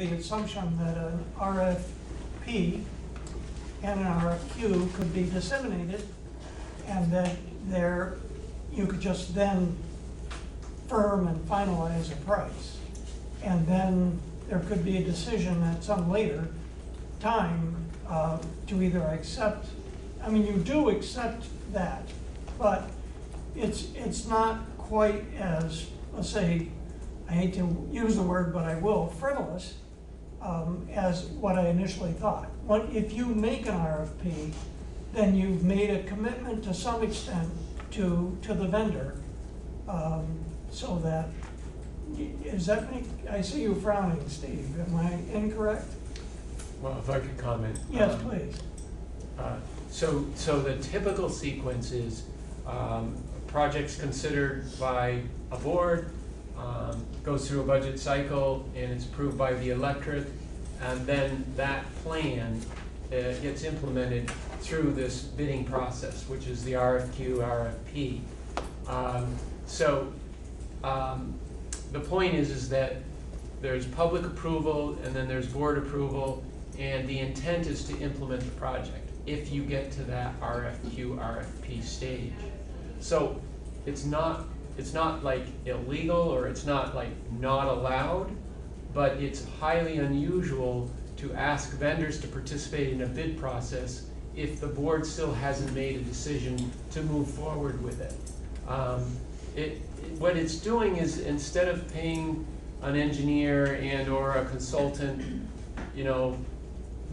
the assumption that an RFP and an RFQ could be disseminated, and that you could just then firm and finalize a price. And then there could be a decision at some later time to either accept, I mean, you do accept that, but it's not quite as, let's say, I hate to use the word, but I will, frivolous, as what I initially thought. If you make an RFP, then you've made a commitment to some extent to the vendor, so that, is that me? I see you frowning, Steve. Am I incorrect? Well, if I could comment. Yes, please. So the typical sequence is projects considered by a board, goes through a budget cycle, and it's approved by the electorate, and then that plan gets implemented through this bidding process, which is the RFQ, RFP. The point is that there's public approval, and then there's board approval, and the intent is to implement the project if you get to that RFQ, RFP stage. So it's not like illegal, or it's not like not allowed, but it's highly unusual to ask vendors to participate in a bid process if the board still hasn't made a decision to move forward with it. What it's doing is, instead of paying an engineer and or a consultant,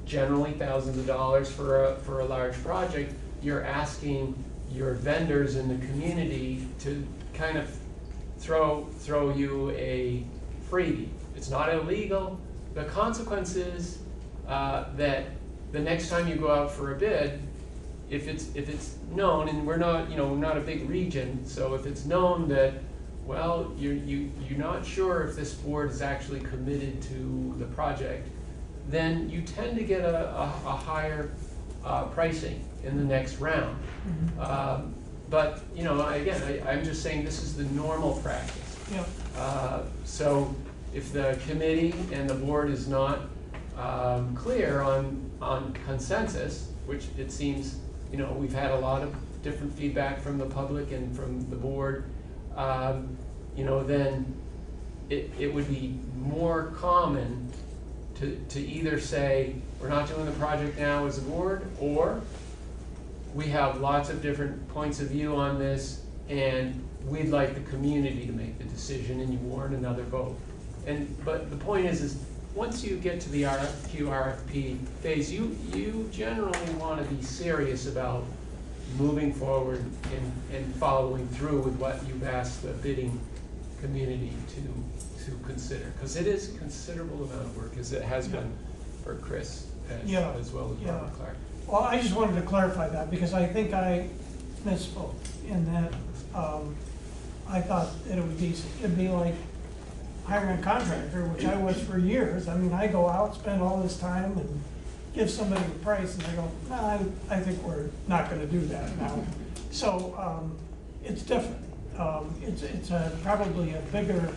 generally thousands of dollars for a large project, you're asking your vendors in the community to kind of throw you a freebie. It's not illegal. The consequence is that the next time you go out for a bid, if it's known, and we're not a big region, so if it's known that, well, you're not sure if this board is actually committed to the project, then you tend to get a higher pricing in the next round. Mm-hmm. But again, I'm just saying this is the normal practice. Yep. So if the committee and the board is not clear on consensus, which it seems, we've had a lot of different feedback from the public and from the board, then it would be more common to either say, we're not doing the project now as a board, or we have lots of different points of view on this, and we'd like the community to make the decision, and you warn another vote. But the point is once you get to the RFQ, RFP phase, you generally want to be serious about moving forward and following through with what you've asked the bidding community to consider, because it is a considerable amount of work, as it has been for Chris as well as Robert Clark. Well, I just wanted to clarify that, because I think I misspoke in that I thought that it'd be like hiring a contractor, which I was for years. I mean, I go out, spend all this time, and give somebody a price, and they go, no, I think we're not going to do that now. So it's different. It's probably a bigger,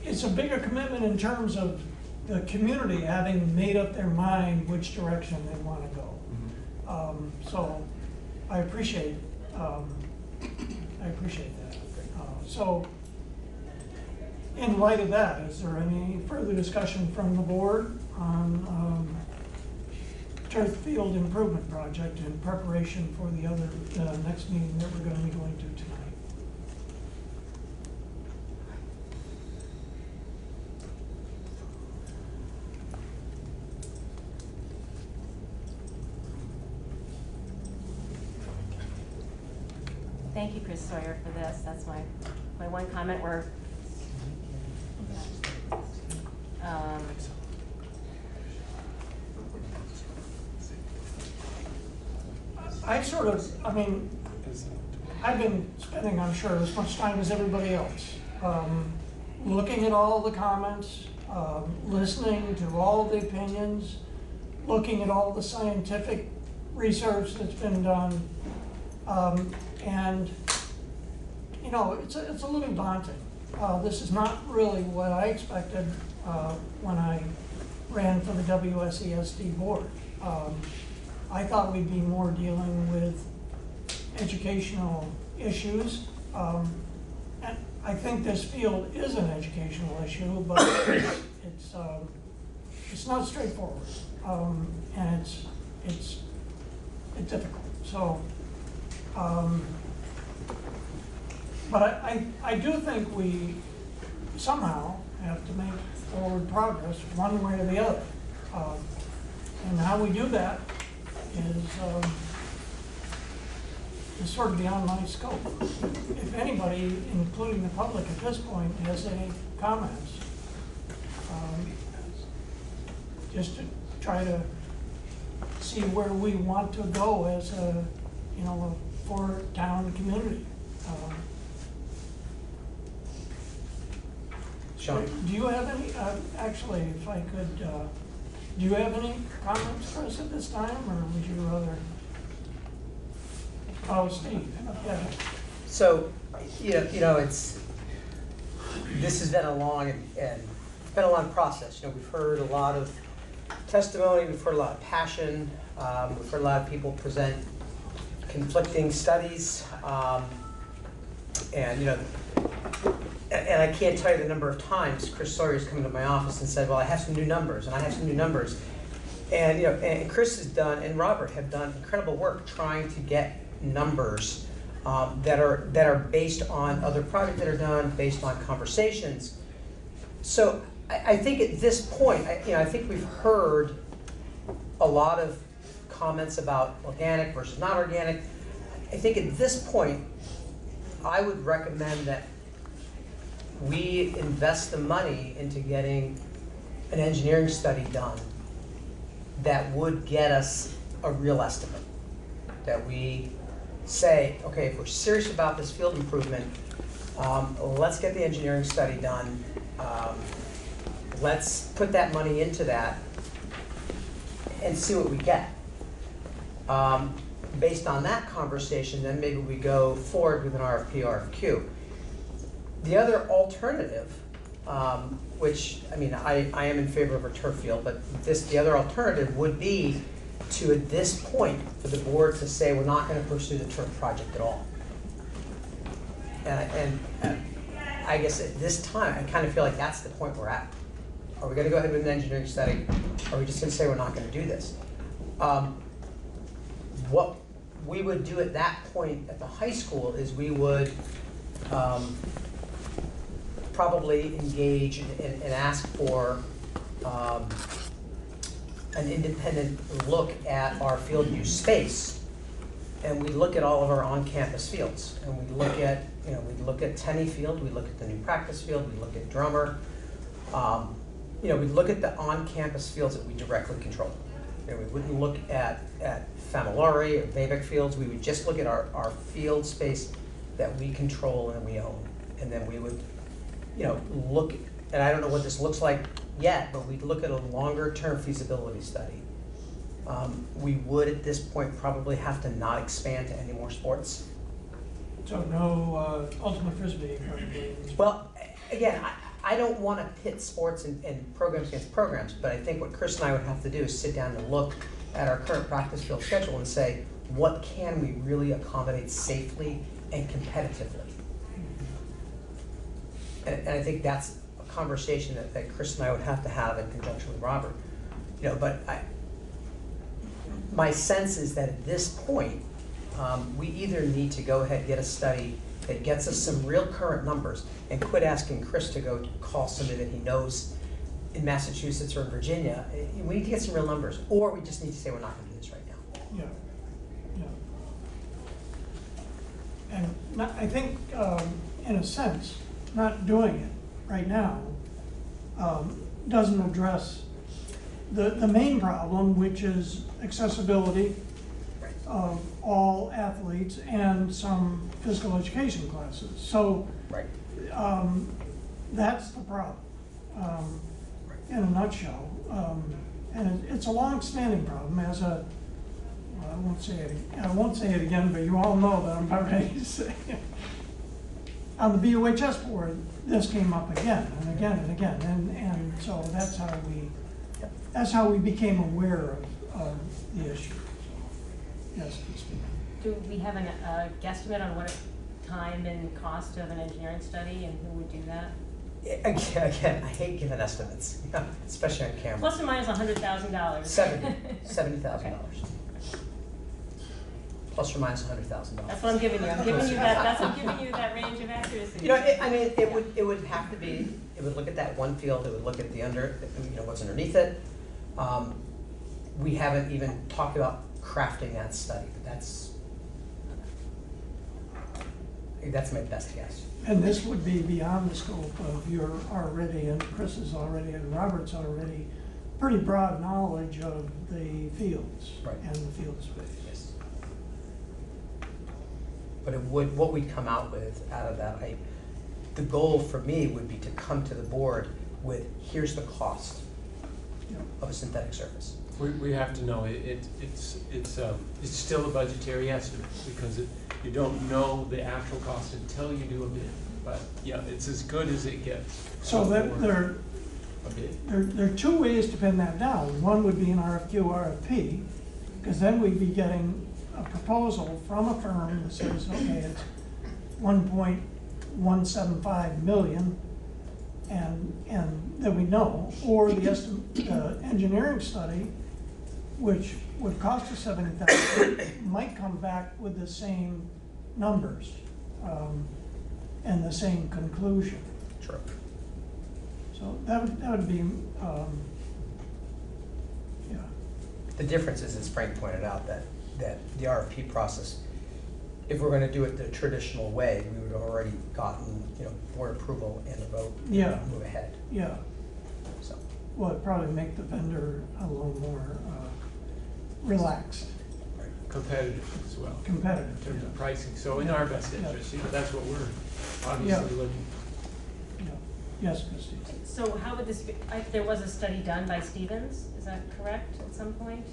it's a bigger commitment in terms of the community having made up their mind which direction they want to go. Mm-hmm. So I appreciate that. So in light of that, is there any further discussion from the board on turf field improvement project in preparation for the other next meeting that we're going to be going to tonight? Thank you, Chris Sawyer, for this. That's my one comment. I've been spending, I'm sure, as much time as everybody else, looking at all the comments, listening to all the opinions, looking at all the scientific research that's been done, and it's a little daunting. This is not really what I expected when I ran for the WSESD board. I thought we'd be more dealing with educational issues. And I think this field is an educational issue, but it's not straightforward, and it's difficult. So, but I do think we somehow have to make forward progress one way or the other. And how we do that is sort of beyond my scope. If anybody, including the public at this point, has any comments, just to try to see where we want to go as a, a four-town community. Sean? Do you have any, actually, if I could, do you have any comments for us at this time, or would you rather? Oh, Steve, yeah. So, this has been a long and it's been a long process. We've heard a lot of testimony, we've heard a lot of passion, we've heard a lot of people present conflicting studies, and I can't tell you the number of times Chris Sawyer's come into my office and said, well, I have some new numbers, and I have some new numbers. And, and Chris has done, and Robert have done incredible work trying to get numbers that are based on other projects that are done, based on conversations. So I think at this point, I think we've heard a lot of comments about organic versus not organic. I think at this point, I would recommend that we invest the money into getting an engineering study done that would get us a real estimate. That we say, okay, if we're serious about this field improvement, let's get the engineering study done. Let's put that money into that and see what we get. Based on that conversation, then maybe we go forward with an RFP, RFQ. The other alternative, which, I am in favor of a turf field, but the other alternative would be to, at this point, for the board to say we're not going to pursue the turf project at all. And I guess at this time, I kind of feel like that's the point we're at. Are we going to go ahead with an engineering study? Or are we just going to say we're not going to do this? What we would do at that point at the high school is we would probably engage and ask for an independent look at our field use space, and we look at all of our on-campus fields, and we look at, we look at Tenney Field, we look at the new practice field, we look at Drummer, we look at the on-campus fields that we directly control. We wouldn't look at Familari or Babeck fields. We would just look at our field space that we control and we own, and then we would, look. And I don't know what this looks like yet, but we'd look at a longer-term feasibility study. We would, at this point, probably have to not expand to any more sports. So no ultimate frisbee, probably. Well, again, I don't want to pit sports and programs against programs, but I think what Chris and I would have to do is sit down and look at our current practice field schedule and say, what can we really accommodate safely and competitively? And I think that's a conversation that Chris and I would have to have in conjunction with Robert. But my sense is that at this point, we either need to go ahead and get a study that gets us some real current numbers and quit asking Chris to go call somebody that he knows in Massachusetts or in Virginia. We need to get some real numbers, or we just need to say we're not going to do this right now. Yeah. And I think, in a sense, not doing it right now doesn't address the main problem, which is accessibility of all athletes and some physical education classes. So Right. That's the problem in a nutshell. And it's a long-standing problem as a, well, I won't say it again, but you all know that I'm about ready to say it. on the BOHS board, this came up again and again and again, and so that's how we became aware of the issue. Yes, Christine. Do we have a guesstimate on what time and cost of an engineering study and who would do that? Again, I hate giving estimates, especially on camera. Plus or minus $100,000. $70,000. Plus or minus $100,000. That's what I'm giving you. I'm giving you that. That's I'm giving you that range of accuracy. You know, it would have to be. It would look at that one field. It would look at the what's underneath it. We haven't even talked about crafting that study. But that's my best guess. And this would be beyond the scope of your already, and Chris's already, and Robert's already, pretty broad knowledge of the fields Right. and the field space. Yes. But what we'd come out with out of that, the goal for me would be to come to the board with, here's the cost Yeah. of a synthetic surface. We have to know, it's still a budgetary estimate, because you don't know the actual cost until you do a bid. But yeah, it's as good as it gets. So that for a bid. there are two ways to pin that down. One would be an RFQ, RFP, because then we'd be getting a proposal from a firm that says, okay, it's 1.175 million, and that we know, or the engineering study, which would cost us $70,000, might come back with the same numbers and the same conclusion. True. So that would be, yeah. The difference is, as Frank pointed out, that the RFP process, if we're going to do it the traditional way, we would have already gotten board approval and a vote. Yeah. And move ahead. Yeah, So. well, it'd probably make the vendor a little more relaxed, Competitive as well, competitive. in terms of pricing. So in our best interest, that's what we're obviously looking. Yeah. Yes, Christine. So how would this be, there was a study done by Stevens, is that correct, at some point?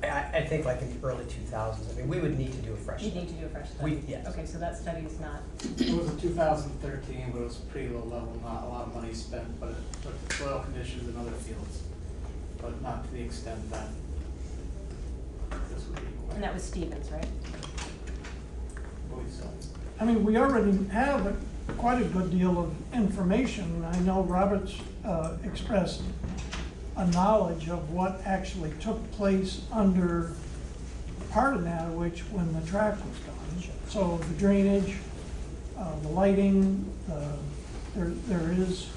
I think like in the early 2000s, I mean, we would need to do a fresh You'd study. need to do a fresh study? Yes. Okay, so that study is not, It was in 2013, but it was pretty low level, not a lot of money spent, but it looked at soil conditions in other fields, but not to the extent that this would be. and that was Stevens, right? I believe so. I mean, we already have quite a good deal of information. I know Robert's expressed a knowledge of what actually took place under part of Natowich when the track was done. So the drainage, the lighting, there is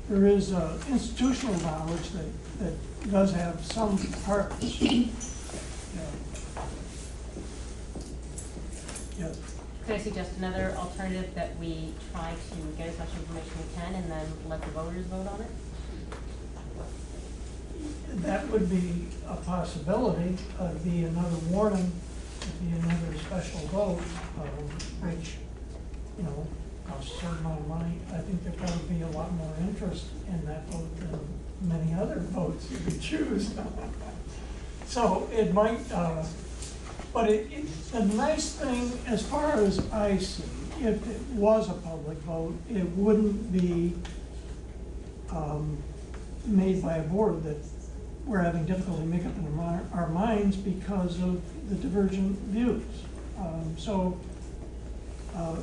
institutional knowledge that does have some parts. Yeah. Yes. Could I suggest another alternative, that we try to get as much information we can and then let the voters vote on it? That would be a possibility. It'd be another warning, it'd be another special vote, which, costs a certain amount of money. I think there'd probably be a lot more interest in that vote than many other votes you could choose. So it might, but the nice thing, as far as I see, if it was a public vote, it wouldn't be made by a board that we're having difficulty making up in our minds because of the divergent views.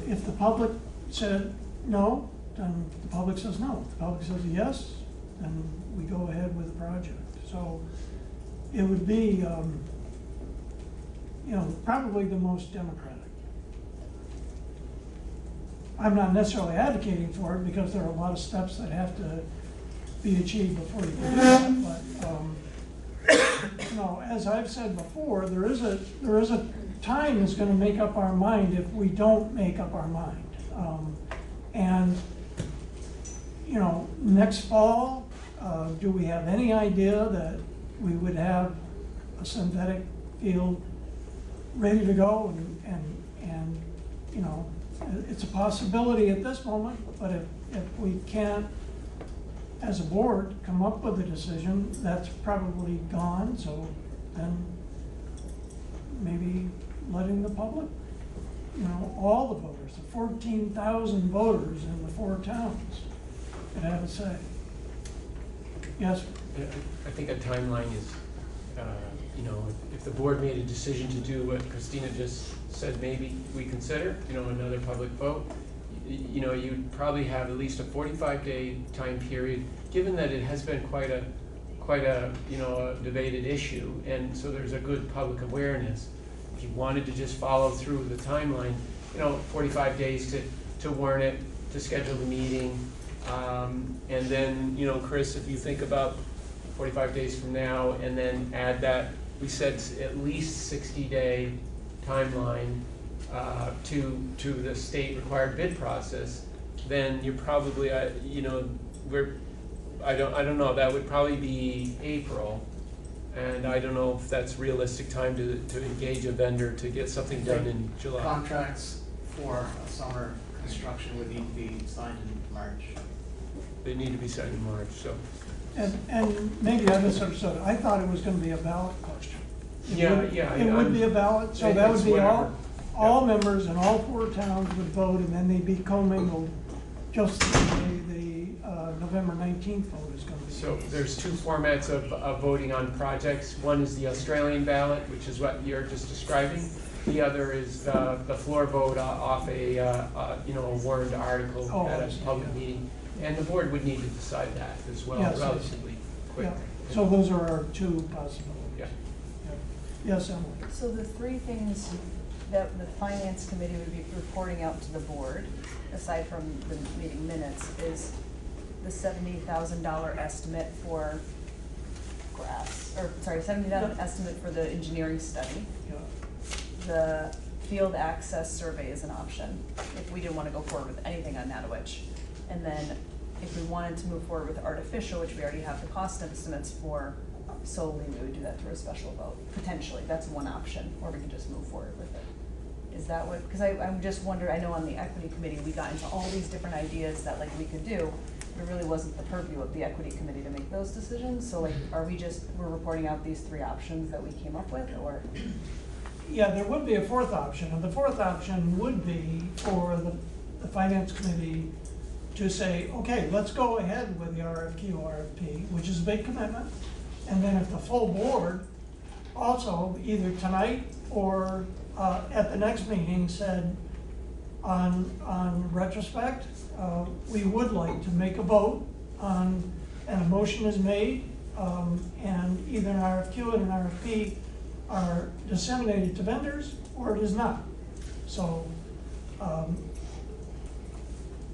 If the public said no, then the public says no. If the public says yes, then we go ahead with the project. So it would be, probably the most democratic. I'm not necessarily advocating for it because there are a lot of steps that have to be achieved before you can do that, but, as I've said before, there is a time that's gonna make up our mind if we don't make up our mind. Next fall, do we have any idea that we would have a synthetic field ready to go and it's a possibility at this moment, but if we can't, as a board, come up with a decision, that's probably gone, so then maybe letting the public all the voters, the 14,000 voters in the 4 towns could have a say. Yes, I think a timeline is, if the board made a decision to do what Christina just said, maybe we consider, another public vote, you'd probably have at least a 45-day time period, given that it has been quite a a debated issue, and so there's a good public awareness. If you wanted to just follow through the timeline, 45 days to warn it, to schedule the meeting, and then, Chris, if you think about 45 days from now, and then add that, we said at least 60-day timeline to the state required bid process, then you're probably, I don't know, that would probably be April, and I don't know if that's realistic time to engage a vendor to get something done in July. Contracts for summer construction would need to be signed in March. They need to be signed in March, so. and maybe I misunderstood. I thought it was gonna be a ballot question. It would be a ballot, so that would be all members in all 4 towns would vote, and then they'd be commingled just the way the November 19th vote is gonna be. So there's 2 formats of voting on projects. One is the Australian ballot, which is what you're just describing. The other is the floor vote off a warrant article at a public meeting. And the board would need to decide that as well, Yes, relatively quickly. Yeah. So those are our 2 possibilities. Yeah. Yeah. Yes, Emily? So the 3 things that the finance committee would be reporting out to the board, aside from the meeting minutes, is the $70,000 estimate for $70,000 estimate for the engineering study. Yeah. The field access survey is an option, if we didn't wanna go forward with anything on Natowich. And then if we wanted to move forward with artificial, which we already have the cost estimates for solely, we would do that through a special vote, potentially, that's one option, or we could just move forward with it. Is that what, because I'm just wondering, I know on the equity committee, we got into all these different ideas that we could do, but it really wasn't the purview of the equity committee to make those decisions, so are we we're reporting out these 3 options that we came up with, or? Yeah, there would be a 4th option, and the 4th option would be for the finance committee to say, okay, let's go ahead with the RFQ, RFP, which is a big commitment. And then if the full board also, either tonight or at the next meeting, said on retrospect, we would like to make a vote on, and a motion is made, and either an RFQ and an RFP are disseminated to vendors, or it is not. So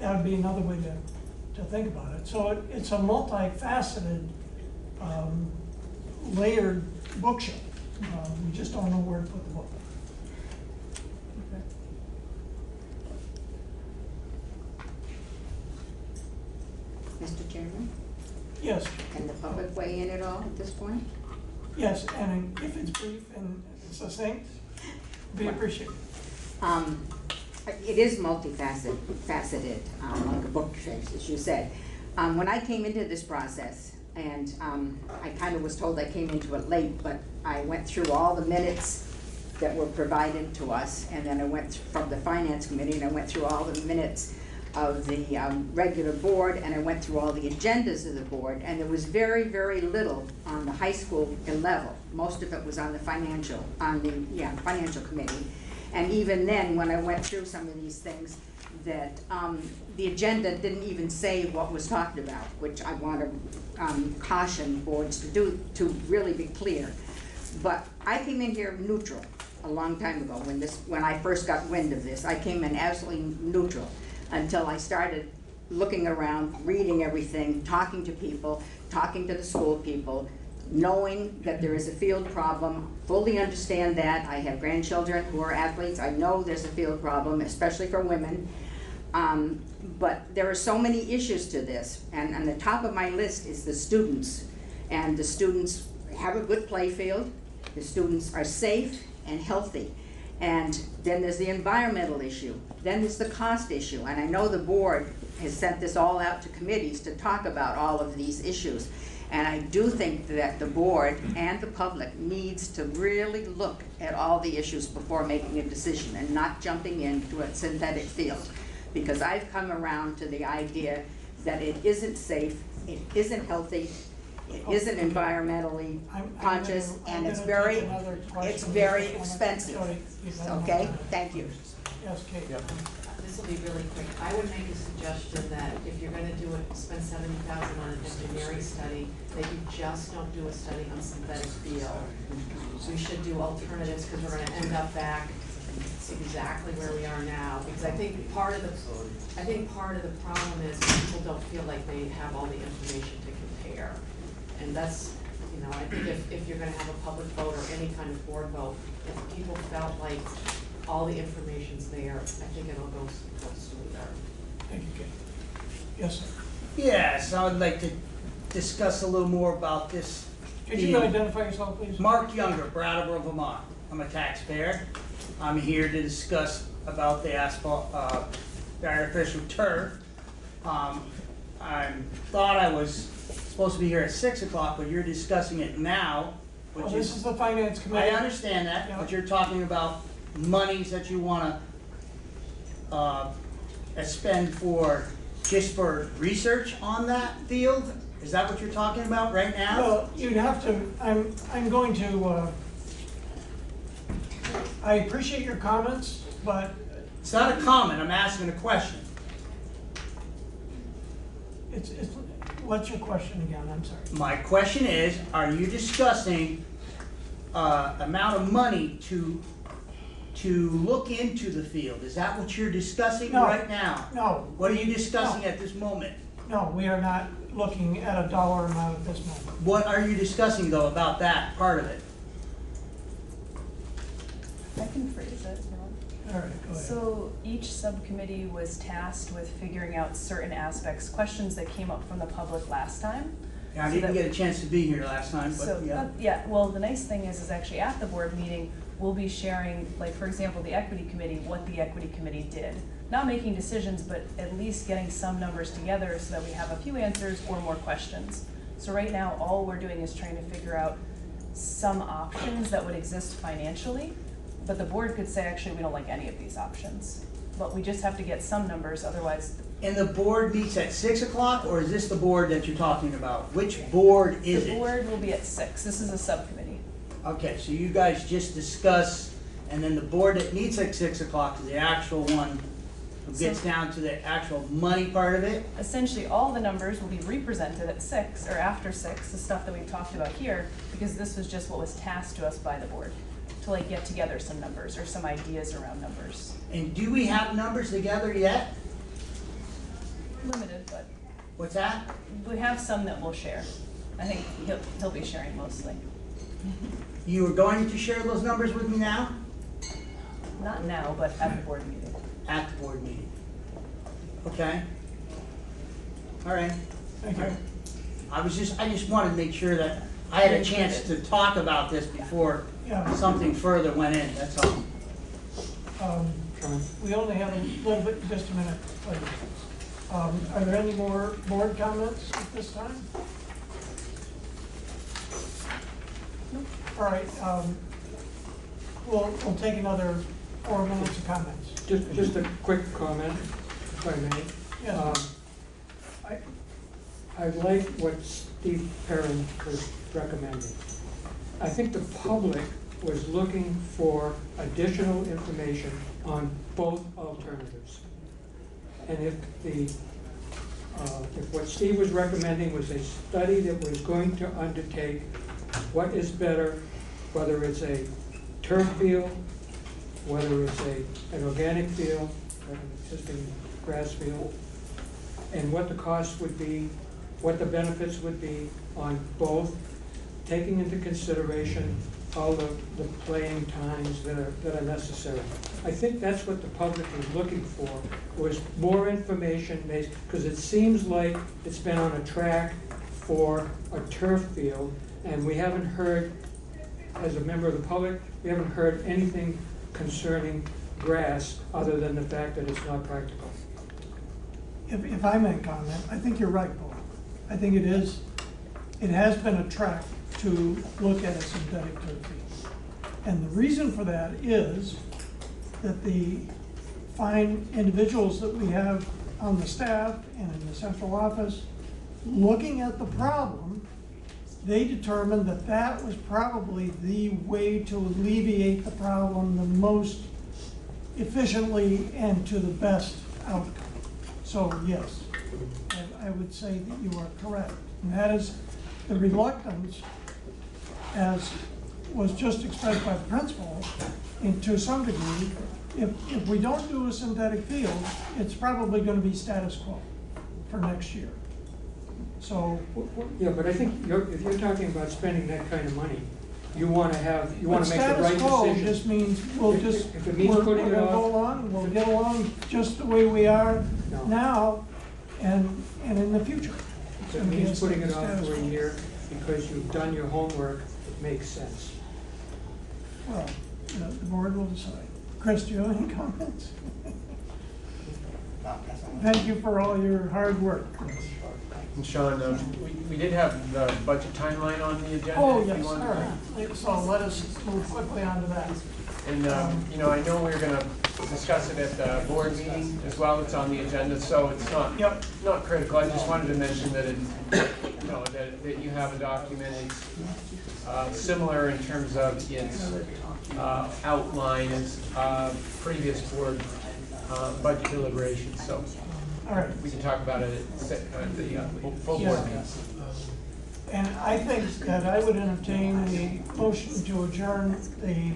that would be another way to think about it. So it's a multifaceted, layered bookshelf. We just don't know where to put the book. Mr. Chairman, Yes, can the public weigh in at all at this point? yes, and if it's brief and succinct, be appreciated. It is multifaceted, like a bookcase, as you said. When I came into this process, and I kind of was told I came into it late, but I went through all the minutes that were provided to us, and then I went from the finance committee, and I went through all the minutes of the regular board, and I went through all the agendas of the board, and there was very, very little on the high school level. Most of it was on the financial committee. And even then, when I went through some of these things, that the agenda didn't even say what was talked about, which I want to caution boards to do, to really be clear. But I came in here neutral a long time ago when I first got wind of this. I came in absolutely neutral until I started looking around, reading everything, talking to people, talking to the school people, knowing that there is a field problem, fully understand that. I have grandchildren who are athletes. I know there's a field problem, especially for women. But there are so many issues to this, and on the top of my list is the students. And the students have a good play field, the students are safe and healthy. And then there's the environmental issue, then there's the cost issue, and I know the board has sent this all out to committees to talk about all of these issues. And I do think that the board and the public needs to really look at all the issues before making a decision and not jumping into a synthetic field. Because I've come around to the idea that it isn't safe, it isn't healthy, it isn't environmentally conscious, and it's very expensive. Okay, thank you. Yes, Kate? This will be really quick. I would make a suggestion that if you're gonna do it, spend $70,000 on an engineering study, that you just don't do a study on synthetic fuel. We should do alternatives, because we're gonna end up back exactly where we are now. Because I think part of the problem is people don't feel like they have all the information to compare. And that's, you know, I think if you're gonna have a public vote or any kind of board vote, if people felt like all the information's there, I think it'll go smoother. Thank you, Kate. Yes, sir. Yes, I would like to discuss a little more about this. Could you identify yourself, please? Mark Younger, Brattleboro, Vermont. I'm a taxpayer. I'm here to discuss about the asphalt, the artificial turf. I thought I was supposed to be here at 6 o'clock, but you're discussing it now, Well, which this is the finance committee. I understand that, Yeah. but you're talking about monies that you wanna, spend just for research on that field? Is that what you're talking about right now? Well, you'd have to, I'm going to, I appreciate your comments, but It's not a comment, I'm asking a question. it's, what's your question again? I'm sorry. My question is, are you discussing, amount of money to look into the field? Is that what you're discussing No. right now? No. What are you discussing No. at this moment? No, we are not looking at a dollar amount at this moment. What are you discussing though about that part of it? I can phrase it, if you want. All right, go ahead. So each subcommittee was tasked with figuring out certain aspects, questions that came up from the public last time. I So didn't that- get a chance to be here last time, So, but yeah. yeah, well, the nice thing is actually at the board meeting, we'll be sharing, like, for example, the equity committee, what the equity committee did. Not making decisions, but at least getting some numbers together so that we have a few answers or more questions. So right now, all we're doing is trying to figure out some options that would exist financially, but the board could say, actually, we don't like any of these options. But we just have to get some numbers, otherwise, And the board meets at 6 o'clock, or is this the board that you're talking about? Which board is the it? board will be at 6. This is a subcommittee. Okay, so you guys just discuss, and then the board that meets at 6 o'clock is the actual one who gets So- down to the actual money part of it? Essentially, all the numbers will be represented at 6 or after 6, the stuff that we've talked about here, because this was just what was tasked to us by the board, to like get together some numbers or some ideas around numbers. And do we have numbers together yet? Limited, but What's that? we have some that we'll share. I think he'll be sharing mostly. You are going to share those numbers with me now? Not now, but at the board meeting. At the board meeting. Okay. All right. Thank you. I just wanted to make sure that I had a chance to talk about this before Yeah. something further went in, that's all. We only have a little bit, just a minute, please. Are there any more board comments at this time? All right, we'll take another 4 minutes of comments. Just a quick comment, if I may. Yes. I like what Steve Perrin was recommending. I think the public was looking for additional information on both alternatives. And if what Steve was recommending was a study that was going to undertake what is better, whether it's a turf field, whether it's an organic field, like an existing grass field, and what the cost would be, what the benefits would be on both, taking into consideration all the playing times that are necessary. I think that's what the public was looking for, was more information based, because it seems like it's been on a track for a turf field, and we haven't heard, as a member of the public, we haven't heard anything concerning grass, other than the fact that it's not practical. If I may comment, I think you're right, Paul. I think it is it has been a track to look at a synthetic turf field. And the reason for that is that the fine individuals that we have on the staff and in the central office, looking at the problem, they determined that that was probably the way to alleviate the problem the most efficiently and to the best outcome. So yes, I would say that you are correct. And that is the reluctance, as was just expressed by the principal, and to some degree, if we don't do a synthetic field, it's probably going to be status quo for next year. So, Yeah, but I think if you're talking about spending that kind of money, you want to make the right status quo decision. just means we'll If it means putting it we'll go off, along, we'll get along just the way we are No. now and in the future. if it means putting it off for a year because you've done your homework, it makes sense. Well, the board will decide. Chris, do you have any comments? Thank you for all your hard work. And Sean, we did have the budget timeline on the agenda. Oh, if you yes, all wanted to- right. So let us move quickly on to that. And, you know, I know we're gonna discuss it at the board meeting as well, it's on the agenda, so it's not, Yep. not critical. I just wanted to mention that it, you know, that you have a document, it's similar in terms of its outline as previous board budget deliberations, so All right. we can talk about it at the full Yeah. board meeting. And I think that I would entertain a motion to adjourn the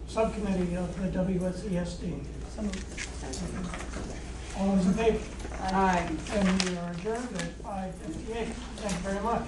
subcommittee of the WSESD. All those in favor? Aye. And we are adjourned at 5:58. Thank you very much.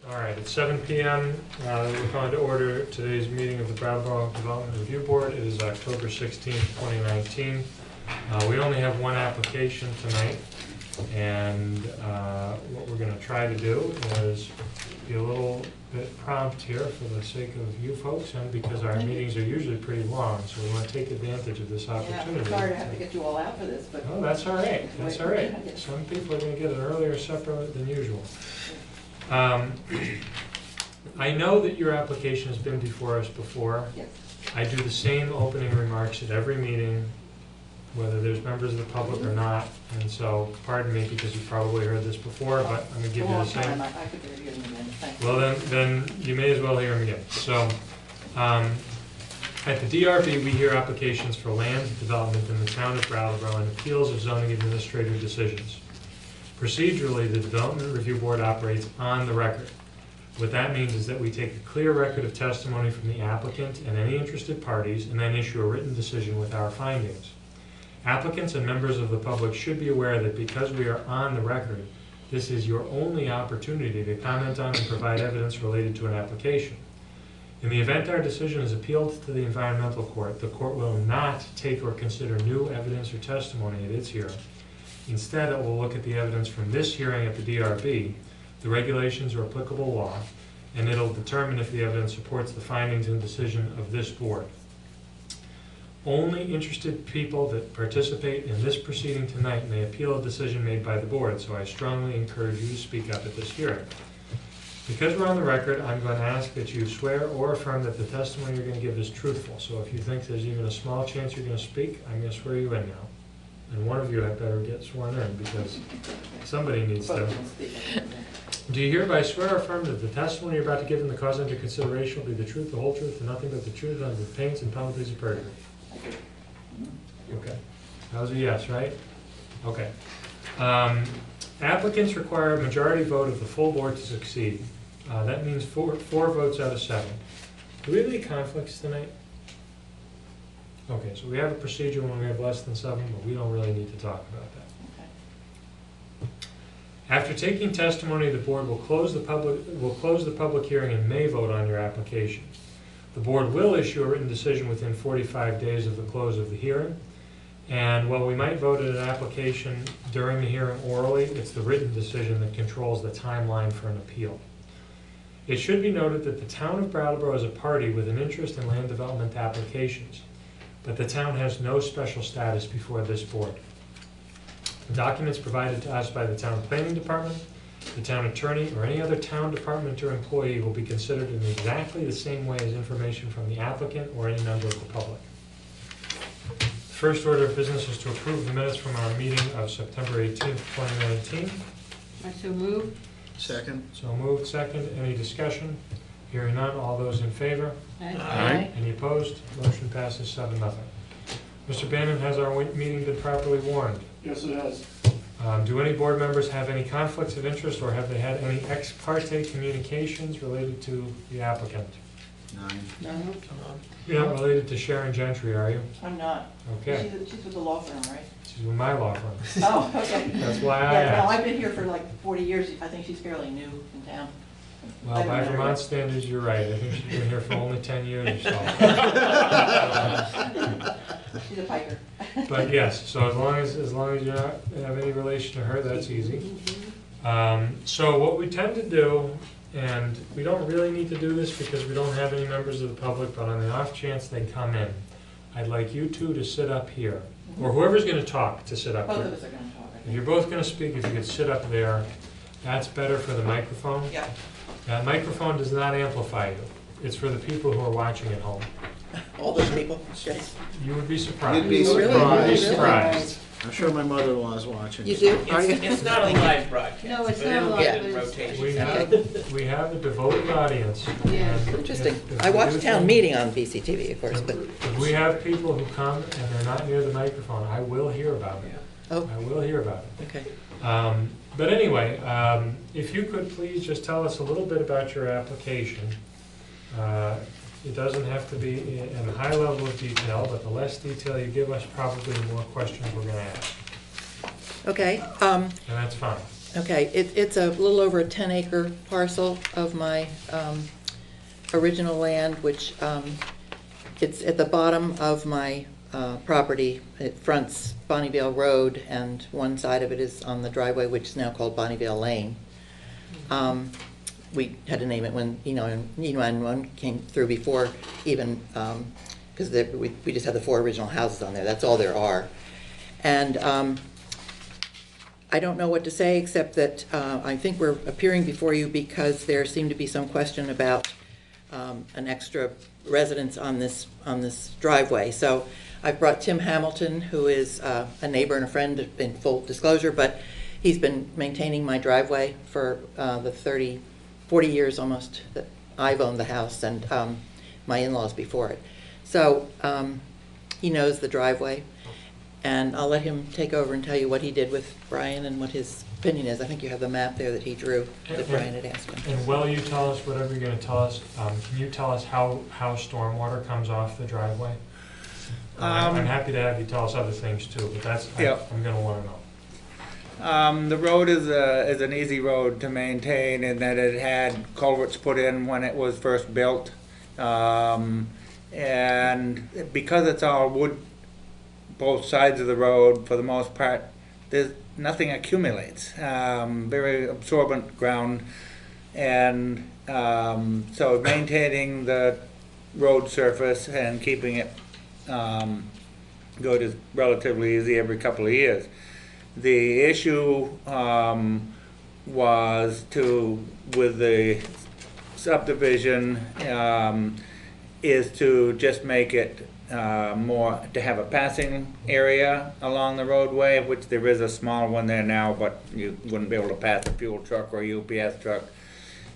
All right, it's 7 p.m. We're calling to order today's meeting of the Brattleboro Development Review Board. It is October 16, 2019. We only have one application tonight, and what we're going to try to do is be a little bit prompt here for the sake of you folks, and because our meetings are usually pretty long, so we want to take advantage of this opportunity. Sorry to have to get you all out for this, but. Oh, that's all right. That's all right. Some people are going to get an earlier supper than usual. I know that your application has been before us before. Yes. I do the same opening remarks at every meeting, whether there's members of the public or not. And so, pardon me, because you've probably heard this before, but I'm going to give you the same. I could hear them again, thank you. Well, then you may as well hear them again. So, at the DRB, we hear applications for land development in the town of Brattleboro and appeals of zoning administrator decisions. Procedurally, the Development Review Board operates on the record. What that means is that we take a clear record of testimony from the applicant and any interested parties and then issue a written decision with our findings. Applicants and members of the public should be aware that because we are on the record, this is your only opportunity to comment on and provide evidence related to an application. In the event our decision is appealed to the environmental court, the court will not take or consider new evidence or testimony at its hearing. Instead, it will look at the evidence from this hearing at the DRB, the regulations or applicable law, and it'll determine if the evidence supports the findings and decision of this board. Only interested people that participate in this proceeding tonight may appeal a decision made by the board, so I strongly encourage you to speak up at this hearing. Because we're on the record, I'm going to ask that you swear or affirm that the testimony you're going to give is truthful. So if you think there's even a small chance you're going to speak, I'm going to swear you in now. And one of you had better get sworn in, because somebody needs to. Do you hereby swear or affirm that the testimony you're about to give in the cause under consideration will be the truth, the whole truth, and nothing but the truth under the pains and penalties of perjury? Okay. That was a yes, right? Okay. Applicants require a majority vote of the full board to succeed. That means four votes out of 7. Do we have any conflicts tonight? Okay, so we have a procedure when we have less than 7, but we don't really need to talk about that. After taking testimony, the board will close the public hearing and may vote on your application. The board will issue a written decision within 45 days of the close of the hearing. And while we might vote at an application during the hearing orally, it's the written decision that controls the timeline for an appeal. It should be noted that the town of Brattleboro is a party with an interest in land development applications, but the town has no special status before this board. The documents provided to us by the town planning department, the town attorney, or any other town department or employee will be considered in exactly the same way as information from the applicant or any member of the public. The first order of business is to approve the minutes from our meeting of September 18th, 2019. I so move. Second. So moved, second. Any discussion? Hearing none, all those in favor? Aye. Any opposed? Motion passes 7-0. Mr. Bannon, has our meeting been properly warned? Yes, it has. Do any board members have any conflicts of interest, or have they had any ex parte communications related to the applicant? Nine. No. You're not related to Sharon Gentry, are you? I'm not. Okay. She's with the law firm, right? She's with my law firm. Oh, okay. That's why I Yeah, no, asked. I've been here for like 40 years. I think she's fairly new in town. Well, by Vermont standards, you're right. I think she's been here for only 10 years or so. She's a piker. But yes, so as long as you don't have any relation to her, that's easy. So what we tend to do, and we don't really need to do this because we don't have any members of the public, but on the off chance they come in, I'd like you two to sit up here, or whoever's going to talk to sit up Both here. of us are going to talk. If you're both going to speak, if you could sit up there, that's better for the microphone. Yeah. That microphone does not amplify you. It's for the people who are watching at home. All those people? Yes. You would be surprised. You'd be You would be surprised. surprised. I'm sure my mother-in-law is watching. You do? It's not a live broadcast. No, it's but not it'll live, get but in it's- rotation. We have a devoted audience. Yeah. and Interesting. if I we watch do town things- meeting on VCTV, of course, but, If we have people who come and they're not near the microphone, I will hear about it. oh, I will hear about it. okay. But anyway, if you could please just tell us a little bit about your application. It doesn't have to be in a high level of detail, but the less detail you give us, probably the more questions we're gonna ask, Okay, and that's fine. okay, it's a little over a 10-acre parcel of my original land, which it's at the bottom of my property. It fronts Bonnievale Road, and one side of it is on the driveway, which is now called Bonnievale Lane. We had to name it when, one came through before even, because we just have the 4 original houses on there. That's all there are. And I don't know what to say, except that I think we're appearing before you because there seemed to be some question about an extra residence on this driveway. So I've brought Tim Hamilton, who is a neighbor and a friend in full disclosure, but he's been maintaining my driveway for the 40 years almost that I've owned the house, and my in-laws before it. So he knows the driveway, and I'll let him take over and tell you what he did with Brian and what his opinion is. I think you have the map there that he drew that Brian had asked him. And while you tell us whatever you're gonna tell us, can you tell us how stormwater comes off the driveway? I'm happy to have you tell us other things too, but that's, I'm gonna wanna know. The road is an easy road to maintain in that it had culverts put in when it was first built. And because it's all wood, both sides of the road, for the most part, there's nothing accumulates. Very absorbent ground, and so maintaining the road surface and keeping it good is relatively easy every couple of years. The issue was with the subdivision is to just make it more, to have a passing area along the roadway, which there is a small one there now, but you wouldn't be able to pass a fuel truck or a UPS truck.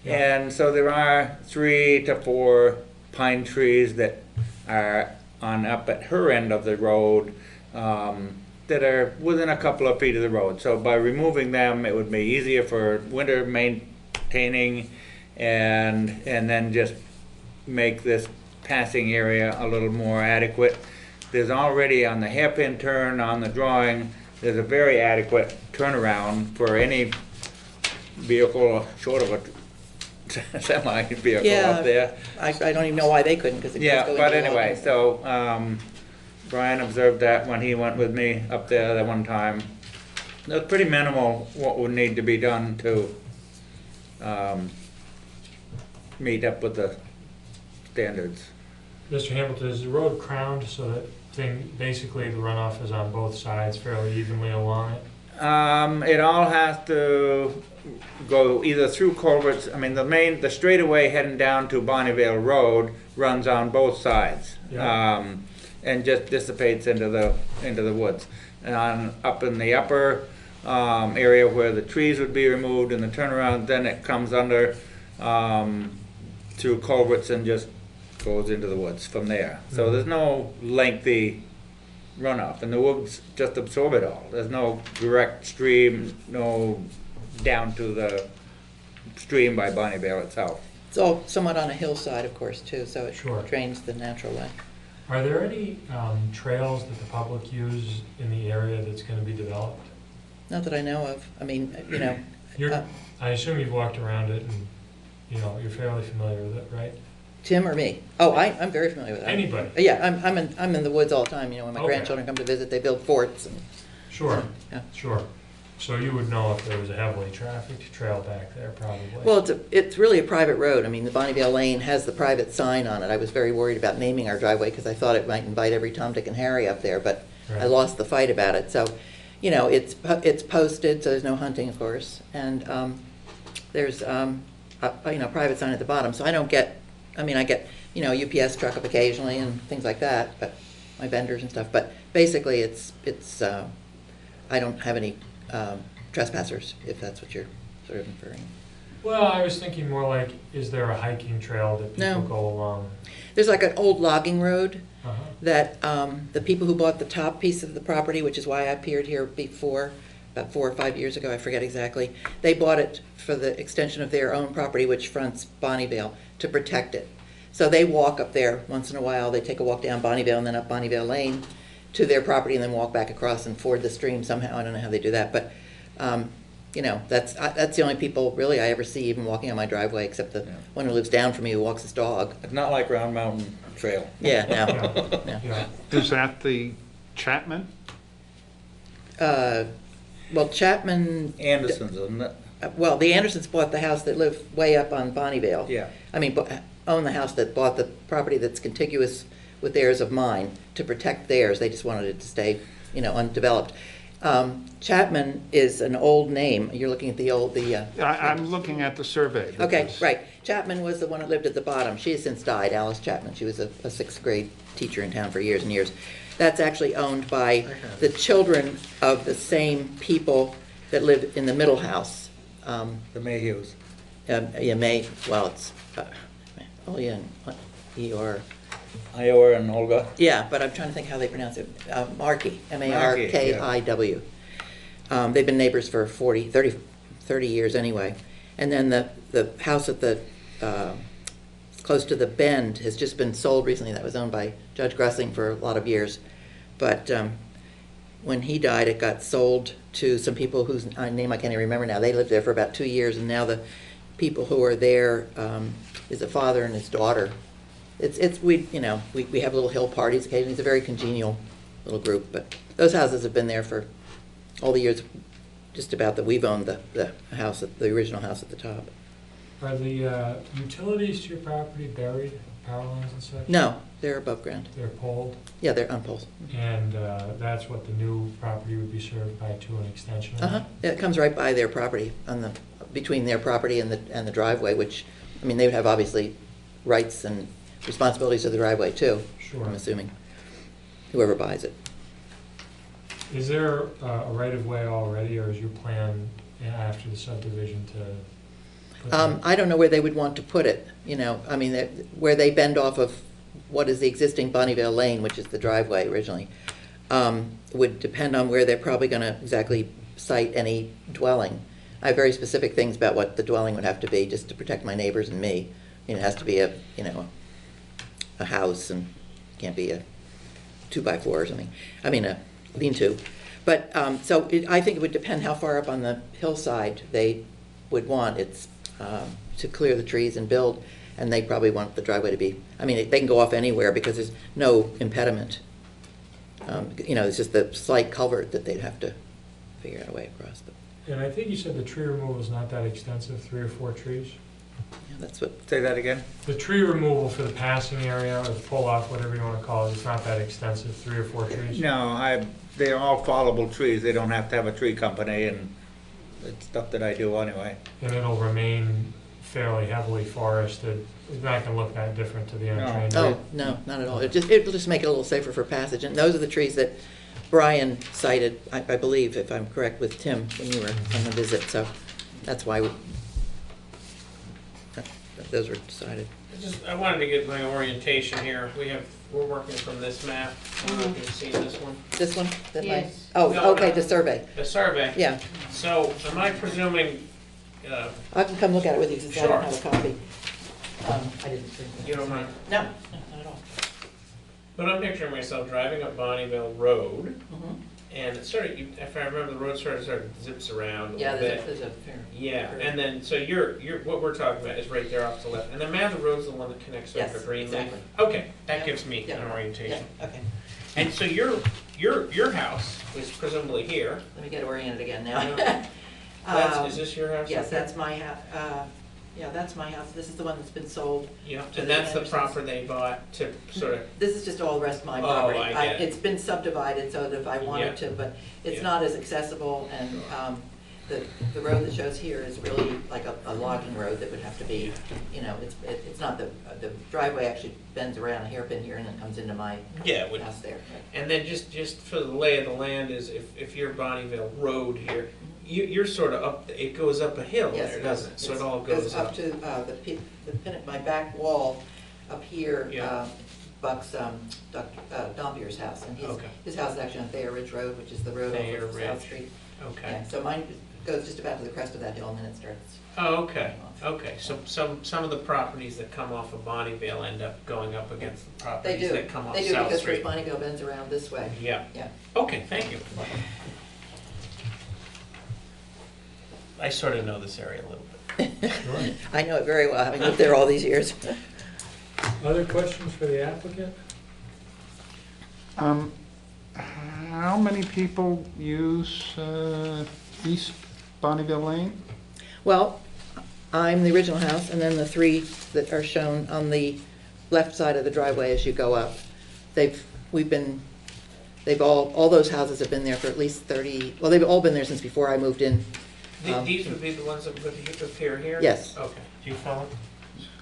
Yeah. And so there are 3 to 4 pine trees that are up at her end of the road that are within a couple of feet of the road. So by removing them, it would be easier for winter maintaining, and then just make this passing area a little more adequate. There's already on the hairpin turn on the drawing, there's a very adequate turnaround for any vehicle short of a semi vehicle up there. I don't even know why they couldn't, because it Yeah, just go but into the anyway, lawn. so Brian observed that when he went with me up there that one time. It was pretty minimal what would need to be done to meet up with the standards. Mr. Hamilton, is the road crowned so that basically the runoff is on both sides fairly evenly along it? It all has to go either through culverts. I mean, the straightaway heading down to Bonneville Road runs on both sides, Yeah. and just dissipates into the woods. And up in the upper area where the trees would be removed and the turnaround, then it comes under through culverts and just goes into the woods from there. So there's no lengthy runoff, and the woods just absorb it all. There's no direct stream, no down to the stream by Bonneville itself. It's all somewhat on a hillside, of course, too, so it Sure. drains the natural way. Are there any trails that the public use in the area that's going to be developed? Not that I know of. I mean, you know, I assume you've walked around it and, you're fairly familiar with it, right? Tim or me? Oh, I'm very familiar with it. Anybody? Yeah, I'm in the woods all the time, when my Okay. grandchildren come to visit, they build forts and. Sure, Yeah. sure. So you would know if there was a heavily trafficked trail back there, probably. Well, it's really a private road. I mean, the Bonneville Lane has the private sign on it. I was very worried about naming our driveway because I thought it might invite every Tom, Dick, and Harry up there, but I Right. lost the fight about it. So, it's posted, so there's no hunting, of course, and there's a private sign at the bottom. So I get UPS truck up occasionally and things like that, but my vendors and stuff. But basically, it's I don't have any trespassers, if that's what you're sort of inferring. Well, I was thinking more like, is there a hiking trail that people No. go along? There's like an old logging road Uh-huh. that the people who bought the top piece of the property, which is why I appeared here before, about 4 or 5 years ago, I forget exactly, they bought it for the extension of their own property, which fronts Bonneville, to protect it. So they walk up there once in a while. They take a walk down Bonneville and then up Bonneville Lane to their property and then walk back across and ford the stream somehow. I don't know how they do that, but that's the only people really I ever see even walking on my driveway, except the one who lives down from me who walks his dog. It's not like Round Mountain Trail. Yeah, no. Yeah. no. Yeah. Is that the Chapman? Well, Chapman. Anderson's, isn't it? Well, the Andersons bought the house that lived way up on Bonneville. Yeah. I mean, owned the house that bought the property that's contiguous with theirs of mine to protect theirs. They just wanted it to stay, undeveloped. Chapman is an old name. You're looking at I'm looking at the survey. Okay, because- right. Chapman was the one that lived at the bottom. She has since died, Alice Chapman. She was a 6th grade teacher in town for years and years. That's actually owned by the children of the same people that live in the middle house. The Mayhews. Eeyore. Iowa and Olga. Yeah, but I'm trying to think how they pronounce it. Markey, Markiw. They've been neighbors for 30 years anyway. And then the house at the close to the Bend has just been sold recently. That was owned by Judge Gressing for a lot of years. But when he died, it got sold to some people whose name I can't even remember now. They lived there for about 2 years, and now the people who are there is a father and his daughter. We have little hill parties occasionally. It's a very congenial little group, but those houses have been there for all the years just about that we've owned the house, the original house at the top. Are the utilities to your property buried, power lines and such? No, they're above ground. They're poled, Yeah, they're on poles. and that's what the new property would be served by to an extension of Uh-huh. that? Yeah, it comes right by their property, between their property and the driveway, which, I mean, they would have obviously rights and responsibilities of the driveway too, Sure. I'm assuming, whoever buys it. Is there a right-of-way already, or is your plan after the subdivision to put that? I don't know where they would want to put it, you know, I mean, where they bend off of what is the existing Bonnievale Lane, which is the driveway originally, would depend on where they're probably gonna exactly site any dwelling. I have very specific things about what the dwelling would have to be, just to protect my neighbors and me. You know, it has to be a house, and can't be a 2x4 or something. I mean, a lean-to. But, I think it would depend how far up on the hillside they would want. It's to clear the trees and build, and they probably want the driveway to be, I mean, they can go off anywhere because there's no impediment. It's just the slight culvert that they'd have to figure out a way across. But And I think you said the tree removal is not that extensive, 3 or 4 trees? yeah, that's what, Say that again? The tree removal for the passing area, or the pull-off, whatever you want to call it, it's not that extensive, 3 or 4 trees? No, they're all fallable trees. They don't have to have a tree company, and it's stuff that I do anyway. And it'll remain fairly heavily forested. It's not going to look that different to the No. untrained. oh, no, not at all. It'll just make it a little safer for passage. And those are the trees that Brian cited, I believe, if I'm correct, with Tim when you were on the visit. So that's why those were decided. I wanted to get my orientation here. We're working from this map. I don't know if you've seen this one. This one? Yes. Oh, No, okay, no. the survey. The survey. Yeah. So am I presuming, I can come look at it with you since I don't Sure. have a copy. I didn't bring that. you don't mind? No, not at all. But I'm picturing myself driving up Bonnievale Road, Mhm. and it sort of, if I remember, the road sort of zips around a Yeah, little bit. there's a fair. Yeah, curve. and then, so you're, what we're talking about is right there off to the left. And then Mather Road's the one that connects over Yes, to Green Lake? exactly. Okay, that Yeah. gives me Yeah. an Yeah, orientation. okay. And so your house is presumably here. Let me get oriented again now. Is this your house? Yes, up there? that's my house. Yeah, that's my house. This is the one that's been sold. Yeah, to and the that's the Andersons. property they bought to sort of, This is just all the rest of my Oh, property. I get it. It's been subdivided so that if I wanted to, but it's Yeah. not as accessible, and the road that shows here is really like a logging road that would have to be, it's not the driveway actually bends around a hairpin here and then comes into my yeah, would, house there. and then just for the lay of the land is if you're Bonnievale Road here, you're sort of up, it goes up a hill Yes, there, it doesn't it? So it all goes up up. to my back wall up here, Yeah. bucks Dr. Dompier's house, and Okay. his house is actually on Thayer Ridge Road, which is the road Thayer over South Ridge. Street. Okay. Yeah, so mine goes just about to the crest of that hill, and then it starts. Oh, okay, okay. So some of the properties that come off of Bonnievale end up going up against the They properties do, that come off they do, South because Street. Bonnievale bends around this way. Yeah. Yeah. Okay, thank you. I sort of know this area a little bit. Sure. I know it very well, having lived there all these years. Other questions for the applicant? How many people use East Bonnievale Lane? Well, I'm the original house, and then the 3 that are shown on the left side of the driveway as you go up. All those houses have been there for at least 30, well, they've all been there since before I moved in. These would be the ones that would appear here? Yes. Okay, do you follow?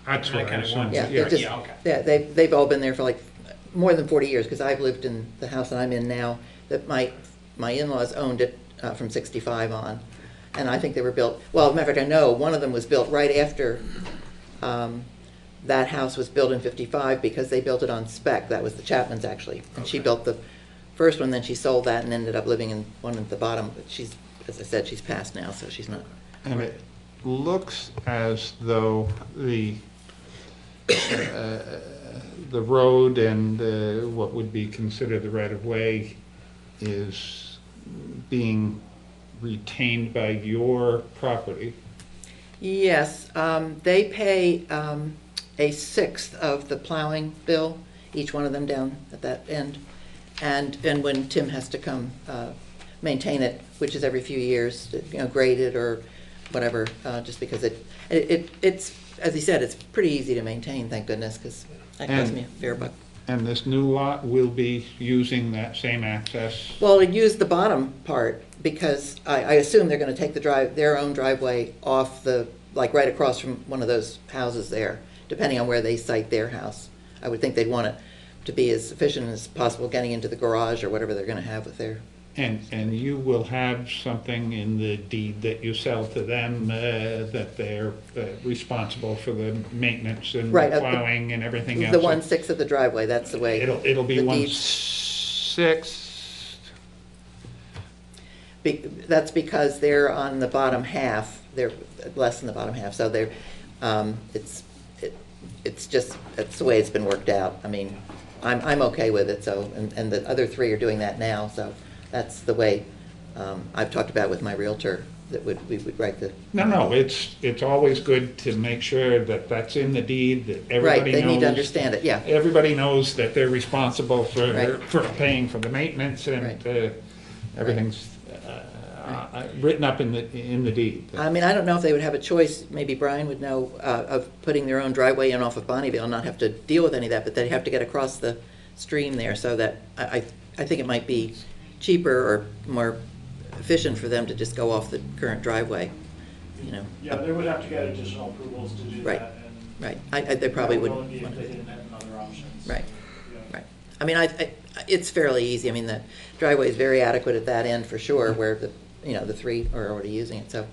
That's what I kinda assumed. wanted Yeah, to- they're just, Yeah, okay. yeah, they've all been there for like more than 40 years, because I've lived in the house that I'm in now, that my in-laws owned it from 65 on. And I think they were built, well, as a matter of fact, I know one of them was built right after that house was built in 55, because they built it on spec. That was the Chapmans, actually. And she Okay. built the first one, then she sold that and ended up living in one at the bottom. But she's, as I said, she's passed now, so she's not. And it looks as though the road and what would be considered the right-of-way is being retained by your property. Yes, they pay a sixth of the plowing bill, each one of them down at that end. And when Tim has to come maintain it, which is every few years, grade it or whatever, just because it's, as he said, it's pretty easy to maintain, thank goodness, because that costs me a fair buck. And this new lot will be using that same access? Well, it used the bottom part, because I assume they're gonna take their own driveway off like right across from one of those houses there, depending on where they site their house. I would think they'd want it to be as efficient as possible getting into the garage or whatever they're gonna have with their. And you will have something in the deed that you sell to them, that they're responsible for the maintenance and Right, plowing and everything else? The 1/6 of the driveway, that's the way. It'll be the 1/6? That's because they're on the bottom half, they're less than the bottom half, so they're, it's just, that's the way it's been worked out. I mean, I'm okay with it, so, and the other three are doing that now, so that's the way I've talked about with my realtor, that we would write the. No, it's always good to make sure that that's in the deed, that everybody knows. Right, they need to understand it, yeah. Everybody knows that they're responsible Right. for paying for the maintenance, and Right. everything's written up in the deed. I mean, I don't know if they would have a choice, maybe Brian would know, of putting their own driveway in off of Bonneville and not have to deal with any of that, but they'd have to get across the stream there, so that, I think it might be cheaper or more efficient for them to just go off the current driveway, Yeah, they would have to get additional approvals to do Right. that, and. Right, they probably that would. would only be if they didn't have other options. Right, Yeah. right. I mean, it's fairly easy. I mean, the driveway is very adequate at that end for sure, where the three are already using it, so,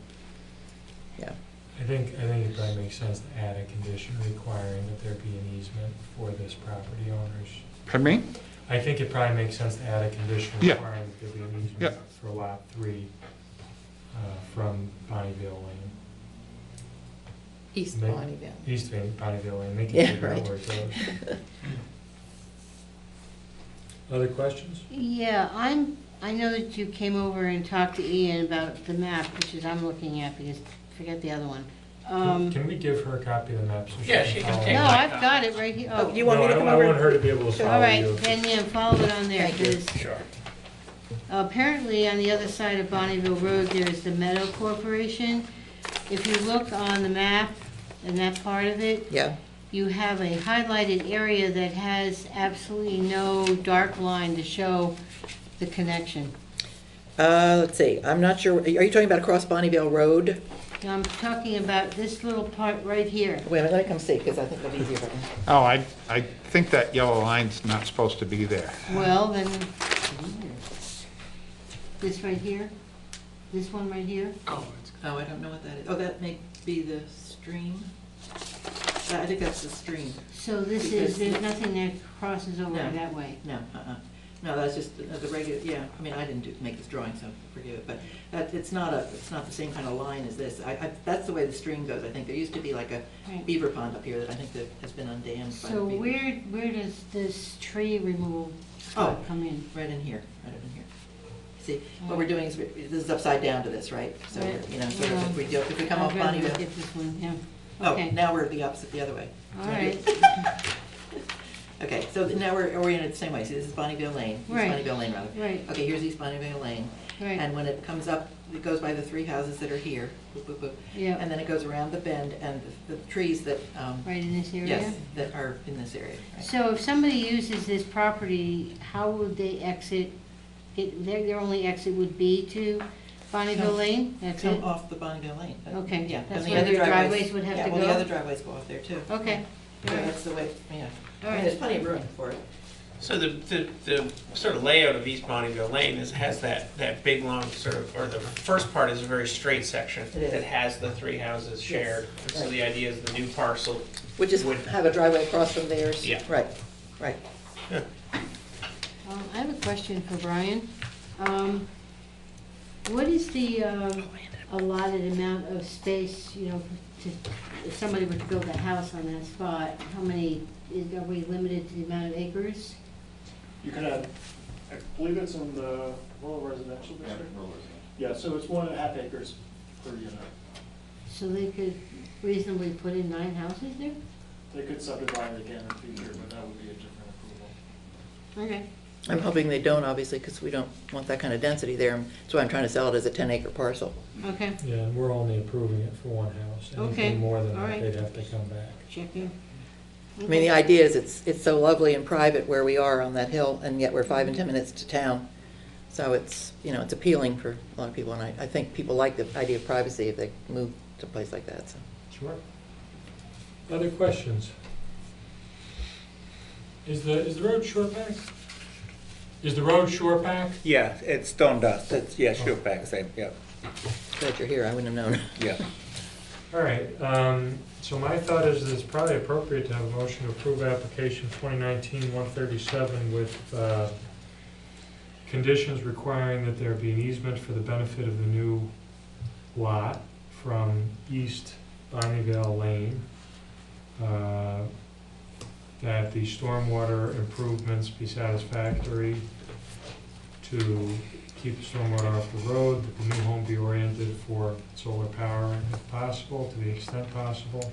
yeah. I think it probably makes sense to add a condition requiring that there be an easement for this property owners. Pardon me? I think it probably makes sense to add a condition Yeah. requiring that there be an easement Yeah. for lot 3 from Bonneville Lane. East Make- Bonneville. East Bonneville Lane, make it Yeah, figure out right. where it goes. Other questions? Yeah, I know that you came over and talked to Ian about the map, which is I'm looking at, because, forget the other one. Can we give her a copy of the map so she Yeah, can she can follow take No, it? my I've got it right here. Oh, Oh, you want me to No, come I over? want her to be able to all follow right, you. then, yeah, follow it on there, Thank you. because Sure. apparently on the other side of Bonneville Road, there is the Meadow Corporation. If you look on the map, and that part of it, Yeah, you have a highlighted area that has absolutely no dark line to show the connection. let's see, I'm not sure, are you talking about across Bonneville Road? Now, I'm talking about this little part right here. Wait a minute, let me come see, because I think it'll be easier if I can. Oh, I think that yellow line's not supposed to be there. Well, then, this right here, this one right here. Oh, I don't know what that is. Oh, that may be the stream? I think that's the stream. So this Because- is, there's nothing that crosses over No. that way. No, no, that's just the regular, yeah, I mean, I didn't make this drawing, so forgive it, but it's not the same kind of line as this. That's the way the stream goes, I think. There used to be like a Right. beaver pond up here that I think that has been undammed by the So beaver. where does this tree removal Oh. come in? Right in here, right up in here. See, what we're doing is, this is upside down to this, right? So, Right. sort of, if we come off I'd rather Bonneville. look at this one, yeah. Oh, Okay. now we're the opposite, the other way. All right. Okay, so now we're oriented the same way. See, this is Bonneville Lane. East Right. Bonneville Lane, rather. Right. Okay, here's East Bonneville Lane. Right. And when it comes up, it goes by the three houses that are here. Boop, boop, boop. Yeah. And then it goes around the bend and the trees that, Right in this area? yes, that are in this area. Right. So if somebody uses this property, how would they exit? Their only exit would be to Bonneville Come- Lane? That's Come it? off the Bonneville Lane. Okay, Yeah. that's and the where other their driveways would have yeah, to well, the go? other driveways go off there too. Okay. So All right. that's the way, yeah. All I mean, right. there's plenty of room for it. So the sort of layout of East Bonneville Lane has that big long sort of, or the first part is a very straight section It is. that has the three houses shared. And so right. the idea is the new parcel Which is would, have a driveway across from theirs. Yeah. Right, right. I have a question for Brian. What is the allotted amount of space, if somebody were to build a house on that spot, how many, are we limited to the amount of acres? You could have, I believe it's in the rural residential district. Yeah, so it's 1.5 acres per unit. So they could reasonably put in 9 houses there? They could subdivide it again in the future, but that would be a different approval. Okay. I'm hoping they don't, obviously, because we don't want that kind of density there. That's why I'm trying to sell it as a 10-acre parcel. Okay, Yeah, and we're only approving it for one house. Okay, Anything more than all that, right. they'd have to come back. checking. I mean, the idea is it's so lovely and private where we are on that hill, and yet we're 5 and 10 minutes to town. So it's, you know, it's appealing for a lot of people, and I think people like the idea of privacy if they move to a place like that, so. Sure. Other questions? Is the road shore pack? Is the road shore pack? Yeah, it's stone dust, it's, yeah, sure back, same, yeah, Glad you're here, I wouldn't have known. yeah. All right, so my thought is that it's probably appropriate to have a motion to approve application 2019-137 with conditions requiring that there be an easement for the benefit of the new lot from East Bonneville Lane, that the stormwater improvements be satisfactory to keep the stormwater off the road, that the new home be oriented for solar power if possible, to the extent possible.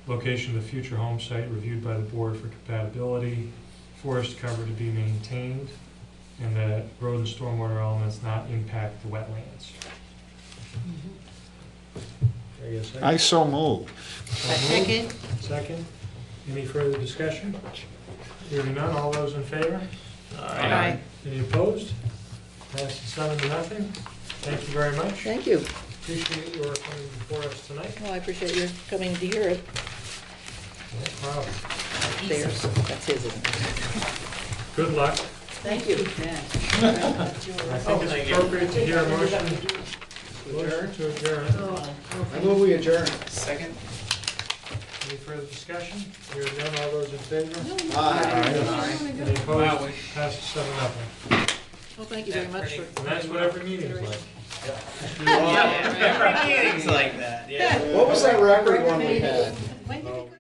Location of the future home site reviewed by the board for compatibility, forest cover to be maintained, and that road and stormwater elements not impact the wetlands. I guess I so move. Second? Second. Any further discussion? Hearing none, all those in favor? Aye. Any opposed? Passes 7-0. Thank you very much. Thank you. Appreciate your coming before us tonight. Well, I appreciate your coming to hear it. No problem. Theirs, that's his, isn't it? Good luck. Thank you. I think it's appropriate to hear a motion to adjourn. I move we adjourn. Second? Any further discussion? Hearing none, all those in favor? Aye. Any opposed? Passes 7-0. Well, thank you very much for. And that's what every meeting is like. Every meeting's like that, yeah. What was that record one we had? When did it go?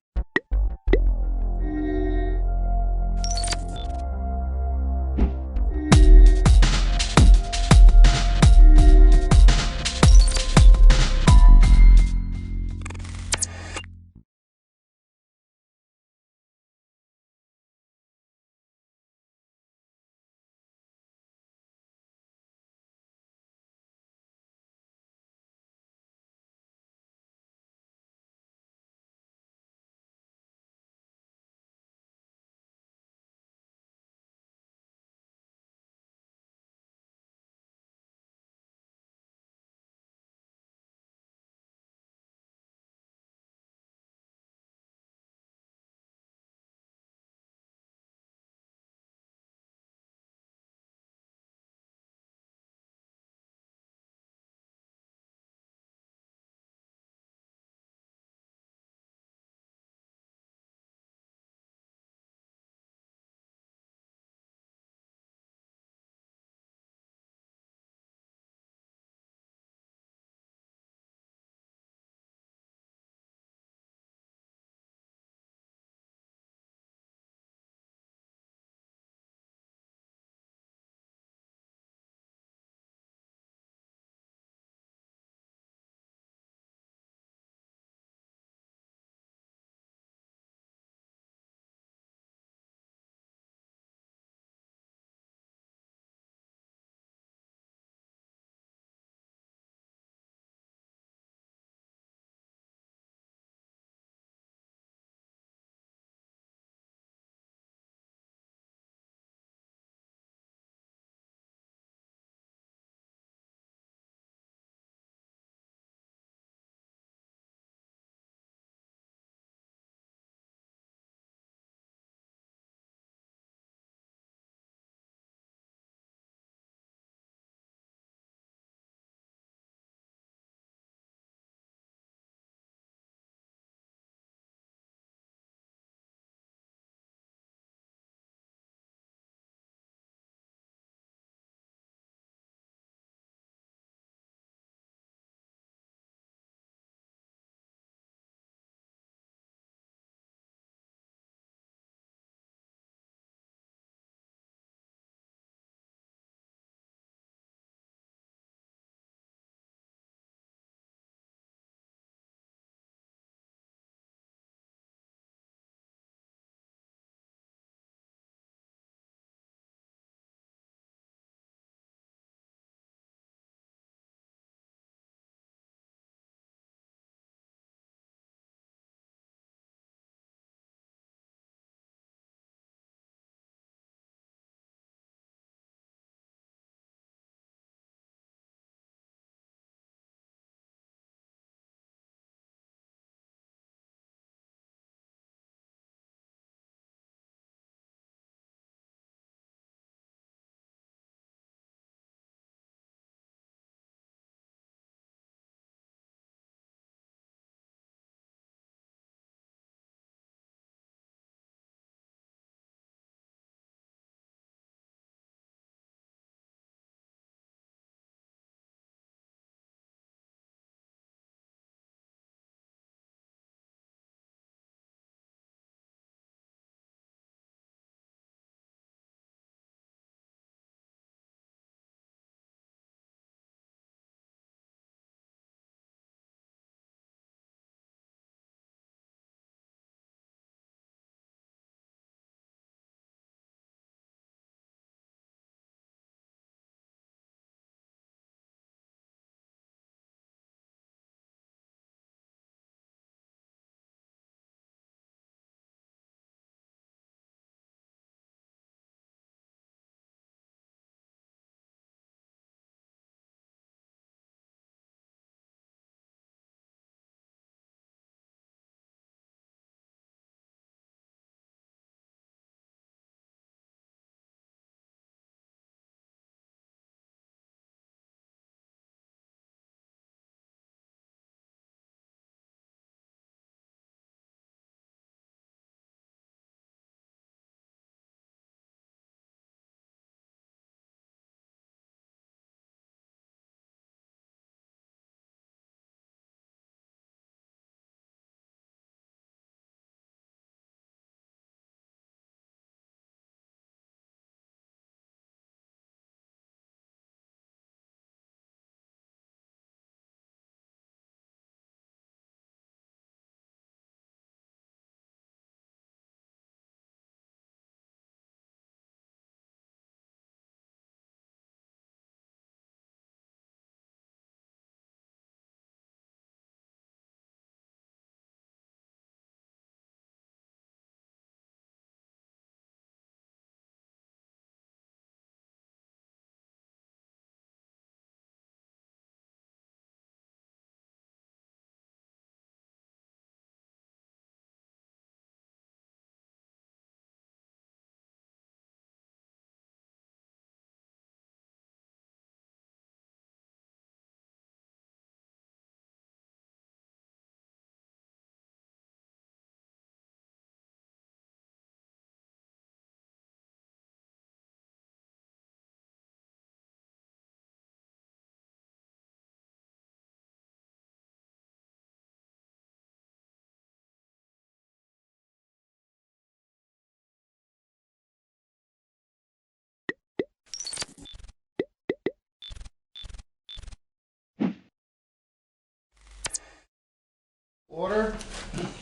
Order.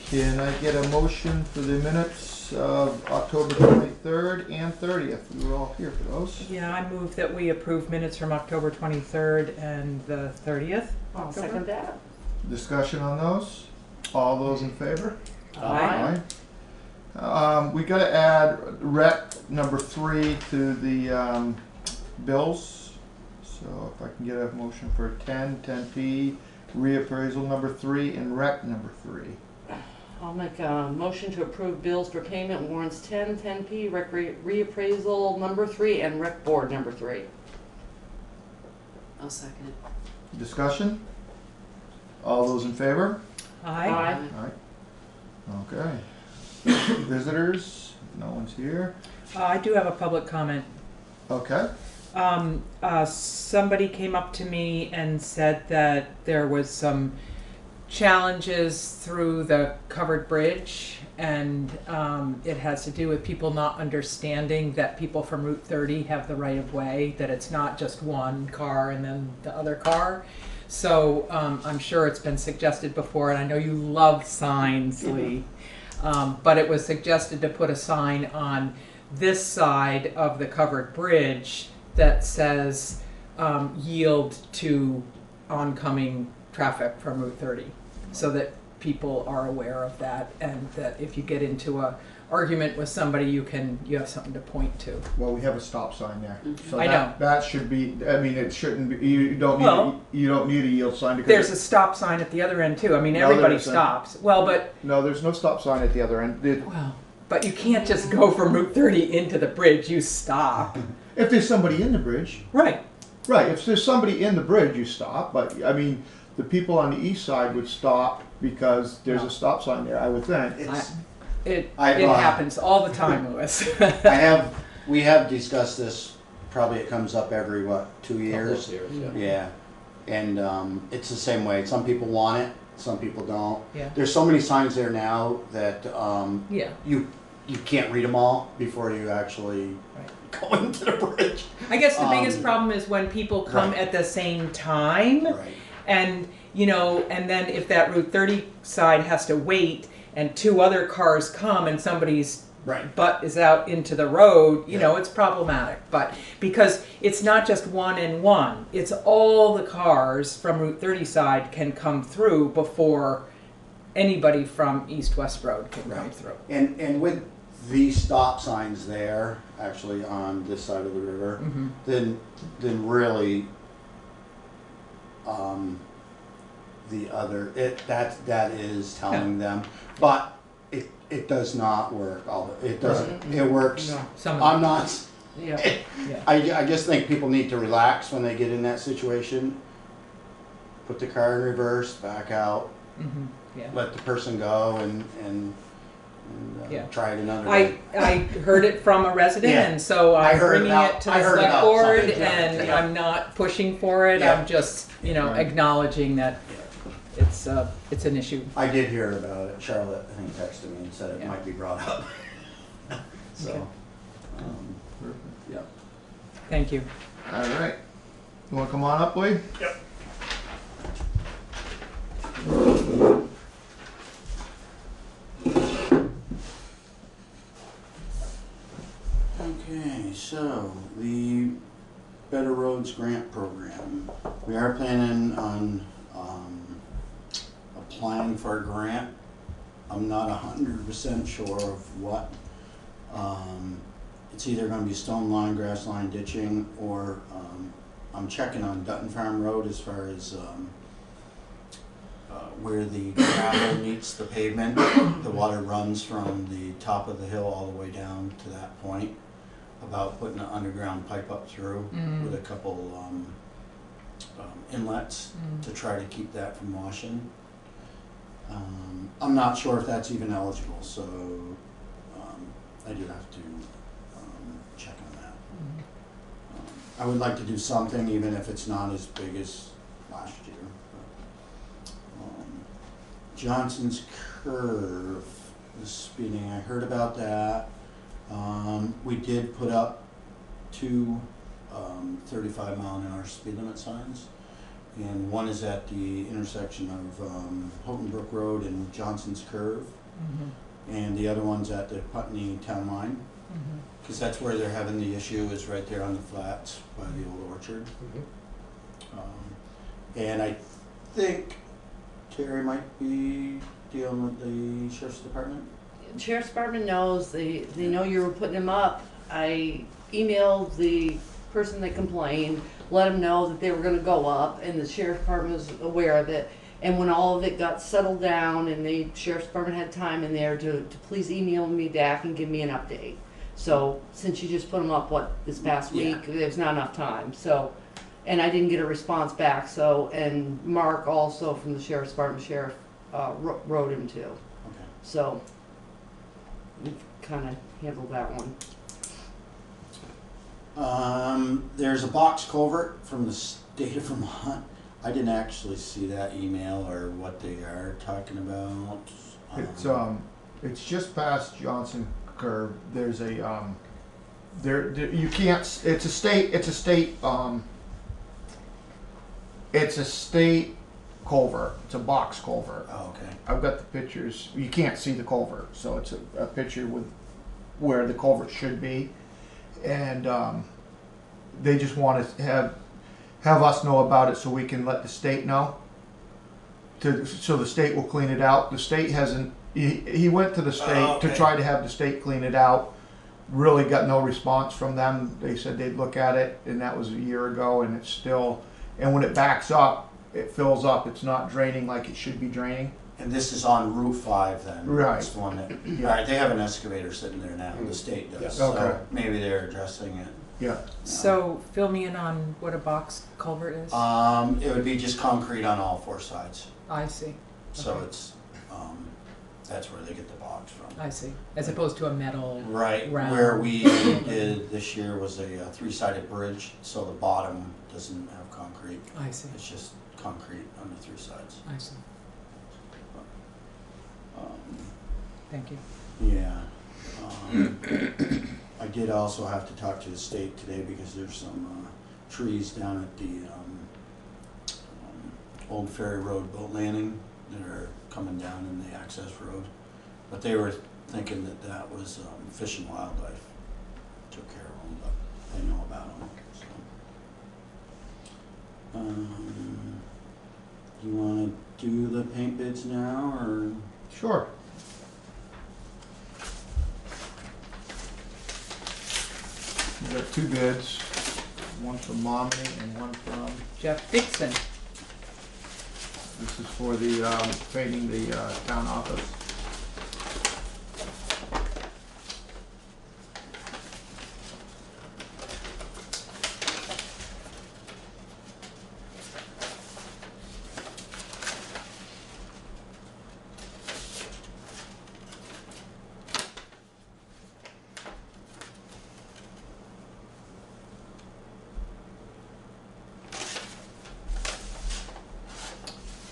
Can I get a motion for the minutes of October 23rd and 30th? We were all here for those. Yeah, I move that we approve minutes from October 23rd and the 30th. I'll second that. Discussion on those? All those in favor? Aye. We gotta add rec number 3 to the bills. So if I can get a motion for 10P, reappraisal number 3, and rec number 3. I'll make a motion to approve bills for payment warrants 10P, reappraisal number 3, and rec board number 3. I'll second it. Discussion? All those in favor? Aye. Aye. Okay. Visitors? No one's here. I do have a public comment. Okay. Somebody came up to me and said that there was some challenges through the covered bridge, and it has to do with people not understanding that people from Route 30 have the right of way, that it's not just one car and then the other car. So I'm sure it's been suggested before, and I know you love signs, Lee, but it was suggested to put a sign on this side of the covered bridge that says yield to oncoming traffic from Route 30, so that people are aware of that, and that if you get into a argument with somebody, you have something to point to. Well, we have a stop sign there. So I know. That should be, I mean, it shouldn't be, you don't need a yield sign. Because There's a stop sign at the other end too. I mean, No, everybody there isn't. stops. Well, but No, there's no stop sign at the other end. but you can't just go from Route 30 into the bridge. You stop. If there's somebody in the bridge. Right. Right, if there's somebody in the bridge, you stop, but, I mean, the people on the east side would stop because there's a stop sign there, I would think. It happens all the time, Louis. We have discussed this, probably it comes up every, 2 years? Couple of years, Yeah, and it's the same way, some people want it, some people don't. Yeah. There's so many signs there now that Yeah. you can't read them all before you actually go into the bridge. I guess the biggest problem is when people come at the same time, and and then if that Route 30 side has to wait, and 2 other cars come, and somebody's butt is out into the road, it's problematic. But because it's not just one and one, it's all the cars from Route 30 side can come through before anybody from East-West Road can come through. And with these stop signs there, actually on this side of the river, then really the other that is telling them, but it does not work. It doesn't. It works. No. I'm not. Yeah. I just think people need to relax when they get in that situation. Put the car in reverse, back out, let the person go, and try it another day. I heard it from a resident, and so I'm bringing it to the select board, and I'm not pushing for it. I'm just, acknowledging that it's an issue. I did hear about it. Charlotte, I think, texted me and said it might be brought up. So, yeah. Thank you. All right. You want to come on up, Wade? Yep. Okay, so the Better Roads Grant Program. We are planning on applying for a grant. I'm not 100% sure of what. It's either going to be stone line, grass line, ditching, or I'm checking on Dutton Farm Road as far as where the gravel meets the pavement. The water runs from the top of the hill all the way down to that point. About putting an underground pipe up through with a couple inlets to try to keep that from washing. I'm not sure if that's even eligible, so I do have to check on that. I would like to do something, even if it's not as big as last year. But, Johnson's Curve, the speeding, I heard about that. We did put up 2 35-mile-an-hour speed limit signs, and one is at the intersection of Houghton Brook Road and Johnson's Curve, and the other one's at the Putney Town Line, because that's where they're having the issue, is right there on the flats by the old orchard. And I think Terry might be dealing with the sheriff's department. Sheriff's Department knows, they know you were putting them up. I emailed the person that complained, let them know that they were gonna go up, and the Sheriff's Department was aware of it. And when all of it got settled down and the Sheriff's Department had time in there to please email me back and give me an update. So, since you just put them up, this past week, there's not enough time, so. And I didn't get a response back, so, and Mark also from the Sheriff's Department, wrote him too. Okay. So, we've kinda handled that one. There's a box culvert from the state of Vermont. I didn't actually see that email or what they are talking about. It's just past Johnson Curve. There's a there you can't. It's a state culvert. It's a box culvert. Oh, okay. I've got the pictures. You can't see the culvert, so it's a picture with where the culvert should be, and they just want to have us know about it so we can let the state know. So the state will clean it out. The state hasn't. He went to the state to try to have the state clean it out. Really got no response from them. They said they'd look at it, and that was a year ago, and it's still. And when it backs up, it fills up. It's not draining like it should be draining. And this is on Route 5 then? Right. It's the one that, alright, they have an excavator sitting there now, the state does, so maybe they're addressing it. Yeah. So fill me in on what a box culvert is. It would be just concrete on all four sides. I see. So Okay. it's, that's where they get the box from. I see. As opposed to a metal Right, round. where we did this year was a three-sided bridge, so the bottom doesn't have concrete. I see. It's just concrete on the three sides. I see. Thank you. Yeah. I did also have to talk to the state today because there's some trees down at the Old Ferry Road boat landing that are coming down in the access road. But they were thinking that that was Fish and Wildlife took care of them, but they know about them. So. Do you want to do the paint bids now, or? Sure. We got two bids, one from Momney and one from Jeff Dixon. This is for the painting the town office.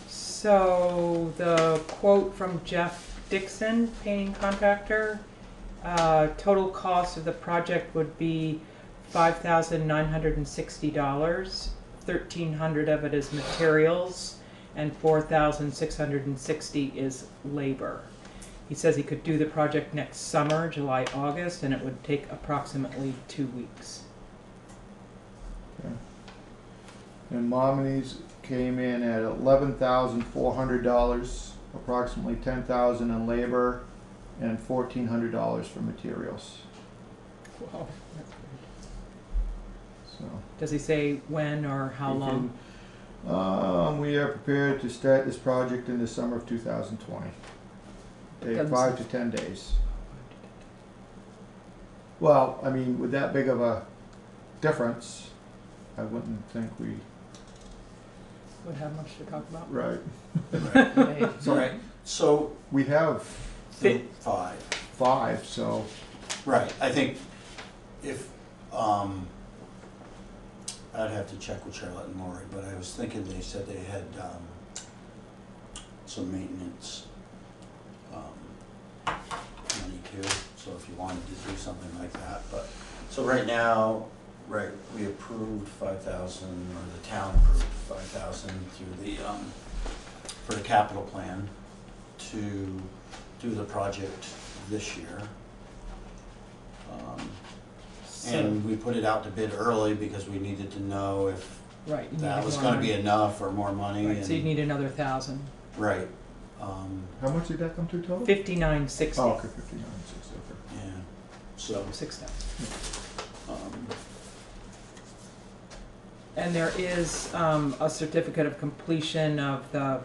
So the quote from Jeff Dixon, painting contractor, total cost of the project would be $5,960. $1,300 of it is materials, and $4,660 is labor. He says he could do the project next summer, July, August, and it would take approximately 2 weeks. Okay. And Momney's came in at $11,400, approximately $10,000 in labor, and $1,400 for materials. Wow, that's great. So. Does he say when or how long? We are prepared to start this project in the summer of 2020. Take 5 to 10 days. Well, I mean, with that big of a difference, I wouldn't think we would have much to talk about. Right. Right. So we have 5. 5. So. Right. I think if I'd have to check with Charlotte and Lori, but I was thinking they said they had some maintenance money too. So if you wanted to do something like that, but so right now, right, we approved 5,000, or the town approved 5,000 thousand through the, for the capital plan to do the project this year. And we put it out to bid early because we needed to know if Right. you that needed was more gonna be money. enough or more money. Right, so you'd and- need another 1,000. Right. How much did that come to total? 5960. Oh, okay, 59.60, okay. Yeah, so. 6,000. um, And there is a certificate of completion of the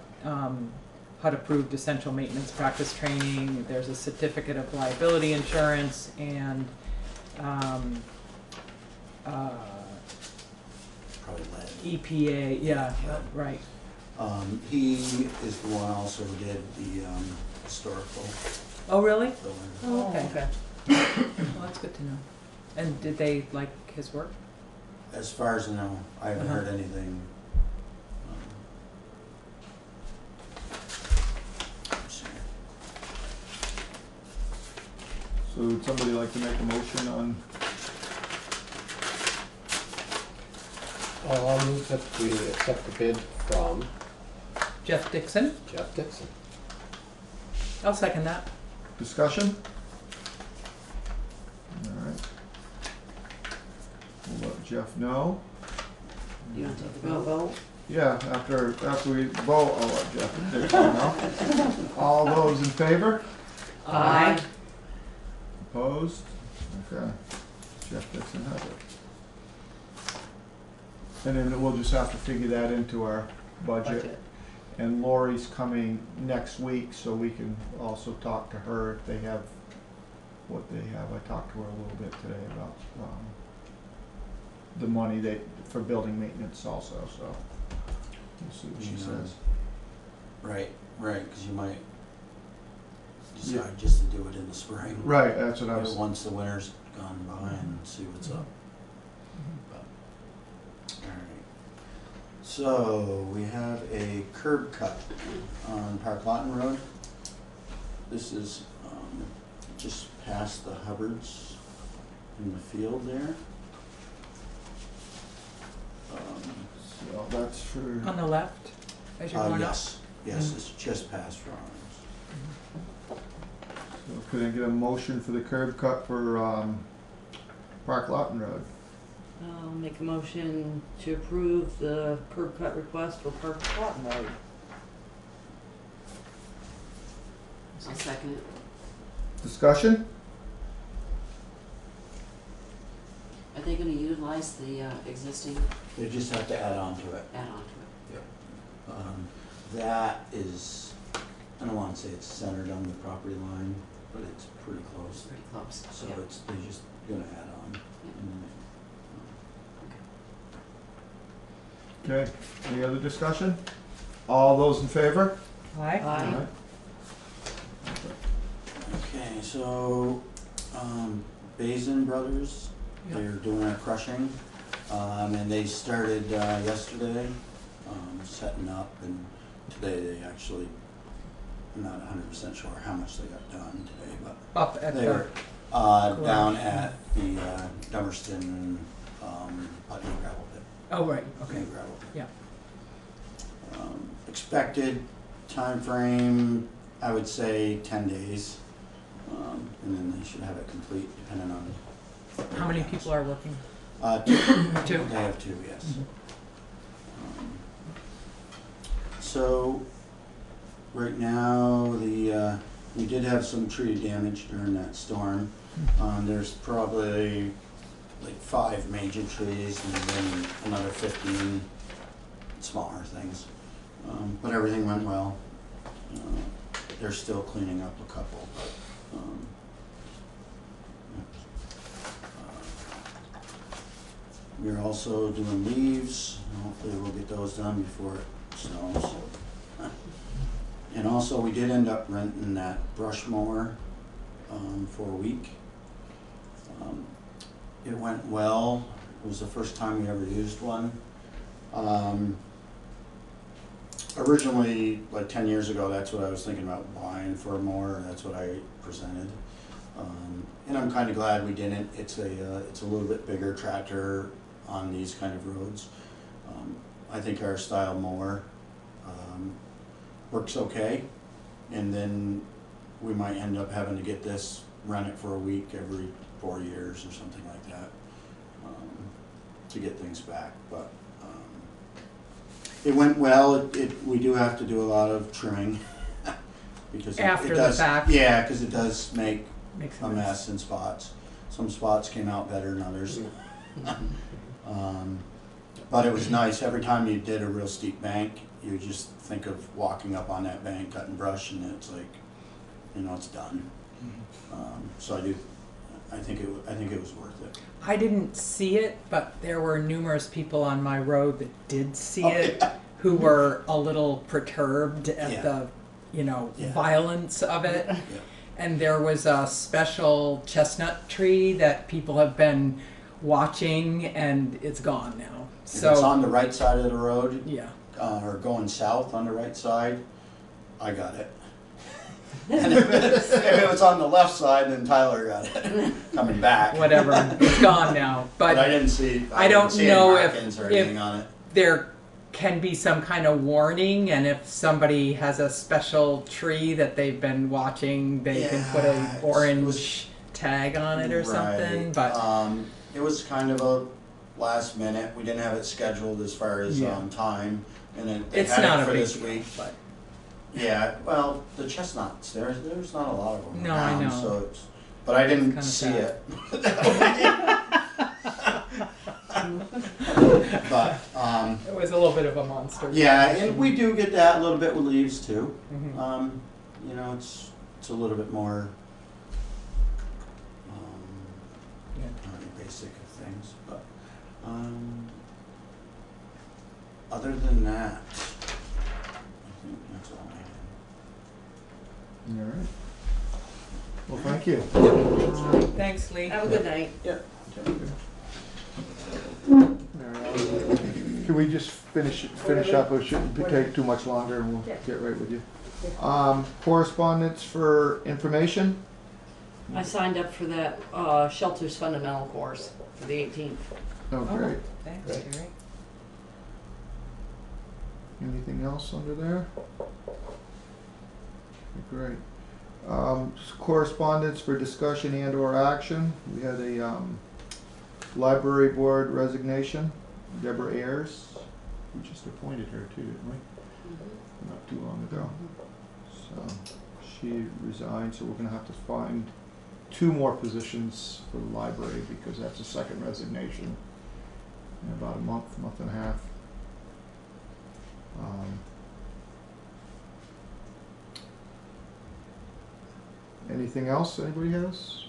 HUD-approved essential maintenance practice training. There's a certificate of liability insurance and Probably lead. EPA, yeah, right. He is the one also who did the historical Oh, really? building. Oh, okay. Well, that's good to know. And did they like his work? As far as I know, I haven't Uh-huh. heard anything. Let's see. So would somebody like to make a motion on, I'll move that we accept the bid from Jeff Dixon? Jeff Dixon. I'll second that. discussion? All right. We'll let Jeff know. You want to take the vote? Yeah, after we vote, I'll let Jeff Dixon know. All those in favor? Aye. Opposed? Okay. Jeff Dixon has it. And then we'll just have to figure that into our budget. And Lori's coming next week, so we can also talk to her if they have what they have. I talked to her a little bit today about the money for building maintenance also, so we'll see what she says. Right, because you might decide Yeah. just to do it in the spring. Right, that's what I was. Once the winter's gone by and see what's up. But, all right. So we have a curb cut on Park Lawton Road. This is just past the Hubbards in the field there. So that's for. On the left, as you're going up? Yes, it's just past Rollins. So could I get a motion for the curb cut for Park Lawton Road? I'll make a motion to approve the curb cut request for Park Lawton Road. I'll second it. Discussion? Are they gonna utilize the existing, They just have to add on to it. add on to it? That is, I don't want to say it's centered on the property line, but it's pretty close. Pretty close, So yeah. they're just gonna add on. Okay, any other discussion? All those in favor? Aye. Okay, so, Basin Brothers, they're doing our crushing, and they started, yesterday, setting up, and today they actually, I'm not 100% sure how much they got done today, but Up at they the were, down at the, Dummerston, Putney gravel pit. Oh, right, okay. Putney gravel pit. Yeah. Expected time frame, I would say 10 days, and then they should have it complete depending on. How many people are working? Two. Two? They have two, yes. Mhm. So, right now, we did have some tree damage during that storm. There's probably like 5 major trees and then another 15 smaller things. But everything went well. They're still cleaning up a couple. We're also doing leaves. Hopefully we'll get those done before it snows. And also we did end up renting that brush mower for a week. It went well. It was the first time we ever used one. Originally, like 10 years ago, that's what I was thinking about buying for a mower. That's what I presented. And I'm kind of glad we didn't. It's a little bit bigger tractor on these kind of roads. I think our style mower works okay, and then we might end up having to get this, run it for a week every 4 years or something like that, to get things back. But it went well. We do have to do a lot of trimming because After it the does, fact. yeah, because it does make Makes a mess in spots. Some spots came out better than others. But it was nice. Every time you did a real steep bank, you just think of walking up on that bank, cutting brush, and it's like, you know, it's done. So I think it was worth it. I didn't see it, but there were numerous people on my road that did see it, who were a little perturbed at the, you know, violence of it. And there was a special chestnut tree that people have been watching, and it's gone now. If it's on the right side of the road, yeah, or going south on the right side, I got it. And if it was on the left side, then Tyler got it coming back. Whatever, it's gone now. But I didn't see. I don't know any markings or anything on it. There can be some kind of warning, and if somebody has a special tree that they've been watching, they can put an orange tag on it or something. But it was kind of a last minute. We didn't have it scheduled as far as time, and it it's had not it a for big this week. But yeah, well, the chestnuts, there's not a lot of them No, around, I know. so it's, but I didn't Kinda see sad. it. But it was a little bit of a monster. yeah, and we do get that a little bit with leaves too. Mhm. You know, it's a little bit more basic of things, but other than that, I think that's all I had. All right. Well, thank you. Thanks, Lee. Have a good night. Yeah. Can we just finish up? It shouldn't take too much longer, and we'll get right with you. Correspondence for information? I signed up for that Shelters Fundamental course for the 18th. Oh, great. Thanks, Jerry. Anything else under there? Great. Correspondence for discussion and or action. We had a library board resignation. Deborah Ayers. We just appointed her too, didn't we? Not too long ago. So she resigned, so we're gonna have to find 2 more positions for the library because that's a second resignation in about a month and a half. Anything else anybody has?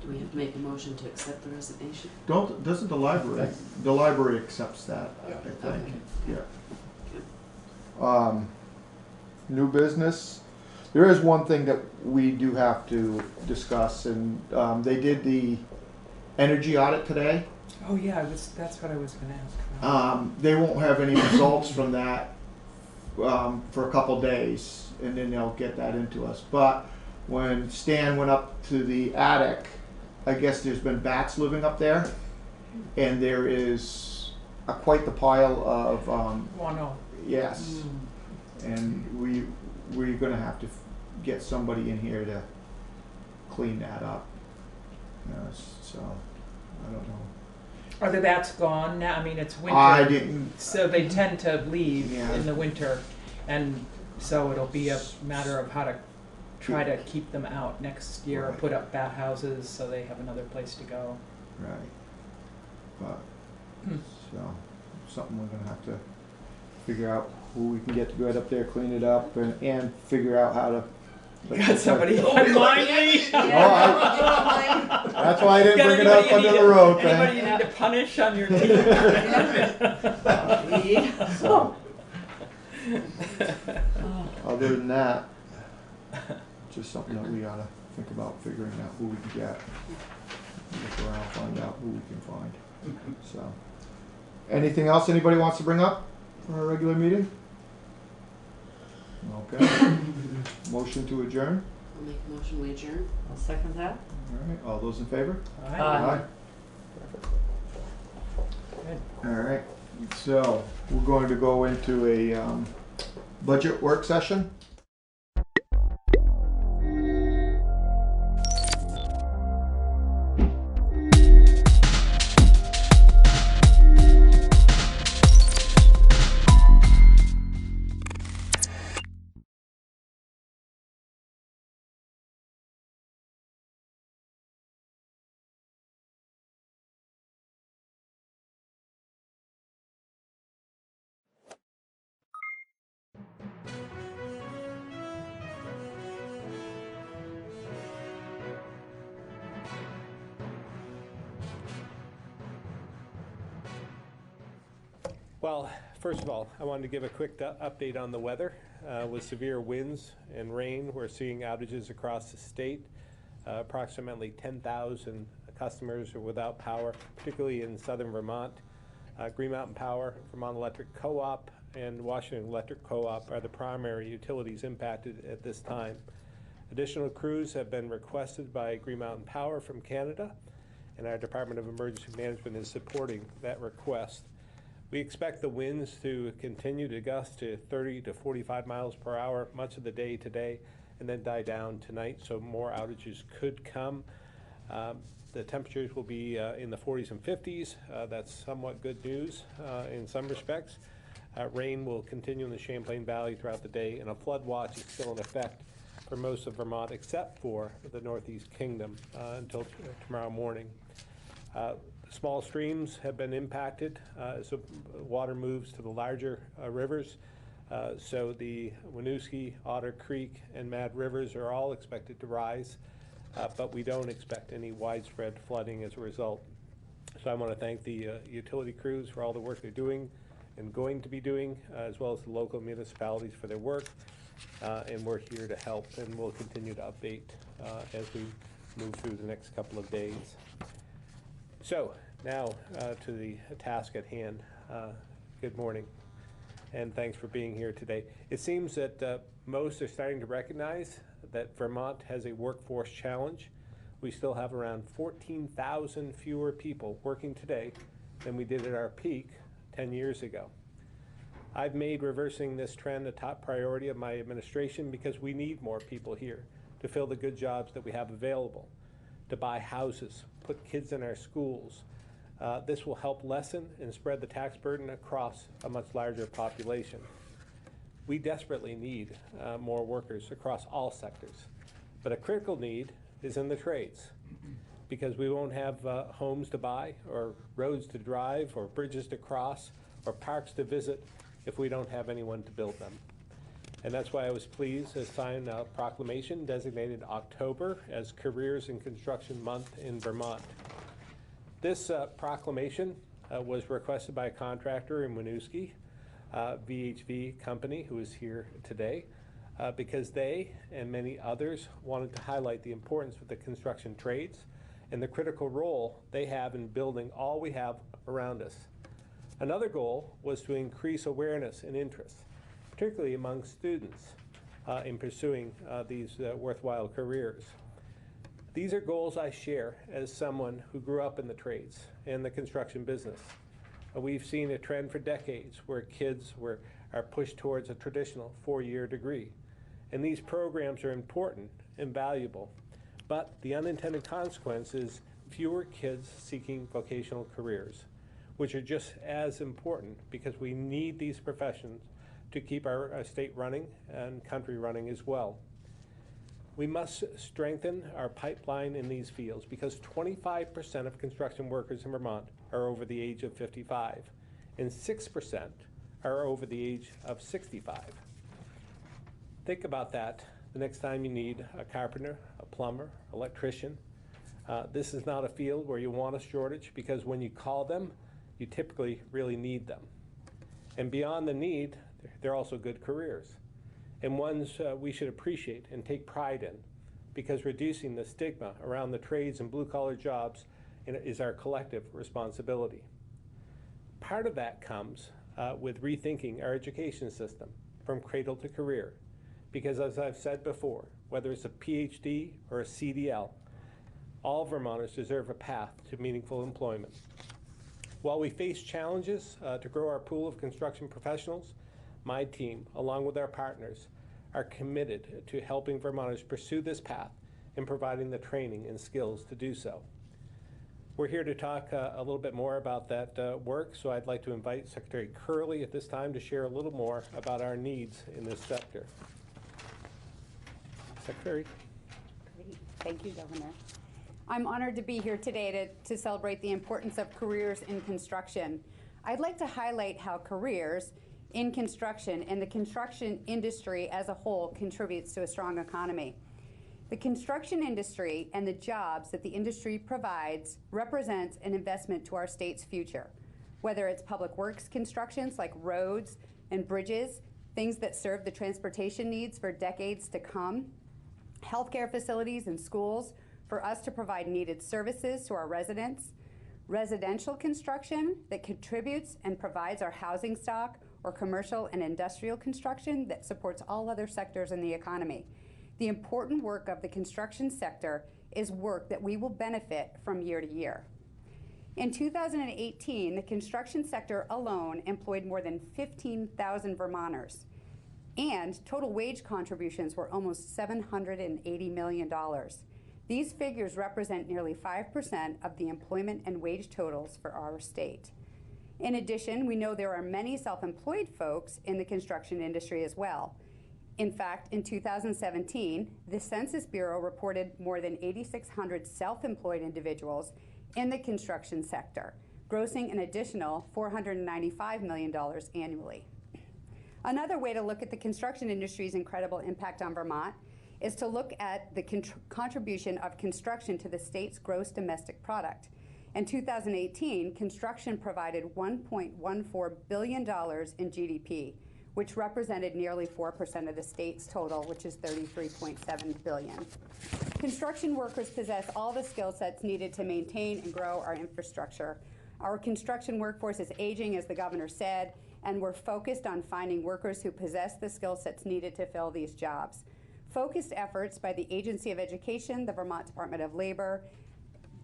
Do we have to make a motion to accept the resignation? Doesn't the library accepts that, I think, yeah. New business, there is one thing that we do have to discuss, and they did the energy audit today. Oh yeah, that's what I was gonna ask. They won't have any results from that for a couple days, and then they'll get that into us. But when Stan went up to the attic, I guess there's been bats living up there, and there is quite the pile of Guano. yes, and we're gonna have to get somebody in here to clean that up. So I don't know. Are the bats gone now? I mean, it's winter. I didn't. So they tend to leave Yeah. in the winter, and so it'll be a matter of how to try to keep them out next year, or Right. put up bat houses so they have another place to go. Right. But, so, something we're gonna have to figure out who we can get to go right up there, clean it up, and figure out how to. You got somebody on mine, Lee? That's why I didn't bring it up under the road thing. Anybody you need to punish on your team? So, other than that, just something that we ought to think about figuring out who we can get. Look around, find out who we can find. So, anything else anybody wants to bring up for our regular meeting? Okay. Motion to adjourn. I'll make a motion, we adjourn. I'll second that. All right. All those in favor? Aye. Aye. Good. All right. So, we're going to go into a budget work session. Well, first of all, I wanted to give a quick update on the weather. With severe winds and rain, we're seeing outages across the state. Approximately 10,000 customers are without power, particularly in southern Vermont. Green Mountain Power, Vermont Electric Co-op, and Washington Electric Co-op are the primary utilities impacted at this time. Additional crews have been requested by Green Mountain Power from Canada, and our Department of Emergency Management is supporting that request. We expect the winds to continue to gust to 30 to 45 miles per hour much of the day today, and then die down tonight, so more outages could come. The temperatures will be in the 40s and 50s. That's somewhat good news in some respects. Rain will continue in the Champlain Valley throughout the day, and a flood watch is still in effect for most of Vermont except for the Northeast Kingdom until tomorrow morning. Small streams have been impacted as the water moves to the larger rivers. So the Winooski, Otter Creek, and Mad Rivers are all expected to rise, but we don't expect any widespread flooding as a result. So I want to thank the utility crews for all the work they're doing and going to be doing, as well as the local municipalities for their work. And we're here to help, and we'll continue to update as we move through the next couple of days. So now to the task at hand. Good morning, and thanks for being here today. It seems that most are starting to recognize that Vermont has a workforce challenge. We still have around 14,000 fewer people working today than we did at our peak 10 years ago. I've made reversing this trend a top priority of my administration because we need more people here to fill the good jobs that we have available, to buy houses, put kids in our schools. This will help lessen and spread the tax burden across a much larger population. We desperately need more workers across all sectors, but a critical need is in the trades, because we won't have homes to buy or roads to drive or bridges to cross or parks to visit if we don't have anyone to build them. And that's why I was pleased to sign a proclamation designated October as Careers in Construction Month in Vermont. This proclamation was requested by a contractor in Winooski, VHV Company, who is here today, because they and many others wanted to highlight the importance of the construction trades and the critical role they have in building all we have around us. Another goal was to increase awareness and interest, particularly among students, in pursuing these worthwhile careers. These are goals I share as someone who grew up in the trades and the construction business. We've seen a trend for decades where kids are pushed towards a traditional four-year degree. And these programs are important and valuable, but the unintended consequence is fewer kids seeking vocational careers, which are just as important because we need these professions to keep our state running and country running as well. We must strengthen our pipeline in these fields because 25% of construction workers in Vermont are over the age of 55, and 6% are over the age of 65. Think about that the next time you need a carpenter, a plumber, electrician. This is not a field where you want a shortage, because when you call them, you typically really need them. And beyond the need, they're also good careers, and ones we should appreciate and take pride in, because reducing the stigma around the trades and blue-collar jobs is our collective responsibility. Part of that comes with rethinking our education system from cradle to career, because as I've said before, whether it's a PhD or a CDL, all Vermonters deserve a path to meaningful employment. While we face challenges to grow our pool of construction professionals, my team, along with our partners, are committed to helping Vermonters pursue this path and providing the training and skills to do so. We're here to talk a little bit more about that work, so I'd like to invite Secretary Curley at this time to share a little more about our needs in this sector. Secretary. Great. Thank you, Governor. I'm honored to be here today to celebrate the importance of careers in construction. I'd like to highlight how careers in construction and the construction industry as a whole contributes to a strong economy. The construction industry and the jobs that the industry provides represents an investment to our state's future, whether it's public works constructions like roads and bridges, things that serve the transportation needs for decades to come, healthcare facilities and schools for us to provide needed services to our residents, residential construction that contributes and provides our housing stock, or commercial and industrial construction that supports all other sectors in the economy. The important work of the construction sector is work that we will benefit from year to year. In 2018, the construction sector alone employed more than 15,000 Vermonters, and total wage contributions were almost $780 million. These figures represent nearly 5% of the employment and wage totals for our state. In addition, we know there are many self-employed folks in the construction industry as well. In fact, in 2017, the Census Bureau reported more than 8,600 self-employed individuals in the construction sector, grossing an additional $495 million annually. Another way to look at the construction industry's incredible impact on Vermont is to look at the contribution of construction to the state's gross domestic product. In 2018, construction provided $1.14 billion in GDP, which represented nearly 4% of the state's total, which is $33.7 billion. Construction workers possess all the skill sets needed to maintain and grow our infrastructure. Our construction workforce is aging, as the governor said, and we're focused on finding workers who possess the skill sets needed to fill these jobs. Focused efforts by the Agency of Education, the Vermont Department of Labor,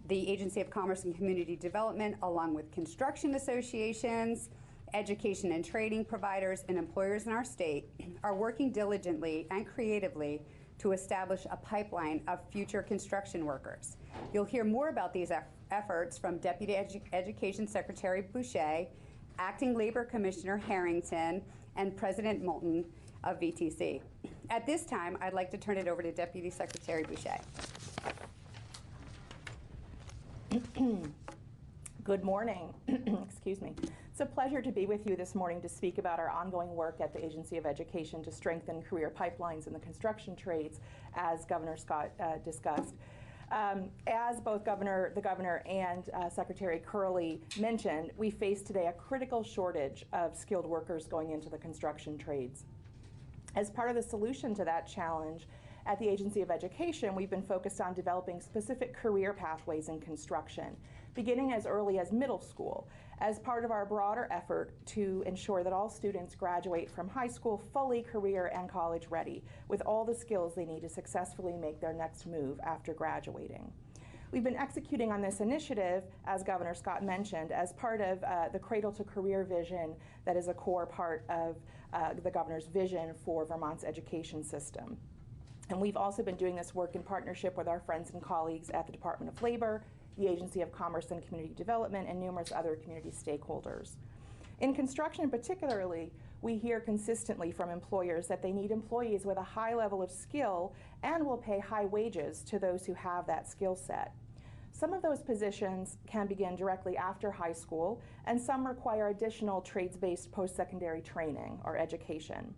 the Agency of Commerce and Community Development, along with construction associations, education and training providers, and employers in our state are working diligently and creatively to establish a pipeline of future construction workers. You'll hear more about these efforts from Deputy Education Secretary Boucher, Acting Labor Commissioner Harrington, and President Moulton of VTC. At this time, I'd like to turn it over to Deputy Secretary Boucher. Good morning. Excuse me. It's a pleasure to be with you this morning to speak about our ongoing work at the Agency of Education to strengthen career pipelines in the construction trades, as Governor Scott discussed. As both the governor and Secretary Curley mentioned, we face today a critical shortage of skilled workers going into the construction trades. As part of the solution to that challenge, at the Agency of Education, we've been focused on developing specific career pathways in construction, beginning as early as middle school, as part of our broader effort to ensure that all students graduate from high school fully career and college ready, with all the skills they need to successfully make their next move after graduating. We've been executing on this initiative, as Governor Scott mentioned, as part of the Cradle to Career vision that is a core part of the governor's vision for Vermont's education system. And we've also been doing this work in partnership with our friends and colleagues at the Department of Labor, the Agency of Commerce and Community Development, and numerous other community stakeholders. In construction particularly, we hear consistently from employers that they need employees with a high level of skill and will pay high wages to those who have that skill set. Some of those positions can begin directly after high school, and some require additional trades-based post-secondary training or education.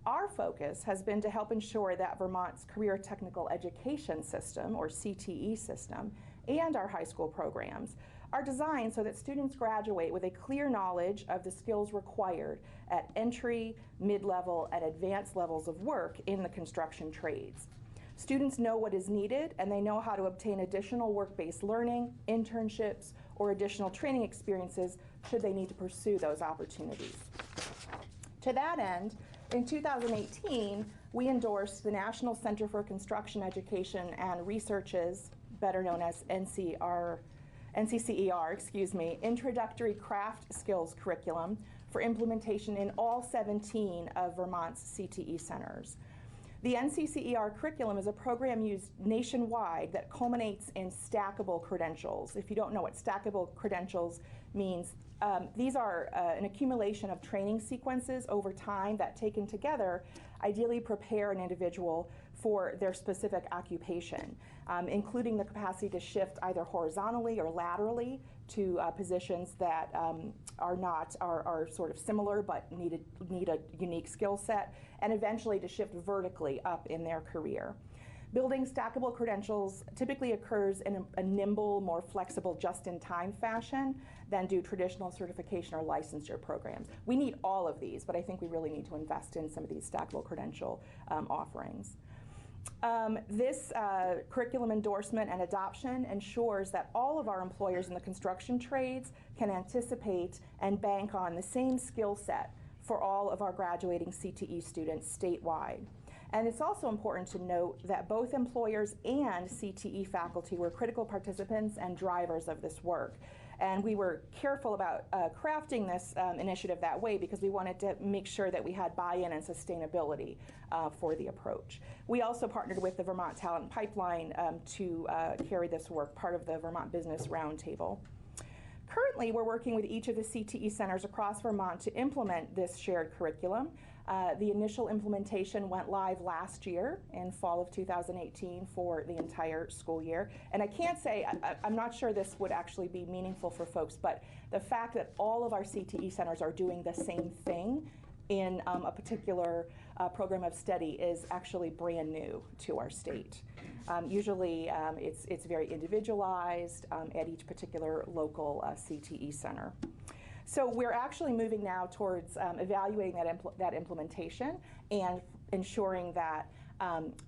Our focus has been to help ensure that Vermont's Career Technical Education System, or CTE system, and our high school programs are designed so that students graduate with a clear knowledge of the skills required at entry, mid-level, and advanced levels of work in the construction trades. Students know what is needed, and they know how to obtain additional work-based learning, internships, or additional training experiences should they need to pursue those opportunities. To that end, in 2018, we endorsed the National Center for Construction Education and Research's, better known as NCRER, NCCER, excuse me, introductory craft skills curriculum for implementation in all 17 of Vermont's CTE centers. The NCCER curriculum is a program used nationwide that culminates in stackable credentials. If you don't know what stackable credentials means, these are an accumulation of training sequences over time that, taken together, ideally prepare an individual for their specific occupation, including the capacity to shift either horizontally or laterally to positions that are sort of similar but need a unique skill set, and eventually to shift vertically up in their career. Building stackable credentials typically occurs in a nimble, more flexible, just-in-time fashion than do traditional certification or licensure programs. We need all of these, but I think we really need to invest in some of these stackable credential offerings. This curriculum endorsement and adoption ensures that all of our employers in the construction trades can anticipate and bank on the same skill set for all of our graduating CTE students statewide. And it's also important to note that both employers and CTE faculty were critical participants and drivers of this work. And we were careful about crafting this initiative that way because we wanted to make sure that we had buy-in and sustainability for the approach. We also partnered with the Vermont Talent Pipeline to carry this work, part of the Vermont Business Roundtable. Currently, we're working with each of the CTE centers across Vermont to implement this shared curriculum. The initial implementation went live last year in fall of 2018 for the entire school year. And I can't say, I'm not sure this would actually be meaningful for folks, but the fact that all of our CTE centers are doing the same thing in a particular program of study is actually brand new to our state. Usually it's very individualized at each particular local CTE center. So we're actually moving now towards evaluating that implementation and ensuring that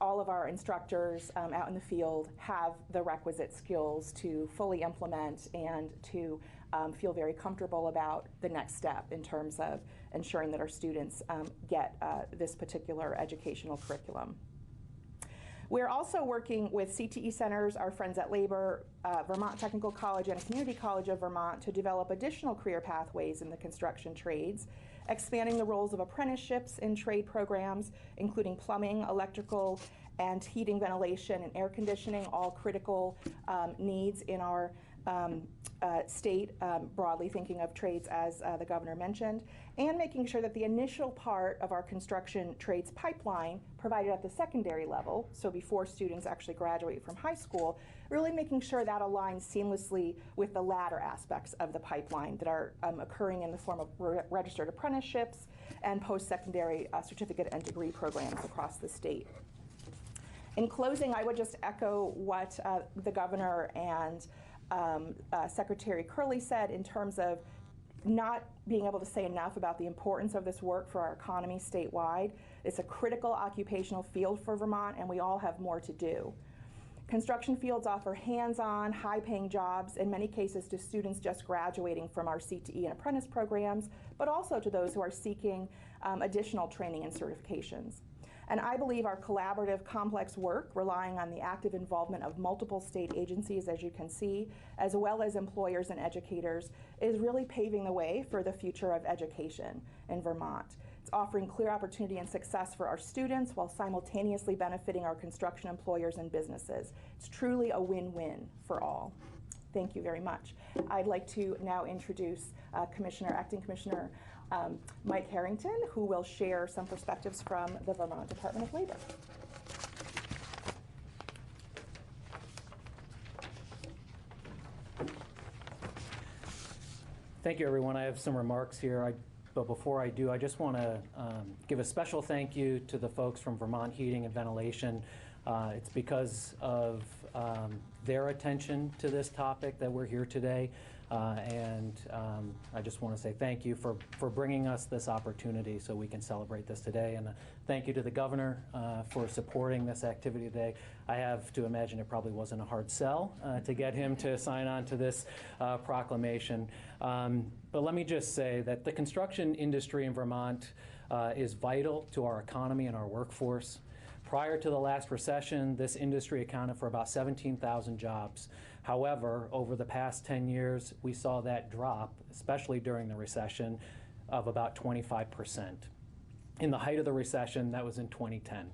all of our instructors out in the field have the requisite skills to fully implement and to feel very comfortable about the next step in terms of ensuring that our students get this particular educational curriculum. We're also working with CTE centers, our friends at Labor, Vermont Technical College, and Community College of Vermont to develop additional career pathways in the construction trades, expanding the roles of apprenticeships in trade programs, including plumbing, electrical, and heating, ventilation, and air conditioning, all critical needs in our state, broadly thinking of trades as the governor mentioned, and making sure that the initial part of our construction trades pipeline provided at the secondary level, so before students actually graduate from high school, really making sure that aligns seamlessly with the latter aspects of the pipeline that are occurring in the form of registered apprenticeships and post-secondary certificate and degree programs across the state. In closing, I would just echo what the governor and Secretary Curley said in terms of not being able to say enough about the importance of this work for our economy statewide. It's a critical occupational field for Vermont, and we all have more to do. Construction fields offer hands-on, high-paying jobs, in many cases to students just graduating from our CTE and apprentice programs, but also to those who are seeking additional training and certifications. And I believe our collaborative, complex work, relying on the active involvement of multiple state agencies, as you can see, as well as employers and educators, is really paving the way for the future of education in Vermont. It's offering clear opportunity and success for our students while simultaneously benefiting our construction employers and businesses. It's truly a win-win for all. Thank you very much. I'd like to now introduce Acting Commissioner Mike Harrington, who will share some perspectives from the Vermont Department of Labor. Thank you, everyone. I have some remarks here, but before I do, I just want to give a special thank you to the folks from Vermont Heating and Ventilation. It's because of their attention to this topic that we're here today, and I just want to say thank you for bringing us this opportunity so we can celebrate this today, and thank you to the governor for supporting this activity today. I have to imagine it probably wasn't a hard sell to get him to sign on to this proclamation, but let me just say that the construction industry in Vermont is vital to our economy and our workforce. Prior to the last recession, this industry accounted for about 17,000 jobs. However, over the past 10 years, we saw that drop, especially during the recession, of about 25%. In the height of the recession, that was in 2010.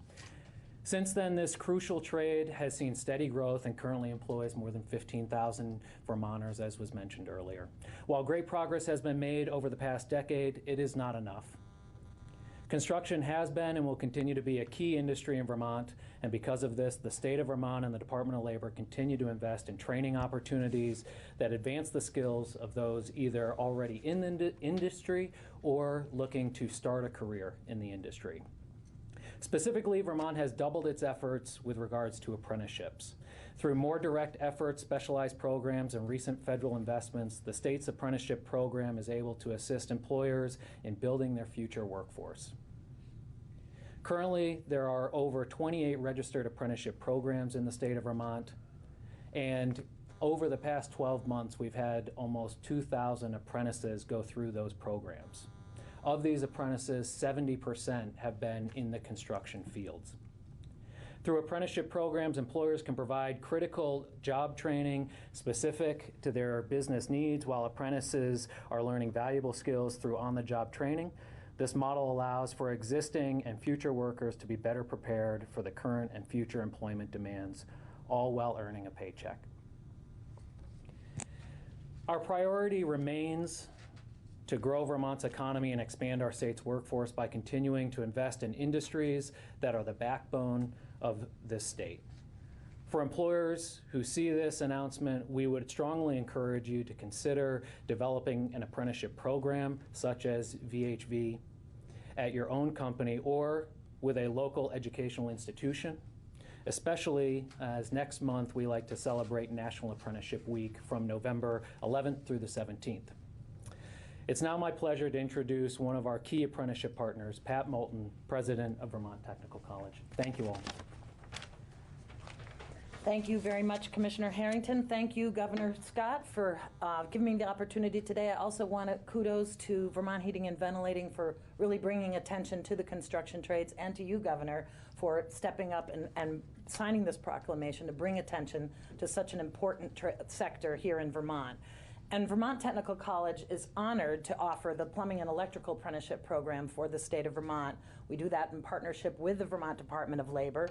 Since then, this crucial trade has seen steady growth and currently employs more than 15,000 Vermonters, as was mentioned earlier. While great progress has been made over the past decade, it is not enough. Construction has been and will continue to be a key industry in Vermont, and because of this, the state of Vermont and the Department of Labor continue to invest in training opportunities that advance the skills of those either already in the industry or looking to start a career in the industry. Specifically, Vermont has doubled its efforts with regards to apprenticeships. Through more direct efforts, specialized programs, and recent federal investments, the state's apprenticeship program is able to assist employers in building their future workforce. Currently, there are over 28 registered apprenticeship programs in the state of Vermont, and over the past 12 months, we've had almost 2,000 apprentices go through those programs. Of these apprentices, 70% have been in the construction fields. Through apprenticeship programs, employers can provide critical job training specific to their business needs, while apprentices are learning valuable skills through on-the-job training. This model allows for existing and future workers to be better prepared for the current and future employment demands, all while earning a paycheck. Our priority remains to grow Vermont's economy and expand our state's workforce by continuing to invest in industries that are the backbone of this state. For employers who see this announcement, we would strongly encourage you to consider developing an apprenticeship program such as VHV at your own company or with a local educational institution, especially as next month we like to celebrate National Apprenticeship Week from November 11th through the 17th. It's now my pleasure to introduce one of our key apprenticeship partners, Pat Moulton, President of Vermont Technical College. Thank you all. Thank you very much, Commissioner Harrington. Thank you, Governor Scott, for giving me the opportunity today. I also want to kudos to Vermont Heating and Ventilating for really bringing attention to the construction trades, and to you, Governor, for stepping up and signing this proclamation to bring attention to such an important sector here in Vermont. And Vermont Technical College is honored to offer the Plumbing and Electrical Apprenticeship Program for the state of Vermont. We do that in partnership with the Vermont Department of Labor.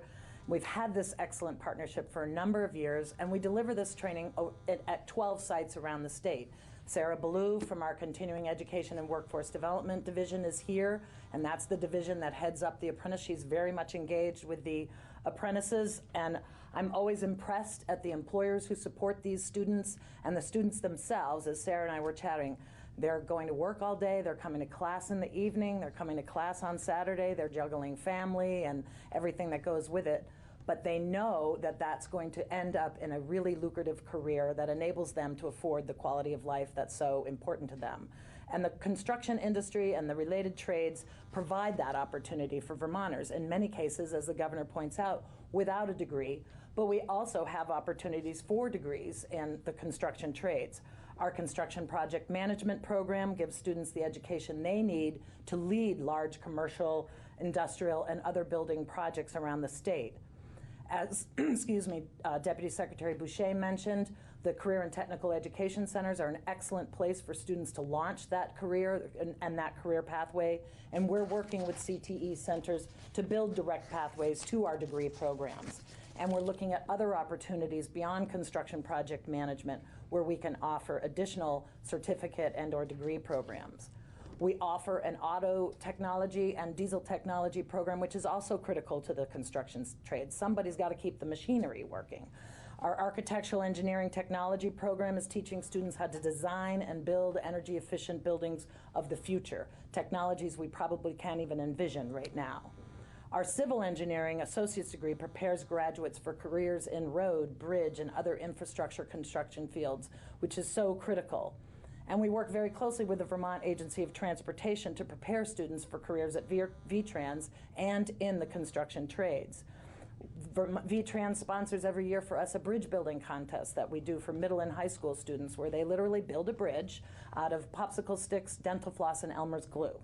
We've had this excellent partnership for a number of years, and we deliver this training at 12 sites around the state. Sarah Ballou from our Continuing Education and Workforce Development Division is here, and that's the division that heads up the apprentice. She's very much engaged with the apprentices, and I'm always impressed at the employers who support these students and the students themselves. As Sarah and I were chatting, they're going to work all day, they're coming to class in the evening, they're coming to class on Saturday, they're juggling family and everything that goes with it. But they know that that's going to end up in a really lucrative career that enables them to afford the quality of life that's so important to them. And the construction industry and the related trades provide that opportunity for Vermonters, in many cases, as the governor points out, without a degree, but we also have opportunities for degrees in the construction trades. Our construction project management program gives students the education they need to lead large commercial, industrial, and other building projects around the state. As Deputy Secretary Boucher mentioned, the Career and Technical Education Centers are an excellent place for students to launch that career and that career pathway, and we're working with CTE centers to build direct pathways to our degree programs. And we're looking at other opportunities beyond construction project management where we can offer additional certificate and/or degree programs. We offer an auto technology and diesel technology program, which is also critical to the construction trade. Somebody's got to keep the machinery working. Our architectural engineering technology program is teaching students how to design and build energy efficient buildings of the future, technologies we probably can't even envision right now. Our civil engineering associate's degree prepares graduates for careers in road, bridge, and other infrastructure construction fields, which is so critical. And we work very closely with the Vermont Agency of Transportation to prepare students for careers at VTrans and in the construction trades. VTrans sponsors every year for us a bridge building contest that we do for middle and high school students, where they literally build a bridge out of popsicle sticks, dental floss, and Elmer's glue.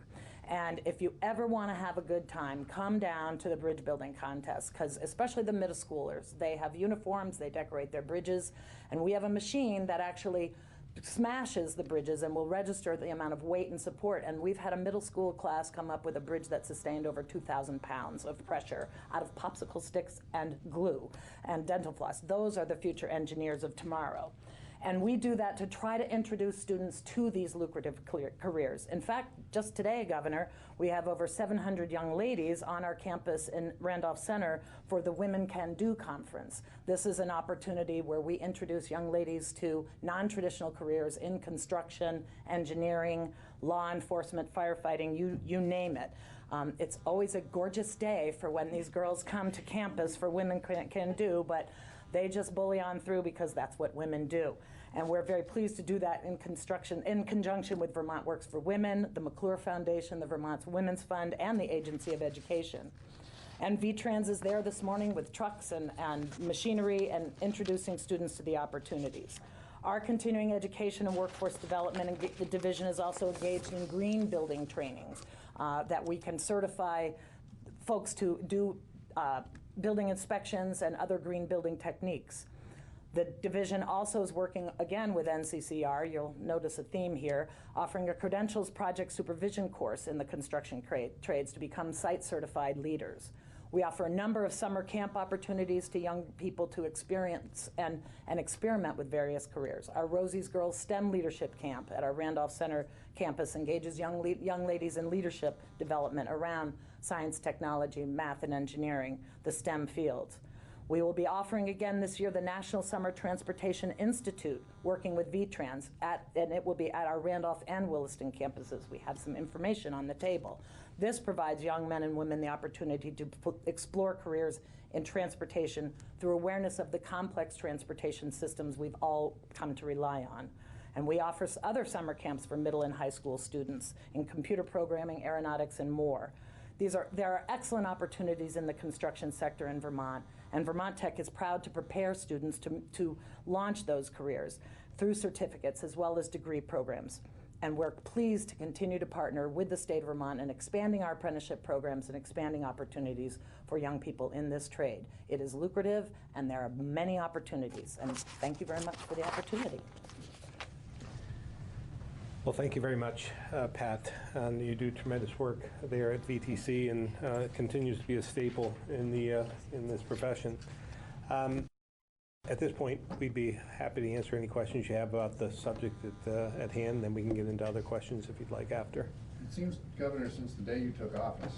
And if you ever want to have a good time, come down to the bridge building contest, because especially the middle schoolers, they have uniforms, they decorate their bridges, and we have a machine that actually smashes the bridges and will register the amount of weight and support. And we've had a middle school class come up with a bridge that sustained over 2,000 pounds of pressure out of popsicle sticks and glue and dental floss. Those are the future engineers of tomorrow. And we do that to try to introduce students to these lucrative careers. In fact, just today, Governor, we have over 700 young ladies on our campus in Randolph Center for the Women Can Do conference. This is an opportunity where we introduce young ladies to non-traditional careers in construction, engineering, law enforcement, firefighting, you name it. It's always a gorgeous day for when these girls come to campus for Women Can Do, but they just bully on through because that's what women do. And we're very pleased to do that in construction, in conjunction with Vermont Works for Women, the McClure Foundation, the Vermont Women's Fund, and the Agency of Education. And VTrans is there this morning with trucks and machinery and introducing students to the opportunities. Our continuing education and workforce development division is also engaged in green building trainings that we can certify folks to do building inspections and other green building techniques. The division also is working again with NCCR, you'll notice a theme here, offering a credentials project supervision course in the construction trades to become site certified leaders. We offer a number of summer camp opportunities to young people to experience and experiment with various careers. Our Rosie's Girls STEM Leadership Camp at our Randolph Center campus engages young ladies in leadership development around science, technology, math, and engineering, the STEM fields. We will be offering again this year the National Summer Transportation Institute, working with VTrans, and it will be at our Randolph and Williston campuses. We have some information on the table. This provides young men and women the opportunity to explore careers in transportation through awareness of the complex transportation systems we've all come to rely on. And we offer other summer camps for middle and high school students in computer programming, aeronautics, and more. There are excellent opportunities in the construction sector in Vermont, and Vermont Tech is proud to prepare students to launch those careers through certificates as well as degree programs. And we're pleased to continue to partner with the state of Vermont in expanding our apprenticeship programs and expanding opportunities for young people in this trade. It is lucrative, and there are many opportunities, and thank you very much for the opportunity. Well, thank you very much, Pat. You do tremendous work there at VTC, and it continues to be a staple in this profession. At this point, we'd be happy to answer any questions you have about the subject at hand, then we can get into other questions if you'd like after. It seems, Governor, since the day you took office,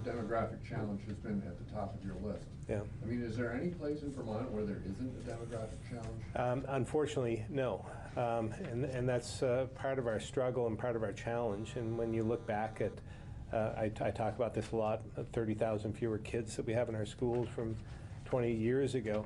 the demographic challenge has been at the top of your list. Yeah. I mean, is there any place in Vermont where there isn't a demographic challenge? Unfortunately, no. And that's part of our struggle and part of our challenge. And when you look back at, I talk about this a lot, 30,000 fewer kids that we have in our schools from 20 years ago.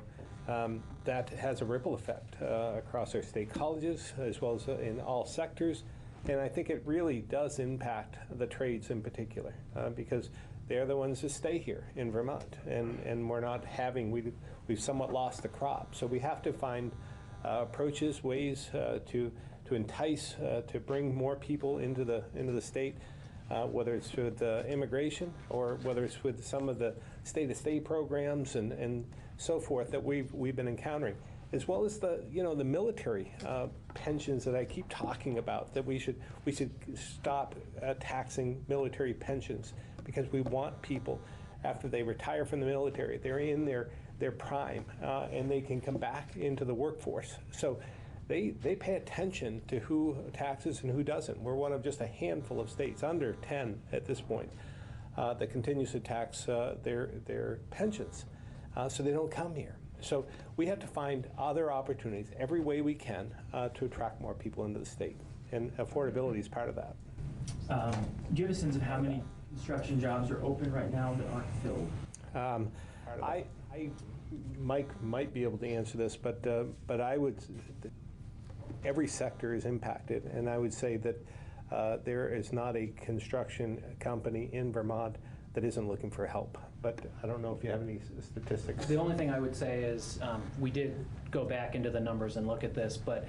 That has a ripple effect across our state colleges as well as in all sectors. And I think it really does impact the trades in particular because they're the ones that stay here in Vermont. And we're not having, we've somewhat lost the crop. So we have to find approaches, ways to entice, to bring more people into the state, whether it's with immigration or whether it's with some of the state-to-state programs and so forth that we've been encountering, as well as the military pensions that I keep talking about. That we should stop taxing military pensions because we want people after they retire from the military, they're in their prime and they can come back into the workforce. So they pay attention to who taxes and who doesn't. We're one of just a handful of states, under 10 at this point, that continues to tax their pensions. So they don't come here. So we have to find other opportunities every way we can to attract more people into the state. And affordability is part of that. Do you have a sense of how many construction jobs are open right now that aren't filled? Mike might be able to answer this, but I would, every sector is impacted, and I would say that there is not a construction company in Vermont that isn't looking for help. But I don't know if you have any statistics. The only thing I would say is we did go back into the numbers and look at this, but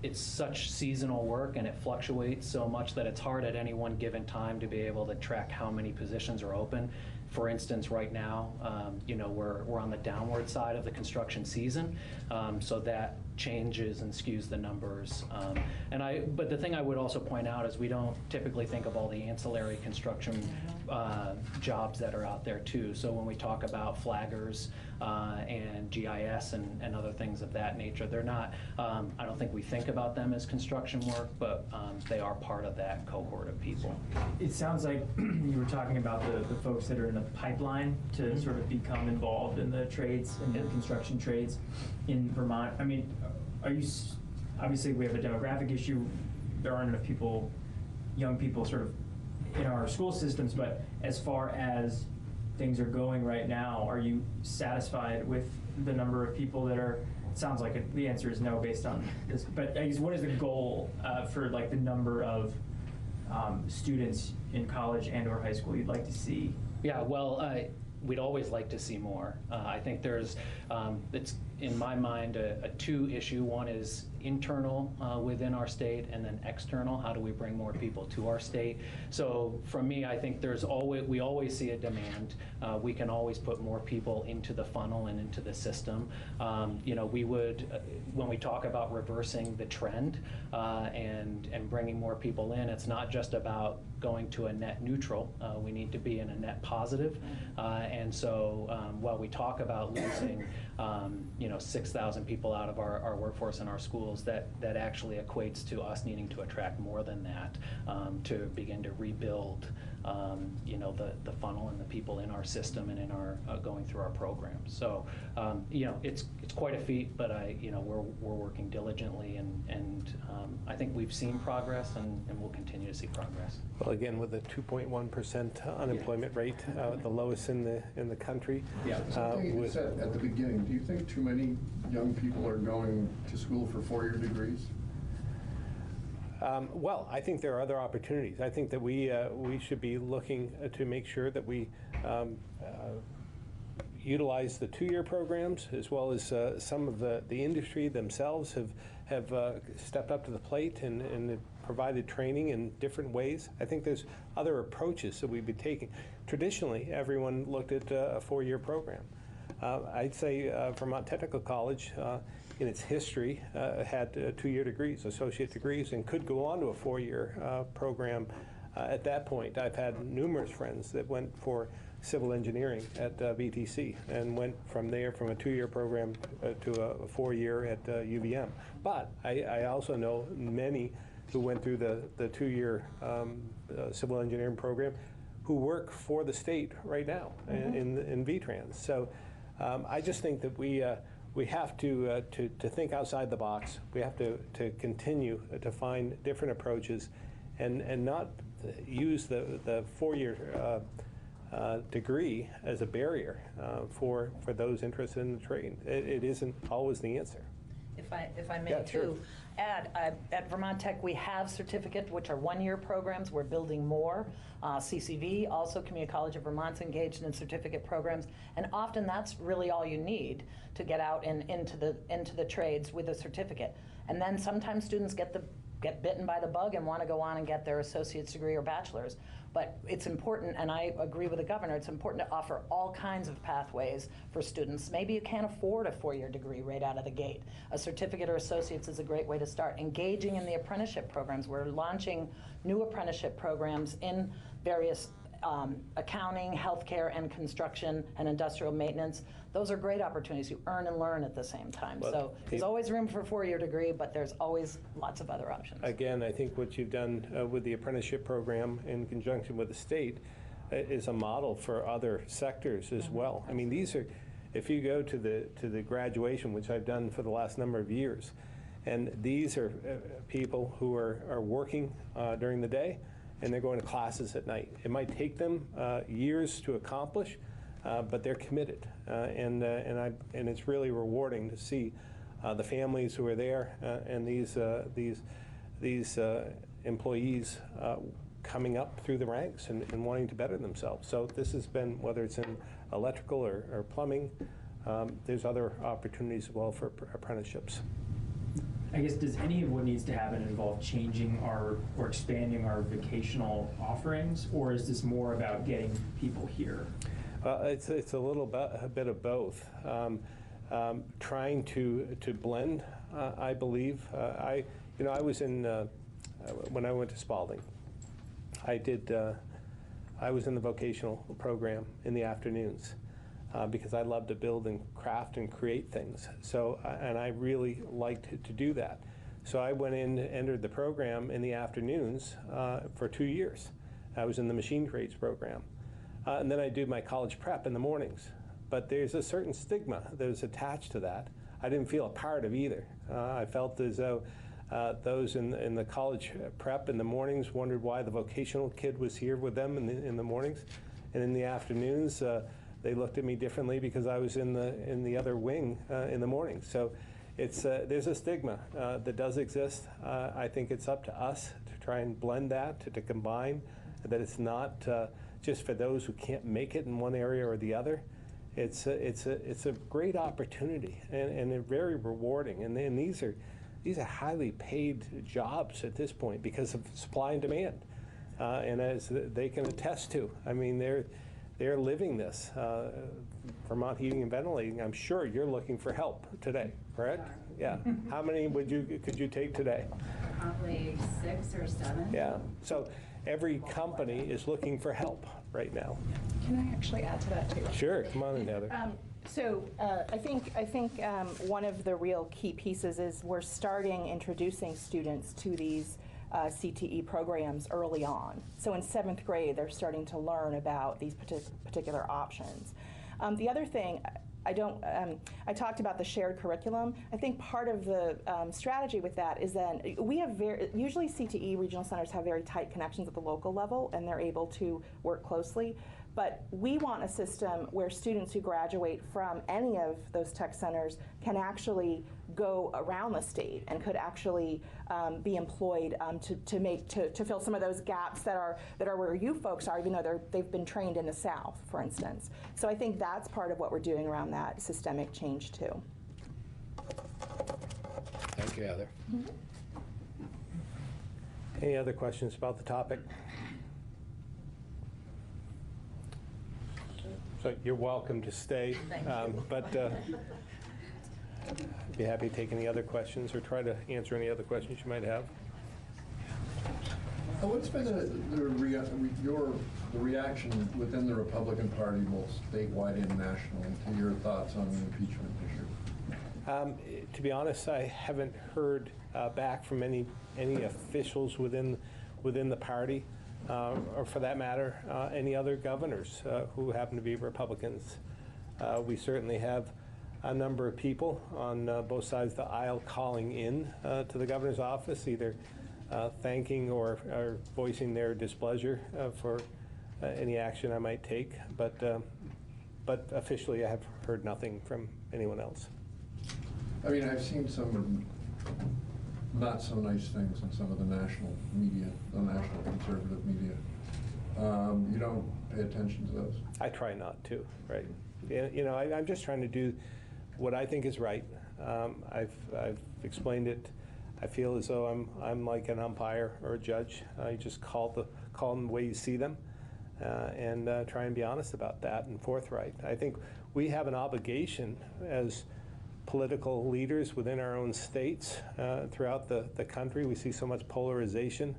it's such seasonal work and it fluctuates so much that it's hard at any one given time to be able to track how many positions are open. For instance, right now, we're on the downward side of the construction season, so that changes and skews the numbers. But the thing I would also point out is we don't typically think of all the ancillary construction jobs that are out there too. So when we talk about flaggers and GIS and other things of that nature, they're not, I don't think we think about them as construction work, but they are part of that cohort of people. It sounds like you were talking about the folks that are in the pipeline to sort of become involved in the trades and the construction trades in Vermont. I mean, obviously we have a demographic issue. There aren't enough people, young people sort of in our school systems, but as far as things are going right now, are you satisfied with the number of people that are, it sounds like the answer is no based on this, but I guess what is the goal for like the number of students in college and or high school you'd like to see? Yeah, well, we'd always like to see more. I think there's, it's in my mind a two issue. One is internal within our state, and then external. How do we bring more people to our state? So for me, I think we always see a demand. We can always put more people into the funnel and into the system. We would, when we talk about reversing the trend and bringing more people in, it's not just about going to a net neutral. We need to be in a net positive. And so while we talk about losing 6,000 people out of our workforce in our schools, that actually equates to us needing to attract more than that to begin to rebuild the funnel and the people in our system and in our going through our programs. So it's quite a feet, but we're working diligently, and I think we've seen progress and we'll continue to see progress. Well, again, with a 2.1% unemployment rate, the lowest in the country. Yeah. Something you said at the beginning, do you think too many young people are going to school for four-year degrees? Well, I think there are other opportunities. I think that we should be looking to make sure that we utilize the two-year programs, as well as some of the industry themselves have stepped up to the plate and provided training in different ways. I think there's other approaches that we've been taking. Traditionally, everyone looked at a four-year program. I'd say Vermont Technical College, in its history, had two-year degrees, associate degrees, and could go on to a four-year program at that point. I've had numerous friends that went for civil engineering at VTC and went from there from a two-year program to a four-year at UVM. But I also know many who went through the two-year civil engineering program who work for the state right now in VTrans. So I just think that we have to think outside the box. We have to continue to find different approaches and not use the four-year degree as a barrier for those interested in the trade. It isn't always the answer. If I may Yeah, sure. too add, at Vermont Tech we have certificate, which are one-year programs. We're building more. CCV, also Community College of Vermont's engaged in certificate programs, and often that's really all you need to get out and into the trades with a certificate. And then sometimes students get bitten by the bug and want to go on and get their associate's degree or bachelor's. But it's important, and I agree with the governor, it's important to offer all kinds of pathways for students. Maybe you can't afford a four-year degree right out of the gate. A certificate or associate's is a great way to start. Engaging in the apprenticeship programs. We're launching new apprenticeship programs in various accounting, healthcare, and construction and industrial maintenance. Those are great opportunities. You earn and learn at the same time. Well, so there's always room for a four-year degree, but there's always lots of other options. Again, I think what you've done with the apprenticeship program in conjunction with the state is a model for other sectors as well. I mean, these are, if you go to the graduation, which I've done for the last number of years, and these are people who are working during the day, and they're going to classes at night. It might take them years to accomplish, but they're committed, and it's really rewarding to see the families who are there and these employees coming up through the ranks and wanting to better themselves. So this has been, whether it's in electrical or plumbing, there's other opportunities as well for apprenticeships. I guess, does any of what needs to happen involve changing or expanding our vocational offerings, or is this more about getting people here? It's a bit of both. Trying to blend, I believe. I was in when I went to Spalding. I was in the vocational program in the afternoons. Because I love to build and craft and create things. So, and I really liked to do that. So I went in, entered the program in the afternoons for 2 years. I was in the machine trades program. And then I did my college prep in the mornings. But there's a certain stigma that is attached to that. I didn't feel a part of either. I felt as though those in the college prep in the mornings wondered why the vocational kid was here with them in the mornings. And in the afternoons, they looked at me differently because I was in the other wing in the morning. So there's a stigma that does exist. I think it's up to us to try and blend that, to combine, that it's not just for those who can't make it in one area or the other. It's a great opportunity and very rewarding. And these are highly paid jobs at this point because of supply and demand. And as they can attest to, I mean, they're living this. Vermont Heating and Ventilating, I'm sure you're looking for help today, correct? Yeah. How many could you take today? Probably 6 or 7. Yeah. So every company is looking for help right now. Can I actually add to that too? Sure. Come on in, Heather. I think one of the real key pieces is we're starting introducing students to these CTE programs early on. So in 7th grade, they're starting to learn about these particular options. The other thing, I talked about the shared curriculum. I think part of the strategy with that is then we have usually CTE regional centers have very tight connections at the local level, and they're able to work closely. But we want a system where students who graduate from any of those tech centers can actually go around the state and could actually be employed to fill some of those gaps that are where you folks are, even though they've been trained in the South, for instance. So I think that's part of what we're doing around that systemic change too. Thank you, Heather. Any other questions about the topic? So you're welcome to stay, but I'd be happy to take any other questions or try to answer any other questions you might have. What's been the reaction within the Republican Party, both statewide and nationally, to your thoughts on the impeachment issue? To be honest, I haven't heard back from any officials within the party. Or for that matter, any other governors who happen to be Republicans. We certainly have a number of people on both sides of the aisle calling in to the governor's office, either thanking or voicing their displeasure for any action I might take. But officially, I have heard nothing from anyone else. I mean, I've seen some not so nice things in some of the national media, the national conservative media. You don't pay attention to those? I try not to, right? I'm just trying to do what I think is right. I've explained it. I feel as though I'm like an umpire or a judge. You just call them the way you see them, and try and be honest about that and forthright. I think we have an obligation as political leaders within our own states throughout the country. We see so much polarization,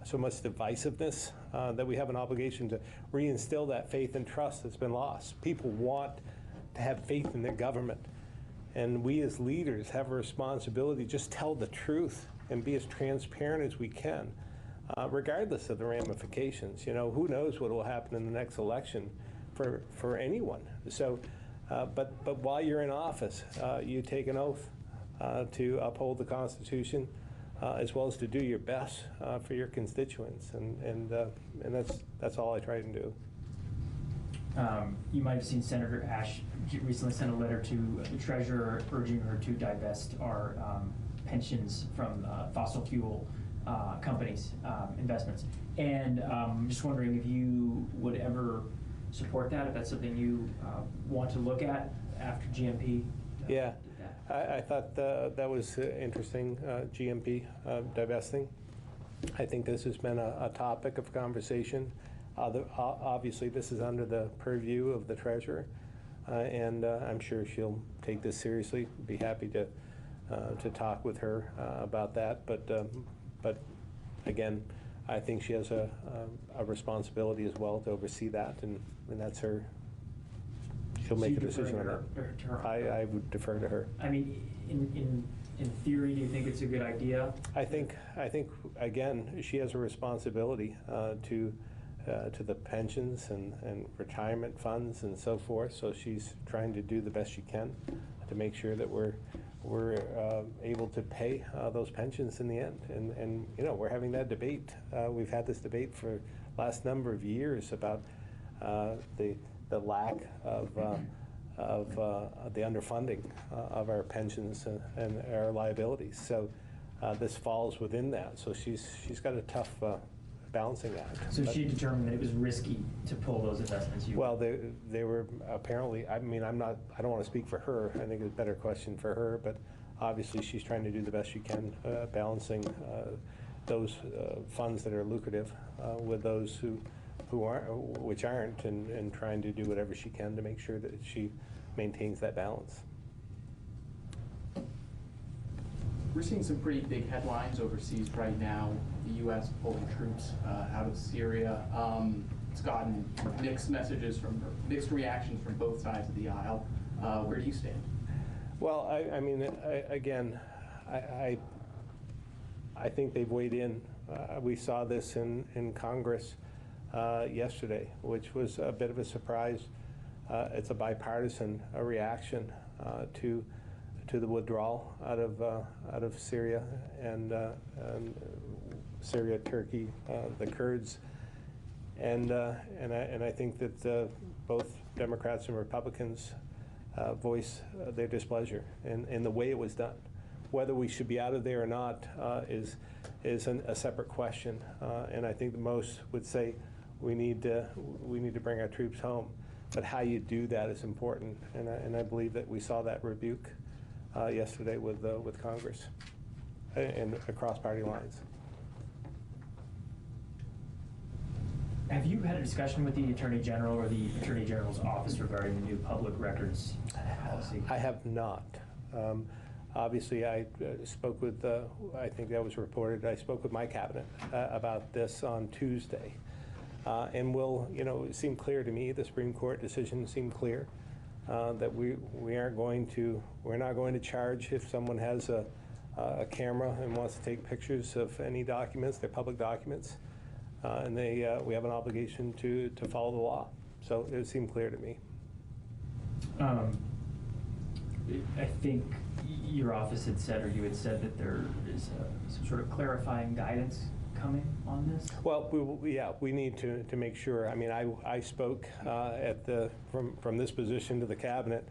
so much divisiveness, that we have an obligation to reinstill that faith and trust that's been lost. People want to have faith in their government. And we as leaders have a responsibility to just tell the truth and be as transparent as we can, regardless of the ramifications. Who knows what will happen in the next election for anyone. So. But while you're in office, you take an oath to uphold the Constitution, as well as to do your best for your constituents, and that's all I try to do. You might have seen Senator Ash recently sent a letter to the treasurer urging her to divest our pensions from fossil fuel companies' investments. And I'm just wondering if you would ever support that, if that's something you want to look at after GMP. Yeah, I thought that was interesting, GMP divesting. I think this has been a topic of conversation. Obviously, this is under the purview of the treasurer, and I'm sure she'll take this seriously. Be happy to talk with her about that. But again, I think she has a responsibility as well to oversee that, and that's her. She'll make a decision on that. I would defer to her. I mean, in theory, do you think it's a good idea? I think again, she has a responsibility to the pensions and retirement funds and so forth. So she's trying to do the best she can to make sure that we're able to pay those pensions in the end. And you know, we're having that debate. We've had this debate for last number of years about the lack of the underfunding of our pensions and our liabilities. So this falls within that. So she's got a tough balancing act. So she determined that it was risky to pull those investments. Well, they were apparently. I mean, I don't want to speak for her. I think it's a better question for her. But obviously, she's trying to do the best she can, balancing those funds that are lucrative with those which aren't, and trying to do whatever she can to make sure that she maintains that balance. We're seeing some pretty big headlines overseas right now. The U.S. pulling troops out of Syria. It's gotten mixed mixed reactions from both sides of the aisle. Where do you stand? Well, I mean, again, I think they've weighed in. We saw this in Congress yesterday, which was a bit of a surprise. It's a bipartisan reaction to the withdrawal out of Syria and Syria, Turkey, the Kurds, and I think that both Democrats and Republicans voice their displeasure in the way it was done. Whether we should be out of there or not is a separate question, and I think the most would say we need to bring our troops home. But how you do that is important, and I believe that we saw that rebuke yesterday with Congress and across party lines. Have you had a discussion with the Attorney General or the Attorney General's office regarding the new public records policy? I have not. Obviously, I spoke with, I think that was reported, I spoke with my cabinet about this on Tuesday. And it seemed clear to me, the Supreme Court decision seemed clear, that we're not going to charge if someone has a camera and wants to take pictures of any documents, they're public documents, and we have an obligation to follow the law. So it seemed clear to me. I think your office had said, or you had said, that there is some sort of clarifying guidance coming on this? Well, we need to make sure. I mean, I spoke from this position to the cabinet,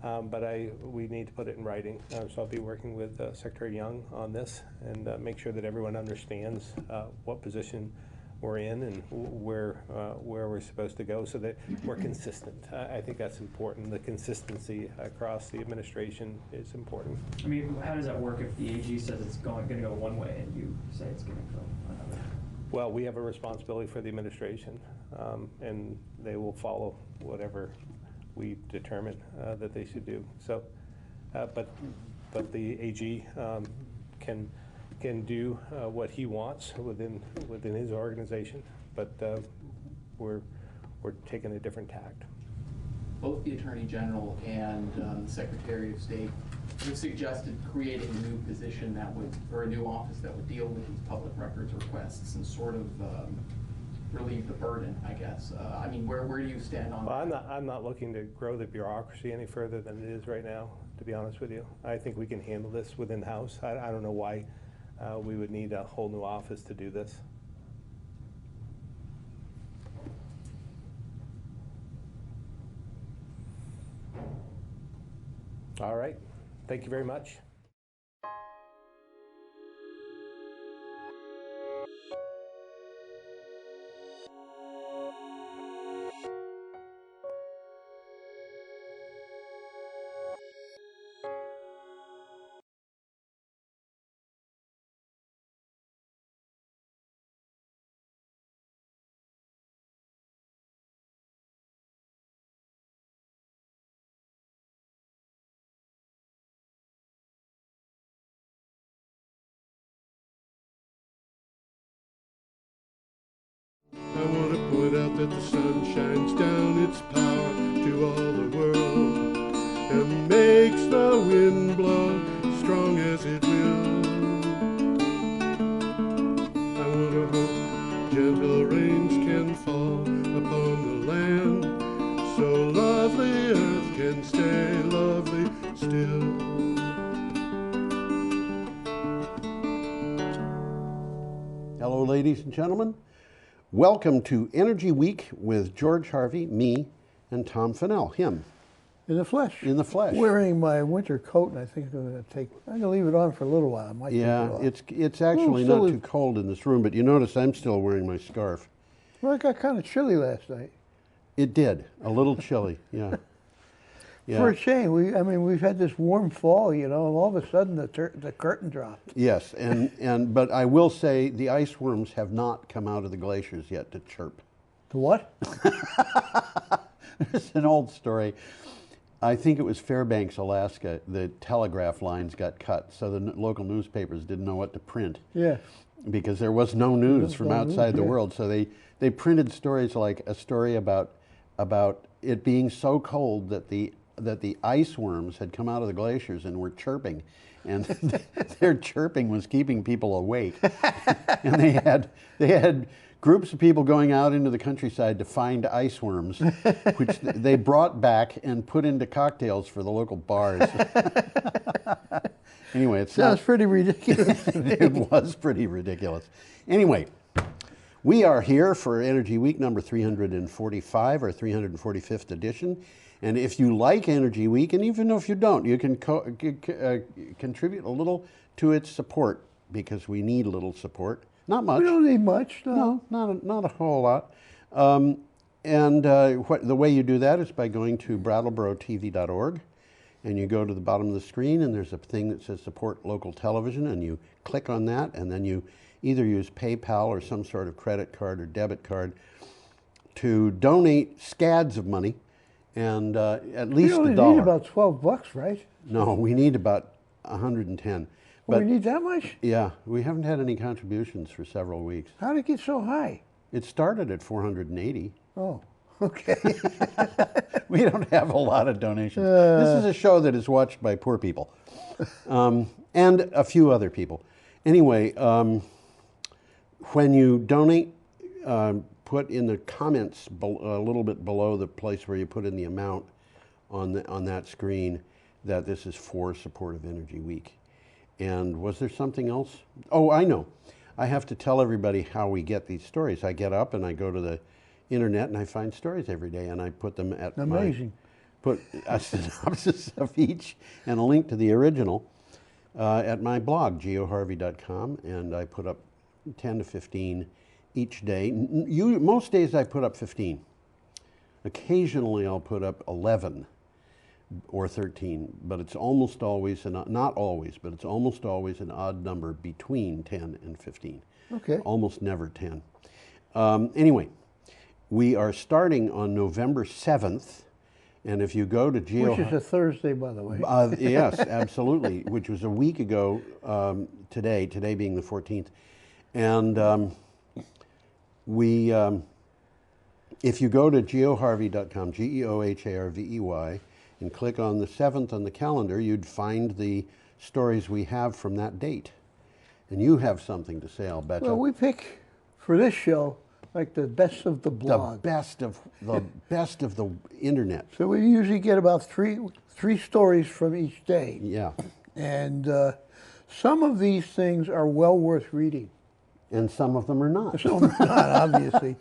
but we need to put it in writing. So I'll be working with Secretary Young on this and make sure that everyone understands what position we're in and where we're supposed to go, so that we're consistent. I think that's important. The consistency across the administration is important. I mean, how does that work if the AG says it's going to go one way and you say it's going to go another? Well, we have a responsibility for the administration, and they will follow whatever we determine that they should do. So, but the AG can do what he wants within his organization, but we're taking a different tact. Both the Attorney General and the Secretary of State have suggested creating a new position or a new office that would deal with these public records requests and sort of relieve the burden, I guess. I mean, where do you stand on that? I'm not looking to grow the bureaucracy any further than it is right now, to be honest with you. I think we can handle this within house. I don't know why we would need a whole new office to do this. All right. Thank you very much. that the sun shines down its power to all the world and makes the wind blow strong as it will. I wonder hope gentle rains can fall upon the land, so lovely earth can stay lovely still. Hello, ladies and gentlemen. Welcome to Energy Week with George Harvey, me, and Tom Fennell, him. In the flesh. In the flesh. Wearing my winter coat, and I think I'm going to leave it on for a little while. I might Yeah, take it off. it's actually not too cold in this room, but you notice I'm still wearing my scarf. Well, it got kind of chilly last night. It did, a little chilly, yeah. Yeah. For a shame. We've had this warm fall, you know, and all of a sudden the curtain dropped. Yes, but I will say the ice worms have not come out of the glaciers yet to chirp. The what? It's an old story. I think it was Fairbanks, Alaska. The telegraph lines got cut, so the local newspapers didn't know what to print. Yeah. Because there was no news from no outside news, the yeah. world, so they printed stories like a story about it being so cold that the ice worms had come out of the glaciers and were chirping, and their chirping was keeping people awake. And they had groups of people going out into the countryside to find ice worms, which they brought back and put into cocktails for the local bars. Anyway, it sounds pretty ridiculous. It was pretty ridiculous. Anyway, we are here for Energy Week number 345, or 345th edition. And if you like Energy Week, and even if you don't, you can contribute a little to its support, because we need a little support. Not much. We don't need much. No, not a whole lot. The way you do that is by going to brattleboro.tv.org, and you go to the bottom of the screen, and there's a thing that says Support Local Television, and you click on that, and then you either use PayPal or some sort of credit card or debit card to donate scads of money. And at least we $1. only need about $12, right? No, we need about 110. Well, we need that much? Yeah, we haven't had any contributions for several weeks. How did it get so high? It started at 480. Oh, okay. We don't have a lot of donations. This is a show that is watched by poor people, and a few other people. Anyway, when you donate, put in the comments a little bit below the place where you put in the amount on that screen that this is for support of Energy Week. And was there something else? Oh, I know. I have to tell everybody how we get these stories. I get up and I go to the internet and I find stories every day, and I put them at put a synopsis of each and a link to the original at my blog, geoharvey.com, and I put up 10 to 15 each day. Most days I put up 15. Occasionally I'll put up 11 or 13, but it's almost always, not always, but it's almost always an odd number between 10 and 15. Okay. Almost never 10. Anyway, we are starting on November 7th, and if you go to Which is a Thursday, by the way. Yes, absolutely, which was a week ago today being the 14th. And if you go to geoharvey.com, GeoHarvey, and click on the 7th on the calendar, you'd find the stories we have from that date. And you have something to say, I'll bet. Well, we pick, for this show, like the best of the blog. The best of the internet. So we usually get about three stories from each day. Yeah. And some of these things are well worth reading. And some of them are not. Some of them are not, obviously.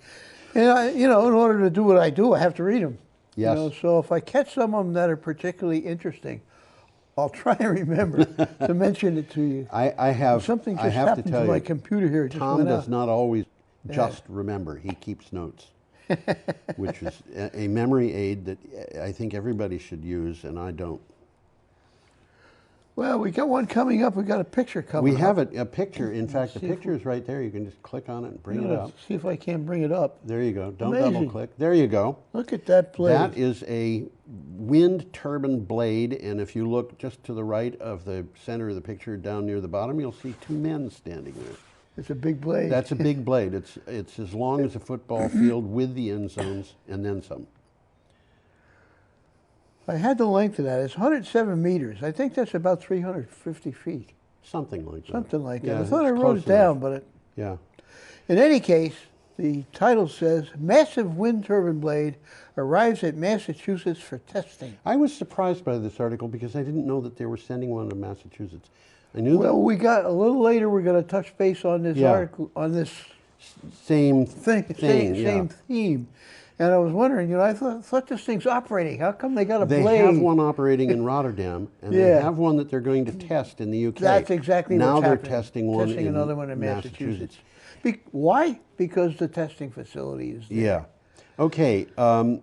And in order to do what I do, I have to read them. Yes. So if I catch some of them that are particularly interesting, I'll try and remember to mention it to you. I have. Something just I have happened to tell my you, computer here. Just Tom went does out. not always just remember. He keeps notes, which is a memory aid that I think everybody should use, and I don't. Well, we got one coming up. We got a picture coming up. We have a picture. In fact, the picture is right there. You can just click on it and bring it up. See if I can bring it up. There you go. Don't Amazing. double click. There you go. Look at that blade. That is a wind turbine blade, and if you look just to the right of the center of the picture down near the bottom, you'll see two men standing there. It's a big blade. That's a big blade. It's as long as a football field with the end zones and then some. I had the length of that. It's 107 meters. I think that's about 350 feet. Something like that. Something like that. Yeah, I thought I it's wrote it close down, enough. but it, Yeah. in any case, the title says, Massive Wind Turbine Blade Arrives at Massachusetts for Testing. I was surprised by this article because I didn't know that they were sending one to Massachusetts. I knew Well, that. we got, a little later, we're going to touch base on this Yeah. article, on this Same thing, yeah. same theme. And I was wondering, I thought this thing's operating. How come they got a They blade? have one operating in Rotterdam, and they Yeah. have one that they're going to test in the UK. That's exactly now what's they're happening. testing one Testing in another one in Massachusetts. Why? Because the testing facility is there. Yeah. Okay,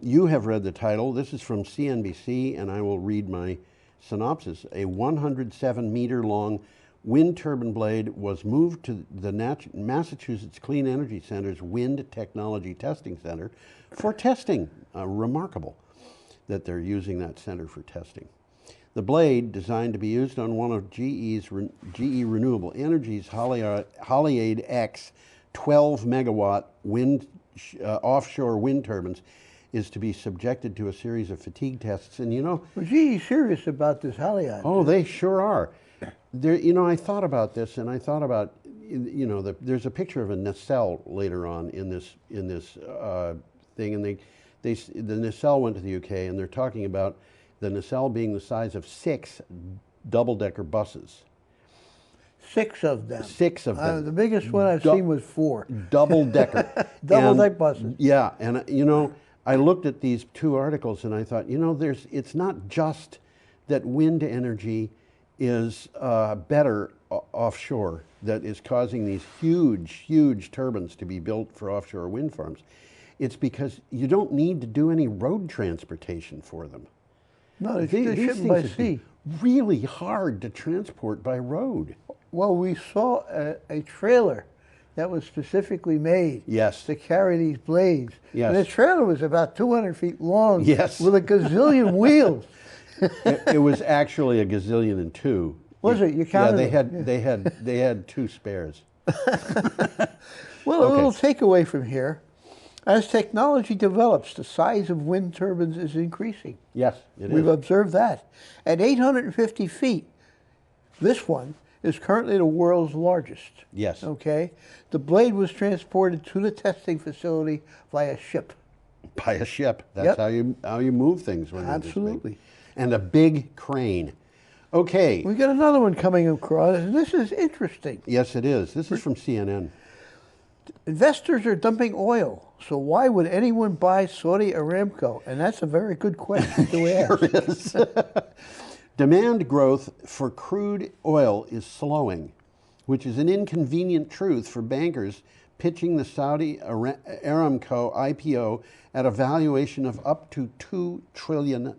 you have read the title. This is from CNBC, and I will read my synopsis. A 107-meter long wind turbine blade was moved to the Massachusetts Clean Energy Center's Wind Technology Testing Center for testing. Remarkable that they're using that center for testing. The blade, designed to be used on one of GE Renewable Energy's Haliade X 12-megawatt offshore wind turbines, is to be subjected to a series of fatigue tests. And Well, GE's serious about this Haliade. oh, they sure are. There, I thought about this, and I thought about, there's a picture of a nacelle later on in this thing, and the nacelle went to the UK, and they're talking about the nacelle being the size of 6 double-decker buses. 6 of them. 6 of them. The biggest one I've seen was 4. Double-decker. Double-deck buses. Yeah, and I looked at these 2 articles, and I thought, it's not just that wind energy is better offshore that is causing these huge, huge turbines to be built for offshore wind farms. It's because you don't need to do any road transportation for them. No, These they're shipping things by would be sea. really hard to transport by road. Well, we saw a trailer that was specifically made Yes. to carry these blades. Yes. And the trailer was about 200 feet long Yes. with a gazillion wheels. It was actually a gazillion and 2. Was it? You counted them? They had 2 spares. Well, a little takeaway from here. As technology develops, the size of wind turbines is increasing. Yes, it We've is. observed that. At 850 feet, this one is currently the world's largest. Yes. Okay? The blade was transported to the testing facility via ship. By a ship. That's Yep. how you move things when they're this big. Absolutely. And a big crane. Okay. We got another one coming across, and this is interesting. Yes, it is. This is from CNN. Investors are dumping oil, so why would anyone buy Saudi Aramco? And that's a very good question to ask. Sure is. Demand growth for crude oil is slowing, which is an inconvenient truth for bankers pitching the Saudi Aramco IPO at a valuation of up to $2 trillion.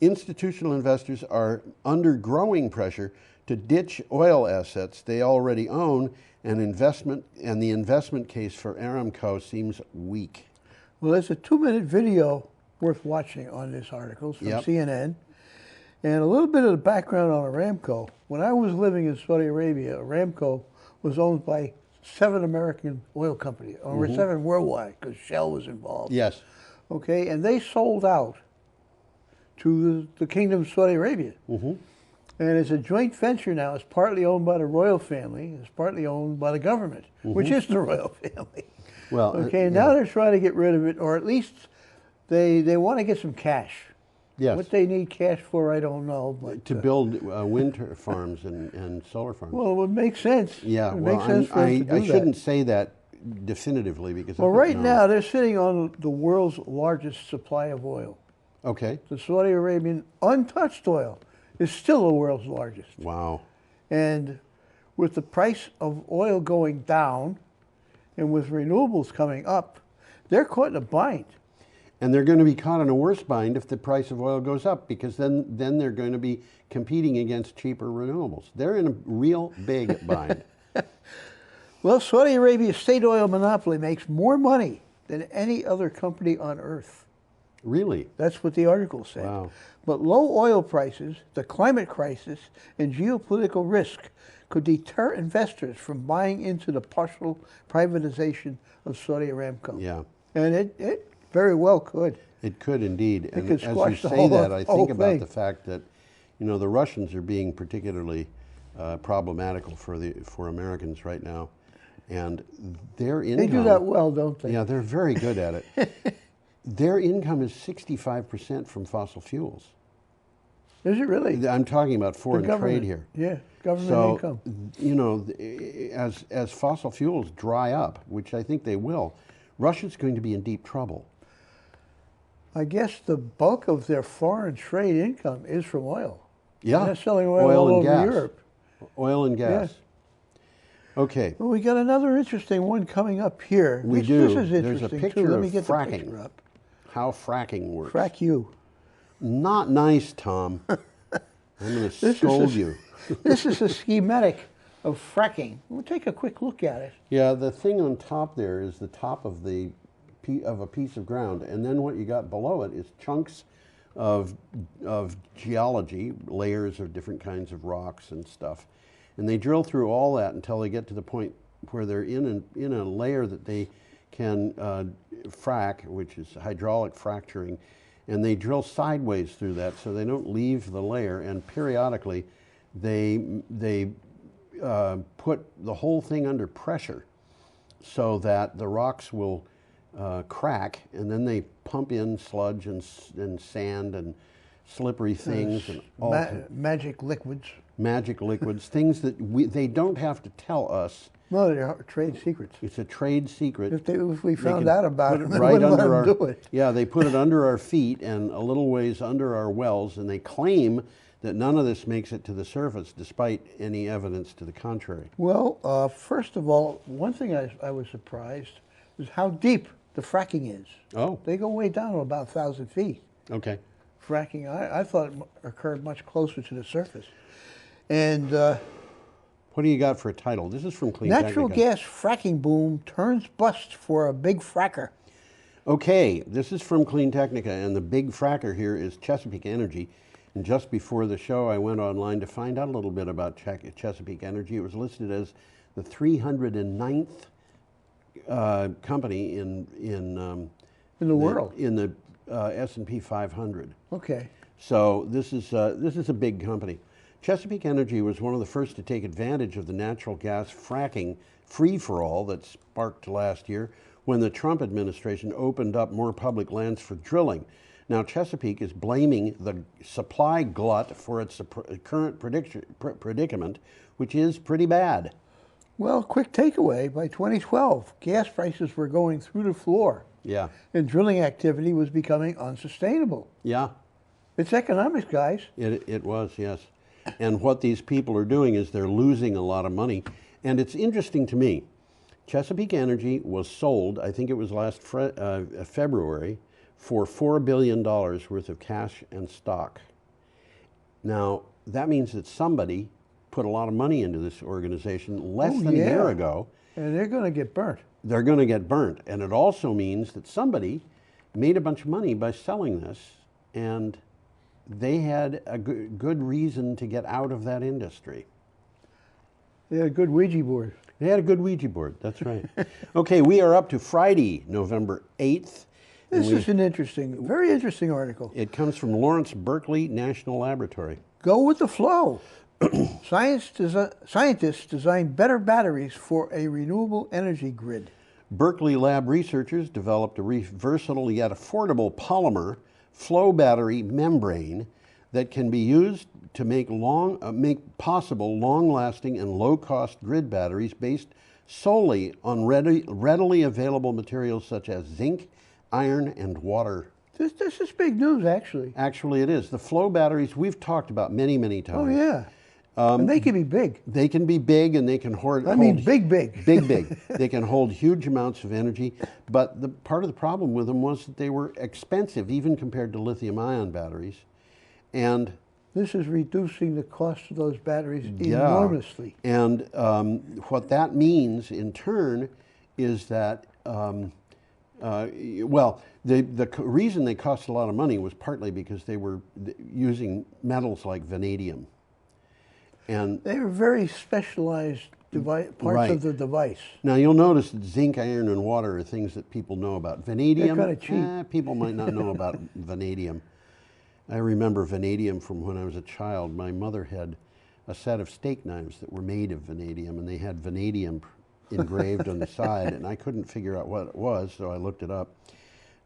Institutional investors are under growing pressure to ditch oil assets they already own, and the investment case for Aramco seems weak. Well, there's a 2-minute video worth watching on this article from Yep. CNN. And a little bit of the background on Aramco. When I was living in Saudi Arabia, Aramco was owned by 7 American oil companies, or 7 worldwide, because Shell was involved. Yes. Okay, and they sold out to the Kingdom of Saudi Arabia. And it's a joint venture now. It's partly owned by the royal family. It's partly owned by the government, which is the royal family. Well, okay, and now they're trying to get rid of it, or at least they want to get some cash. Yes. What they need cash for, I don't know. But to build wind farms and solar farms. well, it would make sense. Yeah, it would well, make sense for them to do I that. shouldn't say that definitively because I Well, don't right know. now they're sitting on the world's largest supply of oil. Okay. The Saudi Arabian untouched oil is still the world's largest. Wow. And with the price of oil going down and with renewables coming up, they're caught in a bind. And they're going to be caught in a worse bind if the price of oil goes up, because then they're going to be competing against cheaper renewables. They're in a real big bind. Well, Saudi Arabia's state oil monopoly makes more money than any other company on earth. Really? That's what the article said. Wow. But low oil prices, the climate crisis, and geopolitical risk could deter investors from buying into the partial privatization of Saudi Aramco. Yeah. And it very well could. It could indeed. It And could as you squash the say whole- that, I whole think about thing. the fact that, you know, the Russians are being particularly problematical for Americans right now, and their income. They do that well, don't they? Yeah, they're very good at it. Their income is 65% from fossil fuels. Is it really? I'm talking about foreign government, trade here. yeah, government so, income. You know, as fossil fuels dry up, which I think they will, Russia's going to be in deep trouble. I guess the bulk of their foreign trade income is from oil. Yeah, They're selling oil all and over gas. Europe. Oil and gas. Okay. Well, we got another interesting one coming up here. We this, do. This is interesting There's a picture too. Let of me get fracking. the picture up. How fracking works. Frack you. Not nice, Tom. I'm going to This scold is a, you. This is a schematic of fracking. We'll take a quick look at it. Yeah, the thing on top there is the top of a piece of ground, and then what you got below it is chunks of geology, layers of different kinds of rocks and stuff, and they drill through all that until they get to the point where they're in a layer that they can frack, which is hydraulic fracturing, and they drill sideways through that so they don't leave the layer, and periodically they put the whole thing under pressure so that the rocks will crack, and then they pump in sludge and sand and slippery things and all magic liquids. Magic liquids, things that they don't have to tell us. No, they're trade secrets. It's a trade secret. If we They found can out about put it, it they right wouldn't let under them our, do it. Yeah, they put it under our feet and a little ways under our wells, and they claim that none of this makes it to the surface, despite any evidence to the contrary. Well, first of all, one thing I was surprised is how deep the fracking is. Oh. They go way down to about 1,000 feet. Okay. Fracking, I thought it occurred much closer to the surface. And what do you got for a title? This is from Clean Natural Technica. gas fracking boom turns bust for a big fracker. Okay, this is from Clean Technica, and the big fracker here is Chesapeake Energy. And just before the show, I went online to find out a little bit about Chesapeake Energy. It was listed as the 309th company in the world, in the S&P 500. Okay. So this is a big company. Chesapeake Energy was one of the first to take advantage of the natural gas fracking free-for-all that sparked last year when the Trump administration opened up more public lands for drilling. Now, Chesapeake is blaming the supply glut for its current predicament, which is pretty bad. Well, quick takeaway, by 2012, gas prices were going through the floor. Yeah. And drilling activity was becoming unsustainable. Yeah. It's economics, guys. It was, yes. And what these people are doing is they're losing a lot of money. And it's interesting to me, Chesapeake Energy was sold, I think it was last February, for $4 billion worth of cash and stock. Now, that means that somebody put a lot of money into this organization less than a year ago. And they're going to get burnt. They're going to get burnt. And it also means that somebody made a bunch of money by selling this, and they had a good reason to get out of that industry. They had a good Ouija board. They had a good Ouija board, that's right. Okay, we are up to Friday, November 8th. This is an interesting, very interesting article. It comes from Lawrence Berkeley National Laboratory. Go with the flow. Scientists design better batteries for a renewable energy grid. Berkeley lab researchers developed a versatile yet affordable polymer flow battery membrane that can be used to make possible long-lasting and low-cost grid batteries based solely on readily available materials such as zinc, iron, and water. This is big news, actually. Actually, it is. The flow batteries we've talked about many, many times. Oh, yeah. And they can be big. They can be big, and they can hold... big. Big, big. They can hold huge amounts of energy, but the part of the problem with them was that they were expensive, even compared to lithium-ion batteries. And this is reducing the cost of those batteries enormously. And what that means, in turn, is that Well, the reason they cost a lot of money was partly because they were using metals like vanadium. And they were very specialized parts of the device. Now you'll notice that zinc, iron, and water are things that people know about. Vanadium, they're kind of cheap. People might not know about vanadium. I remember vanadium from when I was a child. My mother had a set of steak knives that were made of vanadium, and they had vanadium engraved on the side, and I couldn't figure out what it was, so I looked it up.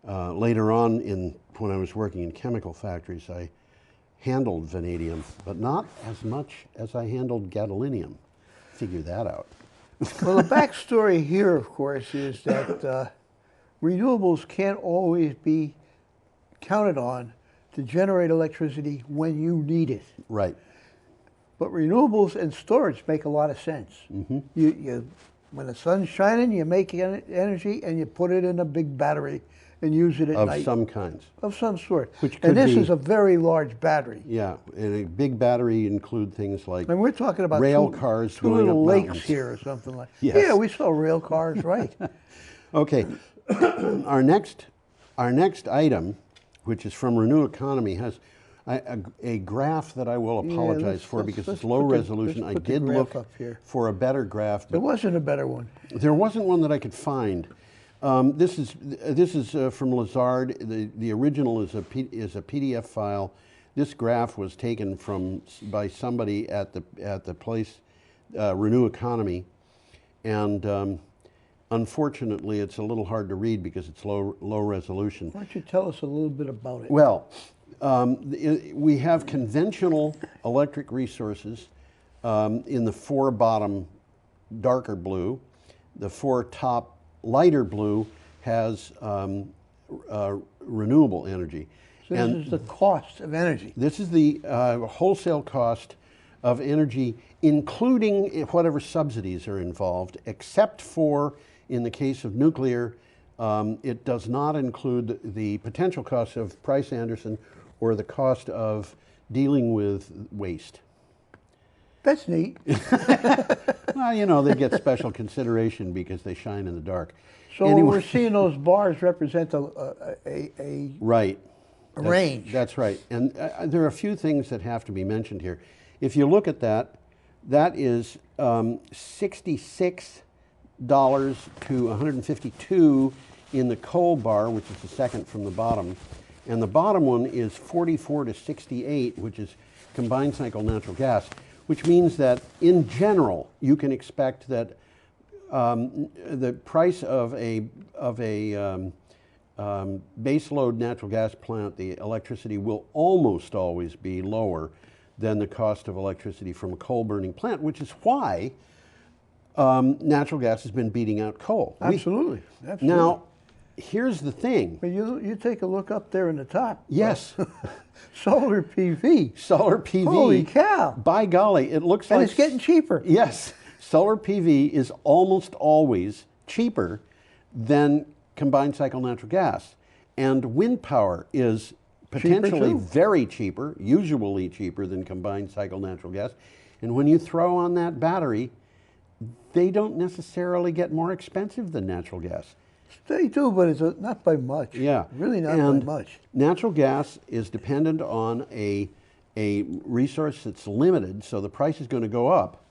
Later on, when I was working in chemical factories, I handled vanadium, but not as much as I handled gadolinium. Figure that out. Well, the backstory here, of course, is that renewables can't always be counted on to generate electricity when you need it. Right. But renewables and storage make a lot of sense. Mm-hmm. When the sun's shining, you make energy and you put it in a big battery and use it at night. Of some kinds. Of some sort. Which and this is a very large battery. Yeah, and a big battery include things like and we're talking about rail cars two going little up lakes mountains. here or something like that. Yes. Yeah, we saw rail cars, right. Okay, our next item, which is from Renew Economy, has a graph that I will apologize for because it's low resolution. I did look for a better graph. But there wasn't a better one. There wasn't one that I could find. This is from Lazard. The original is a PDF file. This graph was taken by somebody at the place Renew Economy, and unfortunately, it's a little hard to read because it's low resolution. Why don't you tell us a little bit about it? Well, we have conventional electric resources in the 4 bottom darker blue. The 4 top lighter blue has renewable energy. So this is the cost of energy. This is the wholesale cost of energy, including whatever subsidies are involved, except for, in the case of nuclear, it does not include the potential cost of Price-Anderson or the cost of dealing with waste. That's neat. Well, they get special consideration because they shine in the dark. So anyway, we're seeing those bars represent a right. range. That's right. And there are a few things that have to be mentioned here. If you look at that, that is $66 to $152 in the coal bar, which is the second from the bottom. And the bottom one is 44 to 68, which is combined cycle natural gas, which means that in general, you can expect that the price of a baseload natural gas plant, the electricity will almost always be lower than the cost of electricity from a coal burning plant, which is why natural gas has been beating out coal. Absolutely. Absolutely. Now, here's the thing. But you take a look up there in the top. Yes. Solar PV. Solar PV. Holy cow. By golly, it looks like... And it's getting cheaper. Yes. Solar PV is almost always cheaper than combined cycle natural gas. And wind power is potentially very cheaper, usually cheaper than combined cycle natural gas. And when you throw on that battery, they don't necessarily get more expensive than natural gas. They do, but it's not by much. Yeah. Really not by much. Natural gas is dependent on a resource that's limited, so the price is going to go up.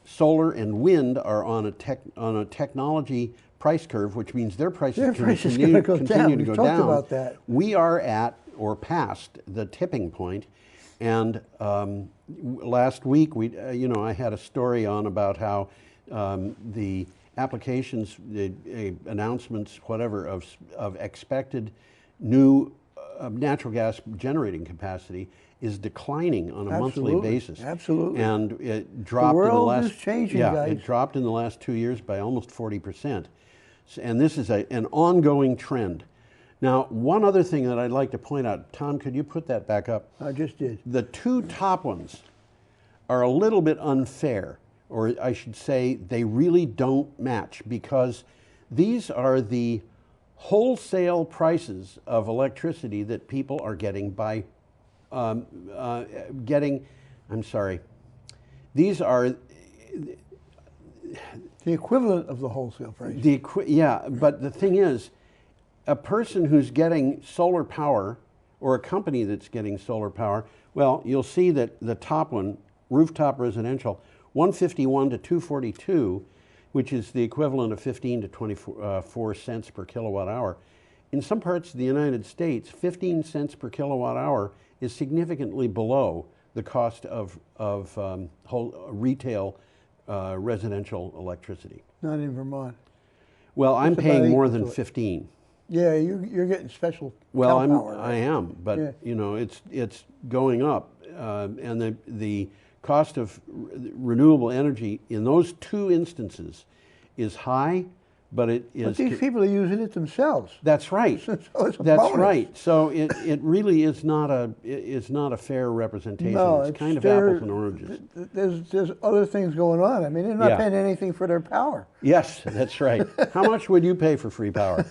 Solar and wind are on a technology price curve, which means their prices continue to go down. We've talked about that. We are at or past the tipping point, and last week I had a story on about how the applications, the announcements, whatever, of expected new natural gas generating capacity is declining on a monthly basis. Absolutely. And it dropped the in the world last is changing, guys. It dropped in the last 2 years by almost 40%. And this is an ongoing trend. Now, one other thing that I'd like to point out, Tom, could you put that back up? I just did. The 2 top ones are a little bit unfair, or I should say they really don't match, because these are the wholesale prices of electricity that people are getting by these are the equivalent of the wholesale price. But the thing is, a person who's getting solar power, or a company that's getting solar power, well, you'll see that the top one, rooftop residential, 151 to 242, which is the equivalent of 15 to 24 cents per kilowatt hour. In some parts of the United States, 15 cents per kilowatt hour is significantly below the cost of whole retail residential electricity. Not in Vermont. Well, I'm It's paying about more equal than to it. 15. Yeah, you're getting special Well, cow power, I right? am, but Yeah. you know, it's going up, and the cost of renewable energy in those two instances is high, but it is. But these people are using it themselves. That's right. So it's a That's bonus. right. So it really is not a fair representation. No, it's kind of they're- apples and oranges. There's other things going on. I mean, they're not Yeah. paying anything for their power. Yes, that's right. How much would you pay for free power?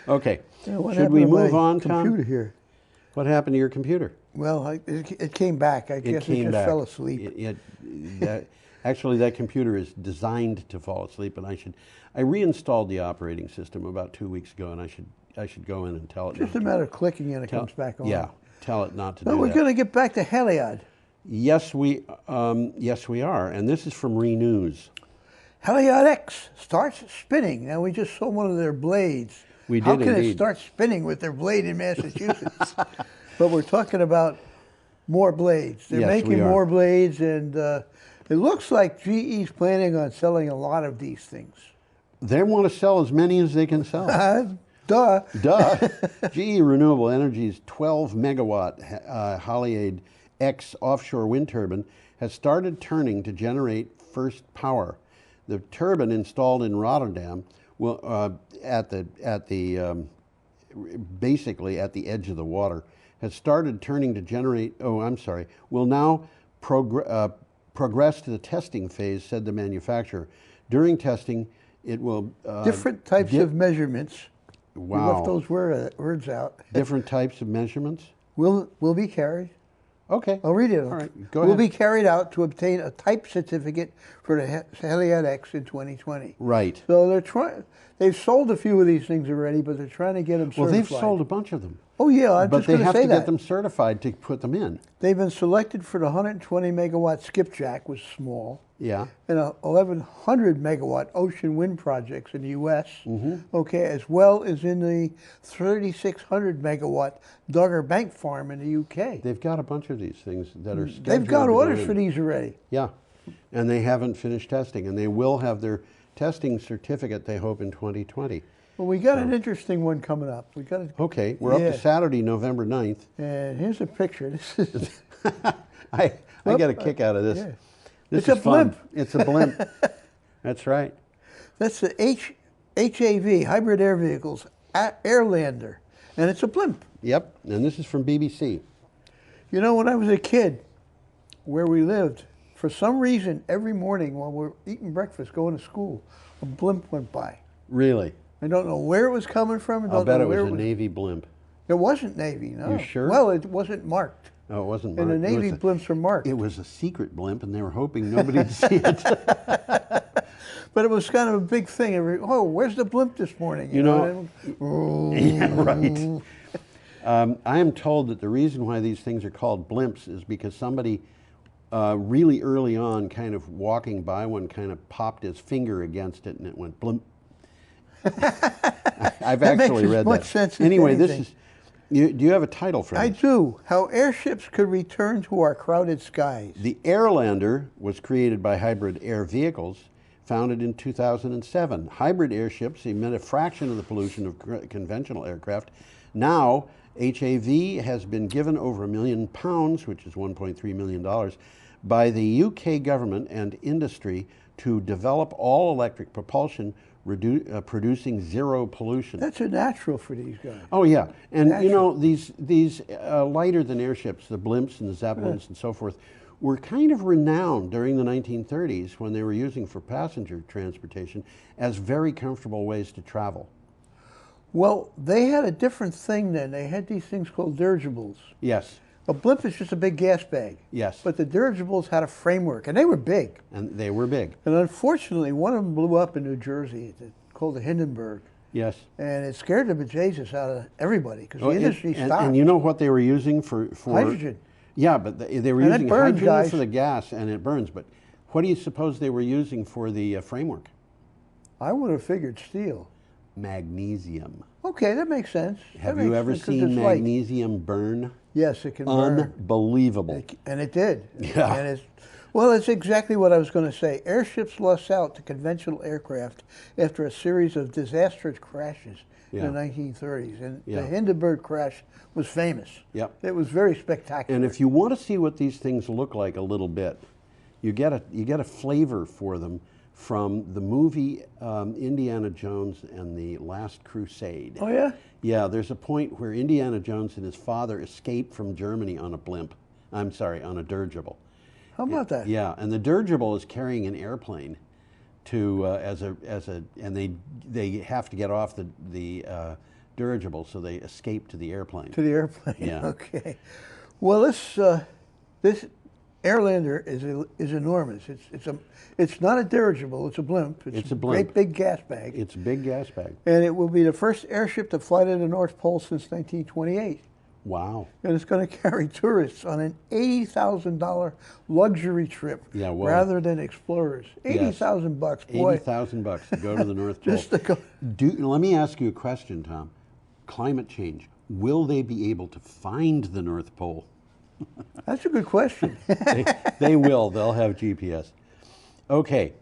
Okay. Yeah, what Should happened we to move my on, Tom? computer here? What happened to your computer? Well, it came back. I guess it just fell asleep. Actually, that computer is designed to fall asleep, and I reinstalled the operating system about 2 weeks ago, and I should go in and tell it. Just not a to- matter of clicking and it tell- comes back on. Yeah, tell it not to But do we're that. going to get back to Heliod. Yes, we are, and this is from Renews. Heliod X starts spinning. Now, we just saw one of their blades. We How did can it indeed. start spinning with their blade in Massachusetts? But we're talking about more blades. They're Yes, making we are. more blades, and it looks like GE's planning on selling a lot of these things. They want to sell as many as they can sell. Duh. Duh. GE Renewable Energy's 12 megawatt Haliade X offshore wind turbine has started turning to generate first power. The turbine installed in Rotterdam will basically at the edge of the water has started turning to generate. Will now progress to the testing phase, said the manufacturer. During testing, it will Different types of measurements. We Wow. left those words out. different types of measurements. Will be carried. Okay. I'll read it. All right, go Will ahead. be carried out to obtain a type certificate for the Heliod X in 2020. Right. So they're trying. They've sold a few of these things already, but they're trying to get them Well, certified. they've sold a bunch of them. Oh yeah, I'm but just they going to have say to that. get them certified to put them in. They've been selected for the 120 megawatt skipjack, was small, Yeah. and 1,100 megawatt ocean wind projects in the U.S. Mm-hmm. Okay, as well as in the 3,600 megawatt Dogger Bank farm in the U.K. They've got a bunch of these things that are scheduled. They've got to go orders in. for these already. Yeah, and they haven't finished testing, and they will have their testing certificate, they hope, in 2020. Well, we got an interesting one coming up. We got Okay, we're up to Saturday, November 9th. And here's a picture. This is. I get a kick out of this. Yeah. This It's a is fun. blimp. It's a blimp. That's right. That's the HAV, Hybrid Air Vehicles, Airlander, and it's a blimp. Yep, and this is from BBC. You know, when I was a kid, where we lived, for some reason, every morning while we're eating breakfast, going to school, a blimp went by. Really? I don't know where it was coming from. I'll bet know it where was a Navy blimp. It wasn't Navy, no. You sure? Well, it wasn't marked. Oh, it wasn't And marked. the It was Navy a- blimps are marked. It was a secret blimp, and they were hoping nobody would see it. But it was kind of a big thing. Oh, where's the blimp this morning? You know, and yeah, right. I am told that the reason why these things are called blimps is because somebody really early on, kind of walking by one, kind of popped his finger against it, and it went blimp. I've That makes actually as read much that. sense as Anyway, this anything. is. Do you have a title for I this? do. How airships could return to our crowded skies. The Airlander was created by Hybrid Air Vehicles, founded in 2007. Hybrid airships emit a fraction of the pollution of conventional aircraft. Now, HAV has been given over £1 million, which is $1.3 million, by the UK government and industry to develop all-electric propulsion producing zero pollution. That's a natural for these guys. Oh yeah, and you Natural. know these lighter than airships, the blimps and the zeppelins and so forth, were kind of renowned during the 1930s when they were using for passenger transportation as very comfortable ways to travel. Well, they had a different thing then. They had these things called dirigibles. Yes. A blimp is just a big gas bag. Yes. But the dirigibles had a framework, and they were big. And they were big. And unfortunately, one of them blew up in New Jersey, called the Hindenburg. Yes. And it scared the bejesus out of everybody because Oh, the industry stopped. and you know what they were using for Hydrogen. Yeah, but they were And it using burns, hydrogen guys. for the gas, and it burns. But what do you suppose they were using for the framework? I would have figured steel. Magnesium. Okay, that makes sense. Have That you makes ever sense 'cause it's seen light. magnesium burn? Yes, it can burn. Unbelievable. And it did. Yeah. And it's exactly what I was going to say. Airships lost out to conventional aircraft after a series of disastrous crashes in the 1930s. And the Hindenburg crash was famous. Yep. It was very spectacular. And if you want to see what these things look like a little bit, you get a flavor for them from the movie Indiana Jones and the Last Crusade. Oh, yeah? Yeah, there's a point where Indiana Jones and his father escape from Germany on a blimp. I'm sorry, on a dirigible. How about that? Yeah, and the dirigible is carrying an airplane to and they have to get off the dirigible, so they escape to the airplane. To the airplane. Yeah. Okay. Well, this Airlander is enormous. It's not a dirigible. It's a blimp. It's a blimp. Great big gas bag. It's a big gas bag. And it will be the first airship to fly to the North Pole since 1928. Wow. And it's going to carry tourists on an $80,000 luxury trip rather than explorers. $80,000 bucks, boy. $80,000 to go to the North Pole. Just to go. Let me ask you a question, Tom. Climate change. Will they be able to find the North Pole? That's a good question. They will. They'll have GPS. Okay.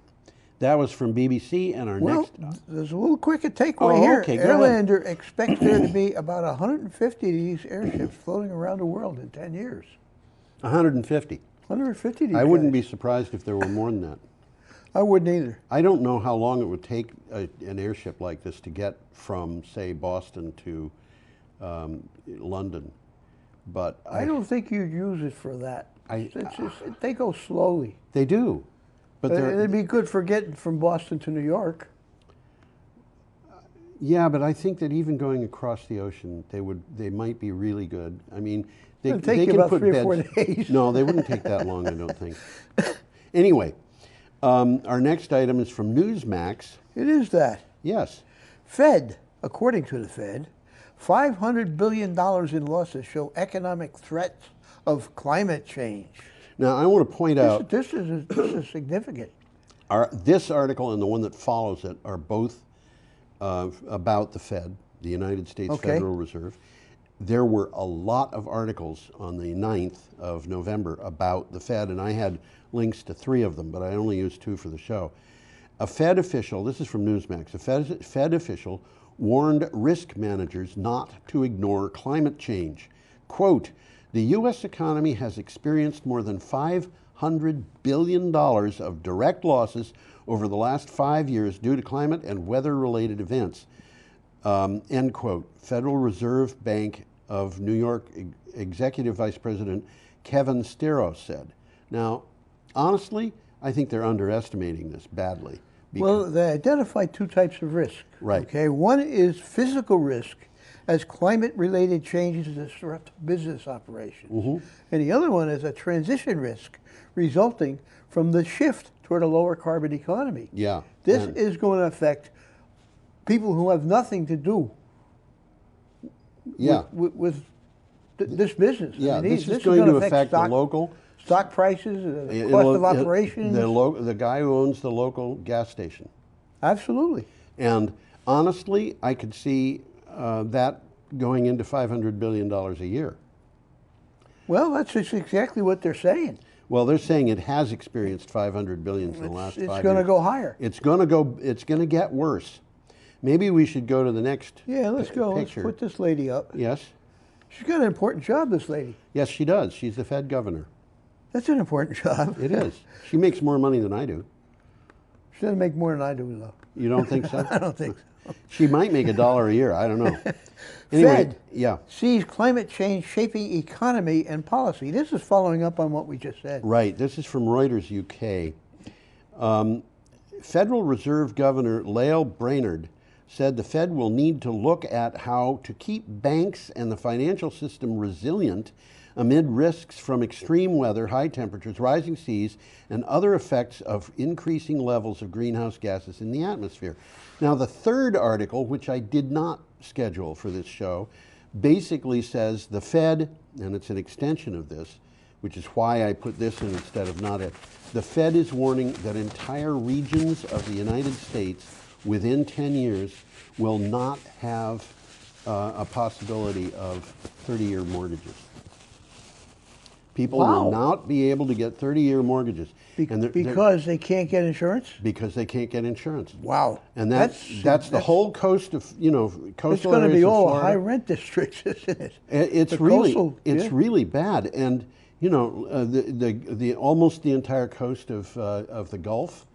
That was from BBC, and our next... There's a little quick takeaway here. Okay, go ahead. Airlander expects there to be about 150 of these airships floating around the world in 10 years. 150. 150 of these I wouldn't guys. be surprised if there were more than that. I wouldn't either. I don't know how long it would take an airship like this to get from, say, Boston to London, but I don't think you'd use it for that. They go slowly. They do. But it'd be good for getting from Boston to New York. Yeah, but I think that even going across the ocean, they might be really good. I mean, they take you can about put 3 or beds. 4 days. No, they wouldn't take that long, I don't think. Anyway, our next item is from Newsmax. It is that. Yes. Fed, according to the Fed, $500 billion in losses show economic threats of climate change. Now, I want to point out... This is significant. This article and the one that follows it are both about the Fed, the United States Federal Reserve. There were a lot of articles on the 9th of November about the Fed, and I had links to 3 of them, but I only used 2 for the show. A Fed official, this is from Newsmax, a Fed official warned risk managers not to ignore climate change. Quote, the U.S. economy has experienced more than $500 billion of direct losses over the last 5 years due to climate and weather-related events. End quote. Federal Reserve Bank of New York Executive Vice President Kevin Steros said. Now, honestly, I think they're underestimating this badly. Well, they identified 2 types of risk. Right. Okay, one is physical risk, as climate-related changes disrupt business operations. And the other one is a transition risk resulting from the shift toward a lower carbon economy. Yeah. This is going to affect people who have nothing to do with this business. Yeah, I mean, this is going to affect the stock, local... stock prices, the cost of operations. The guy who owns the local gas station. Absolutely. And honestly, I could see that going into $500 billion a year. Well, that's just exactly what they're saying. Well, they're saying it has experienced $500 billion in the last 5 years. It's going to go higher. It's going to get worse. Maybe we should go to the next let's go. picture. Let's put this lady up. Yes. She's got an important job, this lady. Yes, she does. She's the Fed governor. That's an important job. It is. She makes more money than I do. She doesn't make more than I do, though. You don't think so? I don't think so. She might make $1 a year. I don't know. Anyway, Fed sees climate change shaping economy and policy. This is following up on what we just said. Right. This is from Reuters UK. Federal Reserve Governor Lael Brainerd said the Fed will need to look at how to keep banks and the financial system resilient amid risks from extreme weather, high temperatures, rising seas, and other effects of increasing levels of greenhouse gases in the atmosphere. Now, the third article, which I did not schedule for this show, basically says the Fed, and it's an extension of this, which is why I put this in instead of not it. The Fed is warning that entire regions of the United States within 10 years will not have a possibility of 30-year mortgages. People will not be able to get 30-year mortgages. Because they can't get insurance? Because they can't get insurance. Wow. And that's the whole coast of, coastal it's going to be areas of all Florida. high rent districts, isn't it? It's really bad. And, the almost the entire coast of the Gulf,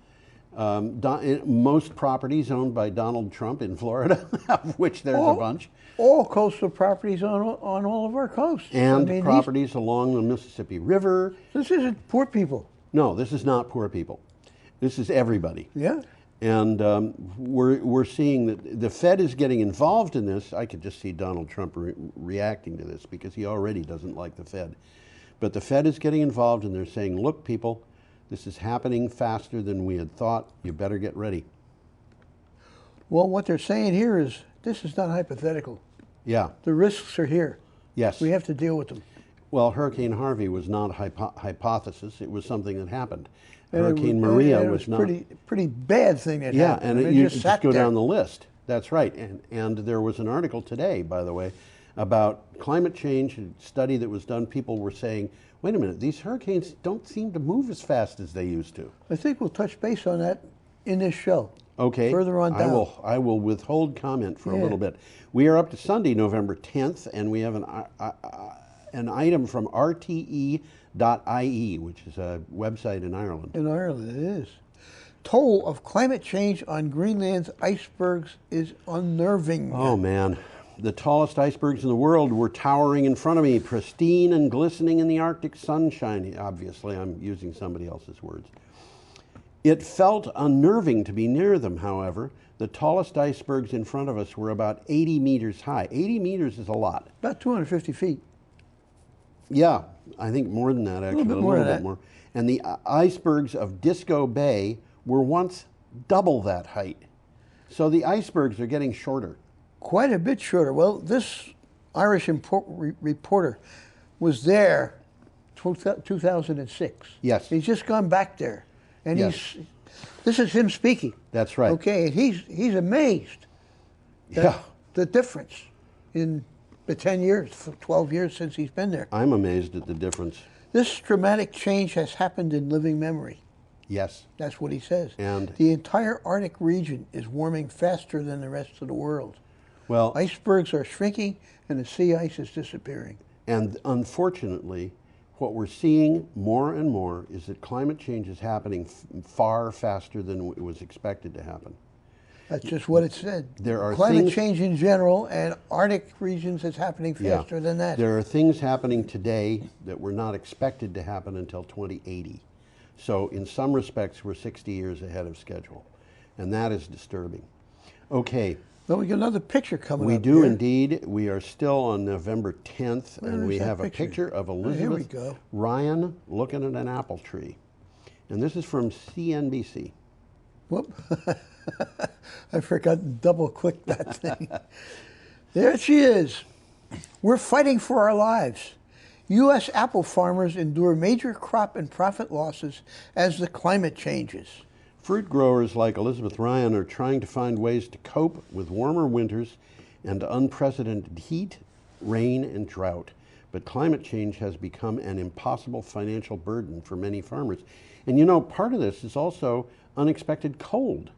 most properties owned by Donald Trump in Florida, of which there's a bunch. All coastal properties on all of our coasts. And properties along the Mississippi River. This isn't poor people. No, this is not poor people. This is everybody. Yeah. And we're seeing that the Fed is getting involved in this. I could just see Donald Trump reacting to this because he already doesn't like the Fed. But the Fed is getting involved and they're saying, look, people, this is happening faster than we had thought. You better get ready. Well, what they're saying here is this is not hypothetical. Yeah. The risks are here. Yes. We have to deal with them. Well, Hurricane Harvey was not a hypothesis. It was something that happened. And Hurricane Maria was not. Pretty bad thing that happened. Yeah, and you just go down the list. That's right. And there was an article today, by the way, about climate change, a study that was done. People were saying, wait a minute, these hurricanes don't seem to move as fast as they used to. I think we'll touch base on that in this show. Okay. Further on down. I will withhold comment for a little bit. We are up to Sunday, November 10th, and we have an item from RTE.ie, which is a website in Ireland. In Ireland, it is. Toll of climate change on Greenland's icebergs is unnerving. Oh, man. The tallest icebergs in the world were towering in front of me, pristine and glistening in the Arctic sunshine. Obviously, I'm using somebody else's words. It felt unnerving to be near them, however. The tallest icebergs in front of us were about 80 meters high. 80 meters is a lot. About 250 feet. Yeah, I think more than that, actually. A little bit more. And the icebergs of Disco Bay were once double that height. So the icebergs are getting shorter. Quite a bit shorter. Well, this Irish reporter was there 2006. Yes. He's just gone back there. And this is him speaking. That's right. Okay, and he's amazed at the difference in the 10 years, 12 years since he's been there. I'm amazed at the difference. This dramatic change has happened in living memory. Yes. That's what he says. And the entire Arctic region is warming faster than the rest of the world. Well, icebergs are shrinking and the sea ice is disappearing. And unfortunately, what we're seeing more and more is that climate change is happening far faster than it was expected to happen. That's just what it said. There are climate change in general, and Arctic regions is happening faster than that. There are things happening today that were not expected to happen until 2080. So in some respects, we're 60 years ahead of schedule, and that is disturbing. Okay. Well, we got another picture coming up. We do indeed. We are still on November 10th, and we have a picture of Elizabeth Ryan looking at an apple tree. And this is from CNBC. Whoop. I forgot to double click that thing. There she is. We're fighting for our lives. U.S. apple farmers endure major crop and profit losses as the climate changes. Fruit growers like Elizabeth Ryan are trying to find ways to cope with warmer winters and unprecedented heat, rain, and drought. But climate change has become an impossible financial burden for many farmers. And you know, part of this is also unexpected cold,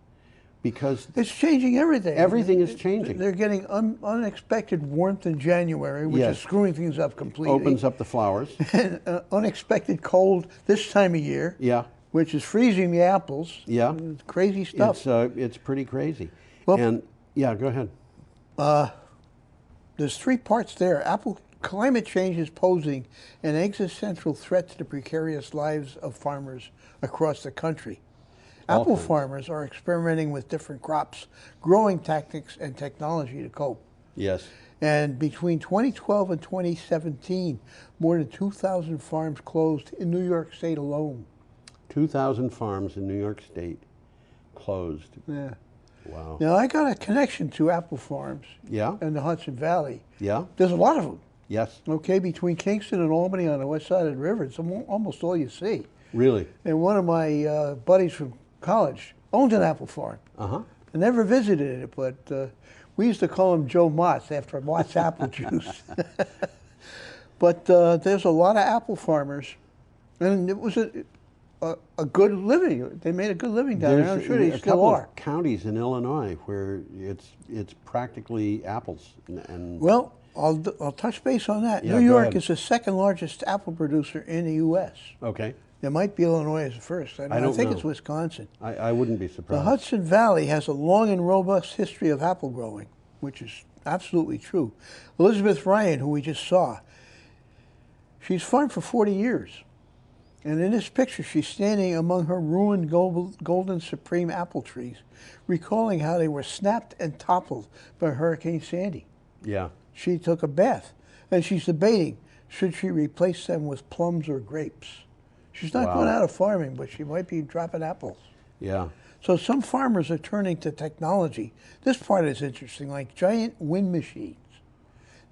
because it's changing everything. Everything is changing. They're getting unexpected warmth in January, which is screwing things up completely. Opens up the flowers. And unexpected cold this time of year. Yeah. Which is freezing the apples. Yeah. It's crazy stuff. It's pretty crazy. Well, and yeah, go ahead. There's three parts there. Climate change is posing an existential threat to the precarious lives of farmers across the country. All Apple kinds. farmers are experimenting with different crops, growing tactics, and technology to cope. Yes. And between 2012 and 2017, more than 2,000 farms closed in New York State alone. 2,000 farms in New York State closed. Yeah. Wow. Now, I got a connection to apple farms Yeah? in the Hudson Valley. Yeah? There's a lot of them. Yes. Okay, between Kingston and Albany on the west side of the river, it's almost all you see. Really? And one of my buddies from college owned an apple farm. Uh-huh. I never visited it, but we used to call him Joe Mott's after Mott's apple juice. But there's a lot of apple farmers, and it was a good living. They made a good living down there. I'm sure they a still couple are. of counties in Illinois where it's practically apples. And Well, I'll touch base on that. Yeah, New go York ahead. is the second largest apple producer in the U.S. Okay. It might be Illinois as the first. I don't think know. it's Wisconsin. I wouldn't be The surprised. Hudson Valley has a long and robust history of apple growing, which is absolutely true. Elizabeth Ryan, who we just saw, she's farmed for 40 years. And in this picture, she's standing among her ruined golden supreme apple trees, recalling how they were snapped and toppled by Hurricane Sandy. Yeah. She took a bath, and she's debating, should she replace them with plums or grapes? She's not Wow. going out of farming, but she might be dropping apples. Yeah. So some farmers are turning to technology. This part is interesting, like giant wind machines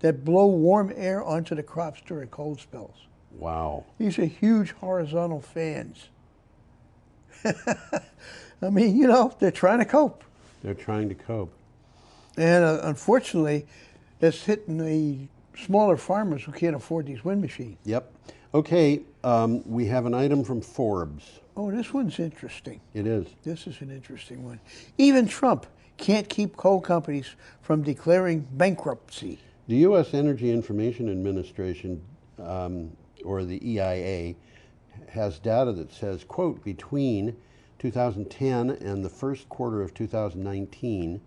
that blow warm air onto the crops during cold spells. Wow. These are huge horizontal fans. I mean, you know, they're trying to cope. They're trying to cope. And unfortunately, it's hitting the smaller farmers who can't afford these wind machines. Yep. Okay, we have an item from Forbes. Oh, this one's interesting. It is. This is an interesting one. Even Trump can't keep coal companies from declaring bankruptcy. The U.S. Energy Information Administration, or the EIA, has data that says, quote, between 2010 and the first quarter of 2019,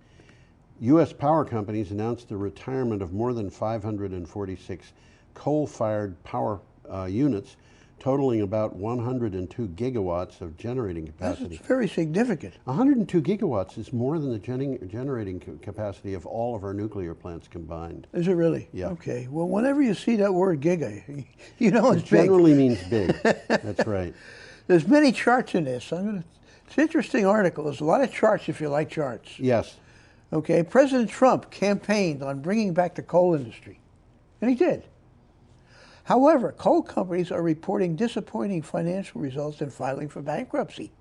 U.S. power companies announced the retirement of more than 546 coal-fired power units, totaling about 102 gigawatts of generating capacity. That's very significant. 102 gigawatts is more than the generating capacity of all of our nuclear plants combined. Is it really? Yeah. Okay. Well, whenever you see that word giga, you know it's It big. generally means big. That's right. There's many charts in this. It's an interesting article. There's a lot of charts if you like charts. Yes. Okay. President Trump campaigned on bringing back the coal industry, and he did. However, coal companies are reporting disappointing financial results and filing for bankruptcy.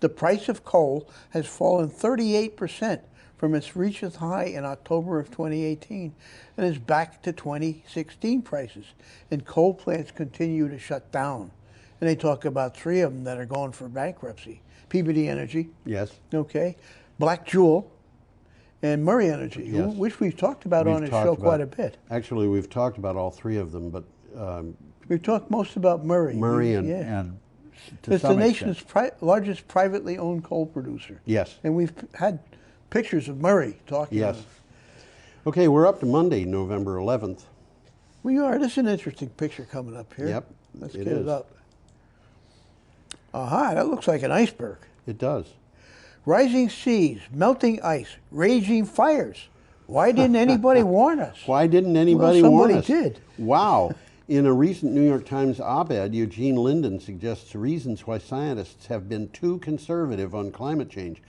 The price of coal has fallen 38% from its recent high in October of 2018 and is back to 2016 prices. And coal plants continue to shut down. And they talk about 3 of them that are going for bankruptcy. Peabody Energy, Yes. okay, Black Jewel, and Murray Energy, Yes. which we've talked about on this show quite a bit. Actually, we've talked about all 3 of them, but We've talked most about Murray. Murray and to it's the some nation's largest privately owned coal producer. Yes. And we've had pictures of Murray talking. Yes. Okay, we're up to Monday, November 11th. We are. This is an interesting picture coming up here. Yep, Let's it get is. it up. Aha, that looks like an iceberg. It does. Rising seas, melting ice, raging fires. Why didn't anybody warn us? Why didn't anybody Well, warn somebody us? did. Wow. In a recent New York Times op-ed, Eugene Linden suggests reasons why scientists have been too conservative on climate change.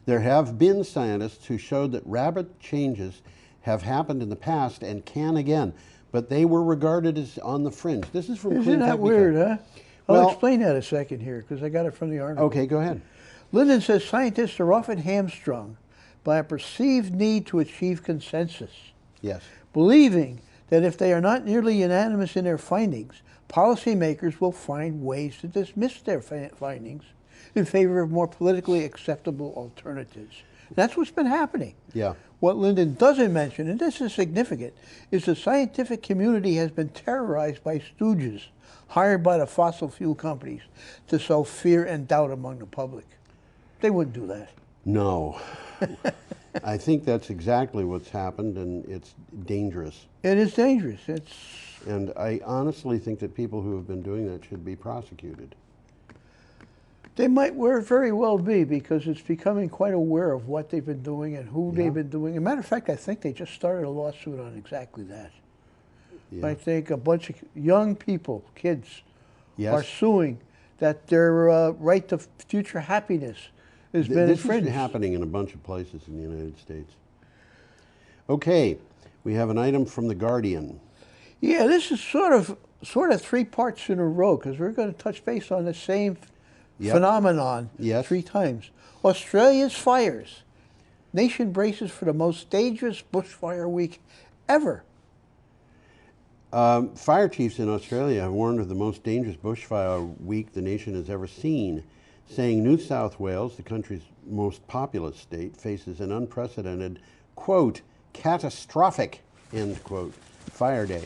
There have been scientists who showed that rapid changes have happened in the past and can again, but they were regarded as on the fringe. This is from Isn't Clean that Technica. weird, huh? I'll Well- explain that a second here because I got it from the article. Okay, go ahead. Linden says scientists are often hamstrung by a perceived need to achieve consensus, Yes. believing that if they are not nearly unanimous in their findings, policymakers will find ways to dismiss their findings in favor of more politically acceptable alternatives. That's what's been happening. Yeah. What Linden doesn't mention, and this is significant, is the scientific community has been terrorized by stooges hired by the fossil fuel companies to sow fear and doubt among the public. They wouldn't do that. No. I think that's exactly what's happened, and it's dangerous. It is dangerous. And I honestly think that people who have been doing that should be prosecuted. They might very well be, because it's becoming quite aware of what they've been doing and who they've been doing. As a matter of fact, I think they just started a lawsuit on exactly that. Yeah. I think a bunch of young people, kids, Yes. are suing that their right to future happiness has been This infringed. is happening in a bunch of places in the United States. Okay, we have an item from The Guardian. Yeah, this is sort of 3 parts in a row, because we're going to touch base on the same phenomenon 3 times. Australia's fires. Nation braces for the most dangerous bushfire week ever. Fire chiefs in Australia have warned of the most dangerous bushfire week the nation has ever seen, saying New South Wales, the country's most populous state, faces an unprecedented, quote, catastrophic, end quote, fire day.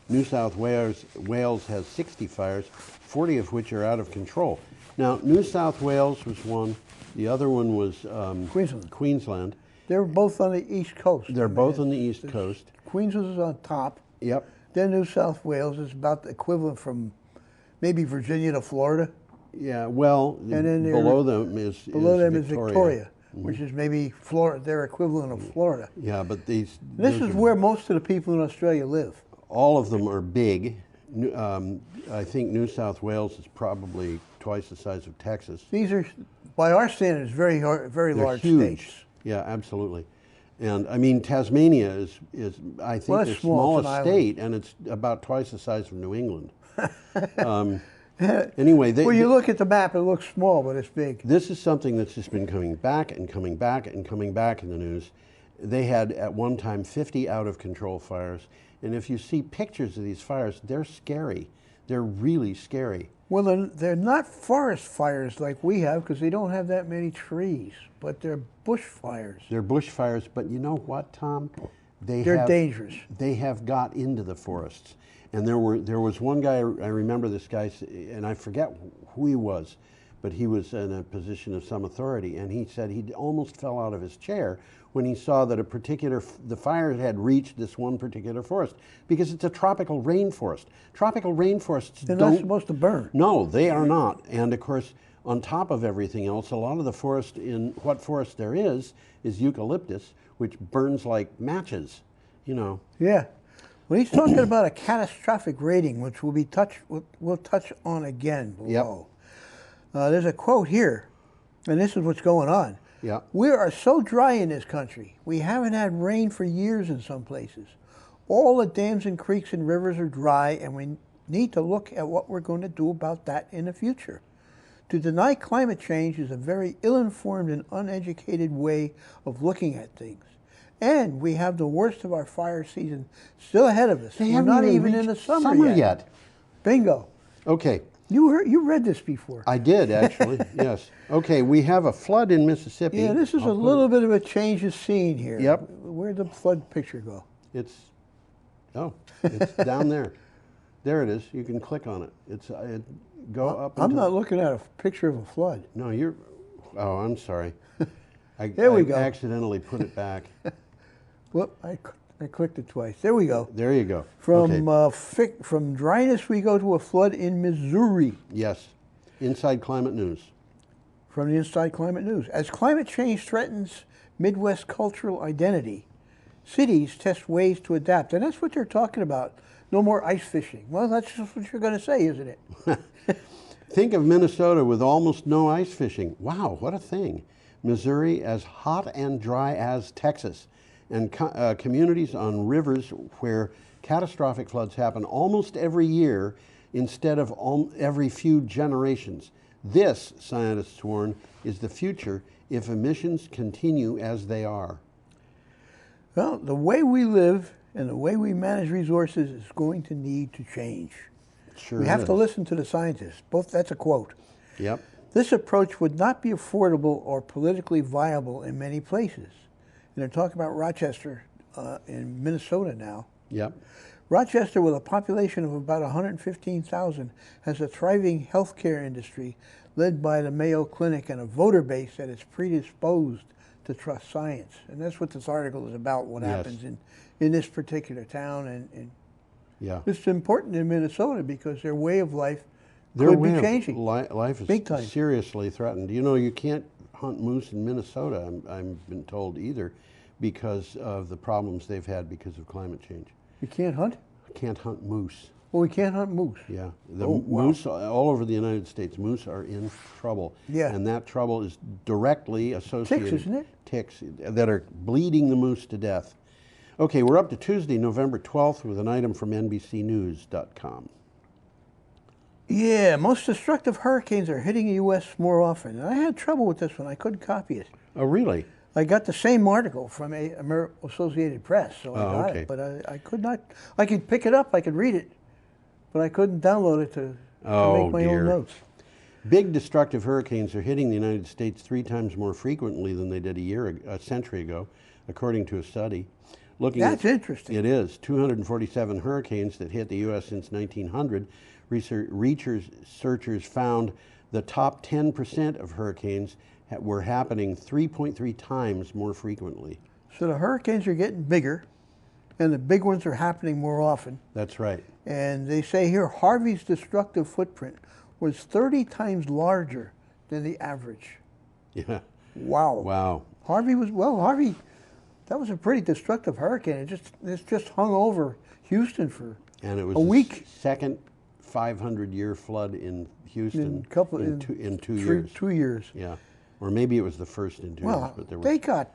New South Wales has 60 fires, 40 of which are out of control. Now, New South Wales was one. The other one was Queensland. They're both on the East Coast. They're both on the East Coast. Queensland is on top. Yep. Then New South Wales is about the equivalent from maybe Virginia to Florida. Yeah, well, And then below them is Victoria, which is maybe Florida, their equivalent of Florida. Yeah, but these... This is where most of the people in Australia live. All of them are big. I think New South Wales is probably twice the size of Texas. These are, by our standards, very They're large huge. states. Yeah, absolutely. And I mean, Tasmania is I think, the small, smallest state, and it's about twice the size of New England. Anyway, you look at the map, it looks small, but it's big. This is something that's just been coming back and coming back and coming back in the news. They had at one time 50 out of control fires, and if you see pictures of these fires, they're scary. They're really scary. Well, they're not forest fires like we have, because they don't have that many trees, but they're bush fires. They're bush fires, but you know what, Tom? They're dangerous. They have got into the forests. And there was one guy, I remember this guy, and I forget who he was, but he was in a position of some authority, and he said he almost fell out of his chair when he saw that the fire had reached this one particular forest, because it's a tropical rainforest. Tropical rainforests They're don't... not supposed to burn. No, they are not. And of course, on top of everything else, a lot of the forest, what forest there is eucalyptus, which burns like matches, you know. Yeah. Well, he's talking about a catastrophic rating, which we'll touch on again below. Yep. There's a quote here, and this is what's going on. Yeah. We are so dry in this country. We haven't had rain for years in some places. All the dams and creeks and rivers are dry, and we need to look at what we're going to do about that in the future. To deny climate change is a very ill-informed and uneducated way of looking at things. And we have the worst of our fire season still ahead of us. We're not even in the summer yet. Bingo. Okay. You read this before. I did, actually, yes. Okay, we have a flood in Mississippi. Yeah, this is a little bit of a change of scene here. Yep. Where'd the flood picture go? It's down there. There it is. You can click on it. Go up. I'm not looking at a picture of a flood. No, oh, I'm sorry. There we go. I accidentally put it back. Whoop, I clicked it twice. There we go. There you go. From dryness, we go to a flood in Missouri. Yes. Inside Climate News. From the Inside Climate News. As climate change threatens Midwest cultural identity, cities test ways to adapt. And that's what they're talking about. No more ice fishing. Well, that's just what you're going to say, isn't it? Think of Minnesota with almost no ice fishing. Wow, what a thing. Missouri as hot and dry as Texas. And communities on rivers where catastrophic floods happen almost every year instead of every few generations. This, scientists warn, is the future if emissions continue as they are. Well, the way we live and the way we manage resources is going to need to change. Sure we have to listen to the scientists. That's a quote. Yep. This approach would not be affordable or politically viable in many places. And they're talking about Rochester in Minnesota now. Yep. Rochester, with a population of about 115,000, has a thriving healthcare industry led by the Mayo Clinic and a voter base that is predisposed to trust science. And that's what this article is about, what happens in this particular town. And yeah. it's important in Minnesota because their way of life, Their could way be of changing. life is Big time. seriously threatened. You know, you can't hunt moose in Minnesota, I've been told, either, because of the problems they've had because of climate change. You can't hunt? Can't hunt moose. Well, we can't hunt moose. Yeah, the Oh, wow. moose all over the United States. Moose are in trouble. Yeah. And that trouble is directly associated. Ticks, isn't it? Ticks that are bleeding the moose to death. Okay, we're up to Tuesday, November 12th, with an item from NBCnews.com. Yeah, most destructive hurricanes are hitting the U.S. more often. And I had trouble with this one. I couldn't copy it. Oh, really? I got the same article from Associated Press, so I got okay. it. But I could not. I could pick it up. I could read it, but I couldn't download it to make my own notes. Big destructive hurricanes are hitting the United States 3 times more frequently than they did a century ago, according to a study. That's interesting. It is. 247 hurricanes that hit the U.S. since 1900. Researchers found the top 10% of hurricanes were happening 3.3 times more frequently. So the hurricanes are getting bigger, and the big ones are happening more often. That's right. And they say here Harvey's destructive footprint was 30 times larger than the average. Yeah. Wow. Wow. Harvey, that was a pretty destructive hurricane. It just hung over Houston for and it was a week. Second 500-year flood in Houston in 2 years. 2 years. Yeah. Or maybe it was the first in 2 years. But there was they got,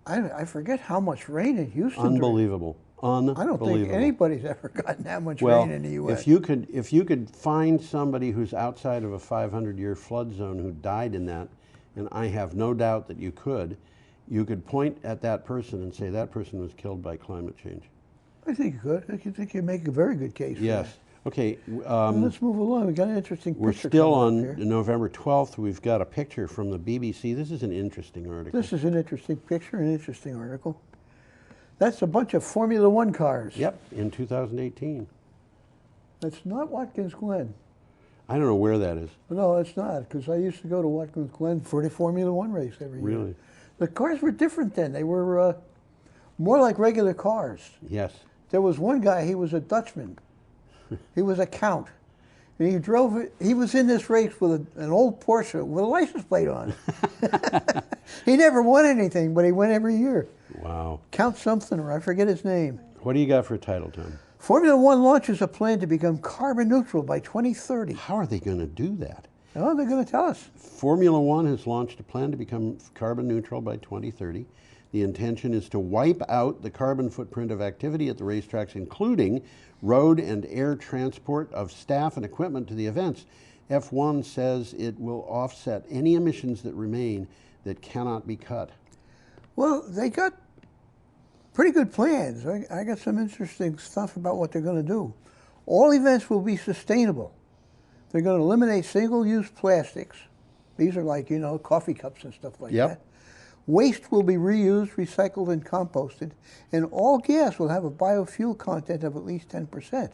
I forget how much rain in Houston. unbelievable. Unbelievable. I don't think anybody's ever gotten that much rain in the U.S. If you could find somebody who's outside of a 500-year flood zone who died in that, and I have no doubt that you could point at that person and say that person was killed by climate change. I think you could. I think you make a very good case. Yes. For that. Okay. Let's move along. We got an interesting picture. We're still coming on up here. November 12th. We've got a picture from the BBC. This is an interesting article. This is an interesting picture, an interesting article. That's a bunch of Formula One cars. Yep, in 2018. That's not Watkins Glen. I don't know where that is. No, it's not, because I used to go to Watkins Glen for the Formula One race every year. Really? The cars were different then. They were more like regular cars. Yes. There was one guy, he was a Dutchman. He was a count. And he drove it, he was in this race with an old Porsche with a license plate on. He never won anything, but he went every year. Wow. Count something, or I forget his name. What do you got for a title, Tom? Formula One launches a plan to become carbon neutral by 2030. How are they going to do that? Oh, they're going to tell us. Formula One has launched a plan to become carbon neutral by 2030. The intention is to wipe out the carbon footprint of activity at the racetracks, including road and air transport of staff and equipment to the events. F1 says it will offset any emissions that remain that cannot be cut. Well, they got pretty good plans. I got some interesting stuff about what they're going to do. All events will be sustainable. They're going to eliminate single-use plastics. These are like, coffee cups and stuff like that. Waste will be reused, recycled, and composted, and all gas will have a biofuel content of at least 10%.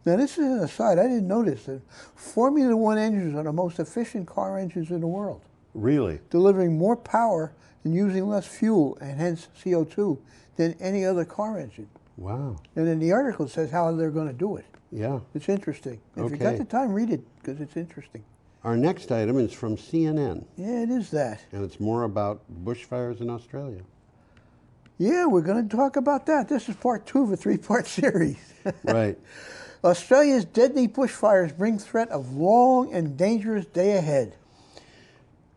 Now, this is an aside. I didn't notice that Formula One engines are the most efficient car engines in the world. Really? Delivering more power and using less fuel, and hence CO2, than any other car engine. Wow. And then the article says how they're going to do it. Yeah. It's interesting. If you Okay. got the time, read it, because it's interesting. Our next item is from CNN. Yeah, it is that. And it's more about bushfires in Australia. Yeah, we're going to talk about that. This is part 2 of a 3-part series. Right. Australia's deadly bushfires bring threat of long and dangerous day ahead.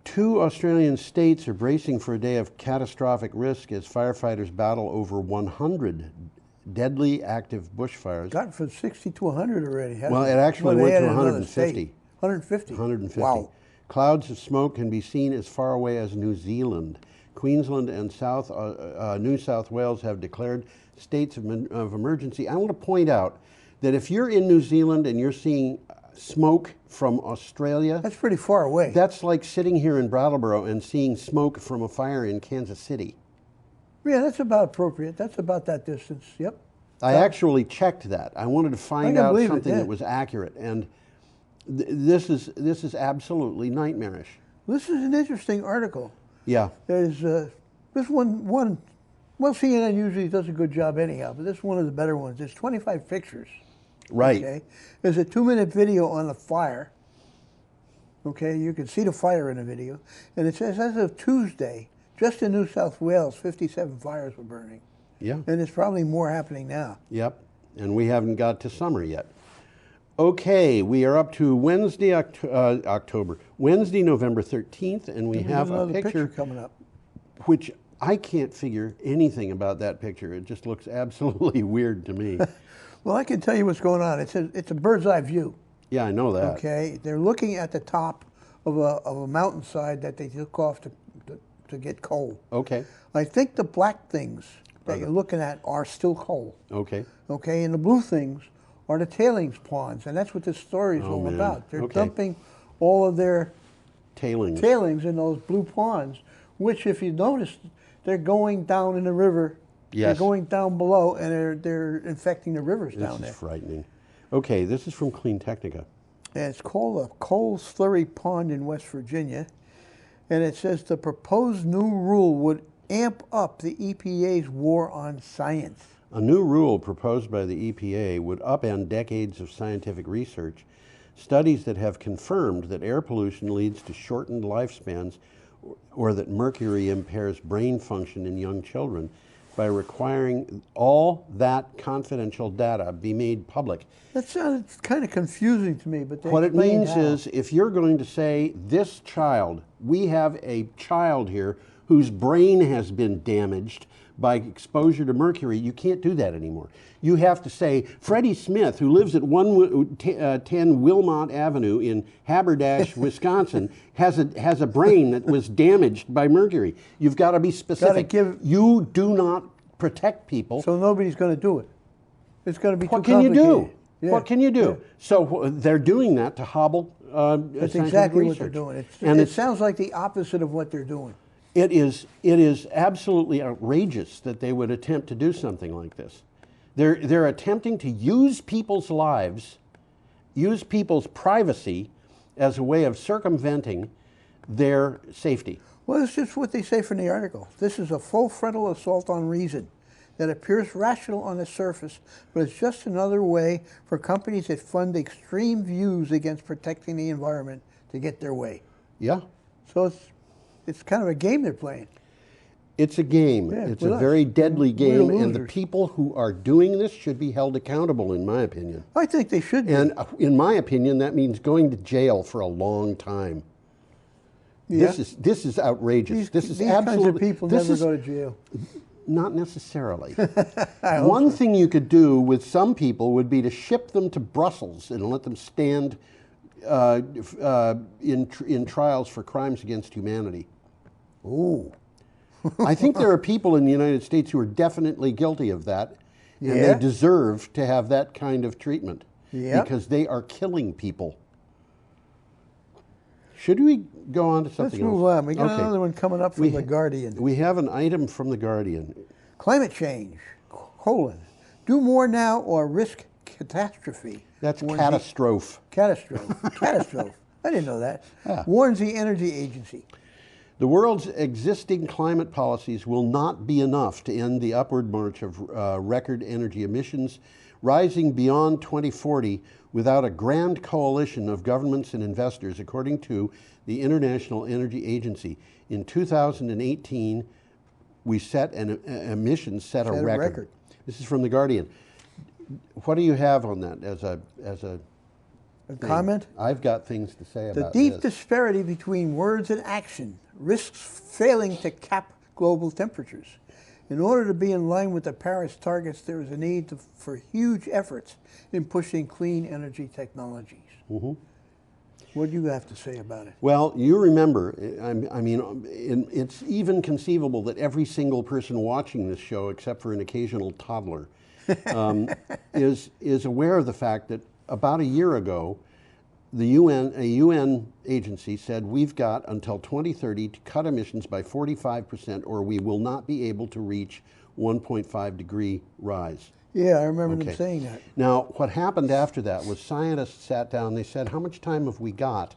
2 Australian states are bracing for a day of catastrophic risk as firefighters battle over 100 deadly active bushfires. Gotten from 60 to 100 already, hasn't Well, it actually went to 150. 150? 150. Wow. Clouds of smoke can be seen as far away as New Zealand. Queensland and New South Wales have declared states of emergency. I want to point out that if you're in New Zealand and you're seeing smoke from Australia, that's pretty far away. That's like sitting here in Brattleboro and seeing smoke from a fire in Kansas City. Yeah, that's about appropriate. That's about that distance. Yep. I actually checked that. I wanted to find out something that was accurate, and this is absolutely nightmarish. This is an interesting article. Yeah. There's this one. Well, CNN usually does a good job anyhow, but this is one of the better ones. There's 25 pictures Right. Okay? There's a 2-minute video on the fire. Okay, you can see the fire in the video. And it says as of Tuesday, just in New South Wales, 57 fires were burning. Yeah. And there's probably more happening now. Yep. And we haven't got to summer yet. Okay, we are up to Wednesday, Wednesday, November 13th, and we There's have a another picture coming up. which I can't figure anything about that picture. It just looks absolutely weird to me. Well, I can tell you what's going on. It's a bird's eye view. Yeah, I know that. Okay, they're looking at the top of a mountainside that they took off to get coal. Okay. I think the black things that you're looking at are still coal. Okay. Okay, and the blue things are the tailings ponds, and that's what this story is all man. about. They're Okay. dumping all of their tailings in those blue ponds, which, if you notice, they're going down in the river. Yes. They're going down below, and they're infecting the rivers down This there. is frightening. Okay, this is from Clean Technica. And it's called a coal slurry pond in West Virginia. And it says the proposed new rule would amp up the EPA's war on science. A new rule proposed by the EPA would upend decades of scientific research, studies that have confirmed that air pollution leads to shortened lifespans or that mercury impairs brain function in young children by requiring all that confidential data be made public. That sounds kind of confusing to me, but they What it explain means how. is if you're going to say, this child, we have a child here whose brain has been damaged by exposure to mercury, you can't do that anymore. You have to say, Freddie Smith, who lives at 110 Wilmot Avenue in Haberdash, Wisconsin, has a brain that was damaged by mercury. You've got to be specific. You do not protect people. So nobody's going to do it. It's going to be What too can you do? complicated. Yeah. What can you do? Yeah. So they're doing that to hobble That's scientific exactly what research. they're doing. And It it's- sounds like the opposite of what they're doing. It is absolutely outrageous that they would attempt to do something like this. They're attempting to use people's lives, use people's privacy as a way of circumventing their safety. Well, it's just what they say from the article. This is a full frontal assault on reason that appears rational on the surface, but it's just another way for companies that fund extreme views against protecting the environment to get their way. Yeah. So it's kind of a game they're playing. It's a game. Yeah, It's with a us. very deadly We're game, the and the losers. people who are doing this should be held accountable, in my opinion. I think they should be. And in my opinion, that means going to jail for a long time. Yeah. This is outrageous. This is these absolutely. kinds of people this never is- go to jail. Not necessarily. I hope One so. thing you could do with some people would be to ship them to Brussels and let them stand in trials for crimes against humanity. Ooh. I think there are people in the United States who are definitely guilty of that, and Yeah? they deserve to have that kind of treatment Yep. because they are killing people. Should we go on to Let's something move else? on. We got another one coming up from The Guardian. We have an item from The Guardian. Climate change, do more now or risk catastrophe. That's warns the- catastrophe. Catastrophe. I didn't know that. Warns the Energy Agency. The world's existing climate policies will not be enough to end the upward march of record energy emissions, rising beyond 2040 without a grand coalition of governments and investors, according to the International Energy Agency. In 2018, we set emissions set a record. This is from The Guardian. What do you have on that as a thing? Comment? I've got things to say The about deep this. disparity between words and action risks failing to cap global temperatures. In order to be in line with the Paris targets, there is a need for huge efforts in pushing clean energy technologies. Mm-hmm. What do you have to say about it? Well, you remember, I mean, it's even conceivable that every single person watching this show, except for an occasional toddler, is aware of the fact that about a year ago, a UN agency said we've got until 2030 to cut emissions by 45% or we will not be able to reach 1.5 degree rise. Yeah, I remember them saying that. Now, what happened after that was scientists sat down, they said, how much time have we got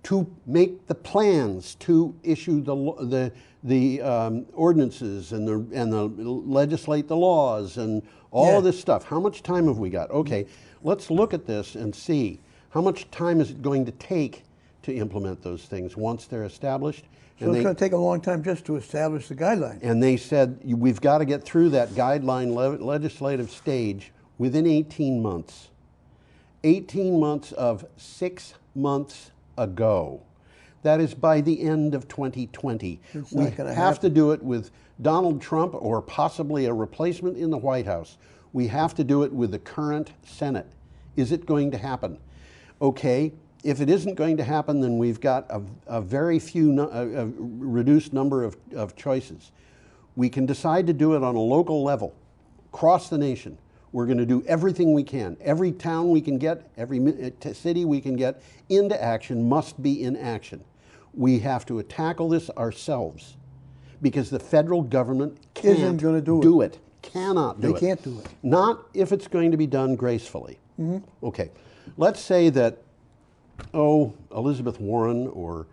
to make the plans to issue the ordinances and the legislate the laws and all of this stuff. How much time have we got? Okay, let's look at this and see how much time is it going to take to implement those things once they're established. So it's going to take a long time just to establish the guideline. And they said we've got to get through that guideline legislative stage within 18 months. 18 months of 6 months ago. That is by the end of 2020. We have to do it with Donald Trump or possibly a replacement in the White House. We have to do it with the current Senate. Is it going to happen? Okay, if it isn't going to happen, then we've got a very few, a reduced number of choices. We can decide to do it on a local level, across the nation. We're going to do everything we can. Every town we can get, every city we can get into action must be in action. We have to tackle this ourselves because the federal government isn't going to do it. Cannot do it. They can't do it. Not if it's going to be done gracefully. Okay, let's say that, Elizabeth Warren or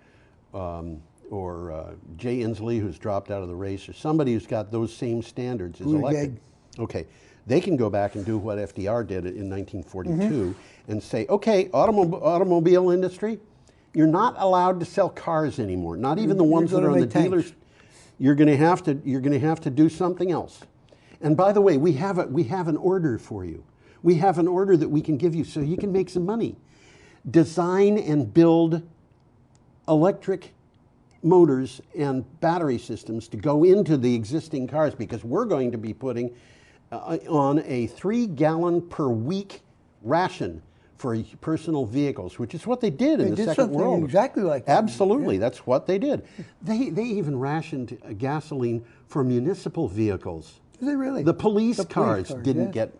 Jay Inslee, who's dropped out of the race, or somebody who's got those same standards is elected. Okay, they can go back and do what FDR did in 1942 and say, okay, automobile industry, you're not allowed to sell cars anymore, not even the ones that are on the dealers. You're going to have to do something else. And by the way, we have an order for you. We have an order that we can give you so you can make some money. Design and build electric motors and battery systems to go into the existing cars because we're going to be putting on a 3-gallon per week ration for personal vehicles, which is what they did in the Second World War. Exactly like that. Absolutely, that's what they did. They even rationed gasoline for municipal vehicles. Is it really? The police cars didn't get.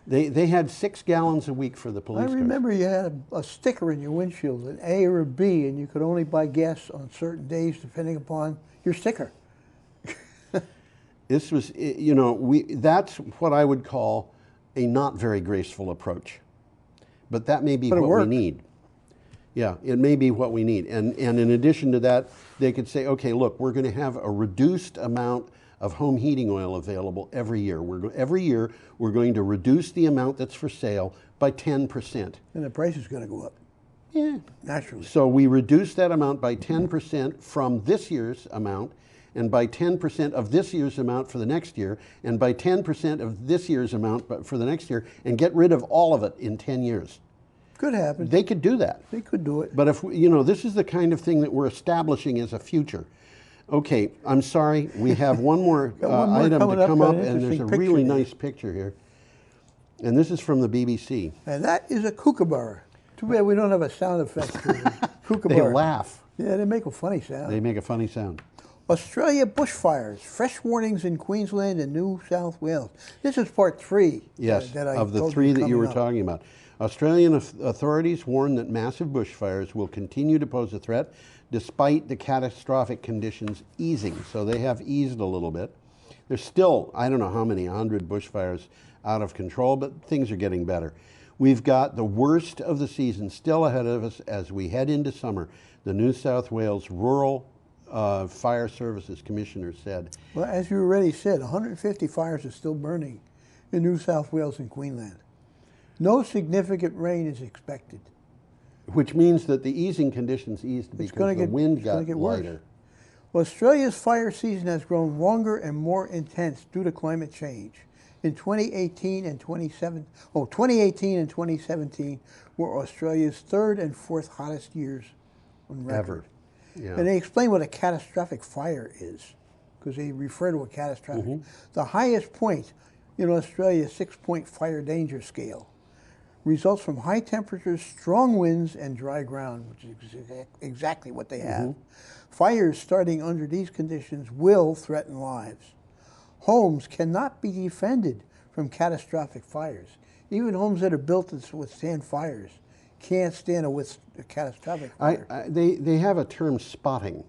They had 6 gallons a week for the police cars. I remember you had a sticker in your windshield, an A or a B, and you could only buy gas on certain days depending upon your sticker. This was, that's what I would call a not very graceful approach. But that may be what we need. Yeah, it may be what we need. And in addition to that, they could say, okay, look, we're going to have a reduced amount of home heating oil available every year. Every year, we're going to reduce the amount that's for sale by 10%. And the price is going to go up. Yeah. Naturally. So we reduce that amount by 10% from this year's amount, and by 10% of this year's amount for the next year, and by 10% of this year's amount for the next year, and get rid of all of it in 10 years. Could happen. They could do that. They could do it. But if, this is the kind of thing that we're establishing as a future. Okay, I'm sorry, we have one more item to come up, and there's a really nice picture here. And this is from the BBC. And that is a kookaburra. Too bad we don't have a sound effect for the kookaburra. They laugh. Yeah, they make a funny sound. They make a funny sound. Australia bushfires, fresh warnings in Queensland and New South Wales. This is part 3. Yes, of the 3 that you were talking about. Australian authorities warn that massive bushfires will continue to pose a threat despite the catastrophic conditions easing. So they have eased a little bit. There's still, I don't know how many, 100 bushfires out of control, but things are getting better. We've got the worst of the season still ahead of us as we head into summer. The New South Wales Rural Fire Services Commissioner said. Well, as you already said, 150 fires are still burning in New South Wales and Queensland. No significant rain is expected. Which means that the easing conditions eased because the wind got lighter. Australia's fire season has grown longer and more intense due to climate change. In 2018 and 2017 were Australia's 3rd and 4th hottest years on record. Ever. Yeah. And they explain what a catastrophic fire is, because they refer to a catastrophic. The highest point in Australia's 6-point fire danger scale results from high temperatures, strong winds, and dry ground, which is exactly what they have. Fires starting under these conditions will threaten lives. Homes cannot be defended from catastrophic fires. Even homes that are built to withstand fires can't stand a catastrophic fire. They have a term, spotting,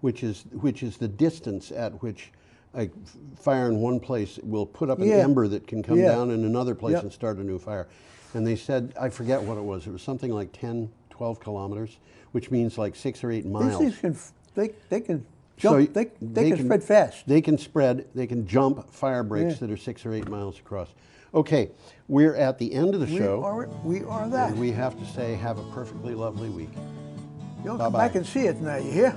which is the distance at which a fire in one place will put up an ember that can come down in another place and start a new fire. And they said, I forget what it was something like 10, 12 kilometers, which means like 6 or 8 miles. These things they can Jump, they can spread fast. They can spread, they can jump fire breaks that are 6 or 8 miles across. Okay, we're at the end of the show. We are that. And we have to say, have a perfectly lovely week. You'll come back and see it now, you hear?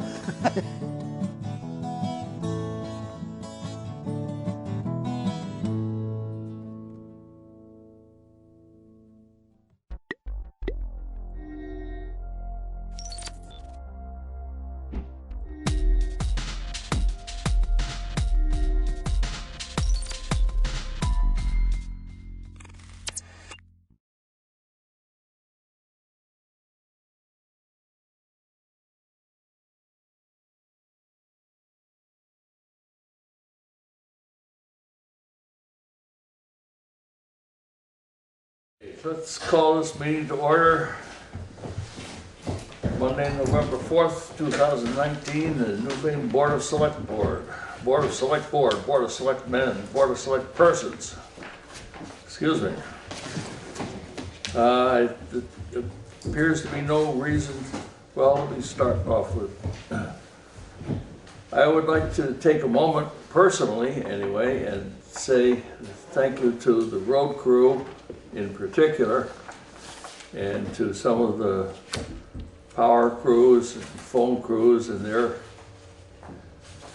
Let's call this meeting to order. Monday, November 4th, 2019, the Newfane Board of Select Board, Board of Select Board, Board of Select Men, Board of Select Persons. Excuse me. It appears to be no reason. Well, let me start off with, I would like to take a moment personally anyway and say thank you to the road crew in particular, and to some of the power crews and phone crews and their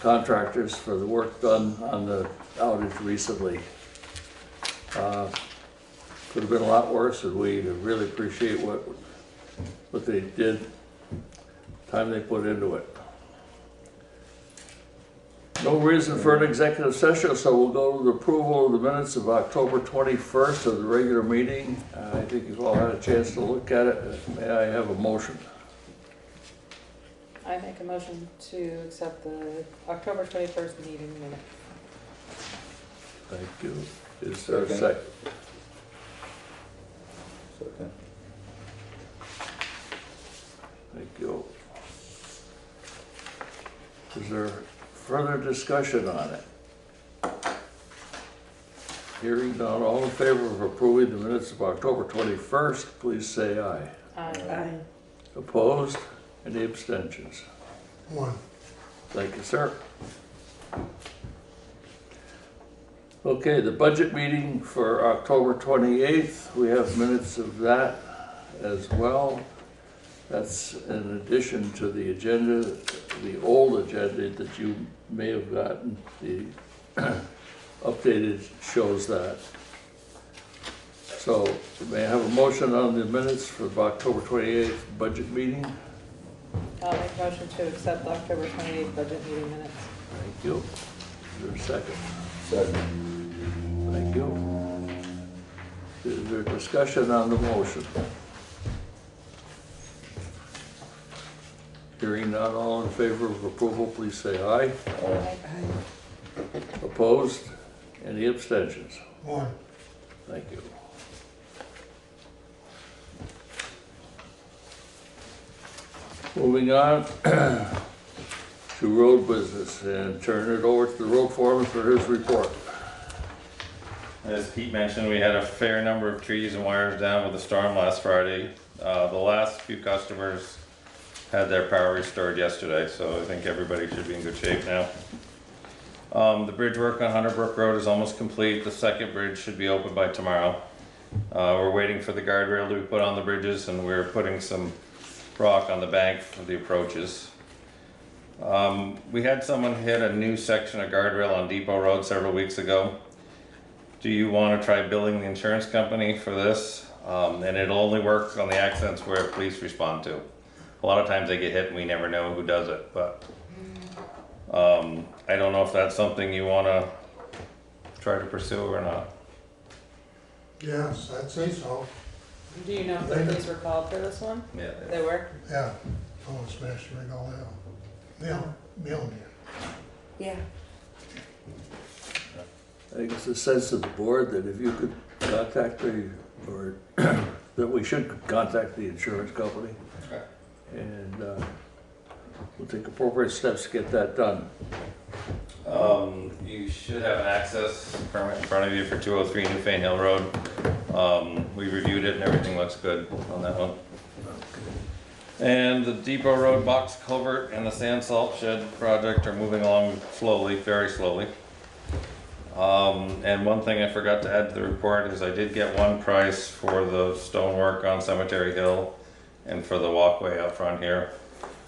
contractors for the work done on the outage recently. Could have been a lot worse, and we really appreciate what they did, time they put into it. No reason for an executive session, so we'll go to the approval of the minutes of October 21st of the regular meeting. I think you've all had a chance to look at it. May I have a motion? I make a motion to accept the October 21st meeting minutes. Thank you. Is there a second? Second. Thank you. Is there further discussion on it? Hearing none, all in favor of approving the minutes of October 21st, please say aye. Aye. Opposed? Any abstentions? One. Thank you, sir. Okay, the budget meeting for October 28th, we have minutes of that as well. That's in addition to the agenda, the old agenda that you may have gotten. The updated shows that. So may I have a motion on the minutes for the October 28th budget meeting? I'll make a motion to accept the October 28th budget meeting minutes. Thank you. Is there a second? Second. Thank you. Is there discussion on the motion? Hearing none, all in favor of approval, please say aye. Aye. Opposed? Any abstentions? One. Thank you. Moving on to road business and turn it over to the road foreman for his report. As Pete mentioned, we had a fair number of trees and wires down with the storm last Friday. The last few customers had their power restored yesterday, so I think everybody should be in good shape now. The bridge work on Hunter Brook Road is almost complete. The second bridge should be open by tomorrow. We're waiting for the guardrail to be put on the bridges, and we're putting some rock on the bank for the approaches. We had someone hit a new section of guardrail on Depot Road several weeks ago. Do you want to try billing the insurance company for this? And it'll only work on the accidents where police respond to. A lot of times they get hit and we never know who does it, but I don't know if that's something you want to try to pursue or not. Yes, I'd say so. Do you know if the police were called for this one? Yeah. They were? Yeah. Oh, smash the rig all out. Mail me. Yeah. I think it's a sense of the board that if you could contact or that we should contact the insurance company. Okay. And we'll take appropriate steps to get that done. You should have an access permit in front of you for 203 Newfane Hill Road. We reviewed it and everything looks good on that one. And the Depot Road box culvert and the sand salt shed project are moving along slowly, very slowly. And one thing I forgot to add to the report is I did get one price for the stonework on Cemetery Hill and for the walkway out front here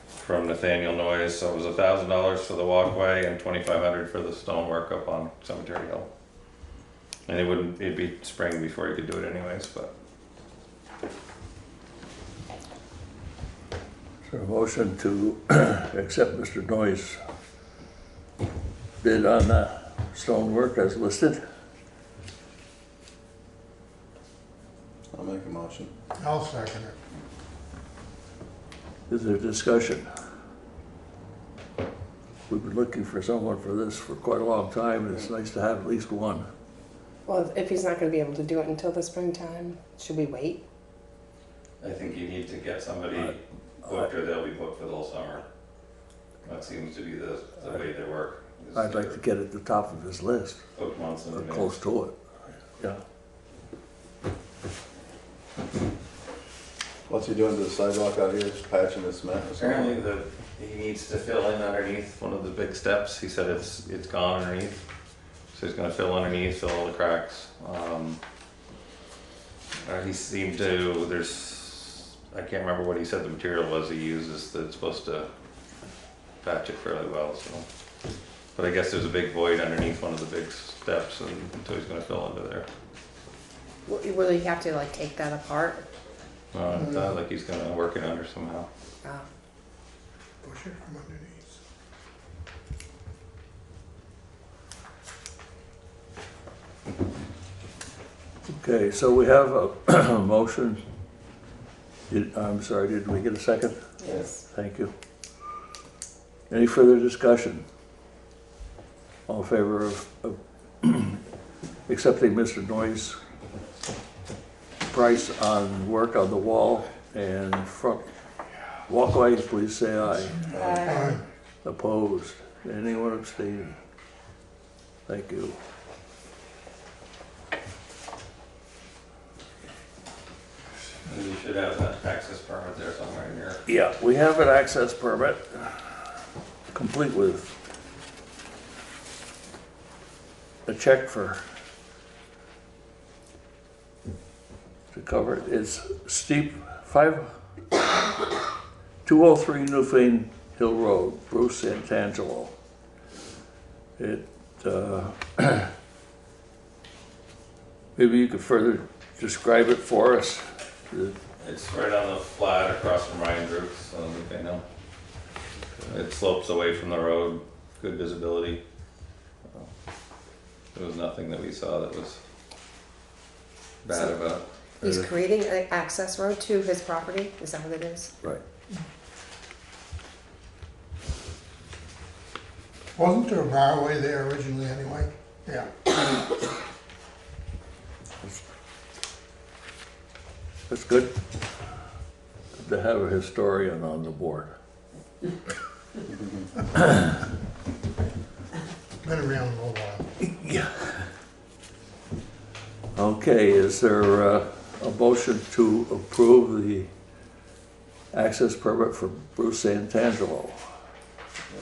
from Nathaniel Noyes. So it was $1,000 for the walkway and $2,500 for the stonework up on Cemetery Hill. And it'd be spring before you could do it anyways, but. Is there a motion to accept Mr. Noyes' bid on the stonework as listed? I'll make a motion. I'll second it. Is there discussion? We've been looking for someone for this for quite a long time, and it's nice to have at least one. Well, if he's not going to be able to do it until the springtime, should we wait? I think you need to get somebody booked or they'll be booked for the whole summer. That seems to be the way they work. I'd like to get at the top of his list, Book months in or advance. close to it. Yeah. What's he doing to the sidewalk out here, just patching the cement or something? Apparently he needs to fill in underneath one of the big steps. He said it's gone underneath. So he's gonna fill underneath, fill all the cracks. He seemed to, I can't remember what he said the material was he uses that's supposed to patch it fairly well, so. But I guess there's a big void underneath one of the big steps and so he's gonna fill under there. Will he have to like take that apart? It sounds like he's gonna work it under somehow. Push it from underneath. Okay, so we have a motion. I'm sorry, did we get a second? Yes. Thank you. Any further discussion? All in favor of accepting Mr. Noyes' price on work on the wall and front walkway, please say aye. Aye. Opposed? Anyone abstaining? Thank you. And you should have that access permit there somewhere in here. Yeah, we have an access permit, complete with a check to cover it. It's steep, 203 Newfane Hill Road, Bruce Santangelo. Maybe you could further describe it for us. It's right on the flat across from Ryan Drooks on the Newfane. It slopes away from the road, good visibility. There was nothing that we saw that was bad about it. He's creating an access road to his property? Is that what it is? Right. Wasn't there a barway there originally anyway? Yeah. That's good. Good to have a historian on the board. Been around a little while. Yeah. Okay, is there a motion to approve the access permit for Bruce Santangelo?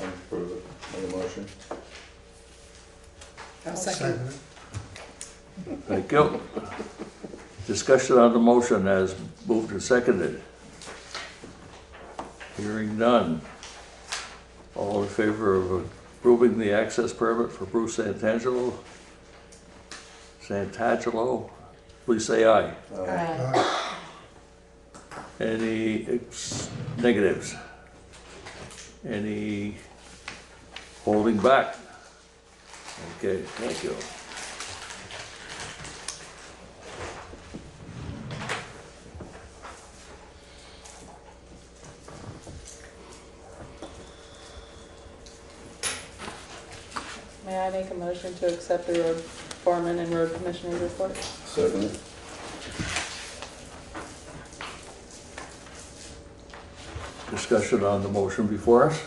I'll approve it. Make a motion. I'll second. Thank you. Discussion on the motion as moved and seconded. Hearing none. All in favor of approving the access permit for Bruce Santangelo, please say aye. Aye. Any negatives? Any holding back? Okay, thank you. May I make a motion to accept the road foreman and road commissioner's report? Second. Discussion on the motion before us?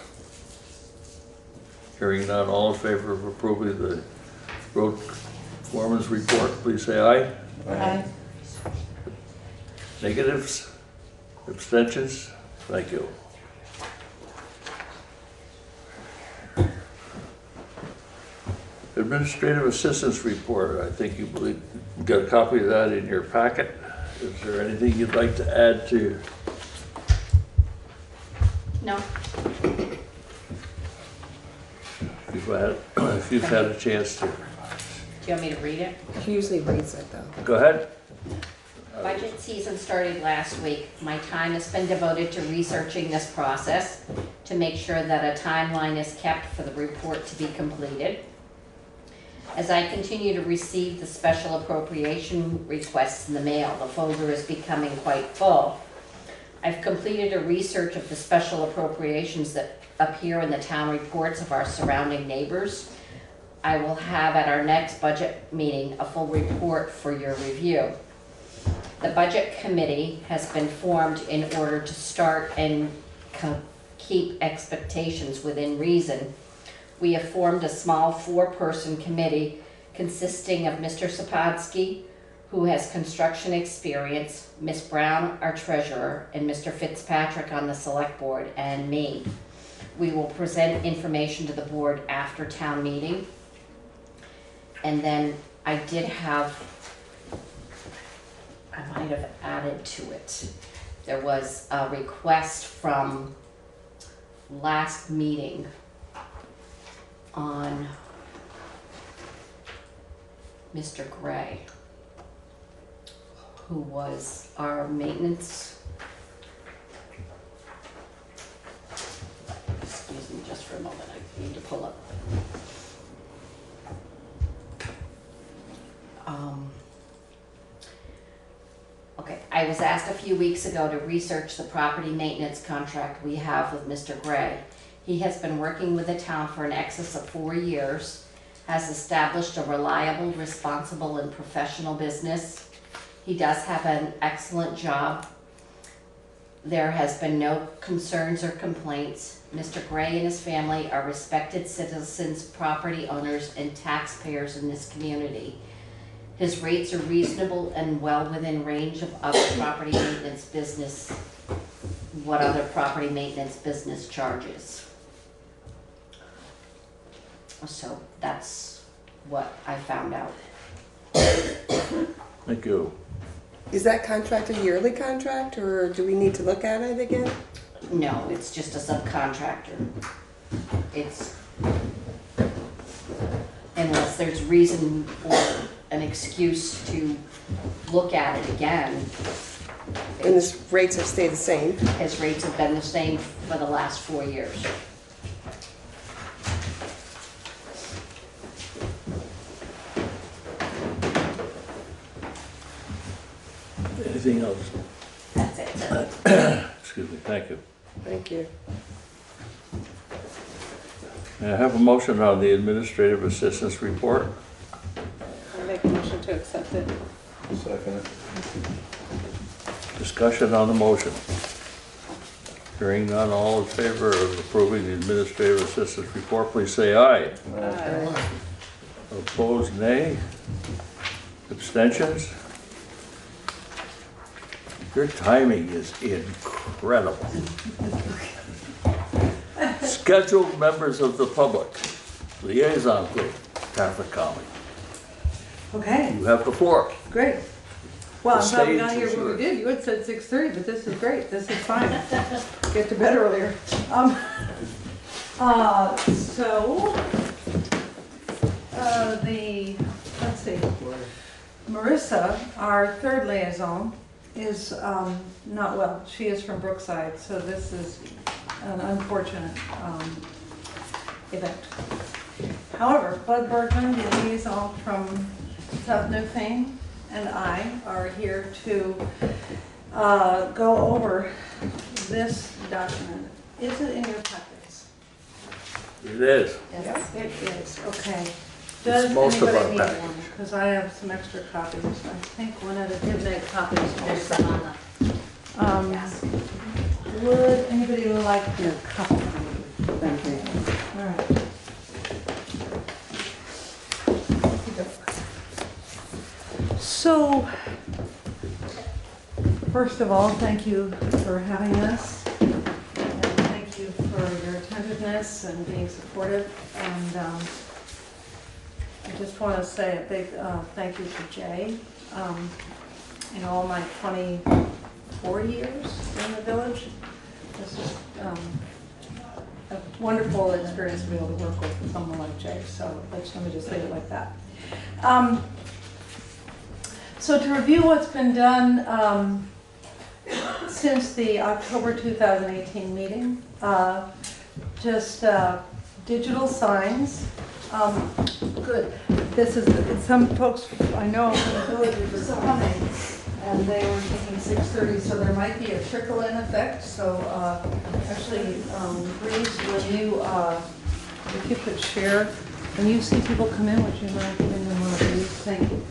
Hearing none, all in favor of approving the road foreman's report, please say aye. Aye. Negatives? Abstentions? Thank you. Administrative Assistance Report. I think you got a copy of that in your packet. Is there anything you'd like to add to? No. If you've had a chance to. Do you want me to read it? He usually reads it though. Go ahead. Budget season started last week. My time has been devoted to researching this process to make sure that a timeline is kept for the report to be completed. As I continue to receive the special appropriation requests in the mail, the folder is becoming quite full. I've completed a research of the special appropriations that appear in the town reports of our surrounding neighbors. I will have at our next budget meeting a full report for your review. The budget committee has been formed in order to start and keep expectations within reason. We have formed a small 4-person committee consisting of Mr. Sapodsky, who has construction experience, Ms. Brown, our treasurer, and Mr. Fitzpatrick on the select board, and me. We will present information to the board after town meeting. And then I did have, I might have added to it. There was a request from last meeting on Mr. Gray, who was our maintenance. Excuse me just for a moment, I need to pull up. Okay, I was asked a few weeks ago to research the property maintenance contract we have with Mr. Gray. He has been working with the town for an excess of 4 years, has established a reliable, responsible, and professional business. He does have an excellent job. There has been no concerns or complaints. Mr. Gray and his family are respected citizens, property owners, and taxpayers in this community. His rates are reasonable and well within range of other property maintenance business, what other property maintenance business charges. So that's what I found out. Thank you. Is that contract a yearly contract, or do we need to look at it again? No, it's just a subcontractor. It's, unless there's reason or an excuse to look at it again. And his rates have stayed the same? His rates have been the same for the last 4 years. Anything else? That's it. Excuse me, thank you. Thank you. May I have a motion on the Administrative Assistance Report? I make a motion to accept it. Second it. Discussion on the motion. Hearing none, all in favor of approving the Administrative Assistance Report, please say aye. Aye. Opposed, nay. Abstentions? Your timing is incredible. Scheduled members of the public, liaison group, traffic calming. Okay, You have the floor. great. Well, The I'm glad we got stage here is when we yours. did. You had said 6:30, but this is great. This is fine. Get to bed earlier. So, let's see, Marissa, our third liaison, is not well. She is from Brookside, so this is an unfortunate event. However, Bud Bergman, the liaison from South Newfane, and I are here to go over this document. Is it in your packets? It is. Yes, it is, okay. It's Does most of anybody our need package. one? Because I have some extra copies. I think one of the did make copies There's also. some on Would anybody like a copy? Thank you. All right. So, first of all, thank you for having us. for your attentiveness and being supportive. And I just want to say a big thank you to Jay. In all my 24 years in the village, this is a wonderful experience to be able to work with someone like Jay. So let me just leave it like that. So to review what's been done since the October 2018 meeting, just digital signs. Good. This is, some folks I know from the village are just coming, and they were thinking 6:30, so there might be a trickle-in effect. So actually, Breeze, when you, if you could share, when you see people come in, would you mind giving them one of these? Thank you.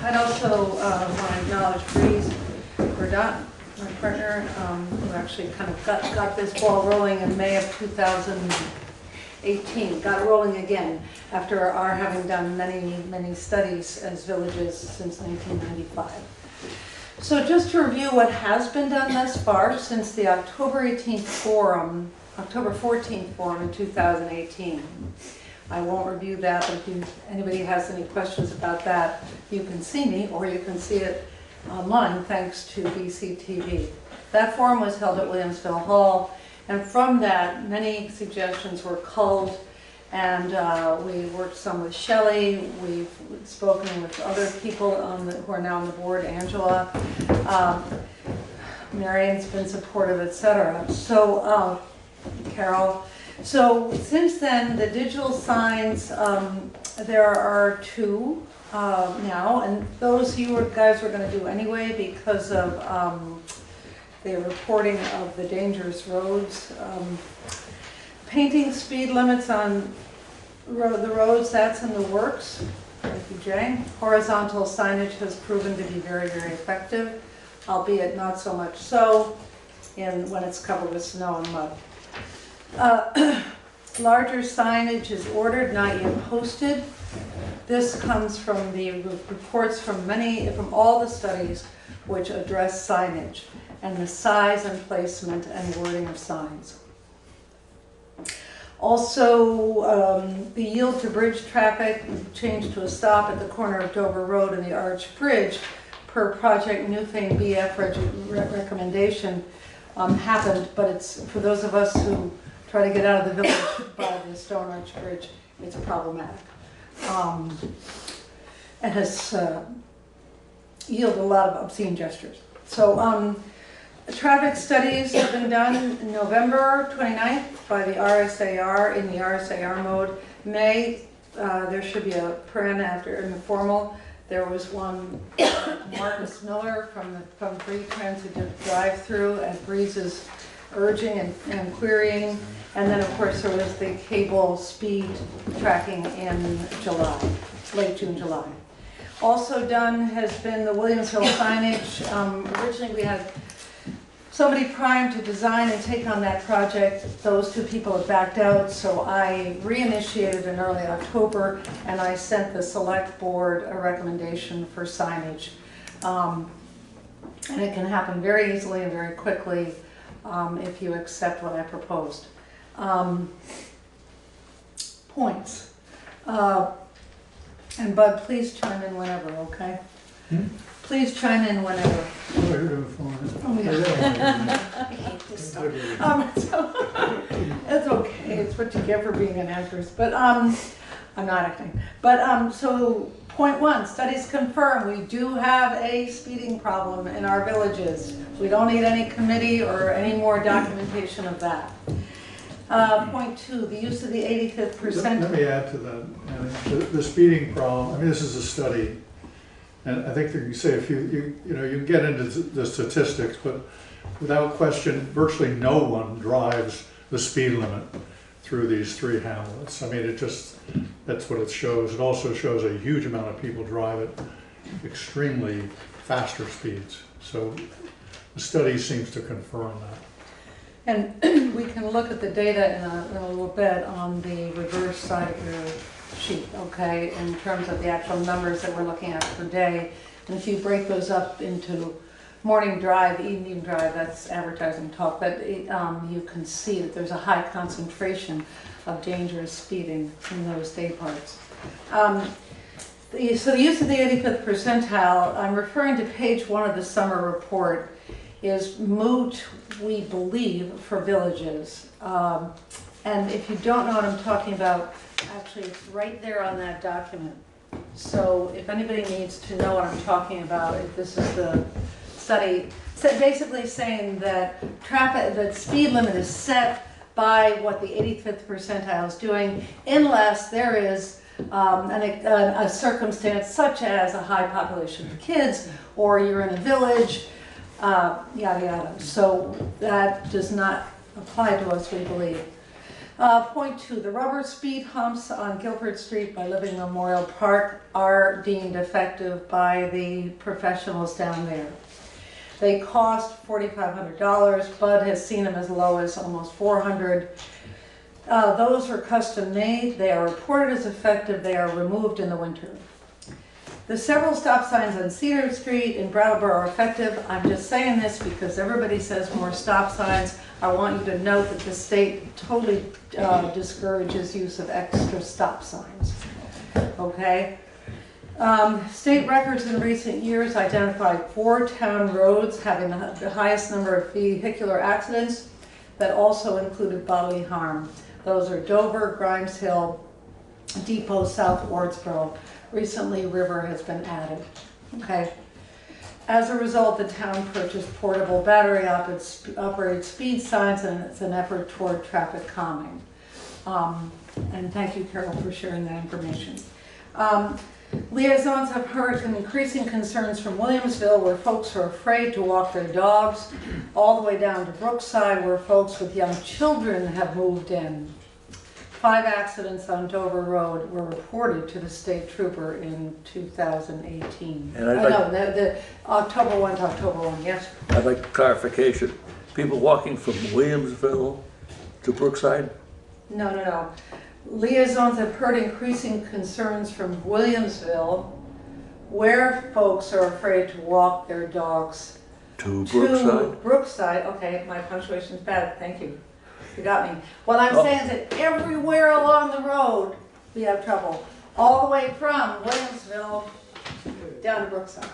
I'd also want to acknowledge Breeze, Bratt, my partner, who actually kind of got this ball rolling in May of 2018. Got it rolling again after our having done many, many studies as villages since 1995. So just to review what has been done thus far since the October 14th forum in 2018. I won't review that, but if anybody has any questions about that, you can see me or you can see it online thanks to BCTV. That forum was held at Williamsville Hall, and from that many suggestions were culled, and we worked some with Shelley. We've spoken with other people who are now on the board, Angela. Marion's been supportive, etc. So Carol. So since then, the digital signs, there are 2 now, and those you guys were going to do anyway because of the reporting of the dangerous roads. Painting speed limits on the roads, that's in the works. Thank you, Jay. Horizontal signage has proven to be very, very effective, albeit not so much so when it's covered with snow and mud. Larger signage is ordered, not yet posted. This comes from the reports from all the studies which address signage and the size and placement and wording of signs. Also, the yield to bridge traffic changed to a stop at the corner of Dover Road and the Arch Bridge per Project Newfane BF recommendation happened, but it's for those of us who try to get out of the village by the Stone Arch Bridge, it's problematic. And has yielded a lot of obscene gestures. So traffic studies have been done in November 29th by the RSAR in the RSAR mode. May, there should be a paren after in the formal. There was one, Marcus Miller from Free Transit who did a drive-through at Breeze's urging and querying. And then, of course, there was the cable speed tracking in July, late June, July. Also done has been the Williamsville signage. Originally, we had somebody primed to design and take on that project. Those 2 people have backed out, so I reinitiated in early October, and I sent the select board a recommendation for signage. And it can happen very easily and very quickly if you accept what I proposed. Points. And Bud, please chime in whenever, okay? Please chime in whenever. Oh, you're doing fine. Oh, yeah. I hate this stuff. So, it's okay. It's what you get for being an actress. But I'm not acting. But so point 1, studies confirm we do have a speeding problem in our villages. We don't need any committee or any more documentation of that. Point 2, the use of the 85th percentile. Let me add to that. The speeding problem, I mean, this is a study. And I think that you say if you can get into the statistics, but without question, virtually no one drives the speed limit through these 3 hamlets. I mean, that's what it shows. It also shows a huge amount of people drive at extremely faster speeds. So the study seems to confirm that. And we can look at the data in a little bit on the reverse side of your sheet, okay, in terms of the actual numbers that we're looking at per day. And if you break those up into morning drive, evening drive, that's advertising talk, but you can see that there's a high concentration of dangerous speeding in those day parts. So the use of the 85th percentile, I'm referring to page 1 of the summer report, is moot, we believe, for villages. And if you don't know what I'm talking about, actually it's right there on that document. So if anybody needs to know what I'm talking about, if this is the study, so basically saying that the speed limit is set by what the 85th percentile is doing, unless there is a circumstance such as a high population of kids, or you're in a village, yada yada. So that does not apply to us, we believe. Point 2, the rubber speed humps on Guilford Street by Living Memorial Park are deemed effective by the professionals down there. They cost $4,500. Bud has seen them as low as almost $400. Those are custom made. They are reported as effective. They are removed in the winter. The several stop signs on Cedar Street in Brattleboro are effective. I'm just saying this because everybody says more stop signs. I want you to note that the state totally discourages use of extra stop signs. Okay? State records in recent years identified 4 town roads having the highest number of vehicular accidents that also included bodily harm. Those are Dover, Grimes Hill, Depot, South Wardsboro. Recently, River has been added. Okay. As a result, the town purchased portable battery-operated speed signs, and it's an effort toward traffic calming. And thank you, Carol, for sharing that information. Liaisons have heard increasing concerns from Williamsville, where folks are afraid to walk their dogs, all the way down to Brookside, where folks with young children have moved in. 5 accidents on Dover Road were reported to the state trooper in 2018. And I'd like, the October 1 to October 1, yes? I'd like clarification. People walking from Williamsville to Brookside? No. Liaisons have heard increasing concerns from Williamsville, where folks are afraid to walk their dogs to Brookside? Brookside. Okay, my punctuation's bad. Thank you. You got me. What I'm saying is that everywhere along the road we have trouble. All the way from Williamsville down to Brookside.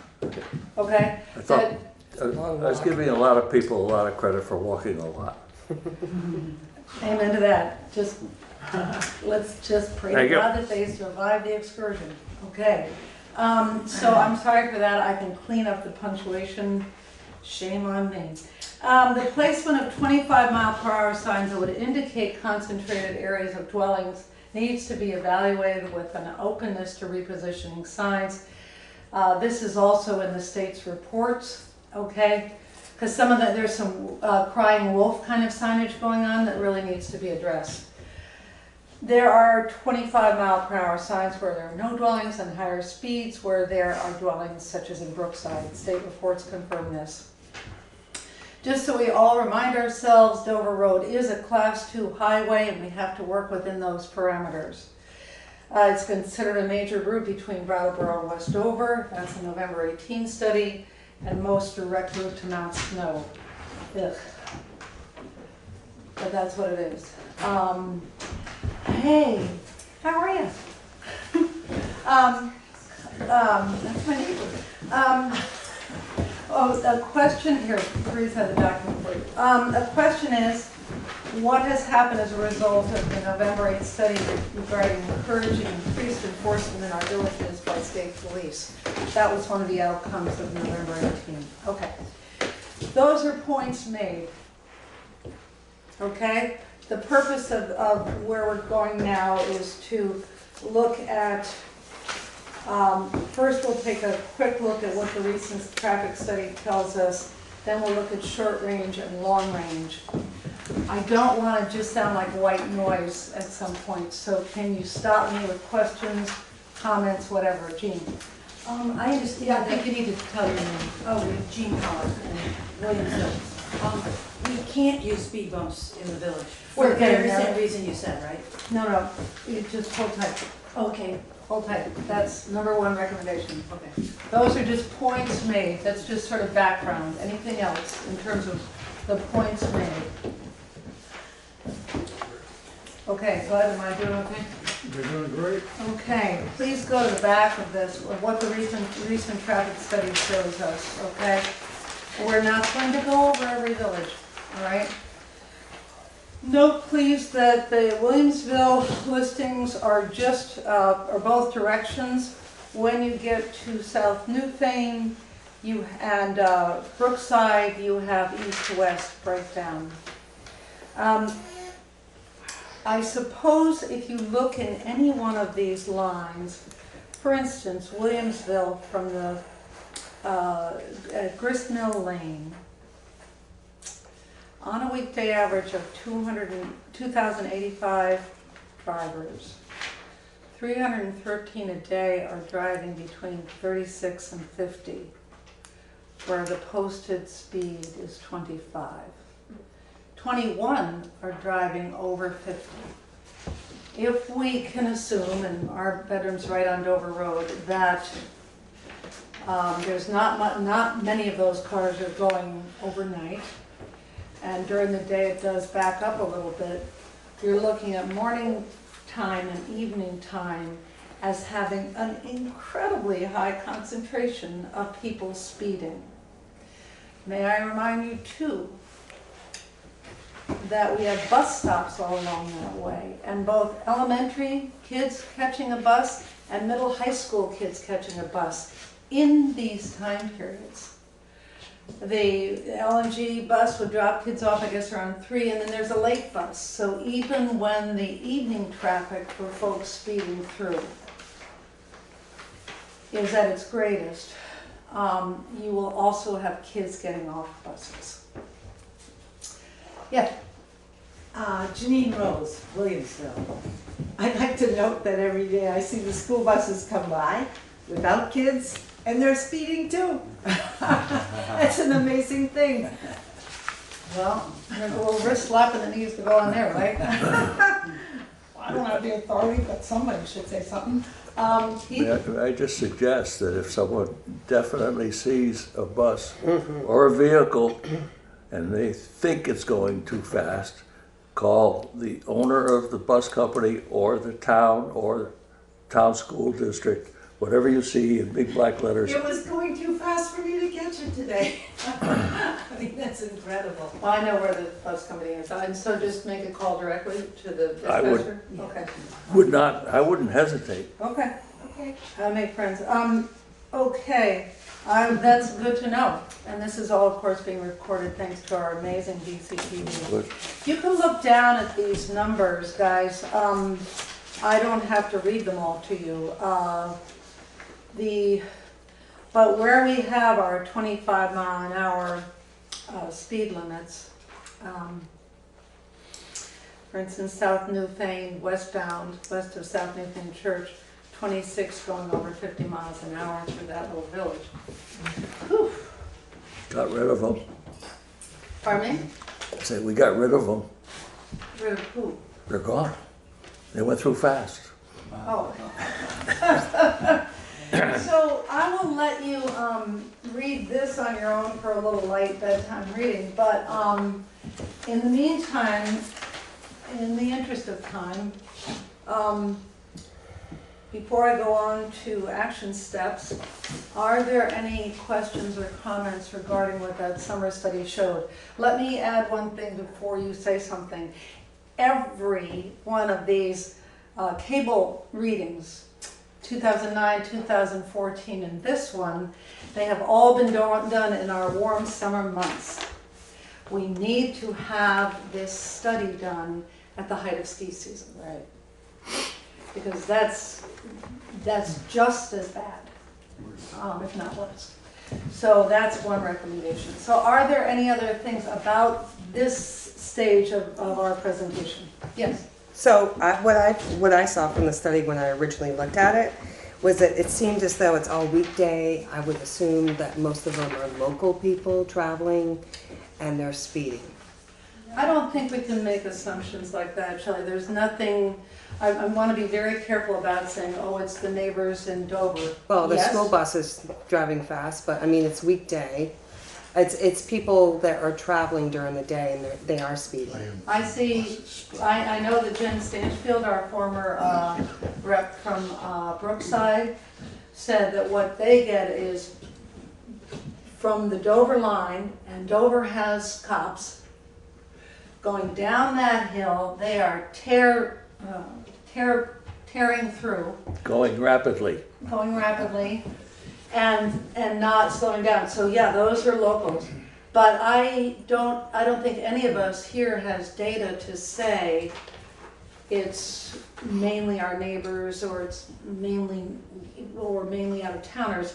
Okay? I thought I was giving a lot of people a lot of credit for walking a lot. Amen to that. Let's just pray to God that they survive the excursion. Okay. So I'm sorry for that. I can clean up the punctuation. Shame on me. The placement of 25-mile-per-hour signs that would indicate concentrated areas of dwellings needs to be evaluated with an openness to repositioning signs. This is also in the state's reports, okay? Because there's some crying wolf kind of signage going on that really needs to be addressed. There are 25-mile-per-hour signs where there are no dwellings and higher speeds where there are dwellings, such as in Brookside. State reports confirm this. Just so we all remind ourselves, Dover Road is a Class 2 highway and we have to work within those parameters. It's considered a major route between Brattleboro and West Dover. That's a November 18 study, and most direct route to Mount Snow. Ugh. But that's what it is. Hey, how are you? That's my neighbor. A question here, Breeze had a document for you. A question is, what has happened as a result of the November 8th study regarding encouraging increased enforcement in our villages by state police? That was one of the outcomes of November 18th. Okay. Those are points made. Okay? The purpose of where we're going now is to look at, first we'll take a quick look at what the recent traffic study tells us, then we'll look at short range and long range. I don't want to just sound like white noise at some point, so can you stop me with questions, comments, whatever? Jean? I understand. Yeah, I think you need to tell your name. Oh, Jean Howard and Williamsville. We can't use speed bumps in the village for the very same reason you said, right? No, you just hold tight. Okay. hold tight. That's number one recommendation. Okay. Those are just points made. That's just sort of background. Anything else in terms of the points made? Okay, Bud, am I doing okay? You're doing great. Okay, please go to the back of this, of what the recent traffic study shows us, okay? We're not going to go over every village, all right? Note please that the Williamsville listings are just, are both directions. When you get to South Newfane and Brookside, you have east-west breakdown. I suppose if you look in any one of these lines, for instance, Williamsville from the Gristmill Lane, on a weekday average of 2,085 drivers, 313 a day are driving between 36 and 50, where the posted speed is 25. 21 are driving over 50. If we can assume, and our bedroom's right on Dover Road, that there's not many of those cars are going overnight, and during the day it does back up a little bit, you're looking at morning time and evening time as having an incredibly high concentration of people speeding. May I remind you too that we have bus stops all along that way, and both elementary kids catching a bus and middle high school kids catching a bus in these time periods. The LNG bus would drop kids off, I guess, around 3, and then there's a late bus. So even when the evening traffic for folks speeding through is at its greatest, you will also have kids getting off buses. Yeah. Janine Rose, Williamsville. I'd like to note that every day I see the school buses come by without kids, and they're speeding too. That's an amazing thing. Well, there's a little wrist slapping that needs to go on there, right? I don't have the authority, but somebody should say something. May I just suggest that if someone definitely sees a bus or a vehicle and they think it's going too fast, call the owner of the bus company or the town school district, whatever you see in big black letters. It was going too fast for me to catch it today. I mean, that's incredible. Well, I know where the bus company is, and so just make a call directly to the dispatcher? Okay. I wouldn't hesitate. Okay. Okay. I make friends. Okay. That's good to know. And this is all, of course, being recorded thanks to our amazing DCTV. Good. You can look down at these numbers, guys. I don't have to read them all to you. But where we have our 25 mile an hour speed limits, for instance, South Newfane, westbound, west of South Newfane Church, 26 going over 50 miles an hour through that little village. Whew. Got rid of them. Pardon me? I said, we got rid of them. Rid of who? They're gone. They went through fast. Oh. So I will let you read this on your own for a little light bedtime reading, but in the meantime, in the interest of time, before I go on to action steps, are there any questions or comments regarding what that summer study showed? Let me add one thing before you say something. Every one of these cable readings, 2009, 2014, and this one, they have all been done in our warm summer months. We need to have this study done at the height of ski season. Right. Because that's just as bad, if not worse. So that's one recommendation. So are there any other things about this stage of our presentation? Yes. So what I saw from the study when I originally looked at it was that it seemed as though it's all weekday. I would assume that most of them are local people traveling and they're speeding. I don't think we can make assumptions like that, Shelley. There's nothing, I want to be very careful about saying, oh, it's the neighbors in Dover. Well, the Yes. school bus is driving fast, but I mean, it's weekday. It's people that are traveling during the day and they are speeding. I see, I know that Jen Stanchfield, our former rep from Brookside, said that what they get is from the Dover line, and Dover has cops, going down that hill, they are tearing through, Going rapidly. and not slowing down. So yeah, those are locals. But I don't think any of us here has data to say it's mainly our neighbors or it's mainly out of towners.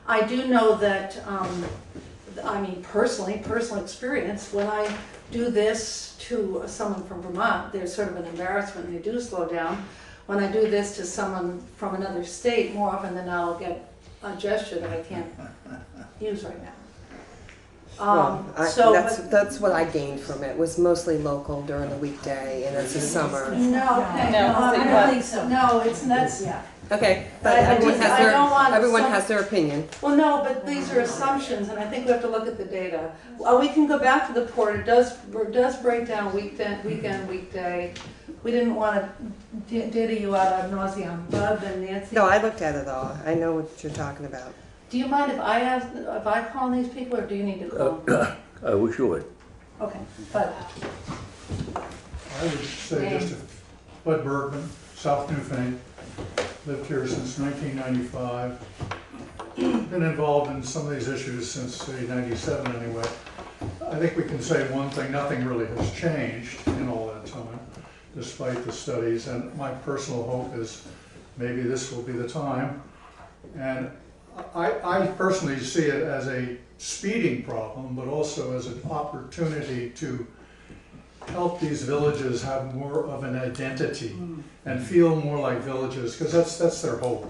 I do know that, I mean, personal experience, when I do this to someone from Vermont, there's sort of an embarrassment and they do slow down. When I do this to someone from another state, more often than not, I'll get a gesture that I can't use right now. That's what I gained from it. Was mostly local during the weekday, and it's the summer. No, I don't think so. No, that's, yeah. Okay, but everyone has their opinion. Well, no, but these are assumptions, and I think we have to look at the data. We can go back to the report. It does break down weekend, weekday. We didn't want to data you out ad nauseum. Bub and Nancy. No, I looked at it all. I know what you're talking about. Do you mind if I call these people, or do you need to call them? I wish you would. Okay, but. I would say just Bud Bergman, South Newfane, lived here since 1995. Been involved in some of these issues since, say, 97 anyway. I think we can say one thing, nothing really has changed in all that time, despite the studies, and my personal hope is maybe this will be the time. And I personally see it as a speeding problem, but also as an opportunity to help these villages have more of an identity and feel more like villages, because that's their hope.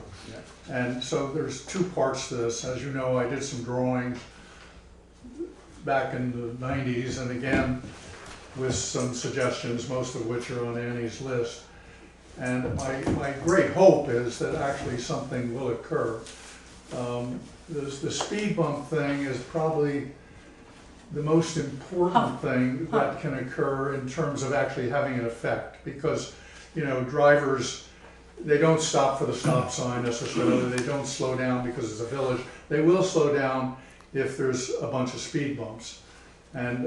And so there's two parts to this. As you know, I did some drawing back in the 90s, and again with some suggestions, most of which are on Annie's list. And my great hope is that actually something will occur. The speed bump thing is probably the most important thing that can occur in terms of actually having an effect, because, you know, drivers, they don't stop for the stop sign necessarily, they don't slow down because it's a village. They will slow down if there's a bunch of speed bumps. And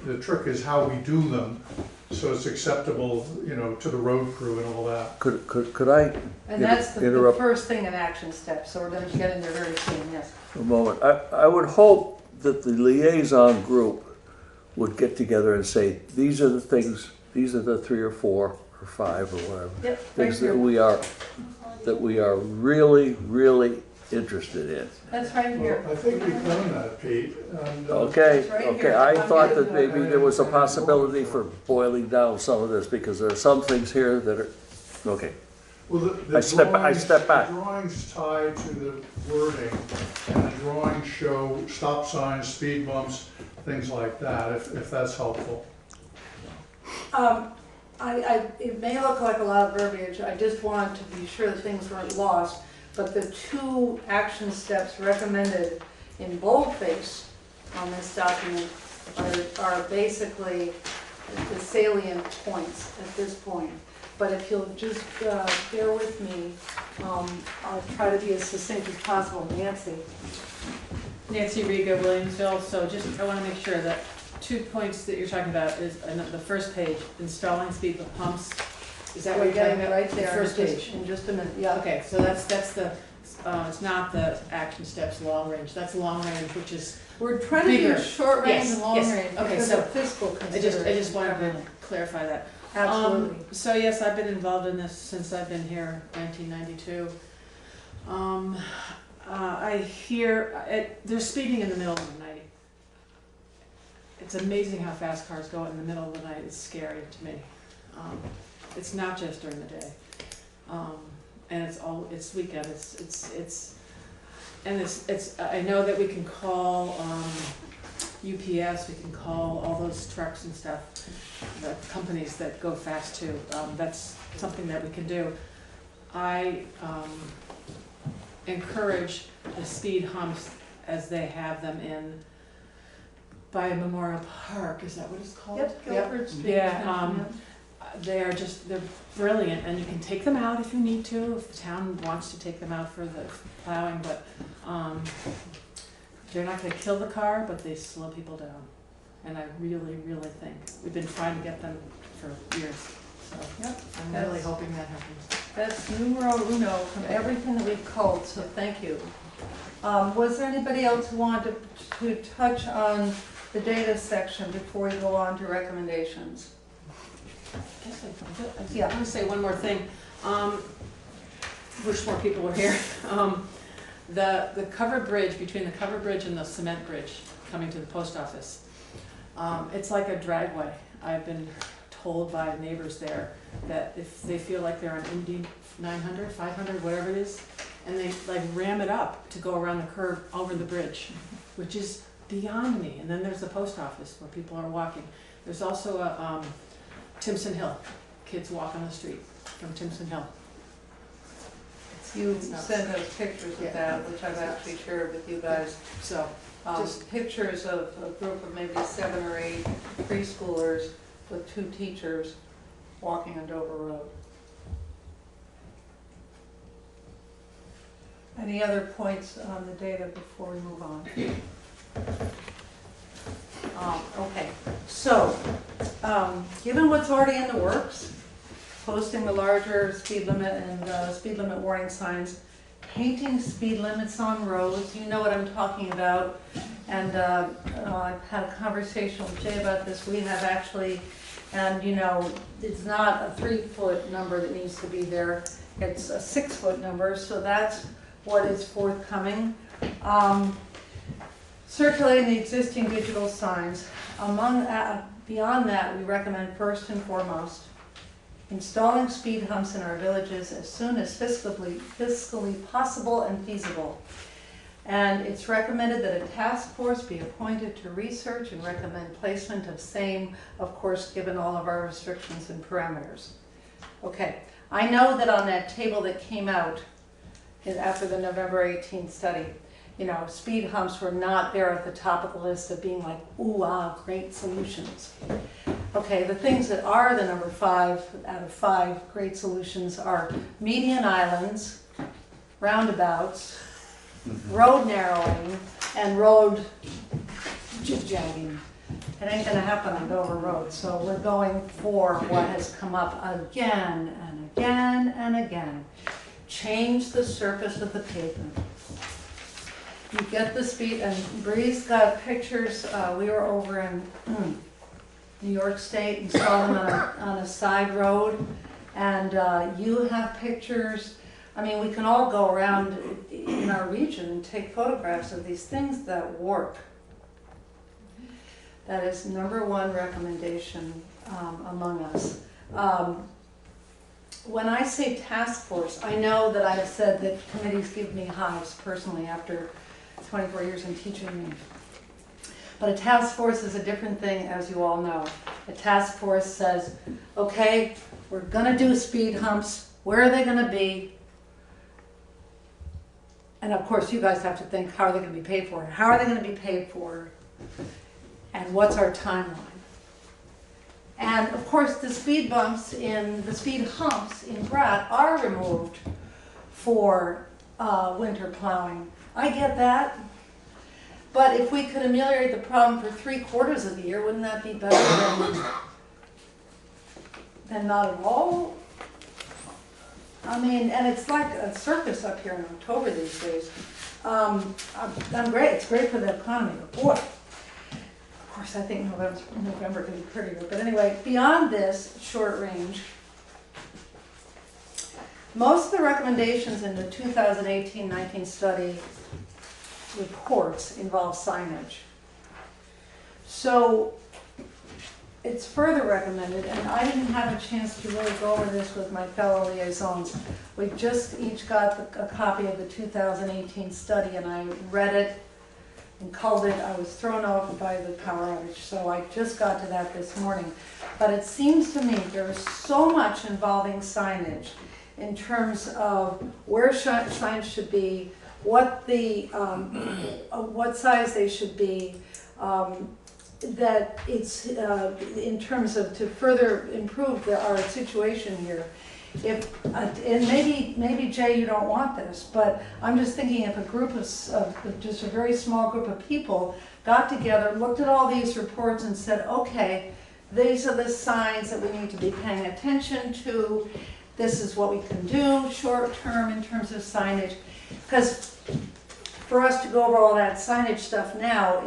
the trick is how we do them so it's acceptable, you know, to the road crew and all that. Could I And that's the interrupt first thing in action steps, so we're going to get in there very soon, yes. for a moment? I would hope that the liaison group would get together and say, these are the things, these are the 3 or 4 or 5 or whatever, Yep, things right that we are really, really interested in. That's right here. Well, I think we've done that, Pete. And, Okay, right okay, here. I thought that maybe there was a possibility for boiling down some of this, because there are some things here that are, okay. Well, I step back. The drawings tie to the wording, and the drawings show stop signs, speed bumps, things like that, if that's helpful. It may look like a lot of verbiage, I just wanted to be sure that things weren't lost, but the 2 action steps recommended in boldface on this document are basically the salient points at this point. But if you'll just bear with me, I'll try to be as succinct as possible. Nancy. Nancy Riga, Williamsville. So I want to make sure that 2 points that you're talking about is the first page, installing speed pumps. Is that what We're you're talking getting about? right there. The first page. In just a minute, yeah. Okay, so that's the, it's not the action steps long range. That's long range, which is We're trying to bigger. do short range Yes, and long yes. range Okay, because so of fiscal I considerations. just wanted to clarify that. Absolutely. So yes, I've been involved in this since I've been here, 1992. I hear they're speeding in the middle of the night. It's amazing how fast cars go in the middle of the night. It's scary to me. It's not just during the day, and it's weekend. I know that we can call UPS. We can call all those trucks and stuff, the companies that go fast too. That's something that we can do. I encourage the speed humps as they have them in by Memorial Park. Is that what it's called? Yep, Guilford Street. Yeah, they're brilliant, and you can take them out if you need to, if the town wants to take them out for the plowing, but they're not gonna kill the car, but they slow people down. And I really, really think, we've been trying to get them for years, so Yep, I'm really hoping that happens. That's numero uno from everything that we've culled, so thank you. Was there anybody else who wanted to touch on the data section before we go on to recommendations? I want to say one more thing. Wish more people were here. The covered bridge, between the covered bridge and the cement bridge coming to the post office, it's like a dragway. I've been told by neighbors there that if they feel like they're on Indy 900, 500, whatever it is, and they like ram it up to go around the curve over the bridge, which is beyond me. And then there's the post office where people are walking. There's also a Timpson Hill. Kids walk on the street from Timpson Hill. You sent us pictures of that, which I've actually shared with you guys. So, just pictures of a group of maybe 7 or 8 preschoolers with 2 teachers walking on Dover Road. Any other points on the data before we move on? Okay, so given what's already in the works, posting the larger speed limit and speed limit warning signs, painting speed limits on roads, you know what I'm talking about. And I've had a conversation with Jay about this. We have actually, and you know, it's not a 3-foot number that needs to be there. It's a 6-foot number, so that's what is forthcoming. Circulating the existing digital signs. Beyond that, we recommend first and foremost installing speed humps in our villages as soon as fiscally possible and feasible. And it's recommended that a task force be appointed to research and recommend placement of same, of course, given all of our restrictions and parameters. Okay, I know that on that table that came out after the November 18th study, you know, speed humps were not there at the top of the list of being like, ooh, ah, great solutions. Okay, the things that are the number 5 out of 5 great solutions are median islands, roundabouts, road narrowing, and road jig-jagging. It ain't gonna happen on Dover Road, so we're going for what has come up again and again and again. Change the surface of the pavement. You get the speed, and Bree's got pictures. We were over in New York State and saw them on a side road, and you have pictures. I mean, we can all go around in our region and take photographs of these things that work. That is number 1 recommendation among us. When I say task force, I know that I've said that committees give me hives personally after 24 years in teaching. But a task force is a different thing, as you all know. A task force says, okay, we're gonna do speed humps. Where are they gonna be? And of course, you guys have to think, how are they gonna be paid for? How are they gonna be paid for? And what's our timeline? And of course, the speed humps in Bratt are removed for winter plowing. I get that. But if we could ameliorate the problem for 3/4 of the year, wouldn't that be better than not at all? I mean, and it's like a circus up here in October these days. I'm great. It's great for the economy, but boy, of course, I think November can be prettier. But anyway, beyond this short range, most of the recommendations in the 2018-19 study reports involve signage. So it's further recommended, and I didn't have a chance to really go over this with my fellow liaisons. We just each got a copy of the 2018 study, and I read it and culled it. I was thrown off by the power outage, so I just got to that this morning. But it seems to me there's so much involving signage in terms of where signs should be, what size they should be, that it's in terms of to further improve our situation here. If and maybe Jay, you don't want this, but I'm just thinking if a group of just a very small group of people got together, looked at all these reports and said, okay, these are the signs that we need to be paying attention to. This is what we can do short term in terms of signage. Because for us to go over all that signage stuff now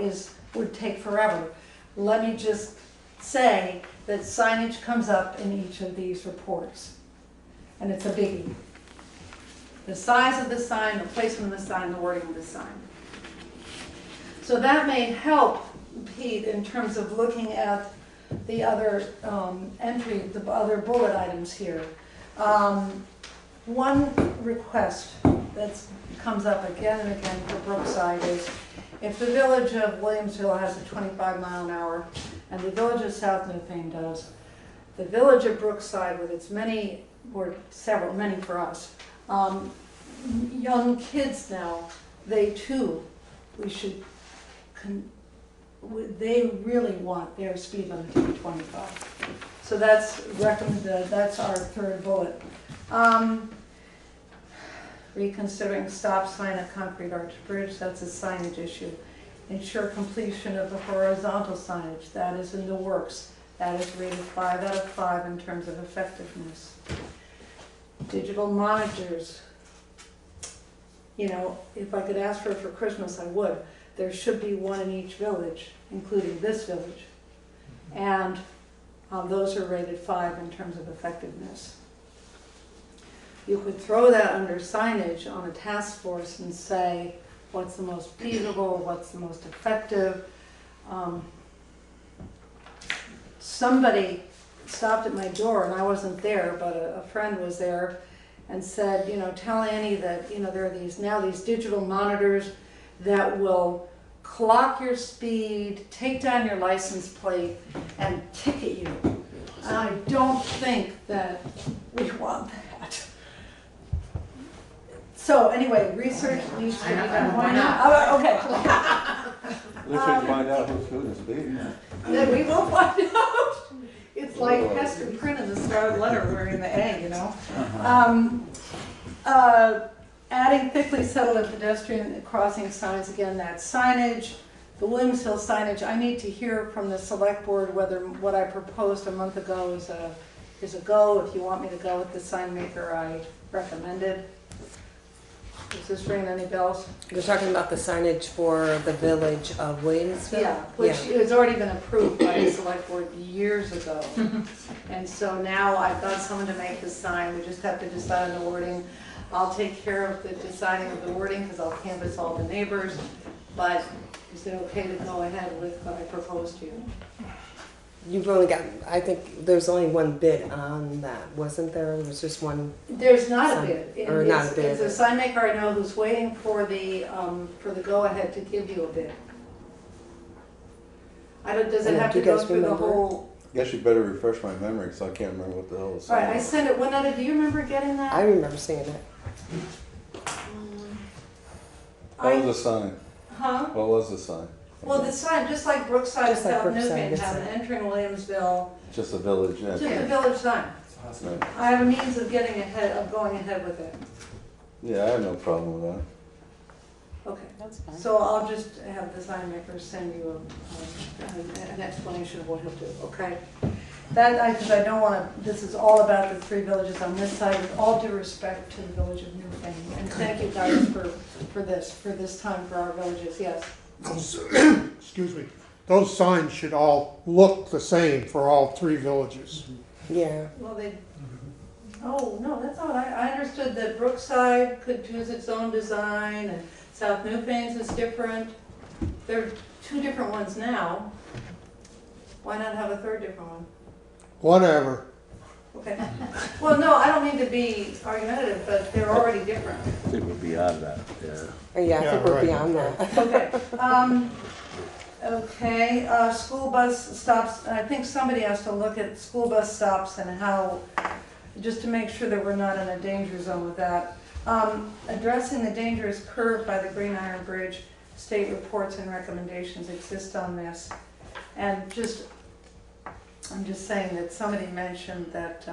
would take forever. Let me just say that signage comes up in each of these reports. And it's a biggie. The size of the sign, the placement of the sign, the wording of the sign. So that may help, Pete, in terms of looking at the other the other bullet items here. One request that comes up again and again for Brookside is if the village of Williamsville has a 25-mile-an-hour and the village of South Newfane does, the village of Brookside with its many, or several, many for us, young kids now, they too, they really want their speed limit to be 25. So that's recommended, that's our third bullet. Reconsidering stop sign at Concrete Arch Bridge, that's a signage issue. Ensure completion of the horizontal signage, that is in the works. That is rated 5 out of 5 in terms of effectiveness. Digital monitors, you know, if I could ask for it for Christmas, I would. There should be one in each village, including this village. And those are rated 5 in terms of effectiveness. You could throw that under signage on a task force and say, what's the most feasible, what's the most effective. Somebody stopped at my door, and I wasn't there, but a friend was there, and said, you know, tell Annie that, you know, there are these digital monitors that will clock your speed, take down your license plate, and ticket you. And I don't think that we want that. So anyway, research needs to be done. Why not? Okay. At least we can find out who's doing the speed. Then we will find out. It's like Hester Prynne in the Scarlet Letter wearing the A, you know. Adding thickly settled and pedestrian crossing signs, again, that's signage. The Williamsville signage, I need to hear from the select board whether what I proposed a month ago is a go. If you want me to go with the sign maker I recommended. Does this ring any bells? You're talking about the signage for the village of Williamsville? Yeah, which has already been approved by the select board years ago. And so now I've got someone to make the sign. We just have to decide on the wording. I'll take care of the deciding of the wording because I'll canvass all the neighbors. But is it okay to go ahead with what I proposed to you? You've only got, I think there's only one bid on that, wasn't there? There was just one. There's not a bid. Or not a bid. It's a sign maker I know who's waiting for the go-ahead to give you a bid. Does it have to go through the whole? I guess you better refresh my memory because I can't remember what the hell it's. All right, I sent it. Winetta, do you remember getting that? I remember seeing it. What was the sign? Huh? What was the sign? Well, the sign, just like Brookside and Just like South Brookside, Newfane have an entering Williamsville, Just a village. just a village sign. Right. I have a means of going ahead with it. Yeah, I have no problem with that. Okay. That's fine. So I'll just have the sign maker send you an explanation of what he'll do, okay? Because I don't want to, this is all about the 3 villages on this side, with all due respect to the village of Newfane. And thank you guys for this time for our villages, yes. Excuse me, those signs should all look the same for all 3 villages. Yeah. Well, oh, no, that's not, I understood that Brookside could choose its own design, and South Newfane's is different. There are 2 different ones now. Why not have a 3rd different one? Whatever. Okay. Well, no, I don't mean to be argumentative, but they're already different. I think we're beyond that, yeah. Yeah, I think we're beyond that. Okay, school bus stops, I think somebody has to look at school bus stops and how, just to make sure that we're not in a danger zone with that. Addressing the dangerous curve by the Green Iron Bridge, state reports and recommendations exist on this. And I'm just saying that somebody mentioned that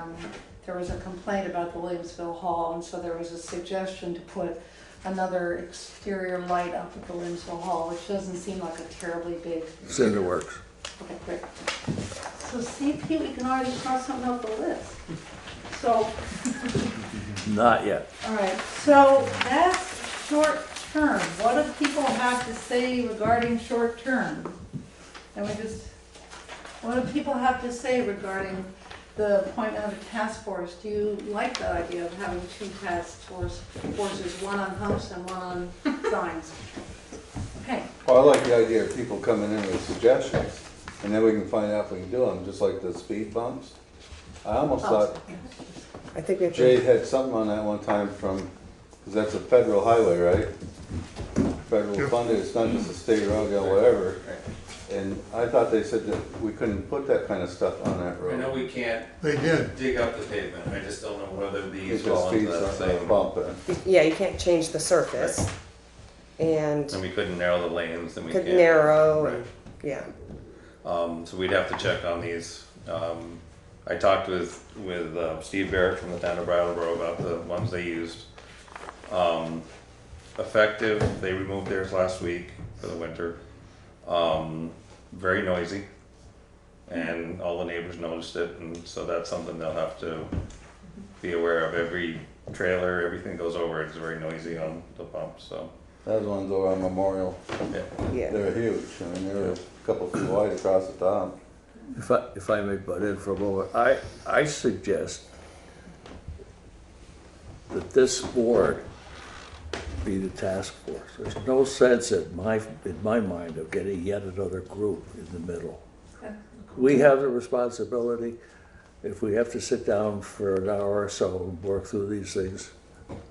there was a complaint about the Williamsville Hall, and so there was a suggestion to put another exterior light up at the Williamsville Hall, which doesn't seem like a terribly big. It's in the works. Okay, great. So CP, we can already cross something off the list. So, Not yet. all right, so that's short term. What do people have to say regarding short term? And what do people have to say regarding the appointment of a task force? Do you like the idea of having two task forces, one on humps and one on signs? Okay. Well, I like the idea of people coming in with suggestions, and then we can find out if we can do them, just like the speed bumps. I almost thought I think we Jay had something on that one time from, because that's a federal highway, right? Federal funded, it's not just a state road or whatever. And I thought they said that we couldn't put that kind of stuff on that road. I know we can't They did. dig up the pavement, I just don't know whether these It fall just into feeds that that same. bump in. Yeah, you can't change the surface. And And we couldn't narrow the lanes, then we could can't. narrow, Right. and, yeah. So we'd have to check on these. I talked with Steve Barrett from the town of Brattleboro about the ones they used. Effective, they removed theirs last week for the winter. Very noisy, and all the neighbors noticed it, and so that's something they'll have to be aware of. Every trailer, everything goes over, it's very noisy on the pump, so. Those ones over on Memorial. Yeah. They're huge. I mean, they're a couple feet wide across the top. If I may butt in for a moment, I suggest that this board be the task force. There's no sense in my mind of getting yet another group in the middle. We have the responsibility. If we have to sit down for an hour or so and work through these things,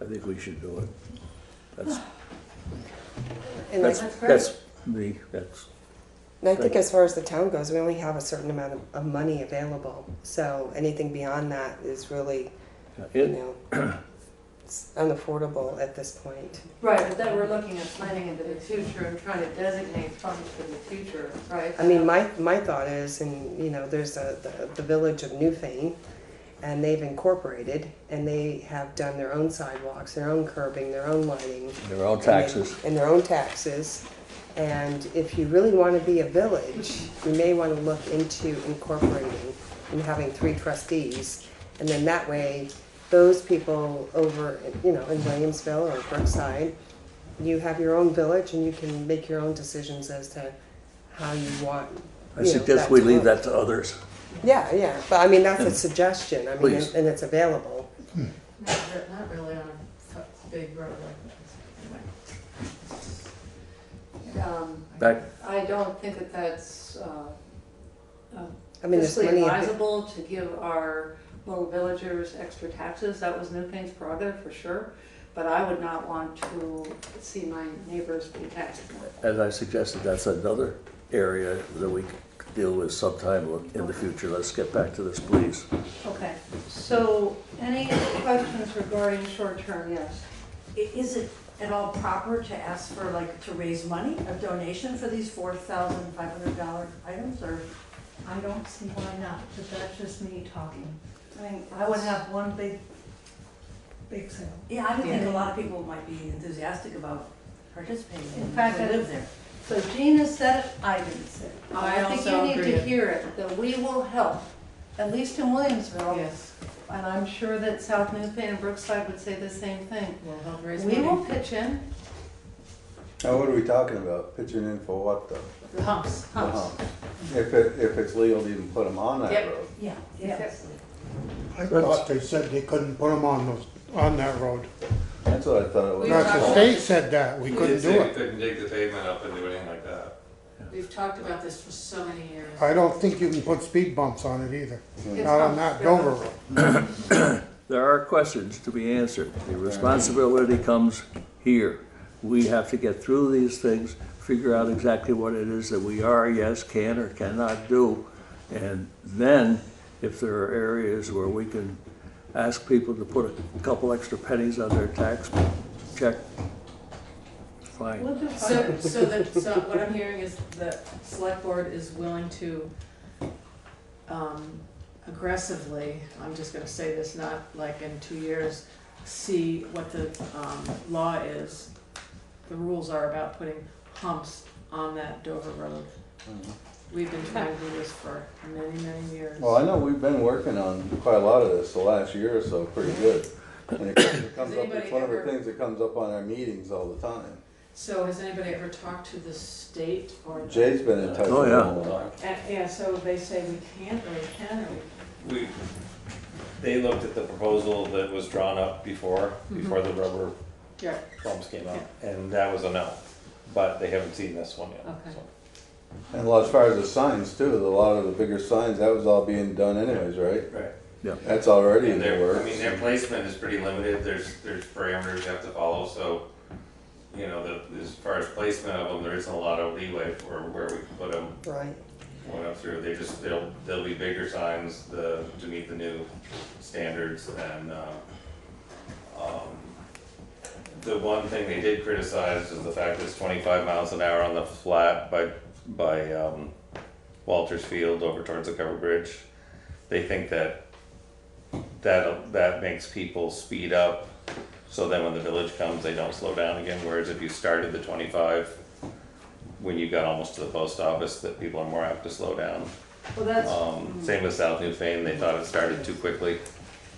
I think we should do it. And That's me, And I think as far as the town goes, we only have a certain amount of money available. So anything beyond that is really, you know, it's unaffordable at this point. Right, but then we're looking at planning into the future and trying to designate funds for the future, right? I mean, my thought is, and you know, there's the village of Newfane, and they've incorporated, and they have done their own sidewalks, their own curbing, their own lighting. Their own taxes. And their own taxes. And if you really want to be a village, you may want to look into incorporating and having 3 trustees. And then that way, those people over, you know, in Williamsville or Brookside, you have your own village and you can make your own decisions as to how you want. I suggest we leave that to others. Yeah, yeah. But I mean, that's a suggestion. I mean, Please. and it's available. Not really on a big road like this. I don't think that that's I mean, there's fiscally plenty of- advisable to give our little villagers extra taxes. That was Newfane's prerogative for sure. But I would not want to see my neighbors be taxed more. As I suggested, that's another area that we could deal with sometime in the future. Let's get back to this, please. Okay, so any questions regarding short term? Yes. Is it at all proper to ask for, like, to raise money, a donation for these $4,500 items, or? I don't see why not, but that's just me talking. I mean, I would have one big sale. Yeah, I would think a lot of people might be enthusiastic about participating In in fact, it, they live there. So Gina said it, I didn't say it. I think also you need agree. to hear it, that we will help, at least in Williamsville. Yes. And I'm sure that South Newfane and Brookside would say the same thing. We'll help raise We money. will pitch in. Now, what are we talking about? Pitching in for what though? The humps. The humps. If it's legal to even put them on that Yep. road. Yeah, Yes. I thought they said they couldn't put them on that road. That's what I thought it was. No, the state said that, we couldn't do We it. couldn't dig the pavement up and do anything like that. We've talked about this for so many years. I don't think you can put speed bumps on it either, It's not on that Dover road. There are questions to be answered. The responsibility comes here. We have to get through these things, figure out exactly what it is that we are, yes, can or cannot do. And then, if there are areas where we can ask people to put a couple extra pennies on their tax check, fine. So what I'm hearing is the select board is willing to aggressively, I'm just gonna say this, not like in 2 years, see what the law is, the rules are about putting humps on that Dover Road. We've been trying to do this for many, many years. Well, I know we've been working on quite a lot of this the last year or so, pretty good. And it comes up, it's one of the things that comes up on our meetings all the time. So has anybody ever talked to the state or? Jay's been in touch Oh, with yeah. them a lot. Yeah, so they say we can't or we can or we. They looked at the proposal that was drawn up before the rubber Yeah. bumps came out, and that was a no. But they haven't seen this one yet. Okay. So. And a lot, as far as the signs too, a lot of the bigger signs, that was all being done anyways, right? Right. Yeah. That's already in And the their, works. I mean, their placement is pretty limited. There's parameters you have to follow. So, you know, as far as placement of them, there isn't a lot of leeway for where we can put them. Right. Going up through, they'll be bigger signs to meet the new standards. And the one thing they did criticize is the fact that it's 25 miles an hour on the flat by Walters Field over towards the covered bridge. They think that makes people speed up, so then when the village comes, they don't slow down again. Whereas if you started the 25 when you got almost to the post office, that people are more apt to slow down. Well, that's. Same with South Newfane, they thought it started too quickly.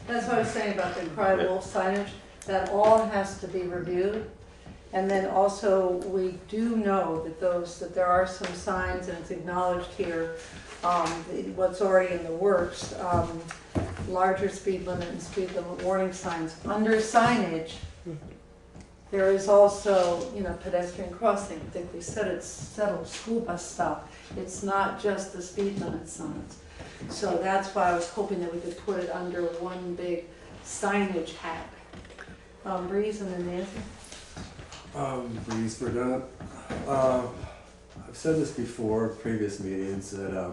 That's what I was saying about the cry wolf signage, that all has to be reviewed. And then also, we do know that there are some signs, and it's acknowledged here, what's already in the works, larger speed limit and speed limit warning signs. Under signage, there is also, pedestrian crossing. I think we said it's settled, school bus stop. It's not just the speed limit signs. So that's why I was hoping that we could put it under one big signage hat. Breeze and then Nancy? Breeze Verdant. I've said this before, previous meetings, that I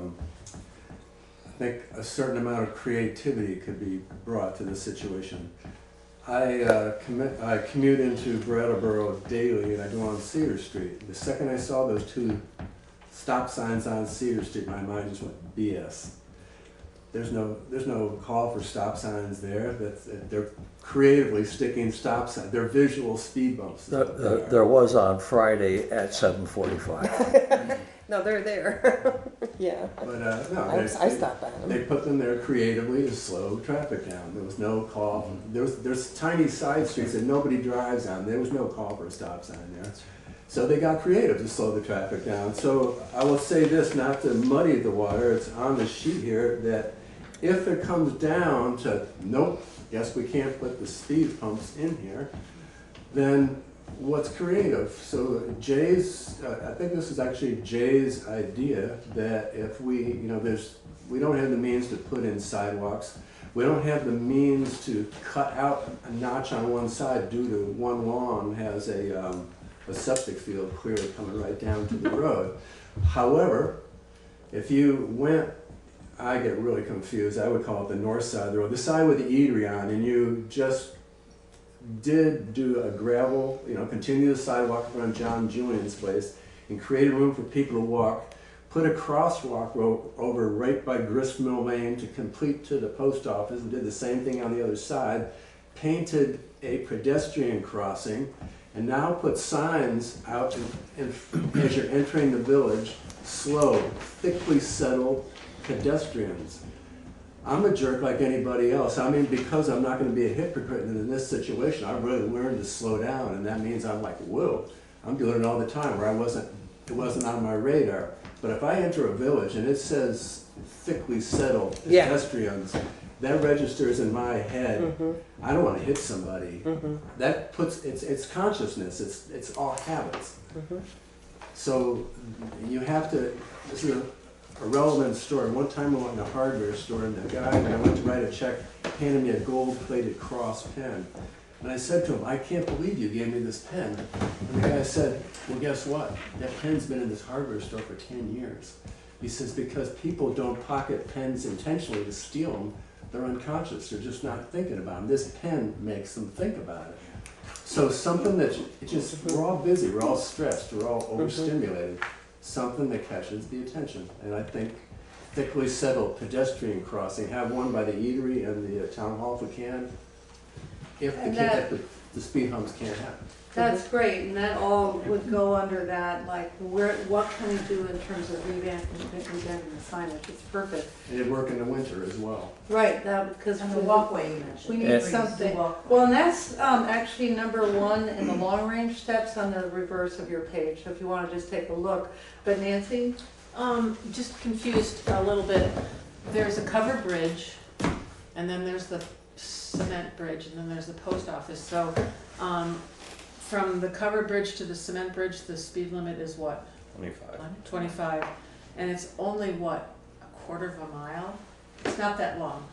think a certain amount of creativity could be brought to this situation. I commute into Brattleboro daily, and I go on Cedar Street. The second I saw those two stop signs on Cedar Street, my mind just went BS. There's no call for stop signs there. They're creatively sticking stop signs. They're visual speed bumps. There was on Friday at 7:45. No, they're there. Yeah. But no, I stopped at them. They put them there creatively to slow traffic down. There was no call. There's tiny side streets that nobody drives on. There was no call for a stop sign there. So they got creative to slow the traffic down. So I will say this, not to muddy the water, it's on the sheet here that if it comes down to, nope, yes, we can't put the speed pumps in here, then what's creative? So Jay's, I think this is actually Jay's idea, that if we don't have the means to put in sidewalks, we don't have the means to cut out a notch on one side due to one lawn has a septic field clearly coming right down to the road. However, if you went, I get really confused, I would call it the north side of the road, the side with the eatery on, and you just did do a gravel, continue the sidewalk around John Julian's place and create a room for people to walk, put a crosswalk over right by Gristmill Lane to complete to the post office, and did the same thing on the other side, painted a pedestrian crossing, and now put signs out as you're entering the village, slow, thickly settled pedestrians. I'm a jerk like anybody else. I mean, because I'm not going to be a hypocrite in this situation, I've really learned to slow down, and that means I'm like, whoa, I'm doing it all the time where it wasn't on my radar. But if I enter a village and it says thickly settled pedestrians, that registers in my head. I don't want to hit somebody. That puts it's consciousness. It's all habits. So you have to, this is a relevant story. One time I went in a hardware store and the guy, when I went to write a check, handed me a gold-plated cross pen. And I said to him, I can't believe you gave me this pen. And the guy said, well, guess what? That pen's been in this hardware store for 10 years. He says, because people don't pocket pens intentionally to steal them, they're unconscious. They're just not thinking about them. This pen makes them think about it. So something that, it just, we're all busy, we're all stressed, we're all overstimulated. Something that catches the attention. And I think thickly settled pedestrian crossing, have one by the eatery and the town hall if we can. If the speed humps can't happen. That's great, and that all would go under that, like, what can we do in terms of revamping the signage? It's perfect. And it'd work in the winter as well. Right, that, because And the walkway you mentioned. we need something. Well, and that's actually number one in the long-range steps on the reverse of your page, so if you want to just take a look. But Nancy? Just confused a little bit. There's a covered bridge, and then there's the cement bridge, and then there's the post office. So, from the covered bridge to the cement bridge, the speed limit is what? 25. 25. And it's only what, a quarter of a mile? It's not that long.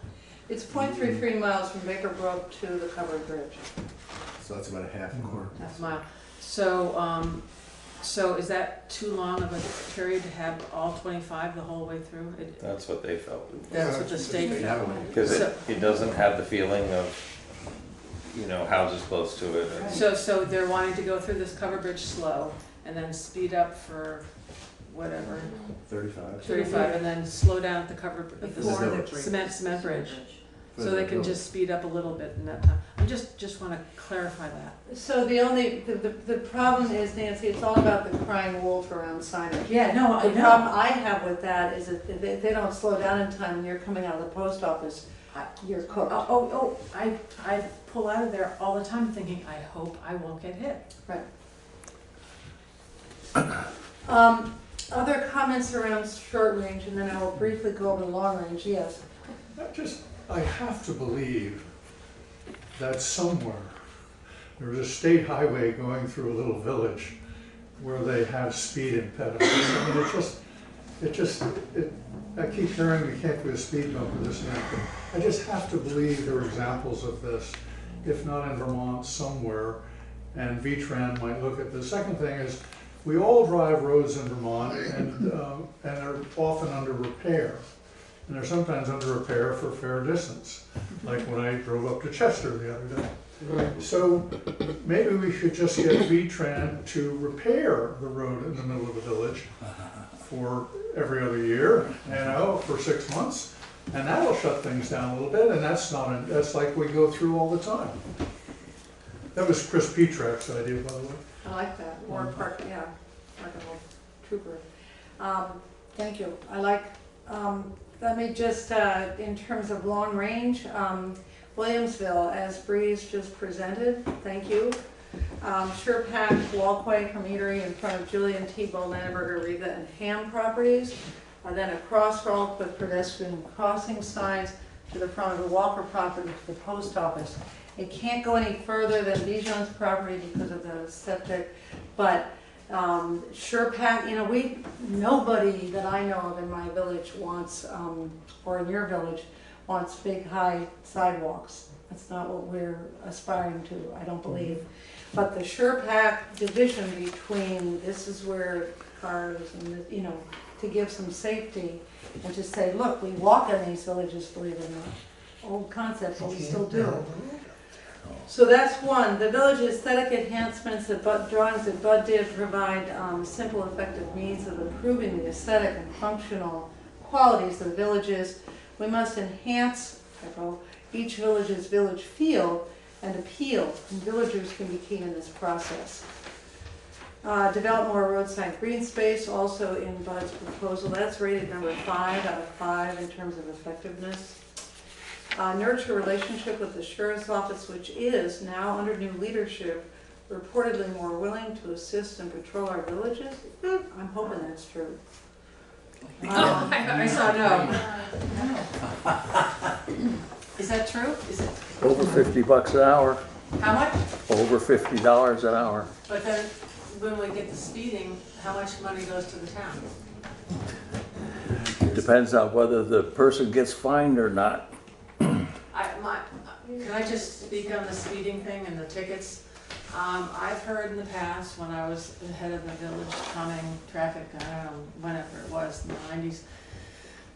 It's 0.33 miles from Baker Brook to the covered bridge. So that's about a half Half a mile. So, so is that too long of a period to have all 25 the whole way through? That's what they felt. That's what the state felt. Because it doesn't have the feeling of, you know, houses close to it. So they're wanting to go through this covered bridge slow and then speed up for whatever. 35, and then slow down at the covered, cement bridge. So they can just speed up a little bit in that time. I just want to clarify that. So the problem is, Nancy, it's all about the crying wolf around signage. Yeah, no, I know. The problem I have with that is that if they don't slow down in time and you're coming out of the post office, you're cooked. I pull out of there all the time thinking, I hope I won't get hit. Right. Other comments around short range, and then I will briefly go over the long range. Yes. I have to believe that somewhere there was a state highway going through a little village where they have speed impediments. I mean, I keep hearing we can't do a speed bump or this and that, but I just have to believe there are examples of this, if not in Vermont, somewhere, and VTran might look at this. Second thing is, we all drive roads in Vermont and are often under repair. And they're sometimes under repair for a fair distance, like when I drove up to Chester the other day. So maybe we should just get VTran to repair the road in the middle of the village for every other year, for 6 months, and that'll shut things down a little bit. And that's like we go through all the time. That was Chris Petrak's idea, by the way. I like that. Or park, yeah, park and roll trooper. Thank you. I like. Let me just, in terms of long range, Williamsville, as Breeze just presented, thank you. Sure-packed walkway from Eatery in front of Julian Tebow, Landenberger, Riva, and Ham properties. Then a crosswalk with pedestrian crossing signs to the front of the Walker property to the post office. It can't go any further than Bijon's property because of the septic, but Sure-pack, nobody that I know of in my village wants, or in your village, wants big, high sidewalks. That's not what we're aspiring to, I don't believe. But the Sure-pack division between, this is where cars and, to give some safety and to say, look, we walk in these villages, believe it or not. Old concept, but we still do. So that's one. The village aesthetic enhancements, drawings that Bud did provide simple, effective means of improving the aesthetic and functional qualities of the villages. We must enhance each village's village feel and appeal, and villagers can be key in this process. Develop more roadside green space, also in Bud's proposal. That's rated number 5 out of 5 in terms of effectiveness. Nurture relationship with the Sheriff's Office, which is now under new leadership, reportedly more willing to assist and patrol our villages. I'm hoping that's true. I saw no. Is that true? Is it over $50 an hour? How much? Over $50 an hour. But then when we get the speeding, how much money goes to the town? Depends on whether the person gets fined or not. Can I just speak on the speeding thing and the tickets? I've heard in the past, when I was the head of the village calming traffic, I don't know, whenever it was, in the 90s,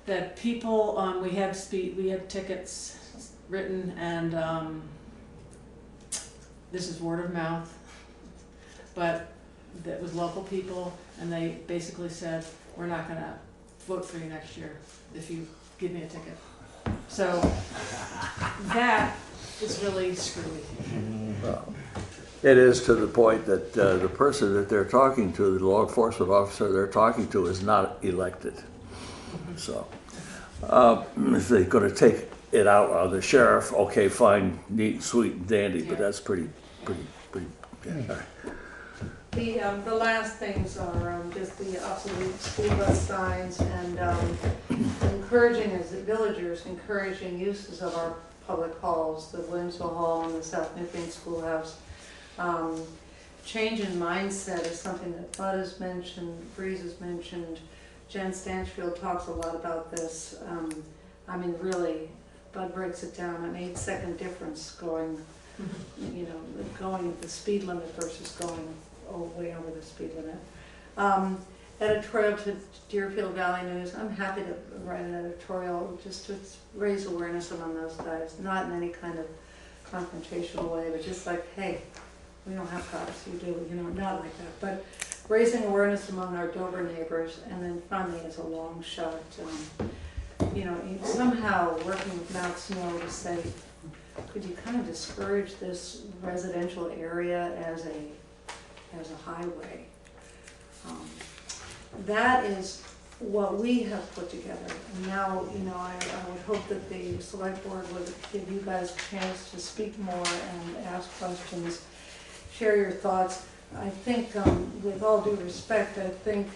that people, we had tickets written, and this is word of mouth, but that was local people, and they basically said, we're not gonna vote for you next year if you give me a ticket. So that is really screwy. Well, it is to the point that the person that they're talking to, the law enforcement officer they're talking to, is not elected. So if they're going to take it out on the sheriff, okay, fine, neat, sweet, and dandy, but that's pretty. Yeah. All right. The last things are just the obsolete school bus signs and encouraging, as the villagers, encouraging uses of our public halls, the Williamsville Hall and the South Newfane Schoolhouse. Change in mindset is something that Bud has mentioned, Breeze has mentioned, Jen Stanchfield talks a lot about this. I mean, really, Bud breaks it down, an 8-second difference going, you know, going the speed limit versus going way over the speed limit. Editorial to Deerfield Valley News. I'm happy to write an editorial just to raise awareness among those guys, not in any kind of confrontational way, but just like, hey, we don't have cops, you do, you know, not like that. But raising awareness among our Dover neighbors, and then finally, as a long shot, you know, somehow working with Mount Snow to say, could you kind of discourage this residential area as a highway? That is what we have put together. And now, you know, I would hope that the select board would give you guys a chance to speak more and ask questions, share your thoughts. I think, with all due respect, I think,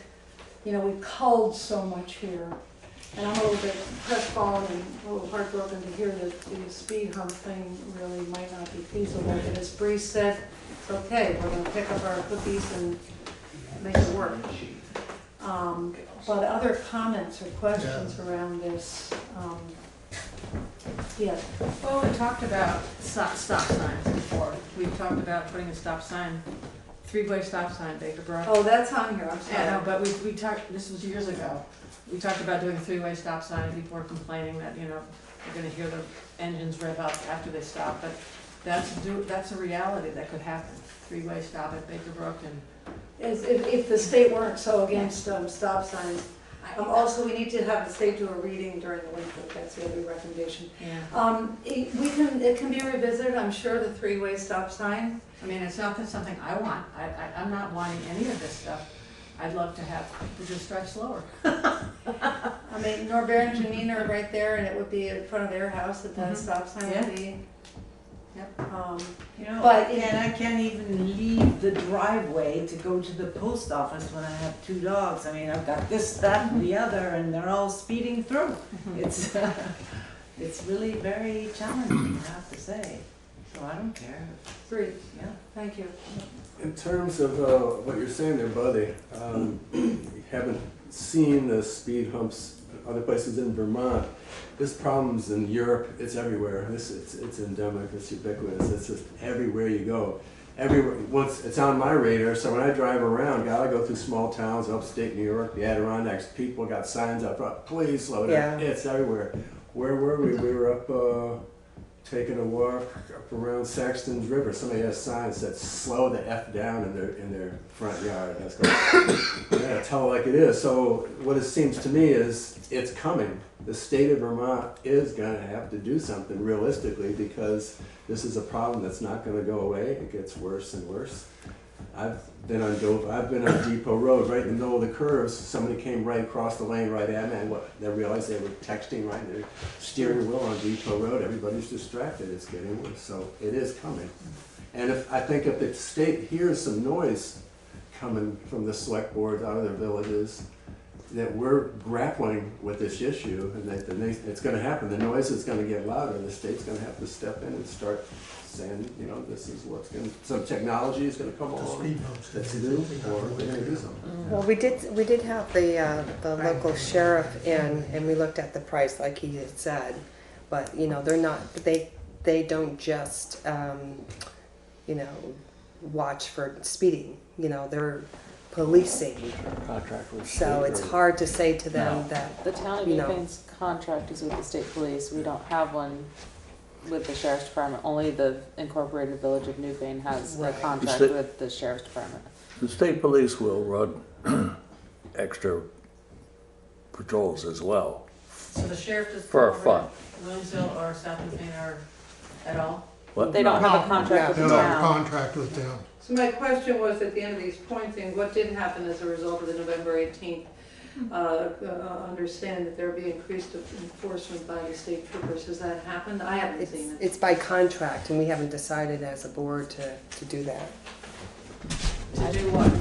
you know, we've culled so much here. And I'm a little bit crestfallen and a little heartbroken to hear that the speed hump thing really might not be feasible. But as Bree said, it's okay, we're gonna pick up our cookies and make it work. But other comments or questions around this? Yeah. Well, we talked about stop signs before. We've talked about putting a stop sign, 3-way stop sign, Baker Brook. Oh, that's on here, I'm sorry. Yeah, no, but we talked, this was years ago. We talked about doing a 3-way stop sign, and people were complaining that, you know, you're gonna hear the engines rev up after they stop, but that's a reality that could happen. 3-way stop at Baker Brook, and If the state weren't so against stop signs. Also, we need to have the state do a reading during the winter. That's the other recommendation. yeah. It can be revisited, I'm sure, the 3-way stop sign. I mean, it's not something I want. I'm not wanting any of this stuff. I'd love to have people just drive slower. I mean, Norbert and Janine are right there, and it would be in front of their house that that stop sign would be. Yep. You know, But I can't even leave the driveway to go to the post office when I have 2 dogs. I mean, I've got this, that, and the other, and they're all speeding through. It's really very challenging, I have to say. So I don't care. Great. Yeah. Thank you. In terms of what you're saying there, Buddy, you haven't seen the speed humps other places in Vermont. This problem's in Europe, it's everywhere. It's endemic, it's ubiquitous, it's just everywhere you go. Once it's on my radar, so when I drive around, gotta go through small towns, upstate New York, the Adirondacks, people got signs up front, please slow down. Yeah. It's everywhere. Where were we? We were up taking a walk up around Saxton's River. Somebody has signs that slow the F down in their front yard. That's going, yeah, tell it like it is. So what it seems to me is it's coming. The state of Vermont is going to have to do something realistically, because this is a problem that's not going to go away. It gets worse and worse. I've been on Depot Road, right in the middle of the curves. Somebody came right across the lane right at me, and they realized they were texting right in their steering wheel on Depot Road. Everybody's distracted. It's getting worse. So it is coming. And I think if the state hears some noise coming from the select board out of their villages, that we're grappling with this issue, and that it's going to happen. The noise is going to get louder, and the state's going to have to step in and start saying, you know, this is what's going to, some technology is going to come along that's new, or they're going to do something. Well, we did have the local sheriff in, and we looked at the price like he had said, but you know, they don't just you know, watch for speeding. You know, they're policing. Contract with So state it's or- hard to say to them that The town of you know, Newfane's contract is with the state police. We don't have one with the sheriff's department. Only the incorporated village of Newfane has a Right. contract The state- with the sheriff's department. The state police will run extra patrols as well. So the sheriff does. For fun. Williamsville or South Newfane or at all? What? They don't have a contract with They the don't have a town. contract with them. So my question was, at the end of these pointing, what did happen as a result of the November 18th understanding that there would be increased enforcement by the state troopers? Has that happened? I haven't seen it. it's by contract, and we haven't decided as a board to do that. To do what?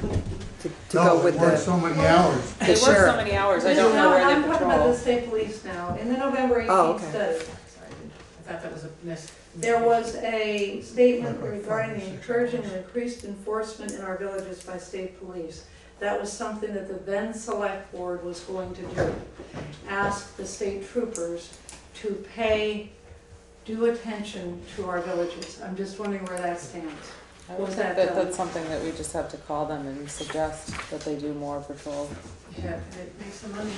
To No, go with it worked the so many hours. They work so sheriff. many hours. I No, don't know where I'm they talking about patrol. the state police now. In the November 18th Oh, okay. study, I thought that was a miss. there was a statement regarding the encouraging and increased enforcement in our villages by state police. That was something that the then select board was going to do. Ask the state troopers to pay due attention to our villages. I'm just wondering where that stands. I would Was think that that done? that's something that we just have to call them and suggest that they do more patrol. Yeah, it makes some money.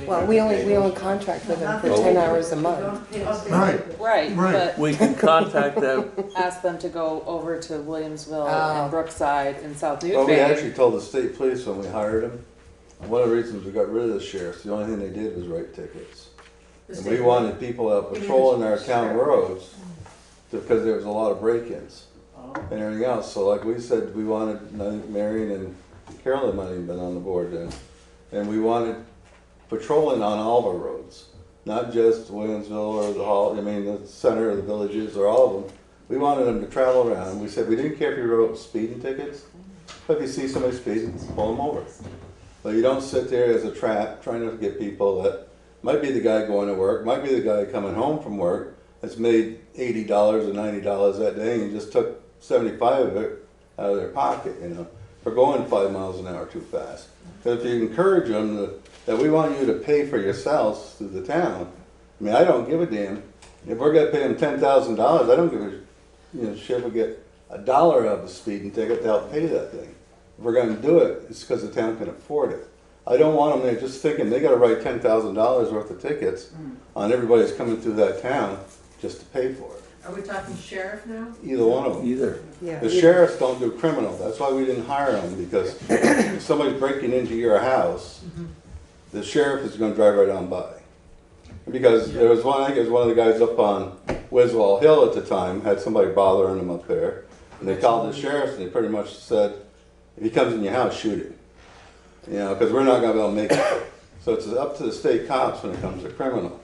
Well, we only contract with them for 10 hours a month. Right. Right, Right. but We can contact them. ask them to go over to Williamsville Oh. and Brookside and South Well, we Newfane. actually told the state police when we hired them, one of the reasons we got rid of the sheriffs, the only thing they did was write tickets. And we wanted people out patrolling our town roads because there was a lot of break-ins and everything else. So like we said, we wanted, I think Marion and Carolyn might have even been on the board then. And we wanted patrolling on all of our roads, not just Williamsville or the hall, I mean, the center of the villages or all of them. We wanted them to travel around. We said we didn't care if you wrote speeding tickets, but if you see somebody speeding, pull them over. But you don't sit there as a trap trying to get people that might be the guy going to work, might be the guy coming home from work that's made $80 or $90 that day and you just took 75 of it out of their pocket, you know, for going 5 miles an hour too fast. But if you encourage them that we want you to pay for yourselves through the town, I mean, I don't give a damn. If we're gonna pay them $10,000, I don't give a shit if we get $1 of a speeding ticket to help pay that thing. If we're gonna do it, it's because the town can afford it. I don't want them there just thinking they gotta write $10,000 worth of tickets on everybody that's coming through that town just to pay for it. Are we talking sheriff now? Either one of them. Either. Yeah. The sheriffs don't do criminal. That's why we didn't hire them, because if somebody's breaking into your house, the sheriff is gonna drive right on by. Because there was one, I think it was one of the guys up on Wiswall Hill at the time, had somebody bothering him up there. And they called the sheriff and they pretty much said, if he comes in your house, shoot him. You know, because we're not gonna be able to make it. So it's up to the state cops when it comes to criminal.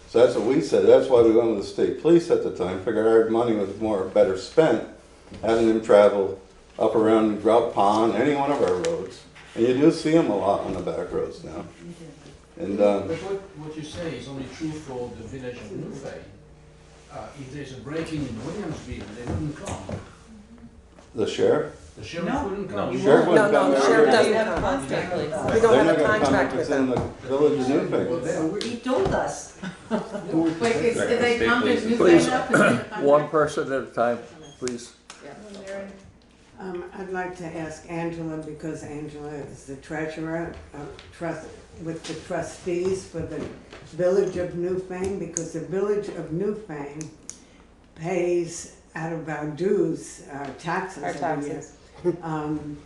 So that's what we said. That's why we went with the state police at the time. Figured our money was better spent having them travel up around Grout Pond, any one of our roads. And you do see them a lot on the back roads now. And but what you say is only true for the village of Newfane. If there's a break-in Williamsville, they wouldn't come. the sheriff? The sheriff wouldn't come. The sheriff wouldn't come. the sheriff doesn't They're come. Contract with them. We don't have not a gonna come contract if with it's in them. the village of Newfane. He told us. Wait, if they come to Please, Newfane up and one person at a time, please. I'd like to ask Angela, because Angela is the treasurer with the trustees for the village of Newfane, because the village of Newfane pays out of our dues, our taxes Our every year. taxes.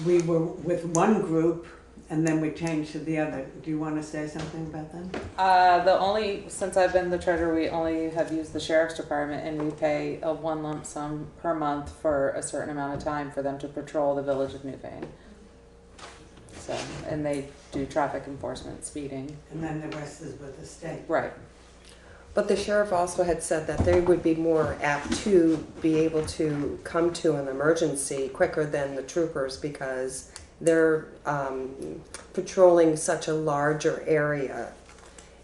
We were with one group and then we changed to the other. Do you want to say something about that? Since I've been the treasurer, we only have used the sheriff's department and we pay a one lump sum per month for a certain amount of time for them to patrol the village of Newfane. So, and they do traffic enforcement, speeding. And then the rest is with the state. Right. But the sheriff also had said that they would be more apt to be able to come to an emergency quicker than the troopers, because they're patrolling such a larger area,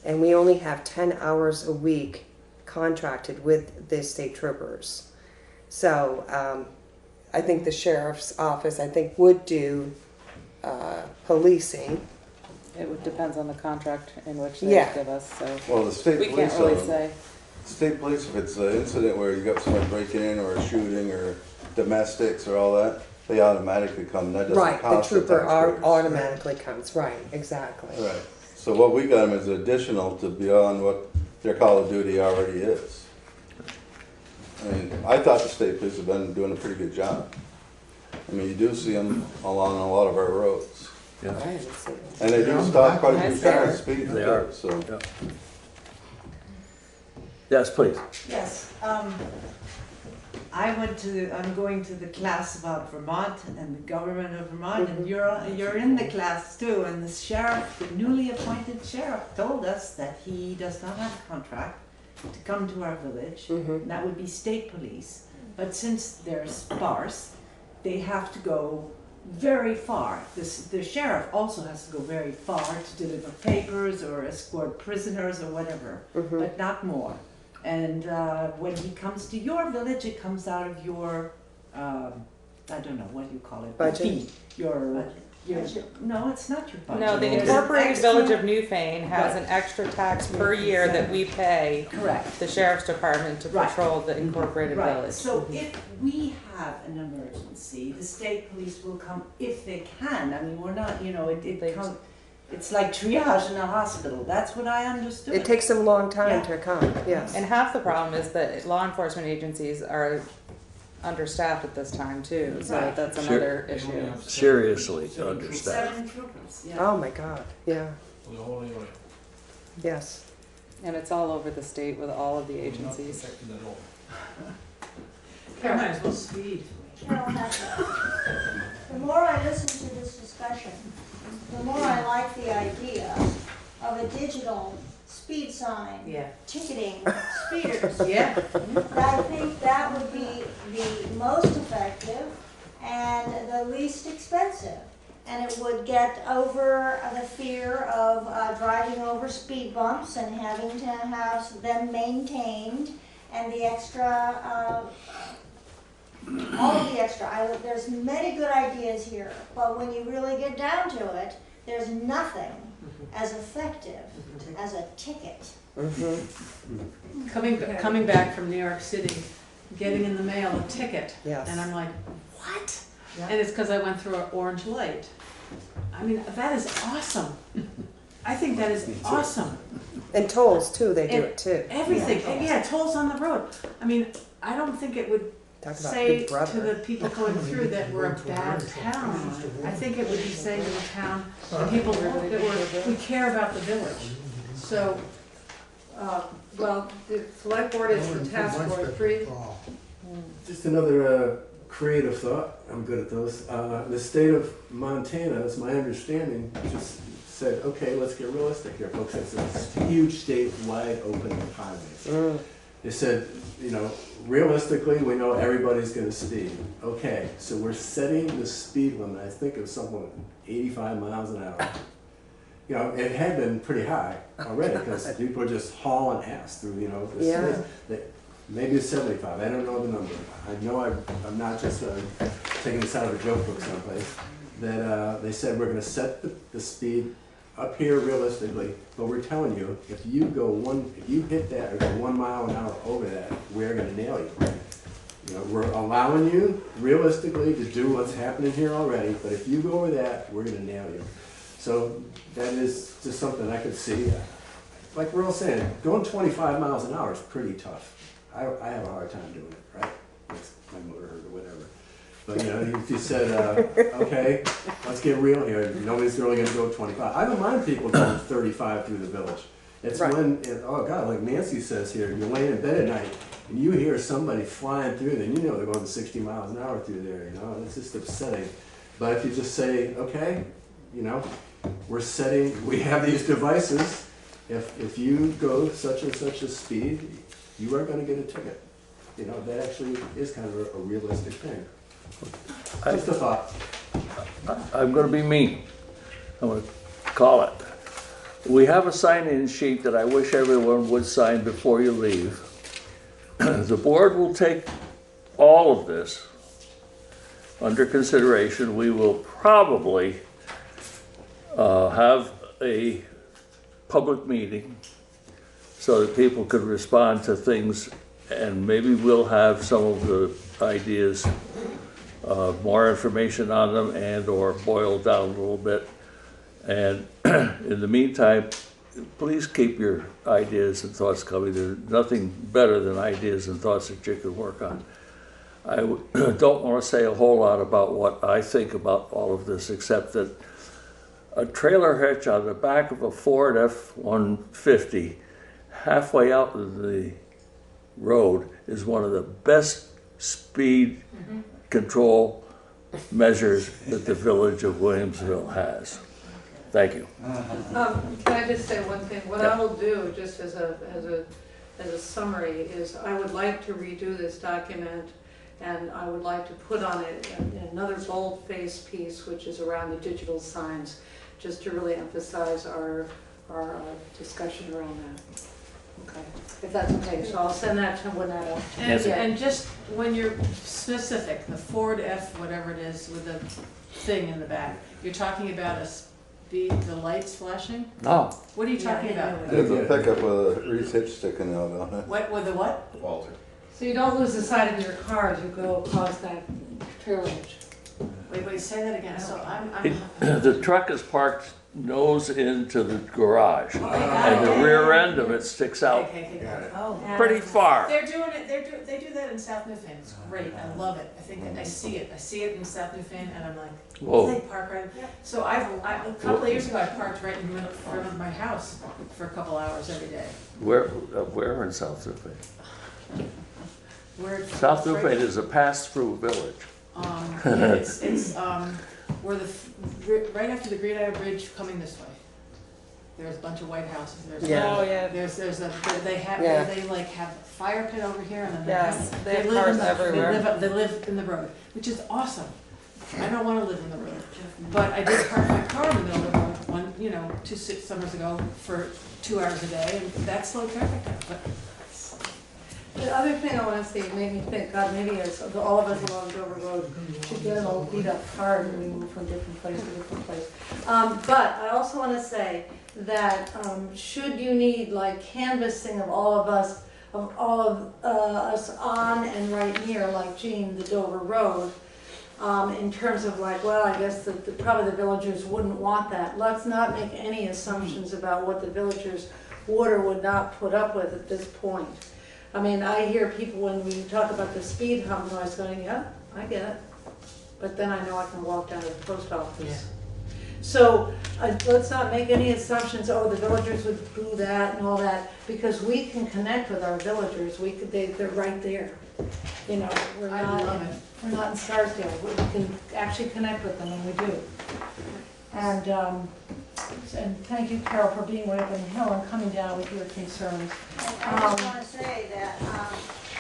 and we only have 10 hours a week contracted with the state troopers. So I think the sheriff's office, would do policing. It depends on the contract in which they Yeah. give us, so. Well, the state We police, can't really say. state police, if it's an incident where you got somebody breaking in or a shooting or domestics or all that, they automatically come. That doesn't Right, the cost the trooper taxpayers. automatically comes, right, exactly. Right. So what we got them is additional to beyond what their Call of Duty already is. I mean, I thought the state police have been doing a pretty good job. I mean, you do see them along a lot of our roads. Yeah. And they do stop quite a few That's fair. cars speeding. They are. So. Yeah. Yes, please. Yes, I'm going to the class about Vermont and the government of Vermont, and you're in the class too, and the sheriff, the newly appointed sheriff, told us that he does not have a contract to come to our village, and that would be state police, but since they're sparse, they have to go very far. The sheriff also has to go very far to deliver papers or escort prisoners or whatever, but not more. And when he comes to your village, it comes out of your, I don't know, what do you call it? Budget? Fee. Your, no, it's not your budget. No, the There's an Incorporated extra- Village of Newfane has Right. an extra tax per year that we pay Correct. the sheriff's department to Right. patrol the Incorporated Right, Village. so if we have an emergency, the state police will come if they can. I mean, we're not, it's like triage in a hospital. That's what I understood. It takes them a long time Yeah. to come, yes. And half the problem is that law enforcement agencies are understaffed at this time too, so Right. that's another issue. Seriously understaffed. 7 troopers, yeah. Oh my God, yeah, For the whole area. yes. And it's all over the state with all of the agencies. Not protected at all. I might as well speed. Carol Hackett. The more I listen to this discussion, the more I like the idea of a digital speed sign ticketing speeders. Yeah. I think that would be the most effective and the least expensive. And it would get over the fear of driving over speed bumps and having to have them maintained and the extra, all of the extra. There's many good ideas here, but when you really get down to it, there's nothing as effective as a ticket. Coming back from New York City, getting in the mail a ticket. Yes. And I'm like, what? And it's because I went through an orange light. I mean, that is awesome. I think that is awesome. And tolls too, they do And it too. Everything, yeah, tolls on the road. I mean, I don't think it would Talk about say Big Brother. to the people going through that we're a bad town. I think it would be saying to the town, the people that we care about the village. So, well, the select board is the task force, free. Just another creative thought. I'm good at those. The state of Montana, is my understanding, just said, okay, let's get realistic here, folks. It's a huge state wide open highways. They said, realistically, we know everybody's going to speed. Okay, so we're setting the speed limit, I think, of something like 85 miles an hour. It had been pretty high already because people are just hauling ass through, the Yeah. city. Maybe it's 75. I don't know the number. I know I'm not just taking this out of a joke book someplace. That they said we're going to set the speed up here realistically, but we're telling you if you hit that or go 1 mile an hour over that, we're going to nail you. We're allowing you realistically to do what's happening here already, but if you go over that, we're going to nail you. So that is just something I could see. Like we're all saying, going 25 miles an hour is pretty tough. I have a hard time doing it, right? It's my motor hurt or whatever. But if you said, okay, let's get real here. Nobody's really going to go 25. I don't mind people going 35 through the village. It's when, oh God, like Nancy says here, you're laying in bed at night and you hear somebody flying through, then they're going 60 miles an hour through there. It's just upsetting. But if you just say, okay, we have these devices. If you go such and such a speed, you are going to get a ticket. That actually is kind of a realistic thing. Just a thought. I'm gonna be mean. I'm gonna call it. We have a sign-in sheet that I wish everyone would sign before you leave. The board will take all of this under consideration. We will probably have a public meeting so that people could respond to things, and maybe we'll have some of the ideas, more information on them, and or boiled down a little bit. And in the meantime, please keep your ideas and thoughts coming. There's nothing better than ideas and thoughts that you can work on. I don't want to say a whole lot about what I think about all of this, except that a trailer hitch on the back of a Ford F-150 halfway out in the road is one of the best speed control measures that the village of Williamsville has. Thank you. Can I just say one thing? What I will do, just as a summary, is I would like to redo this document, and I would like to put on it another bold-faced piece, which is around the digital signs, just to really emphasize our discussion around that. Okay, if that's okay, so I'll send that to Winetta. And just when you're specific, the Ford F, whatever it is, with the thing in the back, you're talking about the lights flashing? No. What are you talking about? There's a pickup with a Reese hitch sticking out on it. What, with the what? Walter. So you don't lose the sight of your car as you go across that trailer hitch. Wait, say that again. So I'm The truck is parked nose into the garage, and the rear end of it sticks out pretty far. They're doing it. They do that in South Newfane. It's great. I love it. I think I see it. I see it in South Newfane, and I'm like, whoa. they park right. So a couple of years ago, I parked right in front of my house for a couple hours every day. Where in South Newfane? South Newfane Newfane is a pass-through village. Yeah, it's where right after the Great Eye Bridge coming this way. There's a bunch of white houses. There's they like have a fire pit over here, and then they have cars everywhere. They live in the road, which is awesome. I don't want to live in the road, but I did park my car in the middle of the road 2 summers ago for 2 hours a day, and that slowed traffic down. But the other thing I want to say made me think, God, maybe as all of us along Dover Road should get an old beat up car and we move from different place to different place. But I also want to say that should you need like canvassing of all of us on and right near, like Jean, the Dover Road, in terms of like, well, I guess probably the villagers wouldn't want that. Let's not make any assumptions about what the villagers would or would not put up with at this point. I mean, I hear people when we talk about the speed hump noise going, yeah, I get it. But then I know I can walk down to the post office. Yeah. So let's not make any assumptions, oh, the villagers would do that and all that, because we can connect with our villagers. They're right there. You know, we're not in Scarsdale. We can actually connect with them, and we do. And thank you, Carol, for being way up on the hill and coming down with your concerns. I just want to say that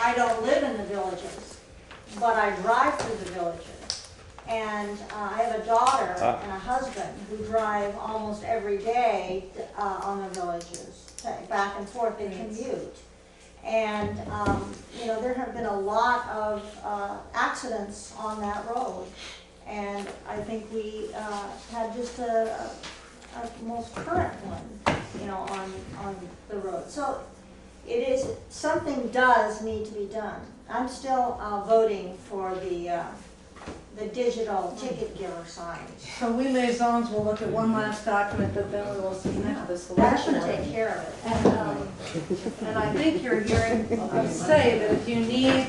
I don't live in the villages, but I drive through the villages. And I have a daughter and a husband who drive almost every day on the villages, back and forth, they commute. And, there have been a lot of accidents on that road. And I think we had just a most current one, on the road. So something does need to be done. I'm still voting for the digital ticket giver signs. So we liaisons will look at one last document, but then we will submit to the select That should board. take care of it. And I think you're hearing us say that if you need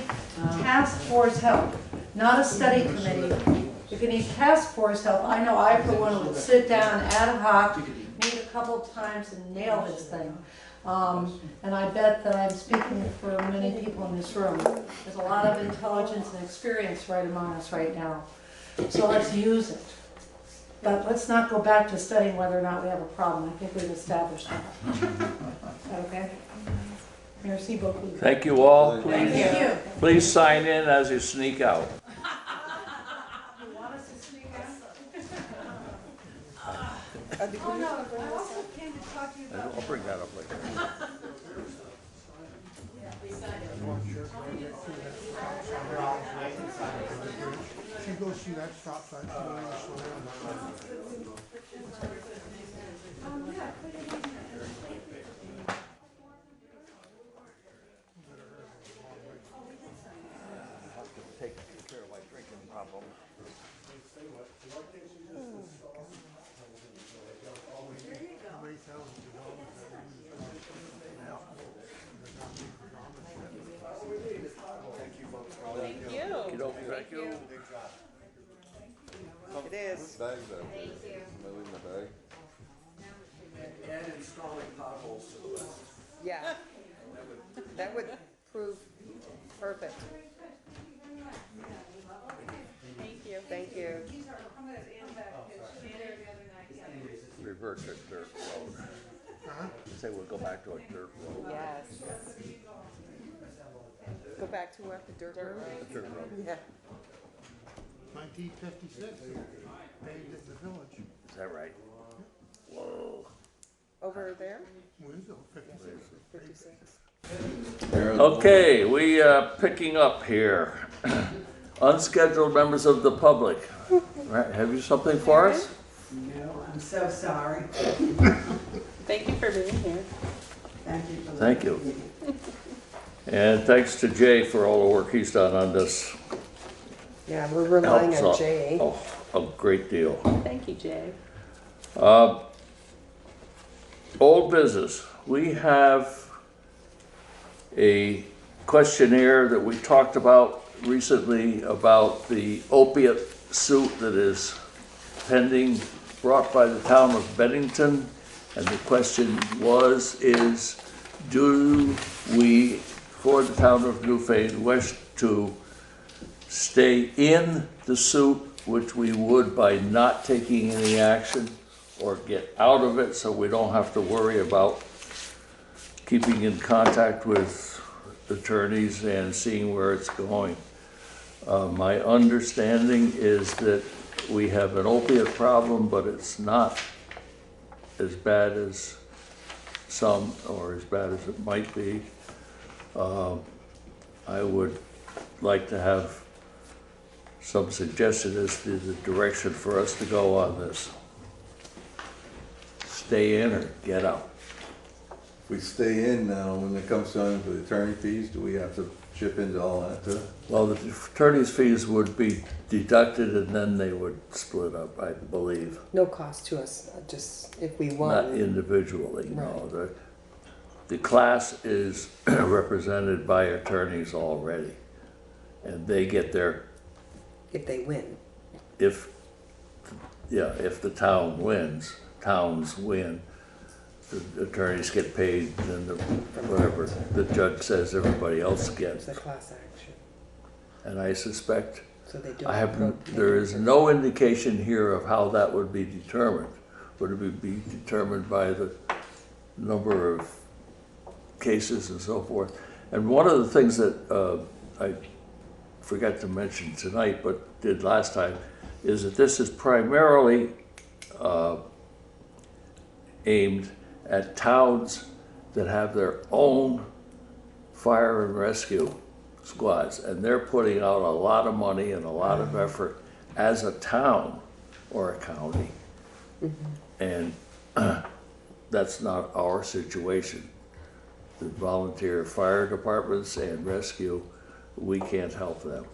task force help, not a study committee, if you need task force help, I know I for one would sit down ad hoc, meet a couple times and nail this thing. And I bet that I'm speaking for many people in this room. There's a lot of intelligence and experience right among us right now. So let's use it. But let's not go back to studying whether or not we have a problem. I think we've established that. Okay? Merci beaucoup. Thank you all. Thank you. Please sign in as you sneak out. You want us to sneak out? Oh, no, I also came to talk to you about. I'll bring that up later. If you go see that stop sign, you know, you slow down. Yeah, put it in there. I have to take care of my drinking problem. How many thousands of dollars that Thank you. Thank you. It is. Bags there. Thank you. Am I leaving the bag? And installing potholes to the west. Yeah. That would prove perfect. Thank you. Thank you. Revert to dirt road. Say we'll go back to a dirt road. Yes. Go back to what, the dirt road? A dirt road. Yeah. 1956, paved in the village. Is that right? Whoa. Over there? Winslow, 56. 56. Okay, we picking up here. Unscheduled members of the public. Right, have you something for us? No, I'm so sorry. Thank you for being here. Thank you for Thank you. And thanks to Jay for all the work he's done on this. Yeah, we're relying Helps on a- Jay. Oh, a great deal. Thank you, Jay. Old business. We have a questionnaire that we talked about recently about the opiate suit that is pending, brought by the town of Bennington. And the question is, do we, for the town of Newfane, wish to stay in the suit, which we would by not taking any action, or get out of it so we don't have to worry about keeping in contact with attorneys and seeing where it's going. My understanding is that we have an opiate problem, but it's not as bad as some, or as bad as it might be. I would like to have some suggestion as to the direction for us to go on this. Stay in or get out? If we stay in now, when it comes time for the attorney fees, do we have to chip into all that too? Well, the attorney's fees would be deducted and then they would split up, I believe. No cost to us, just if we Not won. individually, no. The class is represented by attorneys already. And they get their, If they win. if the town wins, towns win, the attorneys get paid, then whatever the judge says everybody else gets. It's a class action. And I suspect, So they don't. there is no indication here of how that would be determined. Would it be determined by the number of cases and so forth? And one of the things that I forgot to mention tonight, but did last time, is that this is primarily aimed at towns that have their own fire and rescue squads, and they're putting out a lot of money and a lot of effort as a town or a county. And that's not our situation. The volunteer fire departments and rescue, we can't help them.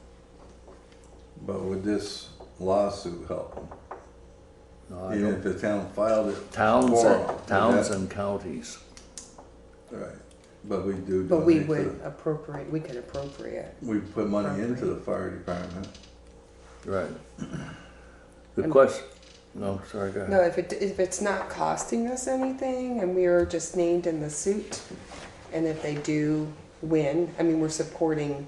But would this lawsuit help them? No, I Even don't- if the town filed it? Towns for them, towns yeah. and counties. Right, but we do But we donate to would appropriate, we could appropriate. we put money into the fire department. Right. The question, no, sorry, go ahead. No, if it's not costing us anything and we are just named in the suit, and if they do win, I mean, we're supporting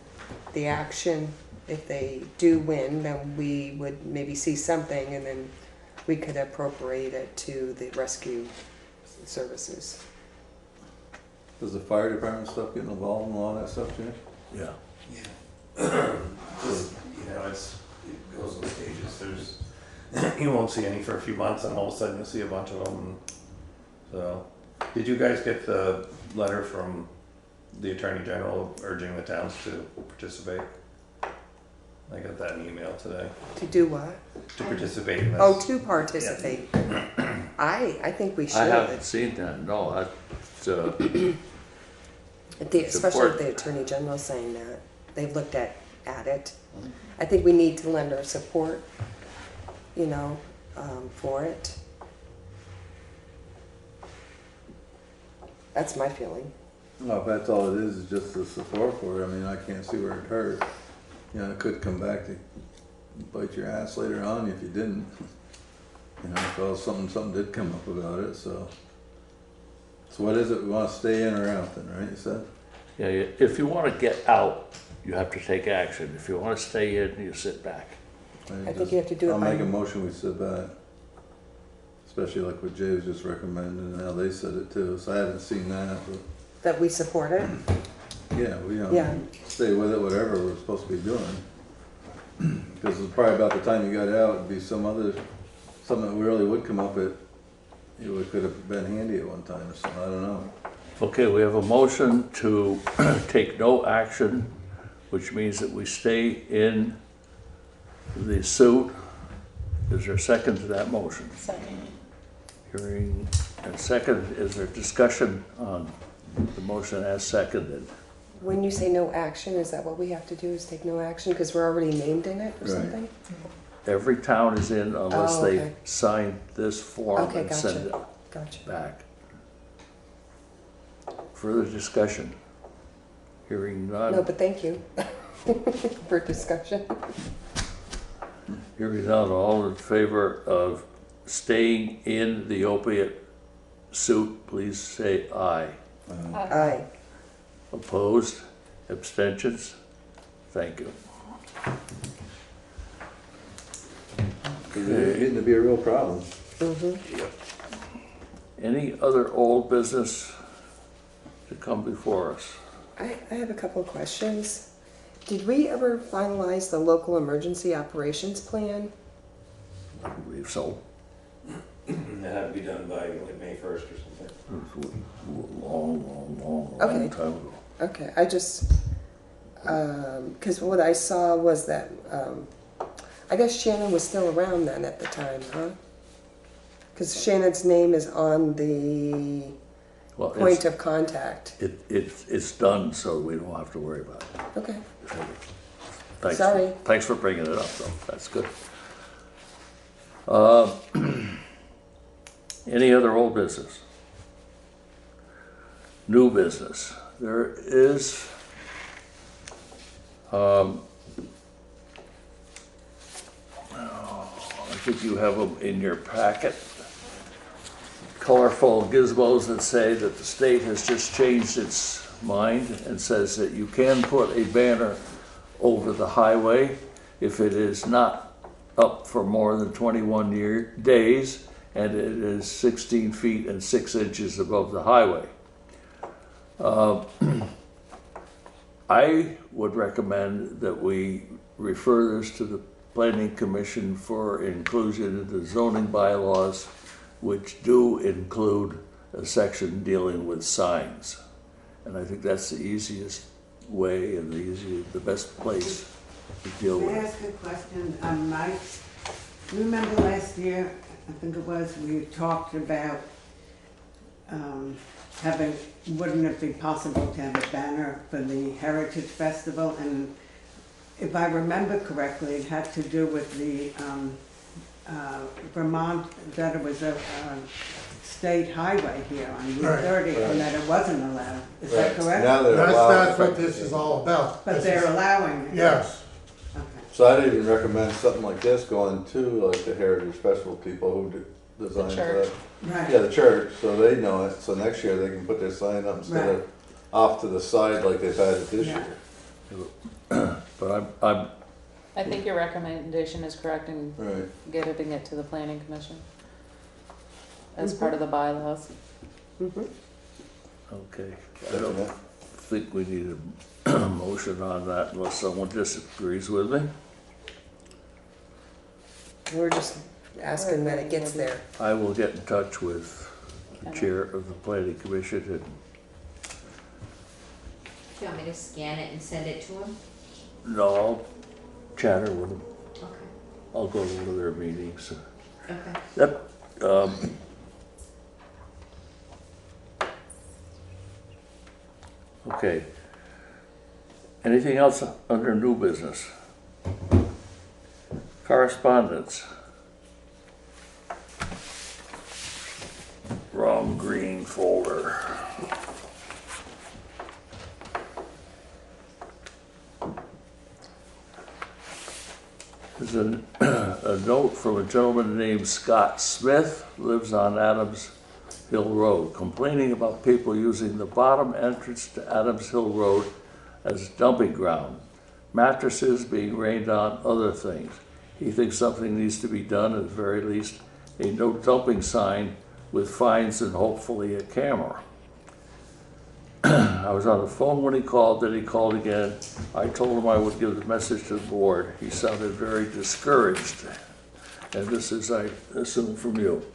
the action. If they do win, then we would maybe see something and then we could appropriate it to the rescue services. Does the fire department stuff get involved in all that stuff, Jim? Yeah. Just, it goes in stages. There's you won't see any for a few months, and all of a sudden you'll see a bunch of them. So, did you guys get the letter from the Attorney General urging the towns to participate? I got that in email today. To do what? To participate in this. Oh, to participate. I think we should. I haven't seen that, no, Especially support. if the Attorney General saying that. They've looked at it. I think we need to lend our support, for it. That's my feeling. Well, if that's all it is just the support for it, I mean, I can't see where it hurt. It could come back to bite your ass later on if you didn't. If all something did come up about it, so. So what is it, we want to stay in or out then, right, you said? Yeah, if you want to get out, you have to take action. If you want to stay in, you sit back. I think you have to do it I'll by- make a motion, we sit back. Especially like what Jay was just recommending and how they said it too, so I haven't seen that, but. That we support it? Yeah, we Yeah. stay with it, whatever we're supposed to be doing. Because it's probably about the time you got out, it'd be something that really would come up it could have been handy at one time or something, I don't know. Okay, we have a motion to take no action, which means that we stay in the suit. Is there a second to that motion? Second. Hearing a second, is there discussion on the motion as seconded? When you say no action, is that what we have to do, is take no action because we're already named in it or Right. something? Every town is in unless Oh, they okay. sign this form Okay, and send it Gotcha. back. Further discussion? Hearing none. No, but thank you for discussion. Hearing none, all in favor of staying in the opiate suit, please say aye. Aye. Opposed? Abstentions? Thank you. It's getting to be a real problem. Yep. Any other old business to come before us? I have a couple of questions. Did we ever finalize the local emergency operations plan? I believe so. It had to be done by like May 1st or something. It was a long Okay. time ago. Okay, I just, because what I saw was that, I guess Shannon was still around then at the time, huh? Because Shannon's name is on the Well, point of contact. It's done, so we don't have to worry about it. Okay. Thanks. Sorry. Thanks for bringing it up, though. That's good. Any other old business? New business. There is, I think you have them in your packet. Colorful gizmos that say that the state has just changed its mind and says that you can put a banner over the highway if it is not up for more than 21 days and it is 16 feet and 6 inches above the highway. I would recommend that we refer this to the Planning Commission for inclusion in the zoning bylaws, which do include a section dealing with signs. And I think that's the easiest way and the best place to deal May I with. ask a question? Mike, remember last year, I think it was, we talked about wouldn't it be possible to have a banner for the Heritage Festival? And if I remember correctly, it had to do with the Vermont, that it was a state highway here on Route Right. 30, and that it wasn't allowed. Is that correct? Now they're allowed. That's what this is all about. But This they're is- allowing it? Yes. So I'd even recommend something like this going to like the Heritage Festival people who design church. that. Right. Yeah, the church, so they know it, so next year they can put their sign up instead Right. of off to the side like they've had it this Yeah. year. But I'm I think your recommendation is correct in Right. getting it to the planning commission as part of the bylaws. okay. I don't think we need a motion on that unless someone disagrees with me. We're just ask him when it gets there. I will get in touch with the chair of the planning commission and Do you want me to scan it and send it to him? no, I'll chatter with them. Okay. I'll go to one of their meetings. Okay. Yep. Okay. Anything else under new business? Correspondence. Wrong green folder. There's a note from a gentleman named Scott Smith, lives on Adams Hill Road, complaining about people using the bottom entrance to Adams Hill Road as dumping ground, mattresses being rained on, other things. He thinks something needs to be done, at the very least, a no dumping sign with fines and hopefully a camera. I was on the phone when he called, then he called again. I told him I would give the message to the board. He sounded very discouraged. And this is, I assume, from you.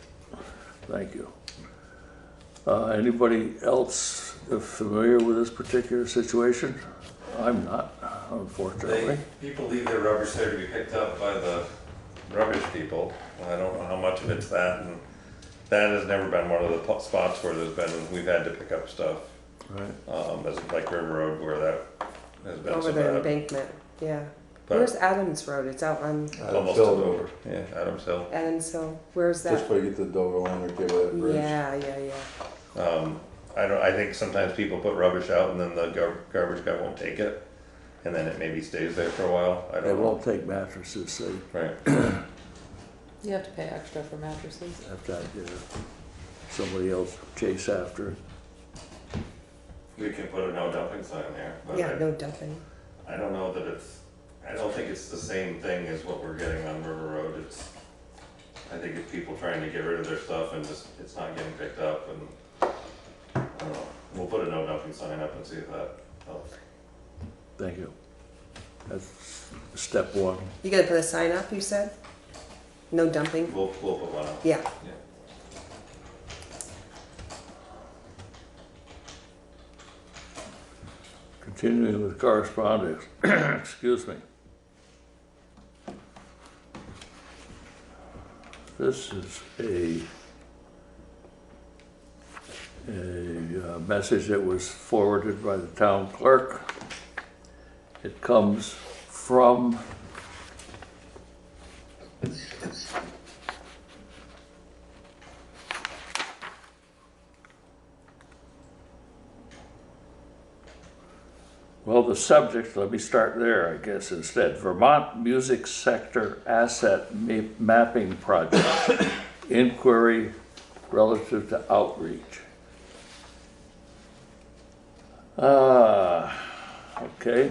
Thank you. Anybody else familiar with this particular situation? I'm not, unfortunately. People leave their rubbish there to be picked up by the rubbish people. I don't know how much of it's that, and that has never been one of the spots where we've had to pick up stuff. Right. As like River Road where that has been Over so the bad. embankment, yeah. But- Where's Adams Road? It's out on Almost to Dover. Yeah, Adams Hill. Adams Hill. Where's that? Just before you get to the Dover line or get to that bridge. Yeah. I think sometimes people put rubbish out and then the garbage guy won't take it, and then it maybe stays there for a while. I They don't know. won't take mattresses, so Right. You have to pay extra for mattresses. have to somebody else chase after it. We can put a no dumping sign there, but Yeah, no dumping. I don't know that I don't think it's the same thing as what we're getting on River Road. I think it's people trying to get rid of their stuff and just, it's not getting picked up, and I don't know. We'll put a no dumping sign up and see if that helps. Thank you. That's step one. You gonna put a sign up, you said? No dumping? We'll put one up. Yeah. Continuing with correspondence, excuse me. This is a message that was forwarded by the town clerk. It comes from well, the subject, let me start there, I guess, instead. Vermont Music Sector Asset Mapping Project, inquiry relative to outreach. Okay.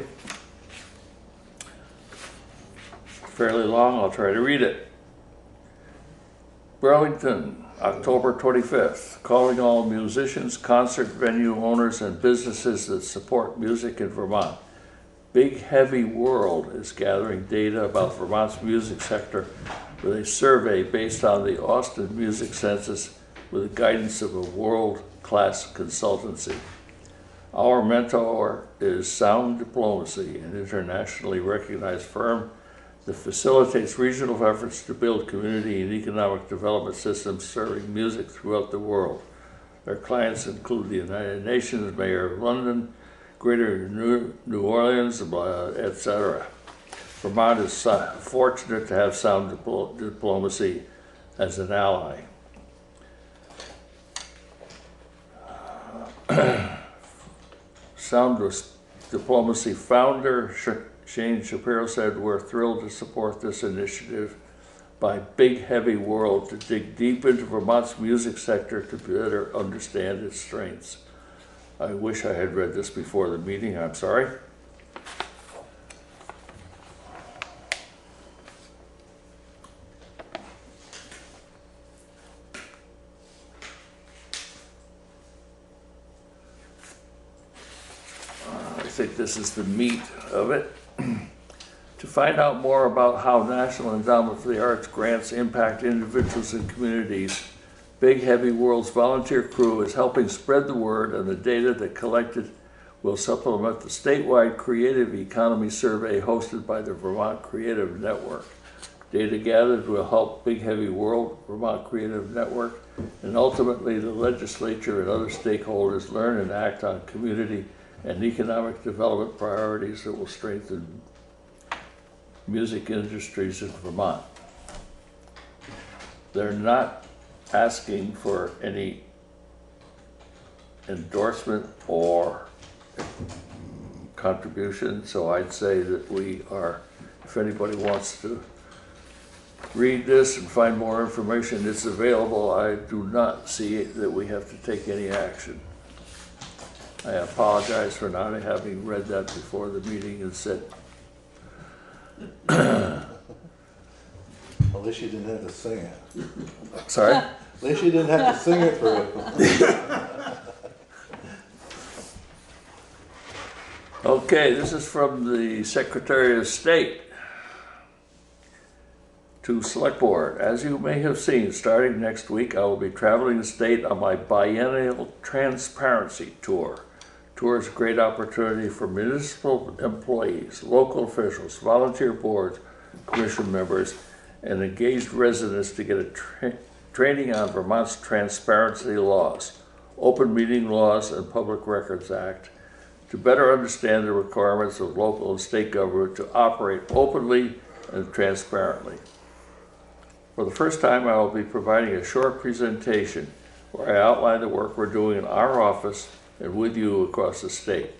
Fairly long, I'll try to read it. Burlington, October 25th, calling all musicians, concert venue owners, and businesses that support music in Vermont. Big Heavy World is gathering data about Vermont's music sector with a survey based on the Austin Music Census with the guidance of a world-class consultancy. Our mentor is Sound Diplomacy, an internationally recognized firm that facilitates regional efforts to build community and economic development systems serving music throughout the world. Their clients include the United Nations, Mayor of London, Greater New Orleans, etc. Vermont is fortunate to have Sound Diplomacy as an ally. Sound Diplomacy founder Shane Shapiro said, "We're thrilled to support this initiative by Big Heavy World to dig deep into Vermont's music sector to better understand its strengths." I wish I had read this before the meeting, I'm sorry. I think this is the meat of it. To find out more about how National Endowment for the Arts grants impact individuals and communities, Big Heavy World's volunteer crew is helping spread the word, and the data that collected will supplement the statewide creative economy survey hosted by the Vermont Creative Network. Data gathered will help Big Heavy World, Vermont Creative Network, and ultimately the legislature and other stakeholders learn and act on community and economic development priorities that will strengthen music industries in Vermont. They're not asking for any endorsement or contribution, so I'd say that we are, if anybody wants to read this and find more information, it's available. I do not see that we have to take any action. I apologize for not having read that before the meeting and said, At least you didn't have to sing it. sorry? At least you didn't have to sing it for it. Okay, this is from the Secretary of State to Select Board. As you may have seen, starting next week, I will be traveling the state on my biennial transparency tour. Tour is a great opportunity for municipal employees, local officials, volunteer boards, commission members, and engaged residents to get a training on Vermont's transparency laws, open meeting laws, and Public Records Act, to better understand the requirements of local and state government to operate openly and transparently. For the first time, I will be providing a short presentation where I outline the work we're doing in our office and with you across the state.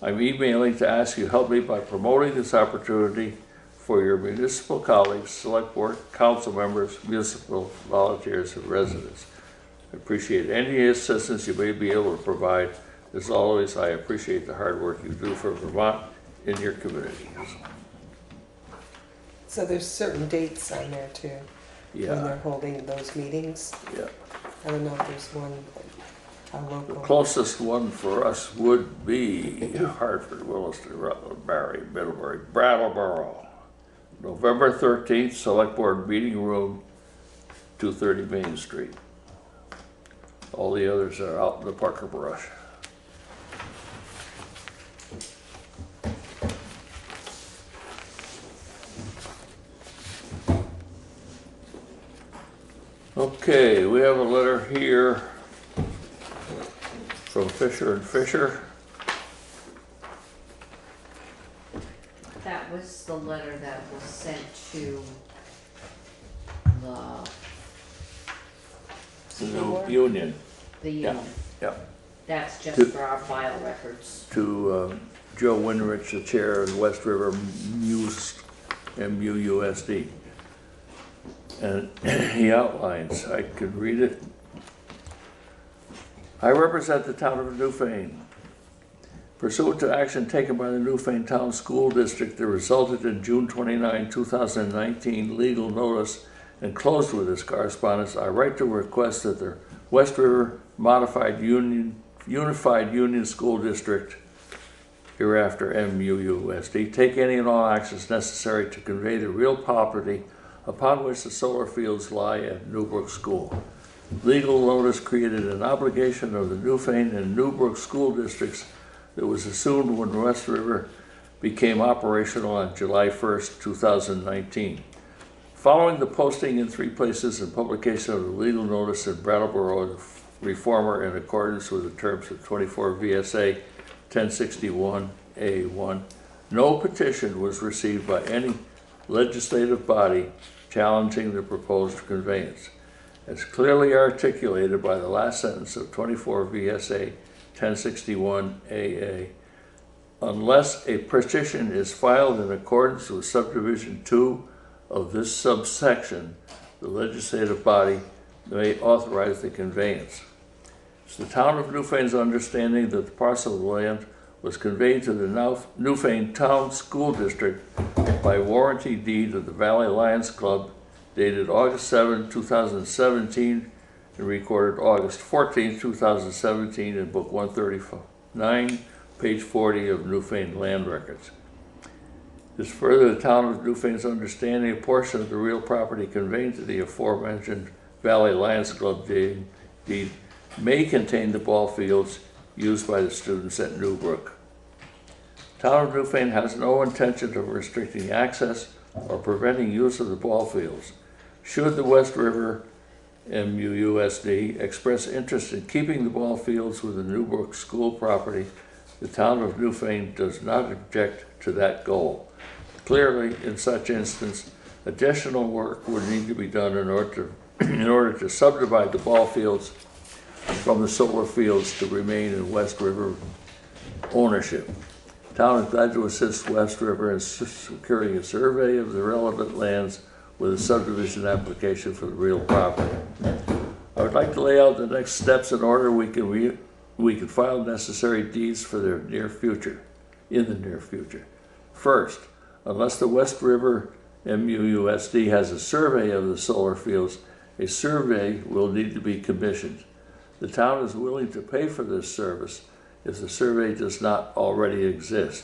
I'm emailing to ask you to help me by promoting this opportunity for your municipal colleagues, select board, council members, municipal volunteers, and residents. I appreciate any assistance you may be able to provide. As always, I appreciate the hard work you do for Vermont in your communities. So there's certain dates on there too, when Yeah, they're holding those meetings. yeah. I don't know if there's one, how The local. closest one for us would be Hartford, Williston, Rutland, Barry, Middlebury, Brattleboro. November 13th, Select Board Meeting Room, 230 Main Street. All the others are out in the Parker Brush. Okay, we have a letter here from Fisher and Fisher. That was the letter that was sent to The new union. the Yeah. union. Yeah. That's just To- for our file records. To Joe Winrich, the chair of West River MUSD, MUUSD. And he outlines, I could read it. I represent the town of Newfane. Pursuant to action taken by the Newfane Town School District that resulted in June 29, 2019 legal notice and closed with this correspondence, I write to request that the West River Unified Union School District, hereafter MUUSD, take any and all actions necessary to convey the real property upon which the solar fields lie at Newbrook School. Legal notice created an obligation of the Newfane and Newbrook school districts that was assumed when West River became operational on July 1st, 2019. Following the posting in 3 places and publication of the legal notice in Brattleboro Reformer in accordance with the terms of 24 VSA 1061A1, no petition was received by any legislative body challenging the proposed conveyance. As clearly articulated by the last sentence of 24 VSA 1061AA, unless a petition is filed in accordance with subdivision 2 of this subsection, the legislative body may authorize the conveyance. It's the town of Newfane's understanding that the parcel of land was conveyed to the Newfane Town School District by warranty deed of the Valley Lions Club dated August 7, 2017 and recorded August 14, 2017 in Book 139, page 40 of Newfane Land Records. Is further the town of Newfane's understanding a portion of the real property conveyed to the aforementioned Valley Lions Club deed may contain the ball fields used by the students at Newbrook. Town of Newfane has no intention of restricting access or preventing use of the ball fields. Should the West River MUUSD express interest in keeping the ball fields with the Newbrook school property, the town of Newfane does not object to that goal. Clearly, in such instance, additional work would need to be done in order to subdivide the ball fields from the solar fields to remain in West River ownership. The town is glad to assist West River in securing a survey of the relevant lands with a subdivision application for the real property. I would like to lay out the next steps in order we can file necessary deeds for the near future. First, unless the West River MUUSD has a survey of the solar fields, a survey will need to be commissioned. The town is willing to pay for this service if the survey does not already exist.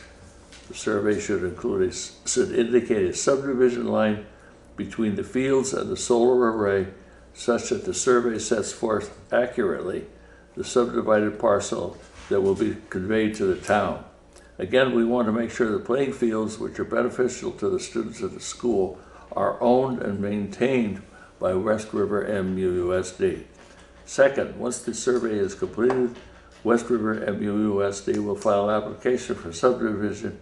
The survey should indicate a subdivision line between the fields and the solar array such that the survey sets forth accurately the subdivided parcel that will be conveyed to the town. Again, we want to make sure the playing fields, which are beneficial to the students of the school, are owned and maintained by West River MUUSD. Second, once the survey is completed, West River MUUSD will file an application for subdivision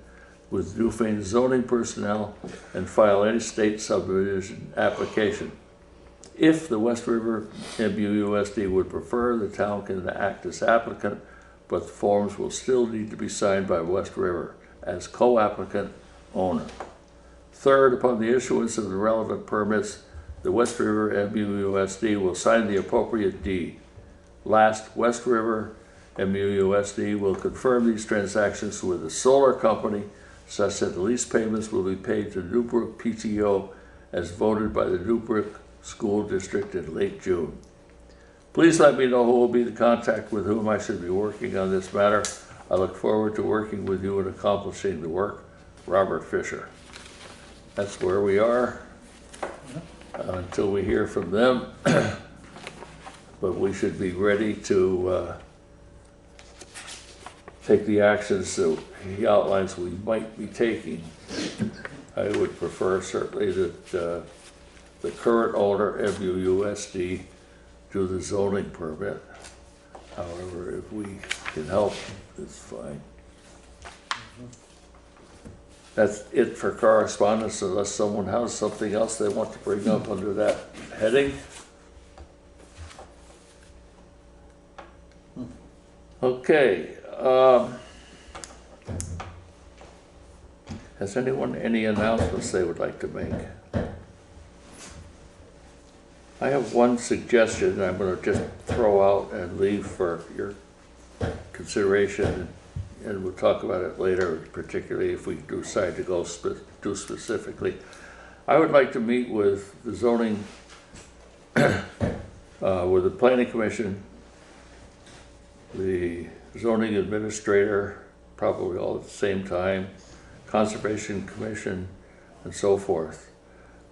with Newfane zoning personnel and file any state subdivision application. If the West River MUUSD would prefer, the town can act as applicant, but the forms will still need to be signed by West River as co-applicant owner. Third, upon the issuance of the relevant permits, the West River MUUSD will sign the appropriate deed. Last, West River MUUSD will confirm these transactions with the solar company such that the lease payments will be paid to Newbrook PTO as voted by the Newbrook School District in late June. Please let me know who will be the contact with whom I should be working on this matter. I look forward to working with you in accomplishing the work. Robert Fisher. That's where we are until we hear from them. But we should be ready to take the actions that he outlines we might be taking. I would prefer certainly that the current owner, MUUSD, do the zoning permit. However, if we can help, it's fine. That's it for correspondence, unless someone has something else they want to bring up under that heading. Okay. Has anyone any announcements they would like to make? I have one suggestion I'm going to just throw out and leave for your consideration, and we'll talk about it later, particularly if we decide to go do specifically. I would like to meet with the zoning, with the planning commission, the zoning administrator, probably all at the same time, conservation commission, and so forth.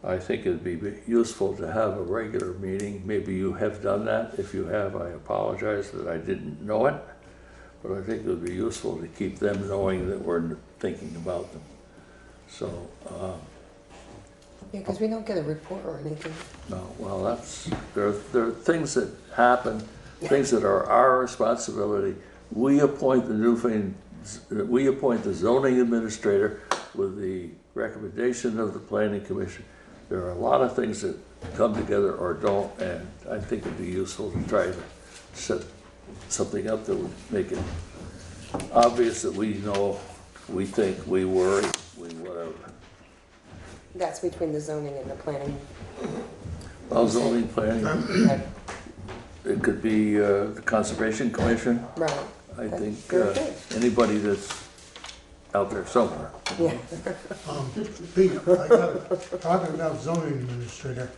I think it'd be useful to have a regular meeting. Maybe you have done that. If you have, I apologize that I didn't know it. But I think it would be useful to keep them knowing that we're thinking about them. So. Yeah, because we don't get a report or anything. No, well, there are things that happen, things that are our responsibility. We appoint the zoning administrator with the recommendation of the planning commission. There are a lot of things that come together or don't, and I think it'd be useful to try to set something up that would make it obvious that we know, we think, we worry, we whatever. That's between the zoning and the planning. Well, zoning, planning, it could be the Conservation Commission. Right. I think anybody that's out there somewhere. Yeah. Pete, I got talking about zoning administrator.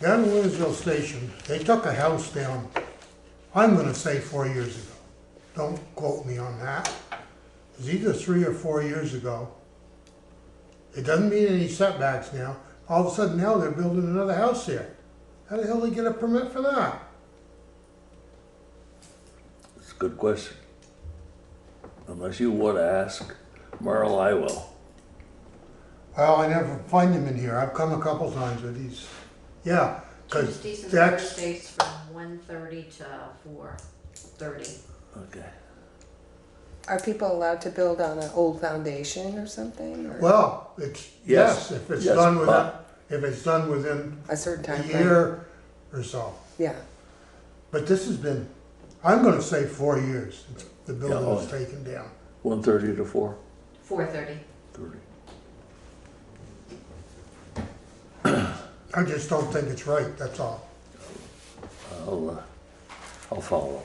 Down in Williamsville Station, they took a house down, I'm gonna say 4 years ago. Don't quote me on that. It was either 3 or 4 years ago. It doesn't mean any setbacks now. All of a sudden now they're building another house there. How the hell do they get a permit for that? It's a good question. Unless you want to ask Merle, I will. Well, I never find him in here. I've come a couple times, but he's, yeah, because Tuesdays and that's, Thursdays from 1:30 to 4:30. Okay. Are people allowed to build on an old foundation or something? Or well, it's, yes, if it's Yes, done within, but- if it's done within a certain time a frame? year or so. Yeah. But this has been, I'm gonna say 4 years since the building Yeah, was taken down. 1:30 to 4:30. 4:30. I just don't think it's right, that's all. I'll follow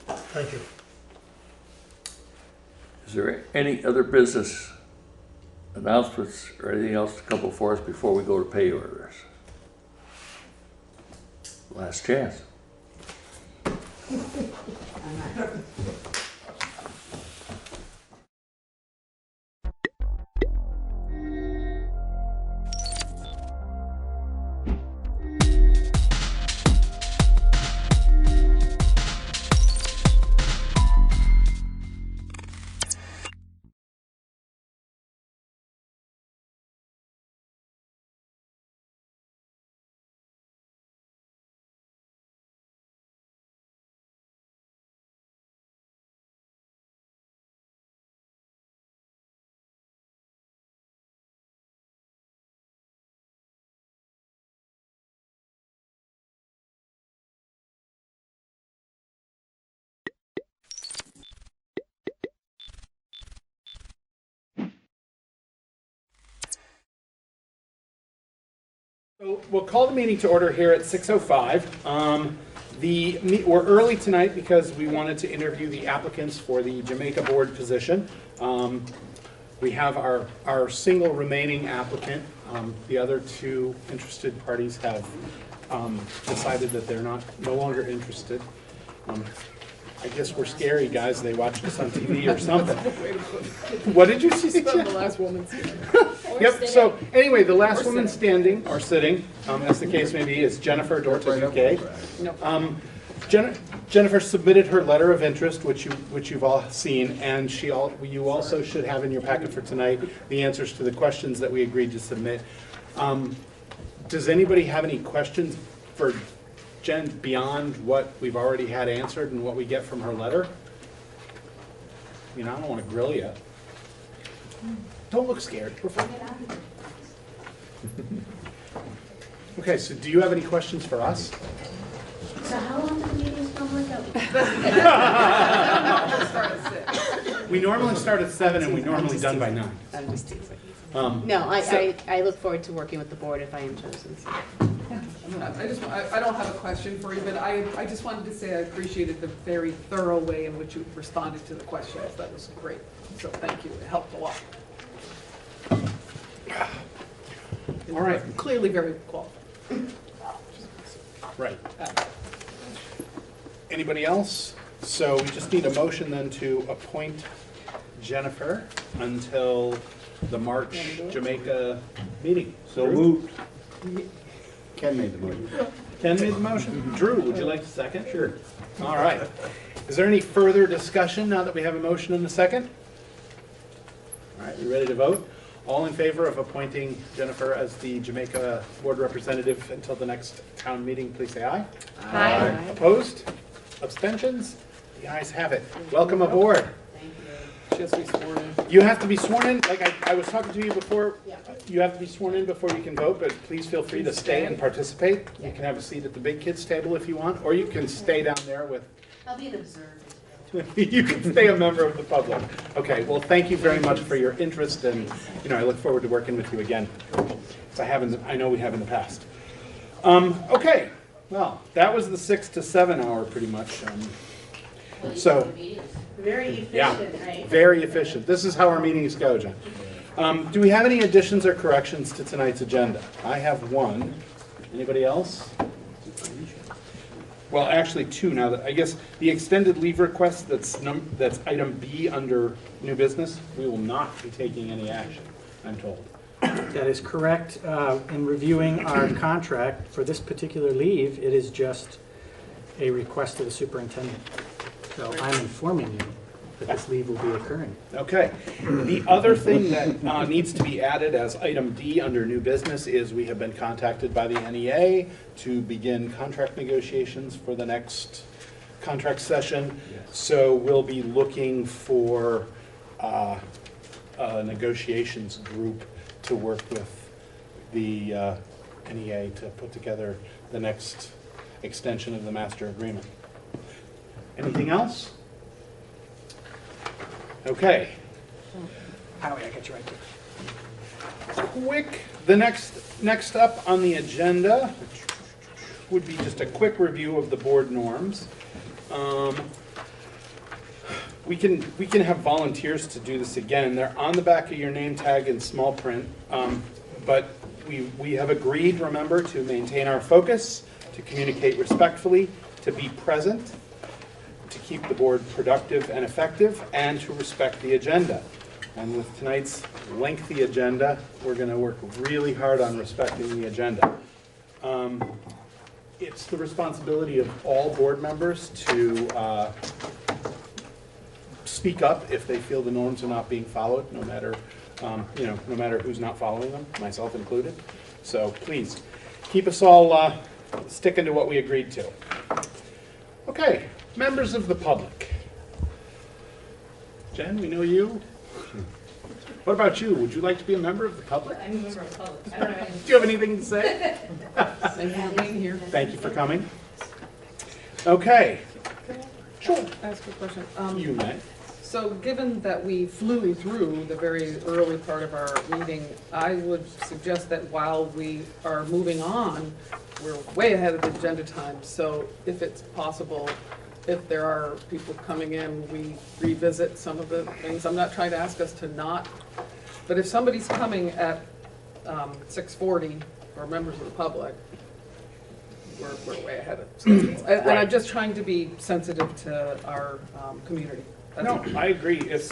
up. Thank you. Is there any other business announcements or anything else to come before us before we go to pay orders? Last chance. So we'll call the meeting to order here at 6:05. We're early tonight because we wanted to interview the applicants for the Jamaica board position. We have our single remaining applicant. The other two interested parties have decided that they're no longer interested. I guess we're scary guys. They watched us on TV or something. What did you see? The last woman standing. Yep, so anyway, the last woman standing, or sitting, as the case may be, is Jennifer Dortes UK. Jennifer submitted her letter of interest, which you've all seen, and you also should have in your packet for tonight the answers to the questions that we agreed to submit. Does anybody have any questions for Jen beyond what we've already had answered and what we get from her letter? I mean, I don't want to grill you. Don't look scared. We're fine. Okay, so do you have any questions for us? So how long do the meetings normally go? We normally start at 7 and we're normally done by 9. I'm just teasing. No, I look forward to working with the board if I am chosen. So. I don't have a question for you, but I just wanted to say I appreciated the very thorough way in which you responded to the questions. That was great. So thank you. It helped a lot. All right. Clearly very qualified. Right. Anybody else? So we just need a motion then to appoint Jennifer until the March Jamaica meeting. So moved. Ken made the motion. Ken made the motion. Drew, would you like to second? Sure. All right. Is there any further discussion now that we have a motion and a second? All right, you ready to vote? All in favor of appointing Jennifer as the Jamaica board representative until the next town meeting, please say aye. Aye. Opposed? Abstentions? The ayes have it. Welcome aboard. She has to be sworn in. You have to be sworn in, like I was talking to you before, you have to be sworn in before you can vote, but please feel free to stay and participate. You can have a seat at the big kids table if you want, or you can stay down there with, I'll be an observer. you can stay a member of the public. Okay, well, thank you very much for your interest, and, I look forward to working with you again, as I know we have in the past. Okay, well, that was the 6 to 7 hour pretty much. So, Very efficient, yeah, right? very efficient. This is how our meetings go, Jen. Do we have any additions or corrections to tonight's agenda? I have one. Anybody else? Well, actually two now. I guess the extended leave request that's item B under new business, we will not be taking any action. I'm told. That is correct. In reviewing our contract for this particular leave, it is just a request of the superintendent. So I'm informing you that this leave will be occurring. Okay. The other thing that needs to be added as item D under new business is we have been contacted by the NEA to begin contract negotiations for the next contract session. So we'll be looking for a negotiations group to work with the NEA to put together the next extension of the master agreement. Anything else? Okay. Howie, I got you right there. The next up on the agenda would be just a quick review of the board norms. We can have volunteers to do this again. They're on the back of your name tag in small print, but we have agreed, remember, to maintain our focus, to communicate respectfully, to be present, to keep the board productive and effective, and to respect the agenda. And with tonight's lengthy agenda, we're going to work really hard on respecting the agenda. It's the responsibility of all board members to speak up if they feel the norms are not being followed, no matter no matter who's not following them, myself included. So please keep us all sticking to what we agreed to. Okay, members of the public. Jen, we know you. What about you? Would you like to be a member of the public? I'm a member of the public. I don't know. Do you have anything to say? Thank you for being here. Thank you for coming. Okay. Sure. Ask a question. You may. So given that we flew through the very early part of our meeting, I would suggest that while we are moving on, we're way ahead of the agenda time. So if it's possible, if there are people coming in, we revisit some of the things. I'm not trying to ask us to not, but if somebody's coming at 6:40, or members of the public, we're way ahead of schedule. And I'm just trying to be sensitive to our community. No, I agree. If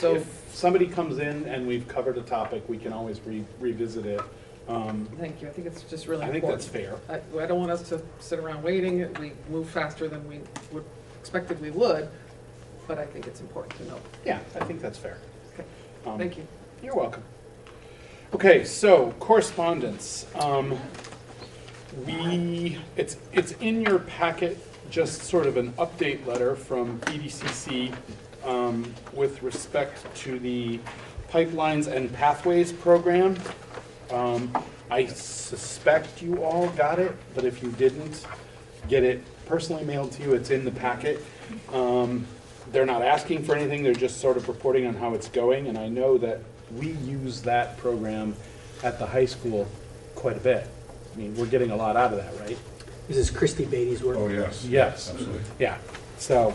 somebody comes in and we've covered a topic, we can always revisit it. Thank you. I think it's just really I think important. that's fair. I don't want us to sit around waiting. We move faster than we would expected we would, but I think it's important to know. Yeah, I think that's fair. Okay. Thank you. You're welcome. Okay, so correspondence. It's in your packet, just sort of an update letter from BDCC with respect to the Pipelines and Pathways program. I suspect you all got it, but if you didn't get it personally mailed to you, it's in the packet. They're not asking for anything, they're just sort of reporting on how it's going, and I know that we use that program at the high school quite a bit. I mean, we're getting a lot out of that, right? This is Christy Beatty's work. Oh, yes. Yes. Absolutely. Yeah. So,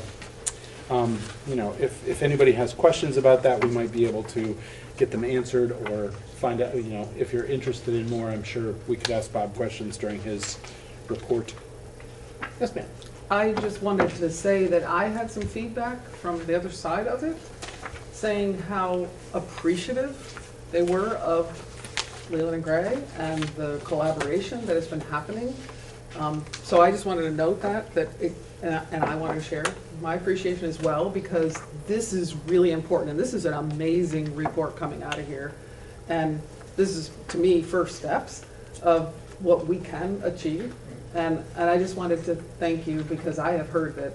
if anybody has questions about that, we might be able to get them answered or find out, if you're interested in more, I'm sure we could ask Bob questions during his report. Yes, ma'am. I just wanted to say that I had some feedback from the other side of it, saying how appreciative they were of Leland and Gray and the collaboration that has been happening. So I just wanted to note and I wanted to share my appreciation as well, because this is really important, and this is an amazing report coming out of here. And this is, to me, first steps of what we can achieve. And I just wanted to thank you, because I have heard that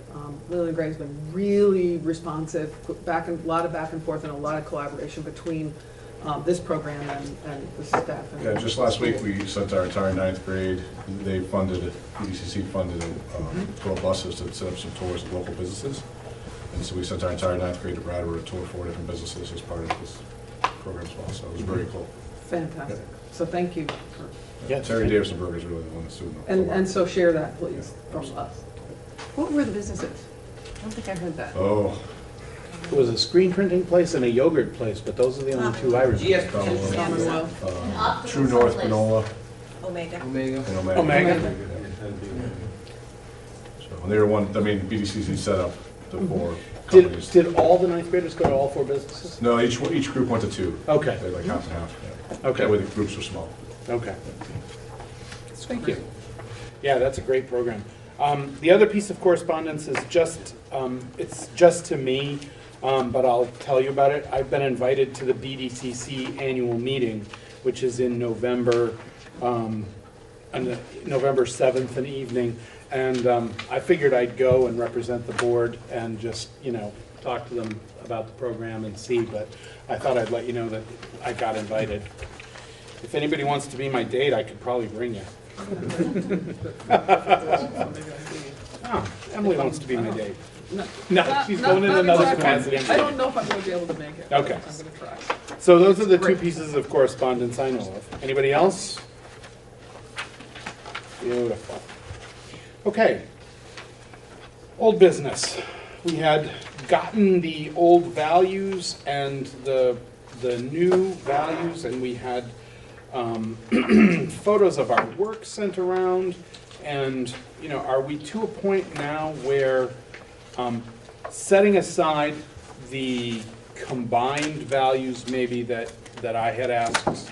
Leland Gray has been really responsive, a lot of back and forth and a lot of collaboration between this program and the staff. Yeah, just last week we sent our entire 9th grade, they funded it, EDCC funded 12 buses to set up some tours of local businesses. And so we sent our entire 9th grade to Bratt to tour 4 different businesses as part of this program as well. So it was very cool. Fantastic. Yeah. So thank you. Terry Davison Burger is really the one that's doing the And so share that, please, from us. What were the businesses? I don't think I heard that. Oh. It was a screen printing place and a yogurt place, but those are the only two I remember. True North, Panola. Omega. And Omega. So, and they were BDCC set up the four Did, companies. did all the ninth graders go to all 4 businesses? No, each group went to 2. Okay. They had like half and half. Yeah. Okay. That way the groups were small. Okay. Thank you. Yeah, that's a great program. The other piece of correspondence is just, it's just to me, but I'll tell you about it. I've been invited to the BDCC annual meeting, which is in November, on November 7th in the evening. And I figured I'd go and represent the board and just, you know, talk to them about the program and see, but I thought I'd let you know that I got invited. If anybody wants to be my date, I could probably bring you. Oh, Emily wants to be my date. No, she's going in another capacity. I don't know if I'm going to be able to make it. Okay. I'm going to try. So those are the 2 pieces of correspondence I know of. Anybody else? Beautiful. Okay. Old business. We had gotten the old values and the new values, and we had photos of our work sent around. And, you know, are we to a point now where setting aside the combined values maybe that I had asked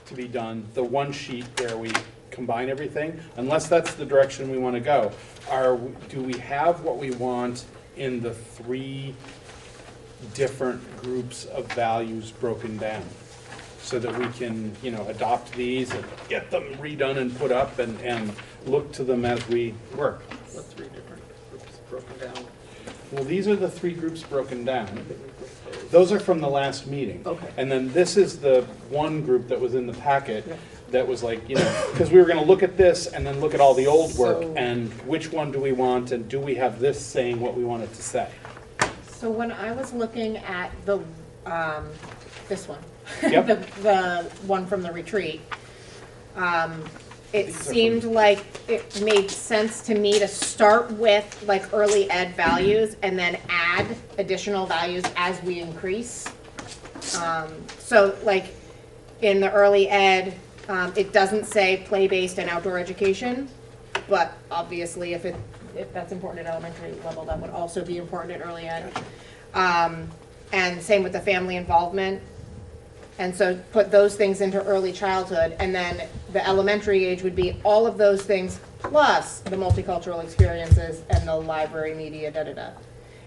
to be done, the one sheet where we combine everything, unless that's the direction we want to go, do we have what we want in the 3 different groups of values broken down? So that we can, you know, adopt these and get them redone and put up and look to them as we work. What 3 different groups broken down? Well, these are the 3 groups broken down. Those are from the last meeting. Okay. And then this is the one group that was in the packet that was like, you know, because we were going to look at this and then look at all the old work and which one do we want and do we have this saying what we want it to say? So when I was looking at the, this one, Yep. the one from the retreat, it seemed like it made sense to me to start with like early ed values and then add additional values as we increase. So like in the early ed, it doesn't say play-based and outdoor education, but obviously if that's important at elementary level, that would also be important at early ed. And same with the family involvement. And so put those things into early childhood, and then the elementary age would be all of those things plus the multicultural experiences and the library media, da-da-da.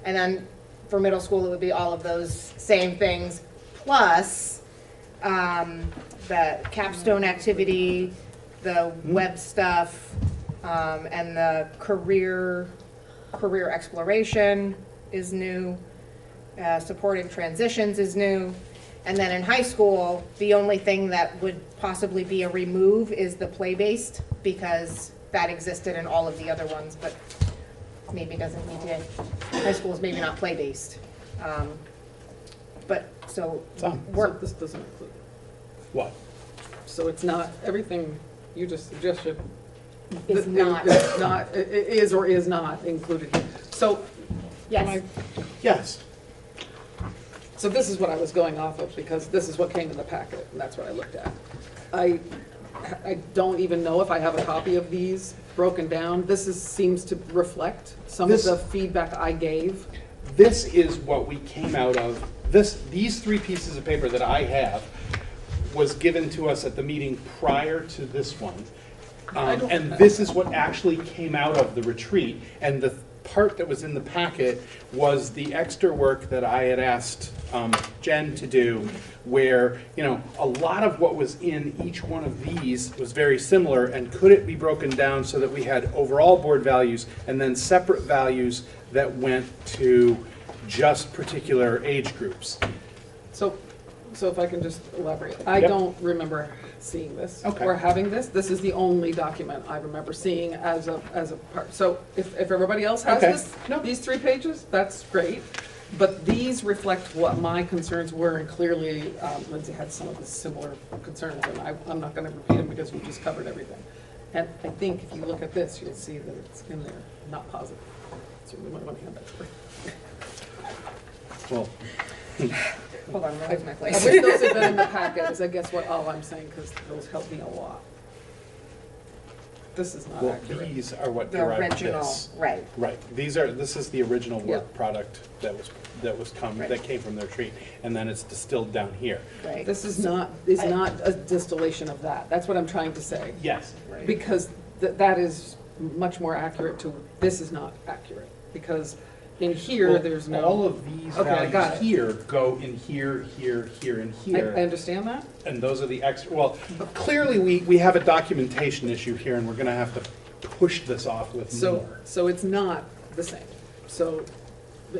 And then for middle school, it would be all of those same things plus the capstone activity, the web stuff, and the career exploration is new, supporting transitions is new. And then in high school, the only thing that would possibly be a remove is the play-based, because that existed in all of the other ones, but maybe doesn't need to. High school is maybe not play-based. But so work. So this doesn't include what? So it's not everything you just suggested. Is not. It is or is not included. So yes. Yes. So this is what I was going off of, because this is what came in the packet, and that's what I looked at. I don't even know if I have a copy of these broken down. Seems to reflect some of the feedback I gave. This is what we came out of. These 3 pieces of paper that I have was given to us at the meeting prior to this one. And this is what actually came out of the retreat. And the part that was in the packet was the extra work that I had asked Jen to do, where, you know, a lot of what was in each one of these was very similar, and could it be broken down so that we had overall board values and then separate values that went to just particular age groups. So if I can just elaborate, I don't remember seeing this or having this. This is the only document I remember seeing as a part. So if everybody else has these 3 pages, that's great. But these reflect what my concerns were, and clearly Lindsay had some of the similar concerns, and I'm not going to repeat them because we just covered everything. And I think if you look at this, you'll see that it's in there, not positive. So we might want to hand that to her. Well, hold on, where's my place? I wish those had been in the packet, is I guess what all I'm saying, because those help me a lot. This is not Well, accurate. these are what The derived original, this. right. Right, this is the original work Yeah. product that came from their tree, and then it's distilled down here. Right. This is not a distillation of that. That's what I'm trying to say. Yes. Because that is much more accurate to, this is not accurate. Because in here, Well, there's no. all of these Okay, I got values it. here go in here, here, here, and here. I understand that. And those are the extra, well, clearly we have a documentation issue here, and we're gonna have to push this off with more. So it's not the same. So,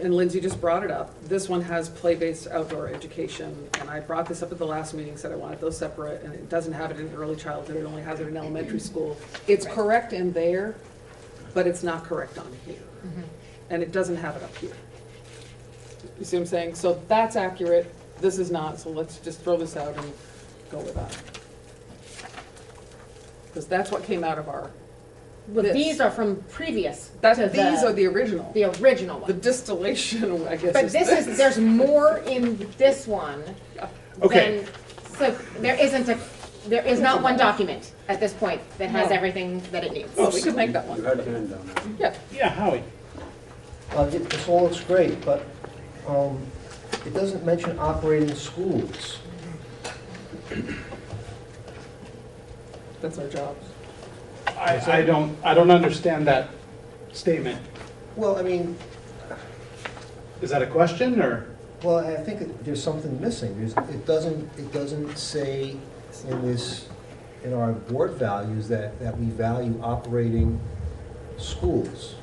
and Lindsay just brought it up, this one has play-based outdoor education, and I brought this up at the last meeting, said I wanted those separate, and it doesn't have it in early childhood, it only has it in elementary school. It's correct in there, but it's not correct on here. And it doesn't have it up here. You see what I'm saying? So that's accurate, this is not, so let's just throw this out and go with that. Because that's what came out of our. But this. these are from previous. These are the original. The original The one. distillation, I guess. But is this is, there's more in this one Okay. than, so there is not one document at this point that has No. everything that it needs. Well, we could make that one. You had a hand down there. Yeah. Howie. This all looks great, but it doesn't mention operating schools. That's our job. I don't understand that statement. Well, I mean, Is that a question, or? well, I think there's something missing. It doesn't say in our board values that we value operating schools.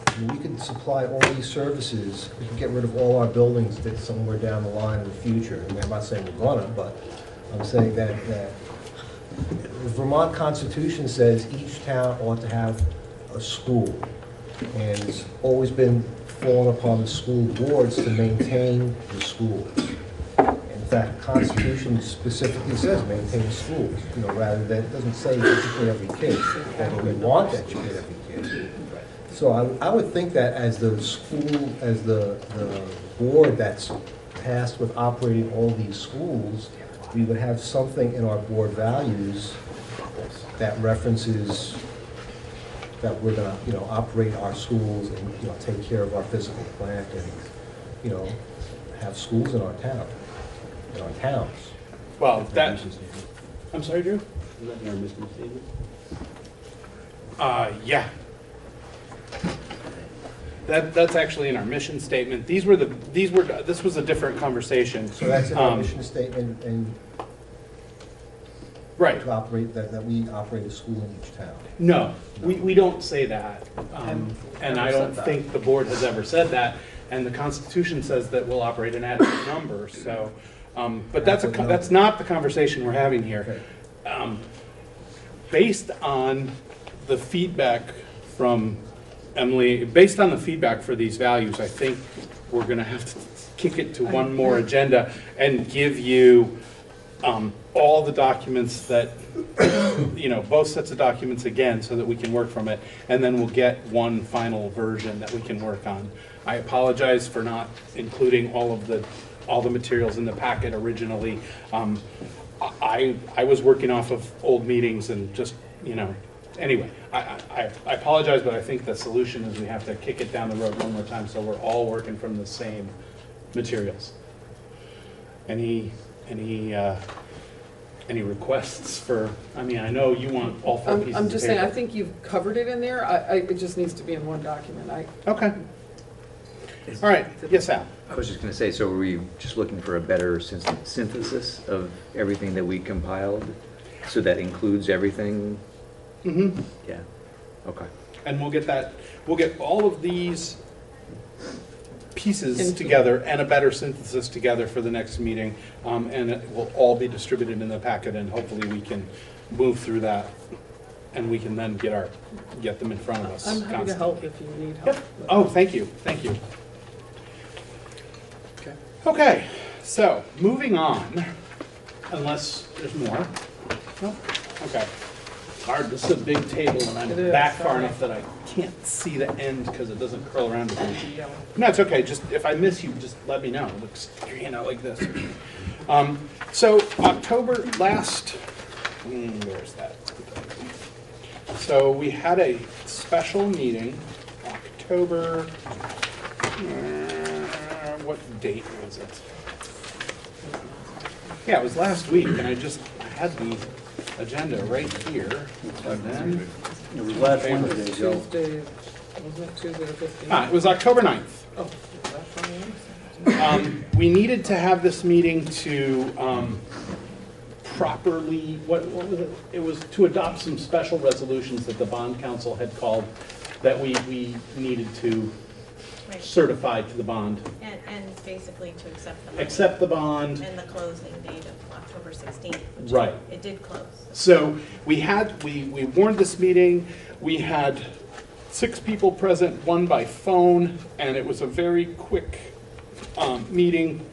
I mean, we could supply all these services, we could get rid of all our buildings that somewhere down the line in the future. I mean, I'm not saying we're gonna, but I'm saying that the Vermont Constitution says each town ought to have a school. And it's always been fallen upon the school boards to maintain the schools. In fact, the Constitution specifically says maintain schools, rather than, it doesn't say educate every kid, although we want to educate every kid. So I would think that as the board that's tasked with operating all these schools, we would have something in our board values that references that we're gonna, operate our schools and, take care of our physical plant and, have schools in our town, in our towns. Well, I'm sorry, Drew? Is that in our mission statement? Yeah. That's actually in our mission statement. This was a different conversation. So that's in our mission statement and right. to operate, that we operate a school in each town. No, we don't say that. And I don't think the board has ever said that. And the Constitution says that we'll operate an adequate number, so, but that's not the conversation we're having here. Based on the feedback from Emily, based on the feedback for these values, I think we're gonna have to kick it to one more agenda and give you all the documents that, both sets of documents again so that we can work from it, and then we'll get one final version that we can work on. I apologize for not including all the materials in the packet originally. I was working off of old meetings and just, anyway, I apologize, but I think the solution is we have to kick it down the road one more time so we're all working from the same materials. Any requests for, I know you want all four pieces of paper. I'm just saying, I think you've covered it in there, it just needs to be in one document. Okay. All right, yes, Al? I was just going to say, so were you just looking for a better synthesis of everything that we compiled? So that includes everything? Mm-hmm. Yeah, okay. And we'll get all of these pieces together and a better synthesis together for the next meeting. And it will all be distributed in the packet, and hopefully we can move through that and we can then get them in front of us. I'm happy to help if you need help. Yep. Oh, thank you. Okay, so moving on, unless there's more. No? Okay. It's hard, this is a big table and I'm back far enough that I can't see the end because it doesn't curl around to me. No, it's okay, just if I miss you, just let me know. It looks, like this. So October last, where's that? So we had a special meeting, October, what date was it? Yeah, it was last week, and I had the agenda right here. And then It was last Wednesday, Joe. Tuesday, wasn't it Tuesday the 15th? it was October 9th. Oh, is that funny? We needed to have this meeting to properly, what was it? It was to adopt some special resolutions that the bond council had called that we needed to Right. certify to the bond. And basically to accept the money. Accept the bond. And the closing date of October 16th, which Right. it did close. So we warned this meeting. We had 6 people present, 1 by phone, and it was a very quick meeting.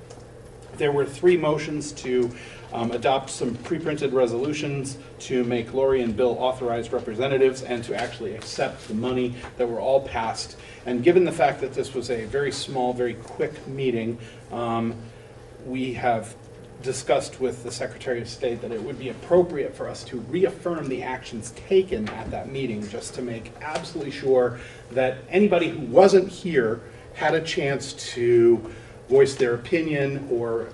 There were 3 motions to adopt some pre-printed resolutions, to make Lori and Bill authorized representatives, and to actually accept the money that were all passed. And given the fact that this was a very small, very quick meeting, we have discussed with the Secretary of State that it would be appropriate for us to reaffirm the actions taken at that meeting, just to make absolutely sure that anybody who wasn't here had a chance to voice their opinion or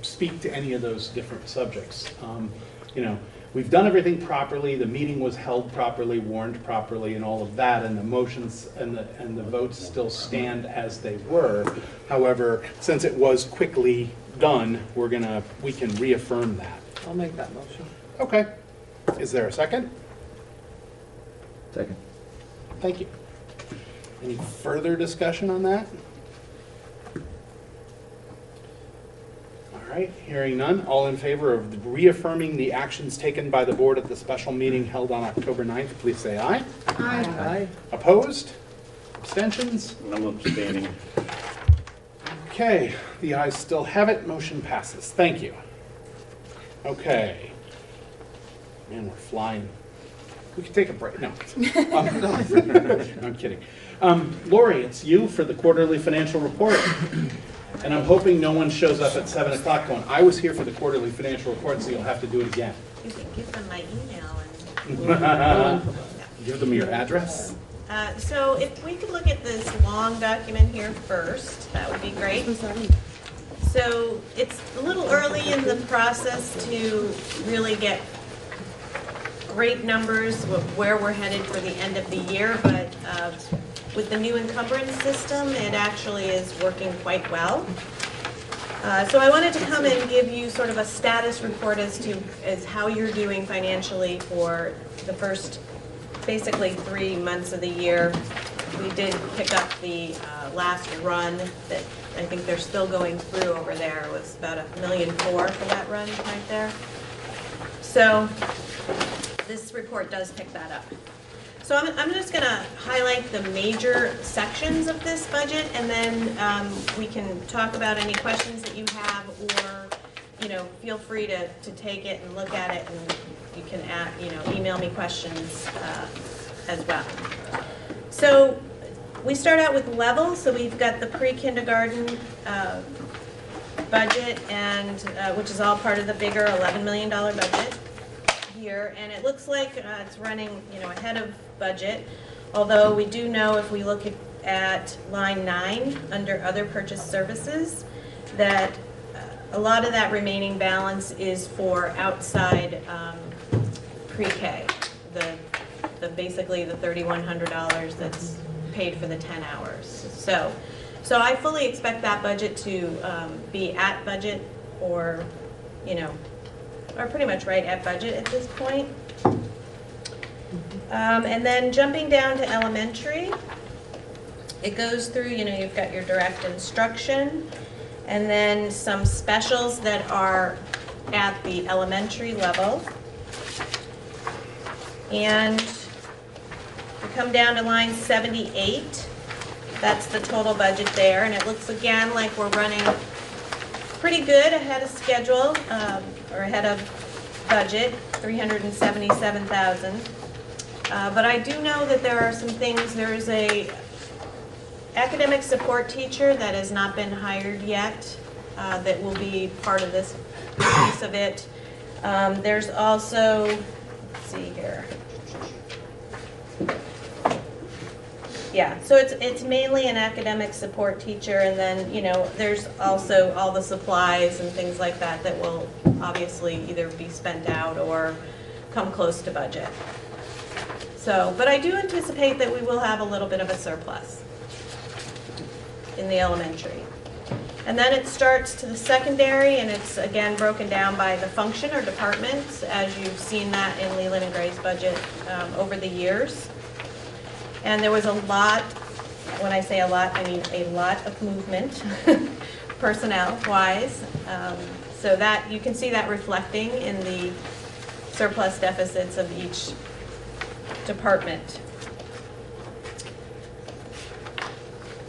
speak to any of those different subjects. We've done everything properly, the meeting was held properly, warned properly, and all of that, and the motions and the votes still stand as they were. However, since it was quickly done, we can reaffirm that. I'll make that motion. Okay. Is there a second? Second. Thank you. Any further discussion on that? All right, hearing none. All in favor of reaffirming the actions taken by the board at the special meeting held on October 9th, please say aye. Aye. Opposed? Abstentions? I'm abstaining. Okay, the ayes still have it. Motion passes. Thank you. Okay. Man, we're flying. We could take a break. No. I'm kidding. Lori, it's you for the quarterly financial report. And I'm hoping no one shows up at 7 o'clock going, I was here for the quarterly financial report, so you'll have to do it again. You can give them my email and. Give them your address. So if we could look at this long document here first, that would be great. So it's a little early in the process to really get great numbers of where we're headed for the end of the year, but with the new encumbrance system, it actually is working quite well. So I wanted to come and give you sort of a status report as how you're doing financially for the first basically 3 months of the year. We did pick up the last run that I think they're still going through over there. It was about $1.4 million for that run right there. So this report does pick that up. So I'm just going to highlight the major sections of this budget, and then we can talk about any questions that you have, or feel free to take it and look at it, and you can email me questions as well. So we start out with level. So we've got the pre-kindergarten budget, and which is all part of the bigger $11 million budget here, and it looks like it's running ahead of budget, although we do know if we look at line 9 under other purchase services that a lot of that remaining balance is for outside pre-K, basically the $3,100 that's paid for the 10 hours. So I fully expect that budget to be at budget, or pretty much right at budget at this point. And then jumping down to elementary, it goes through, you've got your direct instruction, and then some specials that are at the elementary level. And we come down to line 78. That's the total budget there, and it looks again like we're running pretty good ahead of schedule, or ahead of budget, $377,000. But I do know that there are some things. There is a academic support teacher that has not been hired yet, that will be part of this piece of it. There's also see here. Yeah, so it's mainly an academic support teacher, and then, you know, there's also all the supplies and things like that that will obviously either be spent out or come close to budget. So, but I do anticipate that we will have a little bit of a surplus in the elementary. And then it starts to the secondary, and it's again broken down by the function or departments, as you've seen that in Leland and Gray's budget over the years. And there was a lot, when I say a lot, I mean a lot of movement, personnel-wise. So that, you can see that reflecting in the surplus deficits of each department.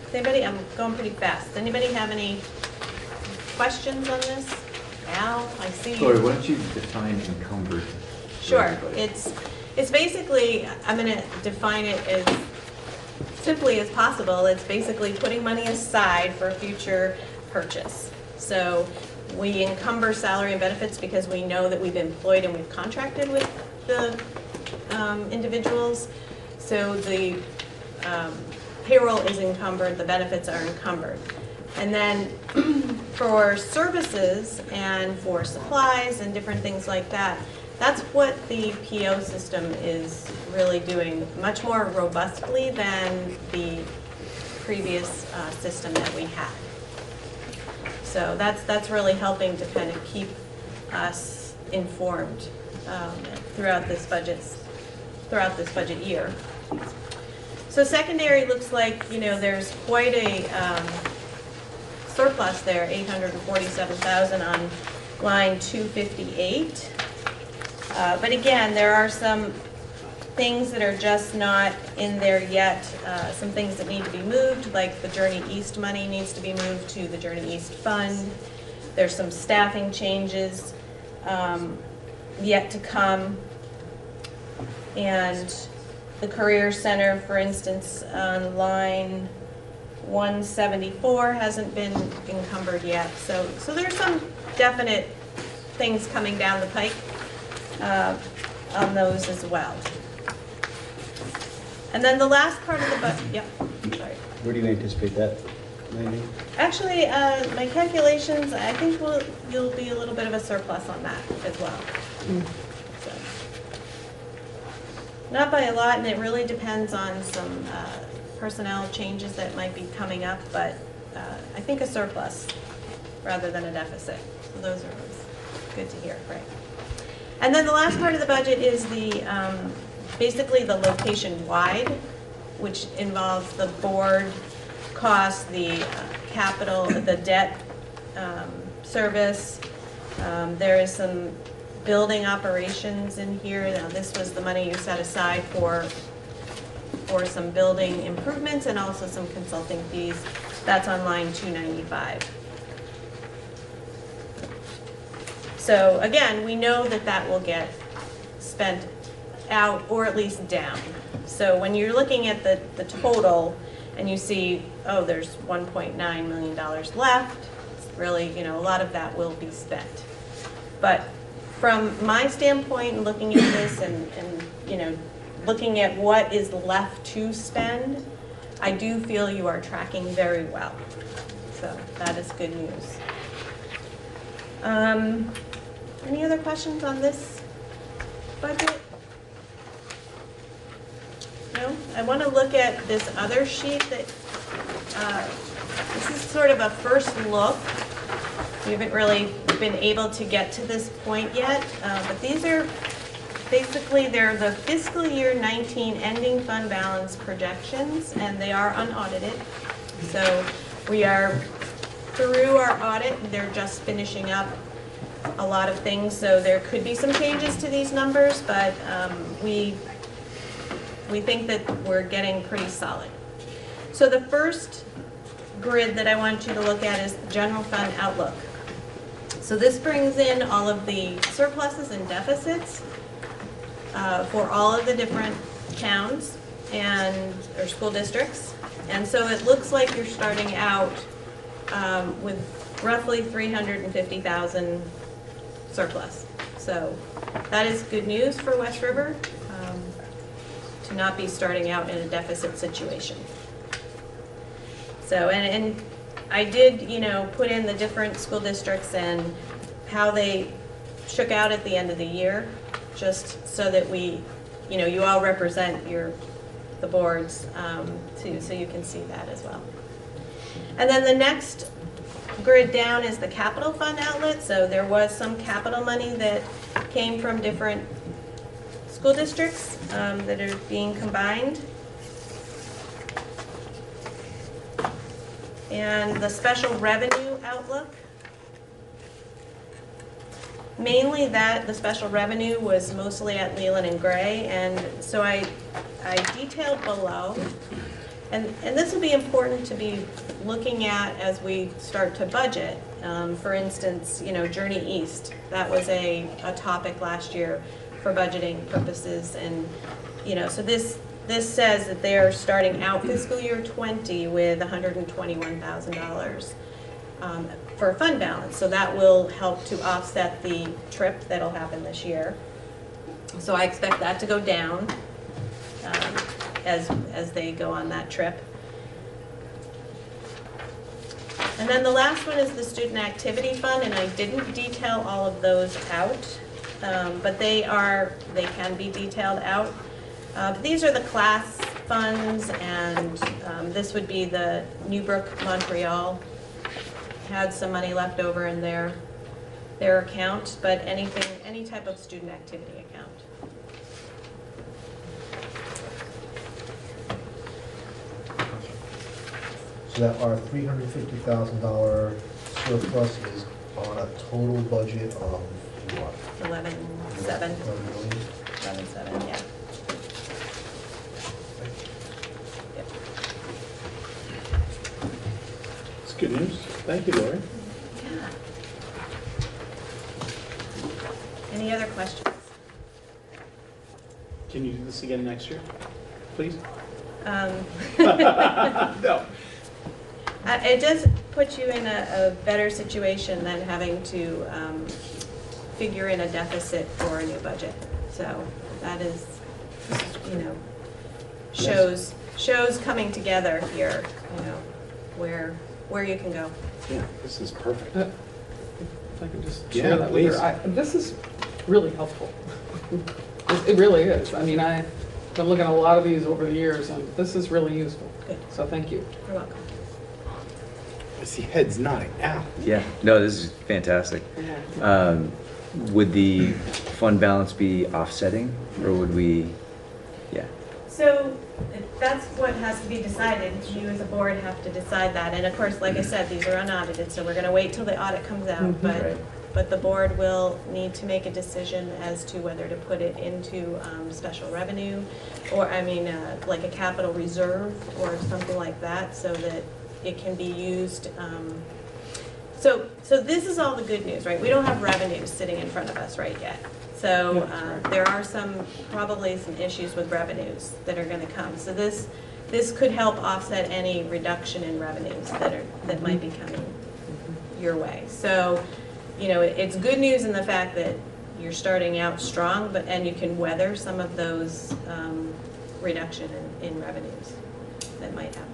Does anybody, I'm going pretty fast. Does anybody have any questions on this? Al, I see you. Lori, why don't you define encumbered? Sure. It's basically, I'm going to define it as simply as possible. It's basically putting money aside for future purchase. So we encumber salary and benefits because we know that we've employed and we've contracted with the individuals. So the payroll is encumbered, the benefits are encumbered. And then for services and for supplies and different things like that, that's what the PO system is really doing much more robustly than the previous system that we had. So that's really helping to kind of keep us informed throughout this budget year. So secondary looks like, you know, there's quite a surplus there, $847,000 on line 258. But again, there are some things that are just not in there yet, some things that need to be moved, like the Journey East money needs to be moved to the Journey East Fund. There's some staffing changes yet to come. And the Career Center, for instance, on line 174 hasn't been encumbered yet. So there's some definite things coming down the pike on those as well. And then the last part of the budget, yep, sorry. Where do you anticipate that landing? Actually, my calculations, I think you'll be a little bit of a surplus on that as well. So, not by a lot, and it really depends on some personnel changes that might be coming up, but I think a surplus rather than a deficit. So those are always good to hear, right? And then the last part of the budget is the basically the location-wide, which involves the board costs, the capital, the debt service. There is some building operations in here. Now, this was the money you set aside for some building improvements and also some consulting fees. That's on line 295. So again, we know that that will get spent out or at least down. So when you're looking at the total and you see, oh, there's $1.9 million left, it's really, you know, a lot of that will be spent. But from my standpoint, looking at this and you know, looking at what is left to spend, I do feel you are tracking very well. So that is good news. Any other questions on this budget? No? I want to look at this other sheet that, this is sort of a first look. We haven't really been able to get to this point yet, but these are basically, they're the fiscal year 19 ending fund balance projections, and they are unaudited. So we are through our audit, they're just finishing up a lot of things, so there could be some changes to these numbers, but we think that we're getting pretty solid. So the first grid that I want you to look at is the general fund outlook. So this brings in all of the surpluses and deficits for all of the different towns and or school districts. And so it looks like you're starting out with roughly 350,000 surplus. So that is good news for West River, to not be starting out in a deficit situation. So, and I did, put in the different school districts and how they shook out at the end of the year, just so that we, you all represent the boards, too, so you can see that as well. And then the next grid down is the capital fund outlet. So there was some capital money that came from different school districts that are being combined. And the special revenue outlook, mainly the special revenue was mostly at Leland and Gray, and so I detailed below, and this will be important to be looking at as we start to budget. For instance, Journey East, that was a topic last year for budgeting purposes, and so this says that they are starting out fiscal year 20 with $121,000 for a fund balance. So that will help to offset the trip that'll happen this year. So I expect that to go down as they go on that trip. And then the last one is the student activity fund, and I didn't detail all of those out, but they can be detailed out. These are the class funds, and this would be the Newbrook Montreal had some money left over in their account, but any type of student activity account. So that our $350,000 surplus is on a total budget of what? 11.7. 11.7, yeah. It's good news. Thank you, Lori. Yeah. Any other questions? Can you do this again next year, please? No. It does put you in a better situation than having to figure in a deficit for a new budget. So that is, shows coming together here, where you can go. Yeah, this is perfect. If I could just Yeah, share that with please. her. This is really helpful. It really is. I mean, I've been looking at a lot of these over the years, and this is really useful. Good. So thank you. You're welcome. I see heads nodding. Ow. Yeah, no, this is fantastic. Would the fund balance be offsetting, or would we, yeah? So that's what has to be decided. You as a board have to decide that. And of course, like I said, these are unaudited, so we're going to wait till the audit comes out. Right. But the board will need to make a decision as to whether to put it into special revenue, or like a capital reserve or something like that, so that it can be used. So this is all the good news, right? We don't have revenues sitting in front of us right yet. So there are probably some issues with revenues that are going to come. So this could help offset any reduction in revenues that might be coming your way. So, it's good news in the fact that you're starting out strong, and you can weather some of those reduction in revenues that might happen.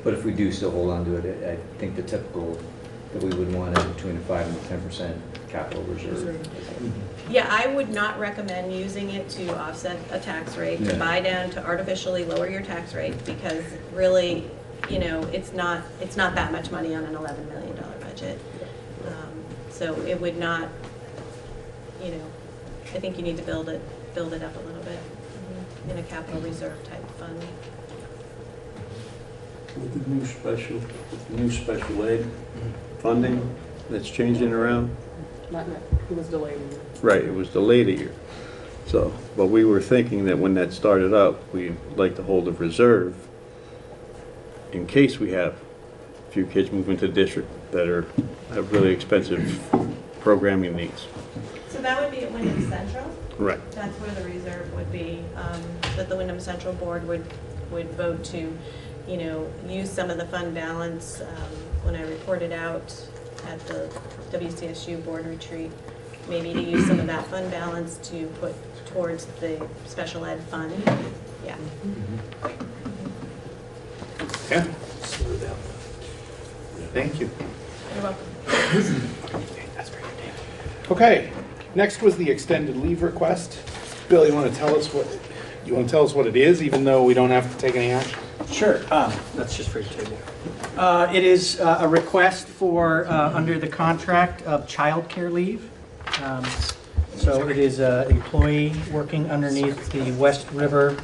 But if we do still hold on to it, I think the typical that we would want is between a 5 and 10% capital reserve. Yeah, I would not recommend using it to offset a tax rate, to buy down, to artificially lower your tax rate, because really, it's not that much money on an $11 million budget. So it would not, I think you need to build it up a little bit in a capital reserve type fund. With the new special ed funding that's changing around. Not yet. It was delayed. Right, it was delayed a year. So, but we were thinking that when that started up, we'd like to hold a reserve in case we have a few kids move into the district that have really expensive programming needs. So that would be at Wyndham Central? Right. That's where the reserve would be, that the Wyndham Central Board would vote to, use some of the fund balance when I reported out at the WCSU board retreat. maybe to use some of that fund balance to put towards the special ed fund. Yeah. Yeah. Thank you. You're welcome. Okay, next was the extended leave request. Bill, you want to tell us what it is, even though we don't have to take any action? Sure, that's just for your table. It is a request for, under the contract of childcare leave. So it is an employee working underneath the West River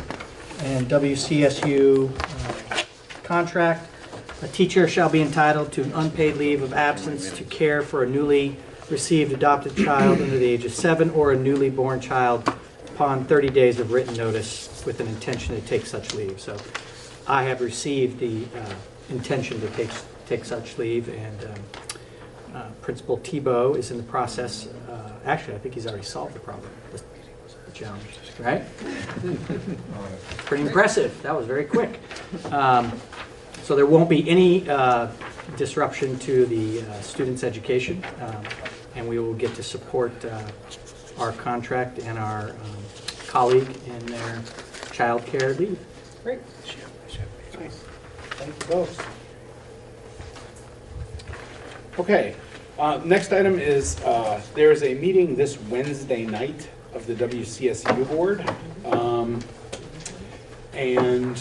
and WCSU contract. A teacher shall be entitled to unpaid leave of absence to care for a newly received adopted child under the age of 7 or a newly born child upon 30 days of written notice with an intention to take such leave. So I have received the intention to take such leave, and Principal Tebow is in the process. Actually, I think he's already solved the problem, the challenge, right? Pretty impressive. That was very quick. So there won't be any disruption to the students' education, and we will get to support our contract and our colleague in their child care leave. Great. Nice. Thank you both. Okay, next item is there is a meeting this Wednesday night of the WCSU board, and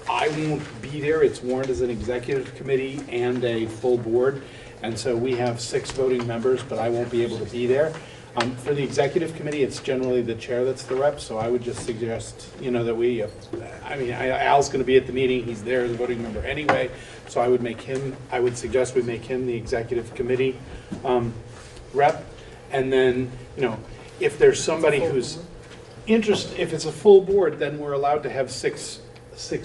I won't be there. It's warned as an executive committee and a full board, and so we have 6 voting members, but I won't be able to be there. For the executive committee, it's generally the chair that's the rep, so I would just suggest, that we, Al's going to be at the meeting. He's there as a voting member anyway, so I would suggest we make him the executive committee rep. And then, if there's somebody who's interested, if it's a full board, then we're allowed to have six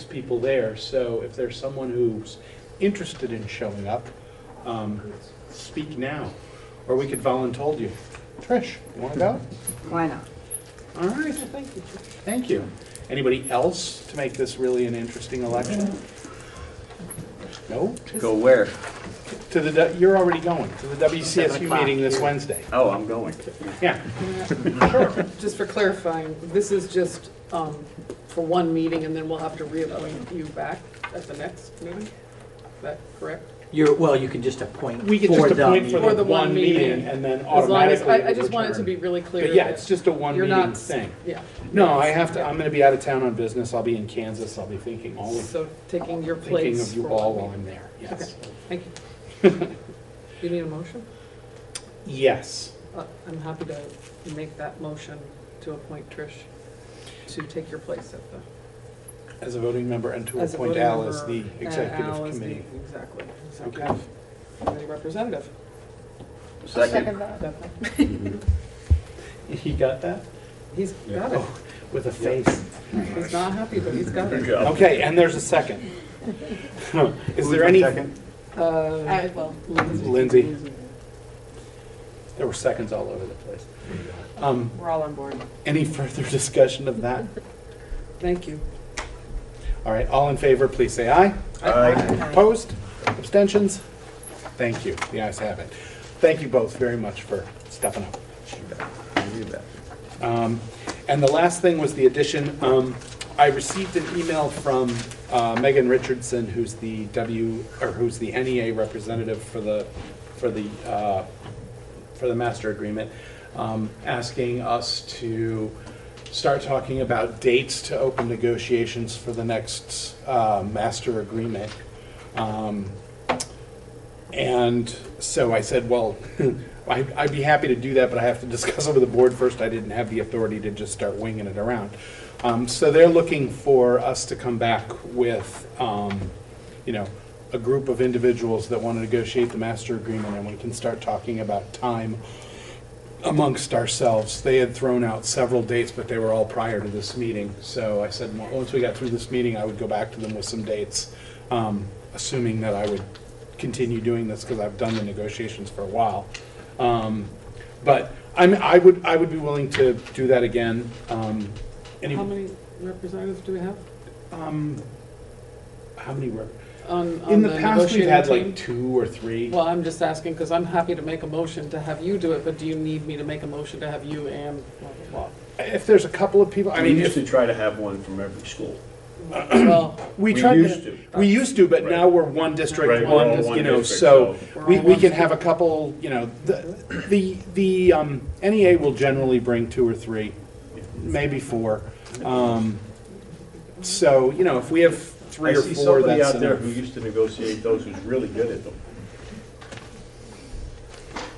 people there. So if there's someone who's interested in showing up, speak now, or we could voluntold you. Trish, you want to go? Why not? All right. Thank you. Thank you. Anybody else to make this really an interesting election? No? Go where? You're already going to the WCSU meeting this Wednesday. Oh, I'm going. Yeah. Sure. Just for clarifying, this is just for one meeting, and then we'll have to reappoint you back at the next meeting? Is that correct? Well, you can just appoint. We can just appoint for the one meeting and then automatically. I just wanted to be really clear. But yeah, it's just a one meeting thing. Yeah. No, I'm going to be out of town on business. I'll be in Kansas. I'll be thinking taking your place. Thinking of you all while I'm there. Yes. Okay. Thank you. You need a motion? Yes. I'm happy to make that motion to appoint Trish to take your place at the. As a voting member and to appoint Al as the executive committee. Exactly. Okay. Committee representative. Second. that. He got that? He's got it. Oh, with a face. He's not happy, but he's got it. Okay, and there's a second. Is there any? Second? Lindsay. There were seconds all over the place. We're all on board. Any further discussion of that? Thank you. All right, all in favor, please say aye. Aye. Opposed? Abstentions? Thank you. The ayes have it. Thank you both very much for stepping up. You bet. And the last thing was the addition. I received an email from Megan Richardson, who's the NEA representative for the master agreement, asking us to start talking about dates to open negotiations for the next master agreement. And so I said, well, I'd be happy to do that, but I have to discuss it with the board first. I didn't have the authority to just start winging it around. So they're looking for us to come back with, a group of individuals that want to negotiate the master agreement, and we can start talking about time amongst ourselves. They had thrown out several dates, but they were all prior to this meeting. So I said, well, once we got through this meeting, I would go back to them with some dates, assuming that I would continue doing this because I've done the negotiations for a while. But I would be willing to do that again. How many representatives do we have? How many on In the the past, we've had negotiating like team? 2 or 3. Well, I'm just asking, because I'm happy to make a motion to have you do it, but do you need me to make a motion to have you and blah, blah, If there's a couple of people, I We mean, used if, to try to have one from every school. blah? Well, we We tried used to. to. We used to, but Right. now we're one district, Right, we're one, all one you know, district, so We're we all we one can have a couple, you know, the NEA will generally bring 2 or 3, maybe 4. So, you know, if we have 3 I or see 4, somebody that's out there enough. who used to negotiate those who's really good at them.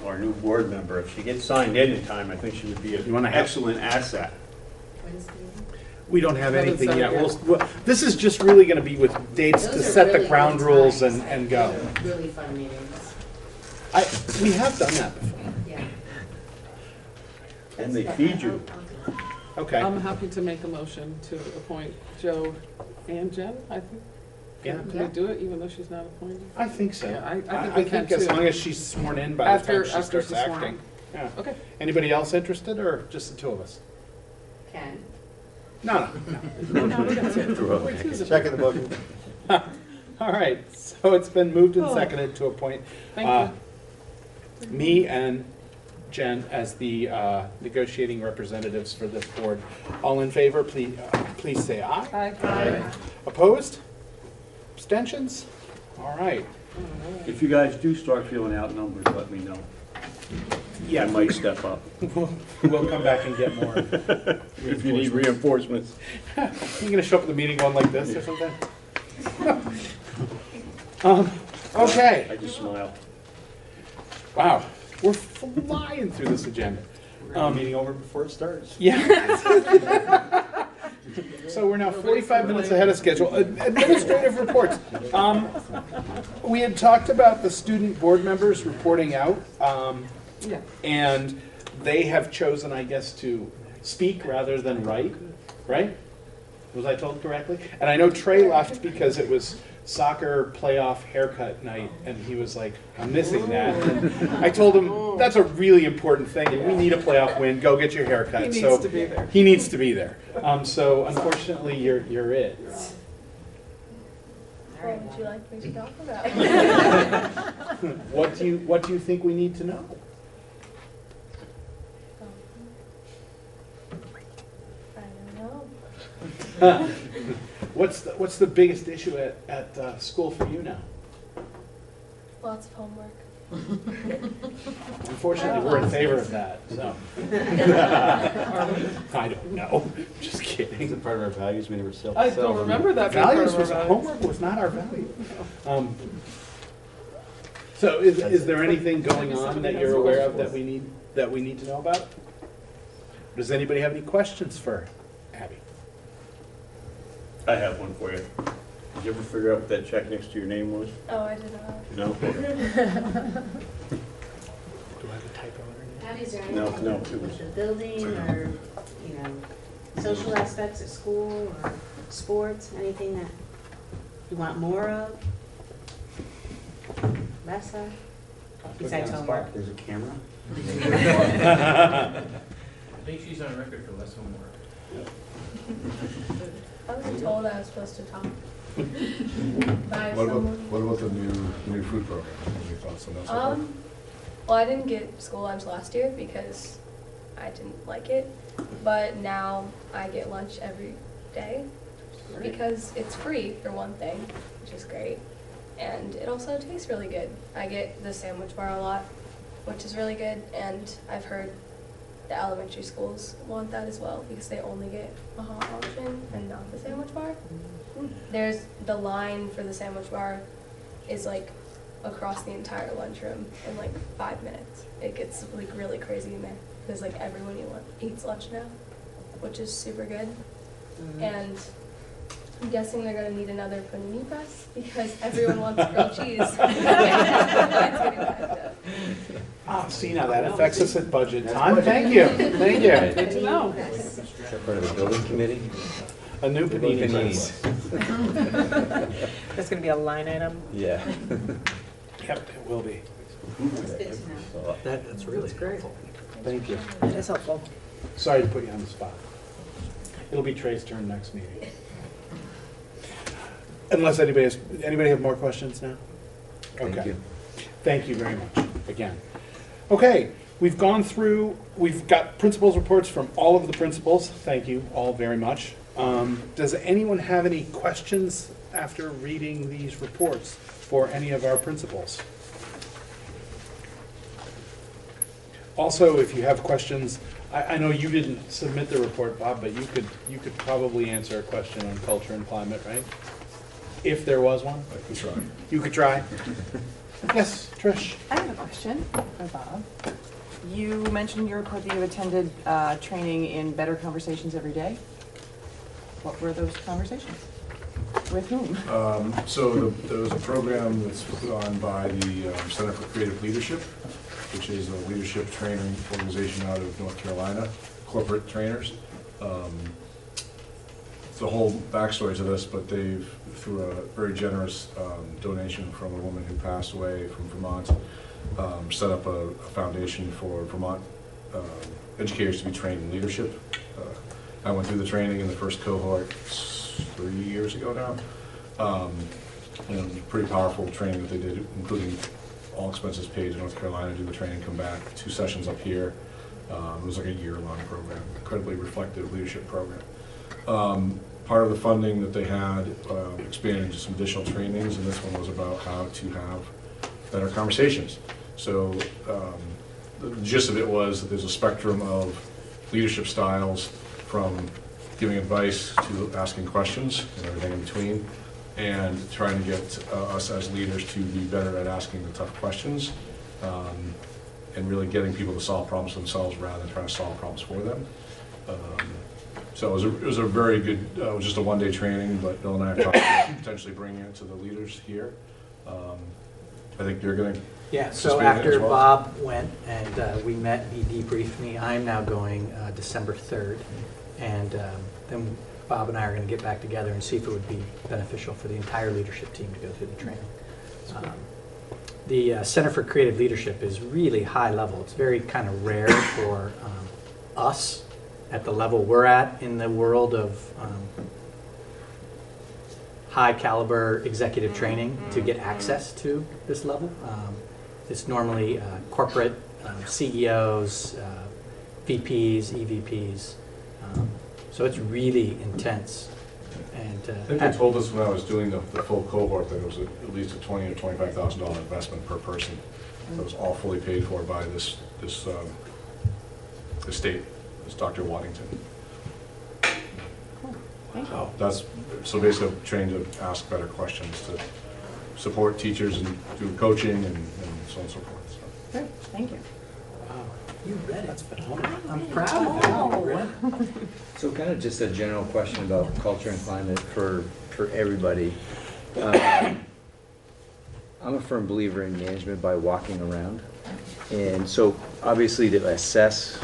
Our new board member, if she gets signed in time, I think she would be You an wanna have- excellent asset. We don't have Haven't anything said yet. it Well, this is just really gonna be with dates to set the ground rules and go. Really fun meetings. We have done that before. Yeah. And they feed you. Okay. I'm happy to make a motion to appoint Joe and Jen, I think. Yeah. Can we do it, even though she's not appointed? I think so. Yeah, I think we can as too. long as she's sworn in by the After- time she after starts she's sworn acting. Yeah. Okay. Anybody else interested, or just the 2 of us? Ken? No. No, we got two. We're two. Checking the book. All right, so it's been moved and seconded to appoint Thank me and Jen as the negotiating representatives for this board. All in favor, please say aye. Aye. Opposed? Abstentions? All right. If you guys do start feeling outnumbered, let me know. Yeah, I might step up. We'll come back and get more. If you need reinforcements. You gonna show up at the meeting going like this or something? Okay. I just smile. Wow, we're flying through this agenda. Meeting over before it starts. Yeah. So we're now 45 minutes ahead of schedule. Administrative reports. We had talked about the student board members reporting out. Yeah. And they have chosen, I guess, to speak rather than write, right? Was I told correctly? And I know Trey left because it was soccer playoff haircut night, and he was like, I'm missing that. And I told him, that's a really important thing, and we need a playoff win, go get your haircut. He So needs to be there. he needs to be there. So unfortunately, you're it. What would you like me to talk about? What do you think we need to know? I don't know. What's the biggest issue at school for you now? Lots of homework. Unfortunately, we're in favor of that, so. I don't know, just kidding. Is it part of our values? We never sell. I don't remember that being part Values of our was, values. homework was not our value. So is there anything going on that you're aware of that we need to know about? Does anybody have any questions for Abby? I have one for you. Did you ever figure out what that check next to your name was? Oh, I did not. No? Do I have a typo underneath? Abby, is there No, anything no, it was- with the building or, you know, social aspects at school or sports, anything that you want more of? Less of? Besides homework? There's a camera? I think she's on record for less homework. I was told I was supposed to talk. By What someone. about the new food program? Any thoughts on that so far? Well, I didn't get school lunch last year because I didn't like it. But now I get lunch every day because it's free for one thing, which is great. And it also tastes really good. I get the sandwich bar a lot, which is really good. And I've heard the elementary schools want that as well because they only get a hot option and not the sandwich bar. There's the line for the sandwich bar is like across the entire lunchroom in like 5 minutes. It gets like really crazy in there because like everyone eats lunch now, which is super good. And I'm guessing they're gonna need another panini press because everyone wants grilled cheese. It's getting packed up. Ah, see, now that affects us at budget time. Thank you, thank you. Good to know. Is that part of the building committee? A new panini press. That's gonna be a line item. Yeah. Yep, it will be. That's really great. Thank you. That's helpful. Sorry to put you on the spot. It'll be Trey's turn next meeting. Unless anybody have more questions now? Thank Okay. you. Thank you very much, again. Okay, we've got principals' reports from all of the principals. Thank you all very much. Does anyone have any questions after reading these reports for any of our principals? Also, if you have questions, I know you didn't submit the report, Bob, but you could probably answer a question on culture and climate, right? If there was one? I could try. You could try. Yes, Trish. I have a question for Bob. You mentioned in your report that you attended training in Better Conversations Every Day. What were those conversations? With whom? So there was a program that's put on by the Center for Creative Leadership, which is a leadership training organization out of North Carolina, corporate trainers. It's a whole backstory to this, but they've, through a very generous donation from a woman who passed away from Vermont, set up a foundation for Vermont educators to be trained in leadership. I went through the training in the first cohort 3 years ago now. And it was a pretty powerful training that they did, including all expenses paid in North Carolina, do the training, come back, 2 sessions up here. It was like a year-long program, incredibly reflective leadership program. Part of the funding that they had expanded into some additional trainings, and this one was about how to have better conversations. So the gist of it was that there's a spectrum of leadership styles, from giving advice to asking questions and everything in between, and trying to get us as leaders to be better at asking the tough questions, and really getting people to solve problems themselves rather than trying to solve problems for them. So it was a very good, it was just a one-day training, but Bill and I have talked about potentially bringing it to the leaders here. I think you're going to. Yeah, so after Bob went and we met, he debriefed me, I'm now going December 3rd. And then Bob and I are going to get back together and see if it would be beneficial for the entire leadership team to go through the training. The Center for Creative Leadership is really high level. It's very kind of rare for us at the level we're at in the world of high caliber executive training to get access to this level. It's normally corporate CEOs, VPs, EVPs. So it's really intense. And I think they told us when I was doing the full cohort that it was at least a $20,000 or $25,000 investment per person. That was all fully paid for by this state, this Dr. Waddington. So basically training to ask better questions, to support teachers and do coaching and so on and so forth. So. Great, thank you. You read it. That's phenomenal. I'm proud of you. So kind of just a general question about culture and climate for everybody. I'm a firm believer in management by walking around. And so obviously to assess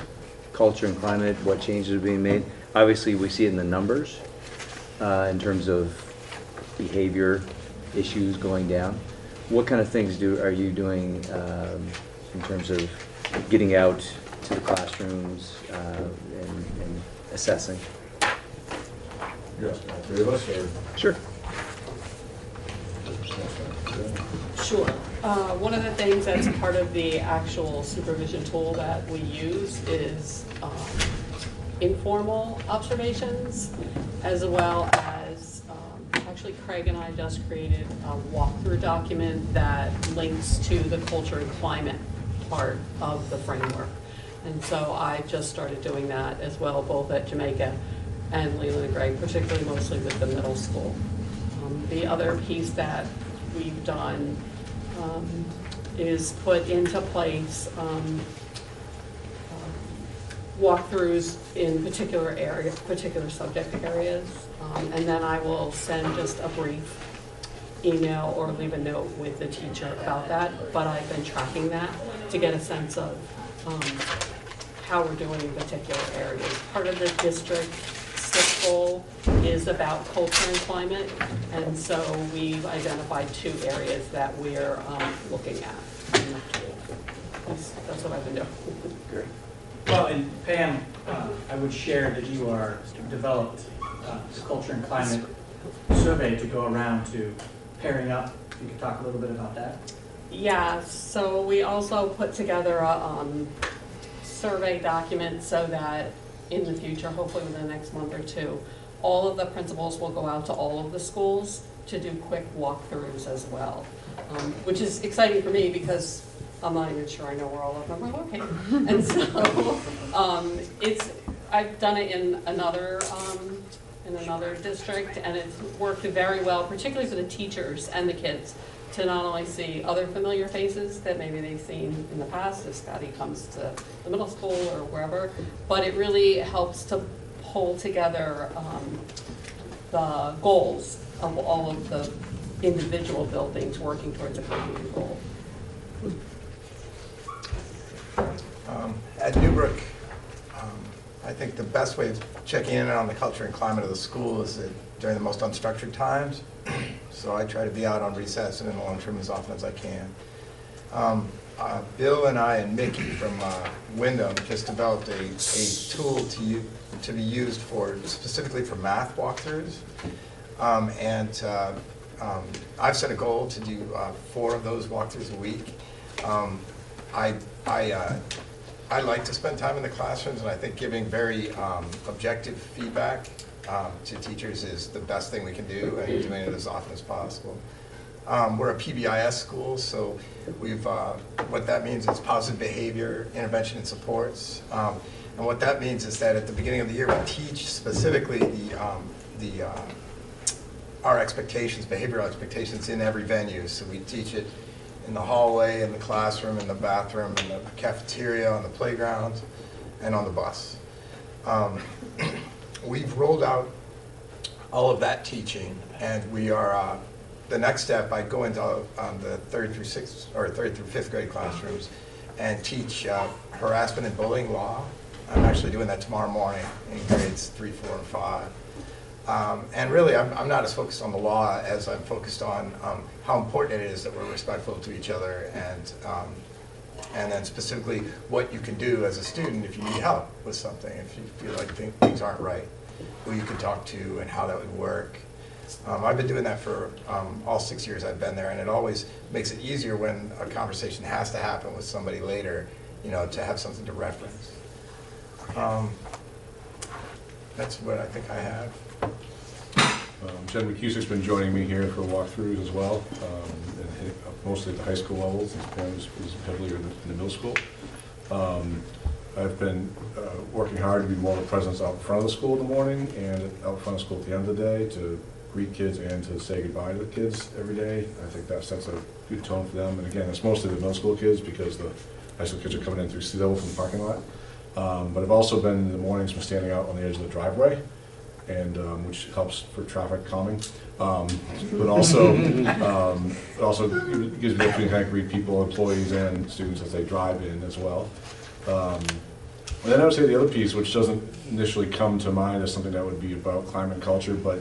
culture and climate, what changes are being made, obviously we see it in the numbers in terms of behavior issues going down. What kind of things are you doing in terms of getting out to the classrooms and assessing? You're asking all 3 of us, or? Sure. Sure. One of the things that's part of the actual supervision tool that we use is informal observations, as well as actually Craig and I just created a walkthrough document that links to the culture and climate part of the framework. And so I just started doing that as well, both at Jamaica and Leland and Gregg, particularly mostly with the middle school. The other piece that we've done is put into place walkthroughs in particular subject areas, and then I will send just a brief email or leave a note with the teacher about that, but I've been tracking that to get a sense of how we're doing in particular areas. Part of the district SIP goal is about culture and climate, and so we've identified 2 areas that we're looking at. That's what I've been doing. Great. Well, and Pam, I would share that you are developed the culture and climate survey to go around to pairing up. You could talk a little bit about that. Yeah, so we also put together a survey document so that in the future, hopefully within the next month or two, all of the principals will go out to all of the schools to do quick walkthroughs as well, which is exciting for me because I'm not even sure I know where all of them are located. And so I've done it in another district, and it's worked very well, particularly for the teachers and the kids, to not only see other familiar faces that maybe they've seen in the past if Scotty comes to the middle school or wherever, but it really helps to pull together the goals of all of the individual buildings working towards a common goal. At Newbrook, I think the best way of checking in on the culture and climate of the school is during the most unstructured times. So I try to be out on recess and in the lunchroom as often as I can. Bill and I and Mickey from Wyndham just developed a tool to be used specifically for math walkthroughs. I've set a goal to do 4 of those walkthroughs a week. I like to spend time in the classrooms, and I think giving very objective feedback to teachers is the best thing we can do, and doing it as often as possible. We're a PBIS school, so what that means is positive behavior, intervention, and supports. And what that means is that at the beginning of the year, we teach specifically our expectations, behavioral expectations in every venue. So we teach it in the hallway, in the classroom, in the bathroom, in the cafeteria, on the playground, and on the bus. We've rolled out all of that teaching, and we are, the next step, I go into the 3rd through 5th grade classrooms and teach harassment and bullying law. I'm actually doing that tomorrow morning in grades 3, 4, and 5. And really, I'm not as focused on the law as I'm focused on how important it is that we're respectful to each other, and then specifically what you can do as a student if you need help with something, if you feel like things aren't right, who you can talk to and how that would work. I've been doing that for all 6 years I've been there, and it always makes it easier when a conversation has to happen with somebody later, to have something to reference. That's what I think I have. Jen McCusick's been joining me here for walkthroughs as well, mostly at the high school levels. His parents was heavily in the middle school. I've been working hard to be more of a presence out in front of the school in the morning and out in front of school at the end of the day to greet kids and to say goodbye to the kids every day. I think that sets a good tone for them. And again, it's mostly the middle school kids because the high school kids are coming in through Cedar from the parking lot. But I've also been in the mornings from standing out on the edge of the driveway, and which helps for traffic calming. But also it also gives me the opportunity to kind of greet people, employees and students as they drive in as well. And then I would say the other piece, which doesn't initially come to mind as something that would be about climate and culture, but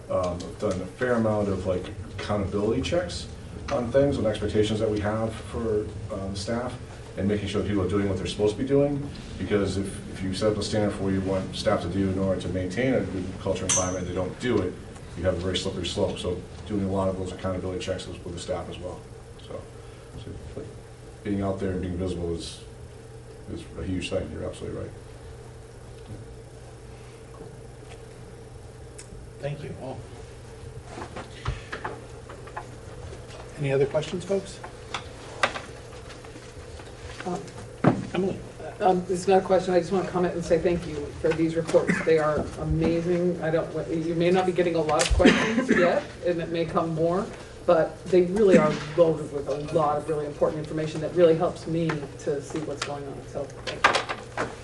I've done a fair amount of like accountability checks on things and expectations that we have for the staff, and making sure that people are doing what they're supposed to be doing. Because if you set up a standard for what you want staff to do in order to maintain a good culture and climate and they don't do it, you have a very slippery slope. So doing a lot of those accountability checks with the staff as well. So being out there and being visible is a huge thing. You're absolutely right. Thank you all. Any other questions, folks? Emily? It's not a question, I just want to comment and say thank you for these reports. They are amazing. You may not be getting a lot of questions yet, and it may come more, but they really are loaded with a lot of really important information that really helps me to see what's going on, so thank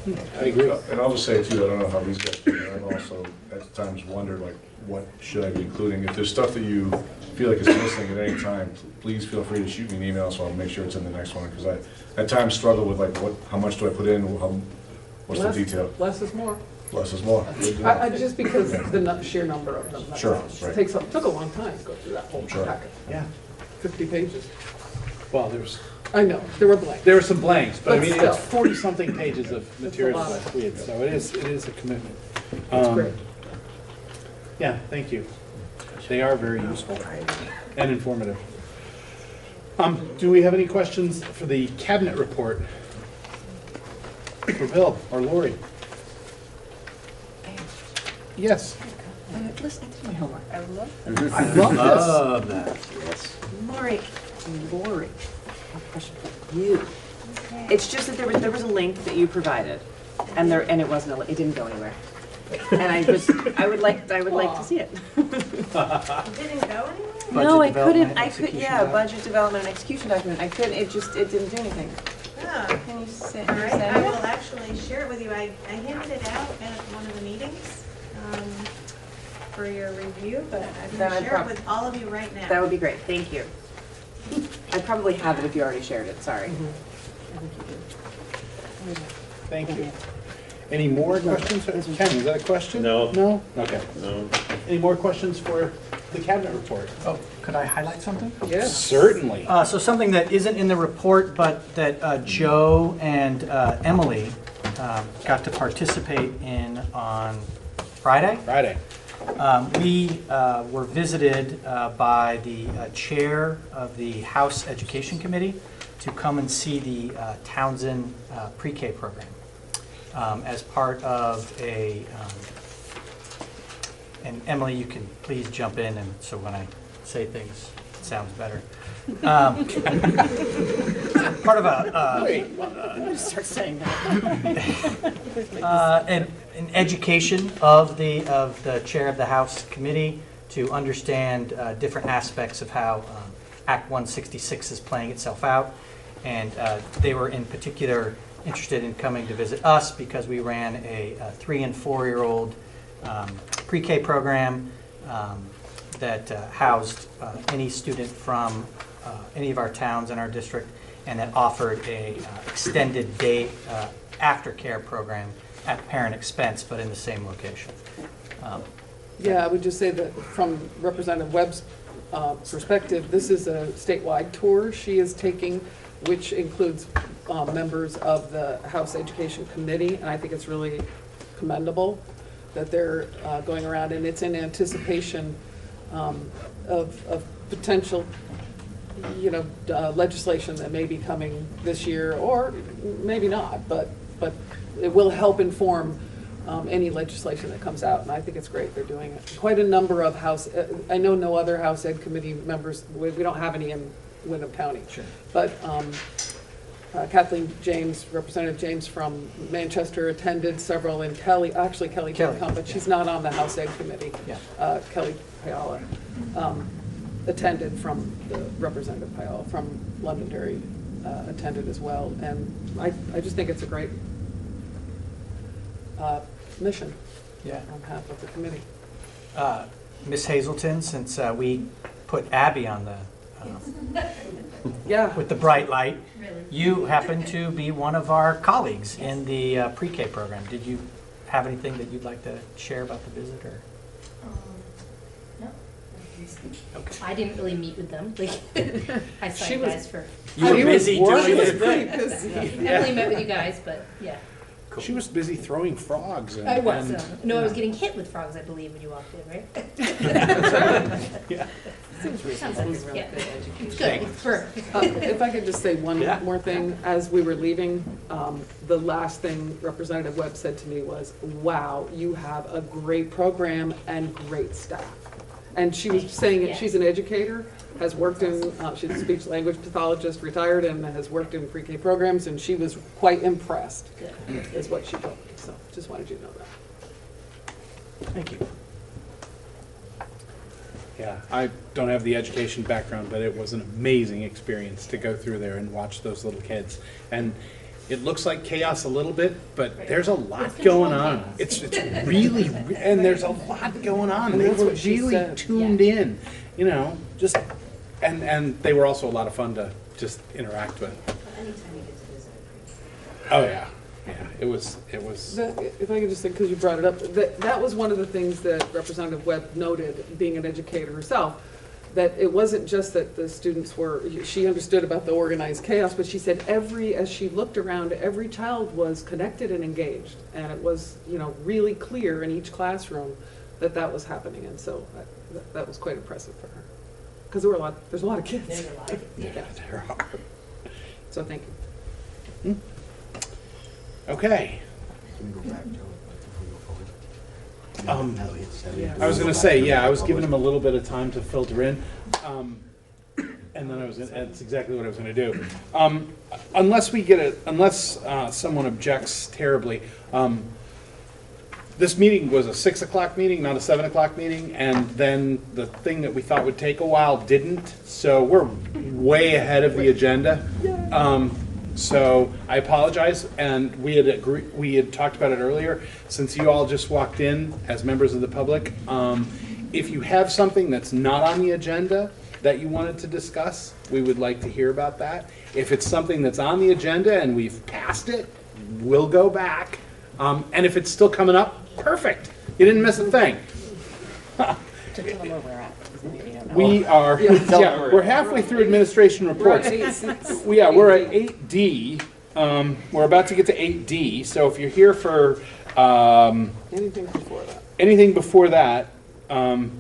you. I agree. And I'll just say too, I don't know how these guys do it, I've also at times wondered like, what should I be including? If there's stuff that you feel like is missing at any time, please feel free to shoot me an email so I'll make sure it's in the next one, because I at times struggle with like, how much do I put in, what's the detail? Less is more. Less is more. Just because the sheer number of them. Sure, right. It took a long time to go through that whole packet. Yeah. 50 pages. Well, there's... I know, there were blanks. There were some blanks, but I mean, still. it's 40-something pages of material to read, so it is a commitment. That's great. Yeah, thank you. They are very useful and informative. Do we have any questions for the cabinet report? For Bill or Lori? Listen, Yes. I did my homework. I love Love that. Yes. Lori, I have a question for you. It's just that there was a link that you provided, and it wasn't it didn't go anywhere. And I would like to see it. It didn't go anywhere? No, I couldn't. Execution Budget development and execution document. I couldn't. It didn't do anything. Oh. Can you say? All right, I will actually share it with you. I handed it out at one of the meetings for your review, but I'm going to share it with all of you right now. That would be great. Thank you. I probably have it if you already shared it. Sorry. Thank you. Any more questions? Ken, is that a question? No. No? Okay. No. Any more questions for the cabinet report? Oh, could I highlight something? Yes. Certainly. So something that isn't in the report, but that Joe and Emily got to participate in on Friday. We were visited by the chair of the House Education Committee to come and see the Townsend pre-K program as part of and Emily, you can please jump in, and so when I say things, it sounds better. Part of Start saying that. an education of the chair of the House Committee to understand different aspects of how Act 166 is playing itself out. And they were in particular interested in coming to visit us because we ran a 3- and 4-year-old pre-K program that housed any student from any of our towns in our district, and that offered a extended day aftercare program at parent expense, but in the same location. Yeah, I would just say that from Representative Webb's perspective, this is a statewide tour she is taking, which includes members of the House Education Committee, and I think it's really commendable that they're going around, and it's in anticipation of potential, legislation that may be coming this year, or maybe not, but it will help inform any legislation that comes out, and I think it's great they're doing it. Quite a number of I know no other House Ed Committee members, we don't have any in Windham County. Sure. But Kathleen James, Representative James from Manchester attended several, and Kelly can't come, but she's not on the House Ed Committee. Yeah. Kelly Payala attended from the Representative Payala from Londonderry attended as well, and I just think it's a great mission. Yeah. On behalf of the committee. Miss Hazelton, since we put Abby on the with the bright light, you happen to be one of our colleagues in the pre-K program. Did you have anything that you'd like to share about the visit, or? No. Okay. I didn't really meet with them. I saw you guys for. You were busy doing it. I really met with you guys, but yeah. Cool. She was busy throwing frogs. I was. No, I was getting hit with frogs, I believe, when you walked in, right? Yeah. Sounds like a really good education. It's good. It's for. If I could just say one more thing, as we were leaving, the last thing Representative Webb said to me was, "Wow, you have a great program and great staff." And she was saying it. She's an educator, has worked in. She's a speech language pathologist, retired, and has worked in pre-K programs. And she was quite impressed, is what she told me. So, just wanted you to know that. Thank you. Yeah, I don't have the education background, but it was an amazing experience to go through there and watch those little kids. And it looks like chaos a little bit, but there's a lot going on. It's really, and there's a lot going on. And They that's were what she really said. tuned in, just, and they were also a lot of fun to just interact with. Anytime you get to visit. Oh, yeah. Yeah, it was. If I could just say, because you brought it up, that was one of the things that Representative Webb noted, being an educator herself, that it wasn't just that the students she understood about the organized chaos, but she said as she looked around, every child was connected and engaged. And it was, really clear in each classroom that was happening. And so that was quite impressive for her. Because there's a lot of kids. There's a lot of Yeah, there are. So thank you. Okay. Can we go back, Joe, before we go forward? I was gonna say, yeah, I was giving him a little bit of time to filter in. And then that's exactly what I was gonna do. Unless someone objects terribly, this meeting was a 6 o'clock meeting, not a 7 o'clock meeting, and then the thing that we thought would take a while didn't, so we're way ahead of the agenda. So I apologize, and we had talked about it earlier, since you all just walked in as members of the public. If you have something that's not on the agenda that you wanted to discuss, we would like to hear about that. If it's something that's on the agenda and we've passed it, we'll go back. And if it's still coming up, perfect. You didn't miss a thing. We are, yeah, we're halfway through administration reports. We're at 8D. We're about to get to 8D. So if you're here for anything before that,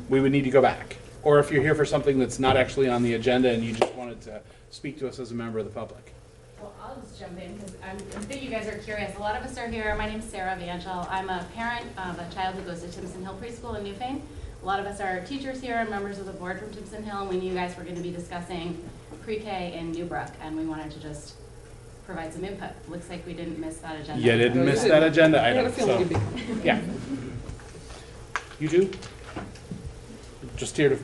we would need to go back. Or if you're here for something that's not actually on the agenda and you just wanted to speak to us as a member of the public. Well, I'll just jump in because I think you guys are curious. A lot of us are here. My name's Sarah Vangel. I'm a parent of a child who goes to Timpson Hill Preschool in Newfane. A lot of us are teachers here and members of the board from Timpson Hill, and we knew you guys were going to be discussing pre-K in Newbrook, and we wanted to just provide some input. Looks like we didn't miss that agenda. You didn't miss that agenda item, so, yeah. You do? Just here to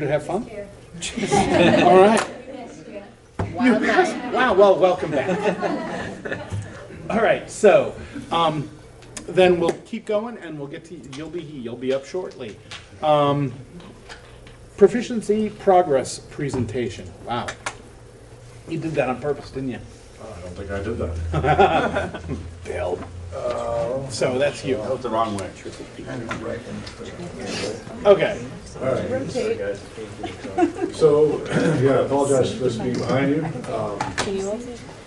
have fun? All right. Wow, well, welcome back. All right, so then we'll keep going and we'll get to, you'll be up shortly. Proficiency progress presentation. Wow. You did that on purpose, didn't you? I don't think I did that. Bill. So that's you. That was the wrong way. Okay. All right. So, yeah, I apologize for this being behind you.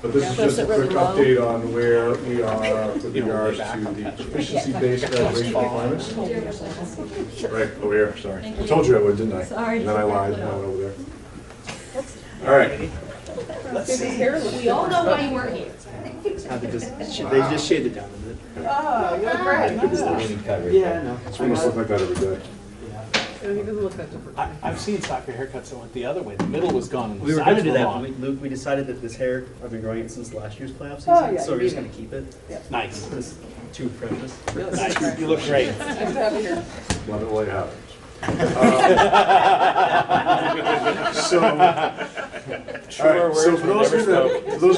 But this is just a quick update on where we are with regards to the proficiency-based graduation requirements. Right, over here, sorry. I told you I would, didn't I? Sorry. And then I lied, and I went over there. All right. We all know why you weren't here. They just shaved it down a bit. Oh, you're great. Yeah, I know. It's almost look like that every day. He doesn't look that different. I've seen soccer haircuts that went the other way. The middle was gone and the We were sides going to do were that, long. but we decided that this hair, I've been growing it since last year's playoff season, Oh, yeah, so we're you just need going to keep it. Yeah. Nice. It's too precious. Nice. You look great. Nice to have you here. Love it while you have it. So, all right, so for those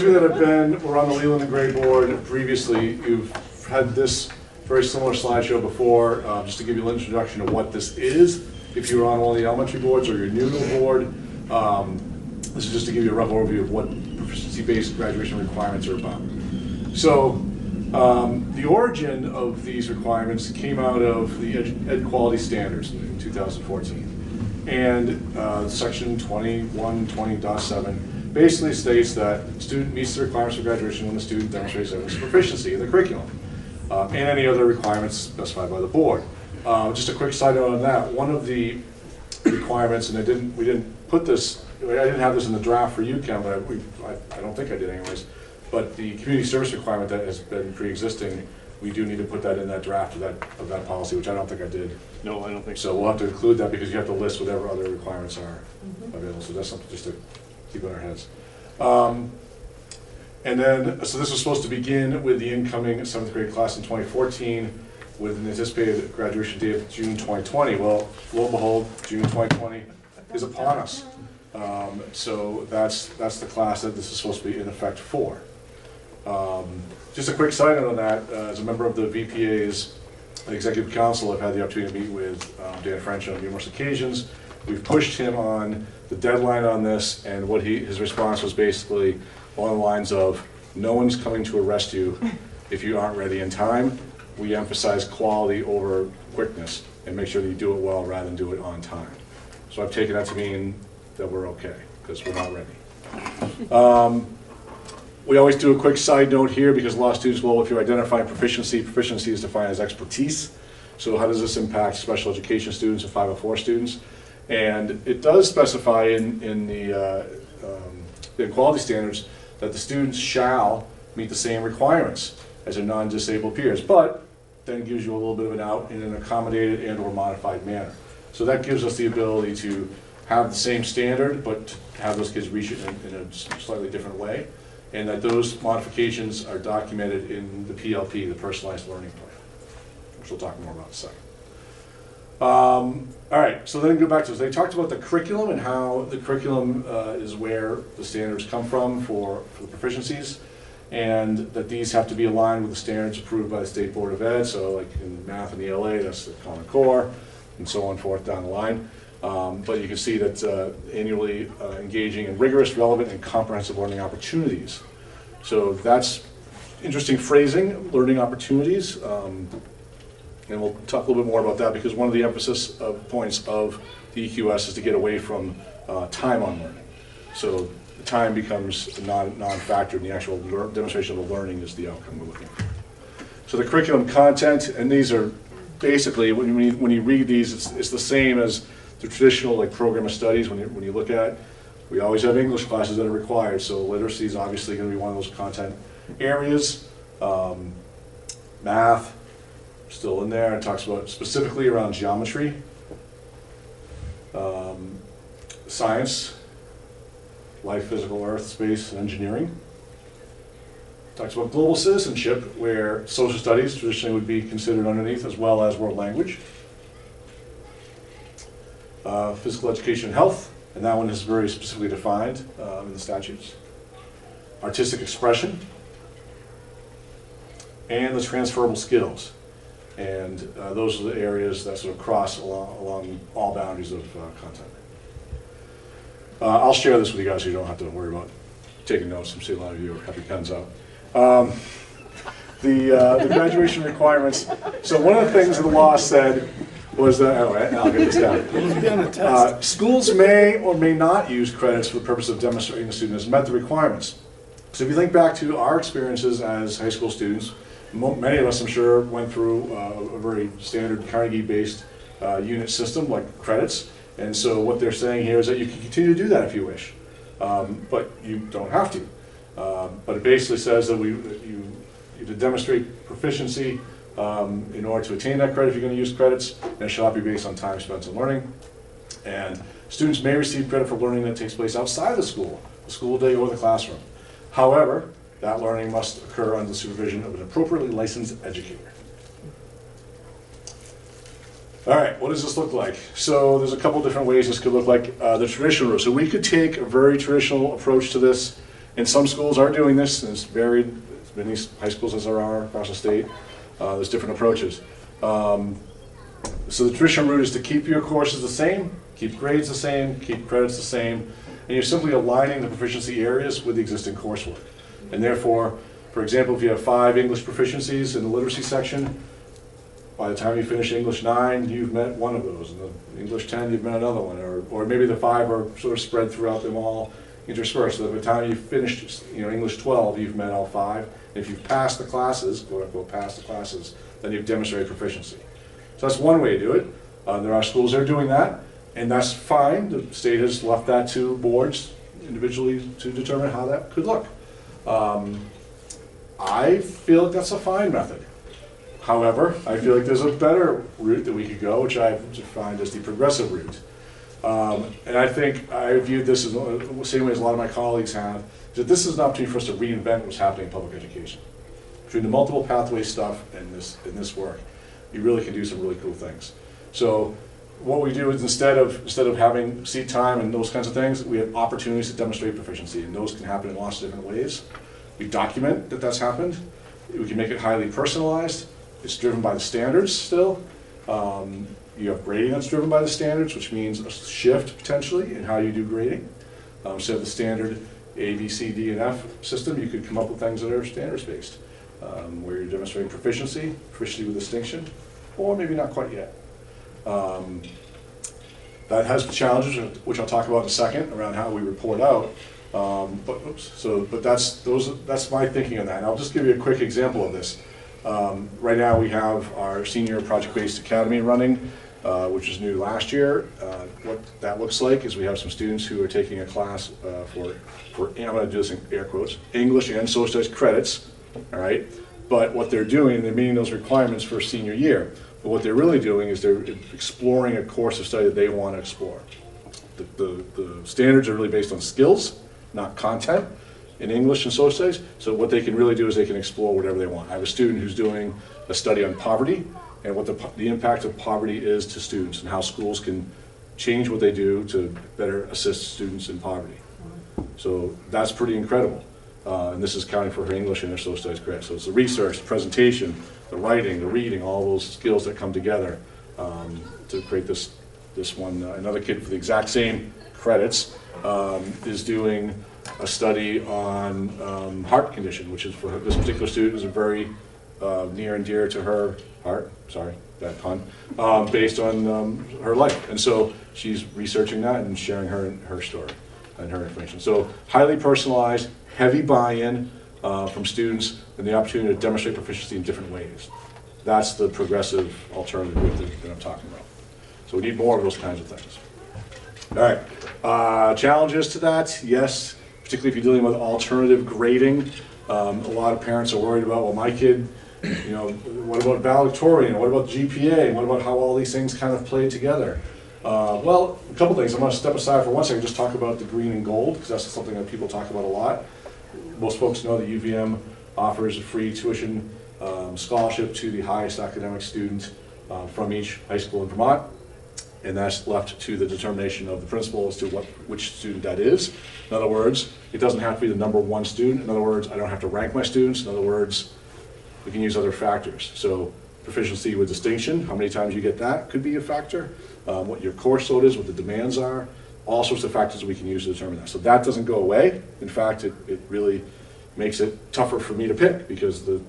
of you that were on the Leland and Gray board previously, you've had this very similar slideshow before, just to give you a little introduction of what this is. If you were on one of the elementary boards or you're new to the board, this is just to give you a rough overview of what proficiency-based graduation requirements are about. So, the origin of these requirements came out of the Ed Quality Standards in 2014. And section 2120.7 basically states that student meets the requirements for graduation when the student demonstrates evidence of proficiency in the curriculum, and any other requirements specified by the board. Just a quick side note on that, one of the requirements, and we didn't put this, I didn't have this in the draft for you, Ken, but I don't think I did anyways, but the community service requirement that has been pre-existing, we do need to put that in that draft of that policy, which I don't think I did. No, I don't think so. We'll have to include that because you have to list whatever other requirements are available. So that's something just to keep in our heads. And then, so this was supposed to begin with the incoming 7th grade class in 2014 with an anticipated graduation date of June 2020. Well, lo and behold, June 2020 is upon us. So that's the class that this is supposed to be in effect for. Just a quick side note on that, as a member of the VPA's Executive Council, I've had the opportunity to meet with Dan French on numerous occasions. We've pushed him on the deadline on this, and his response was basically along the lines of, no one's coming to arrest you if you aren't ready in time. We emphasize quality over quickness and make sure that you do it well rather than do it on time. So I've taken that to mean that we're okay, because we're not ready. We always do a quick side note here because a lot of students will, if you're identifying proficiency is defined as expertise. So how does this impact special education students and 504 students? And it does specify in the quality standards that the students shall meet the same requirements as their non-disabled peers, but then gives you a little bit of an out in an accommodated and or modified manner. So that gives us the ability to have the same standard, but to have those kids reach it in a slightly different way, and that those modifications are documented in the PLP, the Personalized Learning Plan, which we'll talk more about in a second. All right, so then go back to this. They talked about the curriculum and how the curriculum is where the standards come from for the proficiencies, and that these have to be aligned with the standards approved by the State Board of Ed. So like in math and ELA, that's the Common Core, and so on forth down the line. But you can see that annually engaging in rigorous, relevant, and comprehensive learning opportunities. So that's interesting phrasing, learning opportunities. And we'll talk a little bit more about that because one of the emphasis points of the EQS is to get away from time on learning. So the time becomes a non-factor, and the actual demonstration of the learning is the outcome we're looking for. So the curriculum content, and these are basically, when you read these, it's the same as the traditional like program of studies. When you look at it, we always have English classes that are required, so literacy is obviously going to be one of those content areas. Math, still in there. It talks about specifically around geometry, science, life, physical, earth, space, and engineering. Talks about global citizenship, where social studies traditionally would be considered underneath, as well as world language. Physical education and health, and that one is very specifically defined in the statutes. Artistic expression, and the transferable skills. And those are the areas that sort of cross along all boundaries of content. I'll share this with you guys so you don't have to worry about taking notes. I'm seeing a lot of you have your pens out. The graduation requirements. So one of the things that the law said was that, I'll get this down. Schools may or may not use credits for the purpose of demonstrating the student has met the requirements. So if you think back to our experiences as high school students, many of us, I'm sure, went through a very standard Carnegie-based unit system, like credits. And so what they're saying here is that you can continue to do that if you wish, but you don't have to. But it basically says that you to demonstrate proficiency in order to attain that credit if you're going to use credits, and it shall not be based on time spent on learning. And students may receive credit for learning that takes place outside the school day, or the classroom. However, that learning must occur under the supervision of an appropriately licensed educator. All right, what does this look like? So there's a couple different ways this could look like. The traditional route. So we could take a very traditional approach to this, and some schools are doing this, and it's varied, as many high schools as there are across the state. There's different approaches. So the traditional route is to keep your courses the same, keep grades the same, keep credits the same, and you're simply aligning the proficiency areas with the existing coursework. And therefore, for example, if you have 5 English proficiencies in the literacy section, by the time you finish English 9, you've met one of those. And the English 10, you've met another one. Or maybe the 5 are sort of spread throughout them all, interspersed. So by the time you've finished English 12, you've met all 5. And if you've passed the classes, quote unquote, passed the classes, then you've demonstrated proficiency. So that's one way to do it. There are schools that are doing that, and that's fine. The state has left that to boards individually to determine how that could look. I feel like that's a fine method. However, I feel like there's a better route that we could go, which I've defined as the progressive route. And I think I viewed this as the same way as a lot of my colleagues have, that this is an opportunity for us to reinvent what's happening in public education. Between the multiple pathway stuff and this work, you really can do some really cool things. So what we do is instead of having seat time and those kinds of things, we have opportunities to demonstrate proficiency, and those can happen in lots of different ways. We document that that's happened. We can make it highly personalized. It's driven by the standards still. You have grading that's driven by the standards, which means a shift potentially in how you do grading. Instead of the standard A, B, C, D, and F system, you could come up with things that are standards-based, where you're demonstrating proficiency with distinction, or maybe not quite yet. That has challenges, which I'll talk about in a second, around how we report out. But that's my thinking on that. And I'll just give you a quick example of this. Right now we have our senior project-based academy running, which is new last year. What that looks like is we have some students who are taking a class for I'm going to do this in air quotes, English and social studies credits, all right? But what they're doing, they're meeting those requirements for senior year. But what they're really doing is they're exploring a course of study that they want to explore. The standards are really based on skills, not content, in English and social studies. So what they can really do is they can explore whatever they want. I have a student who's doing a study on poverty and what the impact of poverty is to students and how schools can change what they do to better assist students in poverty. So that's pretty incredible. And this is counting for her English and her social studies credit. So it's the research, the presentation, the writing, the reading, all those skills that come together to create this one. Another kid for the exact same credits is doing a study on heart condition, which is for this particular student is a very near and dear to her heart, sorry, bad pun, based on her life. And so she's researching that and sharing her story and her information. So highly personalized, heavy buy-in from students and the opportunity to demonstrate proficiency in different ways. That's the progressive alternative that I'm talking about. So we need more of those kinds of things. All right, challenges to that, yes, particularly if you're dealing with alternative grading. A lot of parents are worried about, well, my kid, you know, what about valedictorian, what about GPA, what about how all these things kind of play together? Well, a couple things. I'm going to step aside for one second and just talk about the green and gold, because that's something that people talk about a lot. Most folks know that UVM offers a free tuition scholarship to the highest academic student from each high school in Vermont. And that's left to the determination of the principal as to which student that is. In other words, it doesn't have to be the #1 student. In other words, I don't have to rank my students. In other words, we can use other factors. So proficiency with distinction, how many times you get that could be a factor. What your course load is, what the demands are, all sorts of factors we can use to determine that. So that doesn't go away. In fact, it really makes it tougher for me to pick because the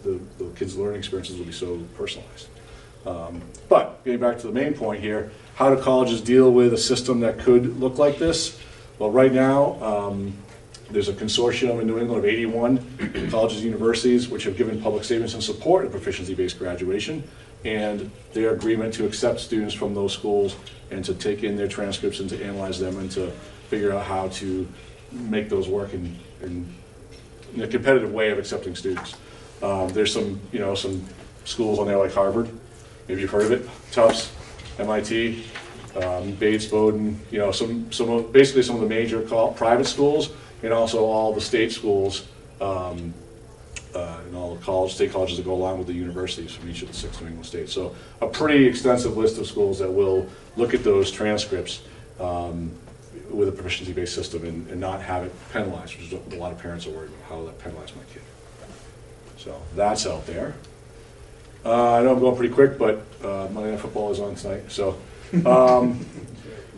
kids' learning experiences will be so personalized. But getting back to the main point here, how do colleges deal with a system that could look like this? Well, right now, there's a consortium in New England of 81 colleges and universities which have given public statements in support of proficiency-based graduation and their agreement to accept students from those schools and to take in their transcripts and to analyze them and to figure out how to make those work in a competitive way of accepting students. There's some schools on there like Harvard, maybe you've heard of it, Tufts, MIT, Bates, Bowdoin, basically some of the major private schools and also all the state schools and all the state colleges that go along with the universities from each of the 6 New England states. So a pretty extensive list of schools that will look at those transcripts with a proficiency-based system and not have it penalized, which is what a lot of parents are worried about, how will that penalize my kid. So that's out there. I know I'm going pretty quick, but Monday Night Football is on tonight. So,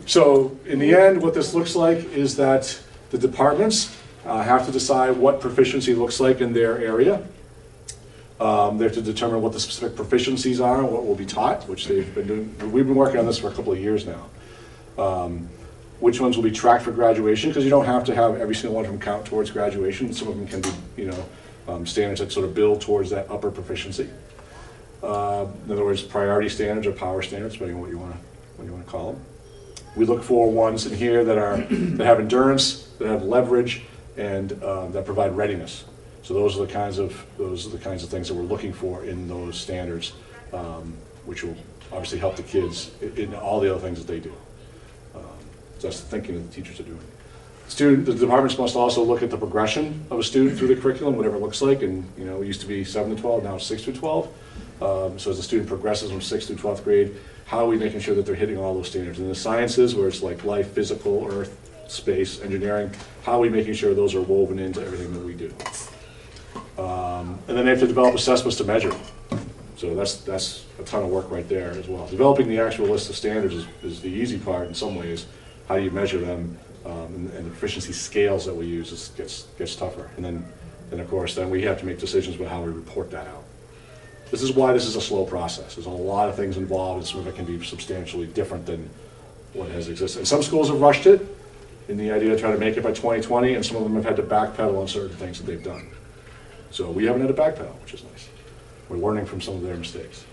so in the end, what this looks like is that the departments have to decide what proficiency looks like in their area. They have to determine what the specific proficiencies are and what will be taught, which they've been doing. We've been working on this for a couple of years now. Which ones will be tracked for graduation, because you don't have to have every single one of them count towards graduation. Some of them can be, standards that sort of build towards that upper proficiency. In other words, priority standards or power standards, depending on what you want to call them. We look for ones in here that have endurance, that have leverage, and that provide readiness. So those are the kinds of things that we're looking for in those standards, which will obviously help the kids in all the other things that they do. So that's the thinking that the teachers are doing. The departments must also look at the progression of a student through the curriculum, whatever it looks like, and it used to be 7 to 12, now it's 6 to 12. So as the student progresses from 6th to 12th grade, how are we making sure that they're hitting all those standards? In the sciences, where it's like life, physical, earth, space, engineering, how are we making sure those are woven into everything that we do? And then they have to develop assessments to measure. So that's a ton of work right there as well. Developing the actual list of standards is the easy part in some ways. How do you measure them? And the proficiency scales that we use gets tougher. And then of course, then we have to make decisions about how we report that out. This is why this is a slow process. There's a lot of things involved, and some of it can be substantially different than what has existed. And some schools have rushed it in the idea of trying to make it by 2020, and some of them have had to backpedal on certain things that they've done. So we haven't had to backpedal, which is nice. We're learning from some of their mistakes.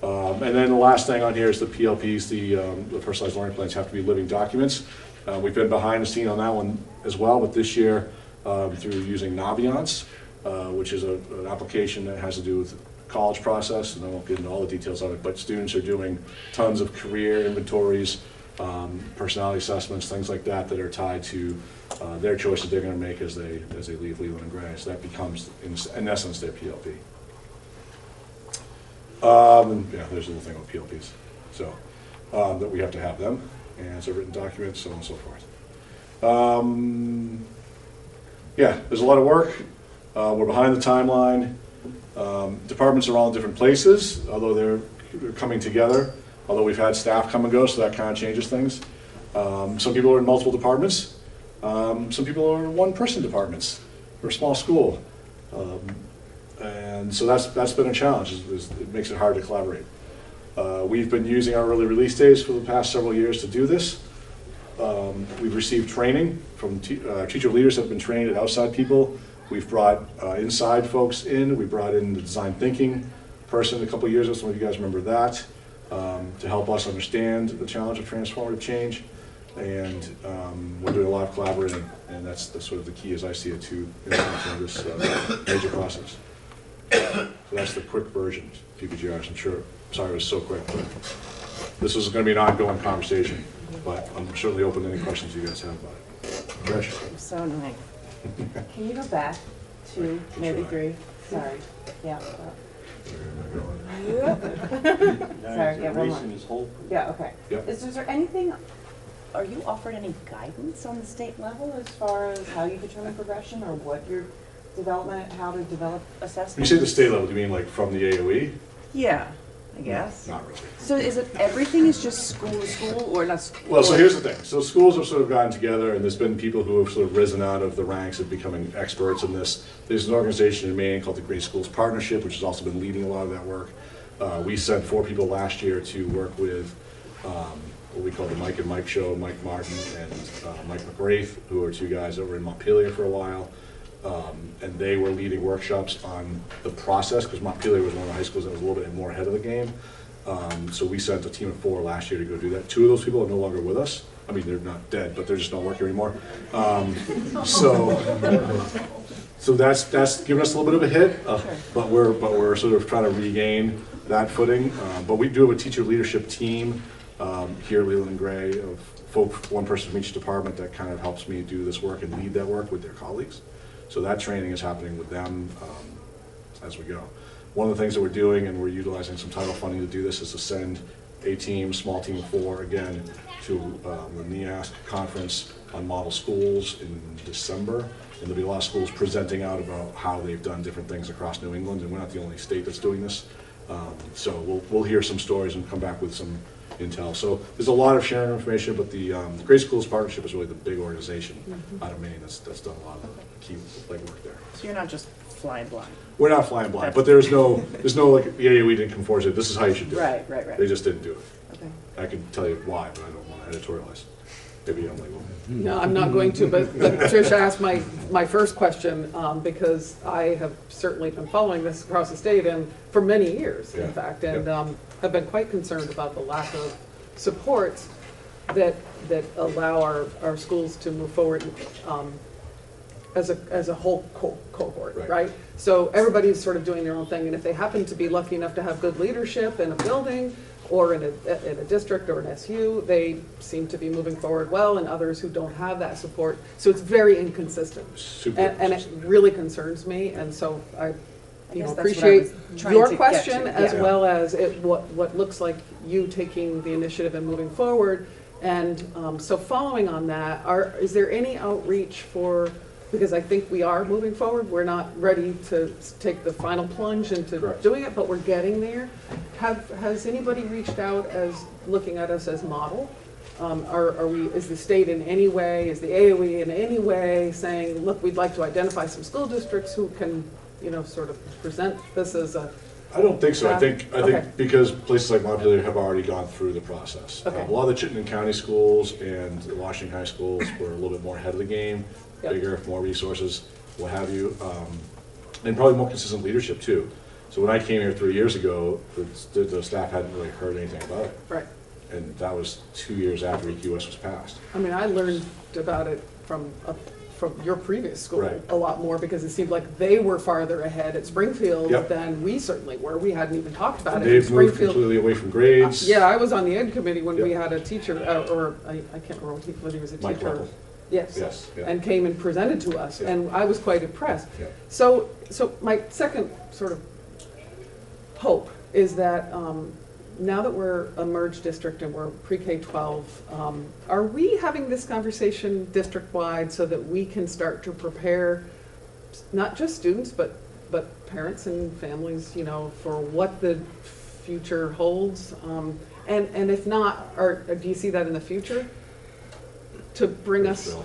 And then the last thing on here is the PLPs, the personalized learning plans have to be living documents. We've been behind the scene on that one as well, but this year through using Naviance, which is an application that has to do with college process, and I won't get into all the details of it, but students are doing tons of career inventories, personality assessments, things like that that are tied to their choices they're going to make as they leave Leland and Gray. So that becomes, in essence, their PLP. And yeah, there's a little thing with PLPs. So that we have to have them, and it's a written document, so on and so forth. Yeah, there's a lot of work. We're behind the timeline. Departments are all in different places, although they're coming together. Although we've had staff come and go, so that kind of changes things. Some people are in multiple departments. Some people are in one-person departments. We're a small school. And so that's been a challenge. It makes it hard to collaborate. We've been using our early release days for the past several years to do this. We've received training from teacher leaders have been trained at outside people. We've brought inside folks in. We brought in the design thinking person a couple of years ago. Some of you guys remember that, to help us understand the challenge of transformative change. And we're doing a lot of collaborating, and that's sort of the key as I see it to implementing this major process. So that's the quick version, PPGRs. I'm sure, sorry it was so quick, but this is going to be an ongoing conversation. But I'm certainly open to any questions you guys have about it. Trish? I'm so annoying. Can you go back to maybe 3? Sorry. Yeah. Sorry, yeah, one more. Yeah, okay. Yep. Is there anything, are you offered any guidance on the state level as far as how you determine progression or what your development, how to develop assessment? When you say the state level, do you mean like from the AOE? Yeah, I guess. Not really. So is it everything is just school to school or not school? Well, so here's the thing. So schools have sort of gotten together, and there's been people who have sort of risen out of the ranks of becoming experts in this. There's an organization in Maine called the Great Schools Partnership, which has also been leading a lot of that work. We sent 4 people last year to work with what we call the Mike and Mike Show, Mike Martin and Mike McGrath, who are 2 guys that were in Montpelier for a while. And they were leading workshops on the process, because Montpelier was one of the high schools that was a little bit more ahead of the game. So we sent a team of 4 last year to go do that. 2 of those people are no longer with us. I mean, they're not dead, but they're just not working anymore. So that's given us a little bit of a hit, but we're sort of trying to regain that footing. But we do have a teacher leadership team here at Leland and Gray of folk, 1 person from each department that kind of helps me do this work and lead that work with their colleagues. So that training is happening with them as we go. One of the things that we're doing, and we're utilizing some title funding to do this, is to send a team, small team of 4, again, to the NEASC conference on model schools in December. And there'll be a lot of schools presenting out about how they've done different things across New England, and we're not the only state that's doing this. So we'll hear some stories and come back with some intel. So there's a lot of sharing information, but the Great Schools Partnership is really the big organization out of Maine that's done a lot of the key legwork there. So you're not just flying blind. We're not flying blind, but there's no like the AOE didn't come forward and say this is how you should do it. Right. They just didn't do it. Okay. I can tell you why, but I don't want to editorialize. Maybe I'm like, well, No, I'm not going to, but Tricia asked my first question, because I have certainly been following this across the state and for many years, in fact, and have been quite concerned about the lack of supports that allow our schools to move forward as a whole cohort, right? So everybody's sort of doing their own thing, and if they happen to be lucky enough to have good leadership in a building or in a district or an SU, they seem to be moving forward well, and others who don't have that support. So it's very inconsistent. And it really concerns me, and so I appreciate your question as well as what looks like you taking the initiative and moving forward. And so following on that, is there any outreach for, because I think we are moving forward, we're not ready to take the final plunge into doing it, but we're getting there. Has anybody reached out as looking at us as model? Is the state in any way, is the AOE in any way saying, look, we'd like to identify some school districts who can, sort of present this as a... I don't think so. I think because places like Montpelier have already gone through the process. A lot of the Chittenden County schools and the Washington High schools were a little bit more ahead of the game, bigger, more resources, what have you, and probably more consistent leadership too. So when I came here 3 years ago, the staff hadn't really heard anything about it. Right. And that was 2 years after EQS was passed. I mean, I learned about it from your previous school Right. a lot more because it seemed like they were farther ahead at Springfield Yep. than we certainly were. We hadn't even talked about And it. in they've moved Springfield. completely away from grades. Yeah, I was on the ed committee when we Yep. had a teacher, or I can't remember whether he was a Mike teacher. Ruppel. Yes. Yes, yeah. And came and presented to us, Yeah. and I was quite impressed. Yeah. So my second sort of hope is that now that we're a merged district and we're pre-K-12, are we having this conversation district-wide so that we can start to prepare not just students, but parents and families, you know, for what the future holds? And if not, do you see that in the future? To bring us...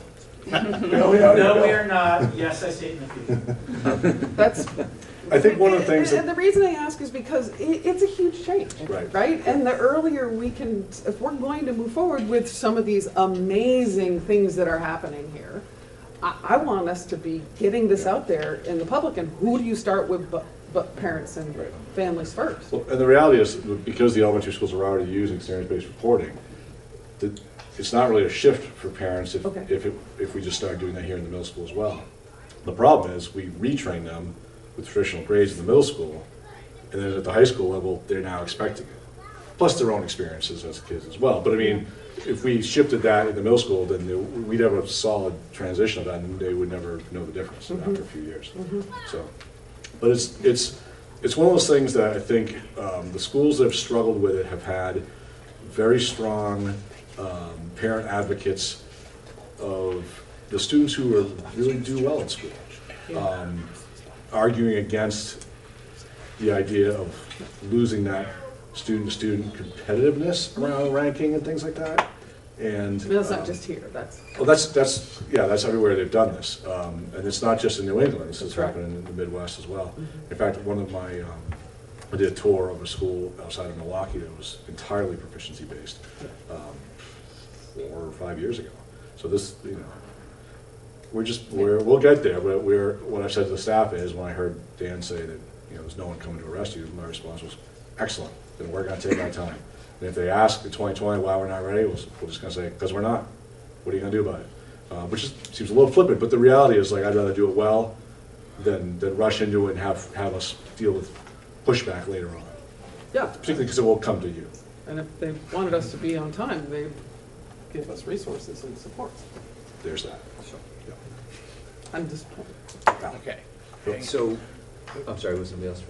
No, we are not. Yes, I see it in the future. That's... I think one of the things And the reason I ask is because it's a huge change, right? And the earlier we can, if we're going to move forward with some of these amazing things that are happening here, I want us to be getting this out there in the public. And who do you start with but parents and families first? Well, and the reality is, because the elementary schools are already using standards-based reporting, it's not really a shift for parents if we just start doing that here in the middle school as well. The problem is we retrain them with traditional grades in the middle school, and then at the high school level, they're now expecting it. Plus their own experiences as kids as well. But I mean, if we shifted that in the middle school, then we'd have a solid transition of that, and they would never know the difference after a few years. So, but it's one of those things that I think the schools that have struggled with it have had very strong parent advocates of the students who really do well in school, arguing against the idea of losing that student-to-student competitiveness around ranking and things like that. And that's not just here. Well, that's everywhere they've done this, and it's not just in New England. This is happening in the Midwest as well. In fact, one of my I did a tour of a school outside of Milwaukee that was entirely proficiency based 4 or 5 years ago. So this, you know, we'll get there. But what I said to the staff is, when I heard Dan say that, you know, there's no one coming to arrest you, my response was, excellent. Then we're going to take our time. And if they ask in 2020 why we're not ready, we're just going to say, because we're not. What are you going to do about it? Which seems a little flippant, but the reality is, like, I'd rather do it well than rush into it and have us deal with pushback later on. Yeah. Particularly because it will come to you. And if they wanted us to be on time, they give us resources and support. There's that. So, I'm disappointed. Okay. So, I'm sorry, was somebody else?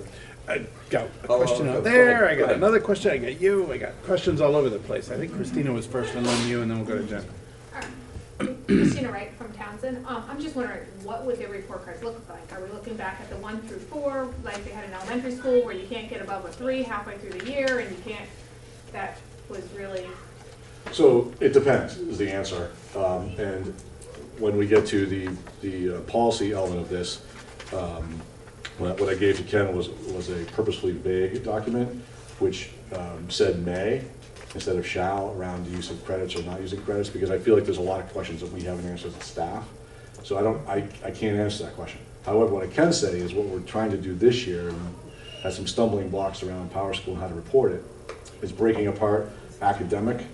I got a question out there, I got another question, I got you, I got questions all over the place. I think Christina was first, and then you, and then we'll go to Jen. Christina Wright from Townsend. I'm just wondering, what would the report cards look like? Are we looking back at the 1 through 4, like they had in elementary school, where you can't get above a 3 halfway through the year, and you can't, that was really... So it depends, is the answer. And when we get to the policy element of this, what I gave to Ken was a purposefully vague document, which said may instead of shall around the use of credits or not using credits, because I feel like there's a lot of questions that we haven't answered as a staff. So I can't answer that question. However, what I can say is what we're trying to do this year, and has some stumbling blocks around Power School and how to report it, is breaking apart academic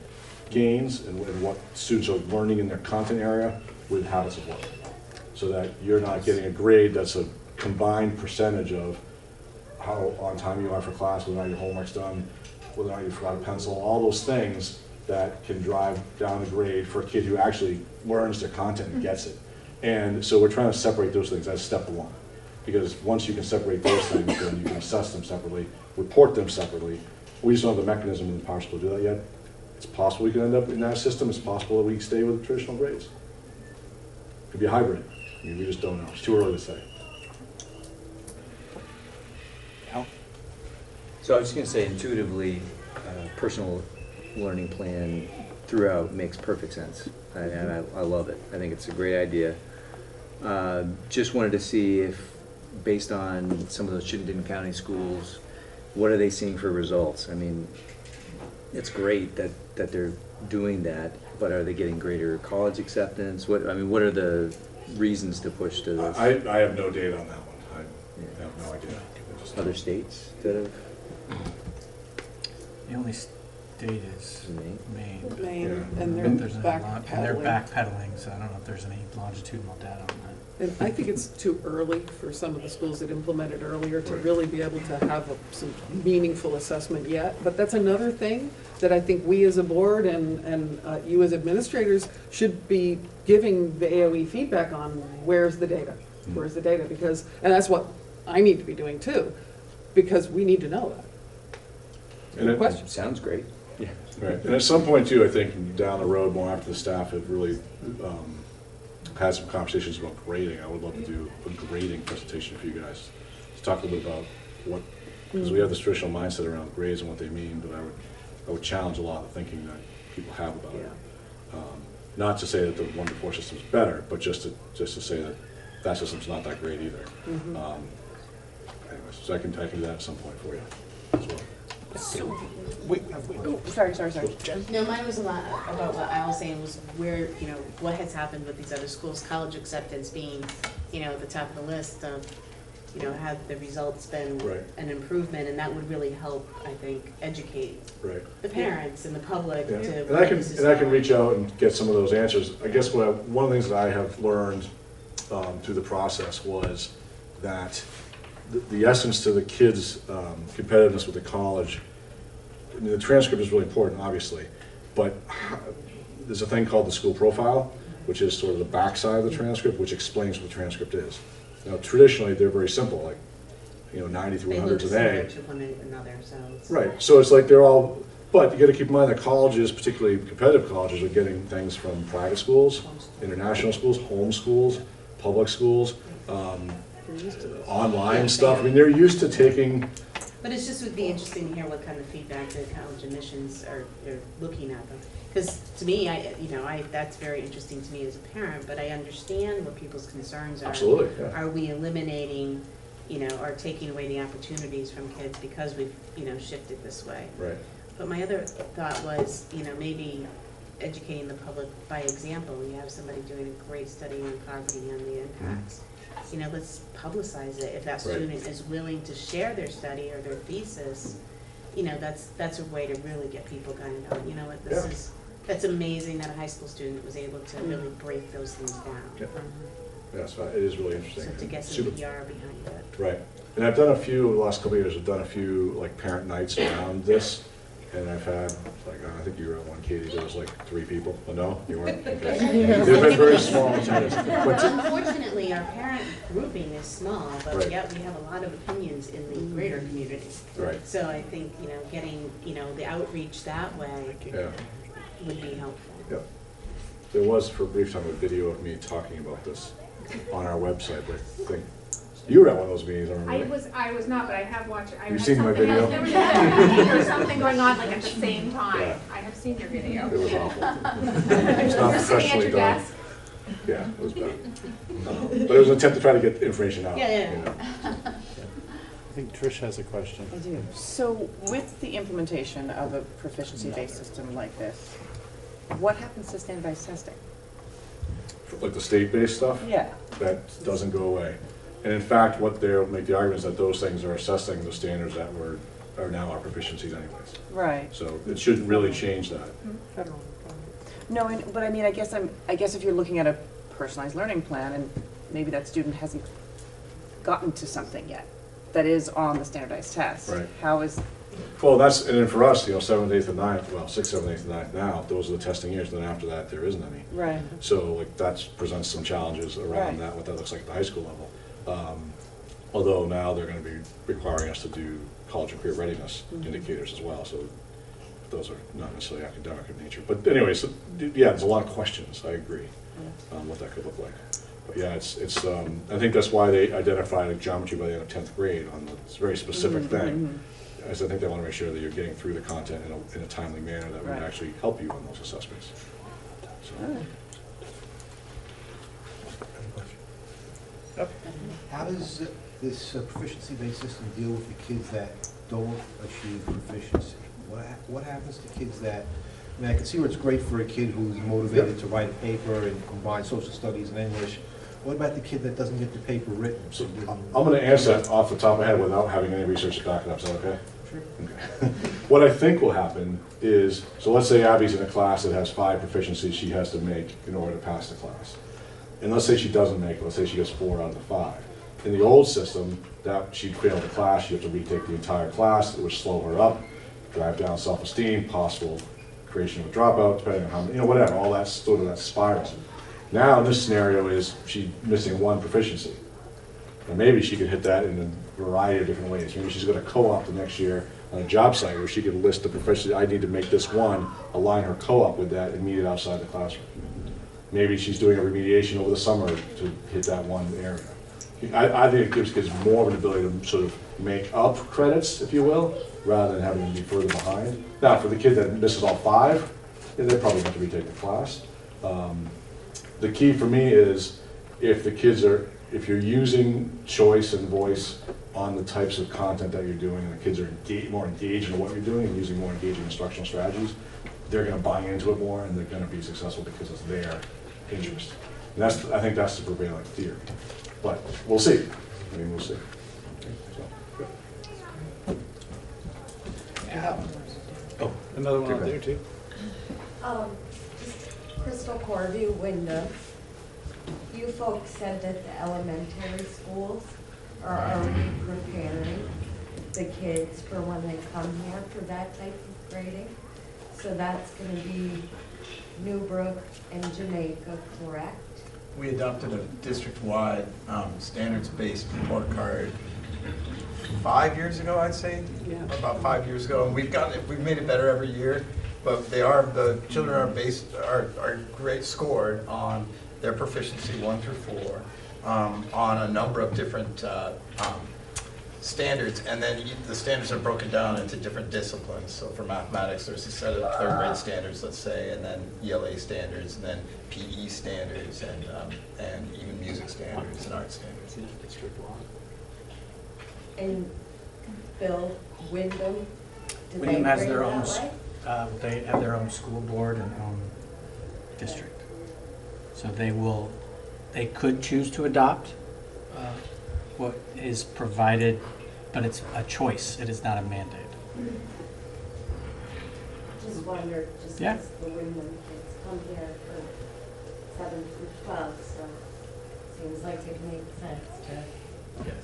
gains and what students are learning in their content area with habits of work. So that you're not getting a grade that's a combined percentage of how on time you are for class, whether or not your homework's done, whether or not you forgot a pencil, all those things that can drive down the grade for a kid who actually learns their content and gets it. And so we're trying to separate those things. That's step one. Because once you can separate those things, then you can assess them separately, report them separately. We just don't have the mechanism in the Power School to do that yet. It's possible we could end up in that system. It's possible that we stay with traditional grades. Could be a hybrid. I mean, we just don't know. It's too early to say. So I was just going to say, intuitively, personal learning plan throughout makes perfect sense. And I love it. I think it's a great idea. Just wanted to see if, based on some of those Chittenden County schools, what are they seeing for results? I mean, it's great that they're doing that, but are they getting greater college acceptance? What are the reasons to push to this? I have no data on that one. I have no idea. other states that have? The only state is Maine. Maine, Yeah. and they're And they're backpedaling. backpedaling, so I don't know if there's any longitudinal data on that. And I think it's too early for some of the schools that implemented earlier to really be able to have some meaningful assessment yet. But that's another thing that I think we as a board and you as administrators should be giving the AOE feedback on. Where's the data? Where's the data? Because, and that's what I need to be doing too, because we need to know that. And Question. Sounds great. Yeah. Right, and at some point too, I think down the road, more after the staff have really had some conversations about grading, I would love to do a grading presentation for you guys. To talk a little bit about what, because we have this traditional mindset around grades and what they mean, but I would challenge a lot of the thinking that people have about it. Not to say that the 1-4 system is better, but just to say that system's not that great either. Anyways, so I can do that at some point for you as well. Sorry. No, mine was a lot about what I was saying was where, what has happened with these other schools, college acceptance being, at the top of the list of, have the results been an improvement, and that would really help, I think, educate the parents and the public to where this is And I can going. reach out and get some of those answers. I guess one of the things that I have learned through the process was that the essence to the kids' competitiveness with the college, I mean, the transcript is really important, obviously, but there's a thing called the school profile, which is sort of the backside of the transcript, which explains what the transcript is. Now, traditionally, they're very simple, like, 90 through 100 today. They look similar to one another, so it's... Right, so it's like they're all, but you gotta keep in mind that colleges, particularly competitive colleges, are getting things from private schools, international schools, home schools, public schools, online stuff. I mean, they're used to taking... But it just would be interesting to hear what kind of feedback the college admissions are looking at them. Because to me, that's very interesting to me as a parent, but I understand what people's concerns are. Absolutely, yeah. Are we eliminating, or taking away the opportunities from kids because we've, shifted this way? Right. But my other thought was, maybe educating the public by example. You have somebody doing a great study on poverty and the impacts. Let's publicize it. If that student is willing to share their study or their thesis, that's a way to really get people going, you know what, that's amazing that a high school student was able to really break those things down. Yes, it is really interesting. So to get some PR behind it. Right. And I've done a few, the last couple of years, I've done a few like parent nights around this. And I've had, I think you were at one, Katie, there was 3 people. Oh, no, you weren't? Okay. They've been very small. Unfortunately, our parent grouping is small, but yet we have a lot of opinions in the greater community. Right. So I think, getting, the outreach that way would be helpful. Yeah. There was, for a brief time, a video of me talking about this on our website, but I think you were at one of those meetings, I remember. I was not, but I have watched it. You've seen my video? There was a meeting or something going on at the same time. Yeah. I have seen your video. It was awful. It's not You're sitting at professionally your done. desk? Yeah, it was bad. But it was an attempt to try to get information out. I think Trish has a question. I do. So with the implementation of a proficiency-based system like this, what happens to standardized testing? Like the state-based stuff? Yeah. That doesn't go away. And in fact, what they'll make the argument is that those things are assessing the standards that are now our proficiencies anyways. Right. So it shouldn't really change that. No, but I mean, I guess if you're looking at a personalized learning plan and maybe that student hasn't gotten to something yet that is on the standardized test. Right. How is... Well, and then for us, 7th, 8th, and 9th, well, 6th, 7th, 8th, and 9th now, those are the testing years, and then after that, there isn't any. Right. So that presents some challenges around that, what that looks like at the high school level. Although now they're going to be requiring us to do college and career readiness indicators as well, so those are not necessarily academic in nature. But anyway, so yeah, there's a lot of questions, I agree, what that could look like. But yeah, it's I think that's why they identified geometry by the end of 10th grade on this very specific thing. As I think they want to make sure that you're getting through the content in a timely manner that would actually help you on those assessments. So. How does this proficiency-based system deal with the kids that don't achieve proficiency? What happens to kids that, I mean, I can see where it's great for a kid who's motivated to write a paper and combine social studies and English, What about the kid that doesn't get the paper written? So I'm going to answer that off the top of my head without having any research to back it up. Is that okay? Sure. Okay. What I think will happen is, so let's say Abby's in a class that has 5 proficiencies she has to make in order to pass the class. And let's say she doesn't make it, let's say she gets 4 out of the 5. In the old system, that she'd fail the class, she'd have to retake the entire class, it would slow her up, drive down self-esteem, possible creation of a dropout, depending on how many, whatever, all that sort of that spiral. Now, this scenario is she's missing 1 proficiency. And maybe she could hit that in a variety of different ways. Maybe she's got a co-op the next year on a job site where she could list the proficiency, I need to make this one, align her co-op with that and meet it outside the classroom. Maybe she's doing a remediation over the summer to hit that one area. I think it gives kids more of an ability to sort of make up credits, if you will, rather than having them be further behind. Now, for the kid that misses all 5, they probably have to retake the class. The key for me is if if you're using choice and voice on the types of content that you're doing, and the kids are more engaged in what you're doing and using more engaging instructional strategies, they're going to buy into it more and they're going to be successful because it's their interest. And I think that's the prevailing theory. But we'll see. I mean, we'll see. Oh, another one out there too. Crystal Corview, Wyndham. You folks said that the elementary schools are already preparing the kids for when they come here for that type of grading. So that's going to be Newbrook and Jamaica, correct? We adopted a district-wide standards-based report card 5 years ago, I'd say, about 5 years ago, and we've made it better every year. But the children are grade scored on their proficiency 1 through 4 on a number of different standards, and then the standards are broken down into different disciplines. So for mathematics, there's a set of 3rd grade standards, let's say, and then ELA standards, and then PE standards, and even music standards and art standards. And Bill, Wyndham, do they Wyndham has grade their own, that way? they have their own school board and own district. So they could choose to adopt what is provided, but it's a choice, it is not a mandate. Just wondered, just Yeah. because the Wyndham kids come here for 7 through 12, so seems like it makes sense to. Yes.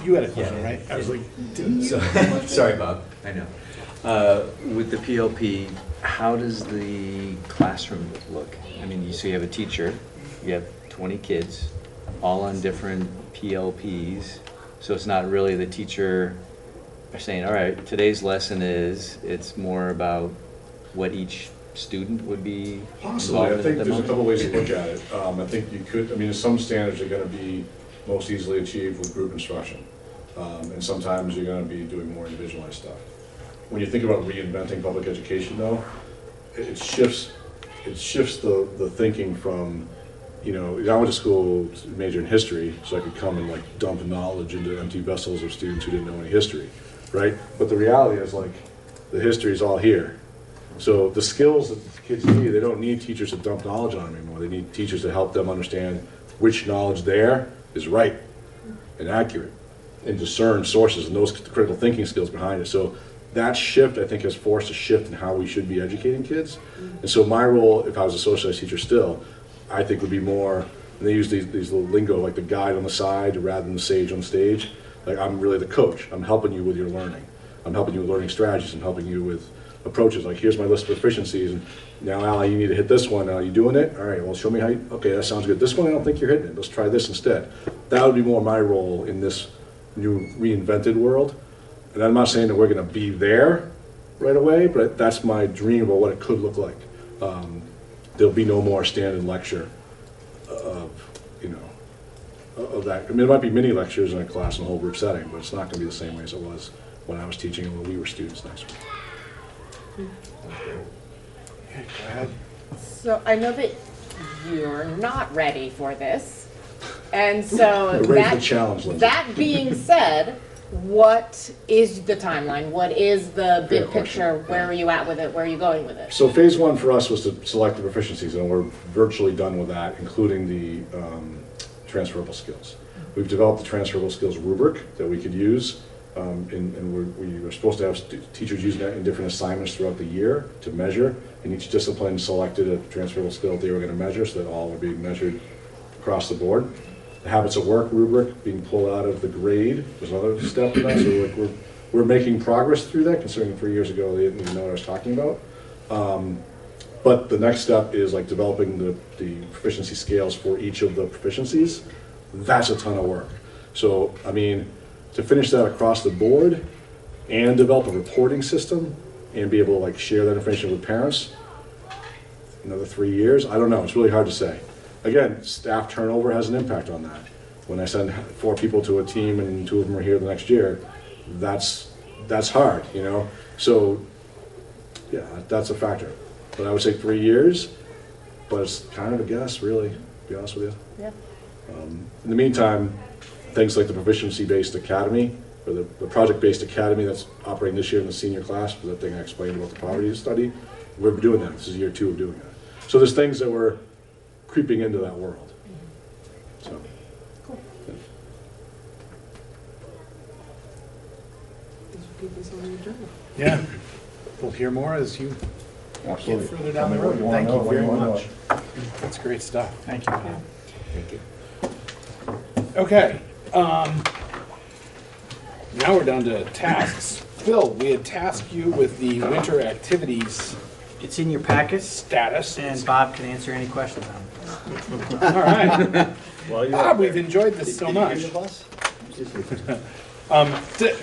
You had a question, right? I was like, Sorry, Bob, I know. With the PLP, how does the classroom look? I mean, so you have a teacher, you have 20 kids, all on different PLPs, so it's not really the teacher saying, all right, today's lesson it's more about what each student would be Possibly. I involved in think at the there's a moment? couple ways to look at it. I think you could, I mean, some standards are going to be most easily achieved with group instruction. And sometimes you're going to be doing more individualized stuff. When you think about reinventing public education, though, it shifts the thinking from, I went to school major in history, so I could come and like dump knowledge into empty vessels of students who didn't know any history, right? But the reality is like the history is all here. So the skills that the kids need, they don't need teachers to dump knowledge on them anymore. They need teachers to help them understand which knowledge there is right and accurate, and discern sources and those critical thinking skills behind it. So that shift, I think, has forced a shift in how we should be educating kids. And so my role, if I was a socialized teacher still, I think would be more, and they use these little lingo, like the guide on the side rather than the sage on stage. Like, I'm really the coach. I'm helping you with your learning. I'm helping you with learning strategies. I'm helping you with approaches. Like, here's my list of proficiencies, and now, Al, you need to hit this one. Are you doing it? All right, well, show me how you, okay, that sounds good. This one, I don't think you're hitting it. Let's try this instead. That would be more my role in this new reinvented world. And I'm not saying that we're going to be there right away, but that's my dream about what it could look like. There'll be no more stand-in lecture of that. I mean, it might be mini lectures in a class in a whole group setting, but it's not going to be the same way as it was when I was teaching and when we were students next week. Okay, go ahead. So I know that you're not ready for this, and so We're ready for the challenge, Lindsay. that being said, what is the timeline? What is the Fair big picture? Where are you at with it? Where are you going with it? So phase one for us was to select the proficiencies, and we're virtually done with that, including the transferable skills. We've developed the transferable skills rubric that we could use, and we were supposed to have teachers using that in different assignments throughout the year to measure, and each discipline selected a transferable skill they were going to measure, so that all were being measured across the board. The habits of work rubric being pulled out of the grade was another step in that, so we're making progress through that, considering 3 years ago they didn't even know what I was talking about. But the next step is like developing the proficiency scales for each of the proficiencies. That's a ton of work. So, I mean, to finish that across the board and develop a reporting system and be able to like share that information with parents, another 3 years, I don't know, it's really hard to say. Again, staff turnover has an impact on that. When I send 4 people to a team and 2 of them are here the next year, that's hard, you know? So, yeah, that's a factor. But I would say 3 years, but it's kind of a guess, really, to be honest with you. Yeah. In the meantime, things like the proficiency-based academy, or the project-based academy that's operating this year in the senior class, for the thing I explained about the poverty study, we're doing that. This is year 2 of doing that. So there's things that we're creeping into that world. So. Cool. Yeah, we'll hear more as you Absolutely. get further down the road. Thank you very much. That's great stuff. Thank you. Thank you. Okay, now we're down to tasks. Phil, we had tasked you with the winter activities. It's in your packet, Status. and Bob can answer any questions on it. All right. Well, Bob, we've enjoyed this so much.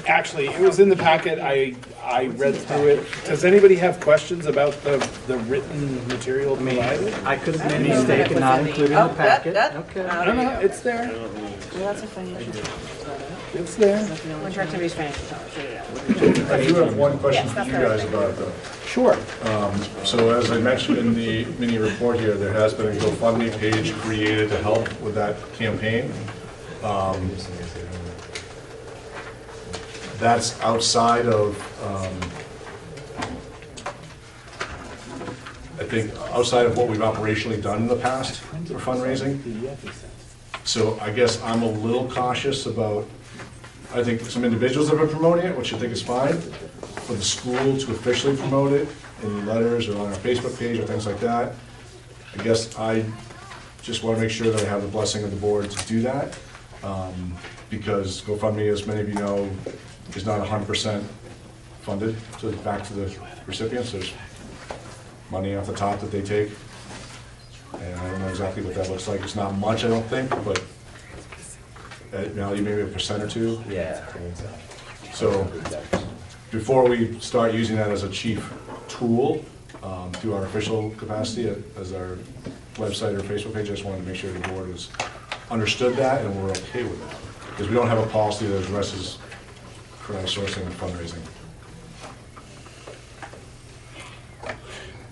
Actually, it was in the packet. I read through it. Does anybody have questions about the written material provided? I could have made a mistake and not included in the packet. Okay. No, it's there. That's a financial. It's there. Winter activities financial. I do have one question for you guys about it, though. Sure. So as I mentioned in the mini report here, there has been a GoFundMe page created to help with that campaign. That's outside of, I think, outside of what we've operationally done in the past for fundraising. So I guess I'm a little cautious about, I think some individuals have been promoting it, which I think is fine. For the school to officially promote it in letters or on our Facebook page or things like that, I guess I just want to make sure that I have the blessing of the board to do that. Because GoFundMe, as many of you know, is not 100% funded back to the recipients. There's money off the top that they take. And I don't know exactly what that looks like. It's not much, I don't think, but at value, maybe a % or 2. Yeah. So before we start using that as a chief tool through our official capacity as our website or Facebook page, I just wanted to make sure the board has understood that and we're okay with that. Because we don't have a policy that addresses crowdsourcing and fundraising.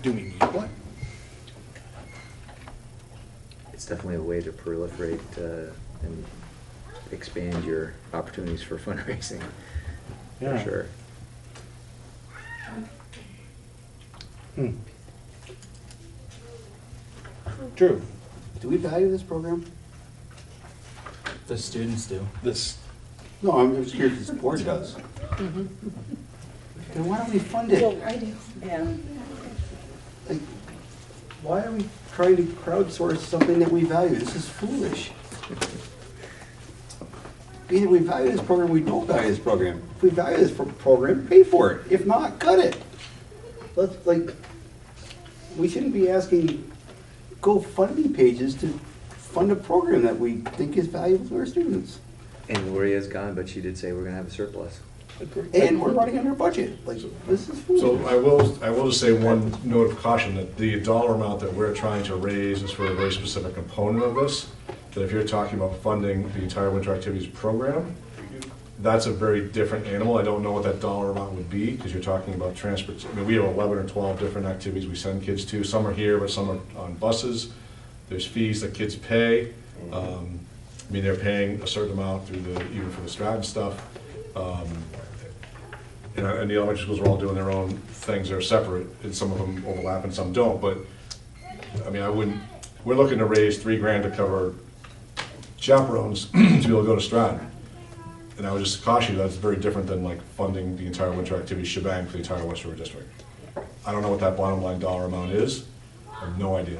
Do we need one? It's definitely a way to proliferate and expand your opportunities for fundraising, for Yeah. sure. Drew? Do we value this program? The students do. This. No, I'm just curious if the board does. Then why don't we fund it? I do. Yeah. Like, why are we trying to crowdsource something that we value? This is foolish. Either we value this program or we don't value this program. If we value this program, pay for it. If not, cut it. We shouldn't be asking GoFundMe pages to fund a program that we think is valuable to our students. And Loria's gone, but she did say we're gonna have a surplus. And we're running under budget. Like, this is foolish. So I will just say one note of caution, that the dollar amount that we're trying to raise is for a very specific component of this. That if you're talking about funding the entire winter activities program, that's a very different animal. I don't know what that dollar amount would be, because you're talking about transport. I mean, we have 11 or 12 different activities we send kids to. Some are here, but some are on buses. There's fees that kids pay. I mean, they're paying a certain amount through even for the Stratton stuff. And the elementary schools are all doing their own things, they're separate, and some of them overlap and some don't, but, I mean, we're looking to raise $3,000 to cover chaperones to be able to go to Stratton. And I would just caution you, that's very different than like funding the entire winter activity shebang for the entire West River District. I don't know what that bottom line dollar amount is, I have no idea.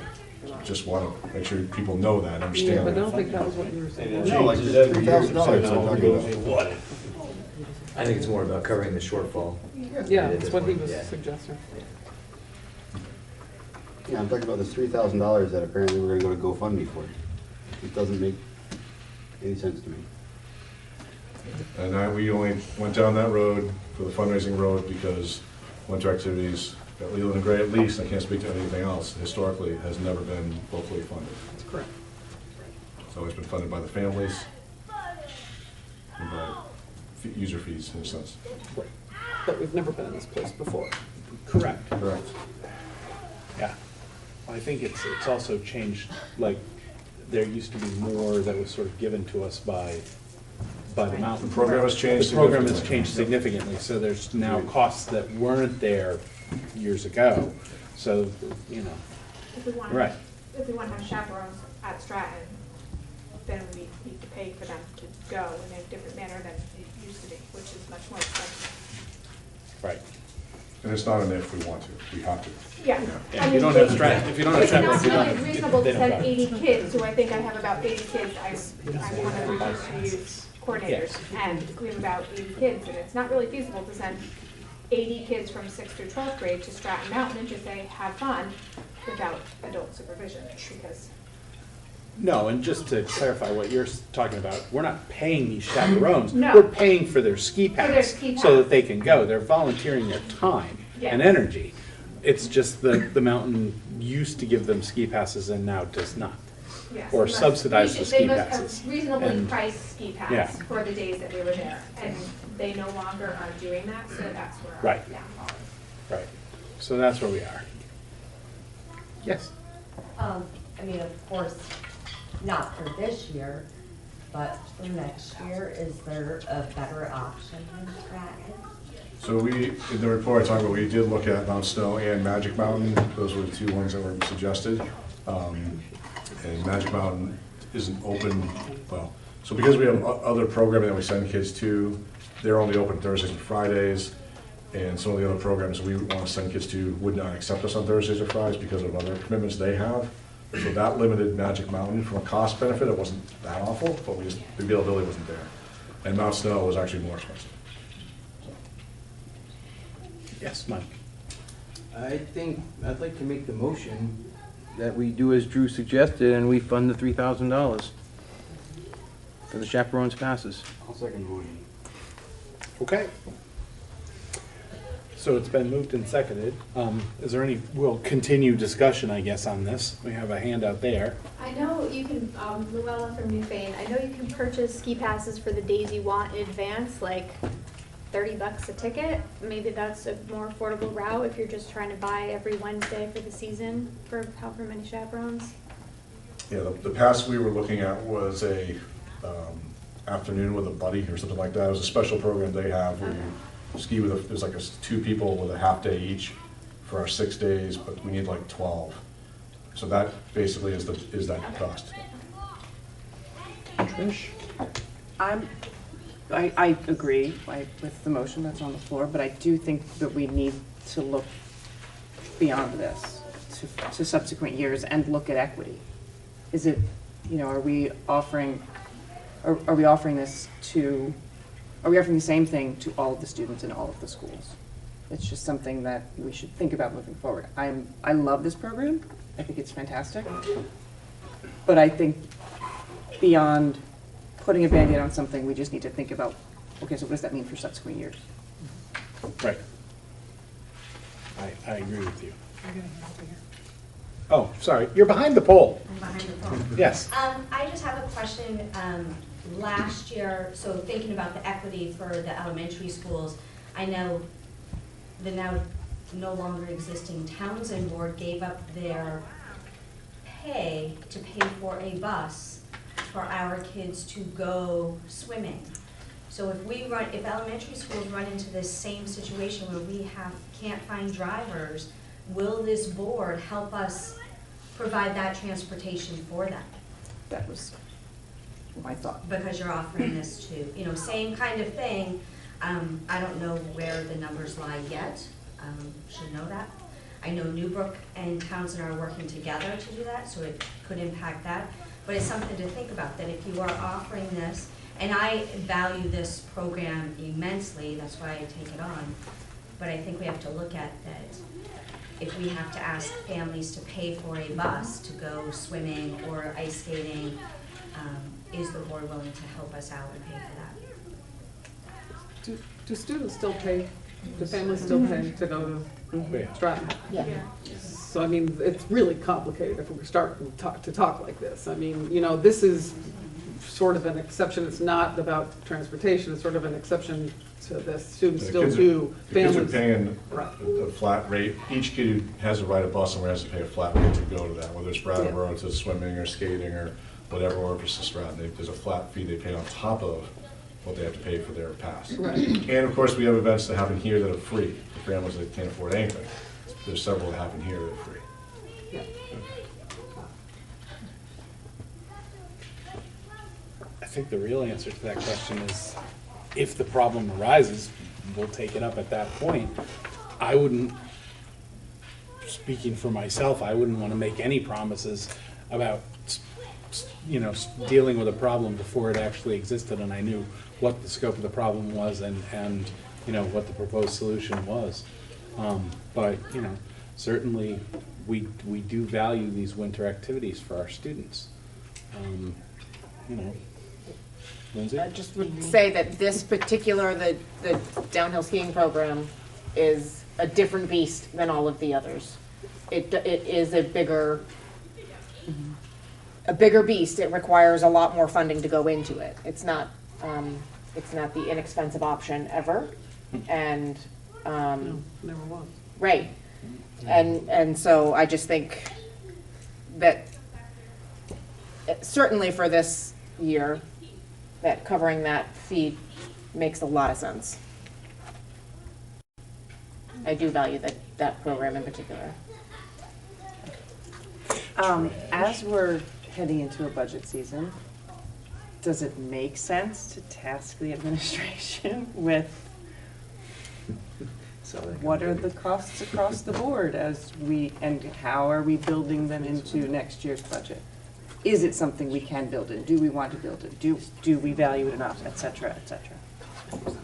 Just want to make sure people know that, and understand Yeah, but I that. don't think that was what you were saying. No, like $3,000. I think it's more about covering the shortfall. Yeah, that's what he was suggesting. Yeah, I'm talking about this $3,000 that apparently we're gonna go to GoFundMe for. It doesn't make any sense to me. And we only went down that road for the fundraising road because winter activities at Leland and Gray at least, I can't speak to anything else, historically has never been locally funded. That's correct. It's always been funded by the families and by user fees in a sense. Right. But we've never been in this place before. Correct. Correct. Yeah. I think it's also changed, like, there used to be more that was sort of given to us by the mountain. The program has changed The program has significantly. changed significantly, so there's now costs that weren't there years ago. So, you know, If we want, right. if we want to have chaperones at Stratton, then we need to pay for them to go in a different manner than it used to be, which is much more expensive. Right. And it's not an if we want to, we have to. Yeah. Yeah, I if you mean, don't have Stratton, if you don't have It's not Stratton, really reasonable they to don't send go. 80 kids, who I think I have about 80 kids, I'm one of the first youth coordinators, and we have about 80 kids, and it's not really feasible to send 80 kids from 6th through 12th grade to Stratton Mountain and just say, have fun, without adult supervision, because No, and just to clarify what you're talking about, we're not paying these chaperones. No. We're paying for their ski For their pass ski so that pass. they can go. They're volunteering their time and Yeah. energy. It's just the mountain used to give them ski passes and now does not. yes. Or they must- subsidize the ski They must passes. have reasonably And- priced ski Yeah. pass for the days that we were there, and they no longer are doing that, so that's where our Right. downfall is. Right. So that's where we are. Yes? I mean, of course, not for this year, but for next year, is there a better option than Stratton? So we, in the report I talked about, we did look at Mount Snow and Magic Mountain. Those were the two ones that were suggested. And Magic Mountain isn't open, well, so because we have other programming that we send kids to, they're only open Thursdays and Fridays. And some of the other programs we want to send kids to would not accept us on Thursdays or Fridays because of other commitments they have. So that limited Magic Mountain from a cost benefit. It wasn't that awful, but the availability wasn't there. And Mount Snow was actually more expensive. Yes, Mike. I think, I'd like to make the motion that we do as Drew suggested and we fund the $3,000 for the chaperones passes. I'll second the motion. Okay. So it's been moved and seconded. Is there any, we'll continue discussion, I guess, on this. We have a handout there. I know you can, Luella from Newfane, I know you can purchase ski passes for the days you want in advance, like $30 a ticket. Maybe that's a more affordable route if you're just trying to buy every Wednesday for the season for however many chaperones. Yeah, the pass we were looking at was a afternoon with a buddy or something like that. It was a special program they have where you ski with, there's like two people with a half day each for our 6 days, but we need like 12. So that basically is that cost. Trish? I agree with the motion that's on the floor, but I do think that we need to look beyond this to subsequent years and look at equity. Is it, are we offering this to, are we offering the same thing to all of the students in all of the schools? It's just something that we should think about moving forward. I love this program. I think it's fantastic. But I think beyond putting a Band-Aid on something, we just need to think about, okay, so what does that mean for subsequent years? Right. I agree with you. Oh, sorry, you're behind the pole. I'm behind the pole. Yes. I just have a question. Last year, so thinking about the equity for the elementary schools, I know the now no longer existing Townsend board gave up their pay to pay for a bus for our kids to go swimming. So if elementary schools run into this same situation where we can't find drivers, will this board help us provide that transportation for them? That was my thought. Because you're offering this to, same kind of thing. I don't know where the numbers lie yet, should know that. I know Newbrook and Townsend are working together to do that, so it could impact that. But it's something to think about, that if you are offering this, and I value this program immensely, that's why I take it on, but I think we have to look at that if we have to ask families to pay for a bus to go swimming or ice skating, is the board willing to help us out and pay for that? Do students still pay, do families still pay to go to Stratton? Yeah. So, I mean, it's really complicated if we start to talk like this. I mean, this is sort of an exception. It's not about transportation. It's sort of an exception to this. Students still do. The kids are Families. paying a flat rate. Each kid who has to ride a bus somewhere has to pay a flat rate to go to that, whether it's Brattleboro to swimming or skating or whatever, or if it's to Stratton. There's a flat fee they pay on top of what they have to pay for their pass. Right. And of course, we have events that happen here that are free for families that can't afford anything. There's several that happen here that are free. Yeah. I think the real answer to that question is, if the problem arises, we'll take it up at that point. I wouldn't, speaking for myself, I wouldn't want to make any promises about, dealing with a problem before it actually existed and I knew what the scope of the problem was and what the proposed solution was. But, certainly we do value these winter activities for our students. Lindsay? I just would say that this particular, the downhill skiing program is a different beast than all of the others. It is a bigger beast. It requires a lot more funding to go into it. It's not the inexpensive option ever, and Never was. right. And so I just think that certainly for this year, that covering that fee makes a lot of sense. I do value that program in particular. As we're heading into a budget season, does it make sense to task the administration with what are the costs across the board and how are we building them into next year's budget? Is it something we can build in? Do we want to build it? Do we value it enough, et cetera, et cetera?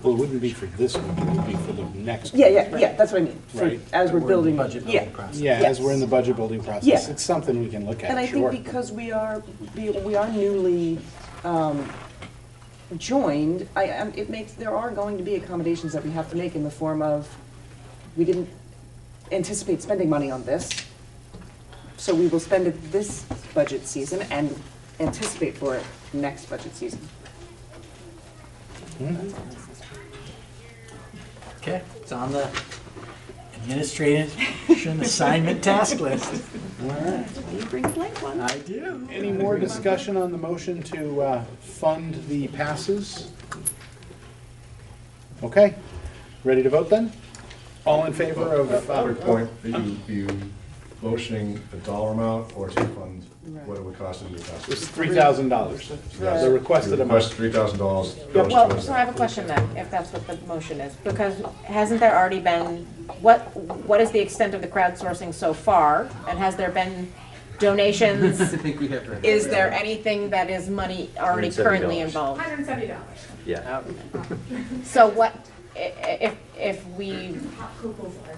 Well, it wouldn't be for this one, it would be for the next one. Yeah, that's what I mean. Right. As we're building. Budget building process. Yeah, as we're in the budget building process, Yeah. it's something we can look at, And I sure. think because we are newly joined, there are going to be accommodations that we have to make in the form of, we didn't anticipate spending money on this, so we will spend it this budget season and anticipate for it next budget season. Okay, it's on the administration assignment task list. All right. You bring a blank one. I do. Any more discussion on the motion to fund the passes? Okay, ready to vote then? All in favor of? Quick point, are you motioning a dollar amount or to fund what it would cost to do the passes? It's $3,000, the requested amount. Request $3,000 goes Well, towards so I have a question then, if that's what the motion is, because hasn't there already been, what is the extent of the crowdsourcing so far? And has there been donations? Is there anything that is money already currently involved? $170. Yeah. So what, if we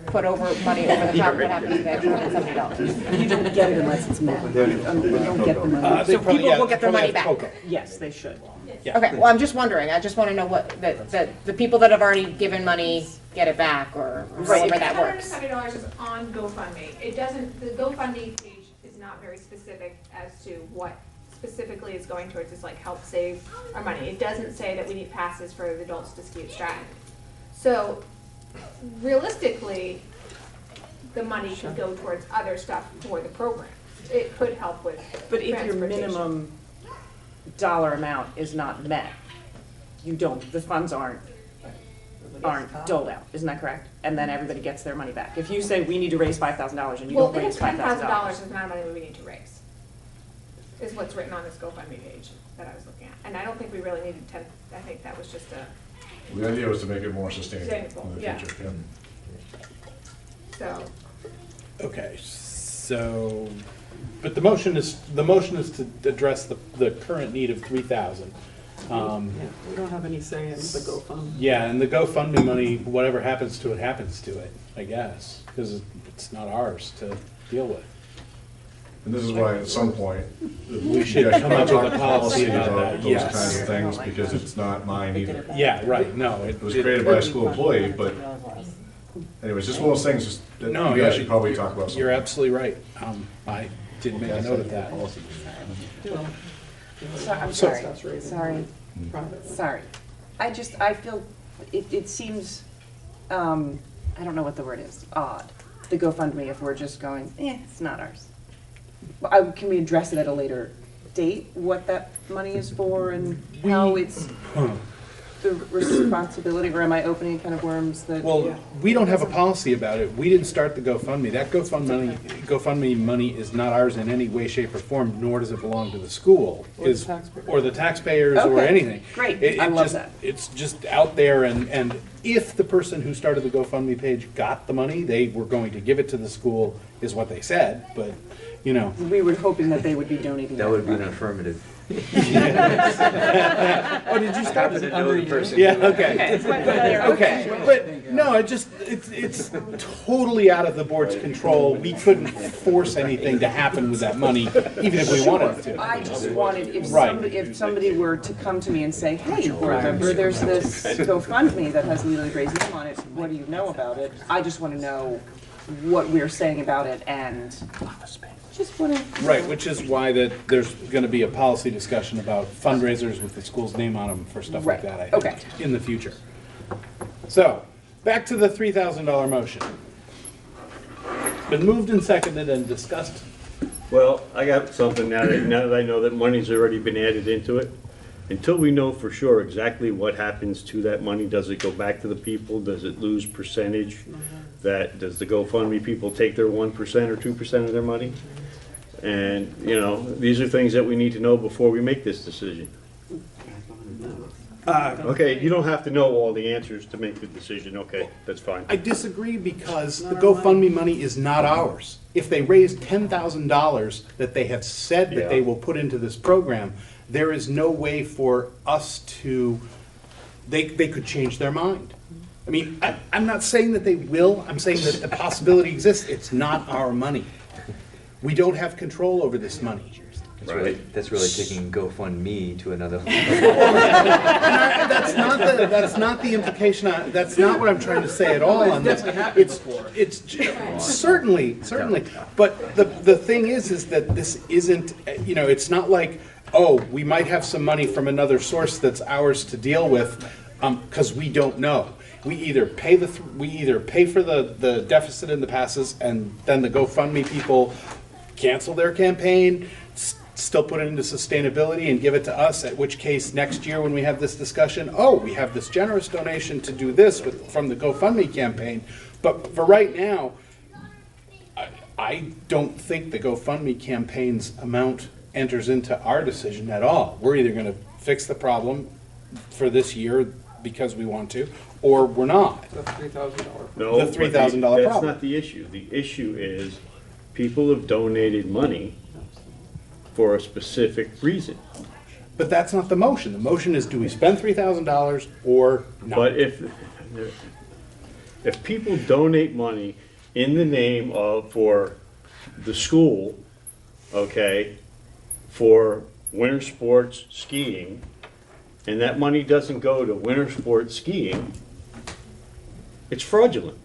put over money over the top, what happens to that $270? You don't get it unless it's met. We don't get the money. So people will get their money back? Yes, they should. Okay, well, I'm just wondering, I just want to know that the people that have already given money get it back, or however that works. $170 is on GoFundMe. It doesn't, the GoFundMe page is not very specific as to what specifically is going towards this, like, help save our money. It doesn't say that we need passes for the adults to ski at Stratton. So realistically, the money could go towards other stuff for the program. It could help with But if your transportation. minimum dollar amount is not met, you don't, the funds aren't doled out, isn't that correct? And then everybody gets their money back. If you say we need to raise $5,000 and you Well, don't they have raise $5,000. $10,000 is the amount of money we need to raise, is what's written on this GoFundMe page that I was looking at. And I don't think we really needed 10, I think that was just a, The idea was to make it more sustainable Sustainable, in the yeah. future. so. Okay, so, but the motion is to address the current need of 3,000. Yeah, we don't have any say in the GoFundMe. Yeah, and the GoFundMe money, whatever happens to it, I guess, because it's not ours to deal with. And this is why at some point, We should come up with a policy about that, those yes. kinds of things, because it's not mine either. Yeah, right, no. It was created by a school employee, but anyways, just one of those things just that No, you yeah, guys should probably talk about. You're absolutely right. I did make a note of that. I'm So- sorry. I feel, it seems, I don't know what the word is, odd, the GoFundMe, if we're just going, it's not ours. Can we address it at a later date, what that money is for and how it's the responsibility, or am I opening a can of worms that? Well, we don't have a policy about it. We didn't start the GoFundMe. That GoFundMe money is not ours in any way, shape, or form, nor does it belong to the school. Or the taxpayers or Okay, anything. great. I love that. It's just out there, and if the person who started the GoFundMe page got the money, they were going to give it to the school, is what they said, but, you know. We were hoping that they would be donating That would be an money. affirmative. Oh, did you start? Happen to know the person. Yeah, okay. Okay. Okay, but no, it's totally out of the board's control. We couldn't force anything to happen with that money, even if we wanted to. I just wanted, Right. if somebody were to come to me and say, hey, board member, there's this GoFundMe that has Lily Gray's name on it, what do you know about it? I just want to know what we're saying about it and just want to. Right, which is why that there's going to be a policy discussion about fundraisers with the school's name on them for stuff like that, I think, in the future. So, back to the $3,000 motion. Been moved and seconded and discussed. Well, I got something now that I know that money's already been added into it. Until we know for sure exactly what happens to that money, does it go back to the people? Does it lose percentage? Does the GoFundMe people take their 1% or 2% of their money? And, you know, these are things that we need to know before we make this decision. Okay, you don't have to know all the answers to make the decision, okay, that's fine. I disagree because the GoFundMe money is not ours. If they raise $10,000 that they have said that they will put into this program, there is no way for us to, they could change their mind. I mean, I'm not saying that they will, I'm saying that the possibility exists. It's not our money. We don't have control over this money. That's really taking GoFundMe to another level. That's not the implication. That's not what I'm trying to say at all on this. It's certainly. But the thing is that this isn't. You know, it's not like, oh, we might have some money from another source that's ours to deal with, because we don't know. We either pay for the deficit in the passes, and then the GoFundMe people cancel their campaign, still put it into sustainability and give it to us, at which case next year when we have this discussion, oh, we have this generous donation to do this from the GoFundMe campaign. But for right now, I don't think the GoFundMe campaign's amount enters into our decision at all. We're either going to fix the problem for this year because we want to, or we're not. The $3,000. No, The $3,000 problem. That's not the issue. The issue is people have donated money for a specific reason. But that's not the motion. The motion is, do we spend $3,000 or not? But if people donate money in the name of, for the school, okay, for winter sports skiing, and that money doesn't go to winter sports skiing, it's fraudulent.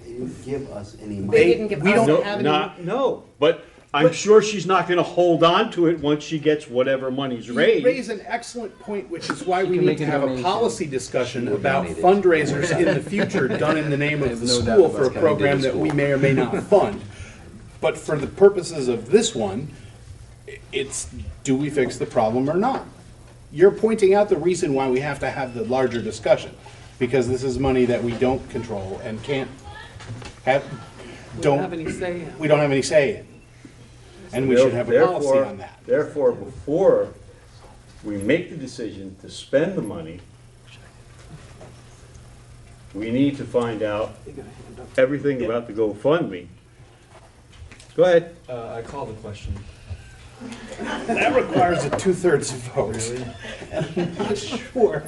They didn't give us any money. They didn't give us No, but I'm sure she's not going to hold on to it once she gets whatever money's You raised. raise an excellent point, which is why we can need make to a have a donation. policy discussion will about donate it. fundraisers in the future done in the name of the no doubt school about for a coming to program the that we school. may or may not fund. But for the purposes of this one, it's, do we fix the problem or not? you're pointing out the reason why we have to have the larger discussion, because this is money that we don't control and can't have, We don't have any say in. we don't have any say in. And we should have a policy on that. Therefore, before we make the decision to spend the money, we need to find out everything about the GoFundMe. Go ahead. I call the question. That requires a 2/3 vote. I'm not sure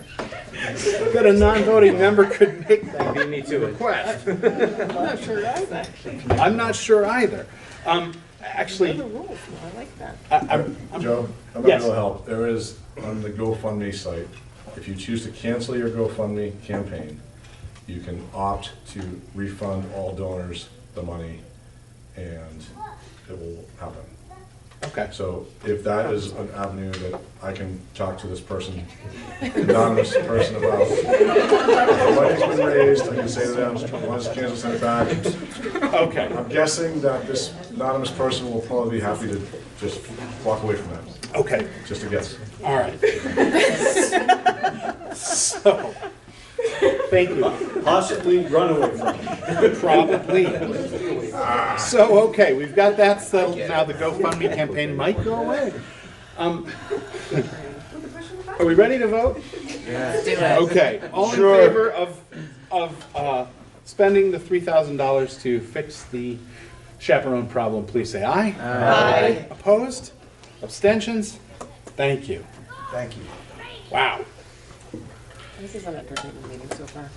that a non-voting member could make that request. I'm not sure either. I'm not sure either. Actually, The rules, I like that. Joe, I'm not Yes. gonna help. There is, on the GoFundMe site, if you choose to cancel your GoFundMe campaign, you can opt to refund all donors the money, and it will happen. Okay. So if that is an avenue that I can talk to this person, anonymous person about, the money's been raised, I can say to them, when's the chance to send it back? Okay. I'm guessing that this anonymous person will probably be happy to just walk away from that. Okay. Just a guess. All right. So, thank you. Possibly run away from it. Probably. So, okay, we've got that settled. Now the GoFundMe campaign might go away. Are we ready to vote? Yes. Do it. Okay, all in favor of spending the $3,000 to fix the chaperone problem, please say aye. Aye. Opposed? Abstentions? Thank you. Thank you. Wow. This is an entertaining meeting so far.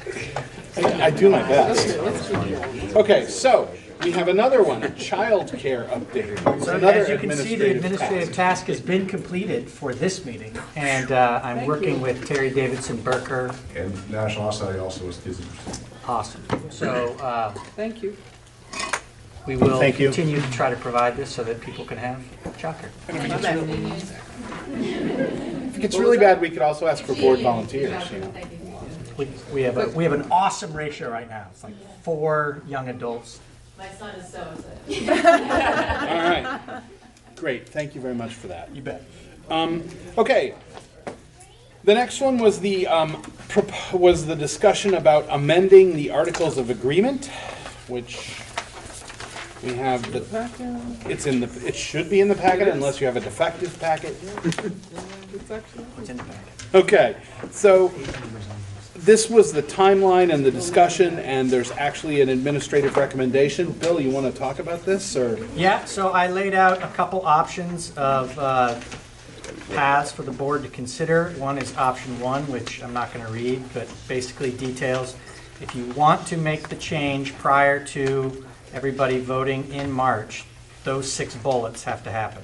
I do my best. Let's keep going. Okay, so we have another one, a child care update. It's So another as you can see, the administrative task has been completed for this meeting, and I'm Thank working you. with Terry Davidson Burker. And National Society also is interested. Awesome. So Thank you. we will Thank you. continue to try to provide this so that people can have childcare. If it gets really bad, we could also ask for board volunteers, you know. We have an awesome ratio right now. It's like 4 young adults. My son is so excited. All right. Great, thank you very much for that. You bet. Okay. The next one was the discussion about amending the Articles of Agreement, which we have it should be in the packet unless you have a defective packet. What's in the packet? Okay, so this was the timeline and the discussion, and there's actually an administrative recommendation. Bill, you want to talk about this, or? Yeah, so I laid out a couple options of paths for the board to consider. One is option 1, which I'm not going to read, but basically details if you want to make the change prior to everybody voting in March, those 6 bullets have to happen.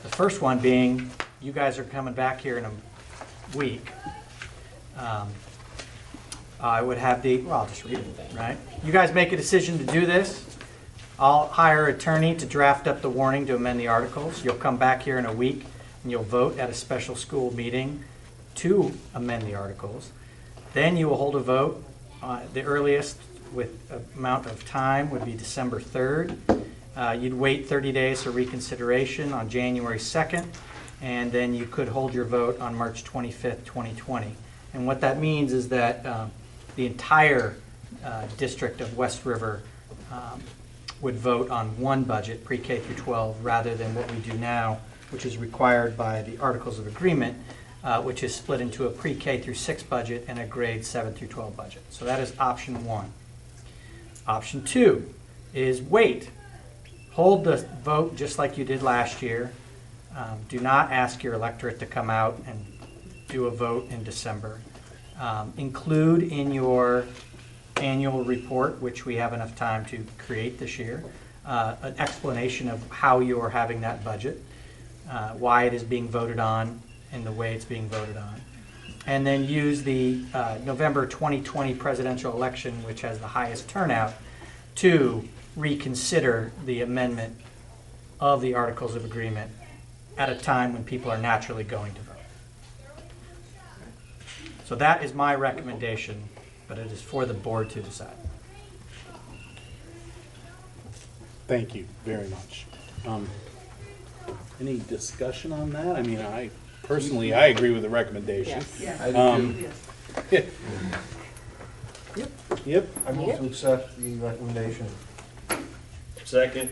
The first one being, you guys are coming back here in a week. I would have I'll just read it, right? You guys make a decision to do this. I'll hire an attorney to draft up the warning to amend the articles. You'll come back here in a week and you'll vote at a special school meeting to amend the articles. Then you will hold a vote. The earliest with amount of time would be December 3rd. You'd wait 30 days for reconsideration on January 2nd, and then you could hold your vote on March 25th, 2020. And what that means is that the entire district of West River would vote on one budget, pre-K through 12, rather than what we do now, which is required by the Articles of Agreement, which is split into a pre-K through 6 budget and a grade 7 through 12 budget. So that is option 1. Option 2 is wait. Hold the vote just like you did last year. Do not ask your electorate to come out and do a vote in December. Include in your annual report, which we have enough time to create this year, an explanation of how you are having that budget, why it is being voted on, and the way it's being voted on. And then use the November 2020 presidential election, which has the highest turnout, to reconsider the amendment of the Articles of Agreement at a time when people are naturally going to vote. So that is my recommendation, but it is for the board to decide. Thank you very much. Any discussion on that? I mean, personally, I agree with the recommendation. Yes. I do Um, too. Yep. I move to accept the recommendation. Second.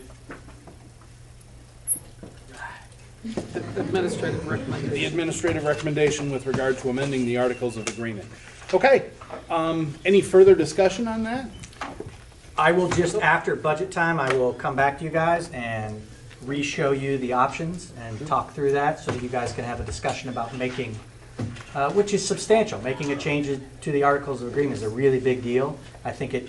The administrative The recommendation. administrative recommendation with regard to amending the Articles of Agreement. Okay, any further discussion on that? I will just, after budget time, I will come back to you guys and re-show you the options and talk through that so that you guys can have a discussion about making, which is substantial. Making a change to the Articles of Agreement is a really big deal. I think it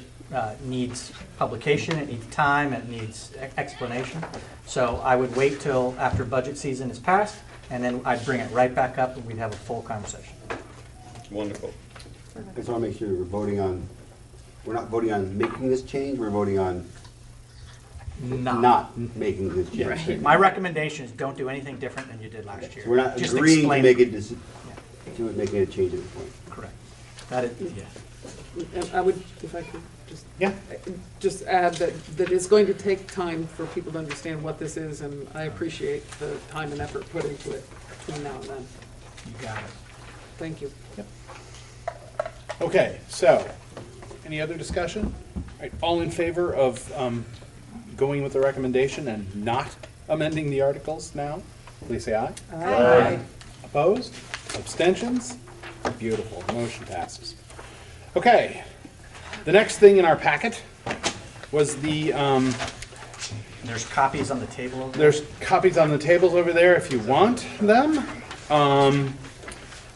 needs publication, it needs time, it needs explanation. So I would wait till after budget season is passed, and then I'd bring it right back up and we'd have a full conversation. Wonderful. I just want to make sure we're voting on, we're not voting on making this change, we're voting on not making this change. Right. My recommendation is don't do anything different than you did last year. So we're not Just agreeing to explain make it. it, to making a change at this point. Correct. That is, yeah. And I would, if I could just add that it's going to take time for people to understand what this is, and I appreciate the time and effort put into it between now and then. You got it. Thank you. Okay, so, any other discussion? All right, all in favor of going with the recommendation and not amending the articles now, please say aye. Aye. Opposed? Abstentions? Beautiful, motion passes. Okay, the next thing in our packet was the, There's copies on the table over there. there's copies on the tables over there if you want them.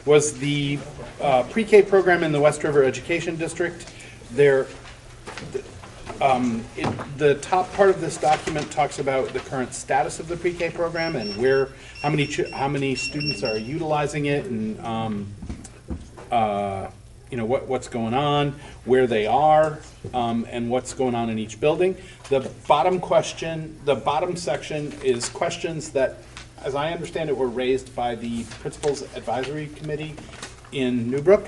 Was the pre-K program in the West River Education District. The top part of this document talks about the current status of the pre-K program and where, how many students are utilizing it, and what's going on, where they are, and what's going on in each building. The bottom section is questions that, as I understand it, were raised by the Principals Advisory Committee in Newbrook,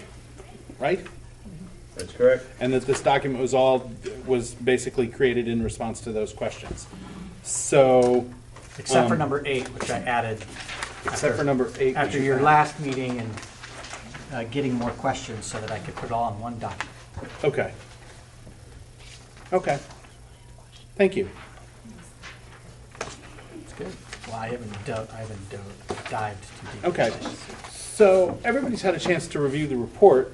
right? That's correct. And that this document was basically created in response to those questions. So. Except for number 8, which I added. Except for number 8. After your last meeting and getting more questions so that I could put it all in one document. Okay. Okay. Thank you. That's good. Well, I haven't dived too deep. Okay. So everybody's had a chance to review the report.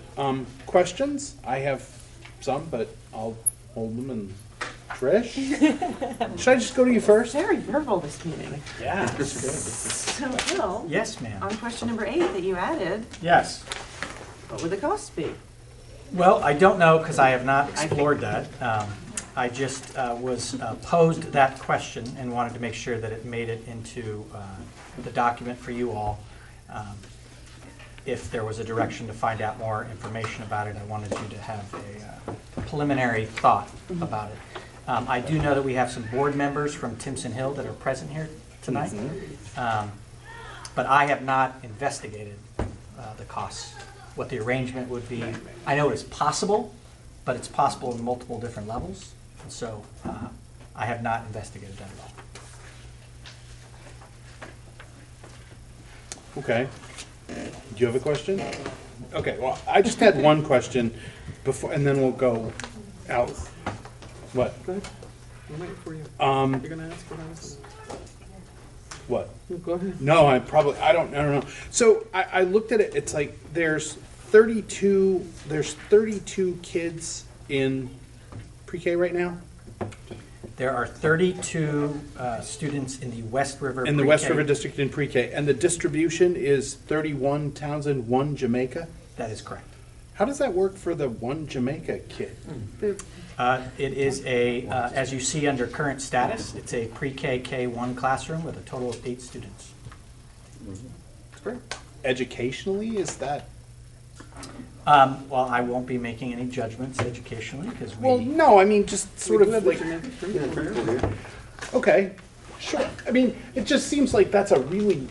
Questions? I have some, but I'll hold them. And Trish? Should I just go to you first? Very verbal this meeting. Yeah, that's good. So, Bill. Yes, ma'am. On question number 8 that you added, Yes. what would the cost be? Well, I don't know because I have not explored that. I just was posed that question and wanted to make sure that it made it into the document for you all. If there was a direction to find out more information about it, I wanted you to have a preliminary thought about it. I do know that we have some board members from Timpson Hill that are present here tonight, but I have not investigated the costs, what the arrangement would be. I know it's possible, but it's possible in multiple different levels, and so I have not investigated that at all. Okay. Do you have a question? Okay, well, I just had one question before, and then we'll go out. What? Go ahead. I'm waiting for you. You're gonna ask what I was. What? Go ahead. No, I don't know. So I looked at it, it's like there's 32 kids in pre-K right now? There are 32 students in the West River In the pre-K. West River District in pre-K, and the distribution is 31 Townsend, 1 Jamaica? That is correct. How does that work for the 1 Jamaica kid? It is as you see under current status, it's a pre-K K1 classroom with a total of 8 students. That's great. Educationally, is that? Well, I won't be making any judgments educationally because Well, no, I mean, just sort of like. Yeah. Okay, sure. I mean, it just seems like that's a really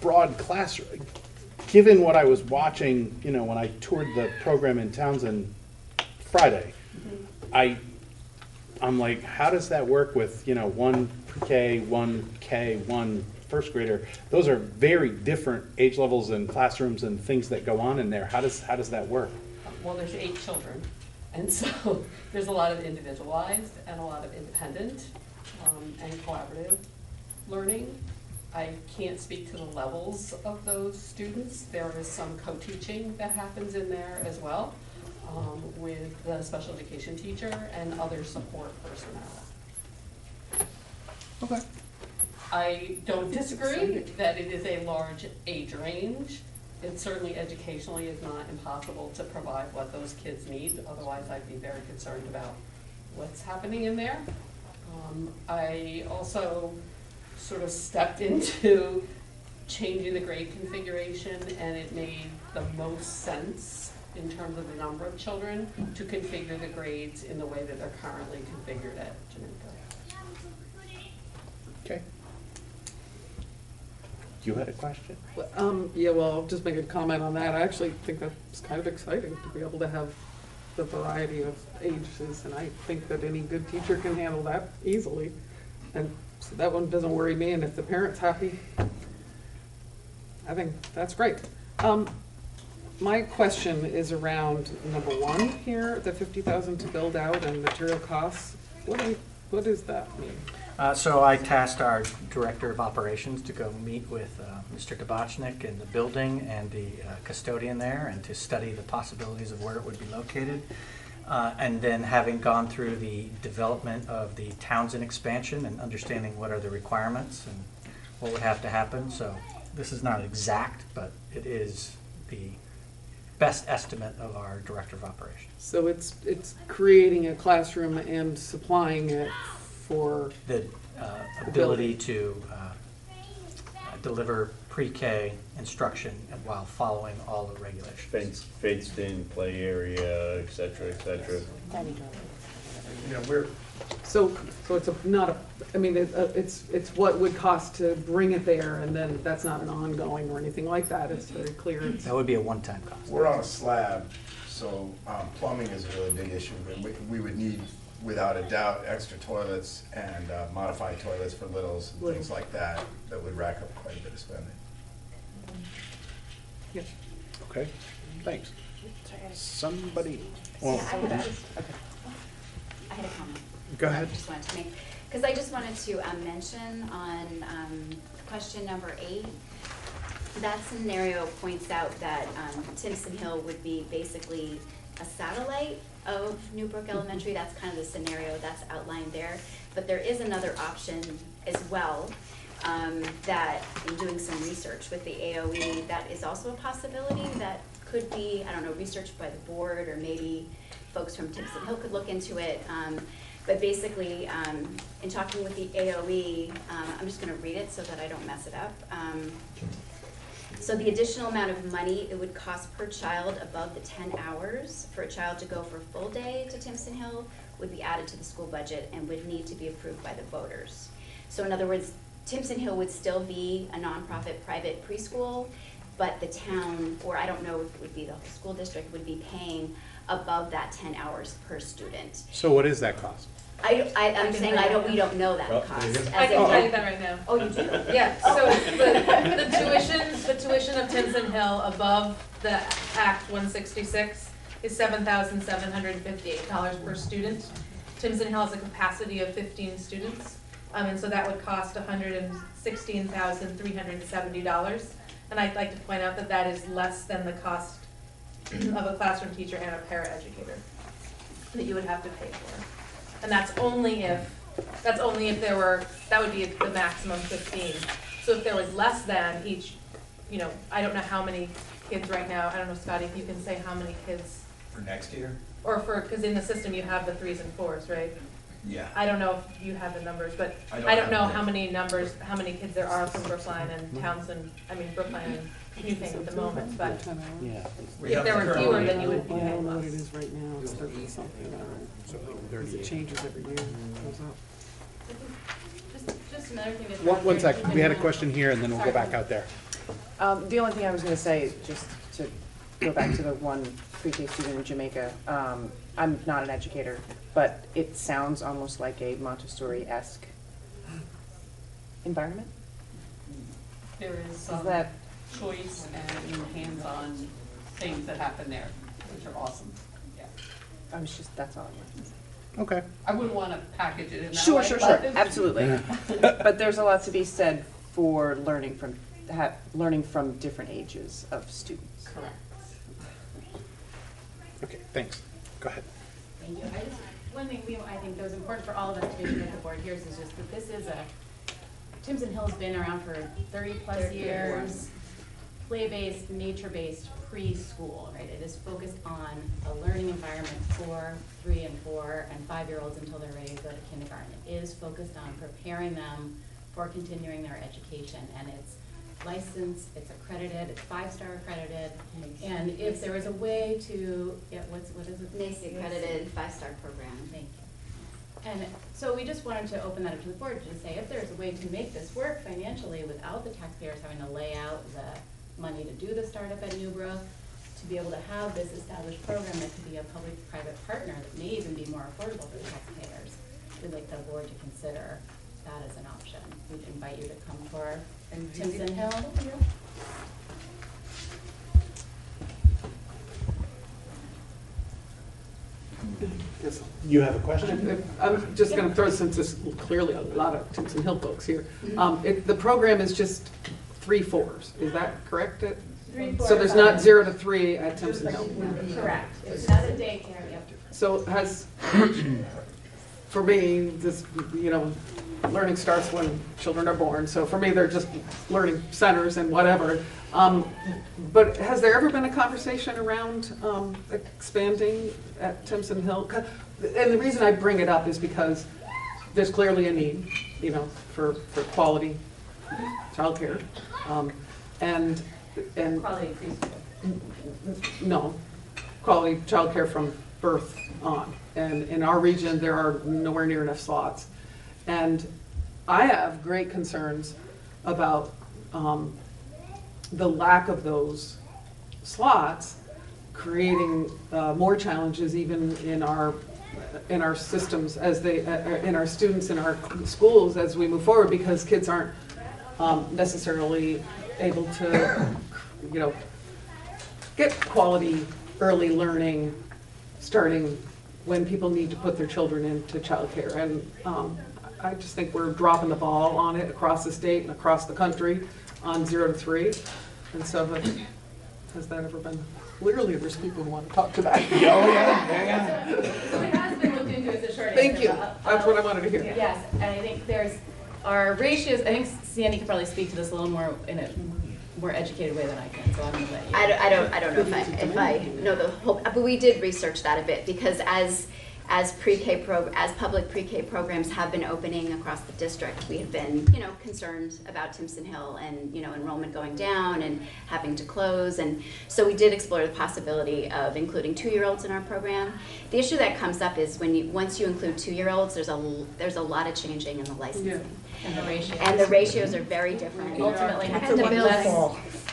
broad classroom. Given what I was watching, when I toured the program in Townsend Friday, I'm like, how does that work with, 1 pre-K, 1 K, 1 first grader, those are very different age levels and classrooms and things that go on in there. How does that work? Well, there's 8 children, and so there's a lot of individualized and a lot of independent and collaborative learning. I can't speak to the levels of those students. There is some co-teaching that happens in there as well with the special education teacher and other support personnel. Okay. I don't disagree that it is a large age range. It certainly educationally is not impossible to provide what those kids need. Otherwise, I'd be very concerned about what's happening in there. I also sort of stepped into changing the grade configuration, and it made the most sense in terms of the number of children to configure the grades in the way that they're currently configured at Jamaica. Okay. You had a question? Yeah, well, I'll just make a comment on that. I actually think that's kind of exciting to be able to have the variety of ages, and I think that any good teacher can handle that easily. And so that one doesn't worry me, and if the parent's happy, I think that's great. My question is around number 1 here, the 50,000 to build out and material costs. What does that mean? So I tasked our Director of Operations to go meet with Mr. Dabachnik in the building and the custodian there, and to study the possibilities of where it would be located. And then having gone through the development of the Townsend expansion and understanding what are the requirements and what would have to happen. So this is not exact, but it is the best estimate of our Director of Operations. So it's creating a classroom and supplying it for the ability to deliver pre-K instruction while following all the regulations. Fenced in play area, et cetera, et cetera. So it's it's what would cost to bring it there, and then that's not an ongoing or anything like that. It's very clear. That would be a one-time cost. We're on a slab, so plumbing is a really big issue. We would need, without a doubt, extra toilets and modified toilets for littles and things like that, that would rack up quite a bit of spending. Yes. Okay, thanks. Somebody, I had a comment. Go ahead. I just wanted to make, because I just wanted to mention on question number 8, that scenario points out that Timpson Hill would be basically a satellite of Newbrook Elementary. That's kind of the scenario that's outlined there. But there is another option as well, that in doing some research with the AOE, that is also a possibility that could be, I don't know, researched by the board, or maybe folks from Timpson Hill could look into it. But basically, in talking with the AOE, I'm just gonna read it so that I don't mess it up. So the additional amount of money it would cost per child above the 10 hours for a child to go for a full day to Timpson Hill would be added to the school budget and would need to be approved by the voters. So in other words, Timpson Hill would still be a nonprofit private preschool, but the town, or I don't know if it would be the school district, would be paying above that 10 hours per student. So what is that cost? I'm saying we don't know that cost. I can tell you that right now. Oh, you do? Yeah, so the tuition of Timpson Hill above the Act 166 is $7,758 per student. Timpson Hill has a capacity of 15 students, and so that would cost $116,370. And I'd like to point out that that is less than the cost of a classroom teacher and a paraeducator that you would have to pay for. And that's only if there were, that would be the maximum 15. So if there was less than each, I don't know how many kids right now, I don't know, Scotty, if you can say how many kids. For next year? Or because in the system you have the 3s and 4s, right? Yeah. I don't know if you have the numbers, but I don't know how many kids there are from Brookline and Townsend, Brookline and Newfane at the moment, but if there were fewer, then you would be I paying don't know what less. it is right now, it's 30 something, because it changes every year, it goes up. Just another thing to. One second, we had a question here, and then we'll go back out there. The only thing I was going to say, just to go back to the one pre-K student in Jamaica, I'm not an educator, but it sounds almost like a Montessori-esque environment. There is some that- choice and hands-on things that happen there, which are awesome, yeah. That's all I wanted to say. Okay. I wouldn't want to package it in that Sure, way. sure, but sure, it's- absolutely. But there's a lot to be said for learning from different ages of students. Correct. Okay, thanks. Go ahead. Thank you. One thing I think that was important for all of us to maybe get the board here is just that this is Timpson Hill's been around for 30-plus years, play-based, nature-based preschool, right? It is focused on a learning environment for 3 and 4 and 5-year-olds until they're ready to go to kindergarten. It is focused on preparing them for continuing their education, and it's licensed, it's accredited, it's 5-star accredited, and if there is a way to, what is it? NACE accredited 5-star program. Thank you. And so we just wanted to open that up to the board to say if there's a way to make this work financially without the taxpayers having to lay out the money to do the startup at Newbrook, to be able to have this established program that could be a public-private partner that may even be more affordable for the taxpayers, we'd like the board to consider that as an option. We'd invite you to come for Timpson Hill. Yes, you have a question? I'm just going to throw, since there's clearly a lot of Timpson Hill folks here. The program is just 3 4s, is that correct? 3, 4, So there's 5. not 0 to 3 at Timpson Hill? Correct. It's not a daycare, yep. So for me, this, learning starts when children are born. So for me, they're just learning centers and whatever. But has there ever been a conversation around expanding at Timpson Hill? And the reason I bring it up is because there's clearly a need, for quality childcare. And Quality preschool. no, quality childcare from birth on. And in our region, there are nowhere near enough slots. And I have great concerns about the lack of those slots, creating more challenges even in our systems as in our students in our schools as we move forward, because kids aren't necessarily able to, get quality early learning starting when people need to put their children into childcare. And I just think we're dropping the ball on it across the state and across the country on 0 to 3. And so has that ever been, clearly there's people who want to talk to that. So it has been looked into as a short answer. Thank you. That's what I wanted to hear. Yes, and I think there's, our ratios, I think Sandy could probably speak to this a little more in a more educated way than I can, so I'm gonna let you. I don't know if I know the whole, but we did research that a bit, because as public pre-K programs have been opening across the district, we have been, concerned about Timpson Hill and, enrollment going down and having to close. And so we did explore the possibility of including 2-year-olds in our program. The issue that comes up is once you include 2-year-olds, there's a lot of changing in the licensing. Yeah. And the ratios are very different. Ultimately, have to And the be building.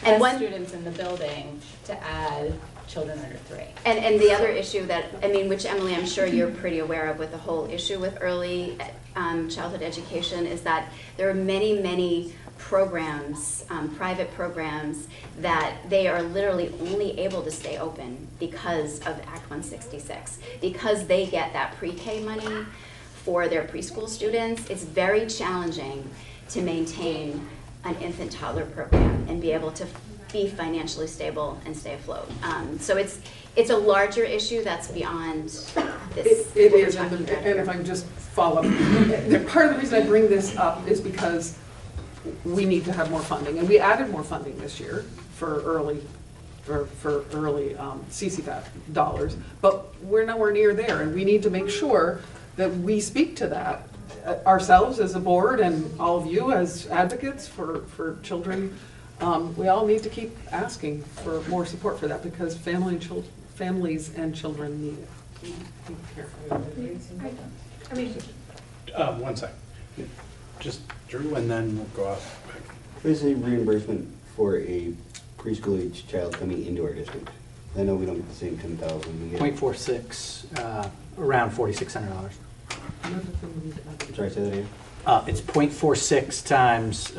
And less one students in the building to add children under 3. And the other issue that, which Emily, I'm sure you're pretty aware of with the whole issue with early childhood education, is that there are many, many programs, private programs, that they are literally only able to stay open because of Act 166. Because they get that pre-K money for their preschool students, it's very challenging to maintain an infant toddler program and be able to be financially stable and stay afloat. So it's a larger issue that's beyond this. It is, and if I can just follow up, part of the reason I bring this up is because we need to have more funding, and we added more funding this year for early CCFAP dollars, but we're nowhere near there, and we need to make sure that we speak to that ourselves as a board and all of you as advocates for children. We all need to keep asking for more support for that, because families and children need it. One second. Just Drew, and then we'll go off. What is a reimbursement for a preschool age child coming into our district? I know we don't get the same 10,000. We get 0.46, around $4,600. I'm sorry, say that again. It's 0.46 times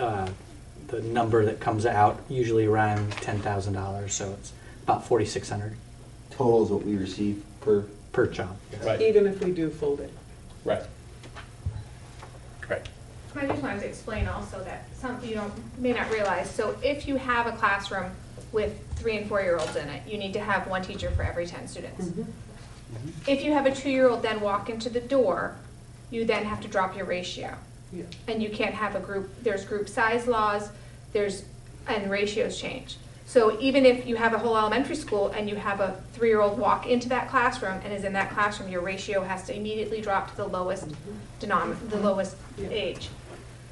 the number that comes out, usually around $10,000, so it's about $4,600 Total is what we receive per child. Right. Even if we do full day. Right. Right. I just wanted to explain also that some, may not realize, so if you have a classroom with 3 and 4-year-olds in it, you need to have one teacher for every 10 students. If you have a 2-year-old then walk into the door, you then have to drop your ratio. Yeah. And you can't have a group, there's group size laws, and ratios change. So even if you have a whole elementary school and you have a 3-year-old walk into that classroom and is in that classroom, your ratio has to immediately drop to the lowest the lowest age.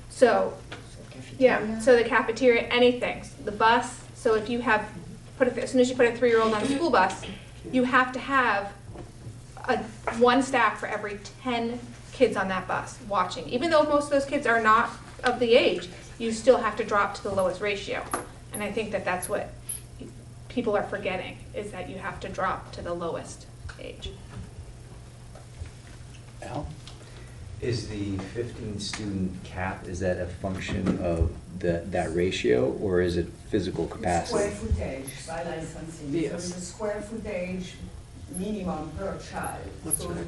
So, yeah, so the cafeteria, anything, the bus, so if you have, as soon as you put a 3-year-old on a school bus, you have to have one staff for every 10 kids on that bus watching. Even though most of those kids are not of the age, you still have to drop to the lowest ratio. And I think that that's what people are forgetting, is that you have to drop to the lowest age. Al? Is the 15-student cap, is that a function of that ratio, or is it physical capacity? Square footage by licensing. Yes. So the square footage minimum per child. That's So right.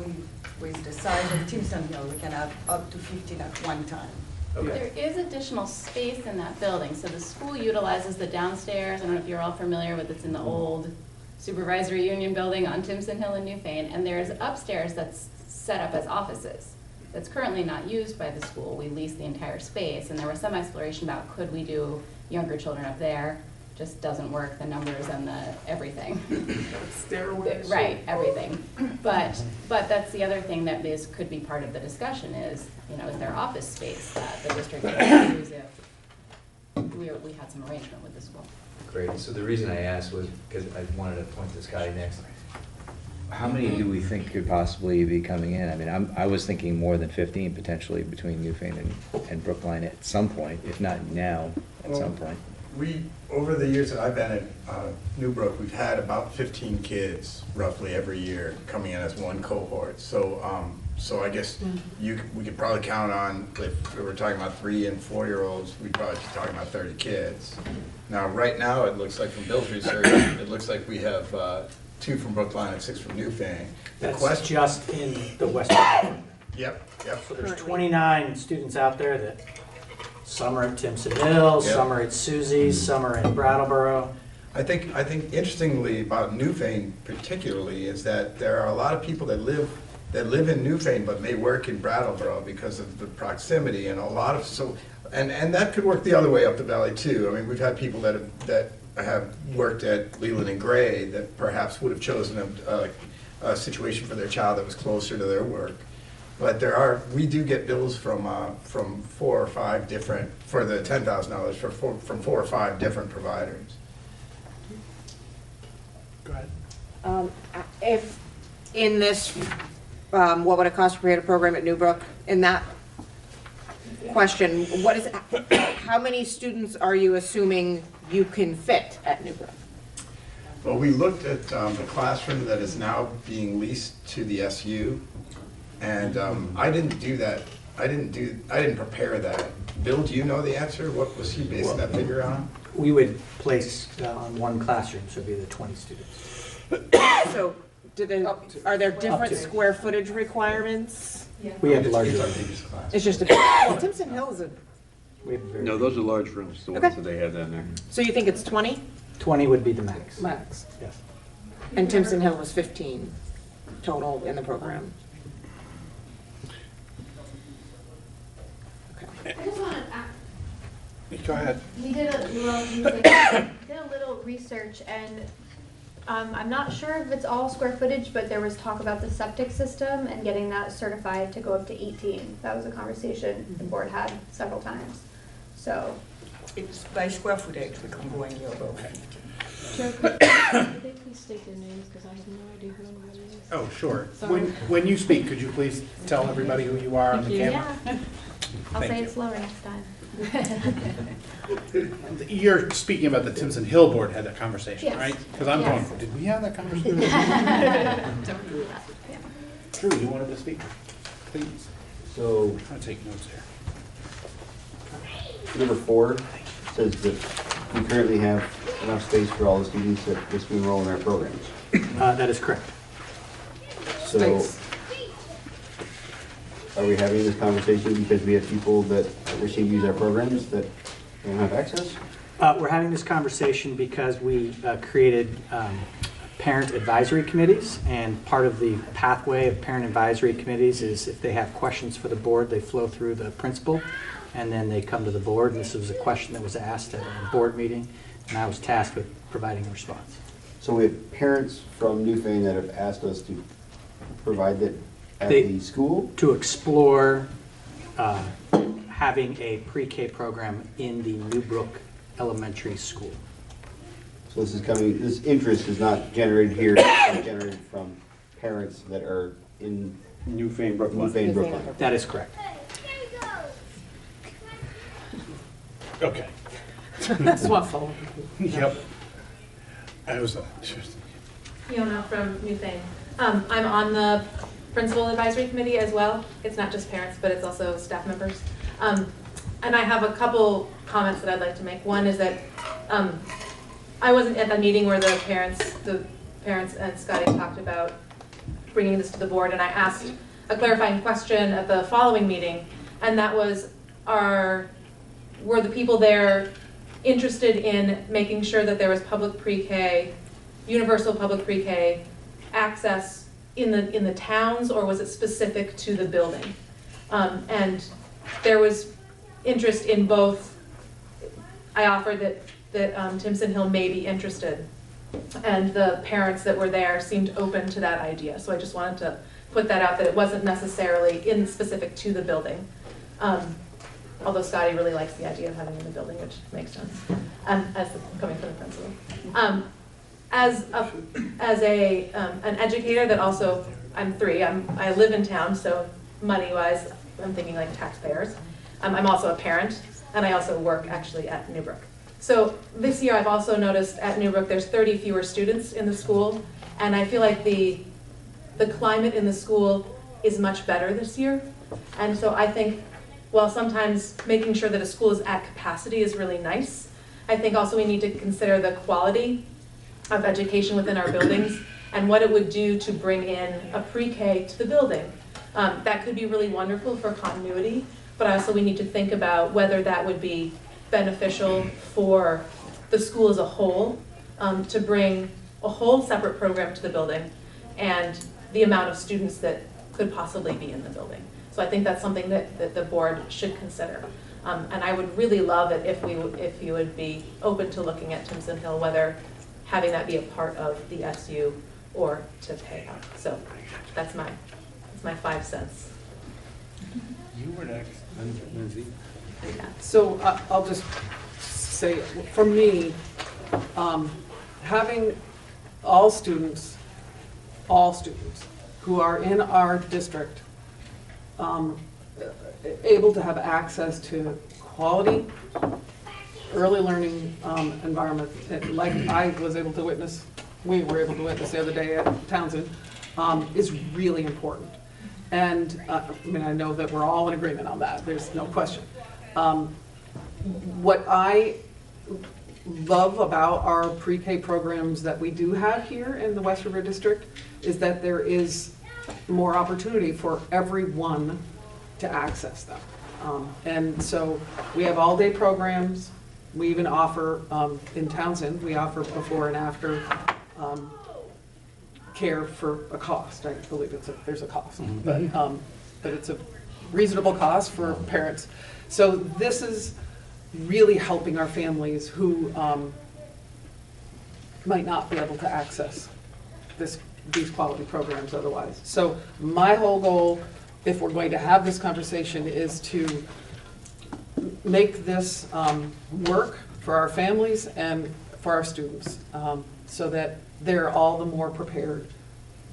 with the size of Timpson Hill, we can have up to 15 at one time. There is additional space in that building, so the school utilizes the downstairs, I don't know if you're all familiar with, it's in the old supervisory union building on Timpson Hill in Newfane, and there's upstairs that's set up as offices. That's currently not used by the school, we lease the entire space, and there was some exploration about could we do younger children up there, just doesn't work, the numbers and the everything. Stairways. Right, everything. But that's the other thing that could be part of the discussion is, is there office space that the district could use if we had some arrangement with the school? Great, so the reason I asked was because I wanted to point to Scotty next. How many do we think could possibly be coming in? I mean, I was thinking more than 15 potentially between Newfane and Brookline at some point, if not now, at some point. Over the years that I've been at Newbrook, we've had about 15 kids roughly every year coming in as one cohort. So I guess we could probably count on, if we were talking about 3 and 4-year-olds, we'd probably be talking about 30 kids. Now, right now, it looks like from Bill's research, it looks like we have 2 from Brookline and 6 from Newfane. That's just in the western department. Yep. So there's 29 students out there that some are at Timpson Hill, some are at Susie's, some are in Brattleboro. I think interestingly about Newfane particularly is that there are a lot of people that live in Newfane but may work in Brattleboro because of the proximity, and a lot of and that could work the other way up the valley too. I mean, we've had people that have worked at Leland and Gray that perhaps would have chosen a situation for their child that was closer to their work. But we do get bills from 4 or 5 different, for the $10,000 from 4 or 5 different providers. Go ahead. If in this, what would it cost to create a program at Newbrook? In that question, how many students are you assuming you can fit at Newbrook? Well, we looked at the classroom that is now being leased to the SU, and I didn't do that. I didn't prepare that. Bill, do you know the answer? What was he basing that figure on? We would place on one classroom, so it'd be the 20 students. So, are there different square footage requirements? We have larger. It's just well, Timpson Hill is No, those are large rooms, the ones that they had down there. So you think it's 20? 20 would be the max. Max. Yes. And Timpson Hill was 15 total in the program. I just want to Go ahead. We did a little research, and I'm not sure if it's all square footage, but there was talk about the septic system and getting that certified to go up to 18. That was a conversation the board had several times. So It's by square footage, we can go any above 15. Could they please state their names, because I have no idea who anybody is. Oh, sure. Sorry. When you speak, could you please tell everybody who you are on the camera? yeah, I'll Thank say you. it slower next time. You're speaking about the Timpson Hill Board had that conversation, Yes. right? Because I'm Yes. going, did we have that conversation? Don't do that. Yeah. Drew, you wanted to speak? Please. So, I'm trying to take notes here. number 4, says that we currently have enough space for all the students that wish to enroll in our programs. That is correct. So, are we having this conversation because we have people that wish to use our programs that don't have access? We're having this conversation because we created parent advisory committees, and part of the pathway of parent advisory committees is if they have questions for the board, they flow through the principal, and then they come to the board. And this was a question that was asked at a board meeting, and I was tasked with providing a response. So we have parents from Newfane that have asked us to provide that at the school? To explore having a pre-K program in the Newbrook Elementary School. So this is coming, this interest is not generated here, it's generated from parents that are in Newfane, Brooklyn. Newfane, Brooklyn. That is correct. Okay. Just want to follow. Yep. I was, Fiona from Newfane. I'm on the principal advisory committee as well. It's not just parents, but it's also staff members. And I have a couple comments that I'd like to make. One is that I wasn't at the meeting where the parents and Scotty talked about bringing this to the board, and I asked a clarifying question at the following meeting, and that was, were the people there interested in making sure that there was public pre-K, universal public pre-K access in the towns, or was it specific to the building? And there was interest in both. I offered that Timpson Hill may be interested, and the parents that were there seemed open to that idea. So I just wanted to put that out, that it wasn't necessarily specific to the building. Although Scotty really likes the idea of having it in the building, which makes sense, as coming from the principal. As an educator that also, I'm three, I live in town, so money-wise, I'm thinking like taxpayers. I'm also a parent, and I also work actually at Newbrook. So this year I've also noticed at Newbrook there's 30 fewer students in the school, and I feel like the climate in the school is much better this year. And so I think, while sometimes making sure that a school is at capacity is really nice, I think also we need to consider the quality of education within our buildings and what it would do to bring in a pre-K to the building. That could be really wonderful for continuity, but also we need to think about whether that would be beneficial for the school as a whole, to bring a whole separate program to the building and the amount of students that could possibly be in the building. So I think that's something that the board should consider. And I would really love it if you would be open to looking at Timpson Hill, whether having that be a part of the SU or to pay up. So that's my 5 cents. You were next, Lindsay. So I'll just say, for me, having all students who are in our district able to have access to quality early learning environment, like I was able to witness, we were able to witness the other day at Townsend, is really important. And I mean, I know that we're all in agreement on that, there's no question. What I love about our pre-K programs that we do have here in the West River District is that there is more opportunity for everyone to access them. And so we have all-day programs. We even offer, in Townsend, we offer before and after care for a cost. I believe there's a cost, but it's a reasonable cost for parents. So this is really helping our families who might not be able to access these quality programs otherwise. So my whole goal, if we're going to have this conversation, is to make this work for our families and for our students, so that they're all the more prepared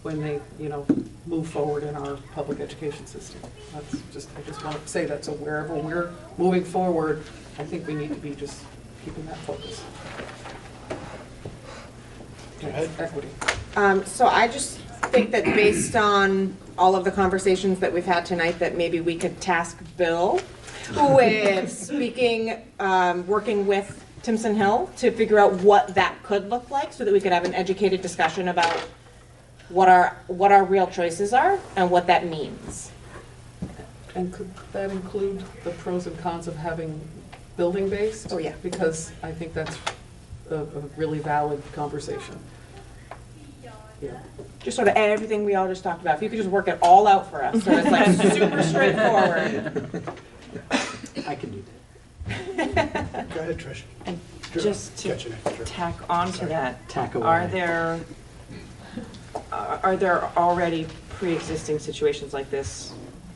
when they, move forward in our public education system. I just want to say that, so wherever we're moving forward, I think we need to be just keeping that focus. Go ahead. Equity. So I just think that based on all of the conversations that we've had tonight, that maybe we could task Bill with speaking, working with Timpson Hill to figure out what that could look like so that we could have an educated discussion about what our real choices are and what that means. And could that include the pros and cons of having building-based? Oh, yeah. Because I think that's a really valid conversation. Yeah. Just sort of everything we all just talked about. If you could just work it all out for us, so it's like super straightforward. I can do Go ahead, Trish. And just to Catch an extra. tack on to that, Tack away. are there already pre-existing situations like this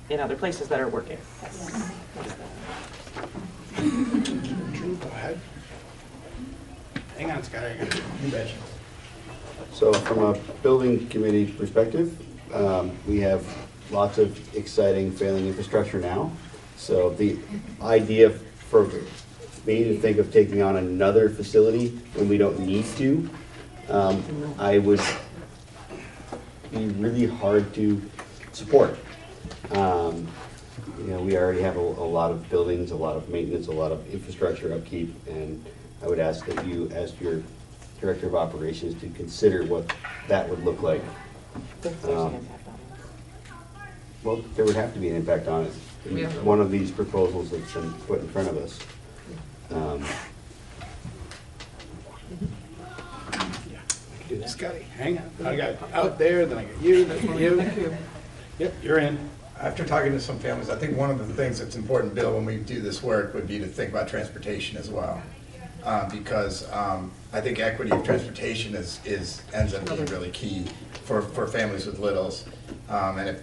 in other places that are working? Drew, go ahead. Hang on, Scott. Hang on. You betcha. So from a building committee perspective, we have lots of exciting failing infrastructure now. So the idea for me to think of taking on another facility when we don't need to, I would be really hard to support. You know, we already have a lot of buildings, a lot of maintenance, a lot of infrastructure upkeep, and I would ask that you, as your Director of Operations, to consider what that would look like. Well, there would have to be an impact on it. In Yeah. one of these proposals that's been put in front of us. Scotty, hang on. I got out there, then I got you, then you. Thank you. Yep, you're in. After talking to some families, I think one of the things that's important, Bill, when we do this work would be to think about transportation as well. Because I think equity of transportation ends up being really key for families with littles. And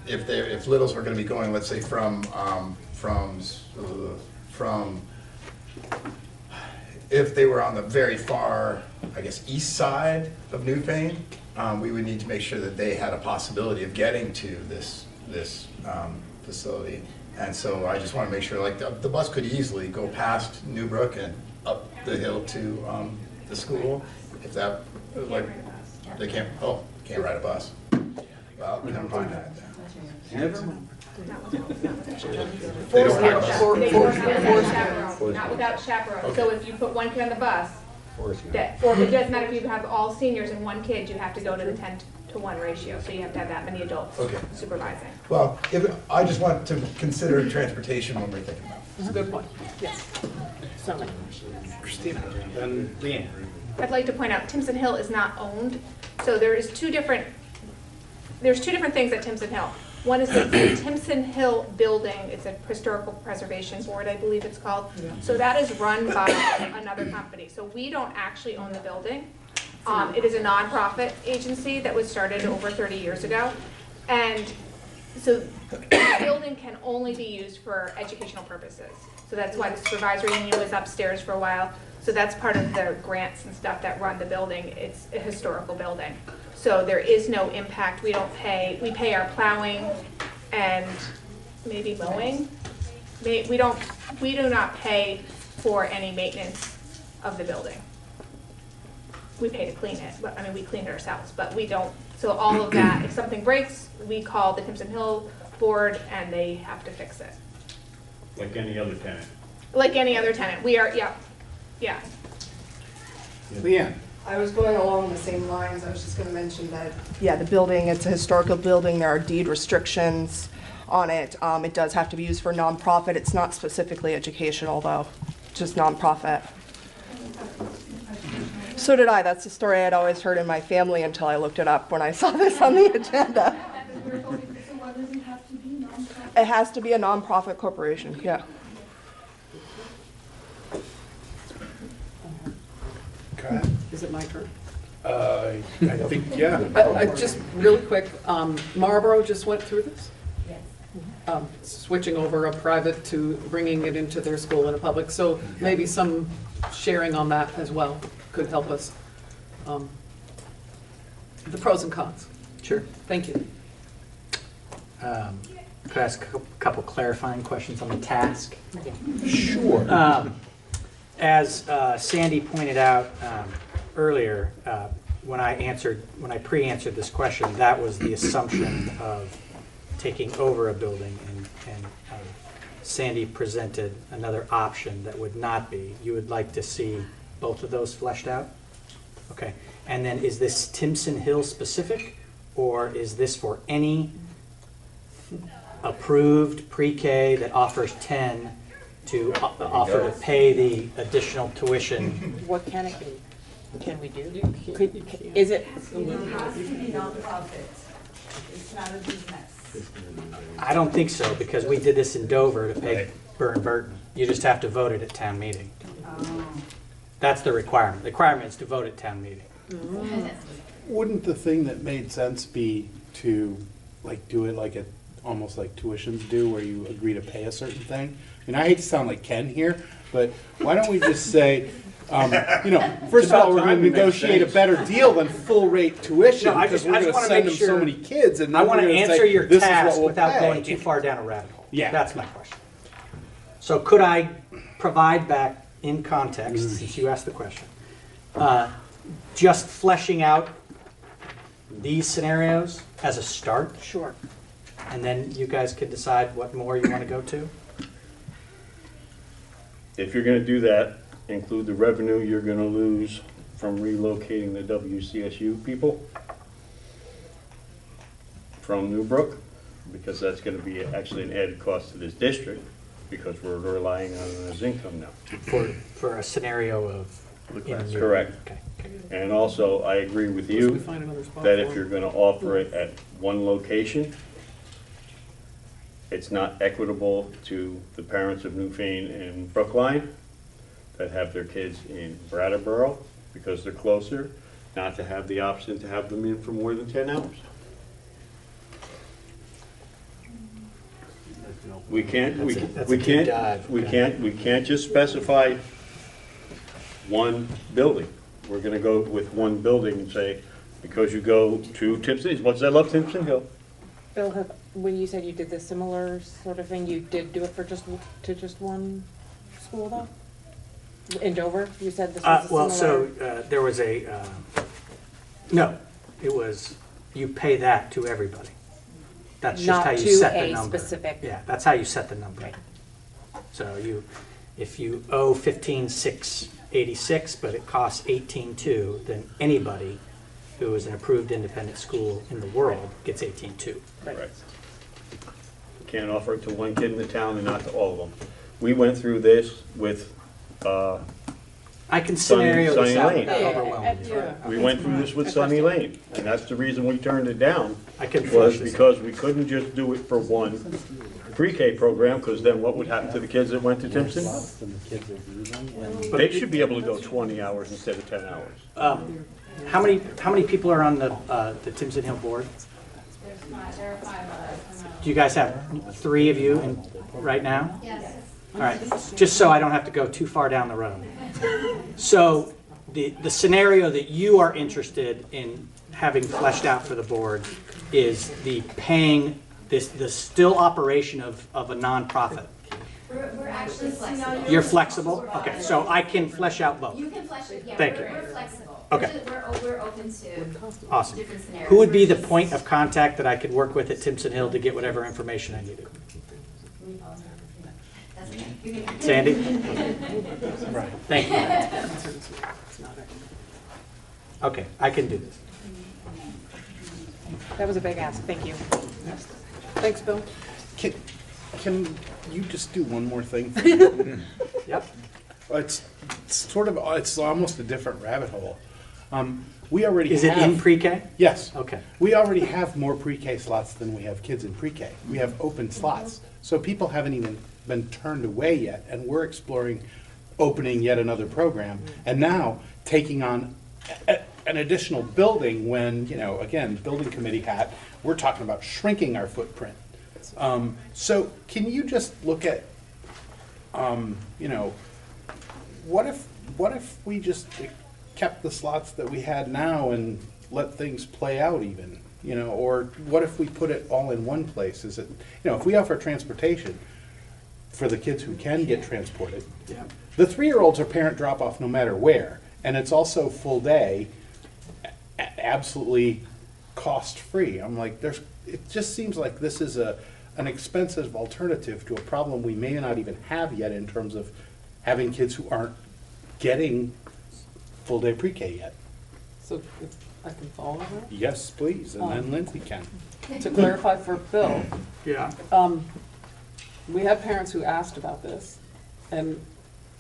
if littles were going to be going, let's say from if they were on the very far, I guess, east side of Newfane, we would need to make sure that they had a possibility of getting to this facility. And so I just want to make sure, like, the bus could easily go past Newbrook and up the hill to the school. If that, like, they can't ride a bus. Well, never mind that. Never mind. They don't ride a bus. Not without chaperone. Okay. So if you put one kid on the bus, or it doesn't matter if you have all seniors and one kid, you have to go to the 10-to-1 ratio. So you have to have that many adults Okay. supervising. Well, I just want to consider transportation when we're thinking about it. That's a good point. Yes. Christina, then Leanne. I'd like to point out, Timpson Hill is not owned, so there's two different things at Timpson Hill. One is the Timpson Hill building, it's a historical preservation board, I believe it's called. So that is run by another company, so we don't actually own the building. It is a nonprofit agency that was started over 30 years ago. And so the building can only be used for educational purposes. So that's why the supervisory union was upstairs for a while. So that's part of the grants and stuff that run the building. It's a historical building. So there is no impact. We pay our plowing and maybe mowing. We do not pay for any maintenance of the building. We pay to clean it, but I mean, we clean it ourselves, but we don't. So all of that, if something breaks, we call the Timpson Hill board and they have to fix it. Like any other tenant. Like any other tenant. We are, yeah. Leanne. I was going along the same lines. I was just going to mention that, yeah, the building, it's a historical building. There are deed restrictions on it. It does have to be used for nonprofit. It's not specifically educational, though, just nonprofit. So did I. That's the story I'd always heard in my family until I looked it up when I saw this on the agenda. It has to be a nonprofit corporation, yeah. Is it my turn? I think, yeah. Just really quick, Marlboro just went through this? Yes. Switching over a private to bringing it into their school and a public, so maybe some sharing on that as well could help us. The pros and cons. Sure. Thank you. Could I ask a couple clarifying questions on the task? Sure. As Sandy pointed out earlier, when I pre-answered this question, that was the assumption of taking over a building, and Sandy presented another option that would not be. You would like to see both of those fleshed out? Okay. And then is this Timpson Hill specific, or is this for any approved pre-K that offers 10 to offer to pay the additional tuition? What can it be? Can we do? Is it? It has to be nonprofits. It's not a business. I don't think so, because we did this in Dover to pay Burton. You just have to vote it at town meeting. That's the requirement. The requirement is to vote at town meeting. Wouldn't the thing that made sense be to like do it like almost like tuitions do, where you agree to pay a certain thing? I mean, I hate to sound like Ken here, but why don't we just say, first of all, we're going to negotiate a better deal than full rate tuition, because we're going to send them so many kids, and I want to answer your this is task what we'll without pay. going too far down a rabbit hole. Yeah. That's my question. So could I provide back in context, since you asked the question, just fleshing out these scenarios as a start? Sure. And then you guys can decide what more you want to go to? If you're gonna do that, include the revenue you're gonna lose from relocating the WCSU people from Newbrook, because that's gonna be actually an added cost to this district, because we're relying on it as income now. For a scenario of... Correct. Okay. And also, I agree with you that if you're gonna offer it at one location, it's not equitable to the parents of Newfane and Brookline that have their kids in Brattleboro, because they're closer, not to have the option to have them in for more than 10 hours. We can't just specify one building. We're gonna go with one building and say, because you go to Timpson, as much as I love Timpson Hill, Bill, when you said you did the similar sort of thing, you did do it for just one school though? In Dover, you said this was a Well, similar... so there was no, it was, you pay that to everybody. That's just how you set the number. Not to a specific... Yeah, that's how you set the number. Right. So if you owe $15,686, but it costs $18,200, then anybody who is an approved independent school in the world gets $18,200. Right. can't offer it to one kid in the town and not to all of them. We went through this with I can scenario this out Lane. without overwhelming you. We went through this with Sunny Lane, and that's the reason we turned it down. flush Was this because we couldn't just do it for one pre-K program, because then what would happen to the kids that went to Timpson? They should be able to go 20 hours instead of 10 hours. How many people are on the Timpson Hill board? There are 5 of us. Do you guys have 3 of you right now? Yes. All right, just so I don't have to go too far down the road. So the scenario that you are interested in having fleshed out for the board is the paying, the still operation of a nonprofit. We're actually flexible. You're flexible? Okay, so I can flesh out both. You can flesh it, yeah, Thank you. we're flexible. Okay. We're open to Awesome. different scenarios. Who would be the point of contact that I could work with at Timpson Hill to get whatever information I needed? Sandy? Right, thank you. Okay, I can do this. That was a big ask, thank you. Thanks, Bill. Can you just do one more thing? Yep. It's almost a different rabbit hole. We already Is it in pre-K? Yes. Okay. We already have more pre-K slots than we have kids in pre-K. We have open slots. So people haven't even been turned away yet, and we're exploring opening yet another program, and now taking on an additional building when, again, building committee hat, we're talking about shrinking our footprint. So can you just look at, what if we just kept the slots that we had now and let things play out even, or what if we put it all in one place? Is it, if we offer transportation for the kids who can get transported, Yeah. the 3-year-olds are parent drop-off no matter where, and it's also full day, absolutely cost-free. I'm like, it just seems like this is an expensive alternative to a problem we may not even have yet in terms of having kids who aren't getting full-day pre-K yet. So if I can follow that? Yes, please, and then Lindsay can. To clarify for Bill, Yeah. we have parents who asked about this, and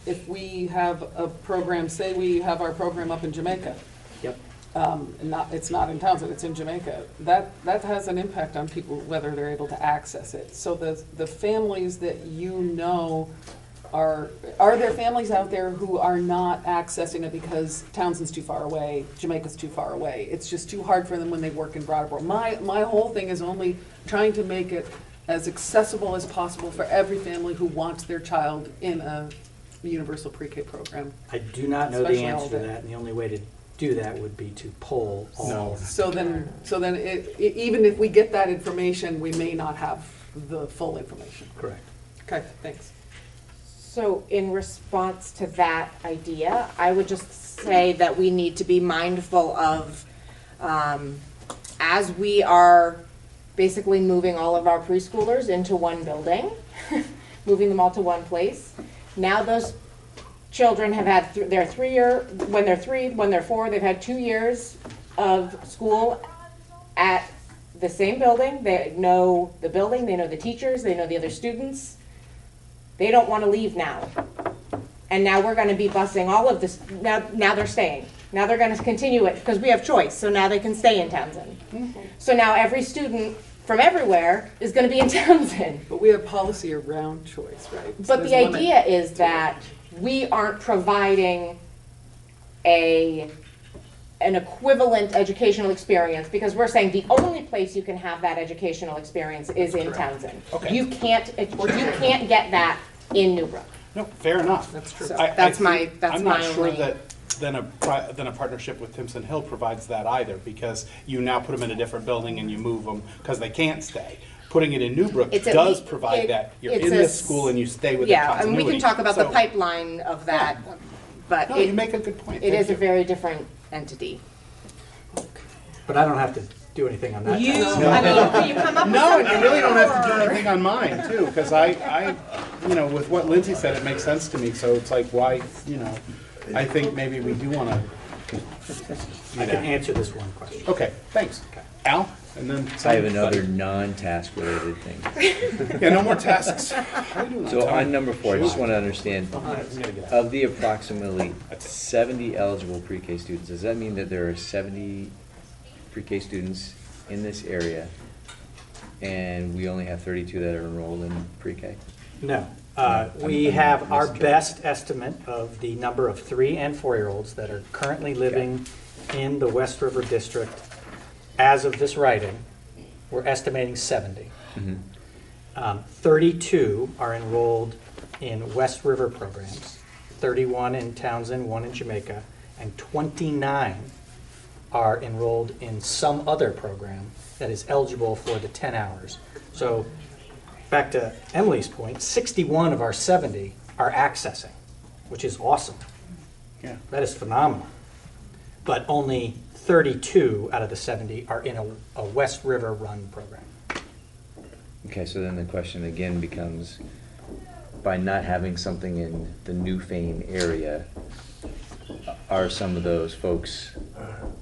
if we have a program, say we have our program up in Jamaica. Yep. And it's not in Townsend, it's in Jamaica, that has an impact on people, whether they're able to access it. So the families that you know are there families out there who are not accessing it because Townsend's too far away, Jamaica's too far away? It's just too hard for them when they work in Brattleboro. My whole thing is only trying to make it as accessible as possible for every family who wants their child in a universal pre-K program. I do not know the Especially answer to all day. that, and the only way to do that would be to poll all. So then even if we get that information, we may not have the full information. Correct. Okay, thanks. So in response to that idea, I would just say that we need to be mindful of, as we are basically moving all of our preschoolers into one building, moving them all to one place. Now those children have had their 3 year, when they're 3, when they're 4, they've had 2 years of school at the same building. They know the building, they know the teachers, they know the other students. They don't want to leave now. And now we're going to be busing all of this. Now they're staying. Now they're going to continue it because we have choice. So now they can stay in Townsend. So now every student from everywhere is going to be in Townsend. But we have policy around choice, right? So But the there's idea is that we aren't providing an equivalent educational experience because we're saying the only place you can have that educational experience is in Townsend. Okay. You can't get that in Newbrook. No, fair enough. That's true. So I'm not sure only- that then a partnership with Timpson Hill provides that either, because you now put them in a different building and you move them because they can't stay. Putting it in Newbrook does provide that. You're in this school and you stay with the continuity. Yeah, and we can talk about the So- pipeline of that, but No, you make a good point. it Thank is a you. very different entity. But I don't have to do anything on that. You, task. I mean, can you come up with No, something? and you really don't have to do or- anything on mine too, because I, with what Lindsay said, it makes sense to me. So it's like, why, I think maybe we do want to. I can answer this one question. Okay, thanks. Al, and then. I have another non-task related thing. Yeah, no more tasks. How are you doing? So Tell on me. number 4, I just want to understand, Of of the approximately 70 eligible pre-K students, does that mean that there are 70 pre-K students in this area and we only have 32 that are enrolled in pre-K? No. I'm We have our miscurious. best estimate of the number of 3 and 4-year-olds that are currently living in the West River District. As of this writing, we're estimating 70. 32 are enrolled in West River programs, 31 in Townsend, 1 in Jamaica, and 29 are enrolled in some other program that is eligible for the 10 hours. So back to Emily's point, 61 of our 70 are accessing, which is awesome. Yeah. That is phenomenal. But only 32 out of the 70 are in a West River run program. Okay, so then the question again becomes, by not having something in the Newfane area, are some of those folks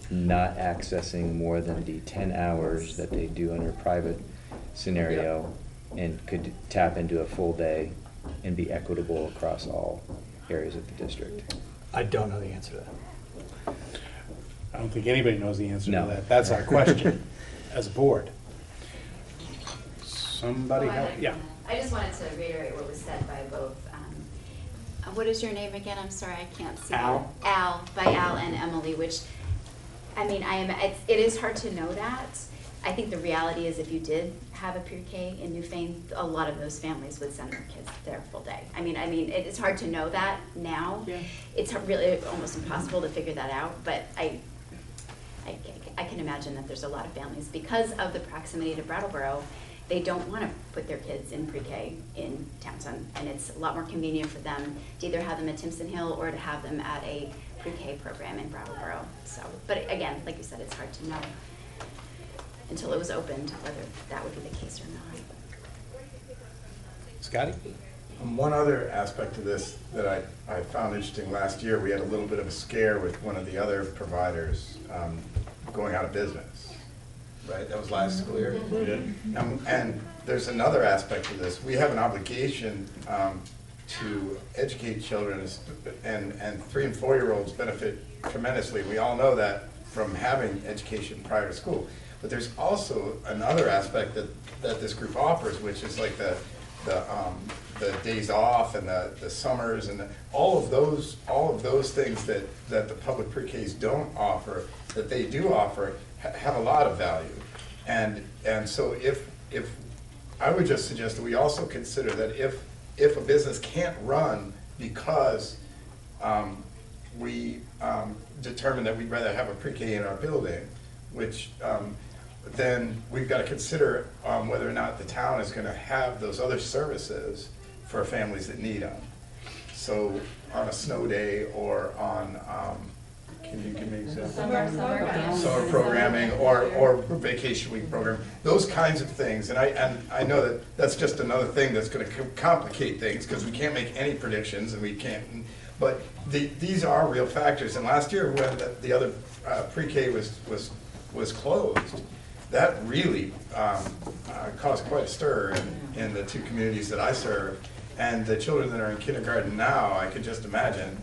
not accessing more than the 10 hours that they do under a private scenario and could tap into a full day and be equitable across all areas of the district? I don't know the answer to that. I don't think anybody knows the answer No. to that. That's our question as a board. Somebody Well, help, yeah. I just wanted to reiterate what was said by both, what is your name again? I'm sorry, I can't see. Al. By Al and Emily, which, I mean, it is hard to know that. I think the reality is if you did have a pre-K in Newfane, a lot of those families would send their kids there full day. I mean, it's hard to know that now. Yeah. It's really almost impossible to figure that out, but I can imagine that there's a lot of families, because of the proximity to Brattleboro, they don't want to put their kids in pre-K in Townsend, and it's a lot more convenient for them to either have them at Timpson Hill or to have them at a pre-K program in Brattleboro. So, but again, like you said, it's hard to know until it was opened whether that would be the case or not. Scotty? One other aspect of this that I found interesting, last year, we had a little bit of a scare with one of the other providers going out of business, right? That was last school year. And there's another aspect to this. We have an obligation to educate children, and 3 and 4-year-olds benefit tremendously. We all know that from having education prior to school. But there's also another aspect that this group offers, which is like the days off and the summers and all of those things that the public pre-Ks don't offer, that they do offer, have a lot of value. And so if I would just suggest that we also consider that if a business can't run because we determine that we'd rather have a pre-K in our building, which then we've got to consider whether or not the town is going to have those other services for families that need them. So on a snow day or on, can you give me an example? Summer programming or vacation week program, those kinds of things. And I know that that's just another thing that's going to complicate things because we can't make any predictions and we can't, but these are real factors. And last year when the other pre-K was closed, that really caused quite a stir in the 2 communities that I serve. And the children that are in kindergarten now, I could just imagine,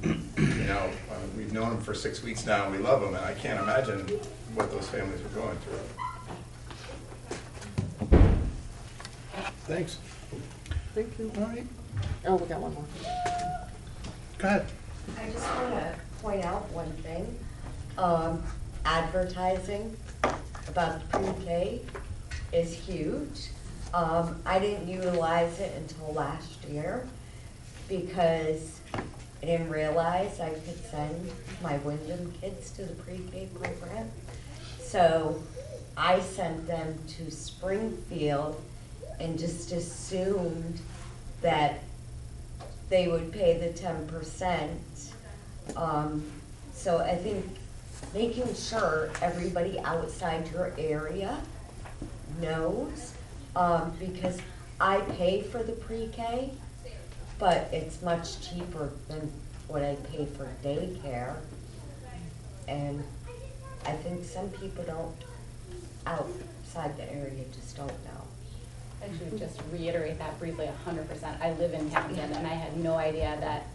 we've known them for 6 weeks now and we love them, and I can't imagine what those families are going through. Thanks. Thank you. All right. Oh, we got one more. Go ahead. I just want to point out one thing. Advertising about the pre-K is huge. I didn't utilize it until last year because I didn't realize I could send my Wyndham kids to the pre-K program. So I sent them to Springfield and just assumed that they would pay the 10%. So I think making sure everybody outside your area knows, because I pay for the pre-K, but it's much cheaper than what I pay for daycare. And I think some people don't, outside the area, just don't know. I should just reiterate that briefly, 100%. I live in Townsend, and I had no idea that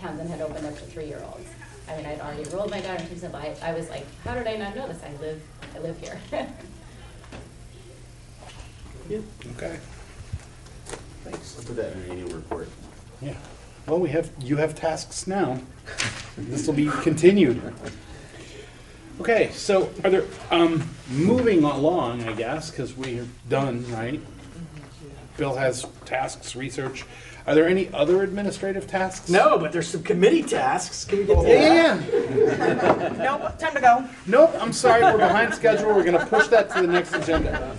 Townsend had opened up to 3-year-olds. I mean, I'd already enrolled my daughter in Townsend, but I was like, how did I not know this? I live here. Yeah. Okay. Thanks. I'll put that in the annual report. Yeah. Well, you have tasks now. This will be continued. Okay, so are there, moving along, I guess, because we are done, right? Bill has tasks, research. Are there any other administrative tasks? No, but there's some committee tasks. Can we get to that? Nope, time to go. Nope, I'm sorry, we're behind schedule. We're going to push that to the next agenda.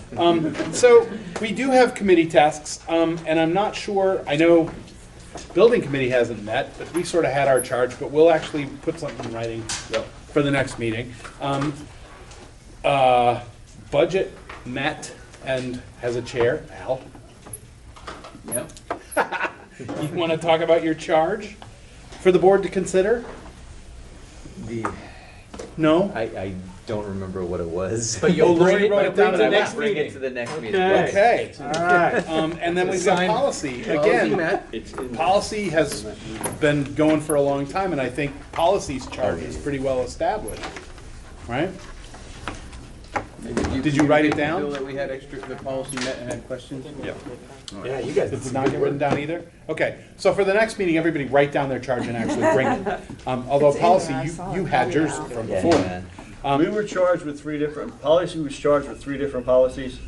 So we do have committee tasks, and I'm not sure, I know building committee hasn't met, but we sort of had our charge, but we'll actually put something in writing for the next meeting. Budget met and has a chair, Al. Yep. You want to talk about your charge for the board to consider? No? I don't remember what it was. But you'll bring it down to the next Bring meeting. it to the next meeting. Okay. All right. And then we've got policy. Again, policy has been going for a long time, and I think policy's charge is pretty well established, right? Did you write it down? Feel that we had the policy met and had questions? Yep. Yeah, you guys. It's not get written down either? Okay, so for the next meeting, everybody write down their charge and actually bring it. Although It's in policy, there, I saw you it. had yours from before. We were charged with 3 different, policy was charged with 3 different policies.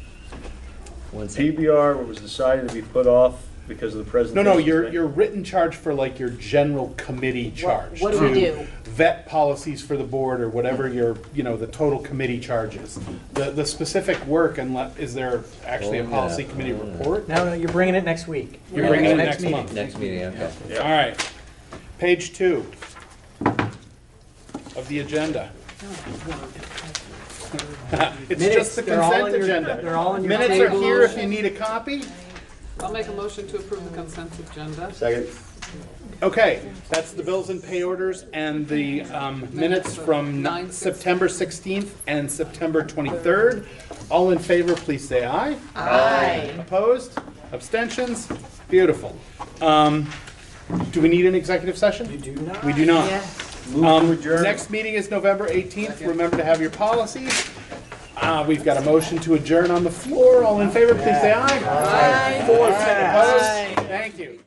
PBR, what was decided to be put off because of the presentation. No, your written charge for like your general committee charge. what do we to do? Vet policies for the board or whatever your, the total committee charge is. The specific work, is there actually a policy committee report? No, you're bringing it next week. You're bringing it next meeting. month. Next meeting, okay. All right, page 2. of the agenda? It's Minutes, just the they're all consent in your- agenda. they're all in your Minutes are table. here if you need a copy. I'll make a motion to approve the consent agenda. Second. Okay, that's the bills and pay orders and the minutes from September 16th and September 23rd. All in favor, please say aye. Aye. Opposed? Abstentions? Beautiful. Do we need an executive session? You do not. We do not. Move to adjourn. Next meeting is November 18th. Remember to have your policies. We've got a motion to adjourn on the floor. All in favor, please say aye. Aye. All right, opposed? Thank you.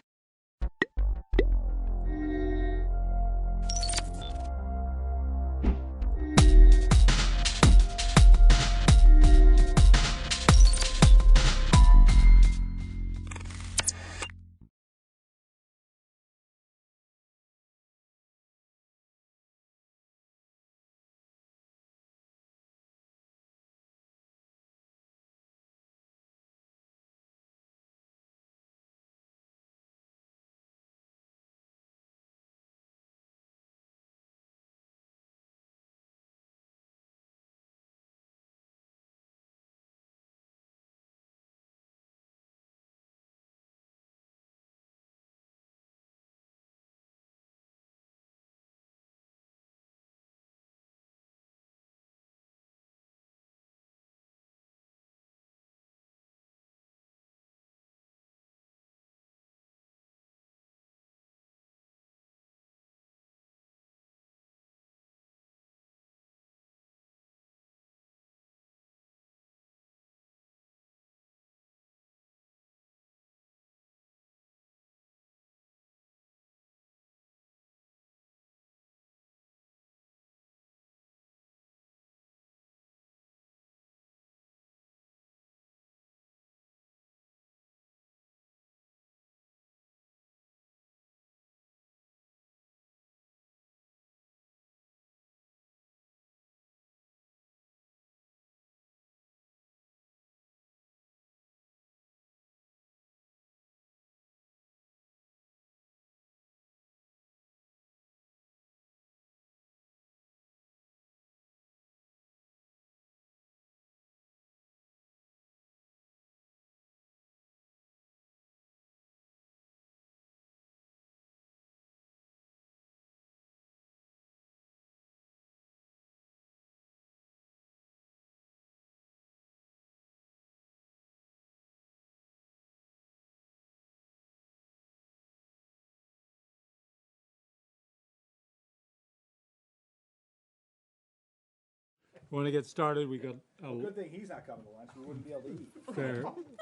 Want to get started? We got Good thing he's not coming to lunch, we wouldn't be able to eat.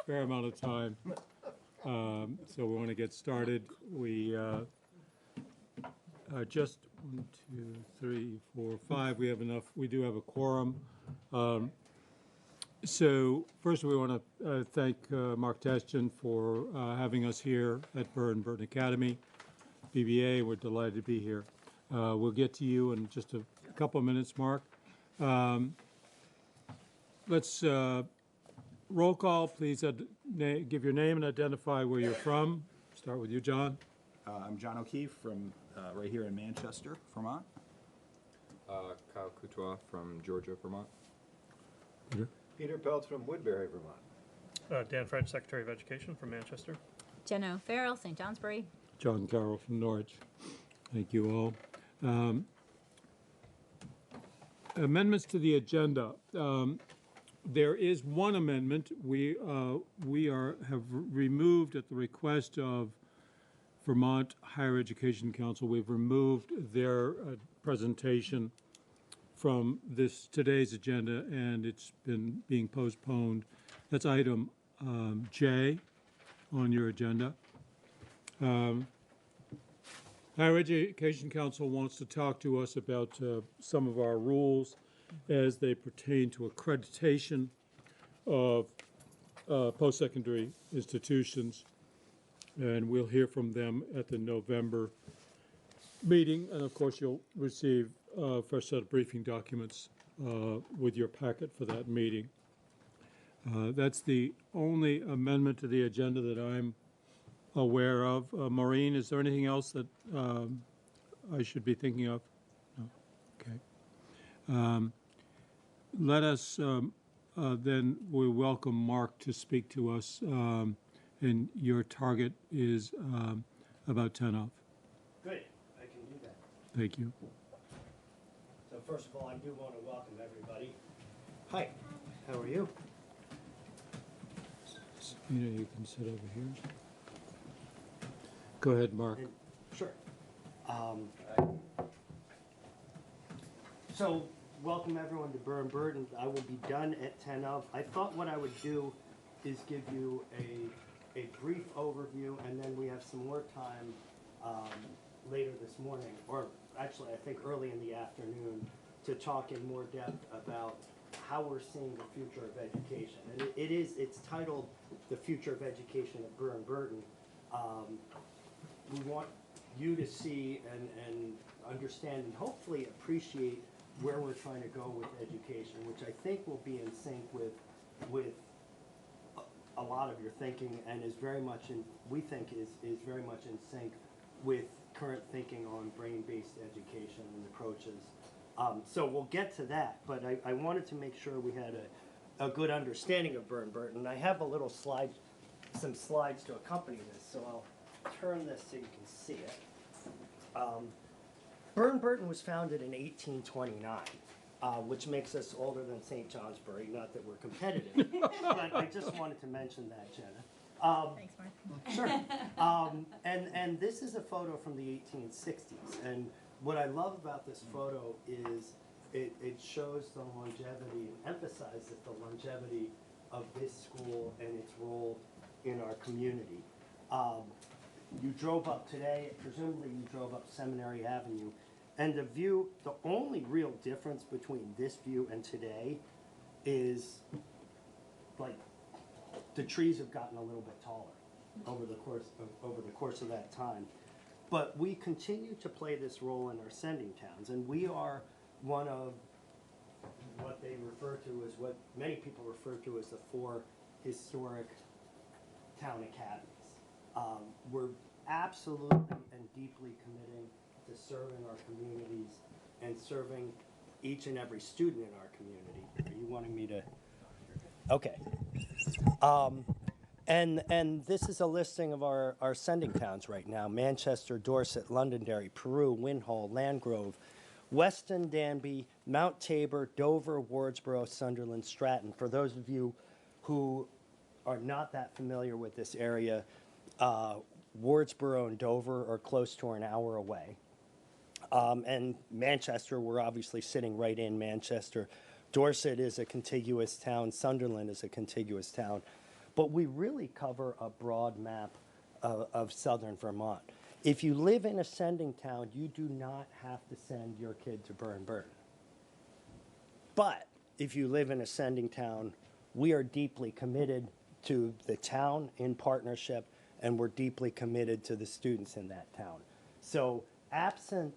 fair amount of time. So we want to get started. We just 1, 2, 3, 4, 5. We have enough. We do have a quorum. So first, we want to thank Mark Teschen for having us here at Burn Academy, BBA. We're delighted to be here. We'll get to you in just a couple of minutes, Mark. Let's roll call, please. Give your name and identify where you're from. Start with you, John. I'm John O'Keefe from right here in Manchester, Vermont. Kyle Coutois from Georgia, Vermont. Peter Peltz from Woodbury, Vermont. Dan French, Secretary of Education from Manchester. Jen O'Farrell, St. Johnsbury. John Carroll from Norwich. Thank you all. Amendments to the agenda. There is one amendment. We have removed at the request of Vermont Higher Education Council. We've removed their presentation from today's agenda, and it's been being postponed. That's item J on your agenda. Higher Education Council wants to talk to us about some of our rules as they pertain to accreditation of post-secondary institutions, and we'll hear from them at the November meeting. And of course, you'll receive a first set of briefing documents with your packet for that meeting. That's the only amendment to the agenda that I'm aware of. Maureen, is there anything else that I should be thinking of? No? Okay. Let us, then we welcome Mark to speak to us, and your target is about 10 of. Good, I can do that. Thank you. So first of all, I do want to welcome everybody. Hi, how are you? You can sit over here. Go ahead, Mark. Sure. So, welcome everyone to Burn Burden. I will be done at 10 of. I thought what I would do is give you a brief overview, and then we have some more time later this morning, or actually I think early in the afternoon, to talk in more depth about how we're seeing the future of education. And it's titled The Future of Education at Burn Burden. We want you to see and understand and hopefully appreciate where we're trying to go with education, which I think will be in sync with a lot of your thinking, and is very much we think is very much in sync with current thinking on brain-based education and approaches. So we'll get to that, but I wanted to make sure we had a good understanding of Burn Burden. I have a little some slides to accompany this, so I'll turn this so you can see it. Burn Burden was founded in 1829, which makes us older than St. Johnsbury, not that we're competitive, but I just wanted to mention that, Jenna. Thanks, Mark. Sure. And this is a photo from the 1860s, and what I love about this photo is it shows the longevity and emphasizes the longevity of this school and its role in our community. You drove up today, presumably you drove up Seminary Avenue, and the only real difference between this view and today is, like, the trees have gotten a little bit taller over the course of that time. But we continue to play this role in our sending towns, and we are one of what they refer to as, what many people refer to as, the 4 historic town academies. We're absolutely and deeply committing to serving our communities and serving each and every student in our community. Are you wanting me to? Okay. And this is a listing of our sending towns right now: Manchester, Dorset, Londonderry, Peru, Winhall, Landgrove, Weston, Danby, Mount Tabor, Dover, Wardsboro, Sunderland, Stratton. For those of you who are not that familiar with this area, Wardsboro and Dover are close to an hour away. And Manchester, we're obviously sitting right in Manchester. Dorset is a contiguous town. Sunderland is a contiguous town. But we really cover a broad map of southern Vermont. If you live in a sending town, you do not have to send your kid to Burn Burden. But if you live in a sending town, we are deeply committed to the town in partnership, and we're deeply committed to the students in that town. So absent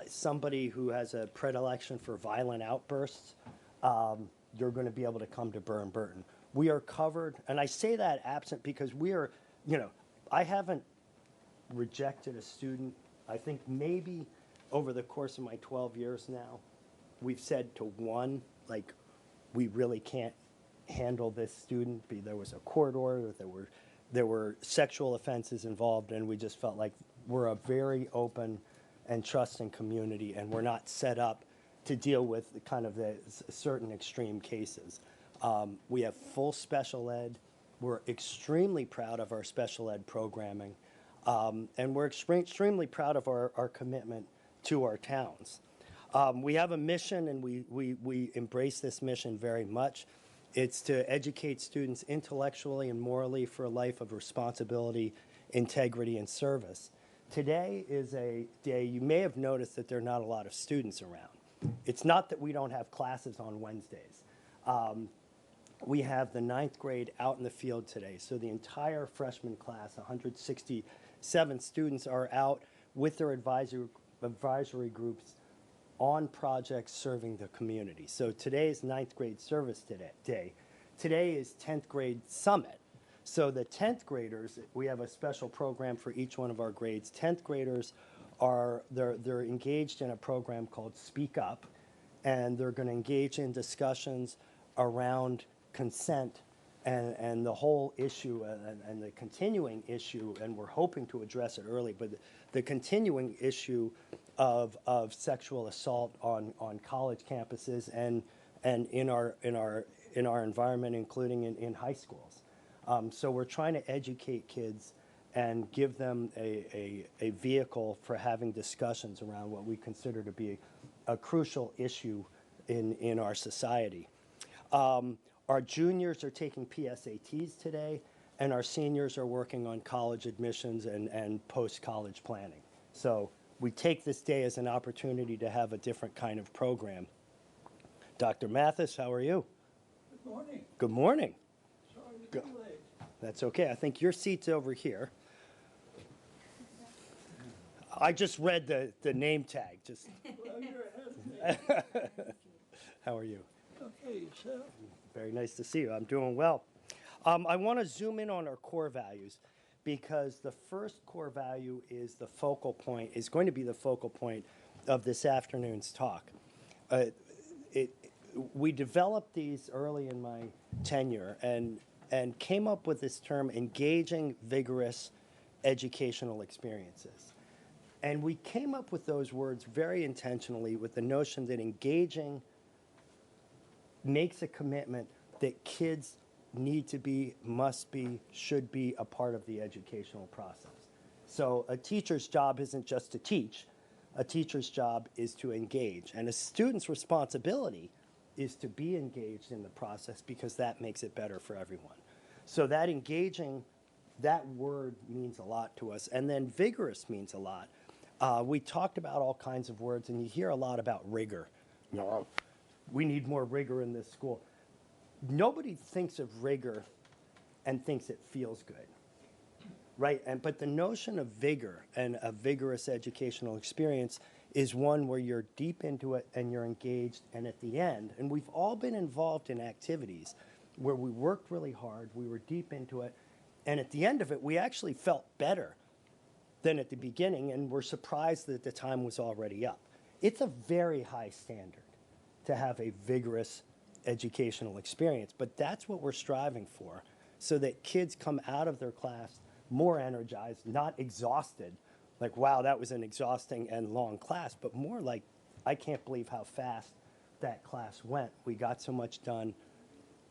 somebody who has a predilection for violent outbursts, you're going to be able to come to Burn Burden. We are covered, and I say that absent because we are, I haven't rejected a student. I think maybe over the course of my 12 years now, we've said to one, like, we really can't handle this student. There was a court order, there were sexual offenses involved, and we just felt like we're a very open and trusting community, and we're not set up to deal with kind of the certain extreme cases. We have full special ed. We're extremely proud of our special ed programming, and we're extremely proud of our commitment to our towns. We have a mission, and we embrace this mission very much. It's to educate students intellectually and morally for a life of responsibility, integrity, and service. Today is a day, you may have noticed that there are not a lot of students around. It's not that we don't have classes on Wednesdays. We have the 9th grade out in the field today. So the entire freshman class, 167 students, are out with their advisory groups on projects serving the community. So today is 9th grade service day. Today is 10th grade summit. So the 10th graders, we have a special program for each one of our grades. 10th graders they're engaged in a program called Speak Up. and they're going to engage in discussions around consent and the whole issue and the continuing issue, and we're hoping to address it early, but the continuing issue of sexual assault on college campuses and in our environment, including in high schools. So we're trying to educate kids and give them a vehicle for having discussions around what we consider to be a crucial issue in our society. Our juniors are taking PSATs today, and our seniors are working on college admissions and post-college planning. So we take this day as an opportunity to have a different kind of program. Dr. Mathis, how are you? Good morning. Good morning. Sorry to Go- be late. That's okay. I think your seat's over here. I just read the name tag. Just Well, you're ahead of me. how are you? Okay, yourself? Very nice to see you. I'm doing well. I want to zoom in on our core values because the first core value is going to be the focal point of this afternoon's talk. We developed these early in my tenure and came up with this term, engaging, vigorous educational experiences. And we came up with those words very intentionally with the notion that engaging makes a commitment that kids need to be, must be, should be a part of the educational process. So a teacher's job isn't just to teach. A teacher's job is to engage. And a student's responsibility is to be engaged in the process because that makes it better for everyone. So that engaging, that word means a lot to us. And then vigorous means a lot. We talked about all kinds of words, and you hear a lot about rigor. We need more rigor in this school. Nobody thinks of rigor and thinks it feels good, right? But the notion of vigor and a vigorous educational experience is one where you're deep into it and you're engaged, and at the end, and we've all been involved in activities where we worked really hard, we were deep into it, and at the end of it, we actually felt better than at the beginning, and we're surprised that the time was already up. It's a very high standard to have a vigorous educational experience, but that's what we're striving for, so that kids come out of their class more energized, not exhausted, like, wow, that was an exhausting and long class, but more like, I can't believe how fast that class went. We got so much done,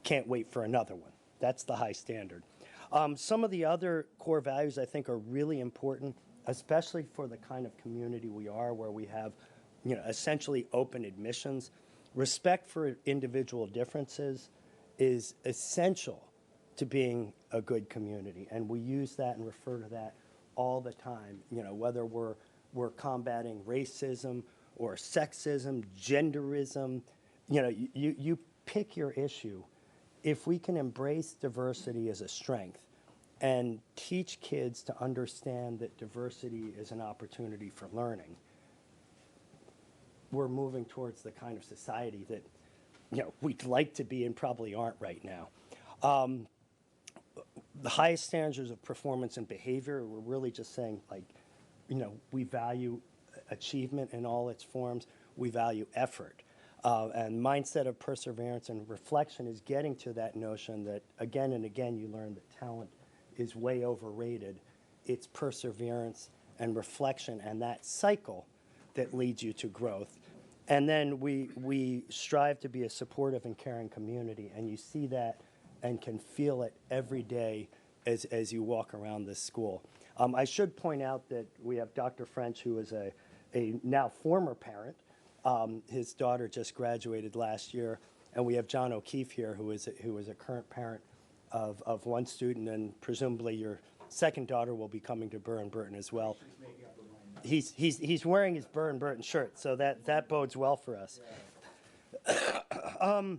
can't wait for another one. That's the high standard. Some of the other core values I think are really important, especially for the kind of community we are, where we have, essentially open admissions. Respect for individual differences is essential to being a good community, and we use that and refer to that all the time. Whether we're combating racism or sexism, genderism, you pick your issue. If we can embrace diversity as a strength and teach kids to understand that diversity is an opportunity for learning, we're moving towards the kind of society that we'd like to be and probably aren't right now. The highest standards of performance and behavior, we're really just saying, we value achievement in all its forms. We value effort. And mindset of perseverance and reflection is getting to that notion that again and again you learn that talent is way overrated. It's perseverance and reflection and that cycle that leads you to growth. And then we strive to be a supportive and caring community, and you see that and can feel it every day as you walk around this school. I should point out that we have Dr. French, who is a now former parent. His daughter just graduated last year, and we have John O'Keefe here, who is a current parent of one student, and presumably your second daughter will be coming to Burr and Burton as well. He's wearing his Burr and Burton shirt, so that bodes well for us. A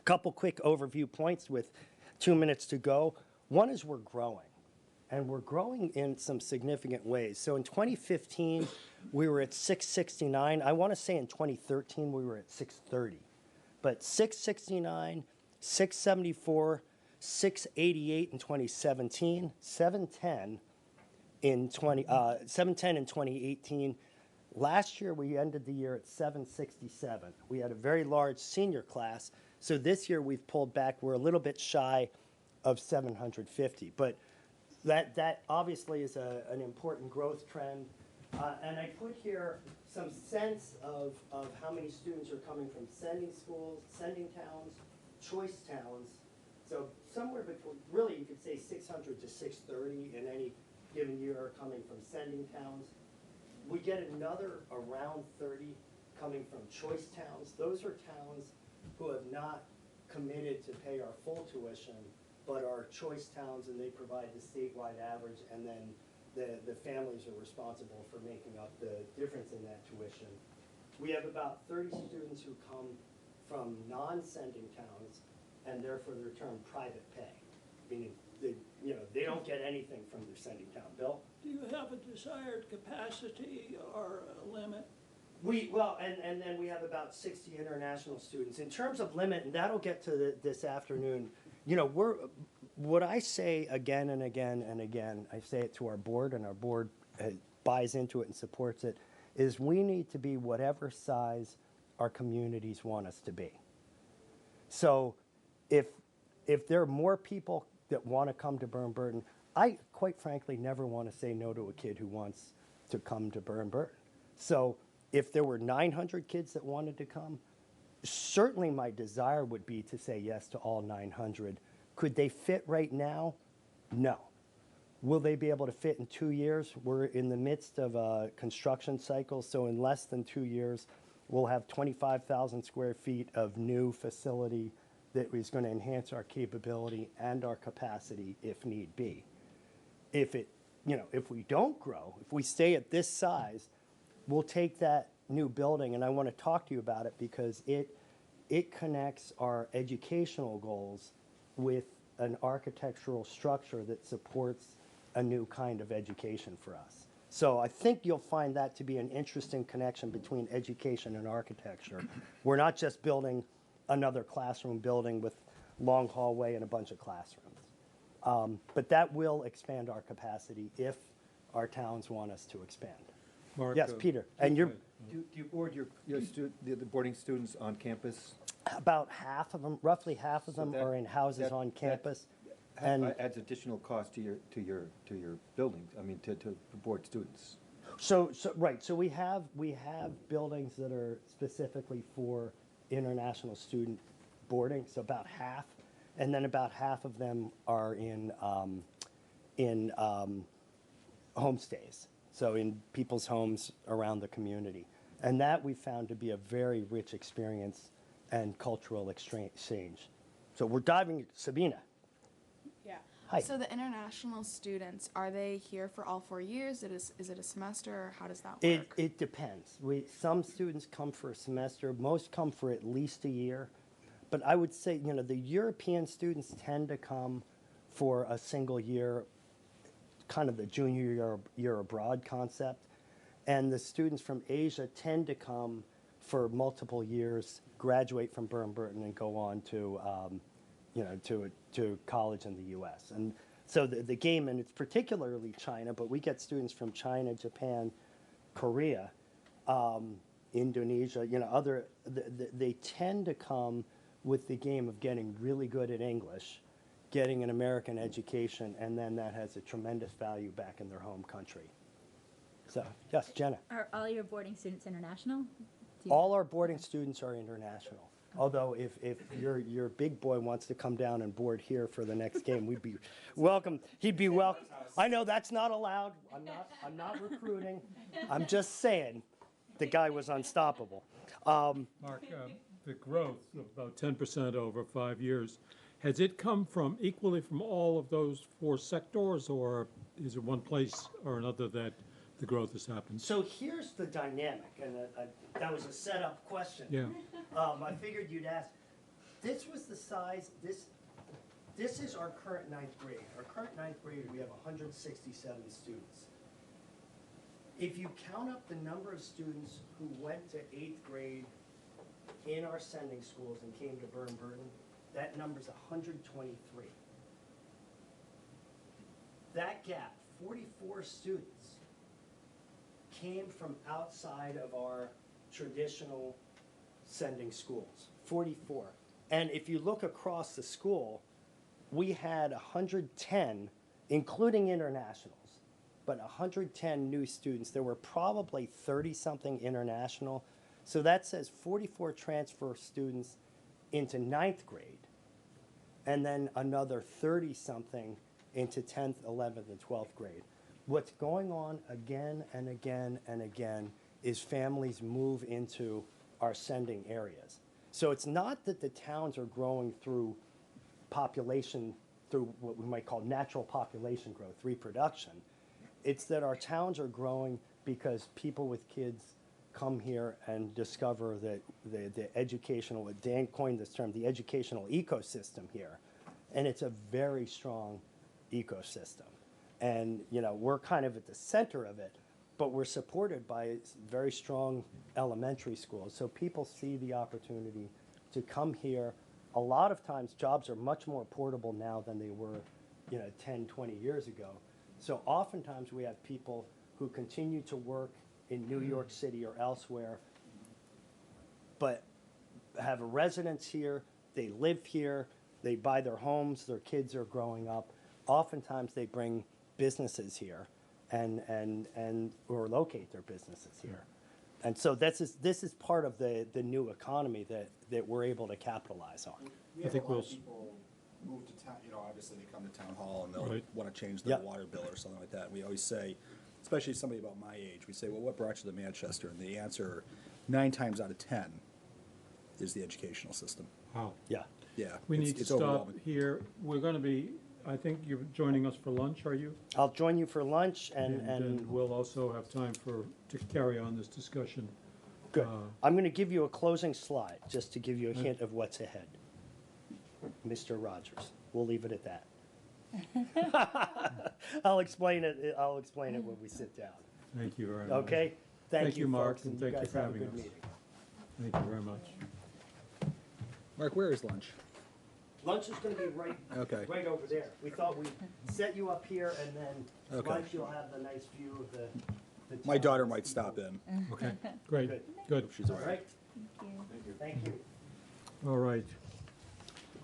couple quick overview points with 2 minutes to go. One is we're growing, and we're growing in some significant ways. So in 2015, we were at 669. I want to say in 2013, we were at 630. But 669, 674, 688 in 2017, 710 in 2018, Last year, we ended the year at 767. We had a very large senior class, so this year we've pulled back. We're a little bit shy of 750, but that obviously is an important growth trend. And I put here some sense of how many students are coming from sending schools, sending towns, choice towns. So somewhere between, really you could say 600 to 630 in any given year are coming from sending towns. We get another around 30 coming from choice towns. Those are towns who have not committed to pay our full tuition, but are choice towns, and they provide the statewide average, and then the families are responsible for making up the difference in that tuition. We have about 30 students who come from non-sending towns, and therefore they're termed private pay, meaning they don't get anything from their sending town. Bill? Do you have a desired capacity or a limit? And then we have about 60 international students. In terms of limit, and that'll get to this afternoon, what I say again and again and again, I say it to our board, and our board buys into it and supports it, is we need to be whatever size our communities want us to be. So if there are more people that want to come to Burn-Burton, I quite frankly never want to say no to a kid who wants to come to Burn-Burton. So if there were 900 kids that wanted to come, certainly my desire would be to say yes to all 900. Could they fit right now? No. Will they be able to fit in 2 years? We're in the midst of a construction cycle, so in less than 2 years, we'll have 25,000 square feet of new facility that is going to enhance our capability and our capacity if need be. If we don't grow, if we stay at this size, we'll take that new building, and I want to talk to you about it because it connects our educational goals with an architectural structure that supports a new kind of education for us. So I think you'll find that to be an interesting connection between education and architecture. We're not just building another classroom building with long hallway and a bunch of classrooms. But that will expand our capacity if our towns want us to expand. Mark, Yes, Peter. And you're do you board the boarding students on campus? about half of them, roughly half of them are in houses on campus. And adds additional cost to your building. I mean, to board students. So we have buildings that are specifically for international student boarding. So about half, and then about half of them are in homestays. So in people's homes around the community, and that we found to be a very rich experience and cultural exchange. So we're diving, Sabina. Yeah. Hi. So the international students, are they here for all 4 years? Is it a semester, or how does that work? It depends. Some students come for a semester. Most come for at least a year. But I would say, the European students tend to come for a single year, kind of the junior year abroad concept. And the students from Asia tend to come for multiple years, graduate from Burn-Burton, and go on to college in the U.S. And so the game, and it's particularly China, but we get students from China, Japan, Korea, Indonesia, they tend to come with the game of getting really good at English, getting an American education, and then that has a tremendous value back in their home country. So, yes, Jenna. Are all your boarding students international? All our boarding students are international. Although if your big boy wants to come down and board here for the next game, we'd be welcome. He'd be welcome. I know that's not allowed. I'm not recruiting. I'm just saying the guy was unstoppable. Mark, the growth of about 10% over 5 years, has it come equally from all of those 4 sectors, or is it one place or another that the growth has happened? So here's the dynamic, and that was a setup question. Yeah. I figured you'd ask. This was the size, this is our current 9th grade. Our current 9th grade, we have 167 students. If you count up the number of students who went to 8th grade in our sending schools and came to Burn-Burton, that number's 123. That gap, 44 students, came from outside of our traditional sending schools, 44. And if you look across the school, we had 110, including internationals, but 110 new students. There were probably 30-something international. So that says 44 transfer students into 9th grade, and then another 30-something into 10th, 11th, and 12th grade. What's going on again and again and again is families move into our sending areas. So it's not that the towns are growing through population, through what we might call natural population growth, reproduction. It's that our towns are growing because people with kids come here and discover that the educational, Dan coined this term, the educational ecosystem here. And it's a very strong ecosystem. And, you know, we're kind of at the center of it, but we're supported by very strong elementary schools. So people see the opportunity to come here. A lot of times jobs are much more portable now than they were, you know, 10, 20 years ago. So oftentimes we have people who continue to work in New York City or elsewhere, but have a residence here, they live here, they buy their homes, their kids are growing up. Oftentimes they bring businesses here and or locate their businesses here. And so this is part of the new economy that we're able to capitalize on. We have a lot of people move to town, you know, obviously they come to town hall and they'll want to change their Yep. water bill or something like that. We always say, especially somebody about my age, we say, well, what brought you to Manchester? And the answer, 9 times out of 10, is the educational system. Wow. Yeah. Yeah. We need to it's stop overwhelming. here. We're going to be, I think you're joining us for lunch, are you? I'll join you for lunch And and we'll also have time to carry on this discussion. good. I'm going to give you a closing slide just to give you a hint of what's ahead. Mr. Rogers, we'll leave it at that. I'll explain it when we sit down. Thank you very much. Okay? Thank you, Mark, folks, and you thank you guys for have a having good us. meeting. Thank you very much. Mark, where is lunch? Lunch is going to be Okay. right over there. We thought we'd set you up here, and then Okay. lunch you'll have the nice view of the My town. daughter might stop in. Okay, great, good. If she's all All right. right? Thank you. All right.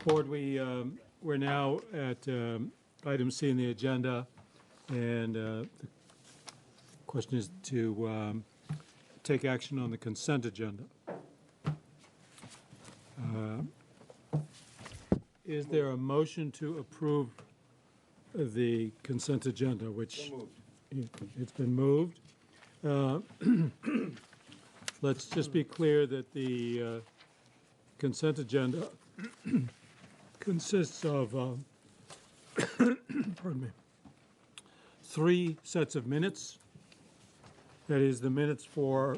Board, we're now at item C in the agenda, and the question is to take action on the consent agenda. Is there a motion to approve the consent agenda, which it's been moved? Let's just be clear that the consent agenda consists of, pardon me, 3 sets of minutes. That is the minutes for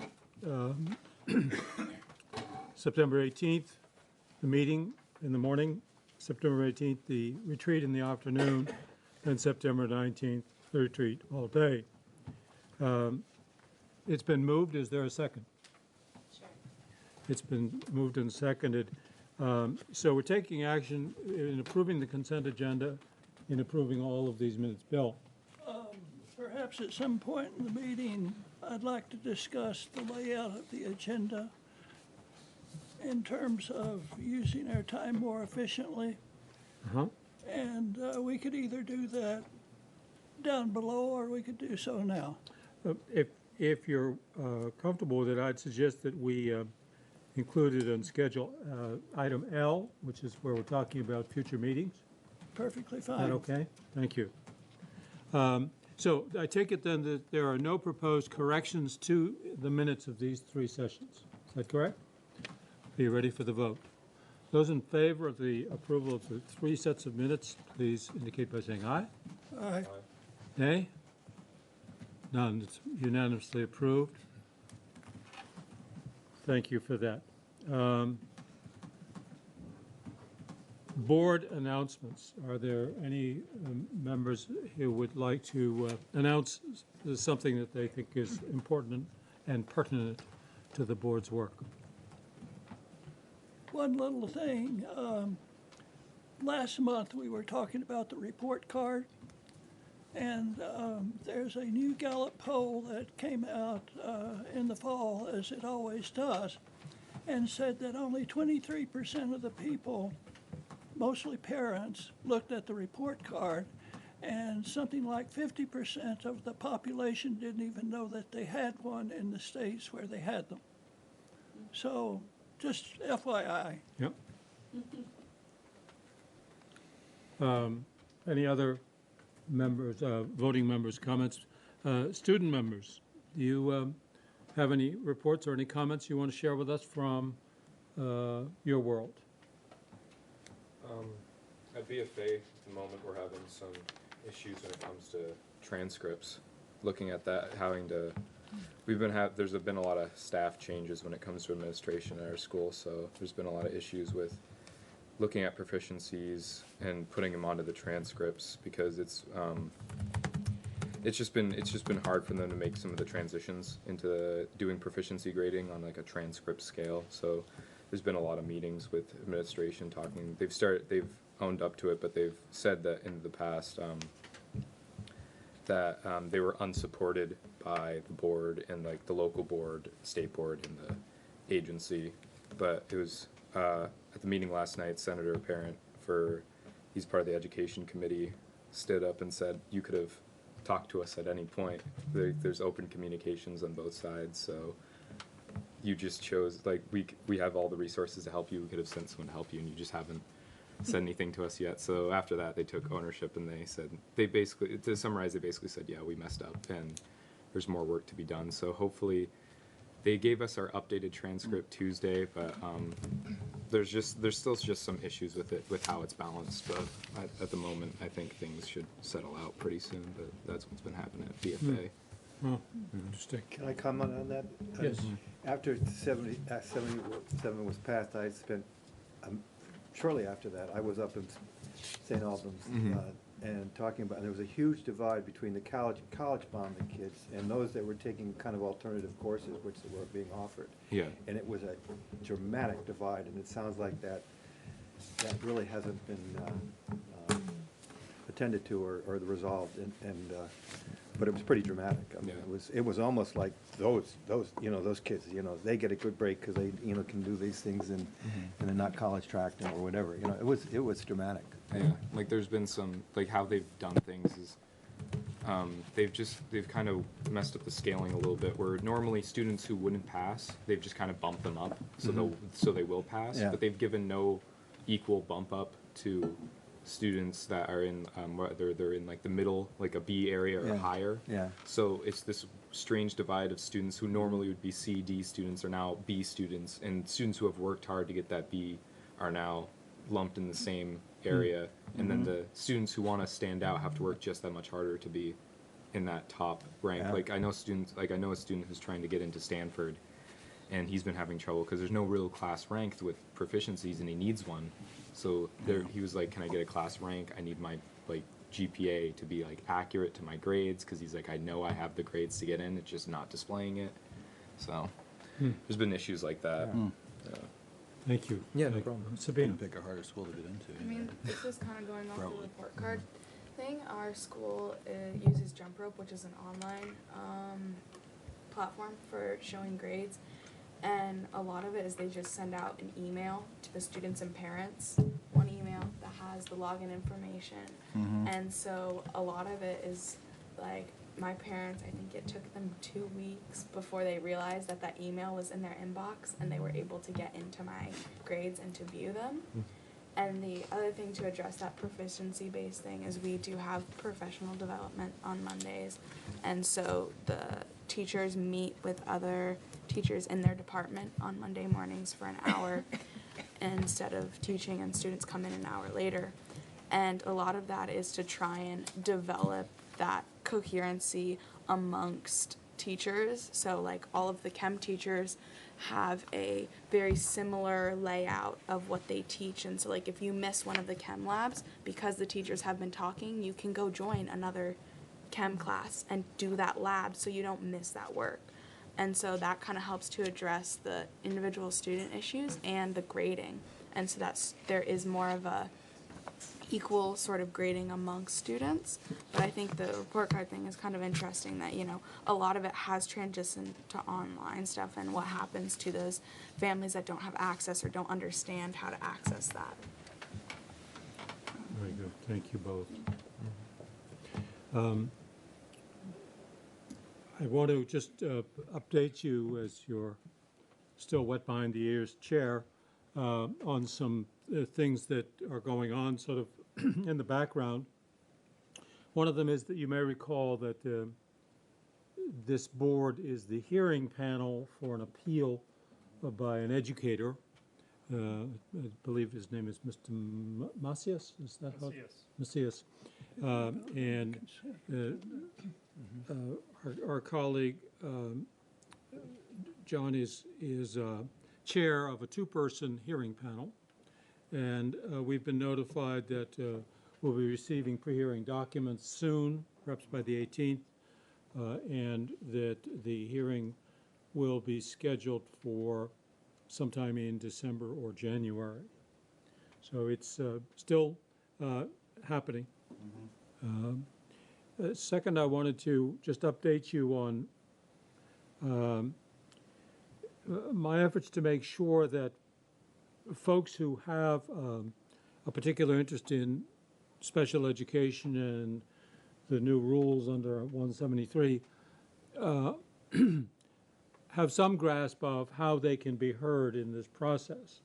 September 18th, the meeting in the morning, September 18th, the retreat in the afternoon, and September 19th, the retreat all day. It's been moved. Is there a second? Sure. It's been moved and seconded. So we're taking action in approving the consent agenda, in approving all of these minutes. Bill? Perhaps at some point in the meeting, I'd like to discuss the layout of the agenda in terms of using our time more efficiently. Uh-huh. And we could either do that down below, or we could do so now. If you're comfortable with it, I'd suggest that we include it on schedule item L, which is where we're talking about future meetings. Perfectly Is that fine. okay? Thank you. So I take it then that there are no proposed corrections to the minutes of these 3 sessions. Is that correct? Are you ready for the vote? Those in favor of the approval of the 3 sets of minutes, please indicate by saying aye. Aye. Nay? None. It's unanimously approved. Thank you for that. Board announcements. Are there any members who would like to announce something that they think is important and pertinent to the board's work? One little thing, last month we were talking about the report card, And there's a new Gallup poll that came out in the fall, as it always does, and said that only 23% of the people, mostly parents, looked at the report card, and something like 50% of the population didn't even know that they had one in the states where they had them. So, just FYI. Yep. Any other members, voting members, comments? Student members, do you have any reports or any comments you want to share with us from your world? At VFA, at the moment, we're having some issues when it comes to transcripts. Looking at that, there's been a lot of staff changes when it comes to administration at our school, so there's been a lot of issues with looking at proficiencies and putting them onto the transcripts, because it's just been hard for them to make some of the transitions into doing proficiency grading on like a transcript scale. So there's been a lot of meetings with administration talking. They've owned up to it, but they've said that in the past that they were unsupported by the board and like the local board, state board, and the agency. But it was at the meeting last night, Senator Parent, he's part of the education committee, stood up and said, you could have talked to us at any point. There's open communications on both sides, so you just chose, like, we have all the resources to help you. We could have sent someone to help you, and you just haven't said anything to us yet. So after that, they took ownership, and they basically, to summarize, they basically said, yeah, we messed up, and there's more work to be done. So hopefully, they gave us our updated transcript Tuesday, but there's still just some issues with it, with how it's balanced. But at the moment, I think things should settle out pretty soon. But that's what's been happening at BFA. Oh, interesting. Can I comment on that? Yes. After 77 was passed, I spent, shortly after that, I was up in St. Albans and talking about, and there was a huge divide between the college-bounded kids and those that were taking kind of alternative courses, which were being offered. Yeah. And it was a dramatic divide, and it sounds like that really hasn't been attended to or resolved, but it was pretty dramatic. I mean, it was almost like those kids, they get a good break because they can do these things and they're not college tracked or whatever. It was dramatic. Yeah, like there's been some, like how they've done things is they've kind of messed up the scaling a little bit, where normally students who wouldn't pass, they've just kind of bumped them up so they will pass, but they've given no equal bump up to students that are in whether they're in like the middle, like a B area or higher. Yeah. So it's this strange divide of students who normally would be C, D students are now B students, and students who have worked hard to get that B are now lumped in the same area, and then the students who want to stand out have to work just that much harder to be in that top rank. Like I know a student who's trying to get into Stanford, and he's been having trouble because there's no real class ranked with proficiencies, and he needs one. So he was like, can I get a class rank? I need my like GPA to be like accurate to my grades, because he's like, I know I have the grades to get in, it's just not displaying it. So there's been issues like that. Thank you. Yeah, no problem. Sabina. Pick a harder school to get into. I mean, this is kind of going off the report card thing. Our school uses Jump Rope, which is an online platform for showing grades. And a lot of it is they just send out an email to the students and parents, one email that has the login information. And so a lot of it is like, my parents, I think it took them 2 weeks before they realized that email was in their inbox and they were able to get into my grades and to view them. And the other thing to address that proficiency-based thing is we do have professional development on Mondays. And so the teachers meet with other teachers in their department on Monday mornings for an hour instead of teaching, and students come in an hour later. And a lot of that is to try and develop that coherency amongst teachers. So like all of the chem teachers have a very similar layout of what they teach, and so like if you miss one of the chem labs, because the teachers have been talking, you can go join another chem class and do that lab so you don't miss that work. And so that kind of helps to address the individual student issues and the grading. And so there is more of a equal sort of grading amongst students. But I think the report card thing is kind of interesting that, you know, a lot of it has transitioned to online stuff and what happens to those families that don't have access or don't understand how to access that. Very good. Thank you both. I want to just update you, as you're still wet behind the ears chair, on some things that are going on sort of in the background. One of them is that you may recall that this board is the hearing panel for an appeal by an educator. I believe his name is Mr. Macias, is that how? Macias. And our colleague, John, is chair of a two-person hearing panel. And we've been notified that we'll be receiving pre-hearing documents soon, perhaps by the 18th, and that the hearing will be scheduled for sometime in December or January. So it's still happening. Second, I wanted to just update you on my efforts to make sure that folks who have a particular interest in special education and the new rules under 173 have some grasp of how they can be heard in this process.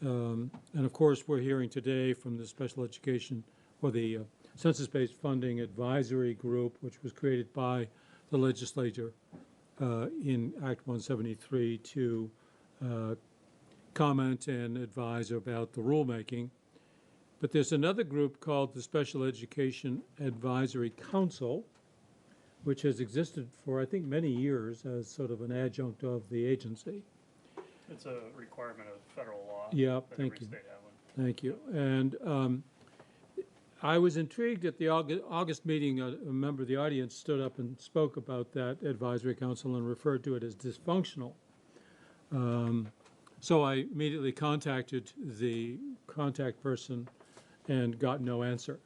And of course, we're hearing today from the Special Education, or the Census-Based Funding Advisory Group, which was created by the legislature in Act 173 to comment and advise about the rulemaking. But there's another group called the Special Education Advisory Council, which has existed for, I think, many years as sort of an adjunct of the agency. It's a requirement of federal law. Yeah, that thank every you. state have one. Thank you. And I was intrigued at the August meeting. A member of the audience stood up and spoke about that advisory council and referred to it as dysfunctional. So I immediately contacted the contact person and got no answer.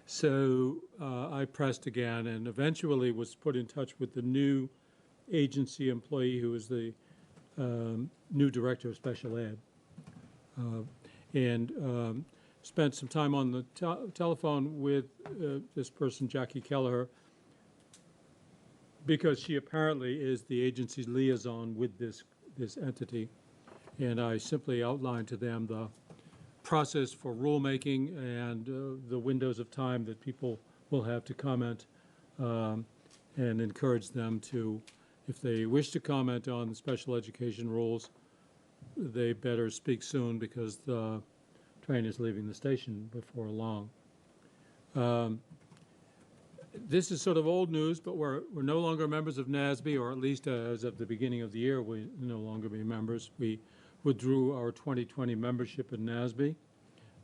So I pressed again and eventually was put in touch with the new agency employee who is the new director of special ed. And spent some time on the telephone with this person, Jackie Kelleher, because she apparently is the agency's liaison with this entity. And I simply outlined to them the process for rulemaking and the windows of time that people will have to comment, and encourage them to, if they wish to comment on the special education rules, they better speak soon because the train is leaving the station before long. This is sort of old news, but we're no longer members of NASB, or at least as of the beginning of the year, we no longer be members. We withdrew our 2020 membership in NASB.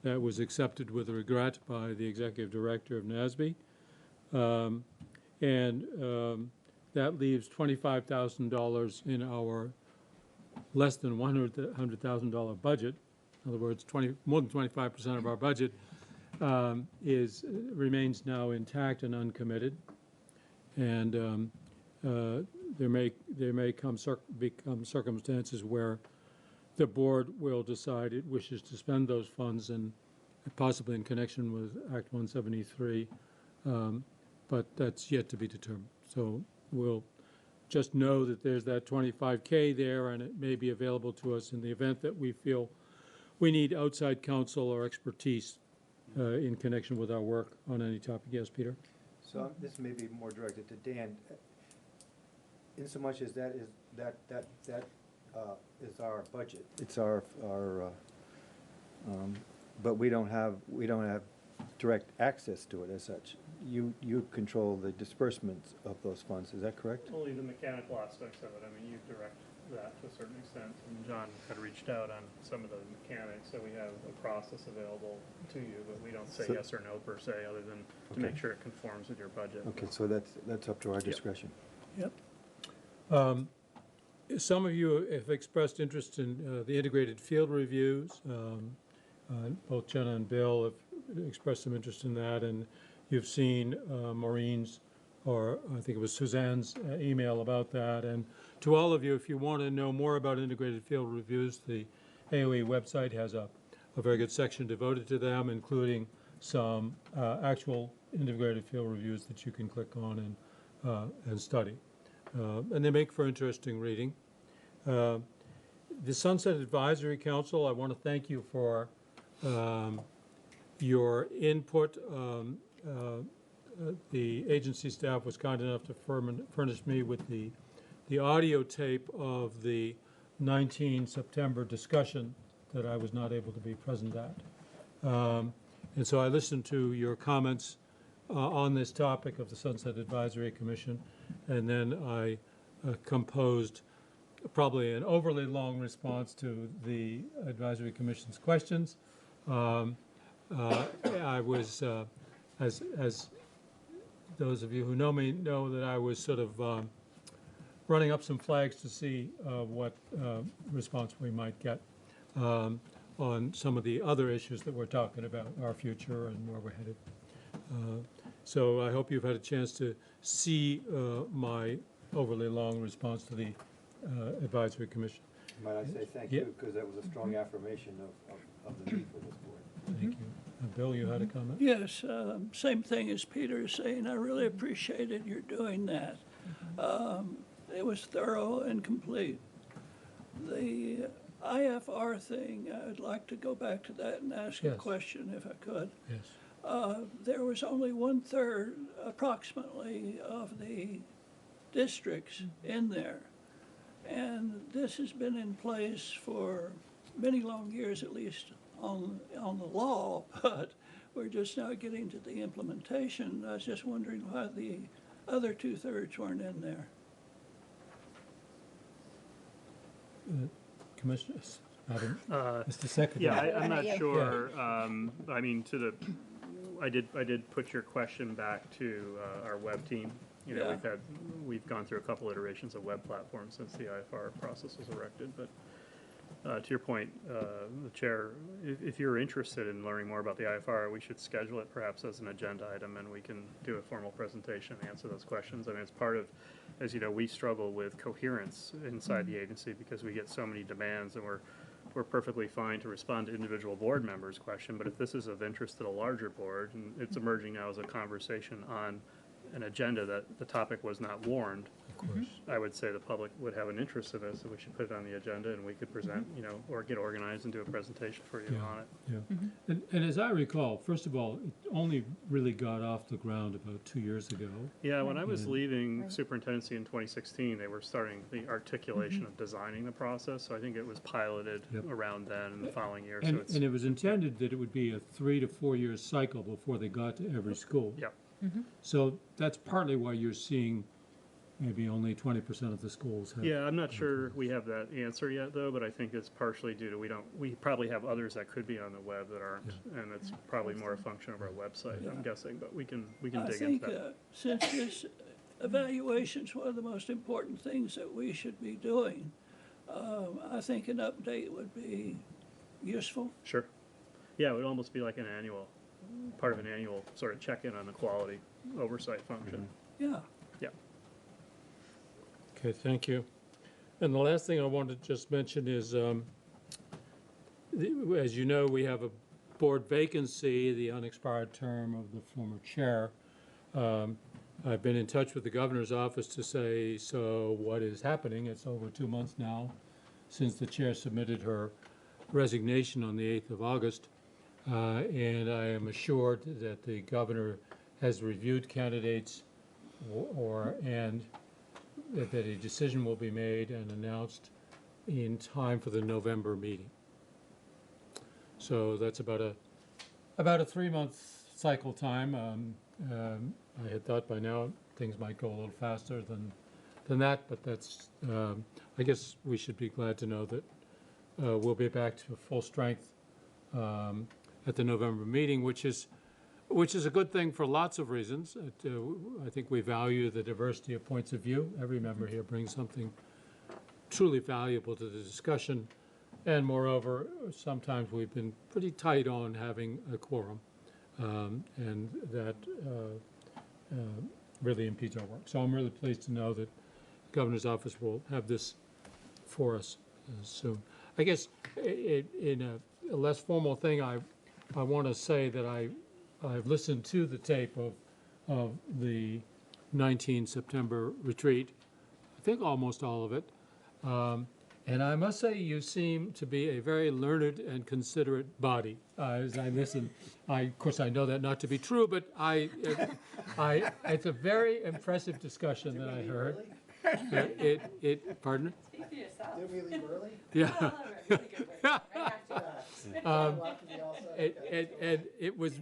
That was accepted with regret by the executive director of NASB. That leaves $25,000 in our less than $100,000 budget. In other words, more than 25% of our budget remains now intact and uncommitted, and there may become circumstances where the board will decide it wishes to spend those funds, and possibly in connection with Act 173, but that's yet to be determined. So we'll just know that there's that $25K there, and it may be available to us in the event that we feel we need outside counsel or expertise in connection with our work on any topic. Yes, Peter? So this may be more directed to Dan. In so much as that is our budget. It's our but we don't have direct access to it as such. You control the disbursements of those funds. Is that correct? Only the mechanical aspects of it. I mean, you direct that to a certain extent, and John had reached out on some of the mechanics, so we have a process available to you, but we don't say yes or no per se, other than to make sure it conforms with your budget. Okay, so that's up to our discretion. Yep. Some of you have expressed interest in the integrated field reviews. Both Jenna and Bill have expressed some interest in that, and you've seen Maureen's, or I think it was Suzanne's email about that. And to all of you, if you want to know more about integrated field reviews, the AOE website has a very good section devoted to them, including some actual integrated field reviews that you can click on and study. And they make for interesting reading. The Sunset Advisory Council, I want to thank you for your input. The agency staff was kind enough to furnish me with the audio tape of the 19 September discussion that I was not able to be present at. And so I listened to your comments on this topic of the Sunset Advisory Commission, and then I composed probably an overly long response to the Advisory Commission's questions. I was, as those of you who know me know, that I was sort of running up some flags to see what response we might get on some of the other issues that we're talking about, our future and where we're headed. So I hope you've had a chance to see my overly long response to the Advisory Commission. Might I say thank you, because that was a strong affirmation of the need for this board. Thank you. Bill, you had a comment? Yes, same thing as Peter is saying. I really appreciated your doing that. It was thorough and complete. The IFR thing, I'd like to go back to that and ask a question if I could. Yes. There was only 1/3 approximately of the districts in there. And this has been in place for many long years, at least on the law, but we're just now getting to the implementation. I was just wondering why the other 2/3 weren't in there. Commissioners, Mr. Secretary. Yeah, I'm not sure. I mean, I did put your question back to our web team. You know, Yeah. we've gone through a couple iterations of web platforms since the IFR process was erected. But to your point, the chair, if you're interested in learning more about the IFR, we should schedule it perhaps as an agenda item, and we can do a formal presentation and answer those questions. I mean, it's part of, as you know, we struggle with coherence inside the agency because we get so many demands, and we're perfectly fine to respond to individual board members' question. But if this is of interest to the larger board, and it's emerging now as a conversation on an agenda that the topic was not warned, of course, I would say the public would have an interest in this, and we should put it on the agenda, and we could present, you know, or get organized and do a presentation for you on it. Yeah. And as I recall, first of all, it only really got off the ground about 2 years ago. Yeah, when I was leaving superintendency in 2016, they were starting the articulation of designing the process, so I think it was piloted around then and the following year. And, So it's, and it was intended that it would be a 3 to 4 year cycle before they got to every school. Yep. So that's partly why you're seeing maybe only 20% of the schools have. Yeah, I'm not sure we have that answer yet, though, but I think it's partially due to we probably have others that could be on the web that aren't, and it's probably more a function of our website, I'm guessing, but we can dig into that. Since this evaluation is one of the most important things that we should be doing, I think an update would be useful. Sure. Yeah, it would almost be like an annual, part of an annual sort of check-in on the quality oversight function. Yeah. Yeah. Okay, thank you. And the last thing I wanted to just mention is, as you know, we have a board vacancy, the unexpired term of the former chair. I've been in touch with the governor's office to say, so what is happening? It's over 2 months now since the chair submitted her resignation on the 8th of August. And I am assured that the governor has reviewed candidates and that a decision will be made and announced in time for the November meeting. So that's about a 3-month cycle time. I had thought by now things might go a little faster than that, but that's, I guess we should be glad to know that we'll be back to full strength at the November meeting, which is a good thing for lots of reasons. I think we value the diversity of points of view. Every member here brings something truly valuable to the discussion. And moreover, sometimes we've been pretty tight on having a quorum, and that really impedes our work. So I'm really pleased to know that the governor's office will have this for us soon. I guess in a less formal thing, I want to say that I've listened to the tape of the 19 September retreat. I think almost all of it. And I must say, you seem to be a very learned and considerate body. As I listen, of course, I know that not to be true, but it's a very impressive discussion that I heard. Pardon? Speak for yourself. Did we leave early? Yeah. And it was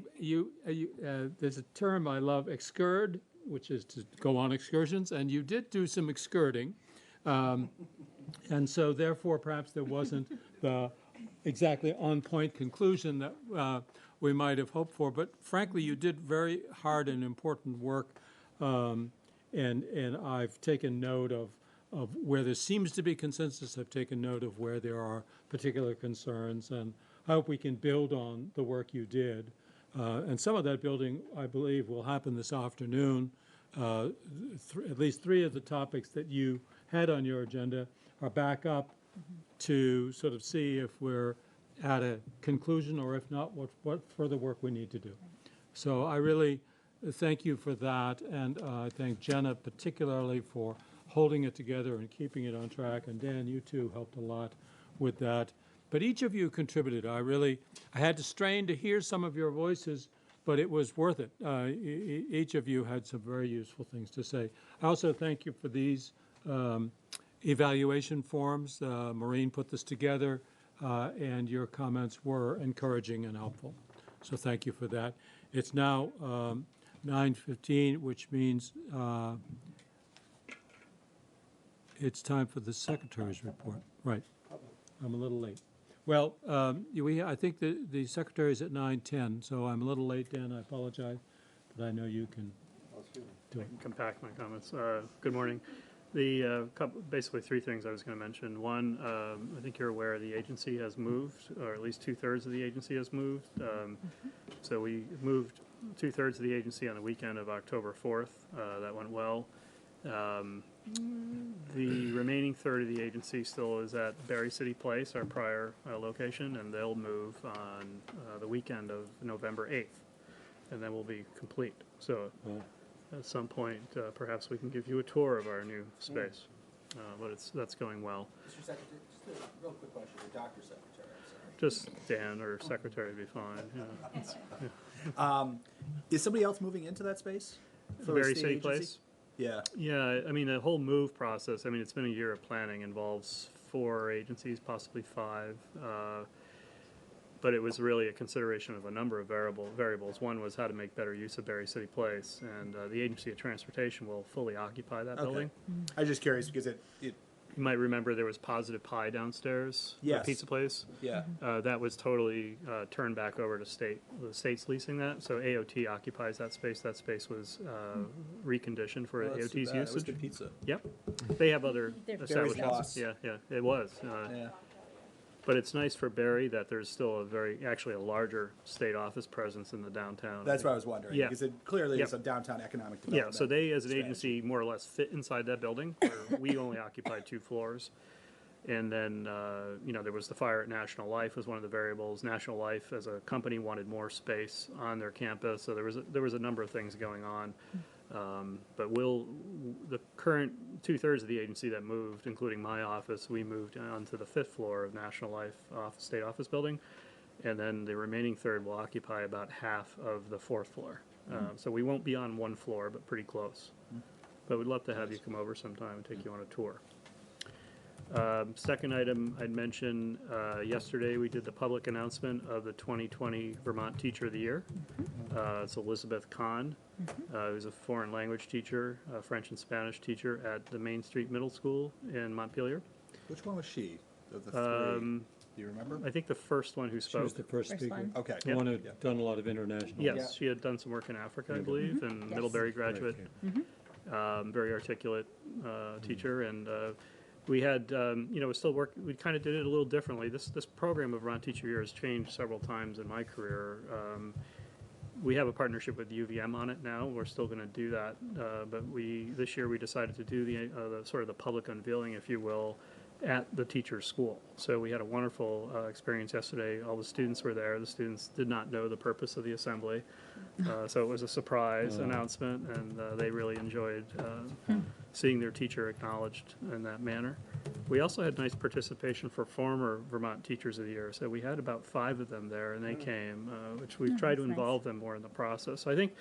there's a term I love, excurd, which is to go on excursions, and you did do some excurding. And so therefore, perhaps there wasn't the exactly on-point conclusion that we might have hoped for. But frankly, you did very hard and important work, and I've taken note of where there seems to be consensus. I've taken note of where there are particular concerns, and I hope we can build on the work you did. And some of that building, I believe, will happen this afternoon. At least 3 of the topics that you had on your agenda are back up to sort of see if we're at a conclusion, or if not, what further work we need to do. So I really thank you for that, and I thank Jenna particularly for holding it together and keeping it on track, and Dan, you too helped a lot with that. But each of you contributed. I had to strain to hear some of your voices, but it was worth it. Each of you had some very useful things to say. I also thank you for these evaluation forms. Maureen put this together, and your comments were encouraging and helpful. So thank you for that. It's now 9:15, which means it's time for the Secretary's report. Right. I'm a little late. Well, I think the Secretary's at 9:10, so I'm a little late, Dan. I apologize, but I know you can do I it. can compact my comments. Good morning. Basically 3 things I was going to mention. One, I think you're aware the agency has moved, or at least 2/3 of the agency has moved. So we moved 2/3 of the agency on the weekend of October 4th. That went well. The remaining third of the agency still is at Berry City Place, our prior location, and they'll move on the weekend of November 8th, and then we'll be complete. So at some point, perhaps we can give you a tour of our new space, but that's going well. Mr. Secretary, just a real quick question, the doctor's secretary, I'm sorry. Just Dan or secretary would be fine. Yeah. Is somebody else moving into that space? The Berry City Place? Yeah. Yeah, I mean, the whole move process, I mean, it's been a year of planning, involves 4 agencies, possibly 5. But it was really a consideration of a number of variables. One was how to make better use of Berry City Place, and the Agency of Transportation will fully occupy that building. I was just curious because you might remember there was Positive Pie downstairs, Yes. the pizza place. Yeah. That was totally turned back over to state. The state's leasing that, so AOT occupies that space. That space was reconditioned for that's too AOT's bad. It was usage. good pizza. Yep. They have other They're establishments. Berry's Yeah, it was. Yeah. But it's nice for Barry that there's still actually a larger state office presence in the downtown. That's what I was wondering. Yeah. Because it clearly is Yep. a downtown economic Yeah, development. so they, as an strategy. agency, more or less fit inside that building, where we only occupied 2 floors. And then, there was the fire at National Life was one of the variables. National Life, as a company, wanted more space on their campus, so there was a number of things going on. But the current 2/3 of the agency that moved, including my office, we moved onto the 5th floor of National Life State Office Building. And then the remaining third will occupy about half of the 4th floor. So we won't be on 1 floor, but pretty close. But we'd love to have you come over sometime and take you on a tour. Second item I'd mention, yesterday we did the public announcement of the 2020 Vermont Teacher of the Year. It's Elizabeth Kahn, who's a foreign language teacher, a French and Spanish teacher at the Main Street Middle School in Montpelier. Which one was she of the 3? Do you remember? I think the first one who She spoke. was the first speaker. one. Okay. The one who'd done a lot of international. Yes, she had done some work in Africa, I believe, and Yes. Middlebury graduate. Right, Very articulate teacher, and we had, still work. We kind of did it a little differently. This program of Vermont Teacher Year has changed several times in my career. We have a partnership with UVM on it now. We're still going to do that, but this year we decided to do the sort of the public unveiling, if you will, at the teacher's school. So we had a wonderful experience yesterday. All the students were there. The students did not know the purpose of the assembly, so it was a surprise announcement, and they really enjoyed seeing their teacher acknowledged in that manner. We also had nice participation for former Vermont Teachers of the Year. So we had about 5 of them there, and they came, which we've tried to involve them more in the process. So I think,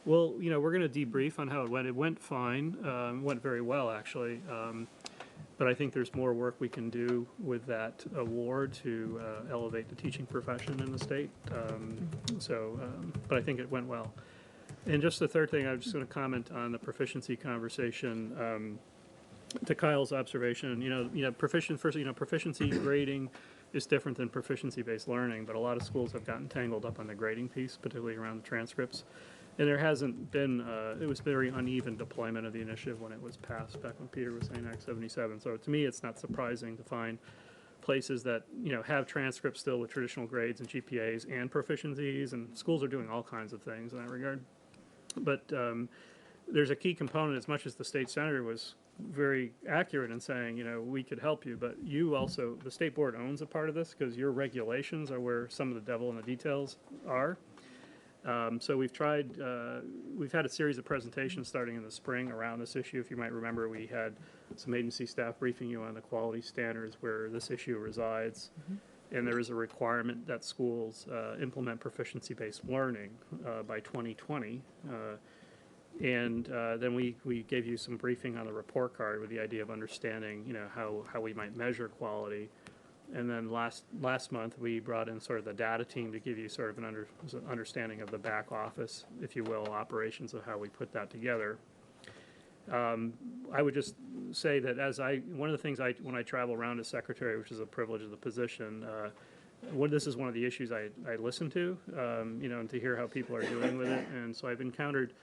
well, we're going to debrief on how it went. It went fine. It went very well, actually. But I think there's more work we can do with that award to elevate the teaching profession in the state. But I think it went well. And just the third thing, I'm just going to comment on the conversation. To Kyle's observation, proficiency grading is different than proficiency-based learning, but a lot of schools have gotten tangled up on the grading piece, particularly around the transcripts. And there hasn't been, it was very uneven deployment of the initiative when it was passed, back when Peter was saying Act 77. So to me, it's not surprising to find places that, have transcripts still with traditional grades and GPAs and proficiencies, and schools are doing all kinds of things in that regard. But there's a key component, as much as the state senator was very accurate in saying, we could help you, but you also, the state board owns a part of this because your regulations are where some of the devil in the details are. So we've had a series of presentations starting in the spring around this issue. If you might remember, we had some agency staff briefing you on the quality standards where this issue resides. And there is a requirement that schools implement proficiency-based learning by 2020. And then we gave you some briefing on the report card with the idea of understanding, how we might measure quality. And then last month, we brought in sort of the data team to give you sort of an understanding of the back office, if you will, operations of how we put that together. I would just say that one of the things when I travel around as secretary, which is a privilege of the position, this is one of the issues I listen to, and to hear how people are doing with it. And so I've encountered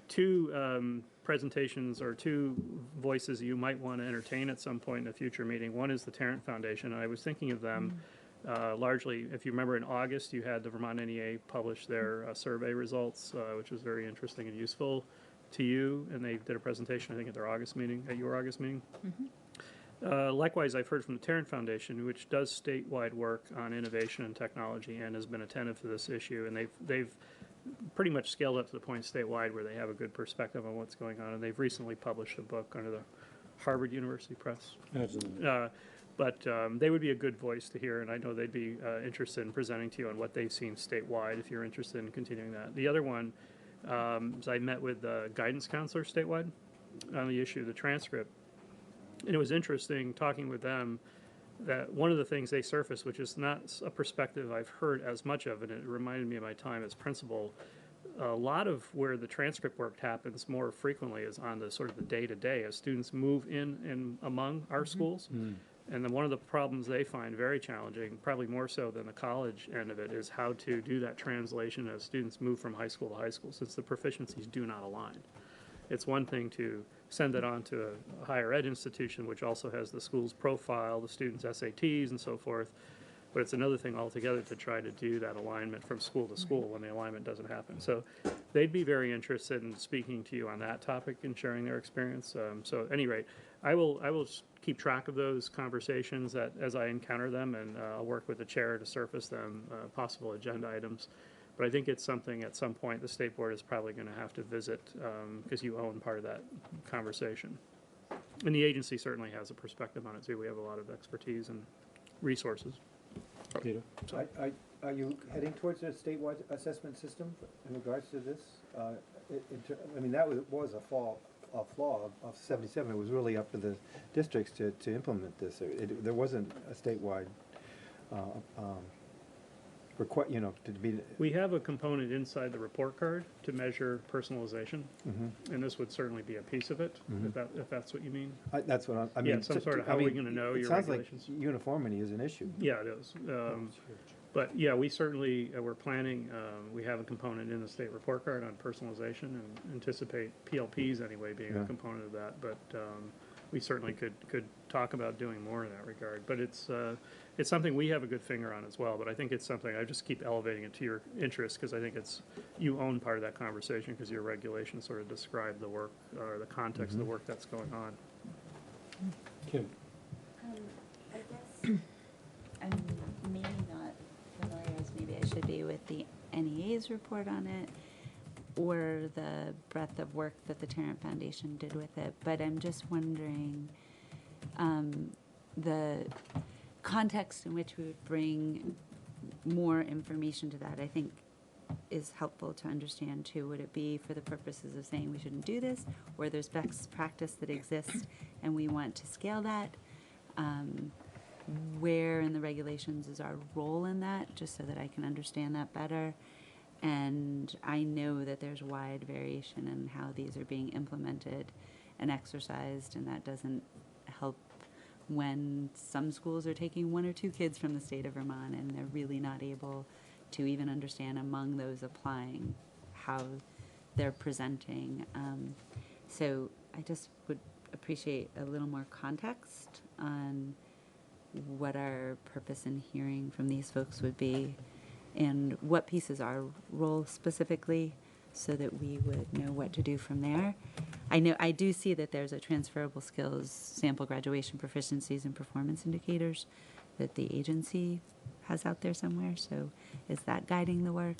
2 presentations or 2 voices you might want to entertain at some point in a future meeting. One is the Tarrant Foundation, and I was thinking of them largely, if you remember in August, you had the Vermont NEA publish their survey results, which was very interesting and useful to you, and they did a presentation, I think, at your August meeting. Likewise, I've heard from the Tarrant Foundation, which does statewide work on innovation and technology and has been attentive to this issue, and they've pretty much scaled up to the point statewide where they have a good perspective on what's going on, and they've recently published a book under the Harvard University Press. Absolutely. But they would be a good voice to hear, and I know they'd be interested in presenting to you on what they've seen statewide if you're interested in continuing that. The other one is I met with the guidance counselor statewide on the issue of the transcript, and it was interesting talking with them that one of the things they surfaced, which is not a perspective I've heard as much of, and it reminded me of my time as principal, a lot of where the transcript work happens more frequently is on the sort of the day-to-day as students move in and among our schools. And then one of the problems they find very challenging, probably more so than the college end of it, is how to do that translation as students move from high school to high school, since the proficiencies do not align. It's one thing to send it on to a higher ed institution, which also has the school's profile, the students' SATs, and so forth. But it's another thing altogether to try to do that alignment from school to school when the alignment doesn't happen. So they'd be very interested in speaking to you on that topic and sharing their experience. So at any rate, I will keep track of those conversations as I encounter them, and I'll work with the chair to surface them, possible agenda items. But I think it's something at some point the state board is probably going to have to visit because you own part of that conversation. And the agency certainly has a perspective on it too. We have a lot of expertise and resources. Peter? Are you heading towards a statewide assessment system in regards to this? I mean, that was a flaw of 77. It was really up to the districts to implement this. There wasn't a statewide to be. We have a component inside the report card to measure personalization, and this would certainly be a piece of it, if that's what you mean. That's what I mean. Yeah, some sort of how are we going to know your regulations? Sounds like uniformity is an issue. Yeah, it is. But yeah, we certainly, we're planning, we have a component in the state report card on personalization and anticipate PLPs anyway being a component of that. But we certainly could talk about doing more in that regard. But it's something we have a good finger on as well. But I think it's something I just keep elevating it to your interest, because I think you own part of that conversation, because your regulations sort of describe the work or the context of the work that's going on. Kim? I guess I'm maybe not familiar as maybe I should be with the NEA's report on it, or the breadth of work that the Tarrant Foundation did with it, but I'm just wondering the context in which we would bring more information to that, I think, is helpful to understand too. Would it be for the purposes of saying we shouldn't do this, or there's best practice that exists and we want to scale that? Where in the regulations is our role in that, just so that I can understand that better? And I know that there's wide variation in how these are being implemented and exercised, and that doesn't help when some schools are taking 1 or 2 kids from the state of Vermont and they're really not able to even understand among those applying how they're presenting. So I just would appreciate a little more context on what our purpose in hearing from these folks would be, and what piece is our role specifically, so that we would know what to do from there. I do see that there's a transferable skills sample graduation proficiencies and performance indicators that the agency has out there somewhere. So is that guiding the work?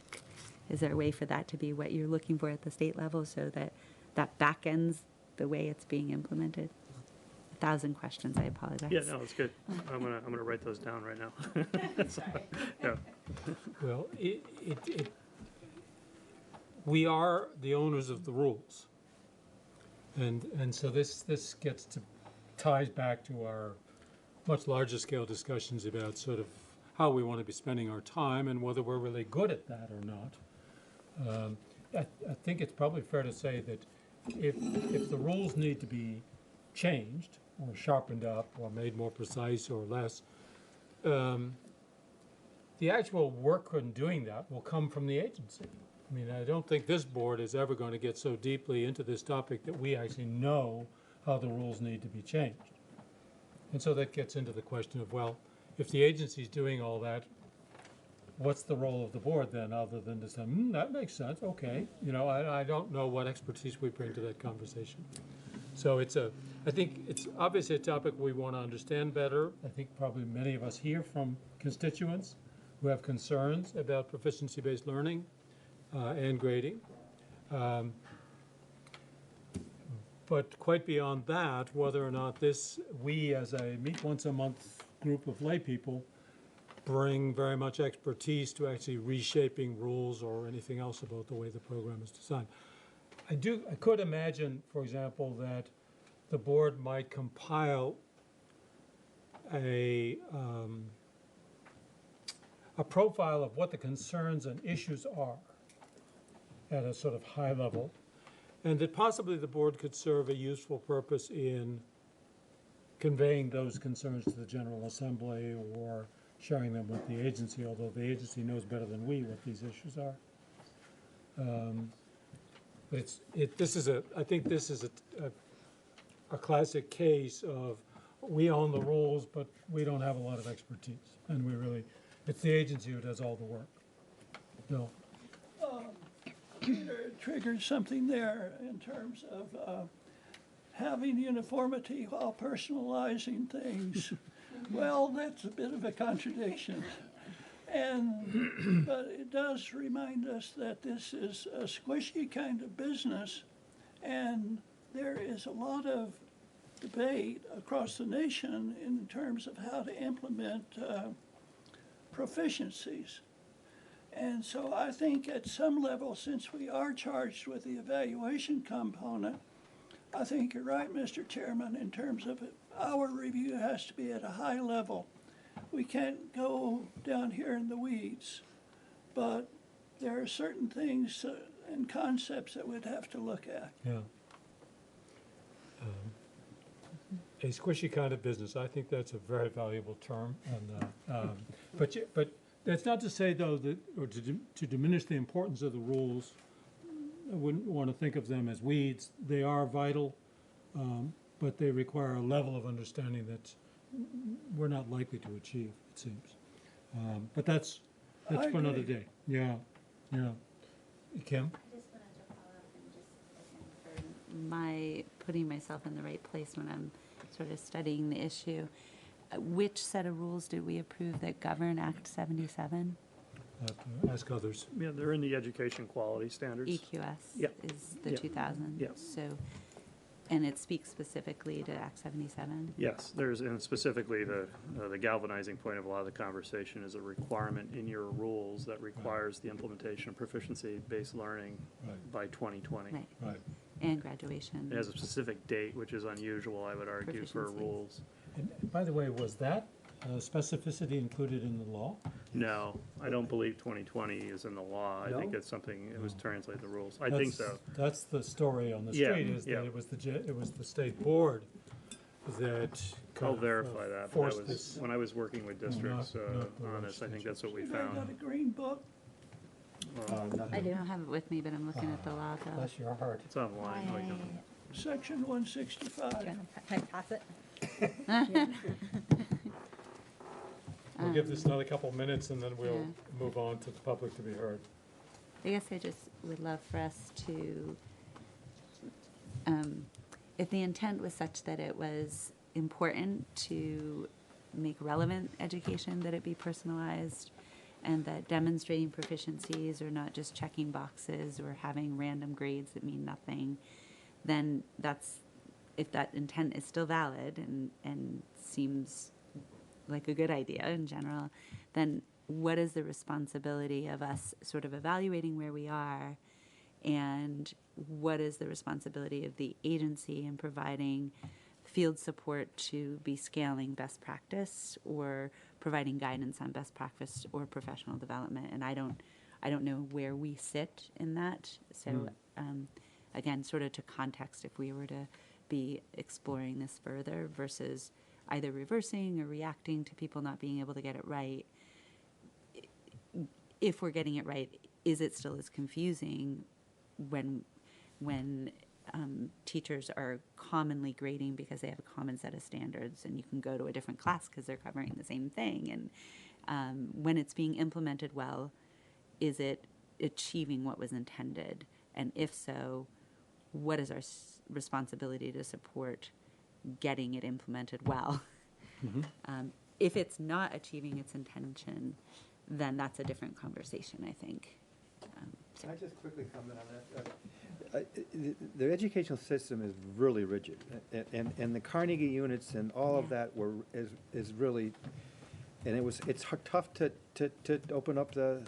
Is there a way for that to be what you're looking for at the state level, so that that back ends the way it's being implemented? 1,000 questions, I apologize. Yeah, no, it's good. I'm gonna write those down right now. So, yeah. Well, we are the owners of the rules. And so this ties back to our much larger scale discussions about sort of how we want to be spending our time and whether we're really good at that or not. I think it's probably fair to say that if the rules need to be changed or sharpened up or made more precise or less, the actual work in doing that will come from the agency. I mean, I don't think this board is ever going to get so deeply into this topic that we actually know how the rules need to be changed. And so that gets into the question of, well, if the agency's doing all that, what's the role of the board then, other than to say, that makes sense, okay. You know, I don't know what expertise we bring to that conversation. So I think it's obviously a topic we want to understand better. I think probably many of us hear from constituents who have concerns about proficiency-based learning and grading. But quite beyond that, whether or not we as a meet once a month group of lay people bring very much expertise to actually reshaping rules or anything else about the way the program is designed. I could imagine, for example, that the board might compile a profile of what the concerns and issues are at a sort of high level, and that possibly the board could serve a useful purpose in conveying those concerns to the General Assembly or sharing them with the agency, although the agency knows better than we what these issues are. But I think this is a classic case of we own the rules, but we don't have a lot of expertise, and it's the agency who does all the work. Bill? Peter triggered something there in terms of having uniformity while personalizing things. Well, that's a bit of a contradiction. But it does remind us that this is a squishy kind of business, and there is a lot of debate across the nation in terms of how to implement proficiencies. And so I think at some level, since we are charged with the evaluation component, I think you're right, Mr. Chairman, in terms of our review has to be at a high level. We can't go down here in the weeds, but there are certain things and concepts that we'd have to look at. Yeah. A squishy kind of business, I think that's a very valuable term. And, but that's not to say, though, that, or to diminish the importance of the rules. I wouldn't want to think of them as weeds. They are vital. but they require a level of understanding that we're not likely to achieve, it seems. But that's I for another agree. day. Yeah, yeah. Kim? I just wanted to follow up and just for my putting myself in the right place when I'm sort of studying the issue. Which set of rules did we approve that govern Act 77? Ask others. Yeah, they're in the education quality standards. EQS Yep. is the Yep. 2000. Yep. So, and it speaks specifically to Act 77. Yes, and specifically the galvanizing point of a lot of the conversation is a requirement in your rules that requires the implementation of proficiency-based learning Right. by 2020. Right. Right. And graduation. It has a specific date, which is unusual, I would argue, for Proficiency. rules. And by the way, was that specificity included in the law? No, I don't believe 2020 is in the law. I think No? it's something, it was translated the rules. I think so. That's the story on the Yeah, street, is yeah. that it was the state board that I'll kind of, verify that, but forced that this. was, when I was working with districts not the on this, I think that's what we You guys got a found. green book? I don't have it with me, but I'm looking at the law bill. Bless your heart. It's online. we can- Section 165. Can I pass it? We'll give this another couple of minutes and then we'll Yeah. move on to the public to be heard. I guess I just would love for us to, if the intent was such that it was important to make relevant education, that it be personalized, and that demonstrating proficiencies or not just checking boxes or having random grades that mean nothing, then that's, if that intent is still valid and seems like a good idea in general, then what is the responsibility of us sort of evaluating where we are, and what is the responsibility of the agency in providing field support to be scaling best practice or providing guidance on best practice or professional development? And I don't know where we sit in that. So again, sort of to context, if we were to be exploring this further versus either reversing or reacting to people not being able to get it right. If we're getting it right, is it still as confusing when teachers are commonly grading because they have a common set of standards, and you can go to a different class because they're covering the same thing? And when it's being implemented well, is it achieving what was intended? And if so, what is our responsibility to support getting it implemented well? If it's not achieving its intention, then that's a different conversation, I think. Can I just quickly comment on that? The educational system is really rigid, and the Carnegie units and all of that is really, and it's tough to open up the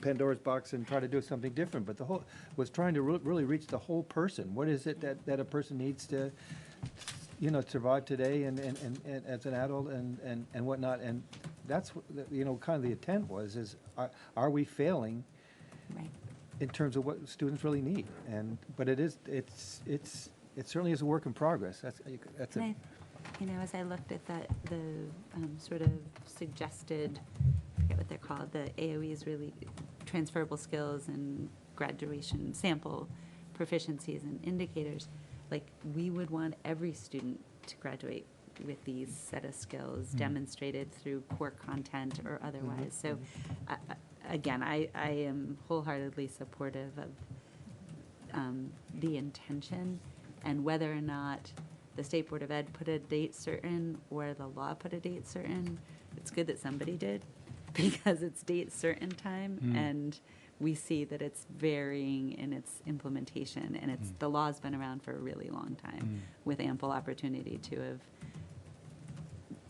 Pandora's box and try to do something different, but the whole was trying to really reach the whole person. What is it that a person needs to, survive today and as an adult and whatnot? And that's kind of the intent is are we failing Right. in terms of what students really need? But it certainly is a work in progress. That's And as I looked at the sort of suggested, I forget what they're called, the AOE's really transferable skills and graduation sample proficiencies and indicators, like we would want every student to graduate with these set of skills demonstrated through core content or otherwise. So again, I am wholeheartedly supportive of the intention, and whether or not the State Board of Ed put a date certain or the law put a date certain, it's good that somebody did, because it's date certain time, and we see that it's varying in its implementation, and the law's been around for a really long time with ample opportunity to have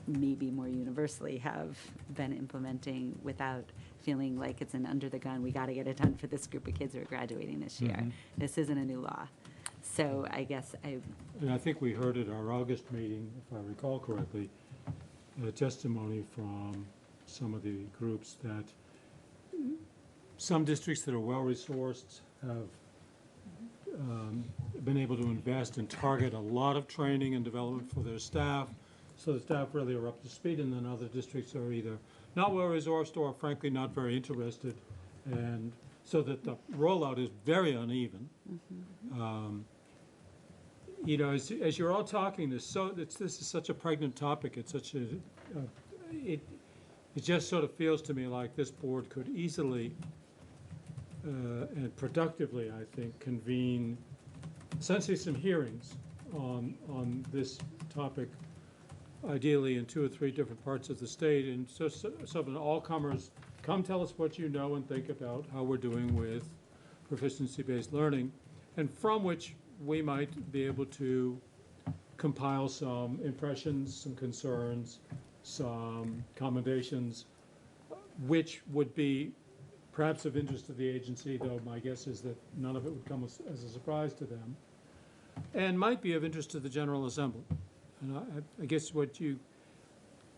maybe more universally have been implementing without feeling like it's an under the gun, we got to get it done for this group of kids who are graduating this year. This isn't a new law. So I guess And I think we heard at our August meeting, if I recall correctly, a testimony from some of the groups that some districts that are well-resourced have been able to invest and target a lot of training and development for their staff, so the staff really are up to speed, and then other districts are either not well-resourced or frankly not very interested, and so that the rollout is very uneven. you know, as you're all talking, this is such a pregnant topic. It's such a, it just sort of feels to me like this board could easily and productively, I think, convene essentially some hearings on this topic, ideally in 2 or 3 different parts of the state, and so that all comers come tell us what you know and think about how we're doing with proficiency-based learning, and from which we might be able to compile some impressions, some concerns, some commendations, which would be perhaps of interest to the agency, though my guess is that none of it would come as a surprise to them, and might be of interest to the General Assembly. And I guess what you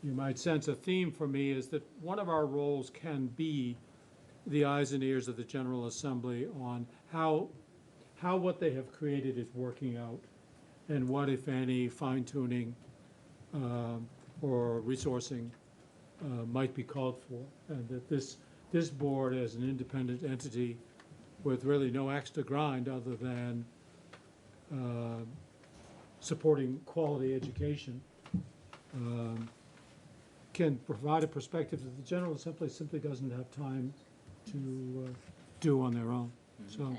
might sense a theme for me is that one of our roles can be the eyes and ears of the General Assembly on how what they have created is working out, and what, if any, fine-tuning or resourcing might be called for, and that this board, as an independent entity with really no axe to grind other than supporting quality education, can provide a perspective that the General Assembly simply doesn't have time to do on their own. So,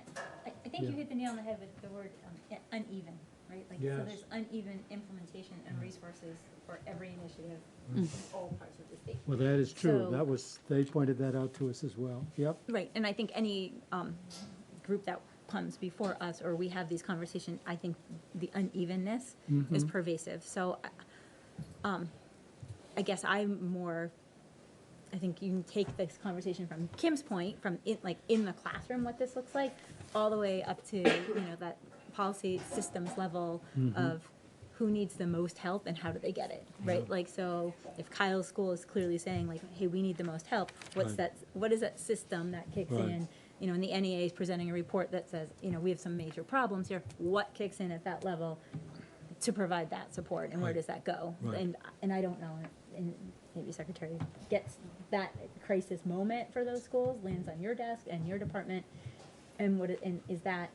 I think you hit the nail on the head with the word uneven, right? Like, Yes. so there's uneven implementation and resources for every initiative Mm. in all parts of the state. well, that is true. So- They pointed that out to us as well. Yep. Right, and I think any group that comes before us, or we have these conversations, I think the unevenness is Mhm. pervasive. So I guess I think you can take this conversation from Kim's point, from in the classroom, what this looks like, all the way up to, that policy systems level Mhm. of who needs the most help and how do they get it, right? Yeah. Like, so if Kyle's school is clearly saying like, hey, we need the most help, Right. what is that system that kicks Right. in? And the NEA is presenting a report that says, we have some major problems here. What kicks in at that level to provide that support, and where Right. does that go? Right. And I don't know, and maybe Secretary gets that crisis moment for those schools, lands on your desk and your department, and is that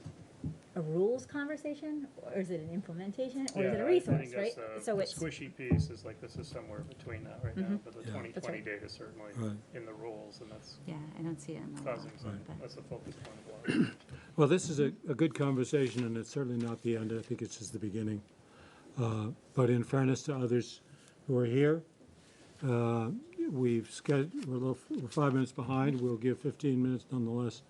a rules conversation, or is it an implementation, or is it a resource, right? So So it's, squishy piece is like, this is somewhere between that right now, Mhm. but the Yeah. 2020 That's right. data is certainly Right. in the rules, and that's Yeah, I don't see it in the law. causing some, but- that's the focus point of a lot. Well, this is a good conversation, and it's certainly not the end. I think it's just the beginning. But in fairness to others who are here, we're 5 minutes behind. We'll give 15 minutes nonetheless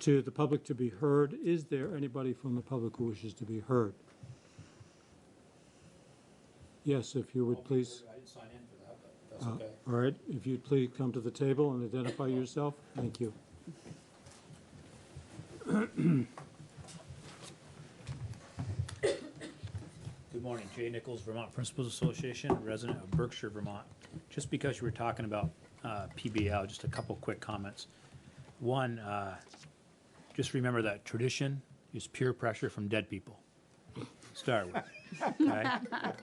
to the public to be heard. Is there anybody from the public who wishes to be heard? Yes, if you would please. I didn't sign in for that, but that's okay. All right, if you'd please come to the table and identify yourself. Thank you. Good morning, Jay Nichols, Vermont Principals Association, resident of Berkshire, Vermont. Just because you were talking about PBL, just a couple quick comments. One, just remember that tradition is peer pressure from dead people. Start with, okay?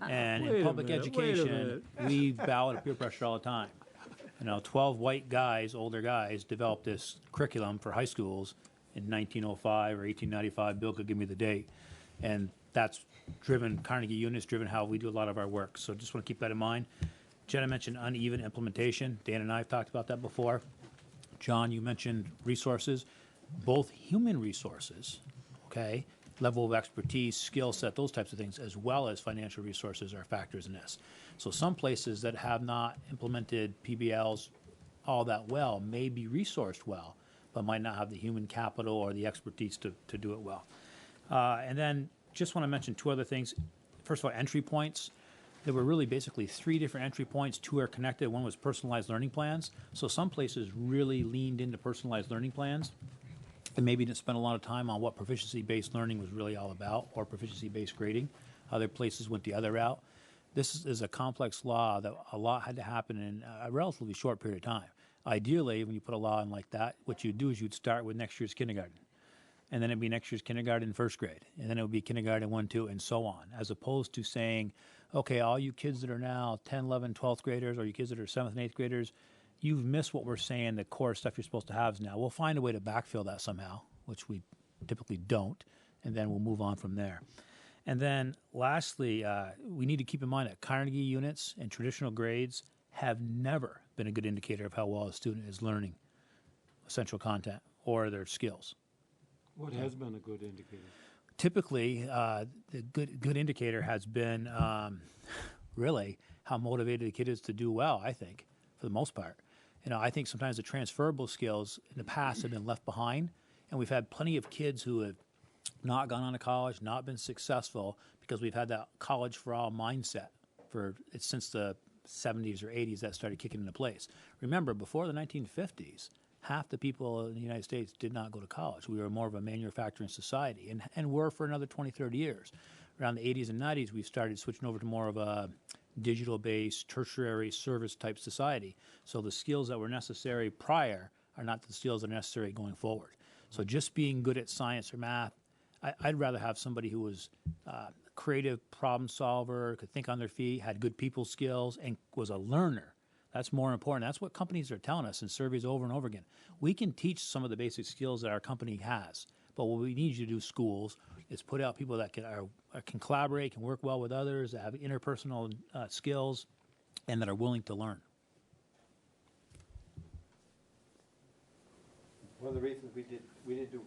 And Wait in a public minute, education, we bow to peer pressure all the time. 12 white guys, older guys, developed this curriculum for high schools in 1905 or 1895. Bill could give me the date. And that's driven, Carnegie Unit's driven how we do a lot of our work. So just want to keep that in mind. Jenna mentioned uneven implementation. Dan and I have talked about that before. John, you mentioned resources, both human resources, okay, level of expertise, skill set, those types of things, as well as financial resources are factors in this. So some places that have not implemented PBLs all that well may be resourced well, but might not have the human capital or the expertise to do it well. And then just want to mention 2 other things. First of all, entry points. There were really basically 3 different entry points. 2 are connected. One was personalized learning plans. So some places really leaned into personalized learning plans and maybe didn't spend a lot of time on what proficiency-based learning was really all about, or proficiency-based grading. Other places went the other route. This is a complex law that a lot had to happen in a relatively short period of time. Ideally, when you put a law in like that, what you'd do is you'd start with next year's kindergarten. And then it'd be next year's kindergarten and first grade. And then it would be kindergarten 1, 2, and so on. As opposed to saying, okay, all you kids that are now 10, 11, 12th graders, or you kids that are 7th and 8th graders, you've missed what we're saying, the core stuff you're supposed to have is now. We'll find a way to backfill that somehow, which we typically don't, and then we'll move on from there. And then lastly, we need to keep in mind that Carnegie units and traditional grades have never been a good indicator of how well a student is learning essential content or their skills. What has been a good indicator? Typically, the good indicator has been really how motivated the kid is to do well, I think, for the most part. I think sometimes the transferable skills in the past have been left behind, and we've had plenty of kids who have not gone on to college, not been successful, because we've had that college for all mindset since the 70s or 80s that started kicking into place. Remember, before the 1950s, half the people in the United States did not go to college. We were more of a manufacturing society, and were for another 20, 30 years. Around the 80s and 90s, we started switching over to more of a digital-based, tertiary service-type society. So the skills that were necessary prior are not the skills that are necessary going forward. So just being good at science or math, I'd rather have somebody who was a creative problem solver, could think on their feet, had good people skills, and was a learner. That's more important. That's what companies are telling us in surveys over and over again. We can teach some of the basic skills that our company has, but what we need you to do, schools, is put out people that can collaborate, can work well with others, that have interpersonal skills, and that are willing to learn. One of the reasons we did do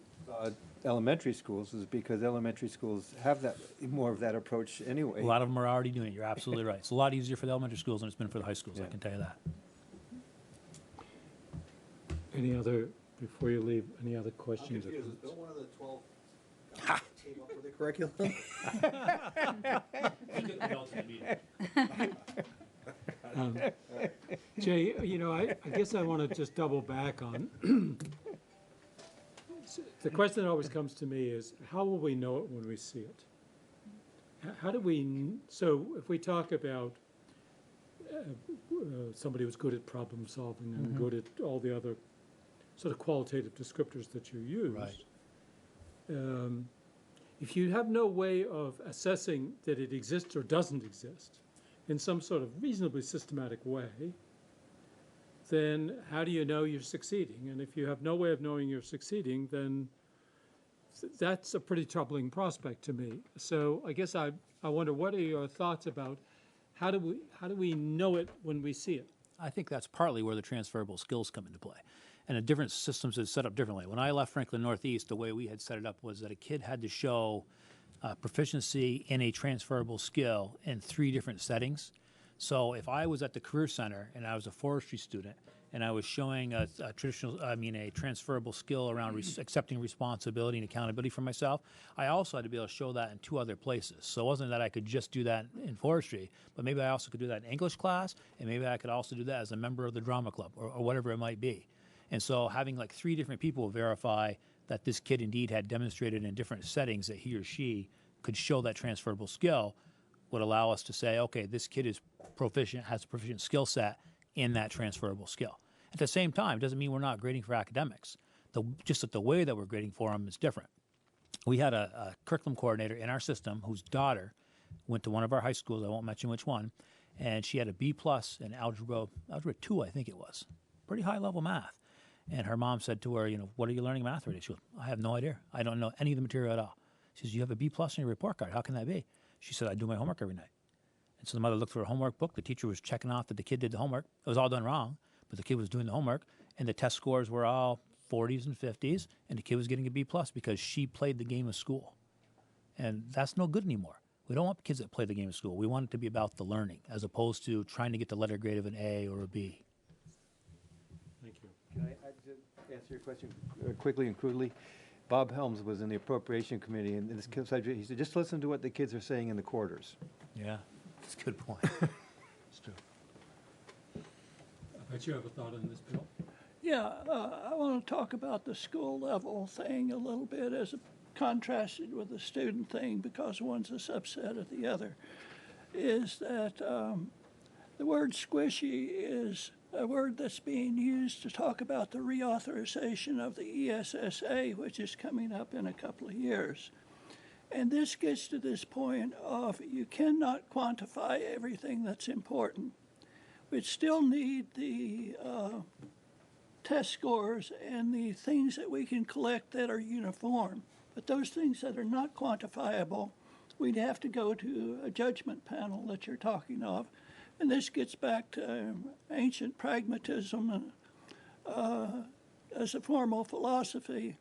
elementary schools is because elementary schools have that, more of that approach anyway. A lot of them are already doing it. You're absolutely right. It's a lot easier for the elementary schools than it's been for the high schools, I can tell you that. Any other, before you leave, any other questions? Don't one of the 12 came up with a curriculum? Jay, I guess I want to just double back on, the question that always comes to me is, how will we know it when we see it? How do we, so if we talk about somebody who's good at problem solving and good at all the other sort of qualitative descriptors that you use, if you have no way of assessing that it exists or doesn't exist in some sort of reasonably systematic way, then how do you know you're succeeding? And if you have no way of knowing you're succeeding, then that's a pretty troubling prospect to me. So I guess I wonder, what are your thoughts about how do we know it when we see it? I think that's partly where the transferable skills come into play. And the different systems is set up differently. When I left Franklin Northeast, the way we had set it up was that a kid had to show proficiency in a transferable skill in 3 different settings. So if I was at the Career Center and I was a forestry student and I was showing a transferable skill around accepting responsibility and accountability for myself, I also had to be able to show that in 2 other places. So it wasn't that I could just do that in forestry, but maybe I also could do that in English class, and maybe I could also do that as a member of the drama club or whatever it might be. And so having like 3 different people verify that this kid indeed had demonstrated in different settings that he or she could show that transferable skill would allow us to say, okay, this kid is proficient, has a proficient skill set in that transferable skill. At the same time, it doesn't mean we're not grading for academics. Just that the way that we're grading for them is different. We had a curriculum coordinator in our system whose daughter went to one of our high schools, I won't mention which one, and she had a B+ in algebra 2, I think it was. Pretty high level math. And her mom said to her, what are you learning math already? She goes, I have no idea. I don't know any of the material at all. She says, you have a B+ on your report card. How can that be? She said, I do my homework every night. And so the mother looked for her homework book. The teacher was checking off that the kid did the homework. It was all done wrong, but the kid was doing the homework. And the test scores were all 40s and 50s, and the kid was getting a B+ because she played the game of school. And that's no good anymore. We don't want kids that play the game of school. We want it to be about the learning as opposed to trying to get the letter grade of an A or a B. Thank you. Can I just answer your question quickly and crudely? Bob Helms was in the appropriation committee, and this subject, he said, just listen to what the kids are saying in the quarters. Yeah, that's a good point. It's true. I bet you have a thought on this, Bill. Yeah, I want to talk about the school level thing a little bit as contrasted with the student thing, because one's a subset of the other, is that the word squishy is a word that's being used to talk about the reauthorization of the ESSA, which is coming up in a couple of years. And this gets to this point of you cannot quantify everything that's important. We still need the test scores and the things that we can collect that are uniform. But those things that are not quantifiable we'd have to go to a judgment panel that you're talking of. And this gets back to ancient pragmatism as a formal philosophy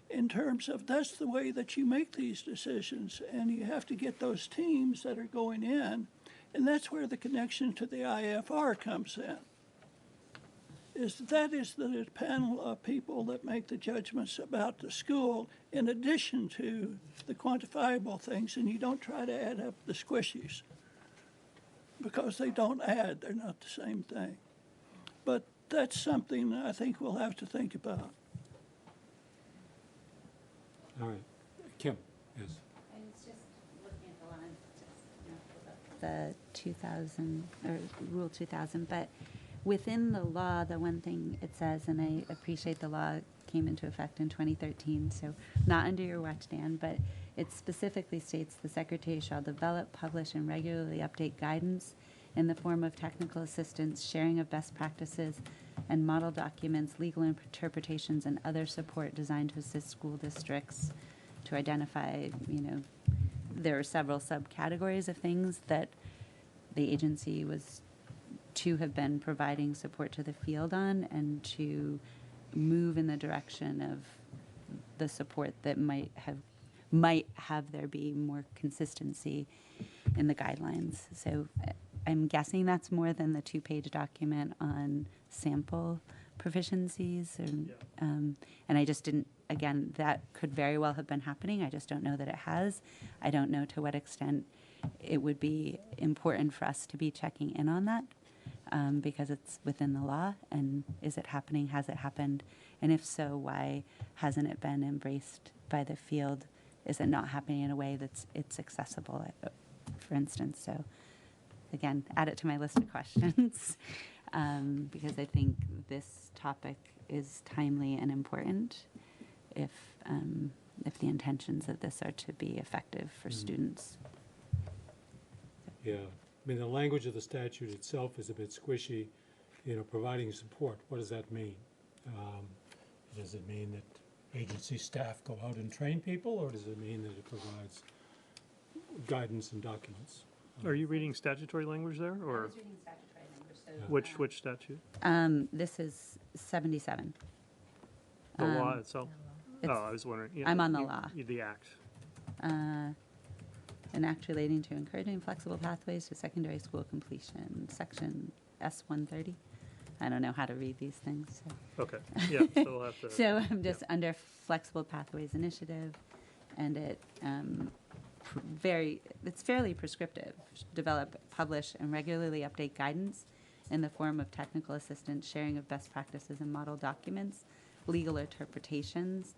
in terms of that's the way that you make these decisions. And you have to get those teams that are going in. And that's where the connection to the IFR comes in. That is the panel of people that make the judgments about the school in addition to the quantifiable things, and you don't try to add up the squishies because they don't add, they're not the same thing. But that's something I think we'll have to think about. All right. Kim, yes. I was just looking at the line, the 2000, or Rule 2000, but within the law, the one thing it says, and I appreciate the law came into effect in 2013, so not under your watch, Dan, but it specifically states the Secretary shall develop, publish, and regularly update guidance in the form of technical assistance, sharing of best practices, and model documents, legal interpretations, and other support designed to assist school districts to identify, there are several subcategories of things that the agency was to have been providing support to the field on and to move in the direction of the support that might have there be more consistency in the guidelines. So I'm guessing that's more than the 2-page document on sample proficiencies. And I just didn't, again, that could very well have been happening. I just don't know that it has. I don't know to what extent it would be important for us to be checking in on that. Because it's within the law, and is it happening? Has it happened? And if so, why hasn't it been embraced by the field? Is it not happening in a way it's accessible, for instance? So, again, add it to my list of questions because I think this topic is timely and important if the intentions of this are to be effective for students. Yeah. I mean, the language of the statute itself is a bit squishy, providing support. What does that mean? Does it mean that agency staff go out and train people, or does it mean that it provides guidance and documents? Are you reading statutory language there, or? I was reading statutory language. So Which statute? This is 77. The law itself? It's- I was wondering. I'm on the law. The act. An act relating to encouraging flexible pathways to secondary school completion, section S-130. I don't know how to read these things. So. Okay, yeah, so we'll have to. So I'm just under Flexible Pathways Initiative, and it's fairly prescriptive. Develop, publish, and regularly update guidance in the form of technical assistance, sharing of best practices and model documents, legal interpretations,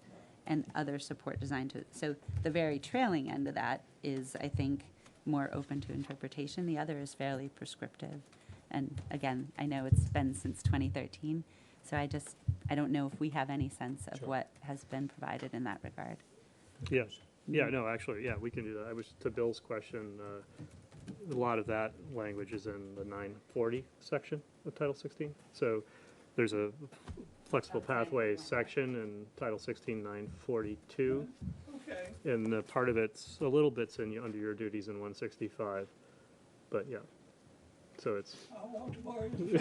and other support designed to, so the very trailing end of that is, I think, more open to interpretation. The other is fairly prescriptive. And again, I know it's been since 2013, so I don't know if we have any sense of what has been provided in that regard. Yes, yeah, no, actually, yeah, we can do that. I was, to Bill's question, a lot of that language is in the 940 section of Title 16. So there's a flexible pathways section in Title 16, 942. Okay. And part of it's, a little bit's under your duties in 165, but yeah. So it's. I won't borrow you.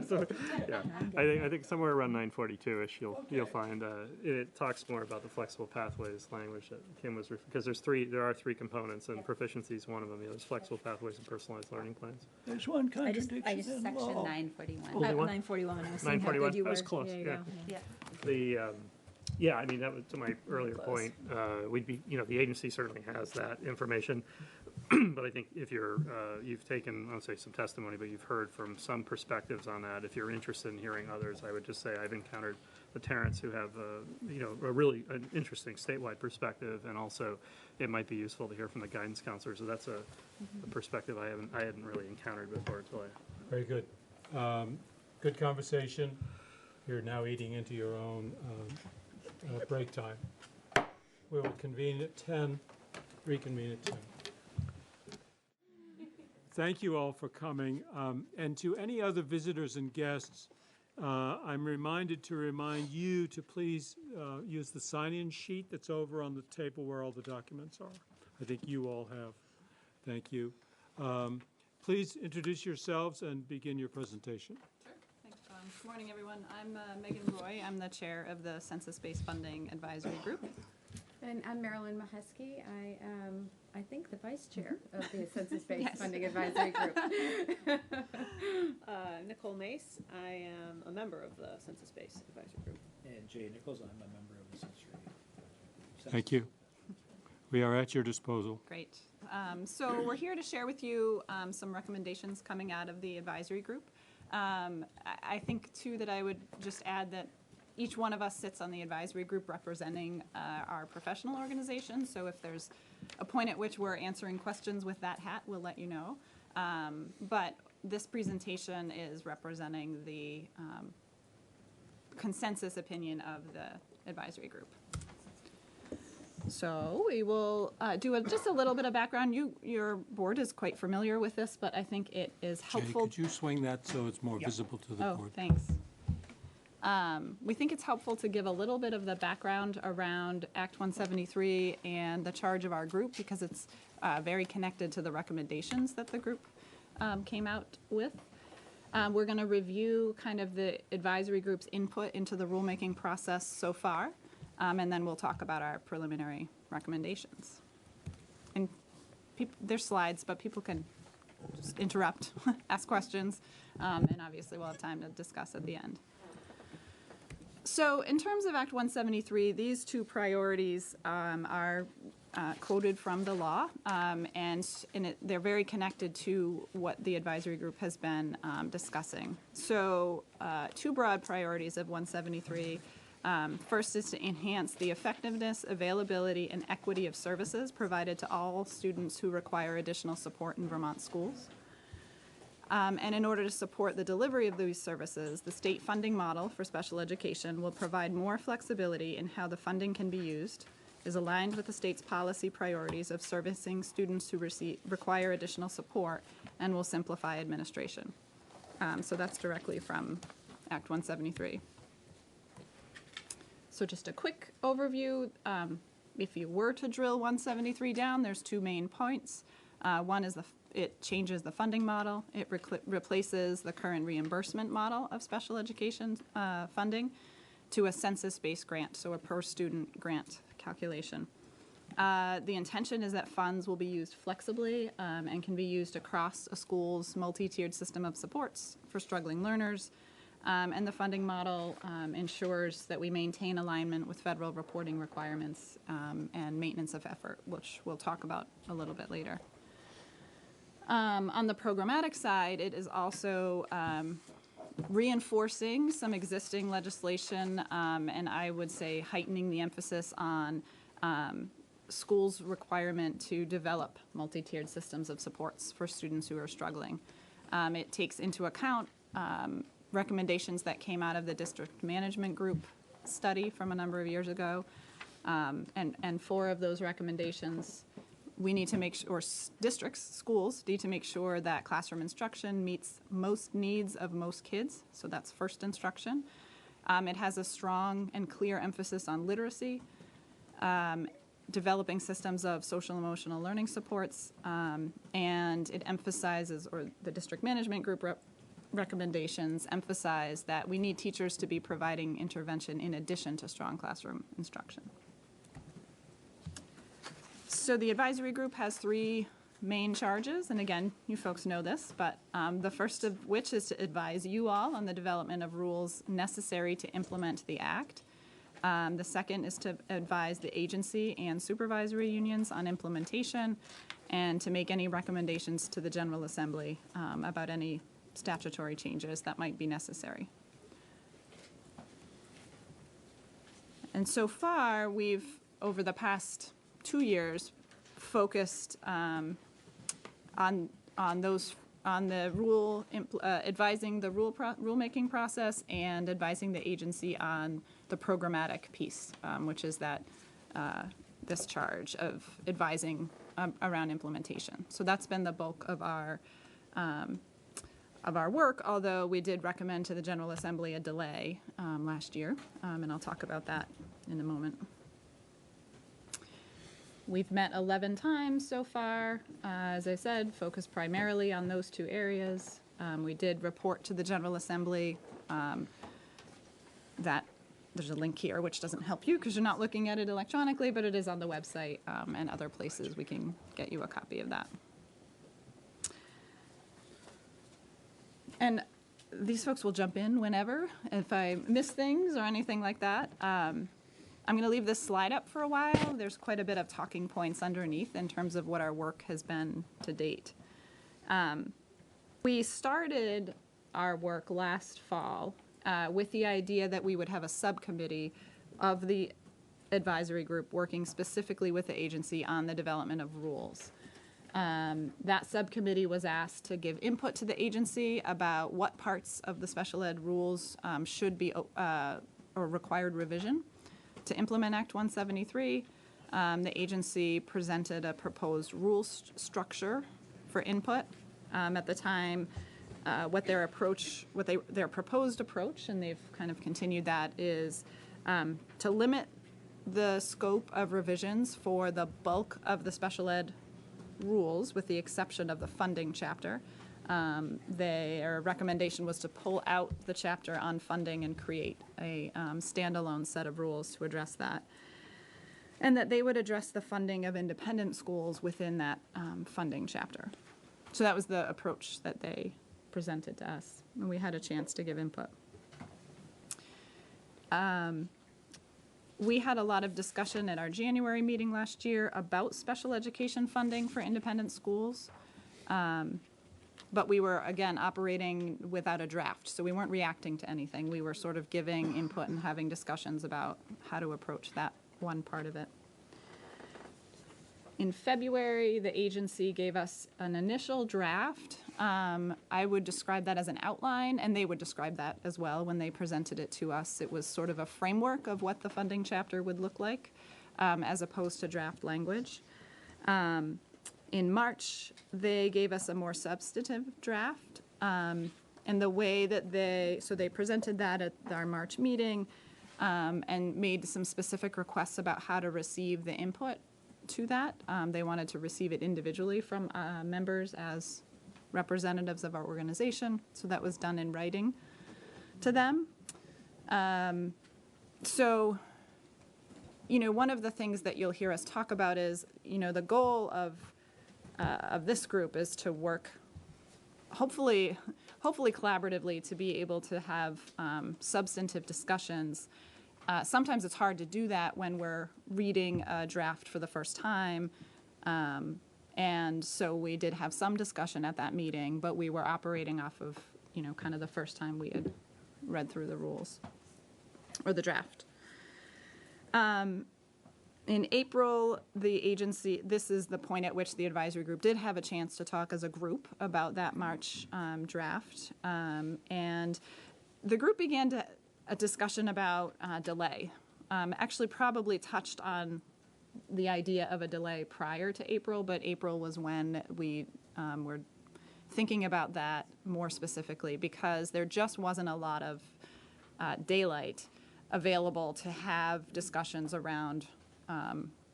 So, yeah, I think somewhere around 942-ish, you'll find it talks more about the flexible pathways language that Kim was because there are three components, and proficiency is one of them. There's flexible pathways and personalized learning plans. There's one contradiction I just in section law. 941. 941? 941. I was seeing how good 941. you were. That's close. There you Yeah. go. Yeah. The yeah, I mean that was to my earlier point. We'd be, the agency certainly has that information, but I think if you've taken, I'll say some testimony, but you've heard from some perspectives on that. If you're interested in hearing others, I would just say I've encountered the Terrence who have a really an interesting statewide perspective, and also it might be useful to hear from the guidance counselors. So that's a perspective I hadn't really encountered before until I. Very good. Good conversation. You're now eating into your own break time. We will convene at 10, reconvene at 10. Thank you all for coming. And to any other visitors and guests, I'm reminded to remind you to please use the sign-in sheet that's over on the table where all the documents are. I think you all have. Thank you. Please introduce yourselves and begin your presentation. Thanks, John. Good morning, everyone. I'm Megan Roy. I'm the chair of the Census-Based Funding Advisory Group. And I'm Marilyn Maheski. I am, I think, the vice chair of the Census-Based Funding Advisory Group. Nicole Mace. I am a member of the Census-Based Advisory Group. And Jay Nichols, I'm a member of the Census. Thank you. We are at your disposal. Great. So we're here to share with you some recommendations coming out of the advisory group. I think, too, that I would just add that each one of us sits on the advisory group representing our professional organization. So if there's a point at which we're answering questions with that hat, we'll let you know. But this presentation is representing the consensus opinion of the advisory group. So we will do just a little bit of background. Your board is quite familiar with this, but I think it is helpful. Jay, could you swing that so it's more visible to the board? Oh, thanks. We think it's helpful to give a little bit of the background around Act 173 and the charge of our group, because it's very connected to the recommendations that the group came out with. We're going to review kind of the advisory group's input into the rulemaking process so far, and then we'll talk about our preliminary recommendations. And there's slides, but people can just interrupt, ask questions, and obviously we'll have time to discuss at the end. So in terms of Act 173, these two priorities are quoted from the law, and they're very connected to what the advisory group has been discussing. So two broad priorities of 173. First is to enhance the effectiveness, availability, and equity of services provided to all students who require additional support in Vermont schools. And in order to support the delivery of these services, the state funding model for special education will provide more flexibility in how the funding can be used, is aligned with the state's policy priorities of servicing students who require additional support, and will simplify administration. So that's directly from Act 173. So just a quick overview. If you were to drill 173 down, there's two main points. One is it changes the funding model. It replaces the current reimbursement model of special education funding to a census-based grant, so a per-student grant calculation. The intention is that funds will be used flexibly and can be used across a school's multi-tiered system of supports for struggling learners. And the funding model ensures that we maintain alignment with federal reporting requirements and maintenance of effort, which we'll talk about a little bit later. On the programmatic side, it is also reinforcing some existing legislation, and I would say heightening the emphasis on schools' requirement to develop multi-tiered systems of supports for students who are struggling. It takes into account recommendations that came out of the district management group study from a number of years ago, and 4 of those recommendations we need to make sure, districts, schools need to make sure that classroom instruction meets most needs of most kids. So that's first instruction. It has a strong and clear emphasis on literacy, developing systems of social emotional learning supports, and it emphasizes, or the district management group recommendations emphasize that we need teachers to be providing intervention in addition to strong classroom instruction. So the advisory group has 3 main charges, and again, you folks know this, but the first of which is to advise you all on the development of rules necessary to implement the act. The second is to advise the agency and supervisory unions on implementation, and to make any recommendations to the General Assembly about any statutory changes that might be necessary. And so far, we've, over the past 2 years, focused on the rule, advising the rulemaking process and advising the agency on the programmatic piece, which is that this charge of advising around implementation. So that's been the bulk of our of our work, although we did recommend to the General Assembly a delay last year, and I'll talk about that in a moment. We've met 11 times so far, as I said, focused primarily on those two areas. We did report to the General Assembly that there's a link here, which doesn't help you because you're not looking at it electronically, but it is on the website and other places. We can get you a copy of that. And these folks will jump in whenever if I miss things or anything like that. I'm going to leave this slide up for a while. There's quite a bit of talking points underneath in terms of what our work has been to date. We started our work last fall with the idea that we would have a subcommittee of the advisory group working specifically with the agency on the development of rules. That subcommittee was asked to give input to the agency about what parts of the special ed rules should be or required revision to implement Act 173. The agency presented a proposed rule structure for input. At the time, their proposed approach, and they've kind of continued that, is to limit the scope of revisions for the bulk of the special ed rules, with the exception of the funding chapter. Their recommendation was to pull out the chapter on funding and create a standalone set of rules to address that. And that they would address the funding of independent schools within that funding chapter. So that was the approach that they presented to us, and we had a chance to give input. We had a lot of discussion at our January meeting last year about special education funding for independent schools. But we were, again, operating without a draft, so we weren't reacting to anything. We were sort of giving input and having discussions about how to approach that one part of it. In February, the agency gave us an initial draft. I would describe that as an outline, and they would describe that as well when they presented it to us. It was sort of a framework of what the funding chapter would look like, as opposed to draft language. In March, they gave us a more substantive draft, and the way that they presented that at our March meeting, and made some specific requests about how to receive the input to that. They wanted to receive it individually from members as representatives of our organization, so that was done in writing to them. So, one of the things that you'll hear us talk about is, the goal of this group is to work, hopefully collaboratively, to be able to have substantive discussions. Sometimes it's hard to do that when we're reading a draft for the first time. And so we did have some discussion at that meeting, but we were operating off of, kind of the first time we had read through the rules or the draft. In April, the agency, this is the point at which the advisory group did have a chance to talk as a group about that March draft. And the group began a discussion about delay. Actually probably touched on the idea of a delay prior to April, but April was when we were thinking about that more specifically, because there just wasn't a lot of daylight available to have discussions around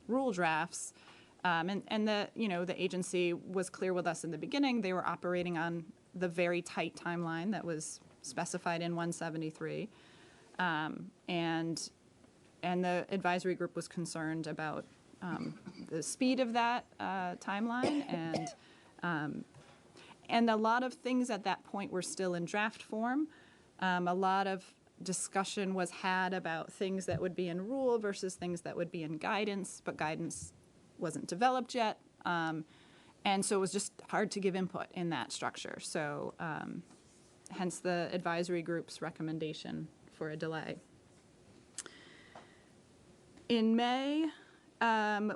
rule drafts. And the agency was clear with us in the beginning. They were operating on the very tight timeline that was specified in 173. And the advisory group was concerned about the speed of that timeline, and a lot of things at that point were still in draft form. A lot of discussion was had about things that would be in rule versus things that would be in guidance, but guidance wasn't developed yet. And so it was just hard to give input in that structure. So hence the advisory group's recommendation for a delay. In May,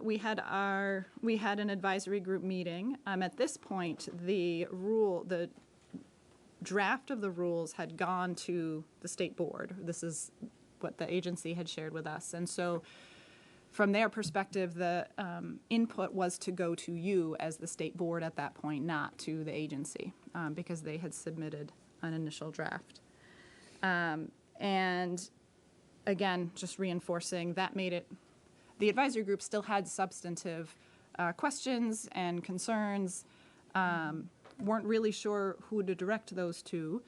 we had an advisory group meeting. At this point, the draft of the rules had gone to the state board. This is what the agency had shared with us. And so from their perspective, the input was to go to you as the state board at that point, not to the agency, because they had submitted an initial draft. And again, just reinforcing, that made it, the advisory group still had substantive questions and concerns, weren't really sure who to direct those to.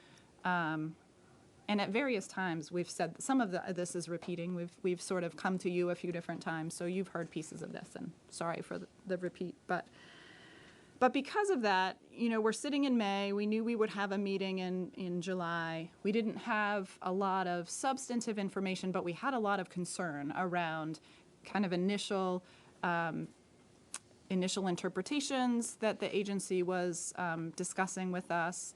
And at various times, we've said, some of this is repeating. We've sort of come to you a few different times, so you've heard pieces of this, and sorry for the repeat. But because of that, you know, we're sitting in May. We knew we would have a meeting in July. We didn't have a lot of substantive information, but we had a lot of concern around kind of initial interpretations that the agency was discussing with us.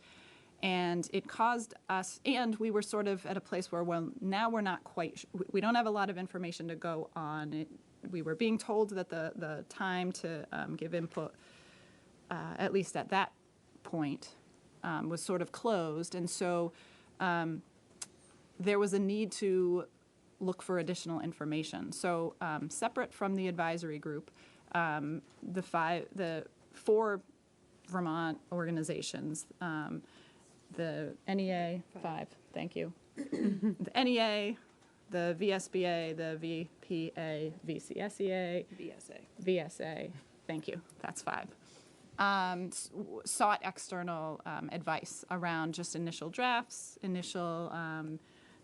And it caused us, and we were sort of at a place where, well, now we're not quite, we don't have a lot of information to go on. We were being told that the time to give input, at least at that point, was sort of closed. And so there was a need to look for additional information. So separate from the advisory group, the four Vermont organizations, the NEA, thank you. The NEA, the VSBA, the VPA, VCSEA. VSA, thank you, that's 5. Sought external advice around just initial drafts, initial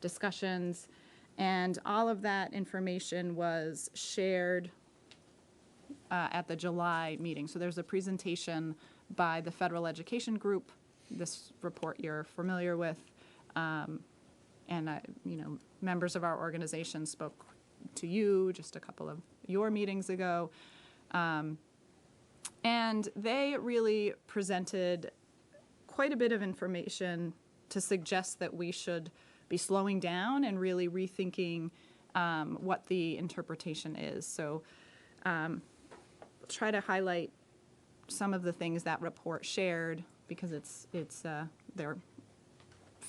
discussions, and all of that information was shared at the July meeting. So there's a presentation by the Federal Education Group, this report you're familiar with, and you know, members of our organization spoke to you just a couple of your meetings ago, and they really presented quite a bit of information to suggest that we should be slowing down and really rethinking what the interpretation is. So try to highlight some of the things that report shared, because they're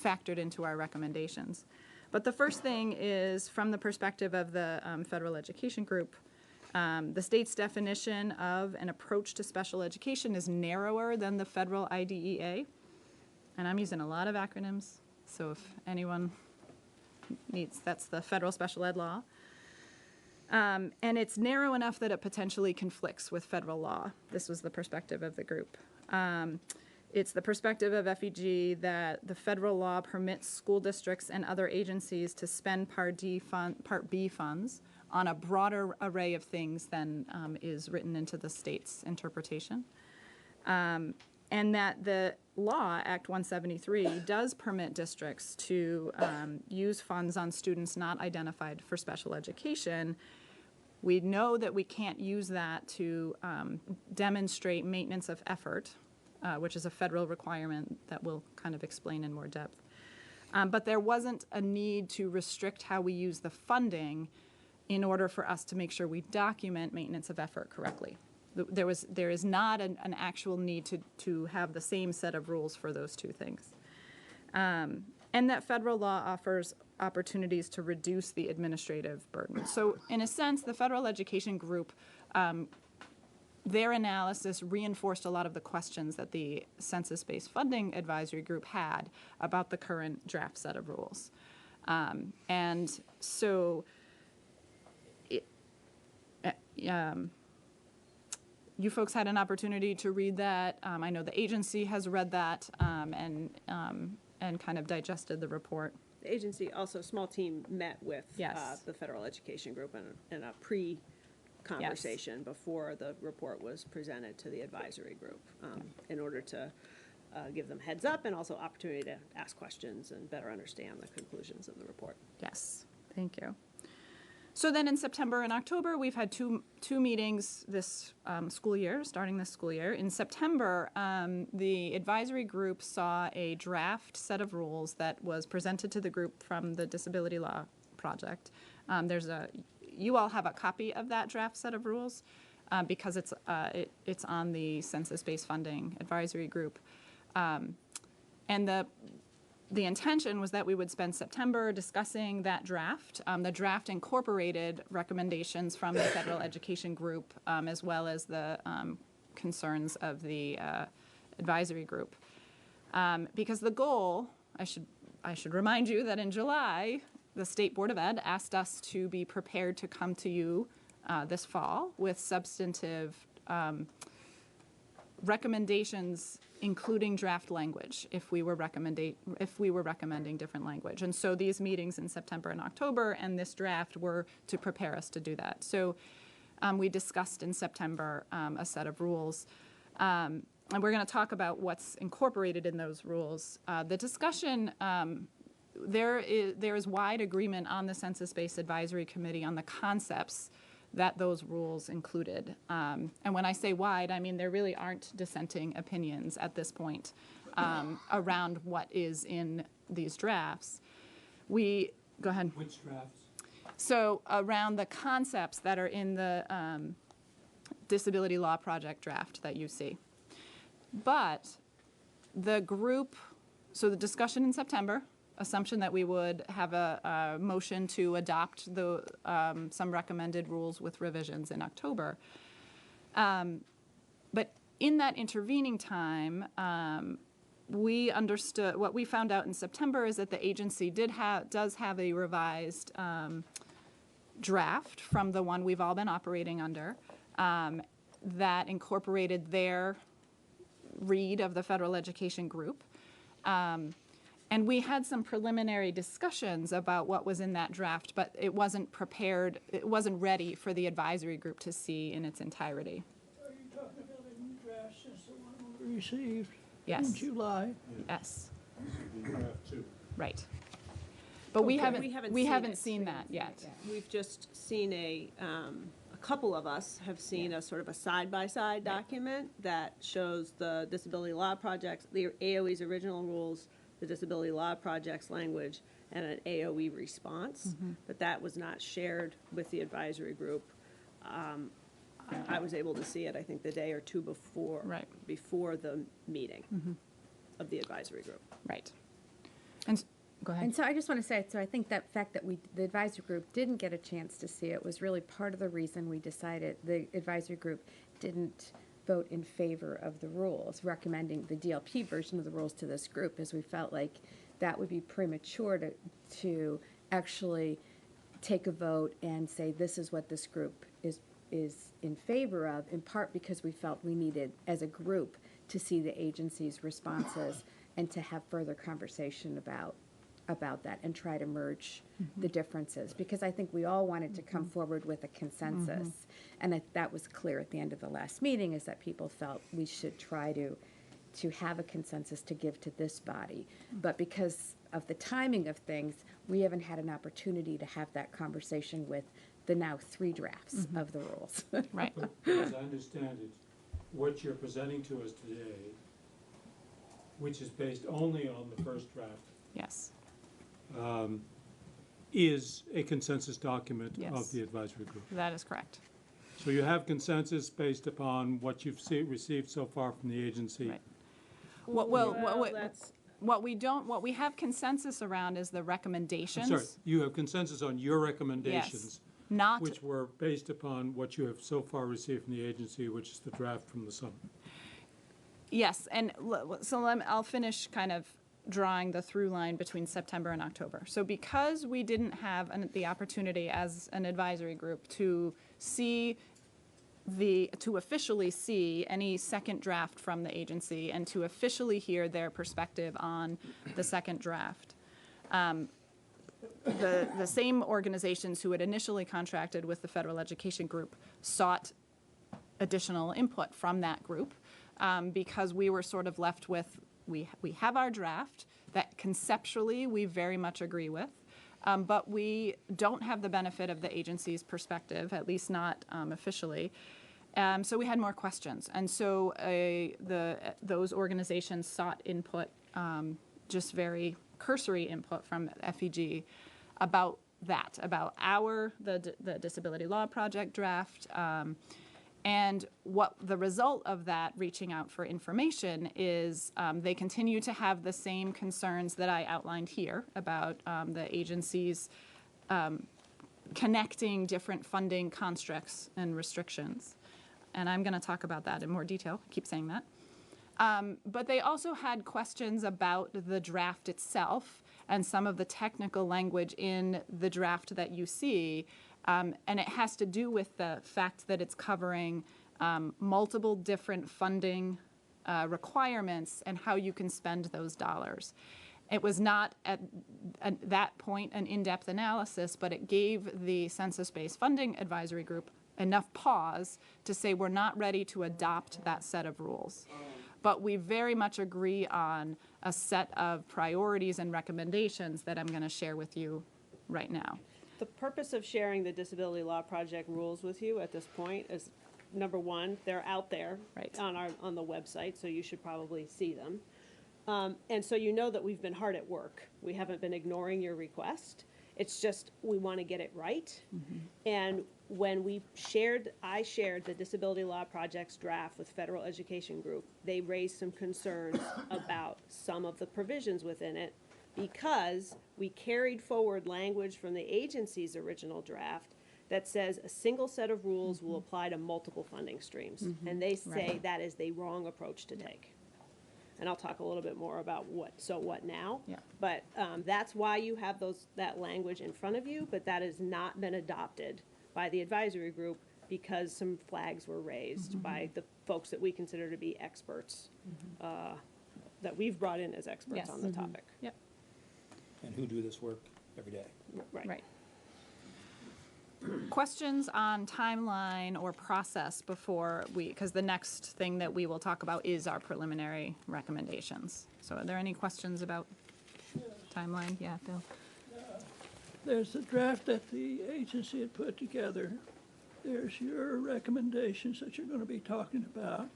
factored into our recommendations. But the first thing is, from the perspective of the Federal Education Group, the state's definition of an approach to special education is narrower than the federal IDEA. And I'm using a lot of acronyms, so if anyone needs, that's the federal special ed law. And it's narrow enough that it potentially conflicts with federal law. This was the perspective of the group. It's the perspective of FEG that the federal law permits school districts and other agencies to spend Part B funds on a broader array of things than is written into the state's interpretation. And that the law, Act 173, does permit districts to use funds on students not identified for special education. We know that we can't use that to demonstrate maintenance of effort, which is a federal requirement that we'll kind of explain in more depth. But there wasn't a need to restrict how we use the funding in order for us to make sure we document maintenance of effort correctly. There is not an actual need to have the same set of rules for those two things. And that federal law offers opportunities to reduce the administrative burden. So in a sense, the Federal Education Group, their analysis reinforced a lot of the questions that the Census-Based Funding Advisory Group had about the current draft set of rules. And so you folks had an opportunity to read that. I know the agency has read that and kind of digested the report. The agency, also, small team met with Yes. the Federal Education Group in a conversation before the report was presented to the advisory group, in order to give them heads up and also opportunity to ask questions and better understand the conclusions of the report. Yes, thank you. So then in September and October, we've had two meetings this school year, starting this school year. In September, the advisory group saw a draft set of rules that was presented to the group from the Disability Law Project. You all have a copy of that draft set of rules because it's on the Census-Based Funding Advisory Group. And the intention was that we would spend September discussing that draft. The draft incorporated recommendations from the Federal Education Group, as well as the concerns of the advisory group. Because the goal, I should remind you that in July, the State Board of Ed asked us to be prepared to come to you this fall with substantive recommendations, including draft language, if we were recommending different language. And so these meetings in September and October and this draft were to prepare us to do that. So we discussed in September a set of rules. And we're going to talk about what's incorporated in those rules. The discussion, there is wide agreement on the Census-Based Advisory Committee on the concepts that those rules included. And when I say wide, I mean there really aren't dissenting opinions at this point around what is in these drafts. Go ahead. Which drafts? So around the concepts that are in the Disability Law Project draft that you see. But the group, so the discussion in September, assumption that we would have a motion to adopt some recommended rules with revisions in October. But in that intervening time, we understood, what we found out in September is that the agency does have a revised draft from the one we've all been operating under that incorporated their read of the Federal Education Group. And we had some preliminary discussions about what was in that draft, but it wasn't prepared, it wasn't ready for the advisory group to see in its entirety. Are you talking about a new draft since the one we received Yes. in July? Yes. Draft 2. Right. But we Okay. haven't seen that yet. We've just seen a couple of us have seen a sort of a side-by-side document that shows the disability law projects, the AOE's original rules, the disability law projects language, and an AOE response. But that was not shared with the advisory group. I was able to see it, I think, the day or two before, before the meeting of the advisory group. Right. And go ahead. And so I just want to say, so I think that fact that the advisory group didn't get a chance to see it was really part of the reason we decided the advisory group didn't vote in favor of the rules, recommending the DLP version of the rules to this group, as we felt like that would be premature to actually take a vote and say this is what this group is in favor of, in part because we felt we needed, as a group, to see the agency's responses and to have further conversation about that and try to merge the differences, because I think we all wanted to come forward with a consensus. And that was clear at the end of the last meeting, is that people felt we should try to have a consensus to give to this body. But because of the timing of things, we haven't had an opportunity to have that conversation with the now 3 drafts of the rules. Right. But as I understand it, what you're presenting to us today, which is based only on the first draft, yes, is a consensus document Yes. of the advisory group. that is correct. So you have consensus based upon what you've received so far from the agency. Right. That's What we have consensus around is the recommendations. I'm sorry, you have consensus on your recommendations, Not which were based upon what you have so far received from the agency, which is the draft from the summer. Yes, and I'll finish kind of drawing the through line between September and October. So because we didn't have the opportunity as an advisory group to officially see any second draft from the agency and to officially hear their perspective on the second draft, the same organizations who had initially contracted with the Federal Education Group sought additional input from that group, because we were sort of left with, we have our draft that conceptually we very much agree with, but we don't have the benefit of the agency's perspective, at least not officially. So we had more questions. And so those organizations sought input, just very cursory input from FEG about that, about the Disability Law Project draft, And what the result of that reaching out for information is they continue to have the same concerns that I outlined here about the agencies connecting different funding constructs and restrictions. And I'm going to talk about that in more detail. I keep saying that. But they also had questions about the draft itself and some of the technical language in the draft that you see. And it has to do with the fact that it's covering multiple different funding requirements and how you can spend those dollars. It was not at that point an in-depth analysis, but it gave the Census-Based Funding Advisory Group enough pause to say we're not ready to adopt that set of rules. But we very much agree on a set of priorities and recommendations that I'm going to share with you right now. The purpose of sharing the Disability Law Project rules with you at this point is, number one, they're out there on the website, so you should probably see them. And so you know that we've been hard at work. We haven't been ignoring your request. It's just we want to get it right. And when I shared the Disability Law Project's draft with Federal Education Group, they raised some concerns about some of the provisions within it because we carried forward language from the agency's original draft that says a single set of rules will apply to multiple funding streams. And they say that is the wrong approach to take. And I'll talk a little bit more about what now. Yeah. But that's why you have that language in front of you, but that has not been adopted by the advisory group because some flags were raised by the folks that we consider to be experts, that we've brought in as experts on the topic. Yep. And who do this work every day. Right. Questions on timeline or process before because the next thing that we will talk about is our preliminary recommendations. So are there any questions about timeline? Yeah, Bill. There's a draft that the agency had put together. There's your recommendations that you're going to be talking about.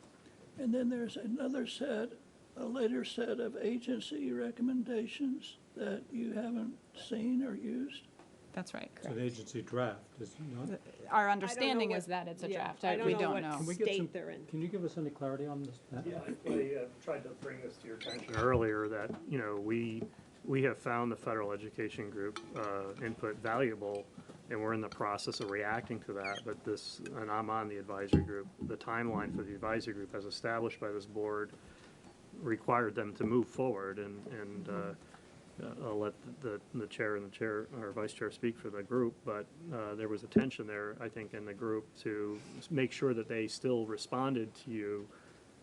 And then there's another set, a later set of agency recommendations that you haven't seen or used. That's right. It's an agency draft, is it not? Our understanding is that it's a draft. We don't know. Can we get some, can you give us any clarity on this? Yeah, I tried to bring this to your attention earlier that, we have found the Federal Education Group input valuable, and we're in the process of reacting to that, but and I'm on the advisory group, the timeline for the advisory group as established by this board required them to move forward, and I'll let the chair and the chair or vice chair speak for the group, but there was a tension there, I think, in the group to make sure that they still responded to you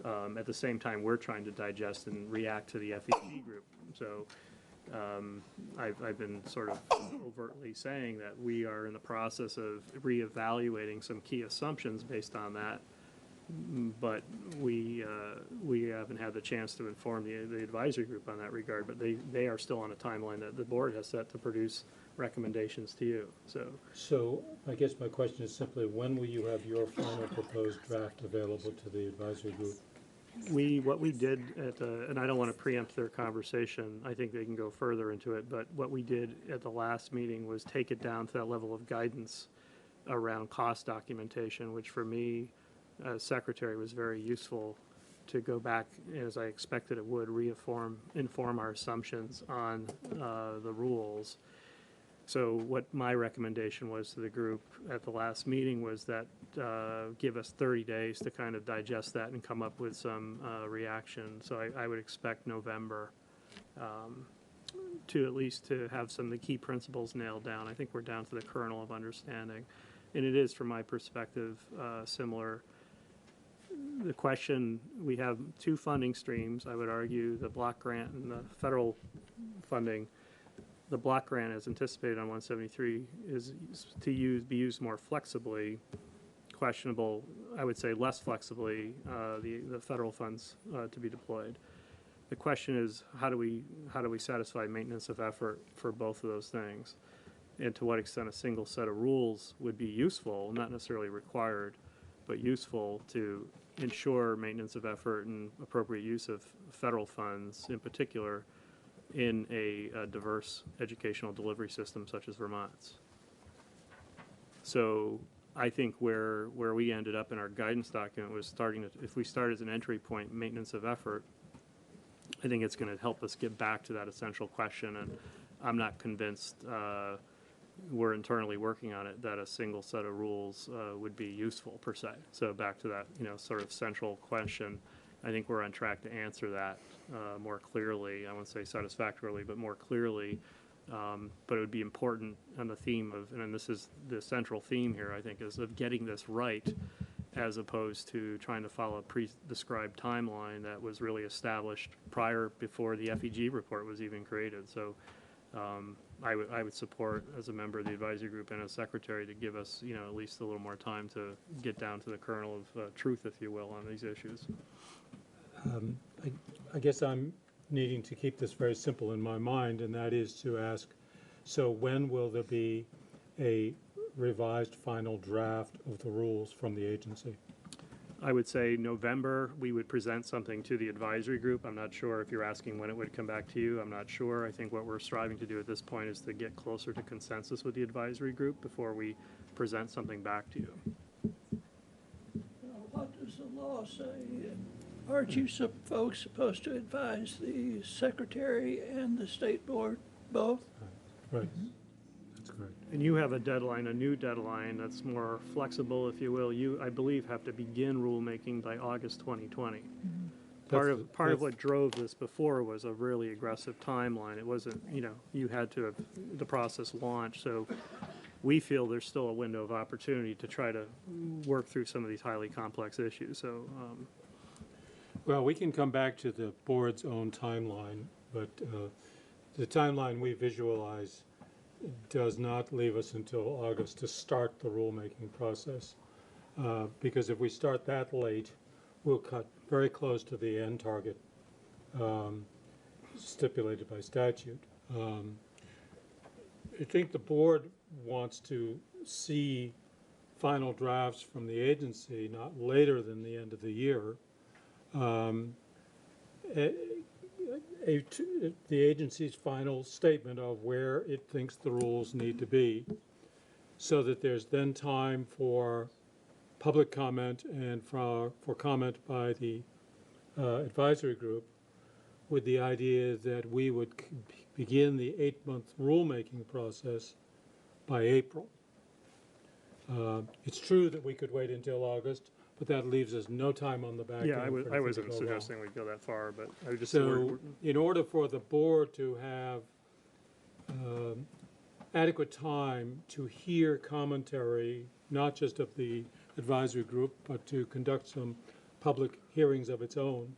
at the same time we're trying to digest and react to the FEC group. So I've been sort of overtly saying that we are in the process of reevaluating some key assumptions based on that, but we haven't had the chance to inform the advisory group on that regard, but they are still on a timeline that the board has set to produce recommendations to you, So I guess my question is simply, when will you have your final proposed draft available to the advisory group? What we did and I don't want to preempt their conversation, I think they can go further into it, but what we did at the last meeting was take it down to that level of guidance around cost documentation, which for me, as secretary, was very useful to go back, as I expected it would, inform our assumptions on the rules. So what my recommendation was to the group at the last meeting was that give us 30 days to kind of digest that and come up with some reaction. So I would expect November to at least to have some of the key principles nailed down. I think we're down to the kernel of understanding. And it is, from my perspective, similar. The question, we have two funding streams, I would argue, the block grant and the federal funding. The block grant, as anticipated on 173, is to be used more flexibly. Questionable, I would say less flexibly, the federal funds to be deployed. The question is, how do we satisfy maintenance of effort for both of those things? And to what extent a single set of rules would be useful, not necessarily required, but useful to ensure maintenance of effort and appropriate use of federal funds, in particular, in a diverse educational delivery system such as Vermont's. So I think where we ended up in our guidance document was if we start as an entry point, maintenance of effort, I think it's going to help us get back to that essential question, and I'm not convinced, we're internally working on it, that a single set of rules would be useful per se. So back to that, sort of central question, I think we're on track to answer that more clearly. I won't say satisfactorily, but more clearly. But it would be important on the theme of, and this is the central theme here, I think, is of getting this right, as opposed to trying to follow a pre-described timeline that was really established before the FEG report was even created. So I would support, as a member of the advisory group and as secretary, to give us, at least a little more time to get down to the kernel of truth, if you will, on these issues. I guess I'm needing to keep this very simple in my mind, and that is to ask, so when will there be a revised final draft of the rules from the agency? I would say November, we would present something to the advisory group. I'm not sure if you're asking when it would come back to you. I'm not sure. I think what we're striving to do at this point is to get closer to consensus with the advisory group before we present something back to you. What does the law say? Aren't you folks supposed to advise the secretary and the state board both? Right. That's correct. And you have a deadline, a new deadline that's more flexible, if you will. You, I believe, have to begin rulemaking by August 2020. Part of what drove this before was a really aggressive timeline. It wasn't, you had to have the process launched. So we feel there's still a window of opportunity to try to work through some of these highly complex issues. So, well, we can come back to the board's own timeline, but the timeline we visualize does not leave us until August to start the rulemaking process. Because if we start that late, we'll cut very close to the end target stipulated by statute. I think the board wants to see final drafts from the agency not later than the end of the year. The agency's final statement of where it thinks the rules need to be, so that there's then time for public comment and for comment by the advisory group, with the idea that we would begin the 8-month rulemaking process by April. It's true that we could wait until August, but that leaves us no time on the back end. yeah, I wasn't suggesting we'd go that far, but I would just say So in order for the board to have adequate time to hear commentary, not just of the advisory group, but to conduct some public hearings of its own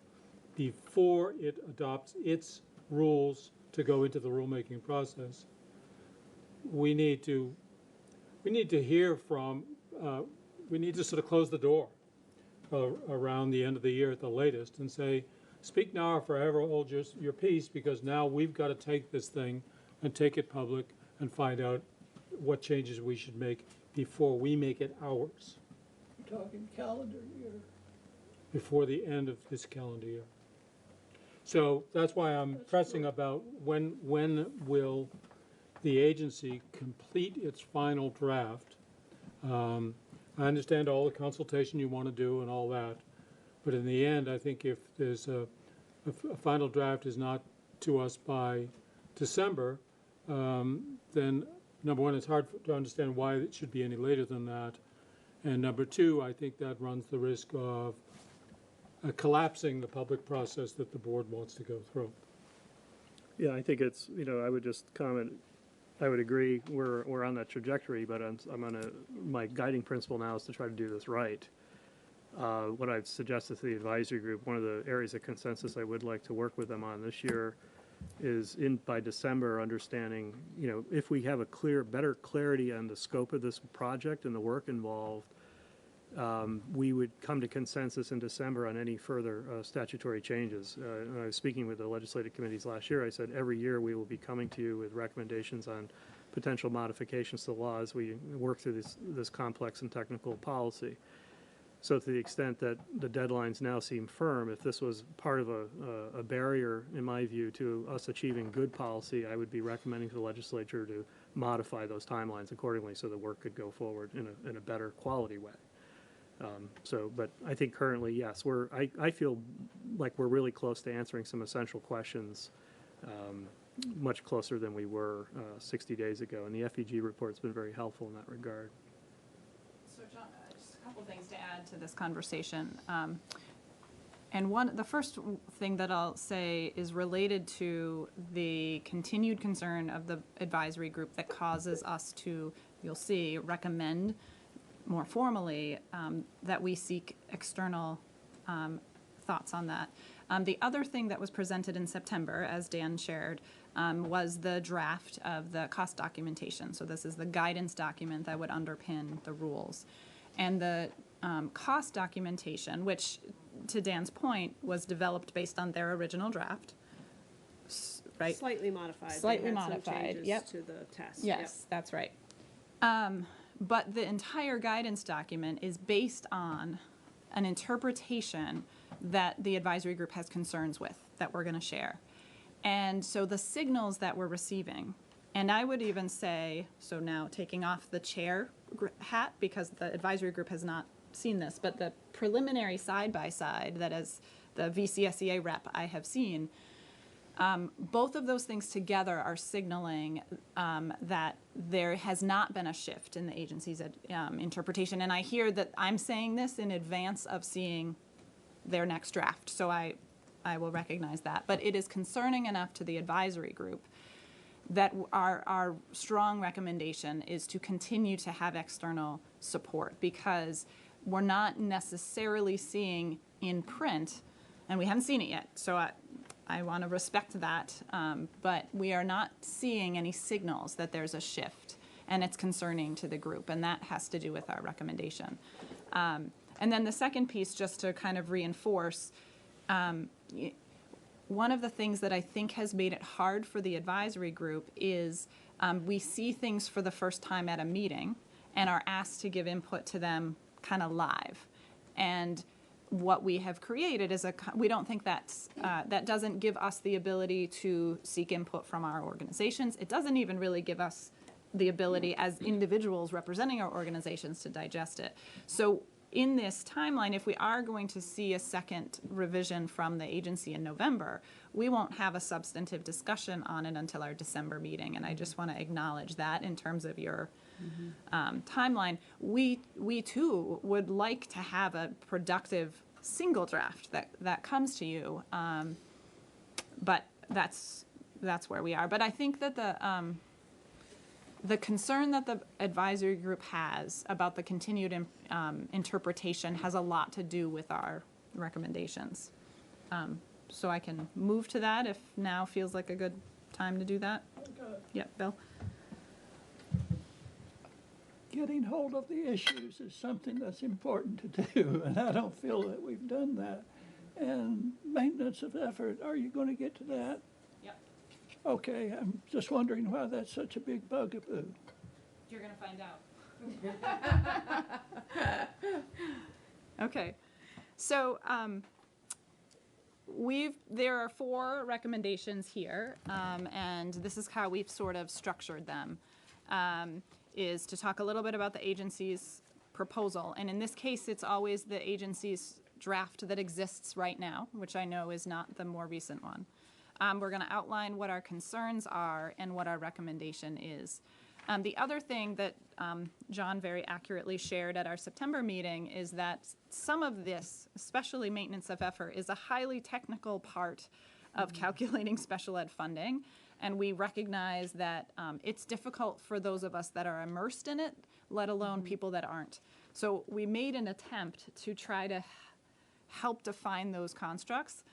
before it adopts its rules to go into the rulemaking process, we need to hear from, we need to sort of close the door around the end of the year at the latest and say, speak now or forever hold your peace, because now we've got to take this thing and take it public and find out what changes we should make before we make it ours. You're talking calendar year. Before the end of this calendar year. So that's why I'm pressing about when will the agency complete its final draft. I understand all the consultation you want to do and all that, but in the end, I think if there's a final draft is not to us by December, then number one, it's hard to understand why it should be any later than that. And number two, I think that runs the risk of collapsing the public process that the board wants to go through. yeah, I think it's, I would just comment, I would agree, we're on that trajectory, but my guiding principle now is to try to do this right. What I've suggested to the advisory group, one of the areas of consensus I would like to work with them on this year is by December, understanding, if we have better clarity on the scope of this project and the work involved, we would come to consensus in December on any further statutory changes. When I was speaking with the legislative committees last year, I said every year we will be coming to you with recommendations on potential modifications to the law as we work through this complex and technical policy. So to the extent that the deadlines now seem firm, if this was part of a barrier, in my view, to us achieving good policy, I would be recommending to the legislature to modify those timelines accordingly so the work could go forward in a better quality way. But I think currently, yes, I feel like we're really close to answering some essential questions, much closer than we were 60 days ago. And the FEG report's been very helpful in that regard. So John, just a couple things to add to this conversation. The first thing that I'll say is related to the continued concern of the advisory group that causes us to, you'll see, recommend more formally that we seek external thoughts on that. The other thing that was presented in September, as Dan shared, was the draft of the cost documentation. So this is the guidance document that would underpin the rules. And the cost documentation, which, to Dan's point, was developed based on their original draft, right? Slightly modified. Slightly They had some modified, changes yep. to the test. Yes, that's right. But the entire guidance document is based on an interpretation that the advisory group has concerns with that we're going to share. And so the signals that we're receiving, and I would even say, so now taking off the chair hat because the advisory group has not seen this, but the preliminary side-by-side that as the VCSEA rep I have seen, both of those things together are signaling that there has not been a shift in the agency's interpretation. And I hear that I'm saying this in advance of seeing their next draft, so I will recognize that. But it is concerning enough to the advisory group that our strong recommendation is to continue to have external support, because we're not necessarily seeing in print, and we haven't seen it yet, so I want to respect that, but we are not seeing any signals that there's a shift, and it's concerning to the group, and that has to do with our recommendation. And then the second piece, just to kind of reinforce, one of the things that I think has made it hard for the advisory group is we see things for the first time at a meeting and are asked to give input to them kind of live. And what we have created is we don't think that doesn't give us the ability to seek input from our organizations. It doesn't even really give us the ability as individuals representing our organizations to digest it. So in this timeline, if we are going to see a second revision from the agency in November, we won't have a substantive discussion on it until our December meeting. And I just want to acknowledge that in terms of your timeline. We too would like to have a productive single draft that comes to you, but that's where we are. But I think that the concern that the advisory group has about the continued interpretation has a lot to do with our recommendations. So I can move to that if now feels like a good time to do that. Yeah, Bill? Getting hold of the issues is something that's important to do, and I don't feel that we've done that. And maintenance of effort, are you going to get to that? Yep. Okay, I'm just wondering why that's such a big bugaboo. You're going to find out. Okay. So there are 4 recommendations here, and this is how we've sort of structured them. Is to talk a little bit about the agency's proposal. And in this case, it's always the agency's draft that exists right now, which I know is not the more recent one. We're going to outline what our concerns are and what our recommendation is. The other thing that John very accurately shared at our September meeting is that some of this, especially maintenance of effort, is a highly technical part of calculating special ed funding. And we recognize that it's difficult for those of us that are immersed in it, let alone people that aren't. So we made an attempt to try to help define those constructs.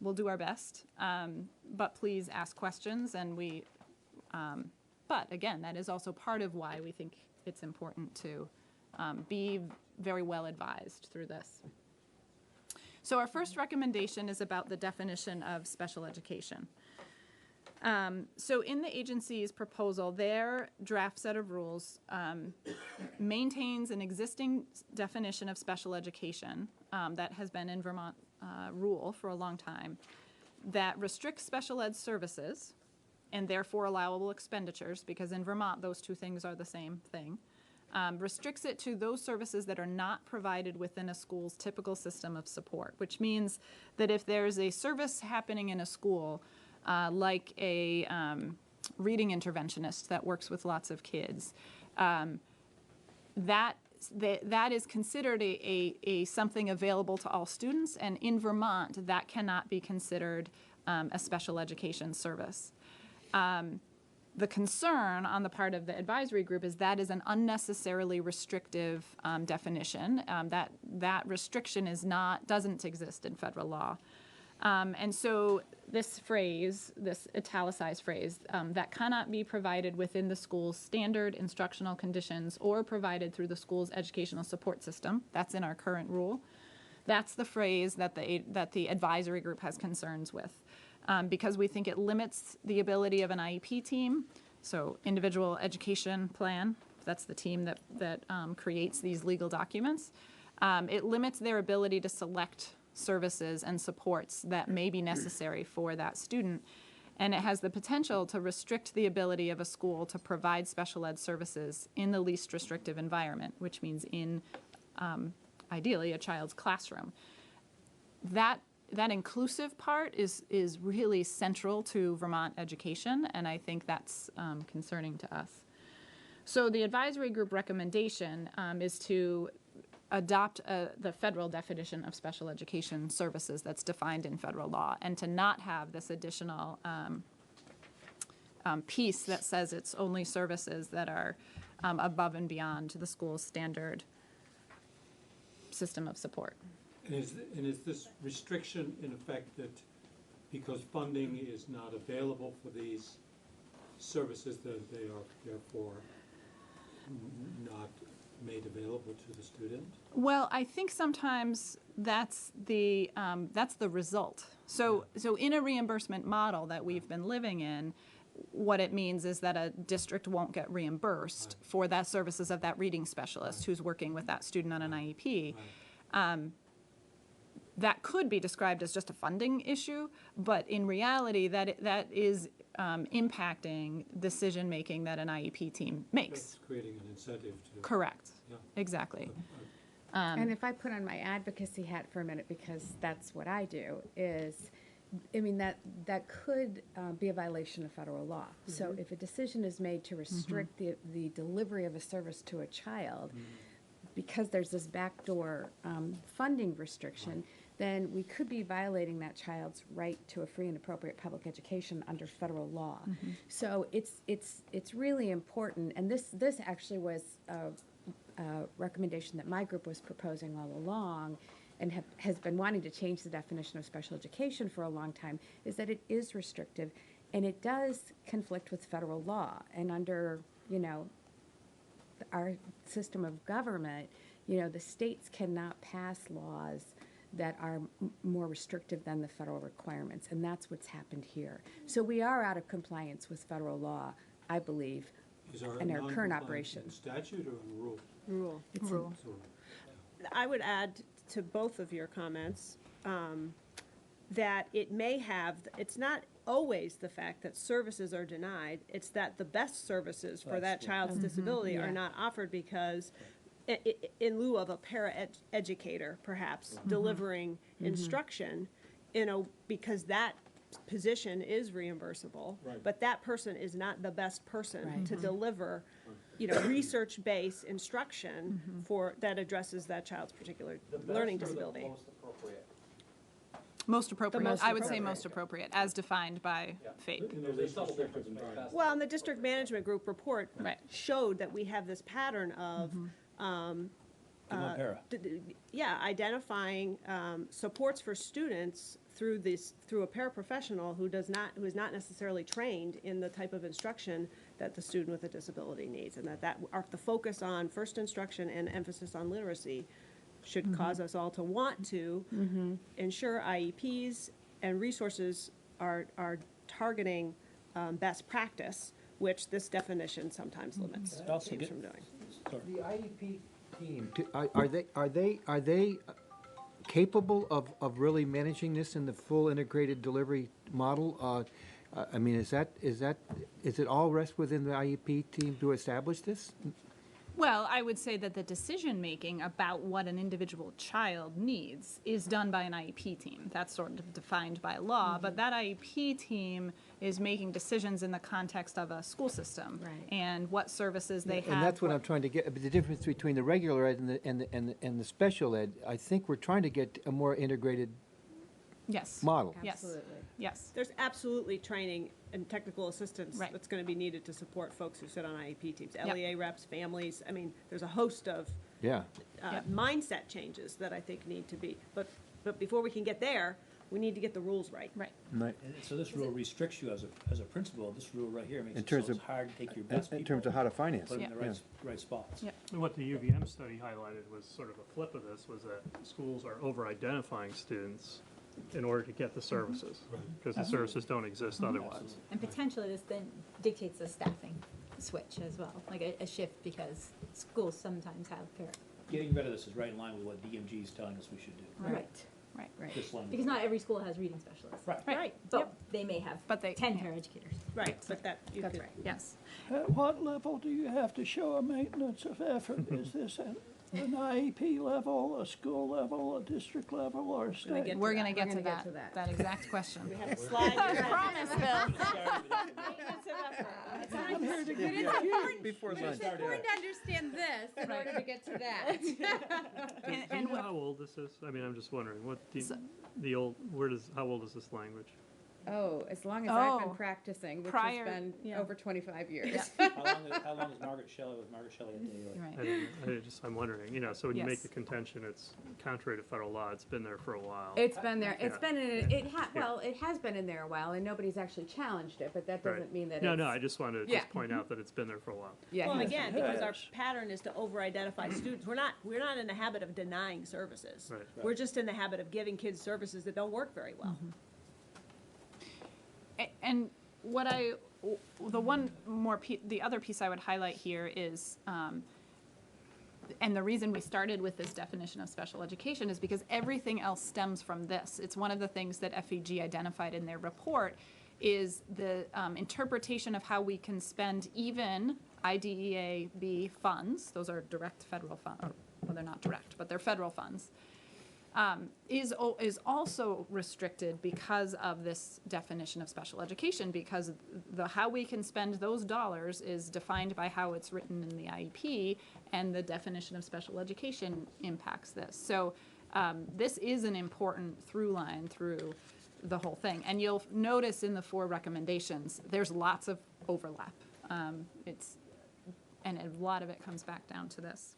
We'll do our best, but please ask questions. And but again, that is also part of why we think it's important to be very well advised through this. So our first recommendation is about the definition of special education. So in the agency's proposal, their draft set of rules maintains an existing definition of special education that has been in Vermont rule for a long time that restricts special ed services and therefore allowable expenditures, because in Vermont those two things are the same thing, restricts it to those services that are not provided within a school's typical system of support, which means that if there's a service happening in a school, like a reading interventionist that works with lots of kids, that is considered a something available to all students, and in Vermont that cannot be considered a special education service. The concern on the part of the advisory group is that is an unnecessarily restrictive definition. That restriction doesn't exist in federal law. And so this phrase, this italicized phrase, that cannot be provided within the school's standard instructional conditions or provided through the school's educational support system, that's in our current rule. That's the phrase that the advisory group has concerns with, because we think it limits the ability of an IEP team, so individual education plan, that's the team that creates these legal documents. It limits their ability to select services and supports that may be necessary for that student. And it has the potential to restrict the ability of a school to provide special ed services in the least restrictive environment, which means in, ideally, a child's classroom. That inclusive part is really central to Vermont education, and I think that's concerning to us. So the advisory group recommendation is to adopt the federal definition of special education services that's defined in federal law, and to not have this additional piece that says it's only services that are above and beyond the school's standard system of support. And is this restriction in effect that because funding is not available for these services, that they are therefore not made available to the student? Well, I think sometimes that's the result. So in a reimbursement model that we've been living in, what it means is that a district won't get reimbursed for that services of that reading specialist who's working with that student on an IEP. That could be described as just a funding issue, but in reality, that is impacting decision-making that an IEP team makes. That's creating an incentive to... Correct. Yeah. Exactly. And if I put on my advocacy hat for a minute, because that's what I do, is, I mean, that could be a violation of federal law. So if a decision is made to restrict the delivery of a service to a child, because there's this backdoor funding restriction, then we could be violating that child's right to a free and appropriate public education under federal law. So it's really important, and this actually was a recommendation that my group was proposing all along, and has been wanting to change the definition of special education for a long time, is that it is restrictive, and it does conflict with federal law. And under, our system of government, the states cannot pass laws that are more restrictive than the federal requirements, and that's what's happened here. So we are out of compliance with federal law, I believe, in our current operation. Is our statute or a rule? Rule. It's Rule. I would add to both of your comments that it may have, it's not always the fact that services are denied, it's that the best services for that child's disability are not offered because in lieu of a para-educator, perhaps, delivering instruction, because that position is reimbursable, but that person is not the best person to deliver, research-based instruction that addresses that child's particular learning disability. Most appropriate. most I would say appropriate. most appropriate, as defined by FAPE. Well, and the district management group report showed that we have this pattern of identifying supports for students through a paraprofessional who is not necessarily trained in the type of instruction that the student with a disability needs, and the focus on first instruction and emphasis on literacy should cause us all to want to ensure IEPs and resources are targeting best practice, which this definition sometimes limits It also teams get- from doing. The IEP team, are they capable of really managing this in the full integrated delivery model? I mean, is it all rest within the IEP team to establish this? Well, I would say that the decision-making about what an individual child needs is done by an IEP team. That's sort of defined by law, but that IEP team is making decisions in the context of a school system and what services they have. And that's what I'm trying to get, but the difference between the regular ed and the special ed, I think we're trying to get a more integrated Yes. model. Yes. Yes. There's absolutely training and technical assistance that's going to be needed to support folks who sit on IEP teams, LEA reps, families. I mean, there's a host of Yeah. mindset changes that I think need to be. But before we can get there, we need to get the rules right. Right. Right. And so this rule restricts you as a principal. This rule right here makes In it terms so it's of- hard to take your best people. in terms of how to finance Put them it, in the yeah. right spots. Yep. And what the UVM study highlighted was sort of a flip of this, was that schools are over-identifying students in order to get the services, because the services don't exist otherwise. And potentially this then dictates a staffing switch as well, like a shift, because schools sometimes have parent. Getting rid of this is right in line with what DMG is telling us we should do. Right. Right. This language. Because not every school has reading specialists. Right. But they may have 10 paraeducators. Right, but that, you That's could. right. Yes. At what level do you have to show a maintenance of effort? Is this at an IEP level, a school level, a district level, or state? We're going to get to that exact question. We have a slide. Promise, Bill. I'm here to get It's important, Before it's lunch. important to understand this in order to get to that. Do you know how old this is? I mean, I'm just wondering, what the old, how old is this language? Oh, as long as I've been Oh, practicing, which prior- has been yeah. over 25 years. How long is Margaret Shelley at Daily? Right. I'm wondering, so when you make Yes. the contention, it's contrary to federal law, it's been there for a while. It's been there. It's Yeah. been in it has been in there a while, and nobody's actually challenged it. But that doesn't Right. mean that. No, it's, no, I just wanted to Yeah. just point out that it's been there for a while. Yeah. Well, and yes. again, because our pattern is to over-identify students, we're not in the habit of denying services. Right. We're just in the habit of giving kids services that don't work very well. And what the other piece I would highlight here is, and the reason we started with this definition of special education is because everything else stems from this. It's one of the things that FEG identified in their report is the interpretation of how we can spend even IDEA-B funds, those are direct federal funds, well, they're not direct, but they're federal funds, is also restricted because of this definition of special education, because how we can spend those dollars is defined by how it's written in the IEP, and the definition of special education impacts this. So this is an important through line through the whole thing. And you'll notice in the 4 recommendations, there's lots of overlap. And a lot of it comes back down to this.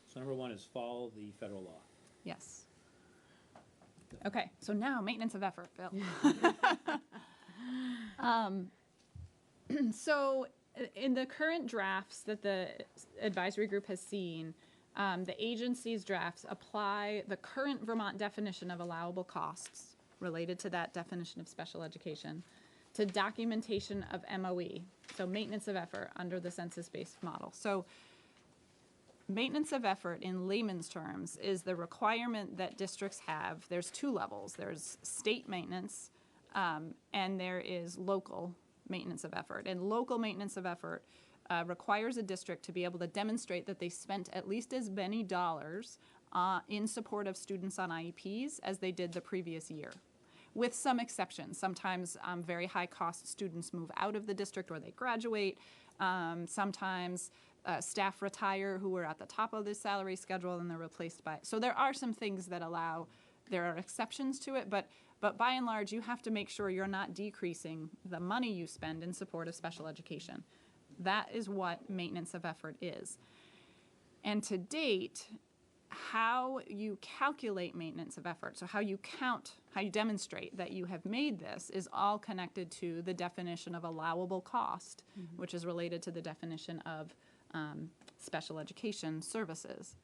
So number 1 is follow the federal law. Yes. Okay, so now maintenance of effort, Bill. So in the current drafts that the advisory group has seen, the agency's drafts apply the current Vermont definition of allowable costs related to that definition of special education to documentation of MOE, so maintenance of effort under the census-based model. So maintenance of effort in layman's terms is the requirement that districts have. There's 2 levels. There's state maintenance and there is local maintenance of effort. And local maintenance of effort requires a district to be able to demonstrate that they spent at least as many dollars in support of students on IEPs as they did the previous year, with some exceptions. Sometimes very high-cost students move out of the district or they graduate. Sometimes staff retire who were at the top of the salary schedule and they're replaced by. So there are some things that there are exceptions to it, but by and large, you have to make sure you're not decreasing the money you spend in support of special education. That is what maintenance of effort is. And to date, how you calculate maintenance of effort, so how you demonstrate that you have made this, is all connected to the definition of allowable cost, which is related to the definition of special education services.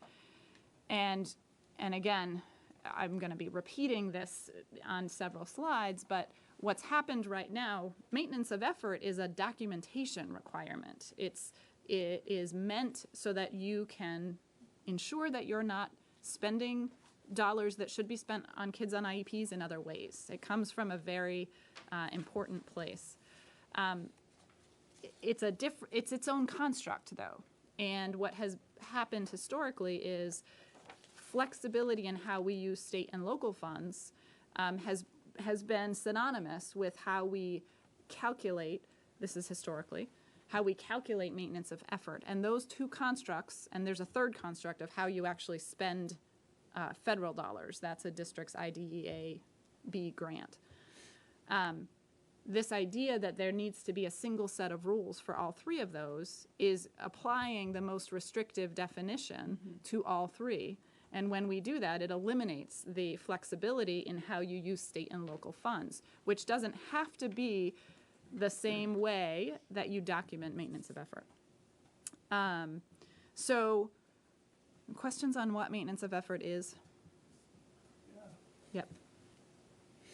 And again, I'm going to be repeating this on several slides, but What's happened right now, maintenance of effort is a documentation requirement. It is meant so that you can ensure that you're not spending dollars that should be spent on kids on IEPs in other ways. It comes from a very important place. It's its own construct, though. And what has happened historically is flexibility in how we use state and local funds has been synonymous with how we calculate, this is historically, how we calculate maintenance of effort. And those two constructs, and there's a third construct of how you actually spend federal dollars. That's a district's IDEA B grant. This idea that there needs to be a single set of rules for all three of those is applying the most restrictive definition to all three. And when we do that, it eliminates the flexibility in how you use state and local funds, which doesn't have to be the same way that you document maintenance of effort. So, questions on what maintenance of effort is? Yep.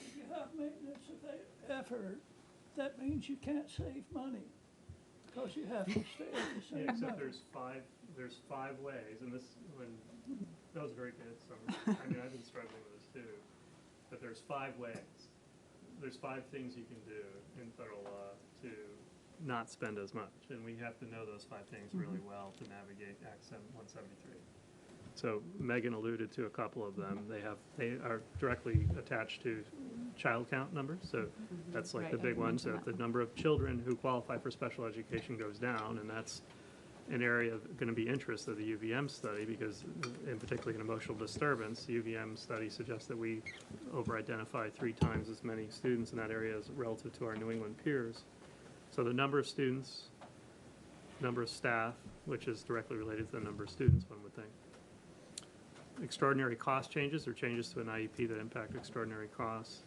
If you have maintenance of effort, that means you can't save money, because you have to stay at the same Yeah, except level. there's five ways, and that was very good, so, I mean, I've been struggling with this too, but there's 5 ways. There's 5 things you can do in federal law to not spend as much, and we have to know those 5 things really well to navigate Act 173. So Megan alluded to a couple of them. They are directly attached to child count numbers, so that's like the big one. So if the number of children who qualify for special education goes down, and that's an area of going to be interest of the UVM study, because in particularly in emotional disturbance, the UVM study suggests that we over-identify 3 times as many students in that area as relative to our New England peers. So the number of students, number of staff, which is directly related to the number of students, one would think. Extraordinary cost changes or changes to an IEP that impact extraordinary costs.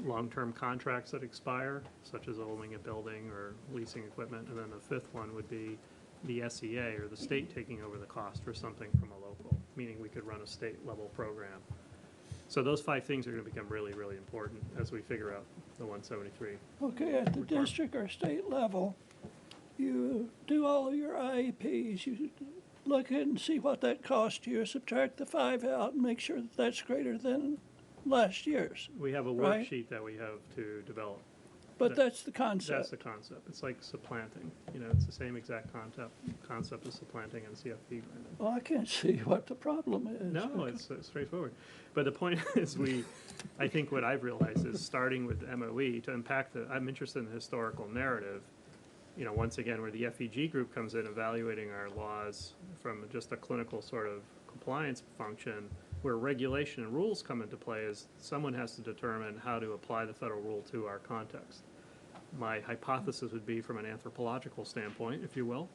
Long-term contracts that expire, such as owning a building or leasing equipment. And then the 5th one would be the SEA, or the state taking over the cost for something from a local, meaning we could run a state-level program. So those 5 things are going to become really, really important as we figure out the 173. Okay, at the district or state level, you do all of your IEPs, you look at and see what that cost you, subtract the 5 out and make sure that that's greater than last year's. We have a right? worksheet that we have to develop. But that's the concept. That's the concept. It's like supplanting. You know, it's the same exact concept as supplanting in CFP grant. Well, I can't see what the problem is. No, it's straightforward. But the point is, I think what I've realized is starting with MOE to impact I'm interested in the historical narrative. You know, once again, where the FEG group comes in evaluating our laws from just a clinical sort of compliance function, where regulation and rules come into play is someone has to determine how to apply the federal rule to our context. My hypothesis would be, from an anthropological standpoint, if you will,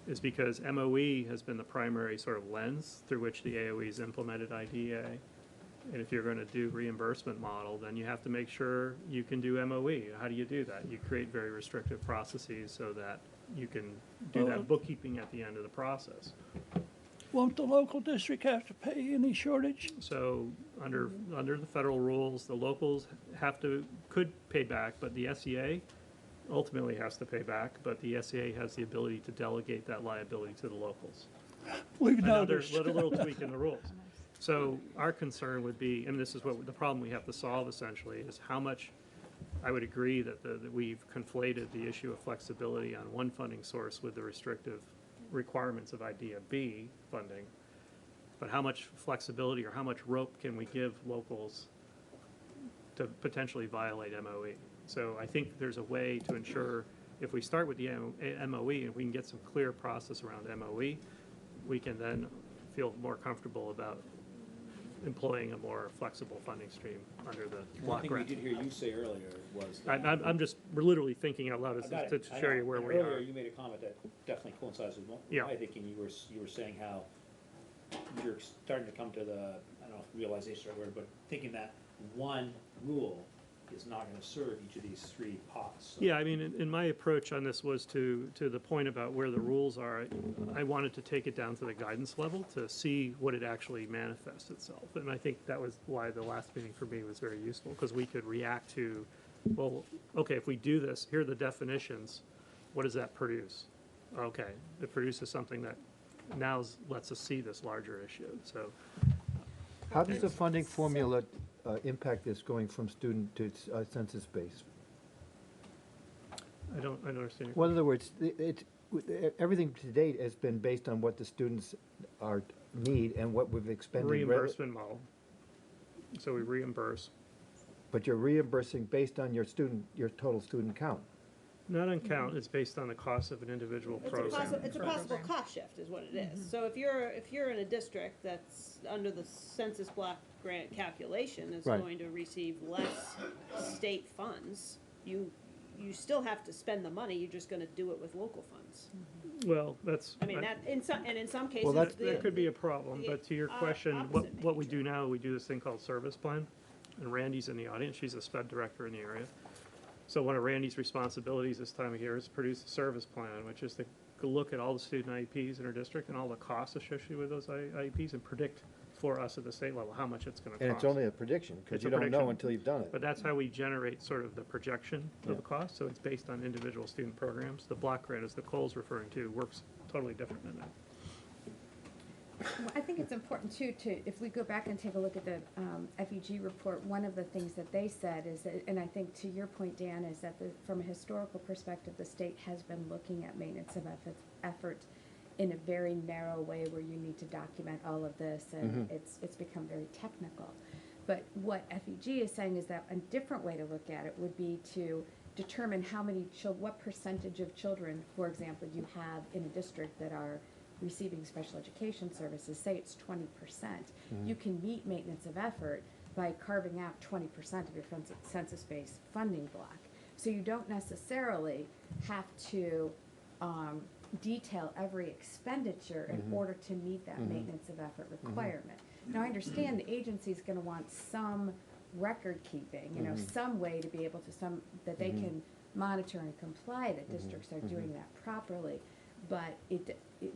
is because MOE has been the primary sort of lens through which the AOE's implemented IDEA. And if you're going to do reimbursement model, then you have to make sure you can do MOE. How do you do that? You create very restrictive processes so that you can do that bookkeeping at the end of the process. Won't the local district have to pay any shortage? So under the federal rules, the locals could pay back, but the SEA ultimately has to pay back, but the SEA has the ability to delegate that liability to the locals. We've Another noticed. little tweak in the rules. So our concern would be, and this is what the problem we have to solve essentially, is how much. I would agree that we've conflated the issue of flexibility on one funding source with the restrictive requirements of IDEA B funding, but how much flexibility or how much rope can we give locals to potentially violate MOE? So I think there's a way to ensure, if we start with the MOE and we can get some clear process around MOE, we can then feel more comfortable about employing a more flexible funding stream under the block One thing we grant. did hear you say earlier was. We're literally thinking out loud to show you where we are. Earlier, you made a comment that definitely coincides with my thinking. You were saying how you're starting to come to the, I don't know if realization or word, but thinking that one rule is not gonna serve each of these three pots. So- Yeah, I mean, in my approach on this was to the point about where the rules are. I wanted to take it down to the guidance level to see what it actually manifests itself. And I think that was why the last meeting for me was very useful, because we could react to, well, okay, if we do this, here are the definitions, what does that produce? Okay, it produces something that now lets us see this larger issue, so. How does the funding formula impact this going from student to census base? I don't understand. your Well, in other words, everything to date has been based on what the students need and what we've expended. Reimbursement model. So we reimburse. But you're reimbursing based on your total student count. Not on count, it's based on the cost of an individual program. It's a possible cost shift is what it is. So if you're in a district that's under the census block grant calculation is Right. going to receive less state funds, you still have to spend the money, you're just gonna do it with local funds. Well, that's. I mean, that, in some cases. That could be a problem, but to your question, what we do now, we do this thing called service plan. And Randy's in the audience, she's a sped director in the area. So one of Randy's responsibilities this time of year is to produce a service plan, which is to look at all the student IEPs in our district and all the costs associated with those IEPs and predict for us at the state level how much it's gonna cost. And it's only a prediction, because It's you a don't know prediction. until you've done it. But that's how we generate sort of the projection of the cost, so it's based on individual student programs. The block grant, as Nicole's referring to, works totally different than that. Well, I think it's important too, if we go back and take a look at the FEG report, one of the things that they said is that, and I think to your point, Dan, is that from a historical perspective, the state has been looking at maintenance of effort in a very narrow way where you need to document all of this, and it's become very technical. But what FEG is saying is that a different way to look at it would be to determine what percentage of children, for example, you have in a district that are receiving special education services, say it's 20%. You can meet maintenance of effort by carving out 20% of your census-based funding block. So you don't necessarily have to detail every expenditure in order to meet that maintenance of effort requirement. Now, I understand the agency's gonna want some record keeping, some way to be able to, that they can monitor and comply that districts are doing that properly. But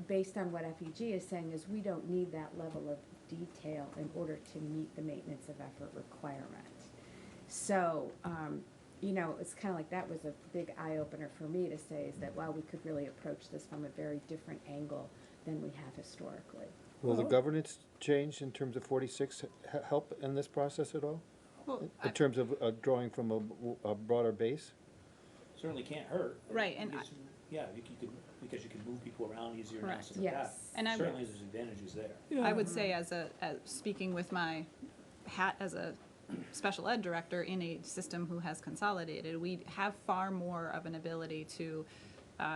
based on what FEG is saying is we don't need that level of detail in order to meet the maintenance of effort requirement. So, it's kind of like that was a big eye-opener for me to say is that, well, we could really approach this from a very different angle than we have historically. Will the governance change in terms of 46 help in this process at all? In terms of drawing from a broader base? Certainly can't hurt. Right, and Because, yeah, because you can move people around easier and Correct. stuff like that. Yes. And Certainly there's advantages there. I would say as speaking with my hat as a special ed director in a system who has consolidated, we have far more of an ability to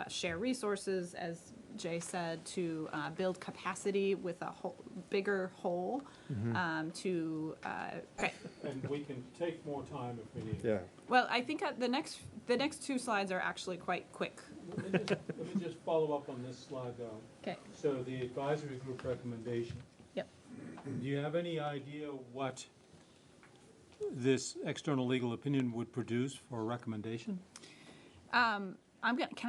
share resources, as Jay said, to build capacity with a bigger whole, to, And we can take more time if we need. Yeah. well, I think the next two slides are actually quite quick. Let me just follow up on this slide though. Okay. So the advisory group recommendation. Yep. Do you have any idea what this external legal opinion would produce for a recommendation? Can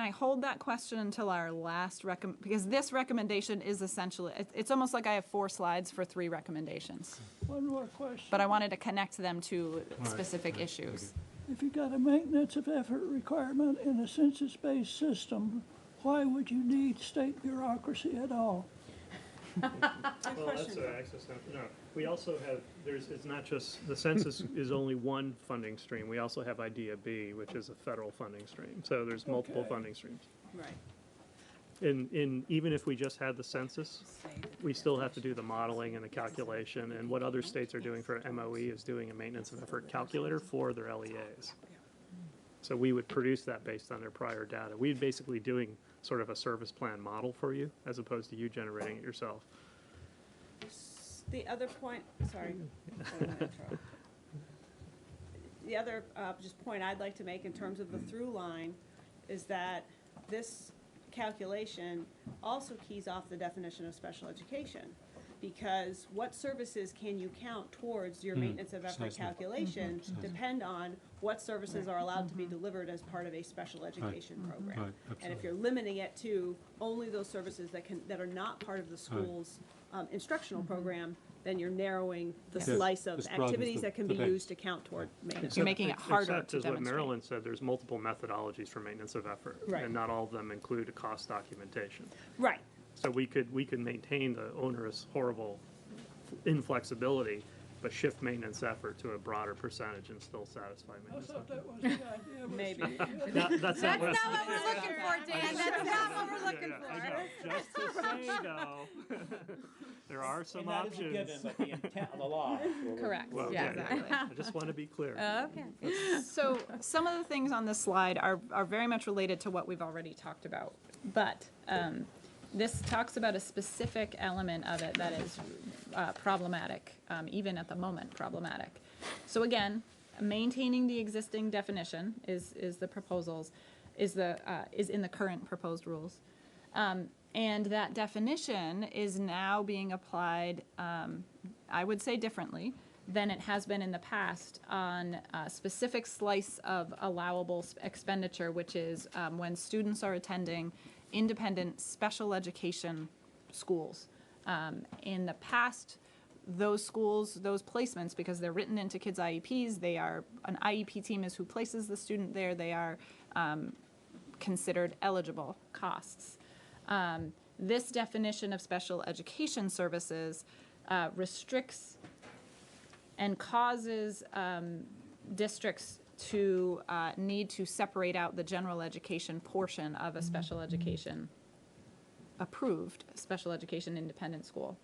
I hold that question until our last because this recommendation is essentially, it's almost like I have 4 slides for 3 recommendations. One more question. But I wanted to connect them to specific issues. If you got a maintenance of effort requirement in a census-based system, why would you need state bureaucracy at all? Well, that's access, no, we also have, it's not just, the census is only one funding stream. We also have IDEA B, which is a federal funding stream. So there's multiple funding streams. Right. Even if we just had the census, we still have to do the modeling and the calculation. And what other states are doing for MOE is doing a maintenance of effort calculator for their LEAs. So we would produce that based on their prior data. We'd basically doing sort of a service plan model for you, as opposed to you generating it yourself. The other point, sorry. The other just point I'd like to make in terms of the through line is that this calculation also keys off the definition of special education. because what services can you count towards your maintenance of effort calculation depend on what services are allowed to be delivered as part of a special education program. And if you're limiting it to only those services that are not part of the school's instructional program, then you're narrowing the slice of activities that can be used to count toward maintenance. You're making it harder Except, to as what demonstrate. Marilyn said, there's multiple methodologies for maintenance of effort. Right. And not all of them include a cost documentation. Right. So we could maintain the onerous, horrible inflexibility, but shift maintenance effort to a broader percentage and still satisfy I maintenance thought effort. that was the idea. was Maybe. to- That's not what That's not what we're looking for, Dan, that's not what we're looking I know, just to say though, there are some And that is a options. given, but the intent of the law. Correct, Well, yeah, exactly. I just want to be clear. Okay. So some of the things on this slide are very much related to what we've already talked about. But this talks about a specific element of it that is problematic, even at the moment problematic. So again, maintaining the existing definition is the proposals, is in the current proposed rules. And that definition is now being applied, I would say differently than it has been in the past on a specific slice of allowable expenditure, which is when students are attending independent special education schools. In the past, those schools, those placements, because they're written into kids' IEPs, an IEP team is who places the student there, they are considered eligible costs. This definition of special education services restricts and causes districts to need to separate out the general education portion of a special education, approved special education independent school.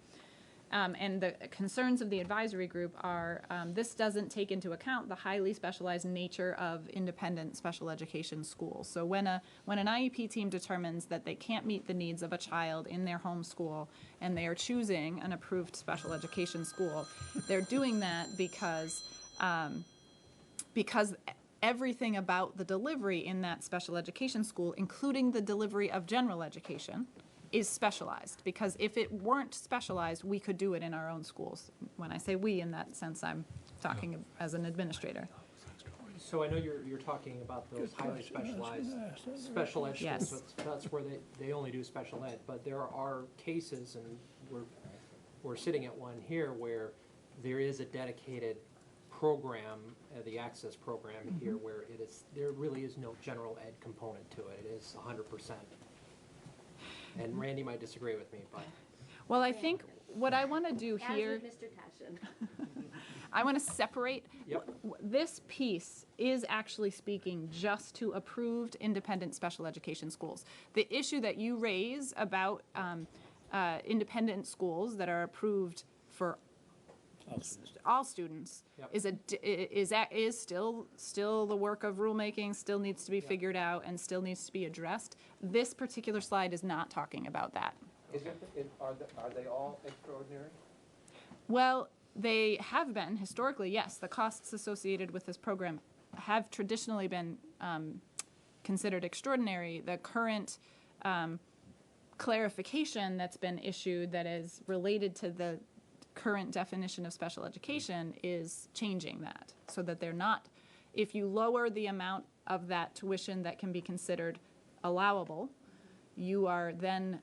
And the concerns of the advisory group are this doesn't take into account the highly specialized nature of independent special education schools. So when an IEP team determines that they can't meet the needs of a child in their home school and they are choosing an approved special education school, they're doing that because everything about the delivery in that special education school, including the delivery of general education, is specialized. Because if it weren't specialized, we could do it in our own schools. When I say we, in that sense, I'm talking as an administrator. So I know you're talking about those highly specialized special ed Yes. schools, that's where they only do special ed, but there are cases, and we're sitting at one here where there is a dedicated program, the Access program here, where there really is no general ed component to it. It is 100%. And Randy might disagree with me, but. Well, I think what I want to do here, Mr. Cashin. I want to separate. Yep. This piece is actually speaking just to approved independent special education schools. The issue that you raise about independent schools that are approved for all students Yep. is still the work of rulemaking, still needs to be figured out and still needs to be addressed. This particular slide is not talking about that. Are they all extraordinary? Well, they have been historically, yes. The costs associated with this program have traditionally been considered extraordinary. The current clarification that's been issued that is related to the current definition of special education is changing that so that they're not, if you lower the amount of that tuition that can be considered allowable, you are then,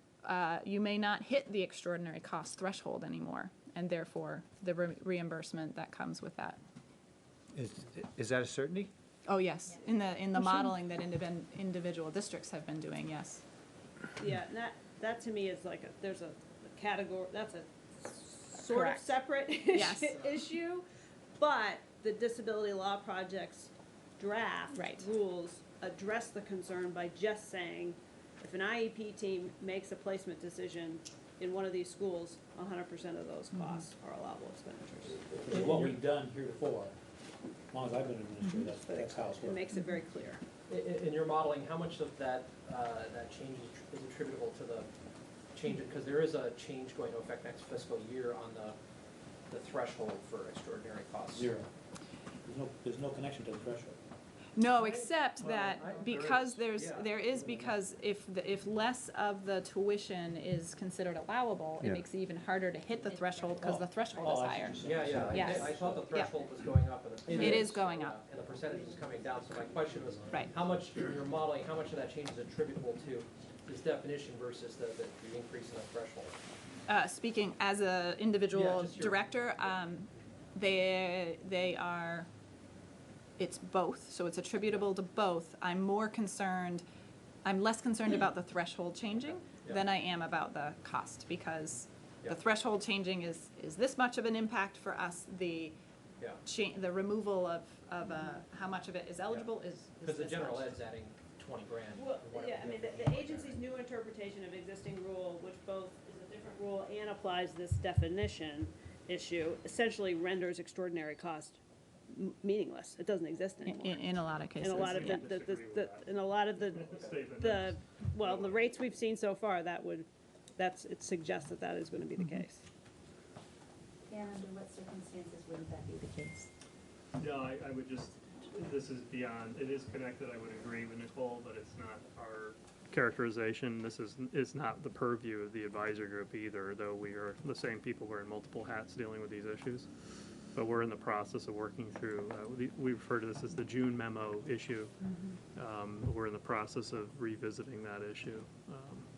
you may not hit the extraordinary cost threshold anymore, and therefore the reimbursement that comes with that. Is that a certainty? Oh, yes, in the modeling that individual districts have been doing, yes. Yeah, and that to me is like there's a category, that's a sort Correct. of separate Yes. issue, but the Disability Law Project's draft rules address the concern by just saying, if an IEP team makes a placement decision in one of these schools, 100% of those costs are allowable expenditures. Which is what we've done heretofore. As long as I've been an administrator, that's how it's It worked. makes it very clear. In your modeling, how much of that change is attributable to the change, because there is a change going to affect next fiscal year on the threshold for extraordinary costs? Zero. There's no connection to the threshold. No, except that because there is, because if less of the tuition is considered allowable, it Yeah. makes it even harder to hit the threshold because the threshold is higher. Yeah, Yes. I thought the Yeah. threshold was going up and the It percentage. is going up. And the percentage is coming down, so my question was, Right. how much, in your modeling, how much of that change is attributable to this definition versus the increase in the threshold? Speaking as an individual Yeah, just your- director, they are, it's both, so it's attributable to both. I'm less concerned about the threshold changing than I am about the cost, because the threshold changing is this much of an impact for us, the removal of how much of it is eligible is Because the this general much. ed's adding 20 grand. Well, whatever. yeah, I mean, the agency's new interpretation of existing rule, which both is a different rule and applies this definition issue, essentially renders extraordinary cost meaningless. It doesn't exist anymore. In a lot of cases, In a lot of yeah. in a lot of well, the rates we've seen so far, it suggests that is gonna be the case. And under what circumstances wouldn't that be the case? No, I would just, this is beyond, it is connected, I would agree with Nicole, but it's not our characterization. This is not the purview of the advisory group either, though we are the same people wearing multiple hats dealing with these issues. But we're in the process of working through, we refer to this as the June memo issue. We're in the process of revisiting that issue.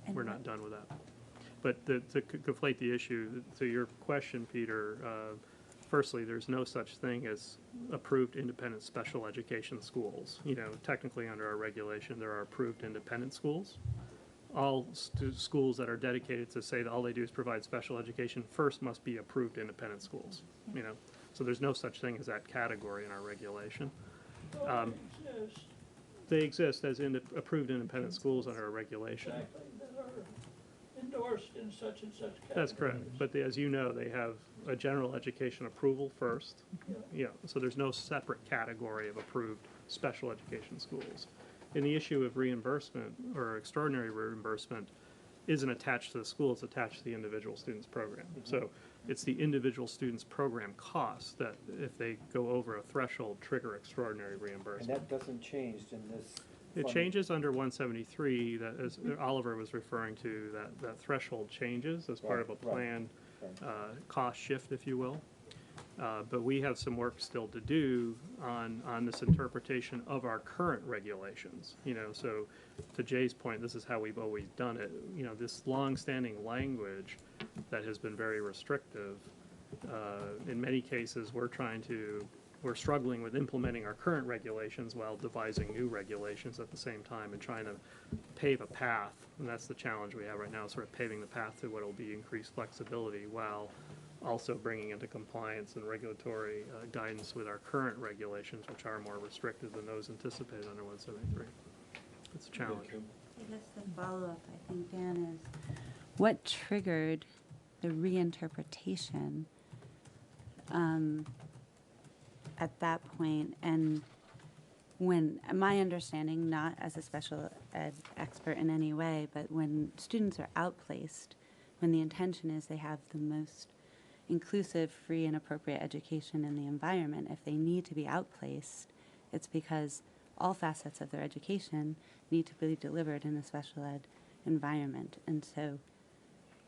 And We're what- not done with that. But to conflate the issue, to your question, Peter, firstly, there's no such thing as approved independent special education schools. You know, technically under our regulation, there are approved independent schools. All schools that are dedicated to say that all they do is provide special education first must be approved independent schools, you know. So there's no such thing as that category in our regulation. They exist as approved independent schools under our regulation. Exactly, that are endorsed in such and such categories. That's correct, but as you know, they have a general education approval first. Yeah, so there's no separate category of approved special education schools. And the issue of reimbursement or extraordinary reimbursement isn't attached to the school, it's attached to the individual student's program. So it's the individual student's program costs that, if they go over a threshold, trigger extraordinary And reimbursement. that doesn't change in this. It funding. changes under 173, that as Oliver was referring to, that threshold changes as part of a Right, right, planned right. cost shift, if you will. But we have some work still to do on this interpretation of our current regulations. You know, so to Jay's point, this is how we've always done it. You know, this long-standing language that has been very restrictive, in many cases, we're struggling with implementing our current regulations while devising new regulations at the same time and trying to pave a path. And that's the challenge we have right now, sort of paving the path to what will be increased flexibility while also bringing into compliance and regulatory guidance with our current regulations, which are more restrictive than those anticipated under 173. It's a challenge. I guess the follow-up, I think, Dan, is what triggered the reinterpretation at that point? And when, my understanding, not as a special ed expert in any way, but when students are outplaced, when the intention is they have the most inclusive, free, and appropriate education in the environment, if they need to be outplaced, it's because all facets of their education need to be delivered in a special ed environment. And so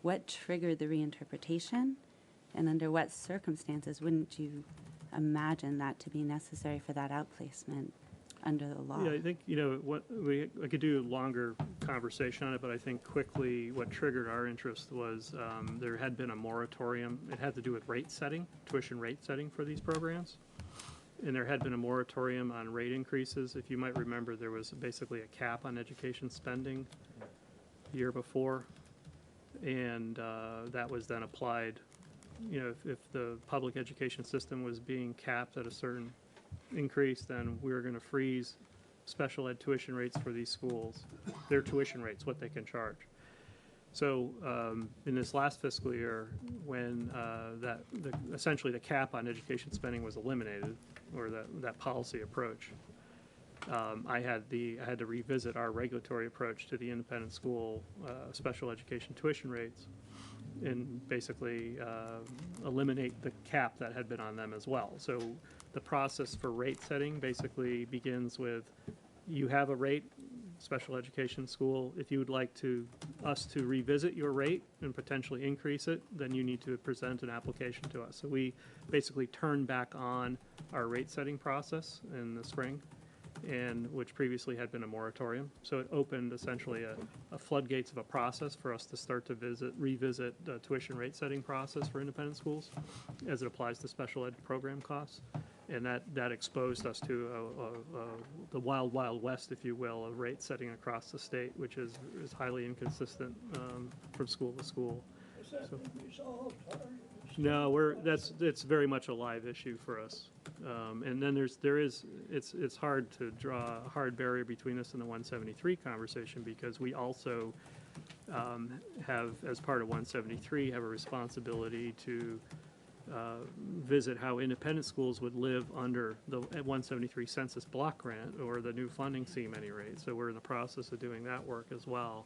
what triggered the reinterpretation, and under what circumstances wouldn't you imagine that to be necessary for that outplacement under the law? Yeah, I think, you know, I could do a longer conversation on it, but I think quickly what triggered our interest was there had been a moratorium. It had to do with rate setting, tuition rate setting for these programs. And there had been a moratorium on rate increases. If you might remember, there was basically a cap on education spending the year before. And that was then applied, you know, if the public education system was being capped at a certain increase, then we were going to freeze special ed tuition rates for these schools, their tuition rates, what they can charge. So in this last fiscal year, when essentially the cap on education spending was eliminated, or that policy approach, I had to revisit our regulatory approach to the independent school special education tuition rates. and basically eliminate the cap that had been on them as well. So the process for rate setting basically begins with, you have a rate, special education school. If you would like us to revisit your rate and potentially increase it, then you need to present an application to us. So we basically turn back on our rate setting process in the spring, and which previously had been a moratorium. So it opened essentially a floodgates of a process for us to start to revisit the tuition rate setting process for independent schools as it applies to special ed program costs. And that exposed us to the wild, wild west, if you will, of rate setting across the state, which is highly inconsistent from school to school. Has that been resolved? No, it's very much a live issue for us. And then it's hard to draw a hard barrier between us and the 173 conversation, because we also have, as part of 173, have a responsibility to visit how independent schools would live under the 173 census block grant or the new funding scheme any rate. So we're in the process of doing that work as well.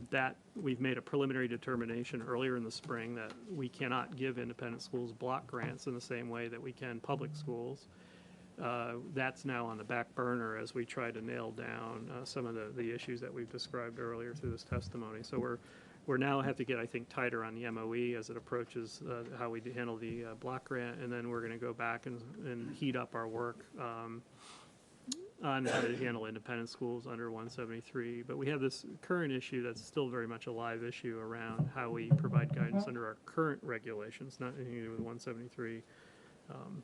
That we've made a preliminary determination earlier in the spring that we cannot give independent schools block grants in the same way that we can public schools. That's now on the back burner as we try to nail down some of the issues that we've described earlier through this testimony. So we're now have to get, I think, tighter on the MOE as it approaches how we handle the block grant, and then we're going to go back and heat up our work on how to handle independent schools under 173. But we have this current issue that's still very much a live issue around how we provide guidance under our current regulations, not anything to do with 173.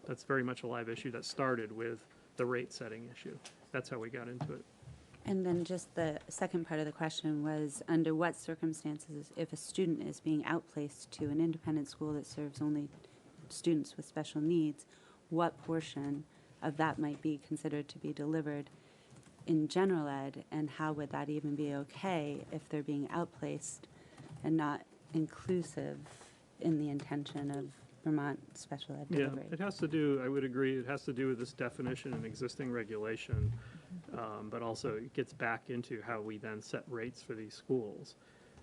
That's very much a live issue that started with the rate setting issue. That's how we got into it. And then just the second part of the question was, under what circumstances, if a student is being outplaced to an independent school that serves only students with special needs, what portion of that might be considered to be delivered in general ed, and how would that even be okay if they're being outplaced and not inclusive in the intention of Vermont special ed delivery? Yeah, it has to do, I would agree, it has to do with this definition and existing regulation, but also it gets back into how we then set rates for these schools.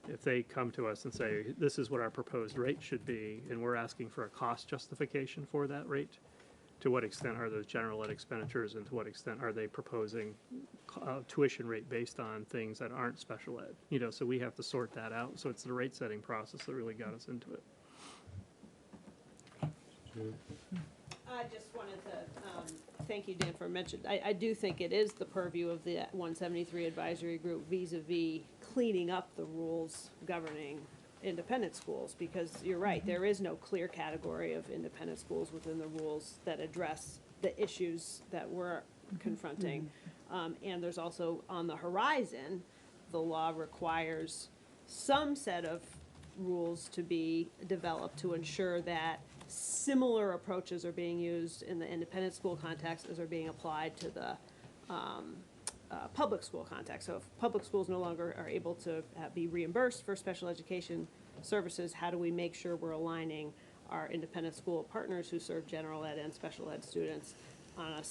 If they come to us and say, this is what our proposed rate should be, and we're asking for a cost justification for that rate, to what extent are those general ed expenditures, and to what extent are they proposing tuition rate based on things that aren't special ed? You know, so we have to sort that out. So it's the rate setting process that really got us into it. I just wanted to thank you, Dan, for mentioning. I do think it is the purview of the 173 advisory group vis-a-vis cleaning up the rules governing independent schools, because you're right, there is no clear category of independent schools within the rules that address the issues that we're confronting. And there's also, on the horizon, the law requires some set of rules to be developed to ensure that similar approaches are being used in the independent school context as are being applied to the public school context. So if public schools no longer are able to be reimbursed for special education services, how do we make sure we're aligning our independent school partners who serve general ed and special ed students on a,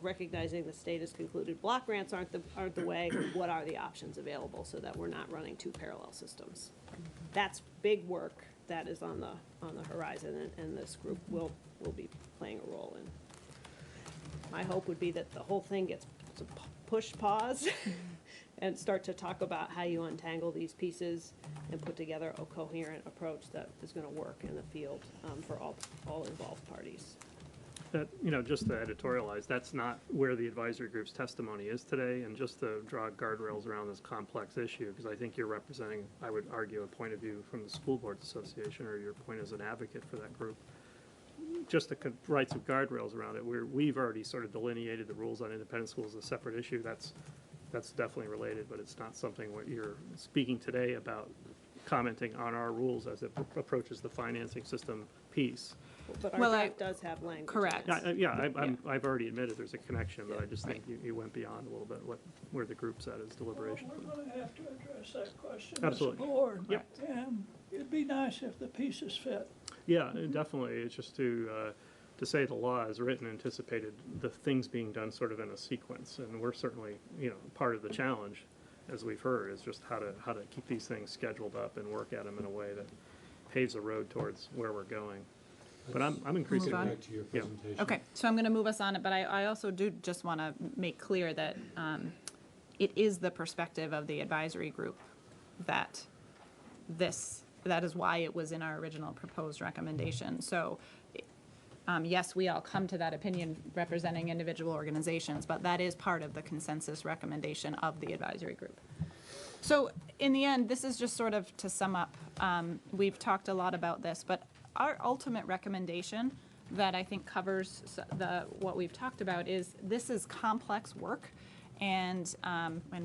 recognizing the state has concluded block grants aren't the way, what are the options available so that we're not running two parallel systems? That's big work that is on the horizon, and this group will be playing a role in. My hope would be that the whole thing gets push pause and start to talk about how you untangle these pieces and put together a coherent approach that is going to work in the field for all involved parties. That, just to editorialize, that's not where the advisory group's testimony is today, and just to draw guardrails around this complex issue, because I think you're representing, I would argue, a point of view from the School Boards Association, or your point as an advocate for that group. Just to write some guardrails around it, we've already sort of delineated the rules on independent schools as a separate issue. That's definitely related, but it's not something what you're speaking today about, commenting on our rules as it approaches the financing system piece. But our draft does have language. Correct. I've already admitted there's a connection, but I just think you went beyond a little bit where the group's at is deliberation. Well, we're going to have to address that question Absolutely. as a board. Yep. And it'd be nice if the pieces fit. Yeah, definitely. It's just to say the law is written anticipated the things being done sort of in a sequence, and we're certainly part of the challenge as we've heard, is just how to keep these things scheduled up and work at them in a way that paves the road towards where we're going. But I'm increasingly. Move on. Back to your Yeah. presentation. Okay, so I'm going to move us on it, but I also do just want to make clear that it is the perspective of the advisory group that that is why it was in our original proposed recommendation. So, yes, we all come to that opinion representing individual organizations, but that is part of the consensus recommendation of the advisory group. So, in the end, this is just sort of to sum up. We've talked a lot about this, but our ultimate recommendation that I think covers what we've talked about is this is complex work, and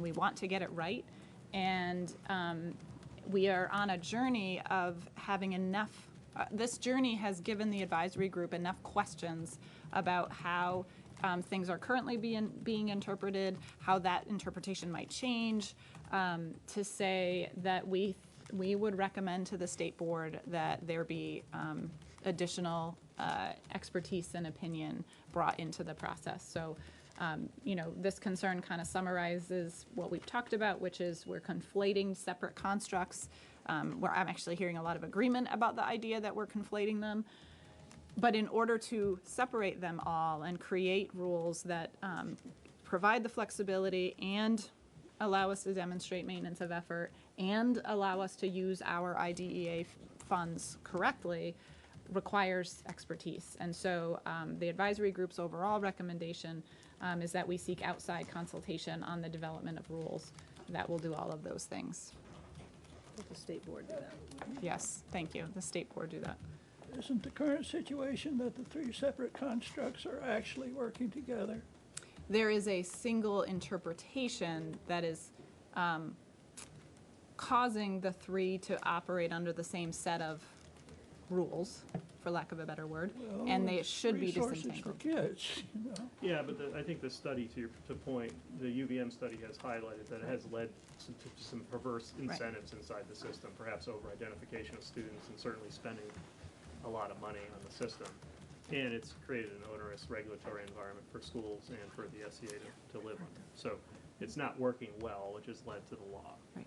we want to get it right, and we are on a journey of having enough. This journey has given the advisory group enough questions about how things are currently being interpreted, how that interpretation might change, to say that we would recommend to the state board that there be additional expertise and opinion brought into the process. So, this concern kind of summarizes what we've talked about, which is we're conflating separate constructs. Where I'm actually hearing a lot of agreement about the idea that we're conflating them. But in order to separate them all and create rules that provide the flexibility and allow us to demonstrate maintenance of effort and allow us to use our IDEA funds correctly requires expertise. And so the advisory group's overall recommendation is that we seek outside consultation on the development of rules that will do all of those things. Let the state board do that. Yes, thank you. The state board do that. Isn't the current situation that the three separate constructs are actually working together? There is a single interpretation that is causing the three to operate under the same set of rules, for lack of a better word, and they should be disentangled. For kids, you know? Yeah, but I think the study, to point, the UVM study has highlighted that it has led to some perverse incentives inside the system, perhaps over-identification of students and certainly spending a lot of money on the system. And it's created an onerous regulatory environment for schools and for the SEA to live under. So it's not working well, which has led to the law. Right.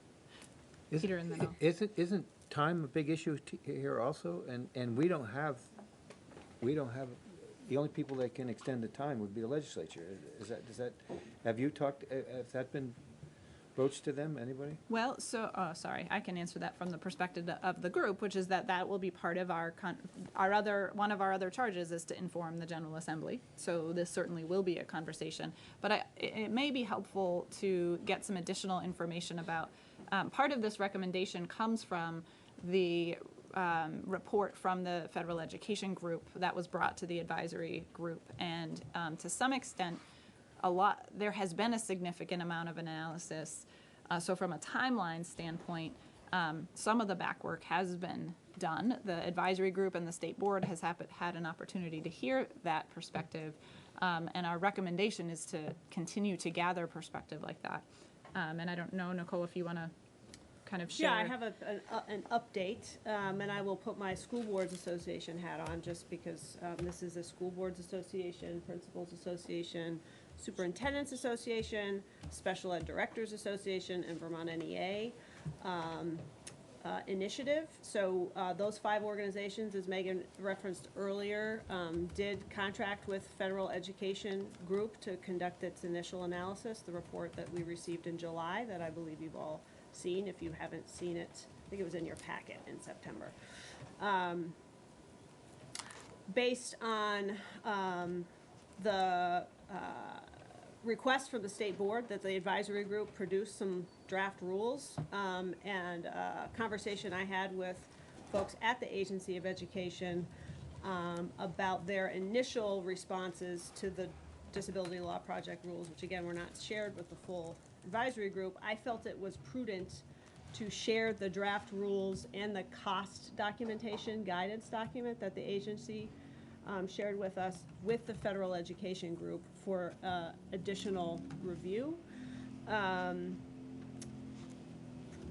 Peter in the middle. Isn't time a big issue here also? And we don't have, the only people that can extend the time would be the legislature. Have you talked, has that been broached to them, anybody? Well, so, sorry, I can answer that from the perspective of the group, which is that will be part of one of our other charges is to inform the General Assembly. So this certainly will be a conversation. But it may be helpful to get some additional information about, part of this recommendation comes from the report from the Federal Education Group that was brought to the advisory group. And to some extent, there has been a significant amount of analysis. So from a timeline standpoint, some of the back work has been done. The advisory group and the state board has had an opportunity to hear that perspective. And our recommendation is to continue to gather perspective like that. And I don't know, Nicole, if you want to kind of share. Yeah, I have an update, and I will put my School Boards Association hat on just because this is a School Boards Association, Principals Association, Superintendents Association, Special Ed Directors Association, and Vermont NEA initiative. So those 5 organizations, as Megan referenced earlier, did contract with Federal Education Group to conduct its initial analysis, the report that we received in July that I believe you've all seen. If you haven't seen it, I think it was in your packet in September. Based on the request from the state board that the advisory group produce some draft rules, and a conversation I had with folks at the Agency of Education about their initial responses to the Disability Law Project rules, which again were not shared with the full advisory group. I felt it was prudent to share the draft rules and the cost documentation guidance document that the agency shared with us with the Federal Education Group for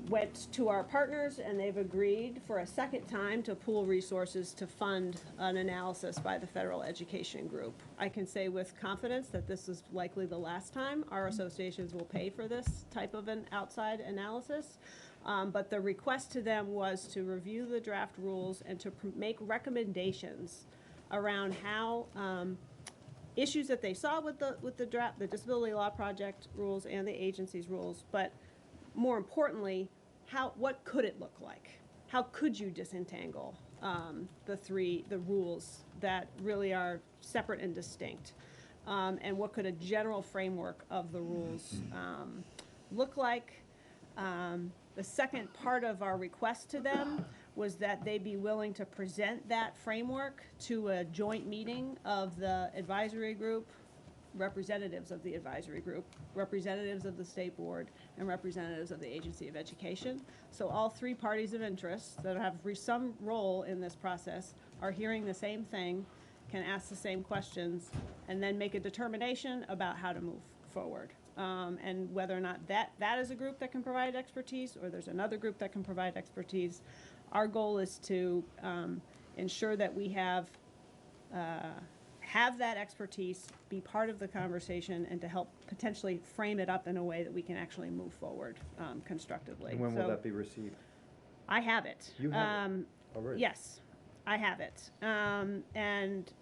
went to our partners, and they've agreed for a second time to pool resources to fund an analysis by the Federal Education Group. I can say with confidence that this is likely the last time our associations will pay for this type of an outside analysis. But the request to them was to review the draft rules and to make recommendations around how issues that they saw with the draft, the Disability Law Project rules and the agency's rules, but more importantly, what could it look like? How could you disentangle the rules that really are separate and distinct? And what could a general framework of the rules look like? The second part of our request to them was that they be willing to present that framework to a joint meeting of the advisory group, representatives of the advisory group, representatives of the state board, and representatives of the Agency of Education. So all three parties of interest that have some role in this process are hearing the same thing, can ask the same questions, and then make a determination about how to move forward. And whether or not that is a group that can provide expertise, or there's another group that can provide expertise. Our goal is to ensure that we have that expertise be part of the conversation and to help potentially frame it up in a way that we can actually move forward constructively. And when will that be received? I have it. You have it already? Yes, I have it. And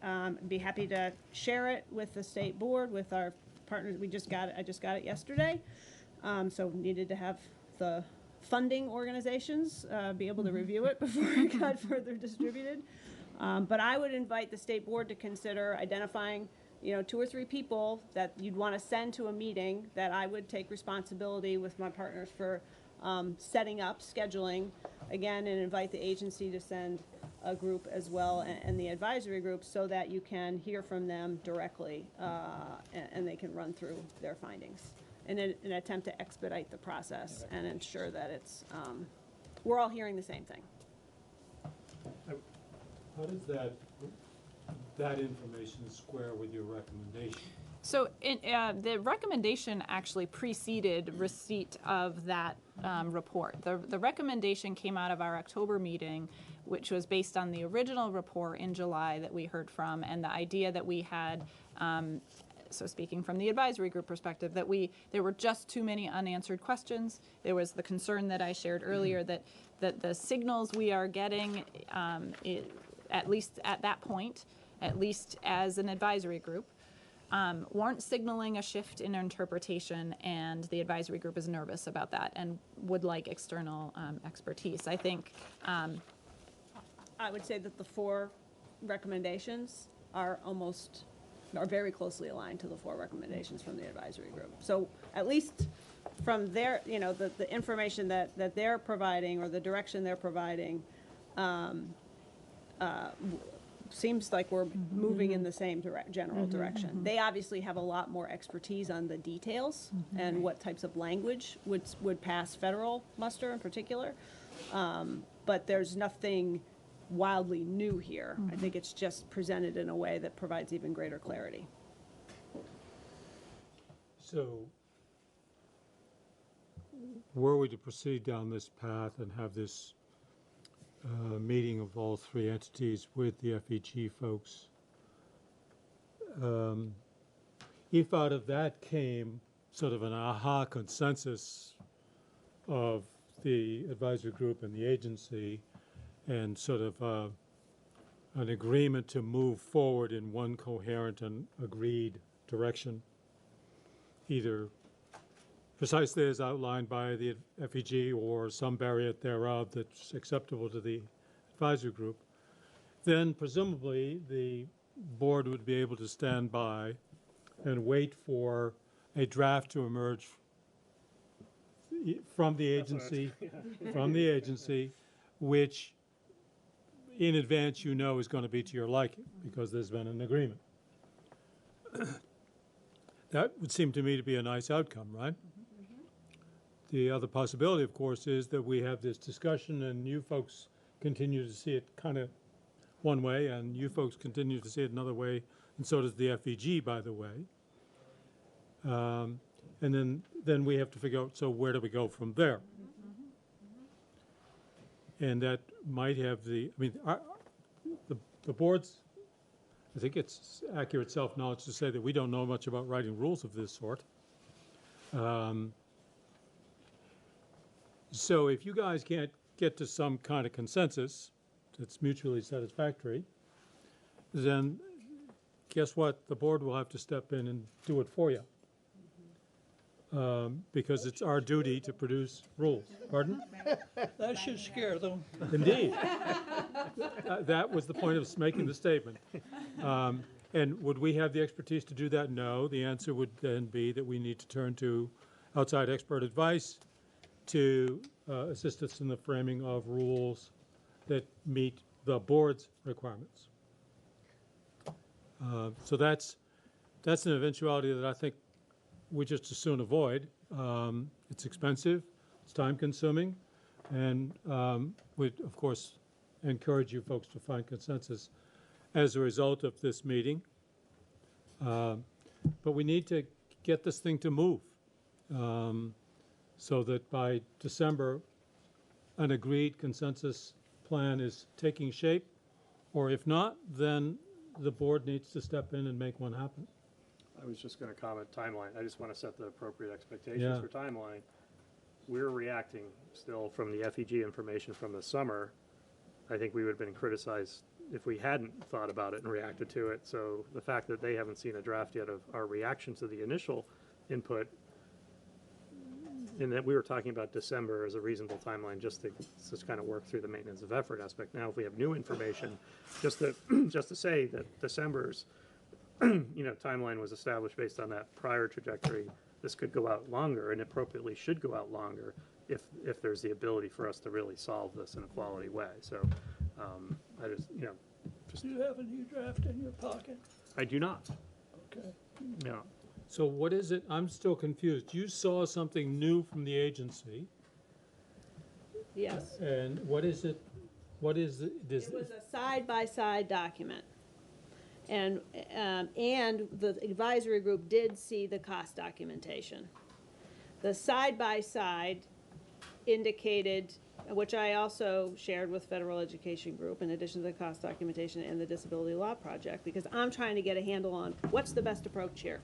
be happy to share it with the state board, with our partners. I just got it yesterday. So needed to have the funding organizations be able to review it before it got further distributed. But I would invite the state board to consider identifying, 2 or 3 people that you'd want to send to a meeting that I would take responsibility with my partners for setting up, scheduling, again, and invite the agency to send a group as well, and the advisory group, so that you can hear from them directly and they can run through their findings in an attempt to expedite the process and ensure that it's we're all hearing the same thing. How does that information square with your recommendation? So the recommendation actually preceded receipt of that report. The recommendation came out of our October meeting, which was based on the original report in July that we heard from, and the idea that we had, so speaking from the advisory group perspective, that there were just too many unanswered questions. There was the concern that I shared earlier that the signals we are getting, at least at that point, at least as an advisory group, weren't signaling a shift in interpretation, and the advisory group is nervous about that and would like external expertise. I think I would say that the 4 recommendations are very closely aligned to the 4 recommendations from the advisory group. So at least from their, the information that they're providing, or the direction they're providing, seems like we're moving in the same general direction. They obviously have a lot more expertise on the details and what types of language would pass federal muster in particular. But there's nothing wildly new here. I think it's just presented in a way that provides even greater clarity. So, were we to proceed down this path and have this meeting of all 3 entities with the FEG folks, if out of that came sort of an aha consensus of the advisory group and the agency, and sort of an agreement to move forward in one coherent and agreed direction, either precisely as outlined by the FEG or some variant thereof that's acceptable to the advisory group, then presumably the board would be able to stand by and wait for a draft to emerge from the agency, which in advance is going to be to your liking because there's been an agreement. That would seem to me to be a nice outcome, right? The other possibility, of course, is that we have this discussion and you folks continue to see it kind of one way and you folks continue to see it another way, and so does the FEG, by the way. And then we have to figure out, so where do we go from there? And that might have the, I mean, the board's, I think it's accurate self-knowledge to say that we don't know much about writing rules of this sort. So if you guys can't get to some kind of consensus that's mutually satisfactory, then guess what? The board will have to step in and do it for you. Because it's our duty to produce rules. Pardon? That should scare them. Indeed. That was the point of making the statement. And would we have the expertise to do that? No. The answer would then be that we need to turn to outside expert advice to assist us in the framing of rules that meet the board's requirements. So that's an eventuality that I think we just as soon avoid. It's expensive, it's time-consuming, and we'd, of course, encourage you folks to find consensus as a result of this meeting. But we need to get this thing to move so that by December, an agreed consensus plan is taking shape, or if not, then the board needs to step in and make one happen. I was just going to comment timeline. I just want to set the appropriate expectations Yeah. for timeline. We're reacting still from the FEG information from the summer. I think we would have been criticized if we hadn't thought about it and reacted to it. So the fact that they haven't seen a draft yet of our reaction to the initial input, and that we were talking about December as a reasonable timeline just to kind of work through the maintenance of effort aspect. Now, if we have new information, just to say that December's timeline was established based on that prior trajectory, this could go out longer and appropriately should go out longer if there's the ability for us to really solve this in a quality way. So I just, Do you have a new draft in your pocket? I do not. Okay. No. So what is it? I'm still confused. You saw something new from the agency, Yes. and what is it? What is it? It was a side-by-side document. And the advisory group did see the cost documentation. The side-by-side indicated, which I also shared with Federal Education Group, in addition to the cost documentation and the Disability Law Project, because I'm trying to get a handle on what's the best approach here.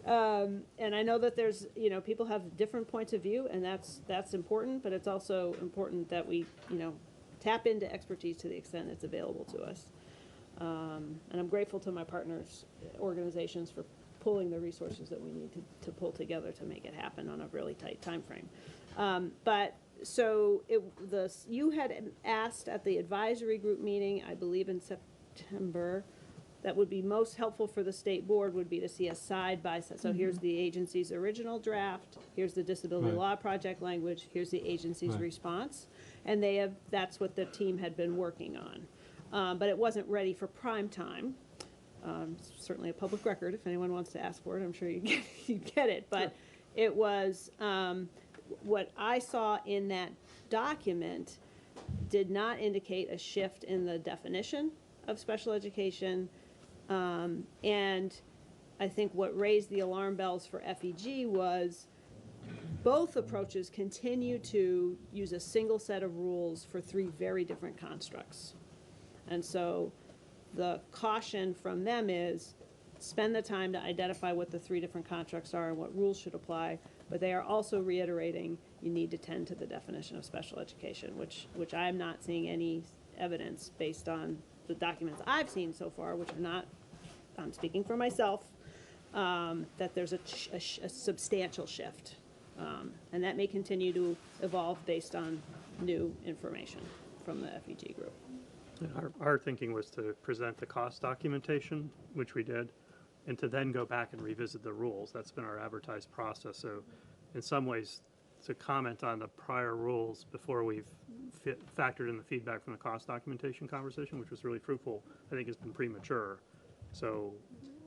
And I know that there's, people have different points of view, and that's important, but it's also important that we, tap into expertise to the extent it's available to us. And I'm grateful to my partners' organizations for pulling the resources that we need to pull together to make it happen on a really tight time frame. You had asked at the advisory group meeting, I believe in September, that would be most helpful for the state board would be to see a side-by-side. So here's the agency's original draft, here's the Disability Right. Law Project language, here's the agency's Right. response. And that's what the team had been working on. But it wasn't ready for prime time. Certainly a public record. If anyone wants to ask for it, I'm sure you get it. But it was, what I saw in that document did not indicate a shift in the definition of special education. And I think what raised the alarm bells for FEG was both approaches continue to use a single set of rules for three very different constructs. And so the caution from them is spend the time to identify what the three different constructs are and what rules should apply, but they are also reiterating you need to tend to the definition of special education, which I am not seeing any evidence based on the documents I've seen so far, which are not, I'm speaking for myself, that there's a substantial shift. And that may continue to evolve based on new information from the FEG group. Our thinking was to present the cost documentation, which we did, and to then go back and revisit the rules. That's been our advertised process. So in some ways, to comment on the prior rules before we've factored in the feedback from the cost documentation conversation, which was really fruitful, I think has been premature. So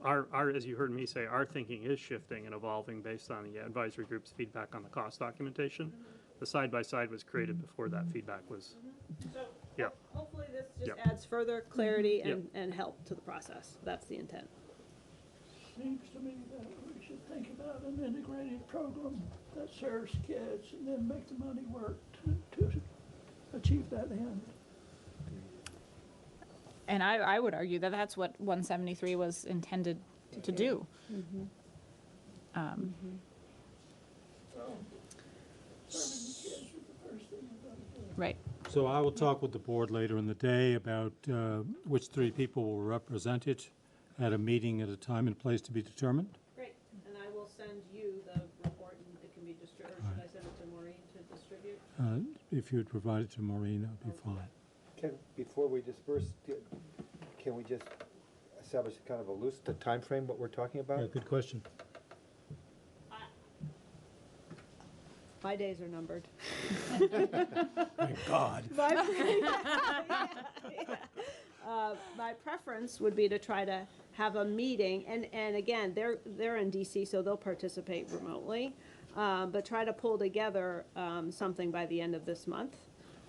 our, as you heard me say, our thinking is shifting and evolving based on the advisory group's feedback on the cost documentation. The side-by-side was created before that feedback was, yeah. Hopefully this just Yep. adds further clarity Yep. and help to the process. That's the intent. Seems to me that we should think about an integrated program that serves kids and then make the money work to achieve that end. And I would argue that that's what 173 was intended to do. Right. So I will talk with the board later in the day about which three people will represent it at a meeting at a time and place to be determined. Great, and I will send you the report and it can be distributed, or should I send it to Maureen to distribute? If you would provide it to Maureen, that would be fine. Before we disperse, can we just establish kind of a loose, the timeframe, what we're talking about? Yeah, good question. My days are numbered. Thank God. My preference would be to try to have a meeting, and again, they're in DC, so they'll participate remotely, but try to pull together something by the end of this month,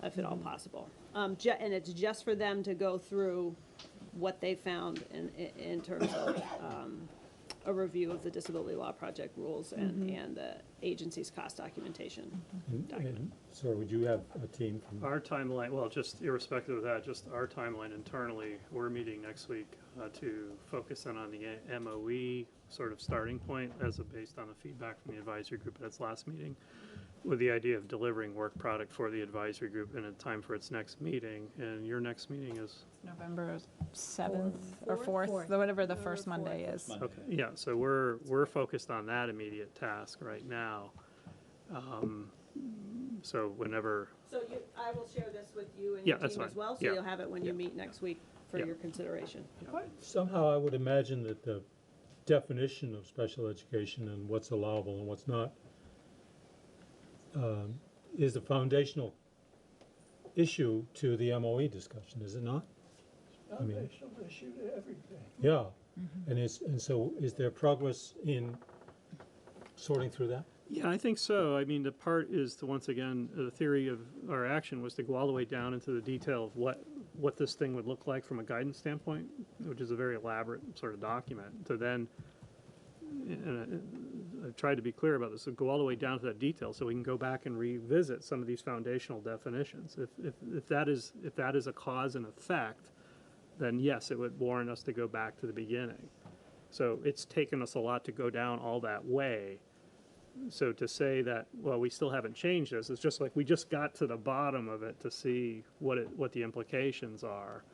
if at all possible. And it's just for them to go through what they found in terms of a review of the disability law project rules and the agency's cost documentation. And, sir, would you have a team from? Our timeline, well, just irrespective of that, just our timeline internally, we're meeting next week to focus in on the MOE sort of starting point based on the feedback from the advisory group at its last meeting, with the idea of delivering work product for the advisory group in a time for its next meeting. And your next meeting is? November 7th or 4th, whatever the first Monday is. Okay, yeah, so we're focused on that immediate task right now. So whenever. So I will share this with you and Yeah, your that's team fine. as well, so Yeah. you'll have it when you meet next week for Yeah. your consideration. Somehow I would imagine that the definition of special education and what's allowable and what's not is the foundational issue to the MOE discussion, is it not? Foundational issue to everything. Yeah, and so is there progress in sorting through that? Yeah, I think so. I mean, the part is to, once again, the theory of our action was to go all the way down into the detail of what this thing would look like from a guidance standpoint, which is a very elaborate sort of document, to then, and I've tried to be clear about this, so go all the way down to that detail so we can go back and revisit some of these foundational definitions. If that is a cause and effect, then yes, it would warrant us to go back to the beginning. So it's taken us a lot to go down all that way. So to say that, well, we still haven't changed this, it's just like we just got to the bottom of it to see what the implications are.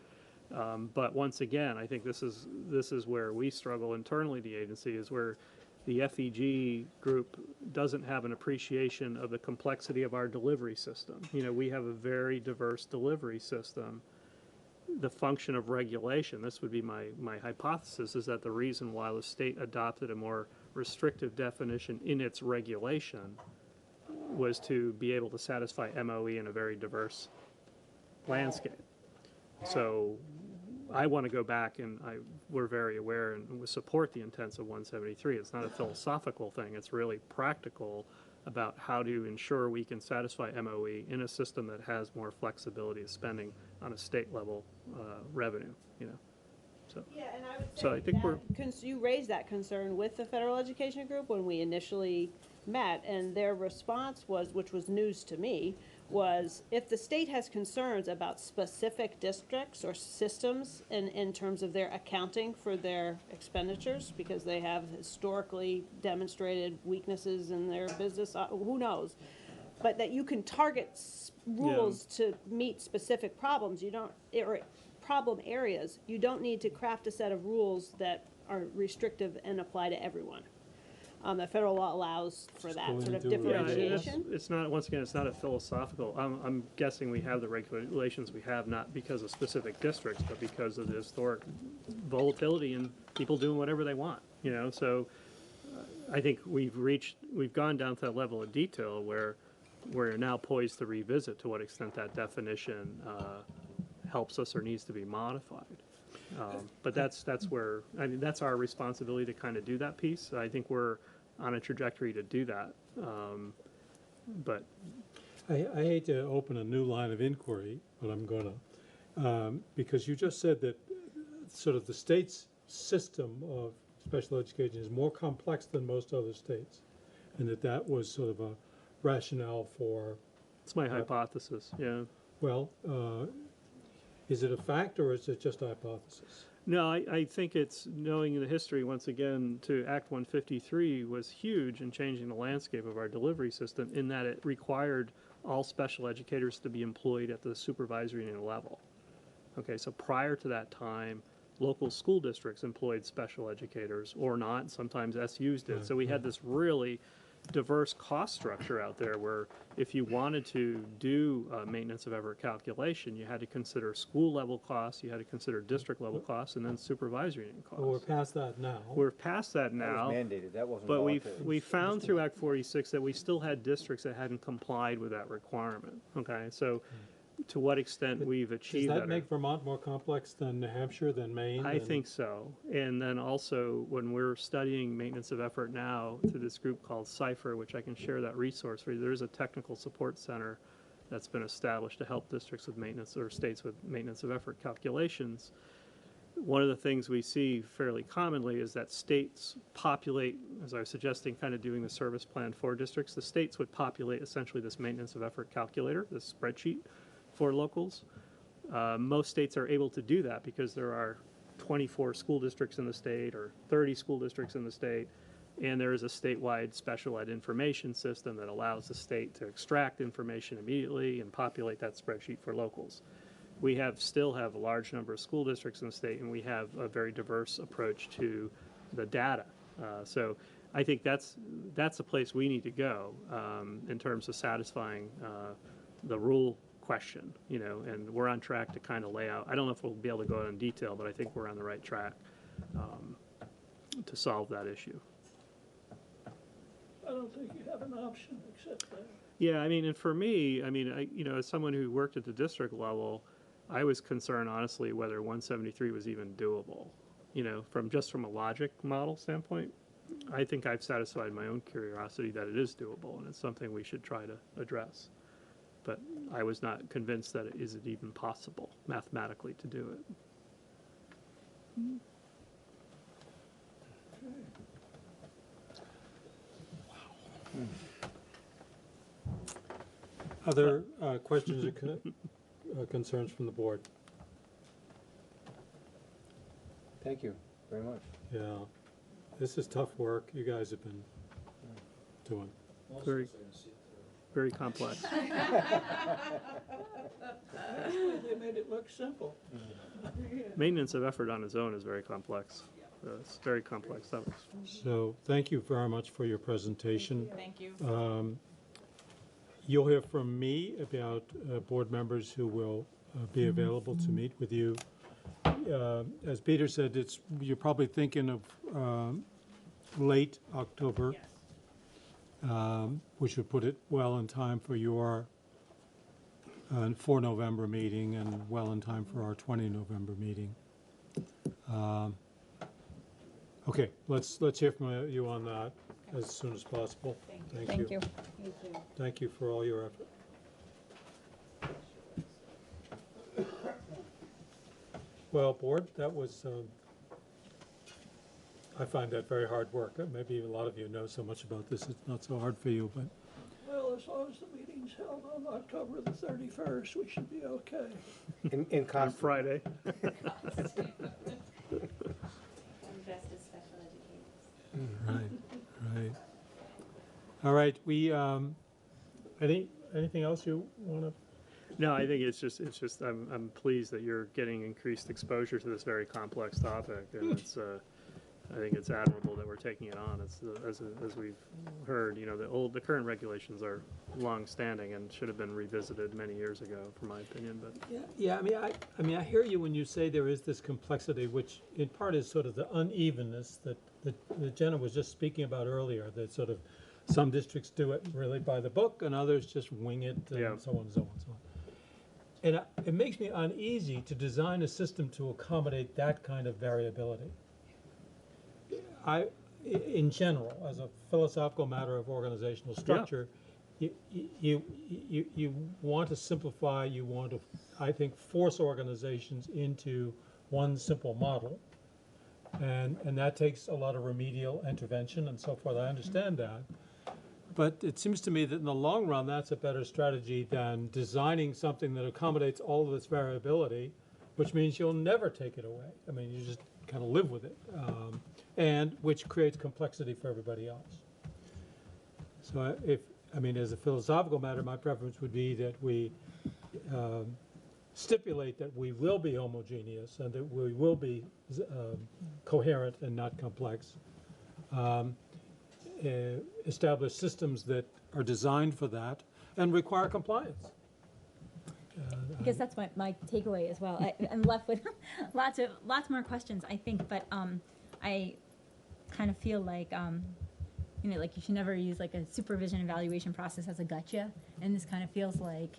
But once again, I think this is where we struggle internally, the agency, is where the FEG group doesn't have an appreciation of the complexity of our delivery system. You know, we have a very diverse delivery system. The function of regulation, this would be my hypothesis, is that the reason why the state adopted a more restrictive definition in its regulation was to be able to satisfy MOE in a very diverse landscape. So I want to go back, and we're very aware and we support the intents of 173. It's not a philosophical thing, it's really practical about how to ensure we can satisfy MOE in a system that has more flexibility of spending on a state level revenue, you know. So, Yeah, and I would say so I think you raised that concern with the federal education group when we initially met, and their response was, which was news to me, was if the state has concerns about specific districts or systems in terms of their accounting for their expenditures, because they have historically demonstrated weaknesses in their business, who knows, but that you can target rules to meet specific problems. You don't, or problem areas, you don't need to craft a set of rules that are restrictive and apply to everyone. The federal law allows for that sort of differentiation. Yeah, it's not, once again, it's not a philosophical, I'm guessing we have the regulations we have not because of specific districts, but because of the historic volatility and people doing whatever they want, you know, so I think we've gone down to that level of detail where we're now poised to revisit to what extent that definition helps us or needs to be modified. But that's where, I mean, that's our responsibility to kind of do that piece. I think we're on a trajectory to do that. But I hate to open a new line of inquiry, but I'm gonna, because you just said that sort of the state's system of special education is more complex than most other states, and that was sort of a rationale for It's my hypothesis, yeah. Well, is it a fact or is it just a hypothesis? No, I think it's knowing the history, once again, to Act 153 was huge in changing the landscape of our delivery system in that it required all special educators to be employed at the supervisory level. Okay, so prior to that time, local school districts employed special educators or not, sometimes SUs did. So we had this really diverse cost structure out there where if you wanted to do maintenance of effort calculation, you had to consider school level costs, you had to consider district level costs, and then supervisory costs. Well, we're past that now. We're past that now. That was mandated, that wasn't But voluntary. we found through Act 46 that we still had districts that hadn't complied with that requirement. Okay, so to what extent we've Does achieved that that? make Vermont more complex than New Hampshire, than Maine? I than- think so. And then also, when we're studying maintenance of effort now through this group called CIPHER, which I can share that resource for you, there's a technical support center that's been established to help districts with maintenance or states with maintenance of effort calculations. One of the things we see fairly commonly is that states populate, as I was suggesting, kind of doing the service plan for districts, the states would populate essentially this maintenance of effort calculator, this spreadsheet for locals. Most states are able to do that because there are 24 school districts in the state or 30 school districts in the state, and there is a statewide special ed information system that allows the state to extract information immediately and populate that spreadsheet for locals. We still have a large number of school districts in the state, and we have a very diverse approach to the data. So I think that's a place we need to go in terms of satisfying the rule question, and we're on track to kind of lay out. I don't know if we'll be able to go in detail, but I think we're on the right track to solve that issue. I don't think you have an option except that. Yeah, I mean, and for me, as someone who worked at the district level, I was concerned, honestly, whether 173 was even doable. From a logic model standpoint, I think I've satisfied my own curiosity that it is doable, and it's something we should try to address. But I was not convinced that it even possible mathematically to do it. Other questions or concerns from the board? Thank you very much. Yeah, this is tough work you guys have been doing. Very, very complex. They made it look simple. Maintenance of effort on its own is very complex. It's very complex stuff. So thank you very much for your presentation. Thank you. You'll hear from me about board members who will be available to meet with you. As Peter said, you're probably thinking of late October, which would put it well in time for your 4 November meeting and well in time for our 20 November meeting. Okay, let's hear from you on that as soon as possible. Thank you. Thank you for all your effort. Well, board, that was, I find that very hard work. Maybe a lot of you know so much about this, it's not so hard for you, but. Well, as long as the meeting's held on October the 31st, we should be okay. On Friday. Dressed as special educators. Right. All right, anything else you want to? No, I think it's just I'm pleased that you're getting increased exposure to this very complex topic, and I think it's admirable that we're taking it on. It's as we've heard, the current regulations are long-standing and should have been revisited many years ago, from my opinion. But Yeah. I mean, I hear you when you say there is this complexity, which in part is sort of the unevenness that Jenna was just speaking about earlier. That sort of some districts do it really by the book, and others just wing it, and so on and so on and so on. And it makes me uneasy to design a system to accommodate that kind of variability. In general, as a philosophical matter of organizational structure, you want to simplify. You want to, I think, force organizations into one simple model, and that takes a lot of remedial intervention and so forth. I understand that, But it seems to me that in the long run, that's a better strategy than designing something that accommodates all of this variability, which means you'll never take it away. I mean, you just kind of live with it, and which creates complexity for everybody else. So as a philosophical matter, my preference would be that we stipulate that we will be homogeneous and that we will be coherent and not complex. Establish systems that are designed for that and require compliance. I guess that's my takeaway as well. I'm left with lots more questions, I think, but I kind of feel like like you should never use like a supervision evaluation process as a gotcha, and this kind of feels like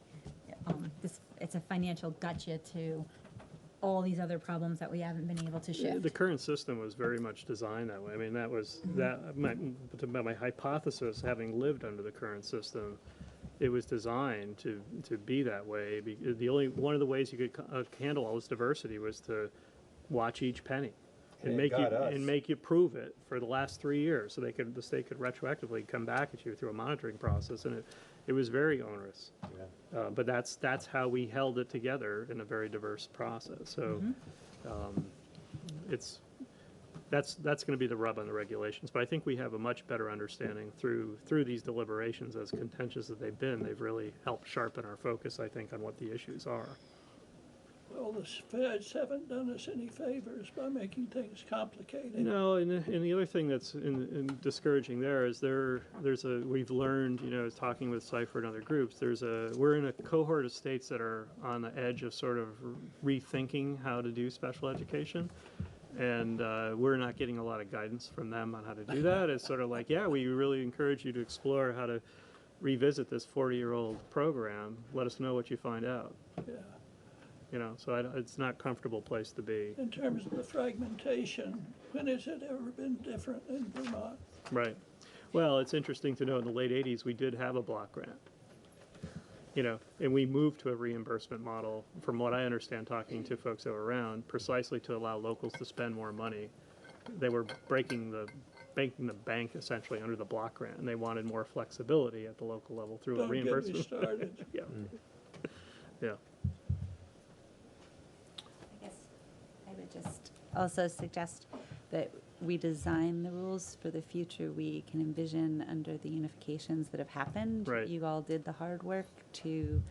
it's a financial gotcha to all these other problems that we haven't been able to shift. The current system was very much designed that way. I mean, that was my hypothesis, having lived under the current system. It was designed to be that way. One of the ways you could handle all this diversity was to watch each penny and make you prove it for the last 3 years, so the state could retroactively come back at you through a monitoring process, and it was very onerous. Yeah. But that's how we held it together in a very diverse process. So that's going to be the rub on the regulations. But I think we have a much better understanding through these deliberations, as contentious as they've been. They've really helped sharpen our focus, I think, on what the issues are. Well, the feds haven't done us any favors by making things complicated. No, and the other thing that's discouraging there is we've learned, talking with Cypher and other groups, we're in a cohort of states that are on the edge of sort of rethinking how to do special education. And we're not getting a lot of guidance from them on how to do that. It's sort of like, yeah, we really encourage you to explore how to revisit this 40-year-old program. Let us know what you find out. Yeah. So it's not a comfortable place to be. In terms of the fragmentation, when has it ever been different in Vermont? Right. Well, it's interesting to know in the late 80s we did have a block grant. And we moved to a reimbursement model, from what I understand talking to folks that were around, precisely to allow locals to spend more money. They were breaking the bank essentially under the block grant, and they wanted more flexibility at the local level through a reimbursement. Don't get me started. Yeah. Yeah. I guess I would just also suggest that we design the rules for the future we can envision under the unifications that have happened. Right. You all did the hard work to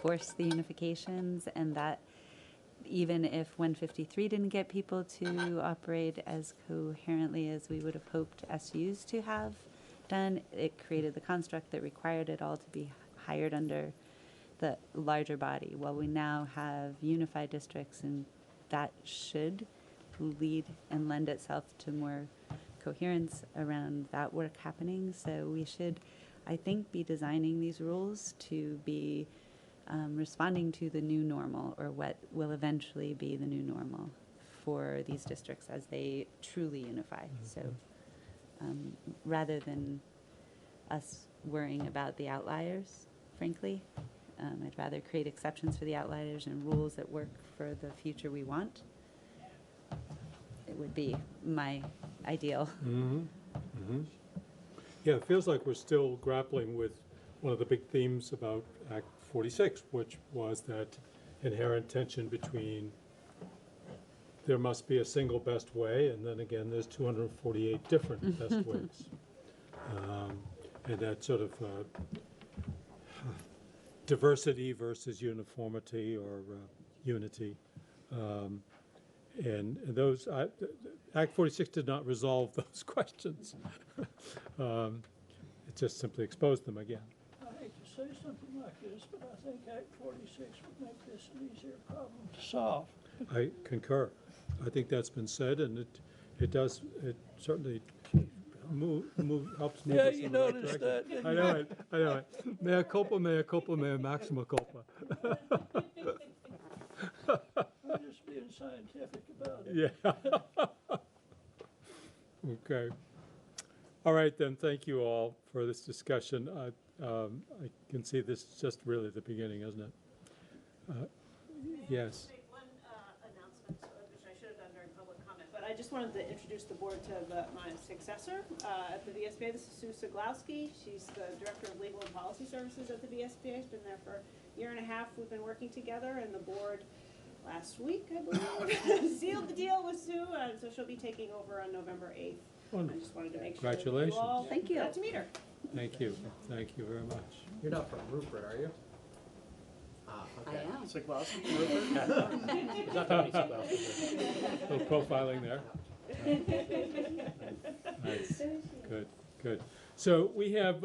force the unifications, and that even if 153 didn't get people to operate as coherently as we would have hoped SUs to have done, it created the construct that required it all to be hired under the larger body. Well, we now have unified districts, and that should lead and lend itself to more coherence around that work happening. So we should, I think, be designing these rules to be responding to the new normal, or what will eventually be the new normal for these districts as they truly unify. So rather than us worrying about the outliers, frankly, I'd rather create exceptions for the outliers and rules that work for the future we want. It would be my ideal. Mm-hmm. Mm-hmm. Yeah, it feels like we're still grappling with one of the big themes about Act 46, which was that inherent tension between there must be a single best way, and then again there's 248 different best ways. And that sort of diversity versus uniformity or unity. And those, Act 46 did not resolve those questions. It just simply exposed them again. I hate to say something like this, but I think Act 46 would make this an easier problem to solve. I concur. I think that's been said, and it certainly helps move us in the right direction. That, didn't I know it. Mea culpa, mea maxima culpa. I'm just being scientific about it. Yeah. Okay. All right, then. Thank you all for this discussion. I can see this is just really the beginning, isn't it? Yes. Make one announcement, which I should have done during public comment, but I just just wanted to introduce the board to my successor at the VSBA. This is Sue Siglowski. She's the Director of Legal and Policy Services at the VSBA. She's been there for a year and a half. We've been working together, and the board last week, I believe, sealed the deal with Sue, and so she'll be taking over on November 8th. I just wanted to make sure that you all got to meet her. Thank you. Thank you very much. You're not from Rupert, are you? Ah, okay. I am. Siglowski, Rupert? There's not that many Siglowskis here. A little profiling there. Nice. Good, good. So we have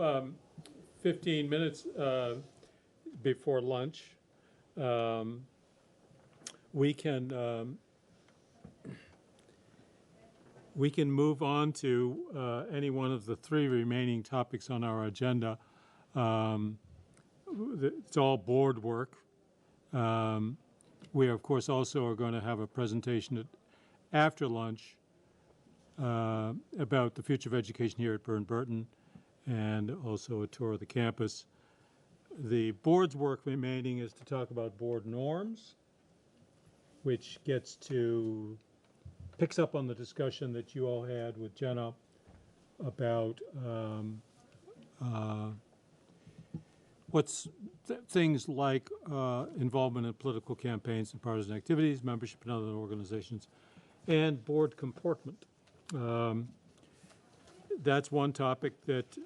15 minutes before lunch. We can move on to any one of the three remaining topics on our agenda. It's all board work. We, of course, also are going to have a presentation after lunch about the future of education here at Burton, and also a tour of the campus. The board's work remaining is to talk about board norms, which picks up on the discussion that you all had with Jenna about things like involvement in political campaigns and partisan activities, membership in other organizations, and board comportment. That's one topic that,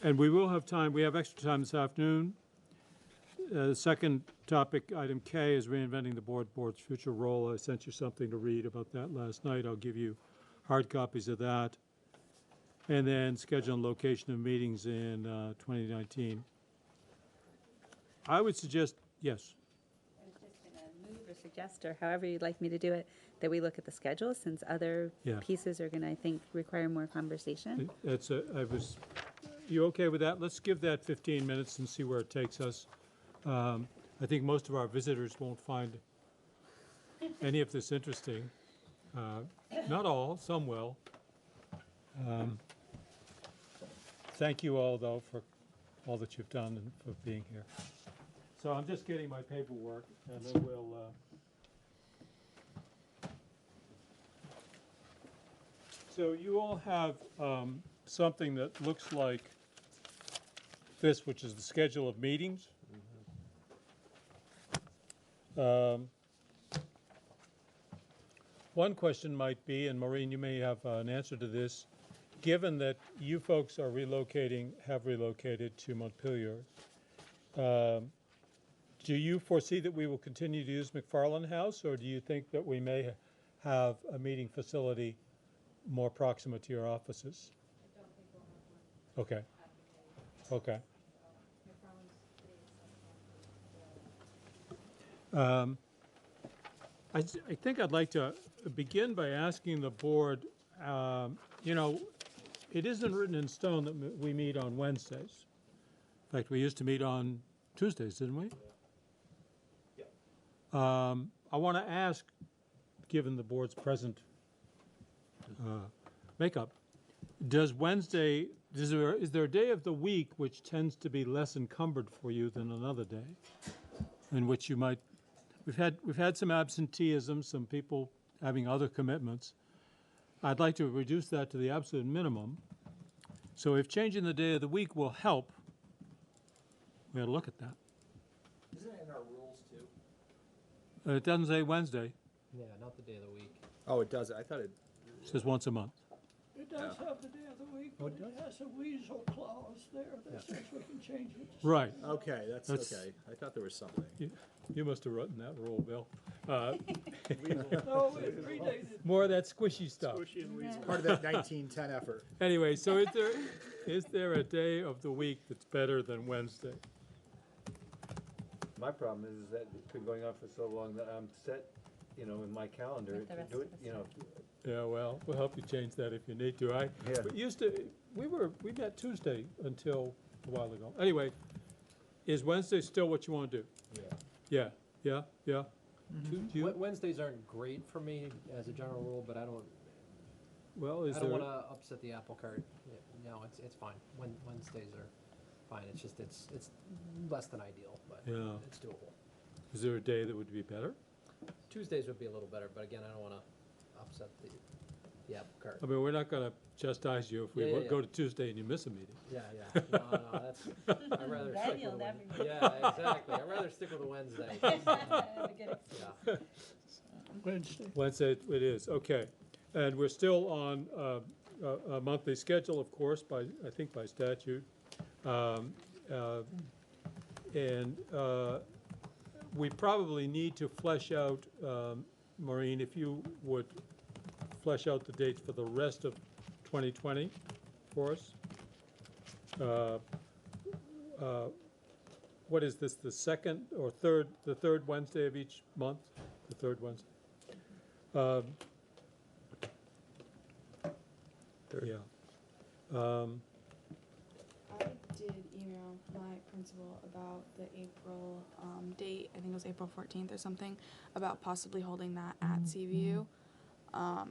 and we will have time, we have extra time this afternoon. The second topic, item K, is reinventing the board's future role. I sent you something to read about that last night. I'll give you hard copies of that. And then schedule and location of meetings in 2019. I would suggest, yes. I was just going to move or suggest, or however you'd like me to do it, that we look at the schedule, since other pieces are going to, I think, require more conversation. You okay with that? Let's give that 15 minutes and see where it takes us. I think most of our visitors won't find any of this interesting. Not all, some will. Thank you all, though, for all that you've done and for being here. So I'm just getting my paperwork, and then we'll... So you all have something that looks like this, which is the schedule of meetings. One question might be, and Maureen, you may have an answer to this, given that you folks are have relocated to Montpelier, do you foresee that we will continue to use McFarland House, or do you think that we may have a meeting facility more proximate to your offices? I don't think we'll have one. Okay. I think I'd like to begin by asking the board, it isn't written in stone that we meet on Wednesdays. In fact, we used to meet on Tuesdays, didn't we? Yep. I want to ask, given the board's present makeup, is there a day of the week which tends to be less encumbered for you than another day, in which you might? We've had some absenteeism, some people having other commitments. I'd like to reduce that to the absolute minimum. So if changing the day of the week will help, we ought to look at that. Isn't it in our rules too? It doesn't say Wednesday. Yeah, not the day of the week. Oh, it does. I thought it says once a month. It does have the day of the week, but it has a weasel clause there that says we can change it. to Right. Okay, that's okay. I thought there was something. You must have written that rule, Bill. No, it predated. More of that squishy stuff. Squishy and weasel. Part of that 1910 effort. Anyway, so is there a day of the week that's better than Wednesday? My problem is that it's been going on for so long that I'm set, in my calendar to do it, Yeah, well, we'll help you change that if you need to. We met Tuesday until a while ago. Anyway, is Wednesday still what you want to do? Yeah. Yeah. Mm-hmm. Wednesdays aren't great for me as a general rule, but I don't want to upset the apple cart. Yeah, no, it's fine. Wednesdays are fine. It's just it's less than ideal, but it's doable. Is there a day that would be better? Tuesdays would be a little better, but again, I don't want to upset the apple cart. I mean, we're not gonna chastise you if we Yeah, yeah, go yeah. to Tuesday and you miss a meeting. Yeah, yeah. No, that's, I'd rather Then stick you'll with the never Wednesday. Yeah, exactly. I'd rather stick with the Wednesday. Yeah. Wednesday. Wednesday it is, okay. And we're still on a monthly schedule, of course, I think by statute. And we probably need to flesh out, Maureen, if you would flesh out the dates for the rest of 2020 for us. What is this, the second or third, the third Wednesday of each month? The third Wednesday? Yeah. I did email my principal about the April date, I think it was April 14th or something, about possibly holding that at CVU,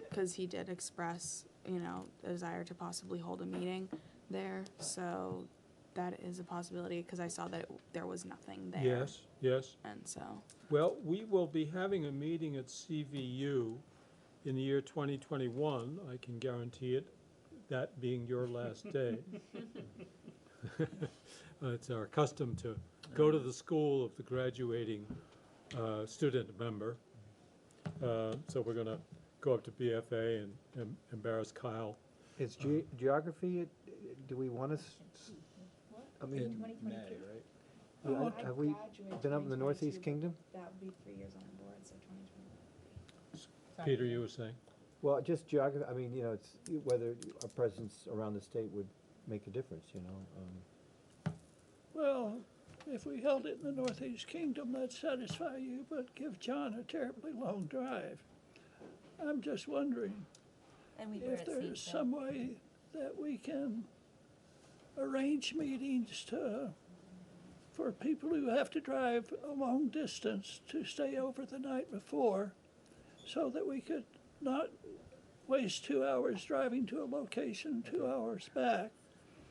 because he did express, you know, a desire to possibly hold a meeting there, so that is a possibility, because I saw that there was nothing there. Yes, yes. And so, Well, we will be having a meeting at CVU in the year 2021, I can guarantee it, that being your last day. It's our custom to go to the school of the graduating student member. So we're going to go up to BFA and embarrass Kyle. Is geography, do we want to, I mean, May, right? have we been up in the Northeast Kingdom? that would be 3 years on the board, so 2020. Peter, you were saying? Well, just geography, I mean, you know, it's whether our presence around the state would make a difference, you know. Well, if we held it in the Northeast Kingdom, that'd satisfy you, but give John a terribly long drive. I'm just wondering And we were if at there's Seat, some way that we can arrange meetings for people who have to drive a long distance to stay over the night before, so that we could not waste 2 hours driving to a location, 2 hours back.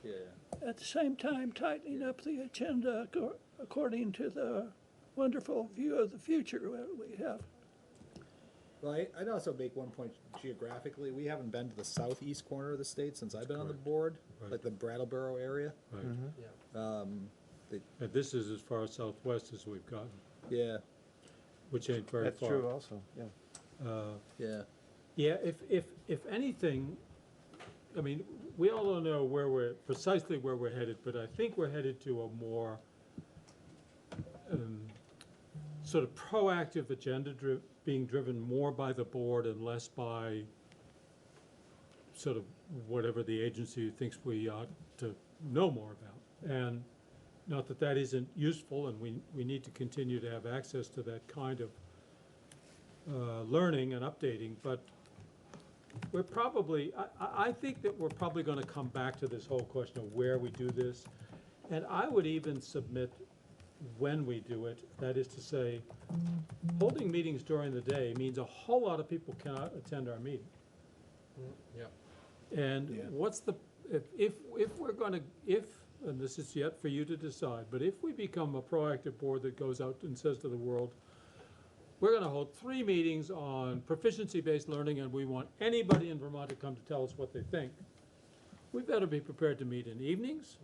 Yeah. At the same time, tightening up the agenda according to the wonderful view of the future we have. Well, I'd also make one point geographically. We haven't been to the southeast corner of the state since I've been on the board, Right. like the Brattleboro area. Right. Yeah. And this is as far southwest as we've gotten, Yeah, which ain't very That's far. true also, yeah. yeah. Yeah, if anything, I mean, we all don't know precisely where we're headed, but I think we're headed to a more sort of proactive agenda being driven more by the board and less by sort of whatever the agency thinks we ought to know more about. And not that that isn't useful, and we need to continue to have access to that kind of learning and updating, but we're probably, I think that we're probably going to come back to this whole question of where we do this. And I would even submit when we do it, that is to say, holding meetings during the day means a whole lot of people cannot attend our meeting. Yeah. And Yeah. what's the, if we're going to, and this is yet for you to decide, but if we become a proactive board that goes out and says to the world, we're going to hold 3 meetings on proficiency-based learning, and we want anybody in Vermont to come to tell us what they think, we better be prepared to meet in evenings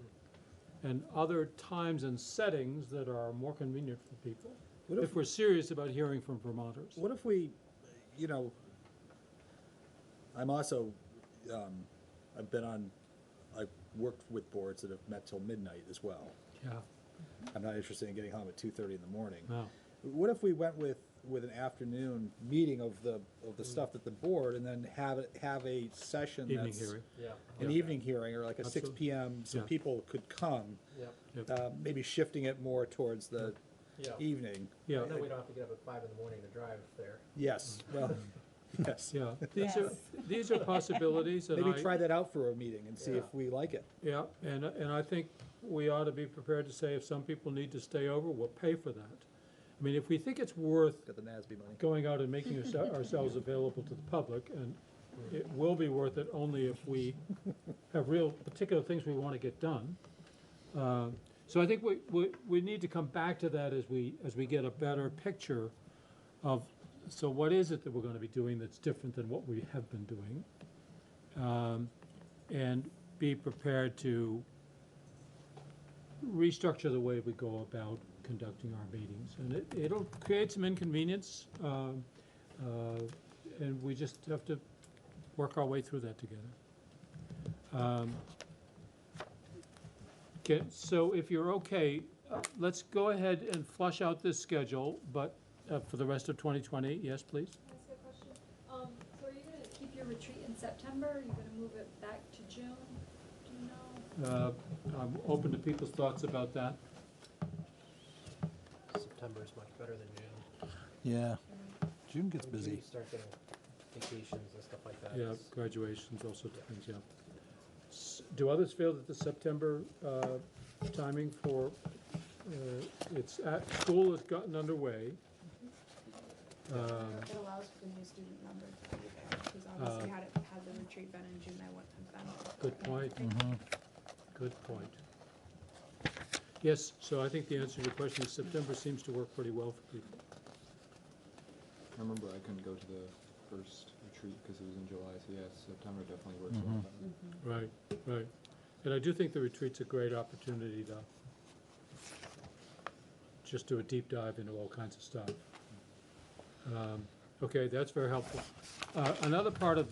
and other times and settings that are more convenient for people, if we're serious about hearing from Vermonters. What if we, you know, I'm also, I've worked with boards that have met till midnight as well. Yeah, I'm not interested in getting home at 2:30 in the morning. no. What if we went with an afternoon meeting of the stuff at the board, and then have a session Evening that's hearing. Yeah. an evening hearing, or like a 6 Absolutely. p.m. so Yeah. people could come, Yep. maybe shifting it more towards the Yeah. evening. Yeah. And then we don't have to get up at 5 in the morning to drive there. Yes, well, yes. Yeah, these are possibilities, and Maybe I, try that out for a meeting and see Yeah. if we like it. yeah, and I think we ought to be prepared to say if some people need to stay over, we'll pay for that. I mean, if we think it's worth Got the NASB money. going out and making ourselves available to the public, and it will be worth it only if we have real particular things we want to get done. So I think we need to come back to that as we get a better picture of So what is it that we're gonna be doing that's different than what we have been doing? And be prepared to restructure the way we go about conducting our meetings. And it'll create some inconvenience, and we just have to work our way through that together. Okay, so if you're okay, let's go ahead and flush out this schedule, but for the rest of 2020, yes, please? Can I ask a question? So are you gonna keep your retreat in September? Are you gonna move it back to June? Do you know? I'm open to people's thoughts about that. September is much better than June. Yeah, June gets When busy. you start getting vacations and stuff like that. Yeah, graduations, all sorts of things, yeah. Do others feel that the September timing for, school has gotten underway? It allows for the new student number to be there, because obviously had the retreat been in June, I wouldn't have been. Good point. Good point. Yes, so I think the answer to your question is September seems to work pretty well for people. I remember I couldn't go to the first retreat because it was in July, so yes, September definitely works well. Right, right. And I do think the retreat's a great opportunity to just do a deep dive into all kinds of stuff. Okay, that's very helpful. Another part of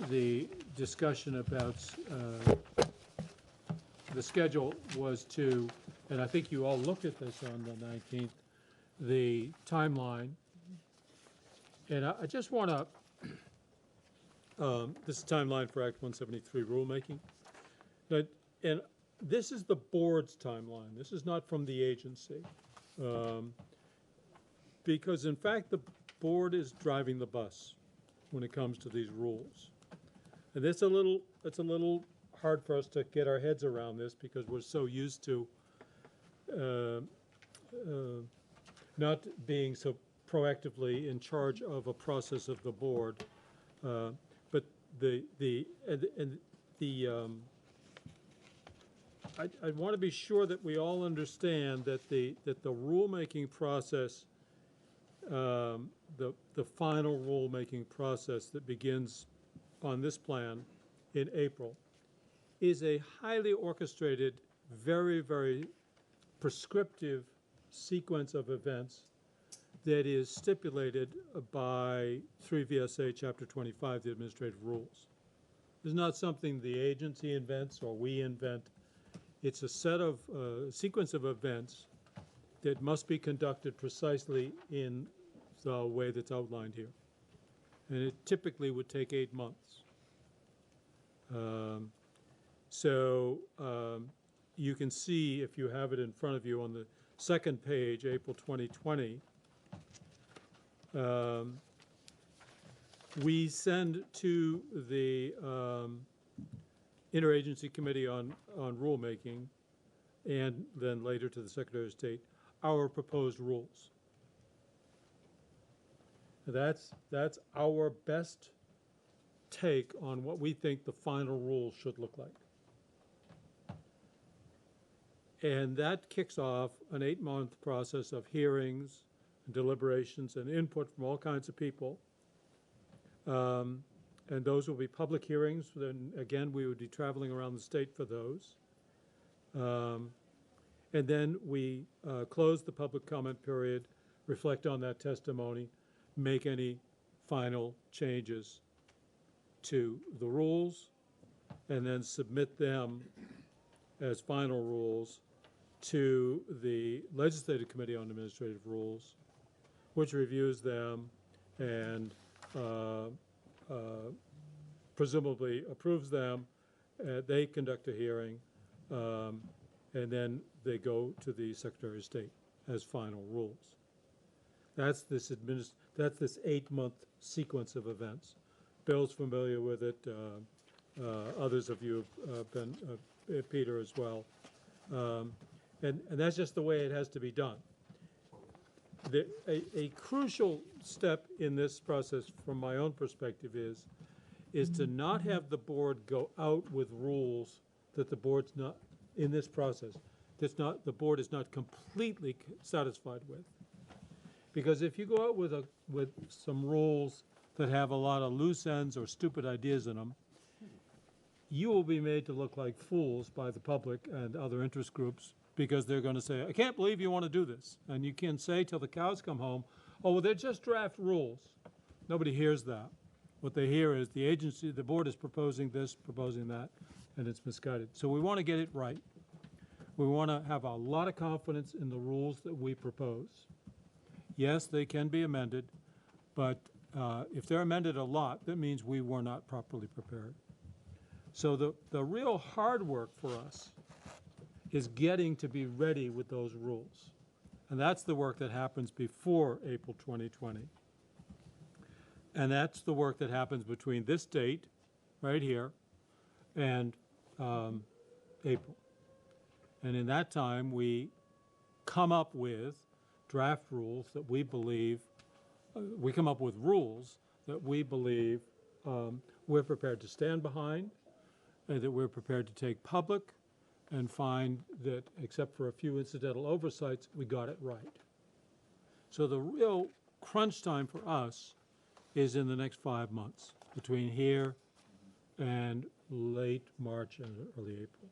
the discussion about the schedule was to, and I think you all looked at this on the 19th, the timeline. And I just want to, this is timeline for Act 173 rulemaking. And this is the board's timeline. This is not from the agency. Because in fact, the board is driving the bus when it comes to these rules. And it's a little hard for us to get our heads around this because we're so used to not being so proactively in charge of a process of the board. But I want to be sure that we all understand that the rulemaking process, the final rulemaking process that begins on this plan in April, is a highly orchestrated, very, very prescriptive sequence of events that is stipulated by 3 VSA Chapter 25, the Administrative Rules. It's not something the agency invents or we invent. It's a set of sequence of events that must be conducted precisely in the way that's outlined here. And it typically would take 8 months. You can see, if you have it in front of you on the second page, April 2020, we send to the Interagency Committee on Rulemaking, and then later to the Secretary of State, our proposed rules. That's our best take on what we think the final rules should look like. And that kicks off an 8-month process of hearings, and deliberations, and input from all kinds of people. And those will be public hearings. Then again, we would be traveling around the state for those. And then we close the public comment period, reflect on that testimony, make any final changes to the rules, and then submit them as final rules to the Legislative Committee on Administrative Rules, which reviews them and presumably approves them. They conduct a hearing, and then they go to the Secretary of State as final rules. That's this 8-month sequence of events. Bill's familiar with it. Others of you have been, Peter as well. And that's just the way it has to be done. A crucial step in this process, from my own perspective, is to not have the board go out with rules that the board's not, in this process, the board is not completely satisfied with. Because if you go out with some rules that have a lot of loose ends or stupid ideas in them, you will be made to look like fools by the public and other interest groups, because they're going to say, I can't believe you want to do this. And you can say till the cows come home, oh, well, they're just draft rules. Nobody hears that. What they hear is the agency, the board is proposing this, proposing that, and it's misguided. So we want to get it right. We want to have a lot of confidence in the rules that we propose. Yes, they can be amended, but if they're amended a lot, that means we were not properly prepared. So the real hard work for us is getting to be ready with those rules. And that's the work that happens before April 2020. And that's the work that happens between this date, right here, and April. And in that time, we come up with draft rules that we believe, we come up with rules that we believe we're prepared to stand behind, and that we're prepared to take public, and find that, except for a few incidental oversights, we got it right. So the real crunch time for us is in the next 5 months, between here and late March and early April.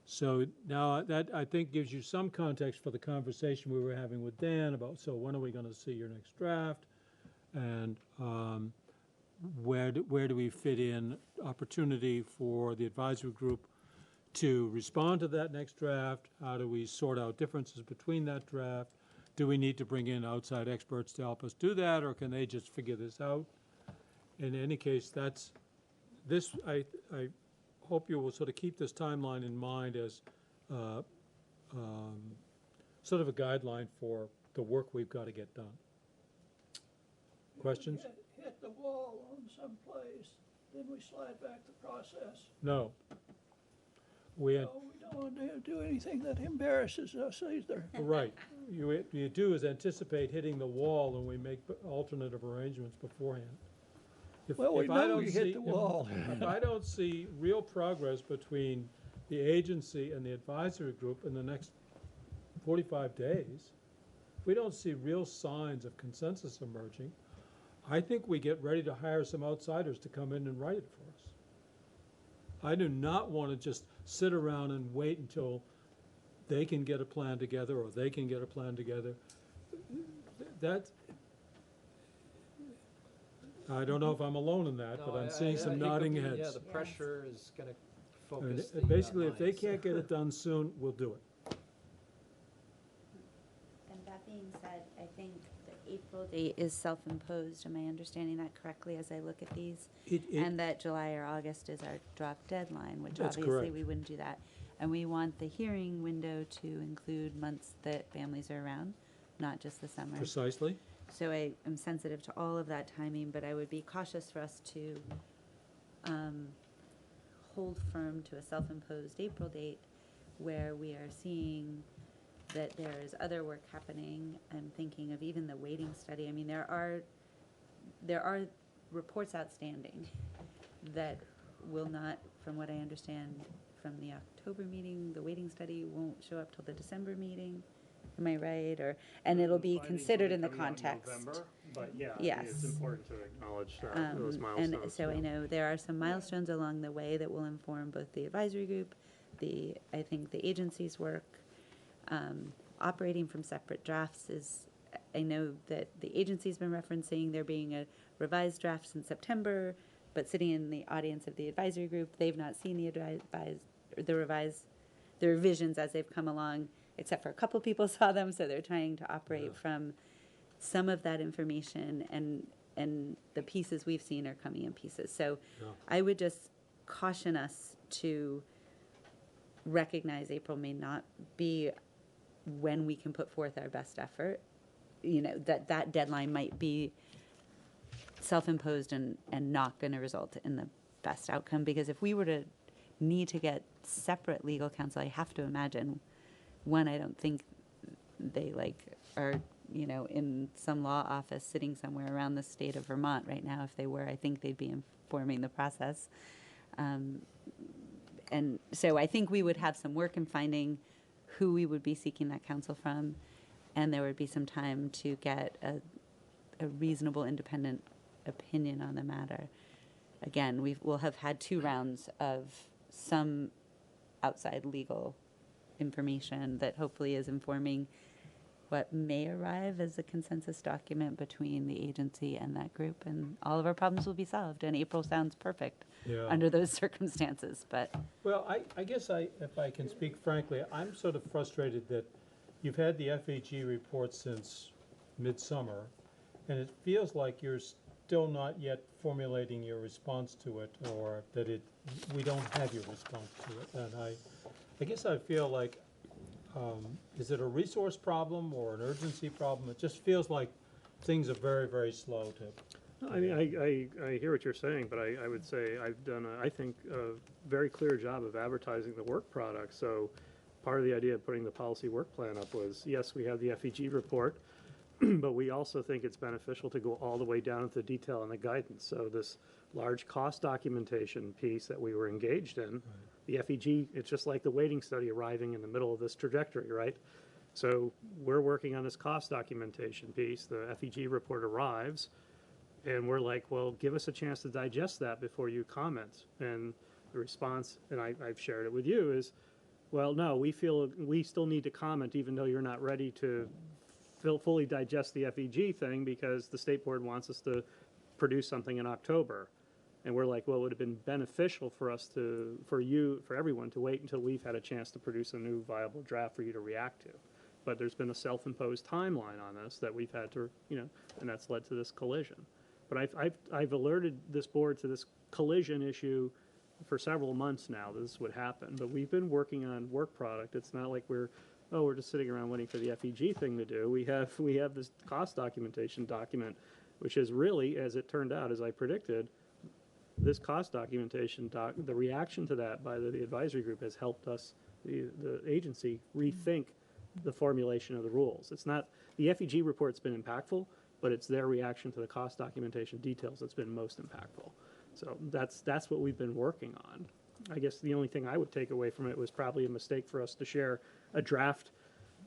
So now that, I think, gives you some context for the conversation we were having with Dan about, so when are we going to see your next draft? And where do we fit in opportunity for the advisory group to respond to that next draft? How do we sort out differences between that draft? Do we need to bring in outside experts to help us do that, or can they just figure this out? In any case, that's this. I hope you will sort of keep this timeline in mind as sort of a guideline for the work we've got to get done. Questions? Hit the wall on some place, then we slide back the process. No. We No, we don't want to do anything that embarrasses us either. Right. You do is anticipate hitting the wall, and we make alternative arrangements beforehand. Well, we know we hit the wall. If I don't see real progress between the agency and the advisory group in the next 45 days, we don't see real signs of consensus emerging, I think we get ready to hire some outsiders to come in and write it for us. I do not want to just sit around and wait until they can get a plan together or they can get a plan together. That, I don't know if I'm alone in that, but I'm seeing some nodding heads. Yeah, the pressure is going to focus. Basically, if they can't get it done soon, we'll do it. And that being said, I think the April date is self-imposed. Am I understanding that correctly as I look at these? And that July or August is our drop deadline, which That's obviously correct. we wouldn't do that. And we want the hearing window to include months that families are around, not just the summer. Precisely. So I am sensitive to all of that timing, but I would be cautious for us to hold firm to a self-imposed April date where we are seeing that there is other work happening. I'm thinking of even the waiting study. I mean, there are reports outstanding that will not, from what I understand from the October meeting, the waiting study won't show up till the December meeting. Am I right? And it'll be considered in the context. But yeah, Yes. it's important to acknowledge those And milestones. so I know there are some milestones along the way that will inform both the advisory group, I think the agency's work. Operating from separate drafts is, I know that the agency's been referencing there being a revised draft in September, but sitting in the audience of the advisory group, they've not seen the revisions as they've come along, except for a couple people saw them, so they're trying to operate from some of that information, and the pieces we've seen are coming in pieces. So I would just caution us to recognize April may not be when we can put forth our best effort. You know, that deadline might be self-imposed and not going to result in the best outcome, because if we were to need to get separate legal counsel, I have to imagine, one, I don't think they are, in some law office sitting somewhere around the state of Vermont right now. If they were, I think they'd be informing the process. And so I think we would have some work in finding who we would be seeking that counsel from, and there would be some time to get a reasonable independent opinion on the matter. Again, we'll have had 2 rounds of some outside legal information that hopefully is informing what may arrive as a consensus document between the agency and that group, and all of our problems will be solved. And April sounds perfect under those circumstances. But Well, I guess if I can speak frankly, I'm sort of frustrated that you've had the FAG report since midsummer, and it feels like you're still not yet formulating your response to it, or that we don't have your response to it. And I guess I feel like, is it a resource problem or an urgency problem? It just feels like things are very, very slow to. I mean, I hear what you're saying, but I would say I've done, I think, a very clear job of advertising the work product. So part of the idea of putting the policy work plan up was, yes, we have the FEG report, but we also think it's beneficial to go all the way down into the detail and the guidance. So this large cost documentation piece that we were engaged in, the FEG, it's just like the weighting study arriving in the middle of this trajectory, right? So we're working on this cost documentation piece. The FEG report arrives, and we're like, well, give us a chance to digest that before you comment. And the response, and I've shared it with you, is, well, no, we feel we still need to comment even though you're not ready to fully digest the FEG thing because the state board wants us to produce something in October. And we're like, well, it would have been beneficial for us to, for everyone to wait until we've had a chance to produce a new viable draft for you to react to. But there's been a self-imposed timeline on this that we've had to, and that's led to this collision. But I've alerted this board to this collision issue for several months now that this would happen. But we've been working on work product. It's not like we're just sitting around waiting for the FEG thing to do. We have this cost documentation document, which is really, as it turned out, as I predicted, this cost documentation the reaction to that by the advisory group has helped us, the agency, rethink the formulation of the rules. It's not, the FEG report's been impactful, but it's their reaction to the cost documentation details that's been most impactful. So that's what we've been working on. I guess the only thing I would take away from it was probably a mistake for us to share a draft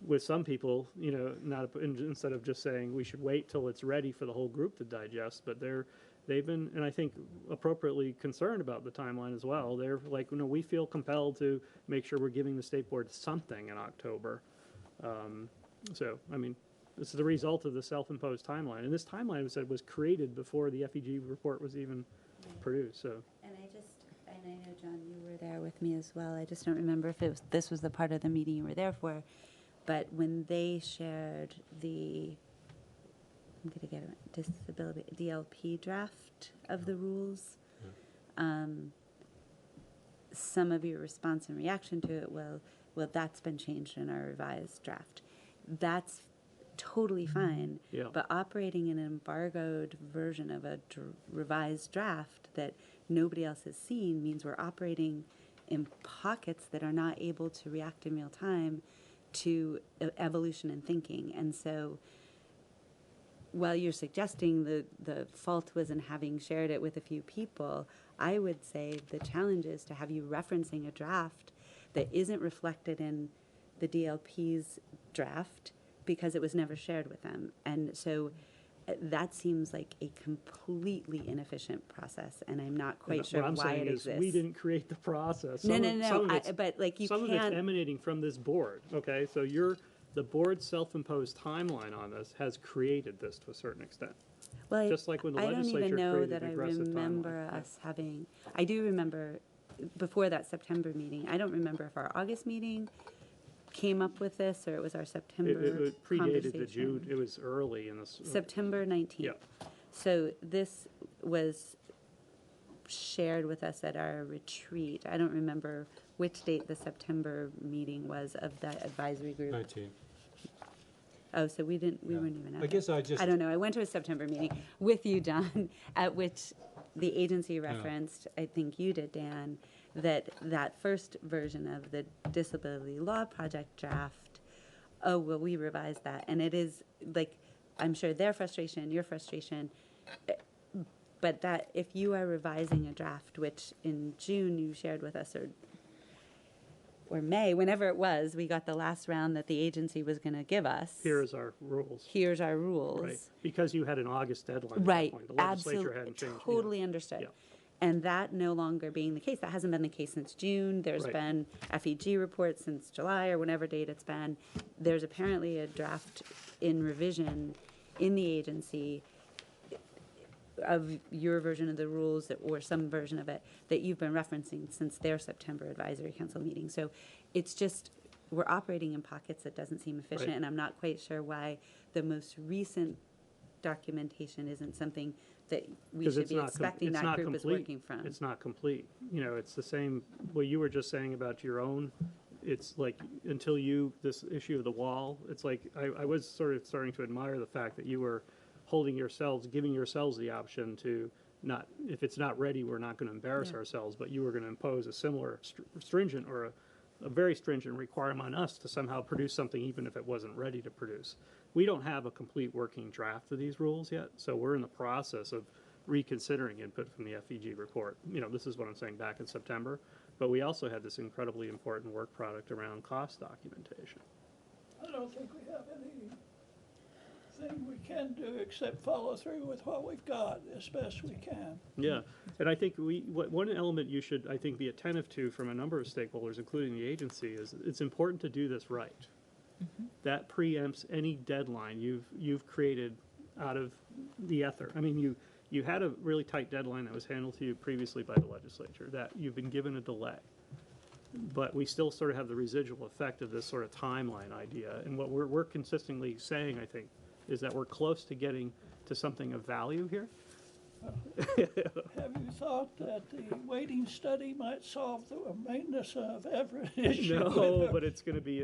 with some people, instead of just saying we should wait till it's ready for the whole group to digest. But they've been, and I think appropriately concerned about the timeline as well. They're like, we feel compelled to make sure we're giving the state board something in October. So, I mean, this is the result of the self-imposed timeline. And this timeline was created before the FEG report was even produced. So. And I know, John, you were there with me as well. I just don't remember if this was the part of the meeting you were there for. But when they shared the, I'm going to get a disability, DLP draft of the rules, some of your response and reaction to it, well, that's been changed in our revised draft. That's totally fine. Yeah. But operating in an embargoed version of a revised draft that nobody else has seen means we're operating in pockets that are not able to react in real time to evolution and thinking. And so while you're suggesting the fault was in having shared it with a few people, I would say the challenge is to have you referencing a draft that isn't reflected in the DLP's draft because it was never shared with them. And so that seems like a completely inefficient process, and I'm not quite sure why it exists. We didn't create the process. No. But like some of it's emanating from this board. Okay, so the board's self-imposed timeline on this has created this to a certain extent. Well, just like when the I don't legislature even know created that the I aggressive remember timeline. us having. I do remember before that September meeting. I don't remember if our August meeting came up with this or it was our September It predated the conversation. June. It was early in this. September 19th. Yeah. So this was shared with us at our retreat. I don't remember which date the September meeting was of that advisory group. 19. Oh, so we weren't even at I guess I don't know. I went to a September meeting with you, Don, at which the agency referenced, I think you did, Dan, that first version of the disability law project draft, we revised that. And it is, like, I'm sure their frustration, your frustration, but that if you are revising a draft, which in June you shared with us, or or May, whenever it was, we got the last round that the agency was going to give us. Here's our rules. Here's our rules. Right, because you had an August deadline at that Right, point. The legislature absolutely, hadn't changed. Yeah. totally understood. Yeah. And that no longer being the case, that hasn't been the case since June. There's Right. been FEG reports since July or whenever date it's been. There's apparently a draft in revision in the agency of your version of the rules or some version of it that you've been referencing since their September advisory council meeting. So it's just, we're operating in pockets that doesn't seem efficient, Right. and I'm not quite sure why the most recent documentation isn't something that we 'Cause should it's be not expecting it's that not group is complete. working from. It's not complete. You know, it's the same, what you were just saying about your own, it's like, until this issue of the wall, it's like, I was sort of starting to admire the fact that you were giving yourselves the option to not, if it's not ready, we're not gonna embarrass Yeah. ourselves, but you were gonna impose a similar stringent or a very stringent requirement on us to somehow produce something even if it wasn't ready to produce. We don't have a complete working draft of these rules yet, so we're in the process of reconsidering input from the FEG report. You know, this is what I'm saying back in September, but we also had this incredibly important work product around cost documentation. I don't think we have anything we can do except follow through with what we've got as best we can. Yeah, and I think one element you should, I think, be attentive to from a number of stakeholders, including the agency, is it's important to do this right. That preempts any deadline you've created out of the ether. I mean, you had a really tight deadline that was handled to you previously by the legislature, that you've been given a delay. But we still sort of have the residual effect of this sort of timeline idea. And what we're consistently saying, I think, is that we're close to getting to something of value here. Have you thought that the waiting study might solve the maintenance of Everett issue? No, but it's going to be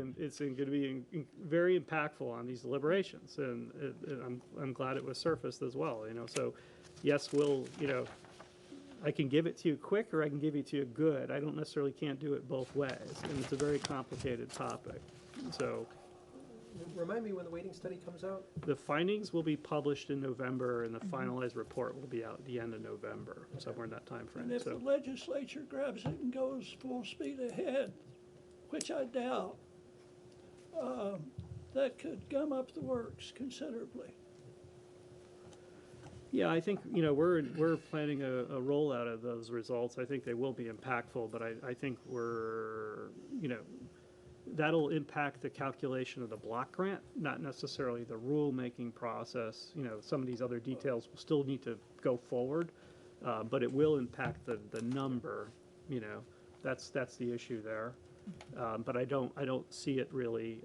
very impactful on these deliberations, and I'm glad it was surfaced as well. You know, so yes, I can give it to you quick, or I can give it to you good. I don't necessarily can't do it both ways, and it's a very complicated topic. So Remind me when the waiting study comes out? the findings will be published in November, and the finalized report will be out at the end of November, somewhere in that time frame. And if the legislature grabs it and goes full speed ahead, which I doubt, that could gum up the works considerably. Yeah, I think, we're planning a rollout of those results. I think they will be impactful, but I think that'll impact the calculation of the block grant, not necessarily the rule-making process. Some of these other details will still need to go forward, but it will impact the number, that's the issue there. But I don't see it really,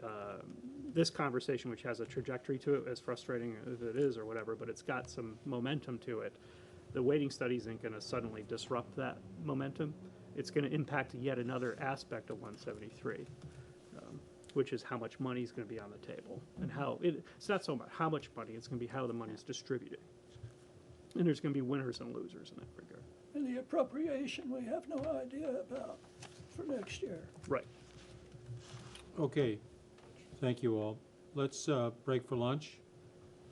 this conversation, which has a trajectory to it, as frustrating as it is or whatever, but it's got some momentum to it. The waiting study isn't going to suddenly disrupt that momentum. It's going to impact yet another aspect of 173, which is how much money is going to be on the table, and it's not so much how much money, it's going to be how the money is distributed. And there's going to be winners and losers in that regard. And the appropriation, we have no idea about for next year. Right. Okay, thank you all. Let's break for lunch.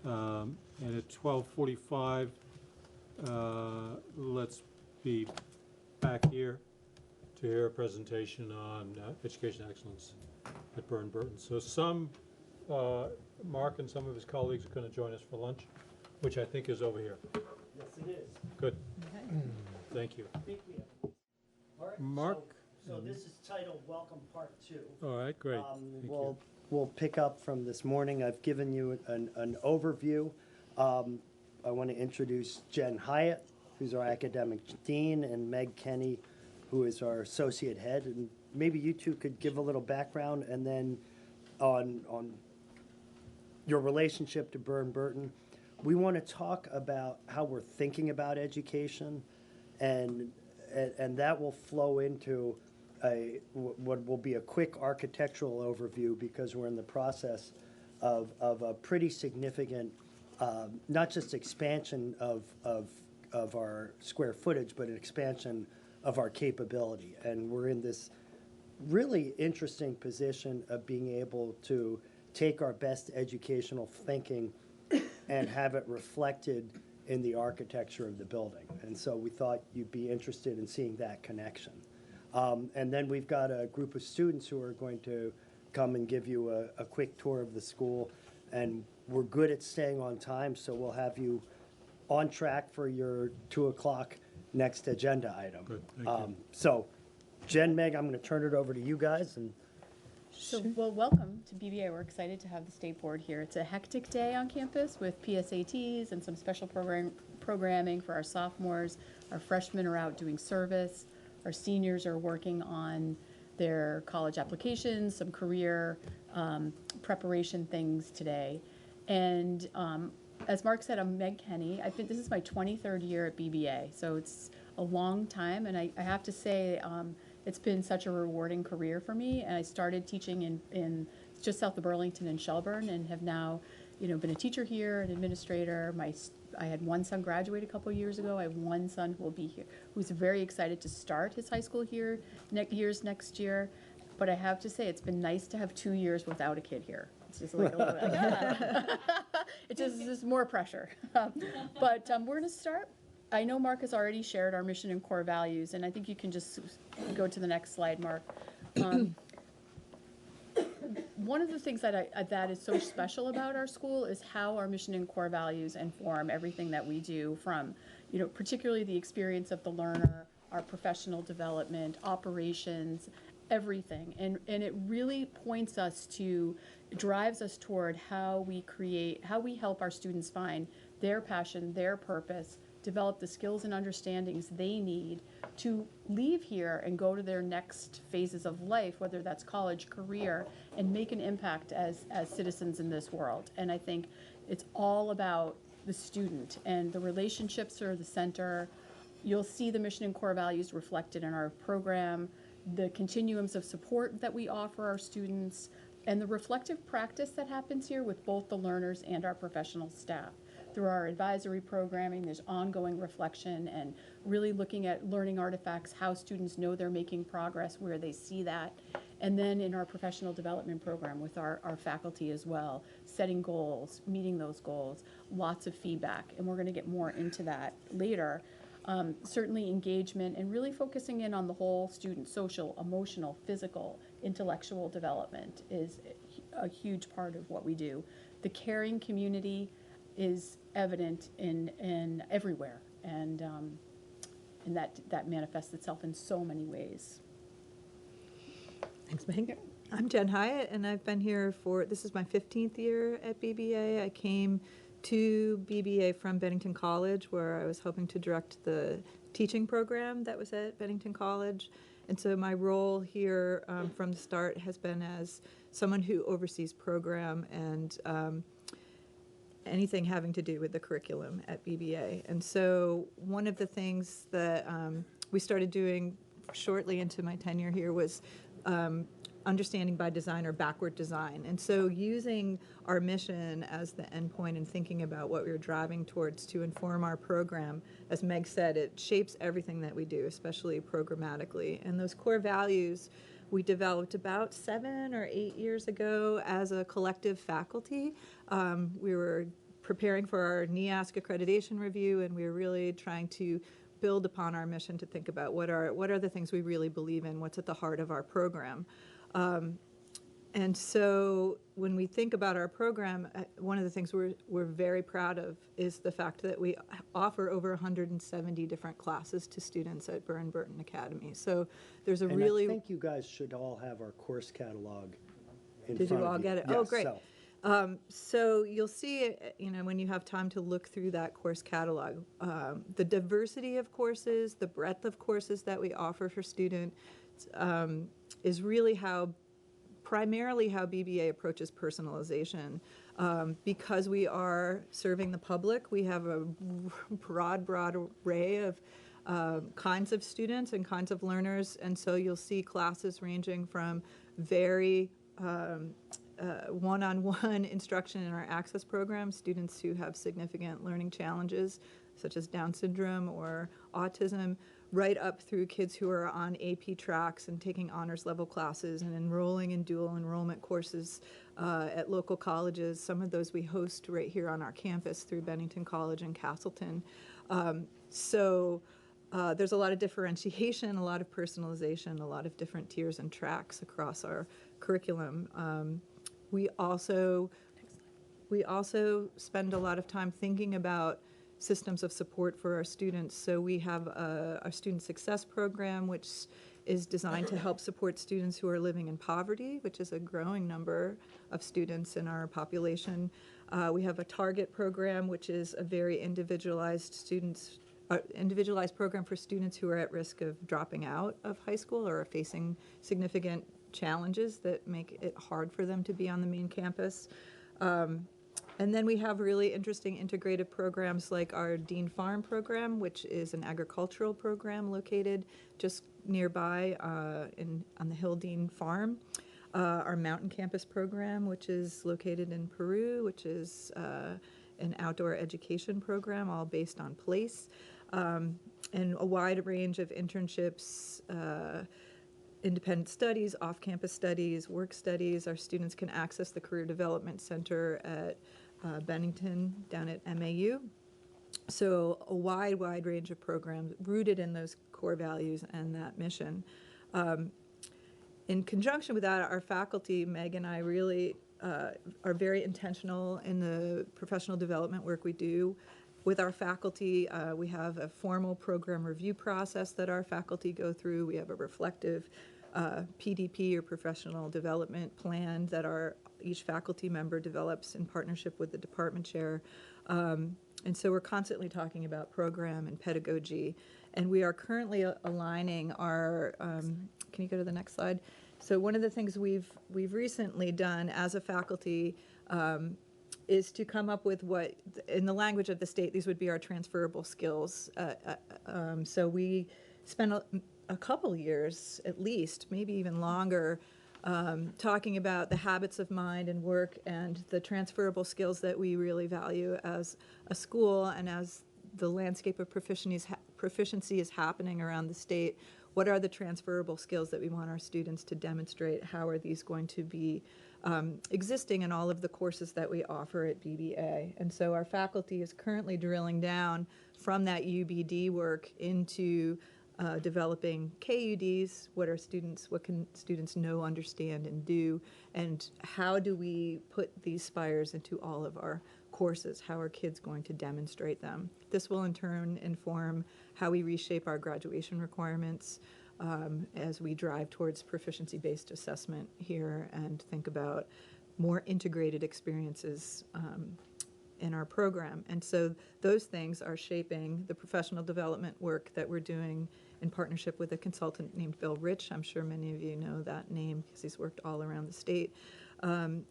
And at 12:45, let's be back here to hear a presentation on education excellence at Burton. So Mark and some of his colleagues are going to join us for lunch, which I think is over here. Yes, it is. Good. Thank you. All right, Mark? So this is titled Welcome Part 2. All right, great. Thank you. We'll pick up from this morning. I've given you an overview. I want to introduce Jen Hyatt, who's our academic dean, and Meg Kenny, who is our associate head. And maybe you two could give a little background, and then on your relationship to Burton. We want to talk about how we're thinking about education, and that will flow into what will be a quick architectural overview, because we're in the process of a pretty significant, not just expansion of our square footage, but an expansion of our capability. And we're in this really interesting position of being able to take our best educational thinking and have it reflected in the architecture of the building. And so we thought you'd be interested in seeing that connection. And then we've got a group of students who are going to come and give you a quick tour of the school. And we're good at staying on time, so we'll have you on track for your 2 o'clock next agenda item. Good, thank you. So, Jen, Meg, I'm going to turn it over to you guys. And So, well, welcome to BBA. We're excited to have the state board here. It's a hectic day on campus with PSATs and some special programming for our sophomores. Our freshmen are out doing service. Our seniors are working on their college applications, some career preparation things today. And as Mark said, I'm Meg Kenny. This is my 23rd year at BBA, so it's a long time. And I have to say, it's been such a rewarding career for me. And I started teaching in just south of Burlington and Shelburne, and have now, been a teacher here, an administrator. I had one son graduate a couple years ago. I have one son who will be here, who's very excited to start his high school here next year. But I have to say, it's been nice to have 2 years without a kid here. It's just like a little bit, it's just more pressure. But we're going to start. I know Mark has already shared our mission and core values, and I think you can just go to the next slide, Mark. One of the things that is so special about our school is how our mission and core values inform everything that we do, from, particularly the experience of the learner, our professional development, operations, everything. And it really drives us toward how we help our students find their passion, their purpose, develop the skills and understandings they need to leave here and go to their next phases of life, whether that's college, career, and make an impact as citizens in this world. And I think it's all about the student, and the relationships are the center. You'll see the mission and core values reflected in our program, the continuums of support that we offer our students, and the reflective practice that happens here with both the learners and our professional staff. Through our advisory programming, there's ongoing reflection and really looking at learning artifacts, how students know they're making progress, where they see that. And then in our professional development program with our faculty as well, setting goals, meeting those goals, lots of feedback. And we're going to get more into that later. Certainly engagement and really focusing in on the whole student, social, emotional, physical, intellectual development is a huge part of what we do. The caring community is evident in everywhere, and that manifests itself in so many ways. Thanks, Meg. I'm Jen Hyatt, and I've been here this is my 15th year at BBA. I came to BBA from Bennington College, where I was hoping to direct the teaching program that was at Bennington College. And so my role here from the start has been as someone who oversees program and anything having to do with the curriculum at BBA. And so one of the things that we started doing shortly into my tenure here was understanding by design or backward design. And so using our mission as the endpoint and thinking about what we were driving towards to inform our program, as Meg said, it shapes everything that we do, especially programmatically. And those core values we developed about 7 or 8 years ago as a collective faculty. We were preparing for our NEASC accreditation review, and we were really trying to build upon our mission to think about what are the things we really believe in, what's at the heart of our program. And so when we think about our program, one of the things we're very proud of is the fact that we offer over 170 different classes to students at Burton Academy. So there's a and really... I think you guys should all have our course catalog in Did front you all of get it? Yes, Oh, great. So you'll see, when you have time to look through that course catalog, the diversity of courses, the breadth of courses that we offer for students is really primarily how BBA approaches personalization. Because we are serving the public, we have a broad array of kinds of students and kinds of learners, and so you'll see classes ranging from very one-on-one instruction in our access program, students who have significant learning challenges such as Down syndrome or autism, right up through kids who are on AP tracks and taking honors level classes and enrolling in dual enrollment courses at local colleges. Some of those we host right here on our campus through Bennington College and Castleton. So there's a lot of differentiation, a lot of personalization, a lot of different tiers and tracks across our curriculum. We also spend a lot of time thinking about systems of support for our students. So we have our Student Success Program, which is designed to help support students who are living in poverty, which is a growing number of students in our population. We have a Target program, which is a very individualized program for students who are at risk of dropping out of high school or are facing significant challenges that make it hard for them to be on the main campus. And then we have really interesting integrative programs like our Dean Farm program, which is an agricultural program located just nearby on the Hill Dean Farm. Our Mountain Campus program, which is located in Peru, which is an outdoor education program, all based on place. And a wide range of internships, independent studies, off-campus studies, work studies. Our students can access the Career Development Center at Bennington down at MAU. So a wide range of programs rooted in those core values and that mission. In conjunction with that, our faculty, Meg and I, really are very intentional in the professional development work we do. With our faculty, we have a formal program review process that our faculty go through. We have a reflective PDP, or professional development plan, that each faculty member develops in partnership with the department chair. And so we're constantly talking about program and pedagogy. And we are currently aligning our, can you go to the next slide? So one of the things we've recently done as a faculty is to come up with what, in the language of the state, these would be our transferable skills. So we spent a couple years, at least, maybe even longer, talking about the habits of mind and work and the transferable skills that we really value as a school, and as the landscape of proficiency is happening around the state. What are the transferable skills that we want our students to demonstrate? How are these going to be existing in all of the courses that we offer at BBA? And so our faculty is currently drilling down from that UBD work into developing KUDs. What can students know, understand, and do? And how do we put these spires into all of our courses? How are kids going to demonstrate them? This will in turn inform how we reshape our graduation requirements as we drive towards proficiency-based assessment here and think about more integrated experiences in our program. And so those things are shaping the professional development work that we're doing in partnership with a consultant named Bill Rich. I'm sure many of you know that name because he's worked all around the state,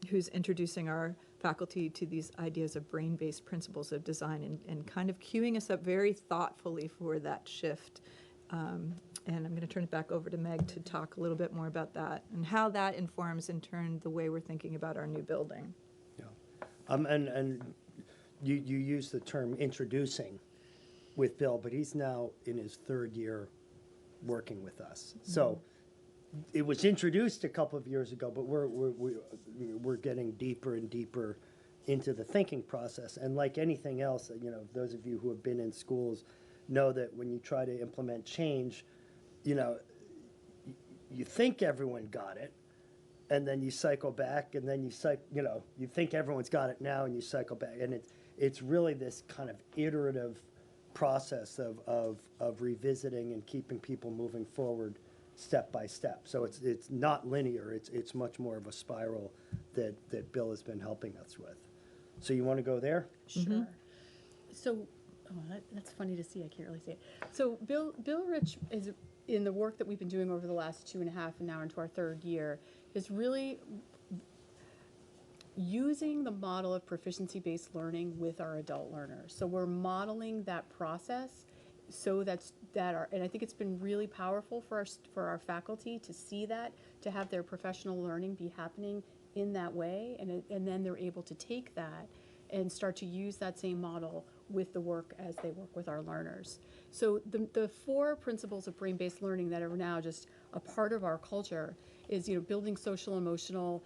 who's introducing our faculty to these ideas of brain-based principles of design and kind of cueing us up very thoughtfully for that shift. And I'm going to turn it back over to Meg to talk a little bit more about that and how that informs, in turn, the way we're thinking about our new building. Yeah. And you use the term introducing with Bill, but he's now in his third year working with us. Mm-hmm. So it was introduced a couple of years ago, but we're getting deeper and deeper into the thinking process. And like anything else, those of you who have been in schools know that when you try to implement change, you think everyone got it, and then you cycle back, and then you think everyone's got it now, and you cycle back, and it's really this kind of iterative process of revisiting and keeping people moving forward step by step. So it's not linear. It's much more of a spiral that Bill has been helping us with. So you want to go there? Sure. Mm-hmm. So, that's funny to see. I can't really see it. So Bill Rich is, in the work that we've been doing over the last 2.5 and now into our third year, is really using the model of proficiency-based learning with our adult learners. So we're modeling that process so and I think it's been really powerful for our faculty to see that, to have their professional learning be happening in that way, and then they're able to take that and start to use that same model with the work as they work with our learners. So the 4 principles of brain-based learning that are now just a part of our culture is, building social emotional,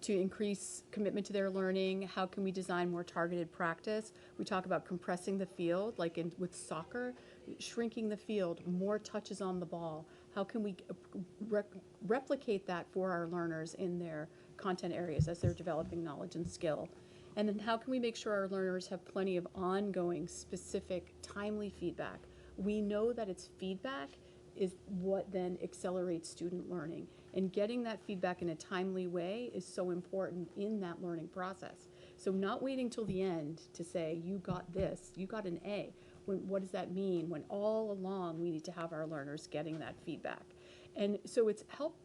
to increase commitment to their learning. How can we design more targeted practice? We talk about compressing the field, like with soccer. shrinking the field, more touches on the ball. How can we replicate that for our learners in their content areas as they're developing knowledge and skill? And then how can we make sure our learners have plenty of ongoing, specific, timely feedback? We know that it's feedback is what then accelerates student learning. And getting that feedback in a timely way is so important in that learning process. So not waiting till the end to say, you got this, you got an A. What does that mean? When all along we need to have our learners getting that feedback. And so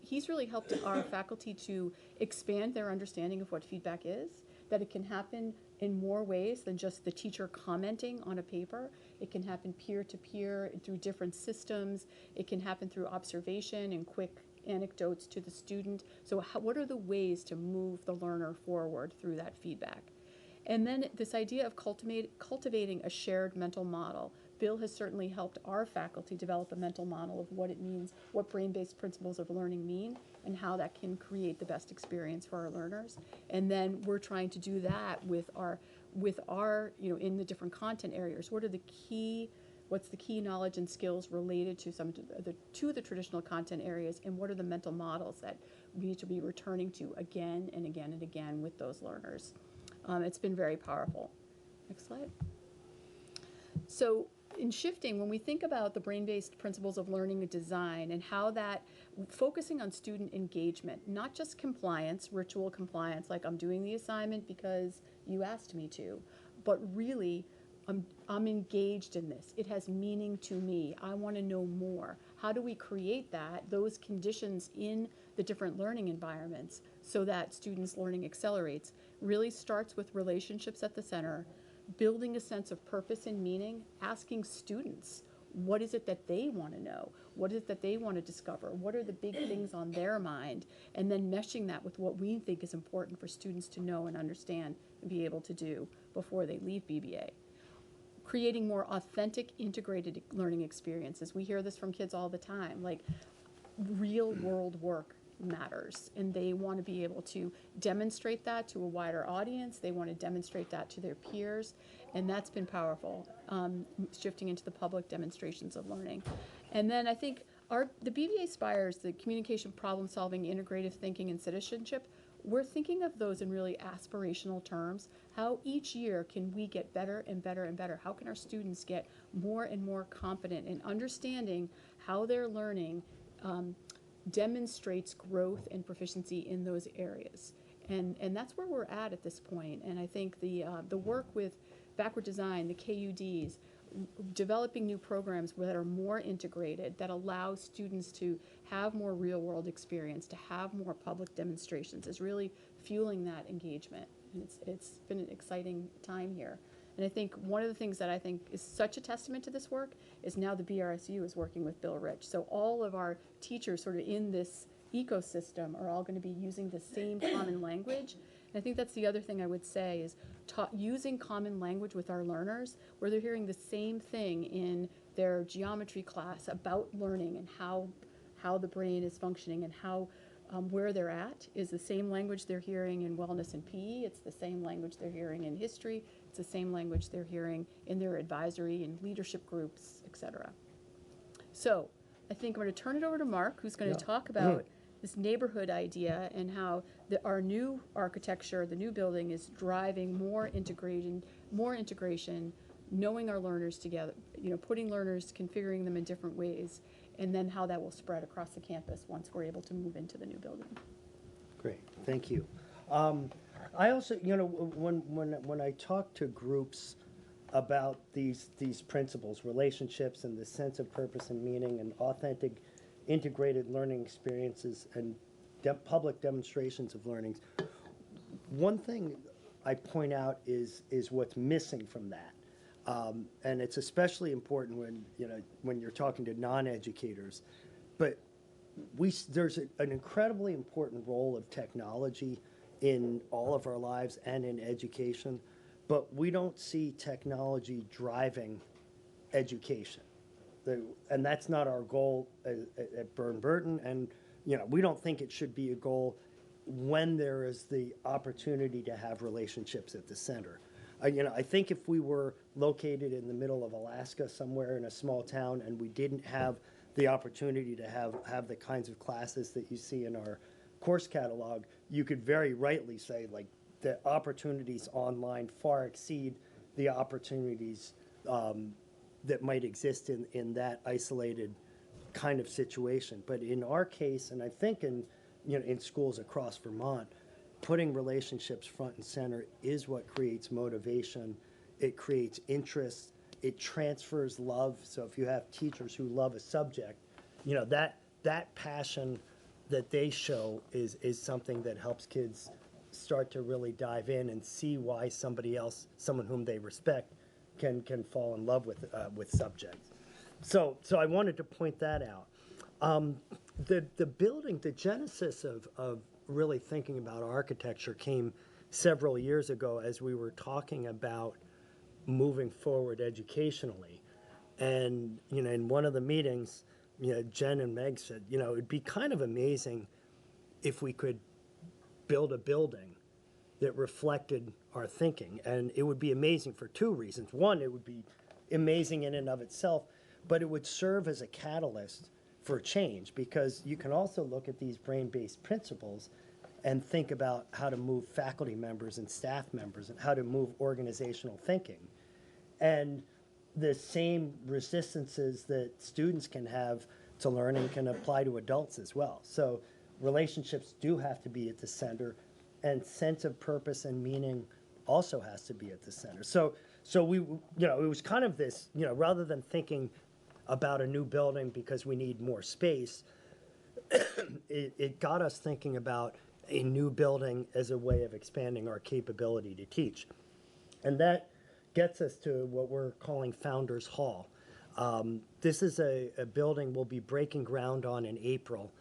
he's really helped our faculty to expand their understanding of what feedback is, that it can happen in more ways than just the teacher commenting on a paper. It can happen peer-to-peer through different systems. It can happen through observation and quick anecdotes to the student. So what are the ways to move the learner forward through that feedback? And then this idea of cultivating a shared mental model. Bill has certainly helped our faculty develop a mental model of what it means, what brain-based principles of learning mean, and how that can create the best experience for our learners. And then we're trying to do that with our in the different content areas. What's the key knowledge and skills related to the traditional content areas, and what are the mental models that we need to be returning to again and again and again with those learners? It's been very powerful. Next slide. So in shifting, when we think about the brain-based principles of learning and design and how that, focusing on student engagement, not just compliance, ritual compliance, like I'm doing the assignment because you asked me to, but really I'm engaged in this. It has meaning to me. I want to know more. How do we create those conditions in the different learning environments so that students' learning accelerates? Really starts with relationships at the center, building a sense of purpose and meaning, asking students, what is it that they want to know? What is it that they want to discover? What are the big things on their mind? And then meshing that with what we think is important for students to know and understand and be able to do before they leave BBA. Creating more authentic, integrated learning experiences. We hear this from kids all the time, like real world work matters, and they want to be able to demonstrate that to a wider audience. They want to demonstrate that to their peers, and that's been powerful, shifting into the public demonstrations of learning. And then I think the BBA Spires, the communication, problem solving, integrative thinking, and citizenship, we're thinking of those in really aspirational terms. How each year can we get better and better and better? How can our students get more and more confident in understanding how their learning demonstrates growth and proficiency in those areas? And that's where we're at this point. And I think the work with backward design, the KUDs, developing new programs that are more integrated, that allow students to have more real-world experience, to have more public demonstrations, is really fueling that engagement. And it's been an exciting time here. And I think one of the things that I think is such a testament to this work is now the BRSU is working with Bill Rich. So all of our teachers sort of in this ecosystem are all going to be using the same common language. And I think that's the other thing I would say is using common language with our learners, where they're hearing the same thing in their geometry class about learning and how the brain is functioning and how where they're at is the same language they're hearing in wellness and PE. It's the same language they're hearing in history. It's the same language they're hearing in their advisory and leadership groups, etc. So I think I'm going to turn it over to Mark, who's going to talk about this neighborhood idea and how our new architecture, the new building, is driving more integration, knowing our learners together, putting learners, configuring them in different ways, and then how that will spread across the campus once we're able to move into the new building. Great, thank you. I also, when I talk to groups about these principles, relationships, and the sense of purpose and meaning, and authentic, integrated learning experiences, and public demonstrations of learning, one thing I point out is what's missing from that. And it's especially important when you're talking to non-educators. But there's an incredibly important role of technology in all of our lives and in education, but we don't see technology driving education. And that's not our goal at Burton, and we don't think it should be a goal when there is the opportunity to have relationships at the center. I think if we were located in the middle of Alaska somewhere in a small town and we didn't have the opportunity to have the kinds of classes that you see in our course catalog, you could very rightly say like the opportunities online far exceed the opportunities that might exist in that isolated kind of situation. But in our case, and I think in schools across Vermont, putting relationships front and center is what creates motivation. It creates interest. It transfers love. So if you have teachers who love a subject, that passion that they show is something that helps kids start to really dive in and see why somebody else, someone whom they respect, can fall in love with subjects. So I wanted to point that out. The building, the genesis of really thinking about architecture came several years ago as we were talking about moving forward educationally. And, in one of the meetings, Jen and Meg said, it'd be kind of amazing if we could build a building that reflected our thinking. And it would be amazing for two reasons. One, it would be amazing in and of itself, but it would serve as a catalyst for change, because you can also look at these brain-based principles and think about how to move faculty members and staff members and how to move organizational thinking. And the same resistances that students can have to learning can apply to adults as well. So relationships do have to be at the center, and sense of purpose and meaning also has to be at the center. So we, it was kind of this, rather than thinking about a new building because we need more space, it got us thinking about a new building as a way of expanding our capability to teach. And that gets us to what we're calling Founders Hall. This is a building we'll be breaking ground on in April,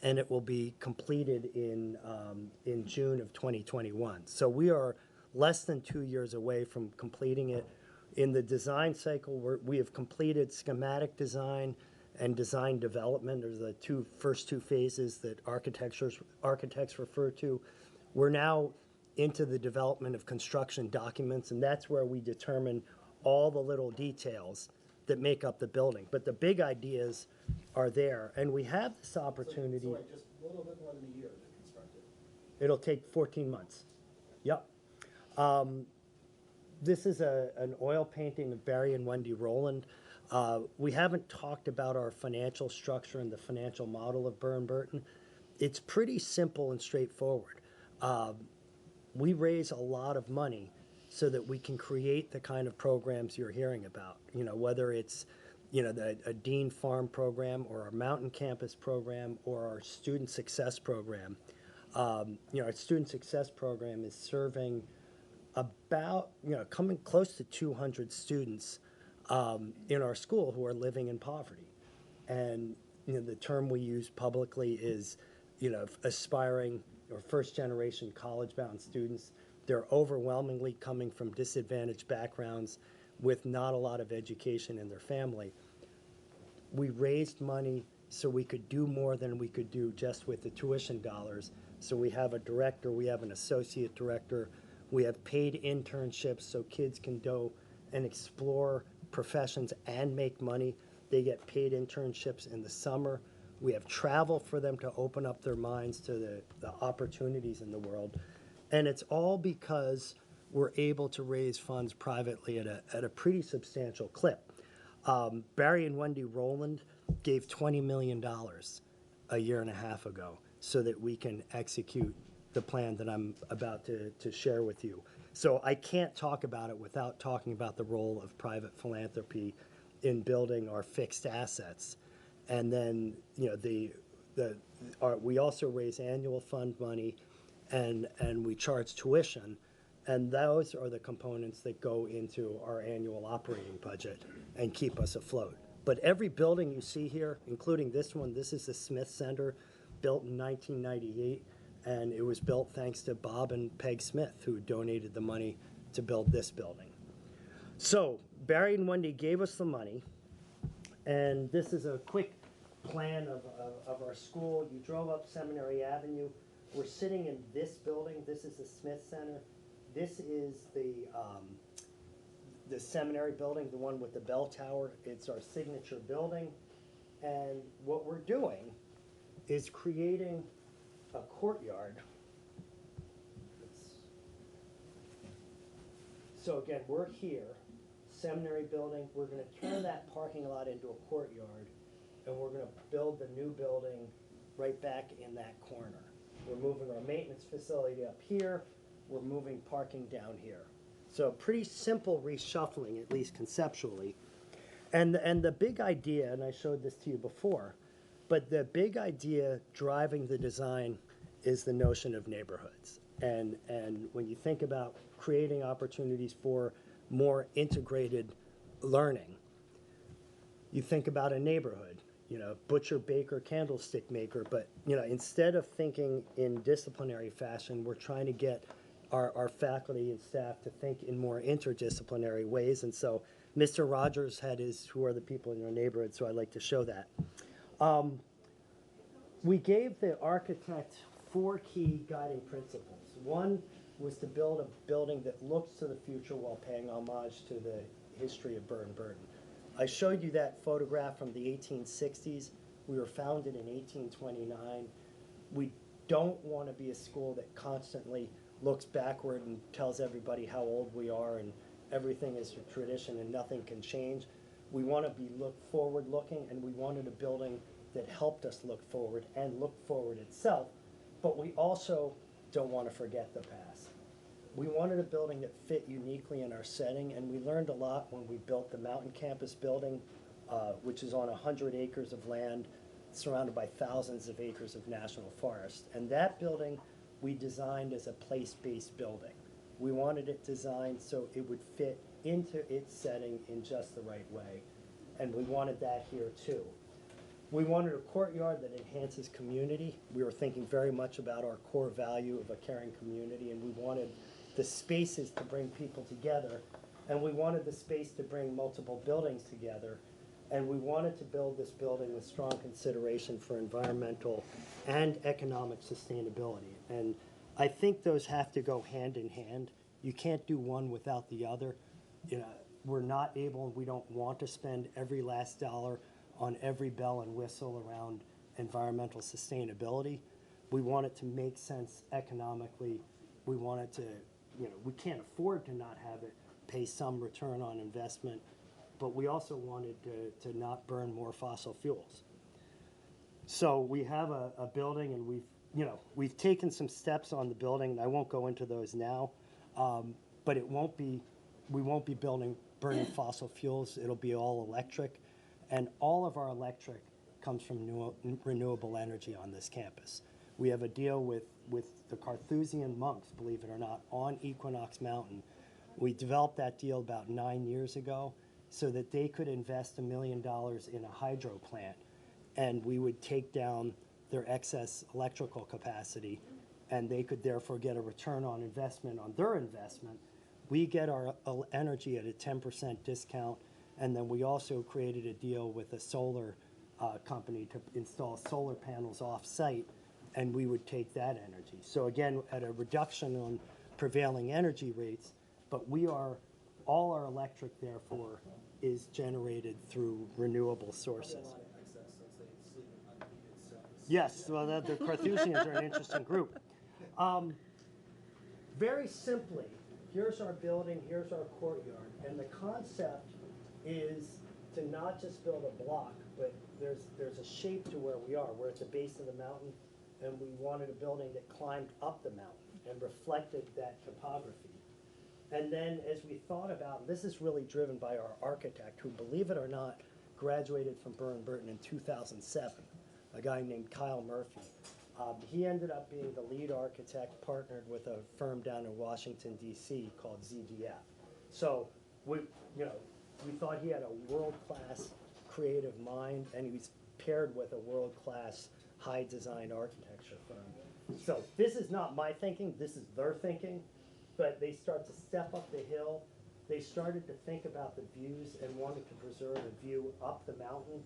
and it will be completed in June of 2021. So we are less than 2 years away from completing it. In the design cycle, we have completed schematic design and design development, or the first two phases that architects refer to. We're now into the development of construction documents, and that's where we determine all the little details that make up the building. But the big ideas are there, and we have this opportunity. So just a little bit more than a year to construct it. It'll take 14 months. Yep. This is an oil painting of Barry and Wendy Rowland. We haven't talked about our financial structure and the financial model of Burr & Burton. It's pretty simple and straightforward. We raise a lot of money so that we can create the kind of programs you're hearing about, whether it's a Dean Farm program or our Mountain Campus program or our Student Success program. Our Student Success program is serving about, coming close to 200 students in our school who are living in poverty. And, the term we use publicly is, aspiring or first-generation college-bound students. They're overwhelmingly coming from disadvantaged backgrounds with not a lot of education in their family. We raised money so we could do more than we could do just with the tuition dollars. So we have a director, we have an associate director, we have paid internships so kids can go and explore professions and make money. They get paid internships in the summer. We have travel for them to open up their minds to the opportunities in the world. And it's all because we're able to raise funds privately at a pretty substantial clip. Barry and Wendy Rowland gave $20 million a year and a half ago so that we can execute the plan that I'm about to share with you. So I can't talk about it without talking about the role of private philanthropy in building our fixed assets. And then, we also raise annual fund money and we charge tuition. And those are the components that go into our annual operating budget and keep us afloat. But every building you see here, including this one, this is the Smith Center, built in 1998. And it was built thanks to Bob and Peg Smith, who donated the money to build this building. So Barry and Wendy gave us the money. And this is a quick plan of our school. You drove up Seminary Avenue. We're sitting in this building. This is the Smith Center. This is the the seminary building, the one with the bell tower. It's our signature building. And what we're doing is creating a courtyard. So again, we're here, seminary building. We're going to turn that parking lot into a courtyard, and we're going to build the new building right back in that corner. We're moving our maintenance facility up here. We're moving parking down here. So pretty simple reshuffling, at least conceptually. And the big idea, and I showed this to you before, but the big idea driving the design is the notion of neighborhoods. And when you think about creating opportunities for more integrated learning, you think about a neighborhood, you know, butcher, baker, candlestick maker, but, you know, instead of thinking in disciplinary fashion, we're trying to get our faculty and staff to think in more interdisciplinary ways. And so Mr. Rogers had his "Who are the people in your neighborhood?" So I'd like to show that. We gave the architect 4 key guiding principles. One was to build a building that looks to the future while paying homage to the history of Burton. I showed you that photograph from the 1860s. We were founded in 1829. We don't want to be a school that constantly looks backward and tells everybody how old we are and everything is a tradition and nothing can change. We want to be forward-looking, and we wanted a building that helped us look forward and look forward itself, but we also don't want to forget the past. We wanted a building that fit uniquely in our setting, and we learned a lot when we built the Mountain Campus building, which is on 100 acres of land surrounded by thousands of acres of national forest. And that building we designed as a place-based building. We wanted it designed so it would fit into its setting in just the right way. And we wanted that here too. We wanted a courtyard that enhances community. We were thinking very much about our core value of a caring community, and we wanted the spaces to bring people together, and we wanted the space to bring multiple buildings together, and we wanted to build this building with strong consideration for environmental and economic sustainability. And I think those have to go hand in hand. You can't do one without the other. You know, we're not able, we don't want to spend every last dollar on every bell and whistle around environmental sustainability. We want it to make sense economically. We want it to, you know, we can't afford to not have it pay some return on investment, but we also wanted to not burn more fossil fuels. So we have a building, and we've taken some steps on the building, and I won't go into those now, but we won't be burning fossil fuels. It'll be all electric, and all of our electric comes from renewable energy on this campus. We have a deal with the Carthusian monks, believe it or not, on Equinox Mountain. We developed that deal about 9 years ago so that they could invest $1 million in a hydro plant, and we would take down their excess electrical capacity, and they could therefore get a return on investment on their investment. We get our energy at a 10% discount, and then we also created a deal with a solar company to install solar panels off-site, and we would take that energy. So again, at a reduction on prevailing energy rates, but all our electric, therefore, is generated through renewable sources. Yes, well, the Carthusians are an interesting group. Very simply, here's our building, here's our courtyard, and the concept is to not just build a block, but there's a shape to where we are. We're at the base of the mountain, and we wanted a building that climbed up the mountain and reflected that topography. And then as we thought about, this is really driven by our architect, who, believe it or not, graduated from Burton in 2007, a guy named Kyle Murphy. He ended up being the lead architect, partnered with a firm down in Washington, D.C. called ZGF. So we thought he had a world-class creative mind, and he was paired with a world-class high design architecture firm. So this is not my thinking, this is their thinking, but they start to step up the hill. They started to think about the views and wanted to preserve a view up the mountain.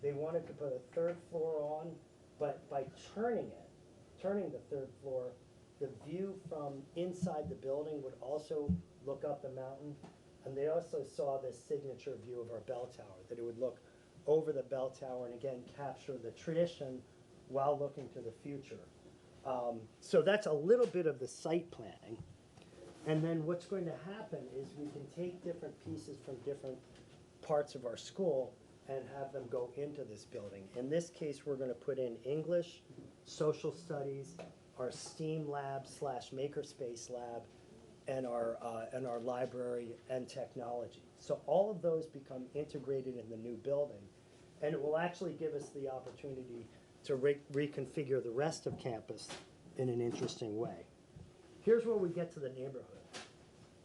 They wanted to put a 3rd floor on, but by turning the 3rd floor, the view from inside the building would also look up the mountain. And they also saw this signature view of our bell tower, that it would look over the bell tower and again capture the tradition while looking to the future. So that's a little bit of the site planning. And then what's going to happen is we can take different pieces from different parts of our school and have them go into this building. In this case, we're going to put in English, social studies, our STEAM lab / makerspace lab, and our library and technology. So all of those become integrated in the new building, and it will actually give us the opportunity to reconfigure the rest of campus in an interesting way. Here's where we get to the neighborhood.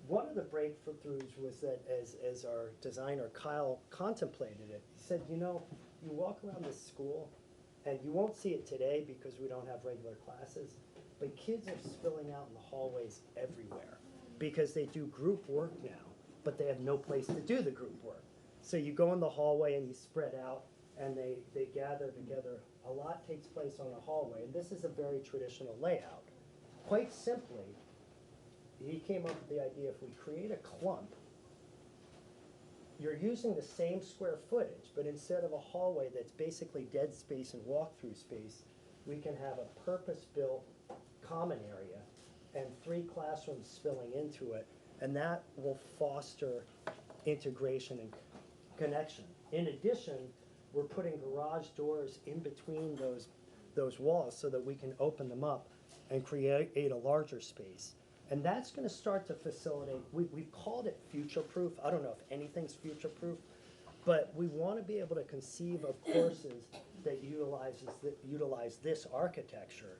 One of the breakthroughs was that as our designer Kyle contemplated it, he said, you know, you walk around this school, and you won't see it today because we don't have regular classes, but kids are spilling out in the hallways everywhere because they do group work now, but they have no place to do the group work. So you go in the hallway and you spread out, and they gather together. A lot takes place on a hallway, and this is a very traditional layout. Quite simply, he came up with the idea, if we create a clump, you're using the same square footage, but instead of a hallway that's basically dead space and walk-through space, we can have a purpose-built common area and 3 classrooms spilling into it, and that will foster integration and connection. In addition, we're putting garage doors in between those walls so that we can open them up and create a larger space. And that's going to start to facilitate, we've called it future-proof. I don't know if anything's future-proof, but we want to be able to conceive of courses that utilize this architecture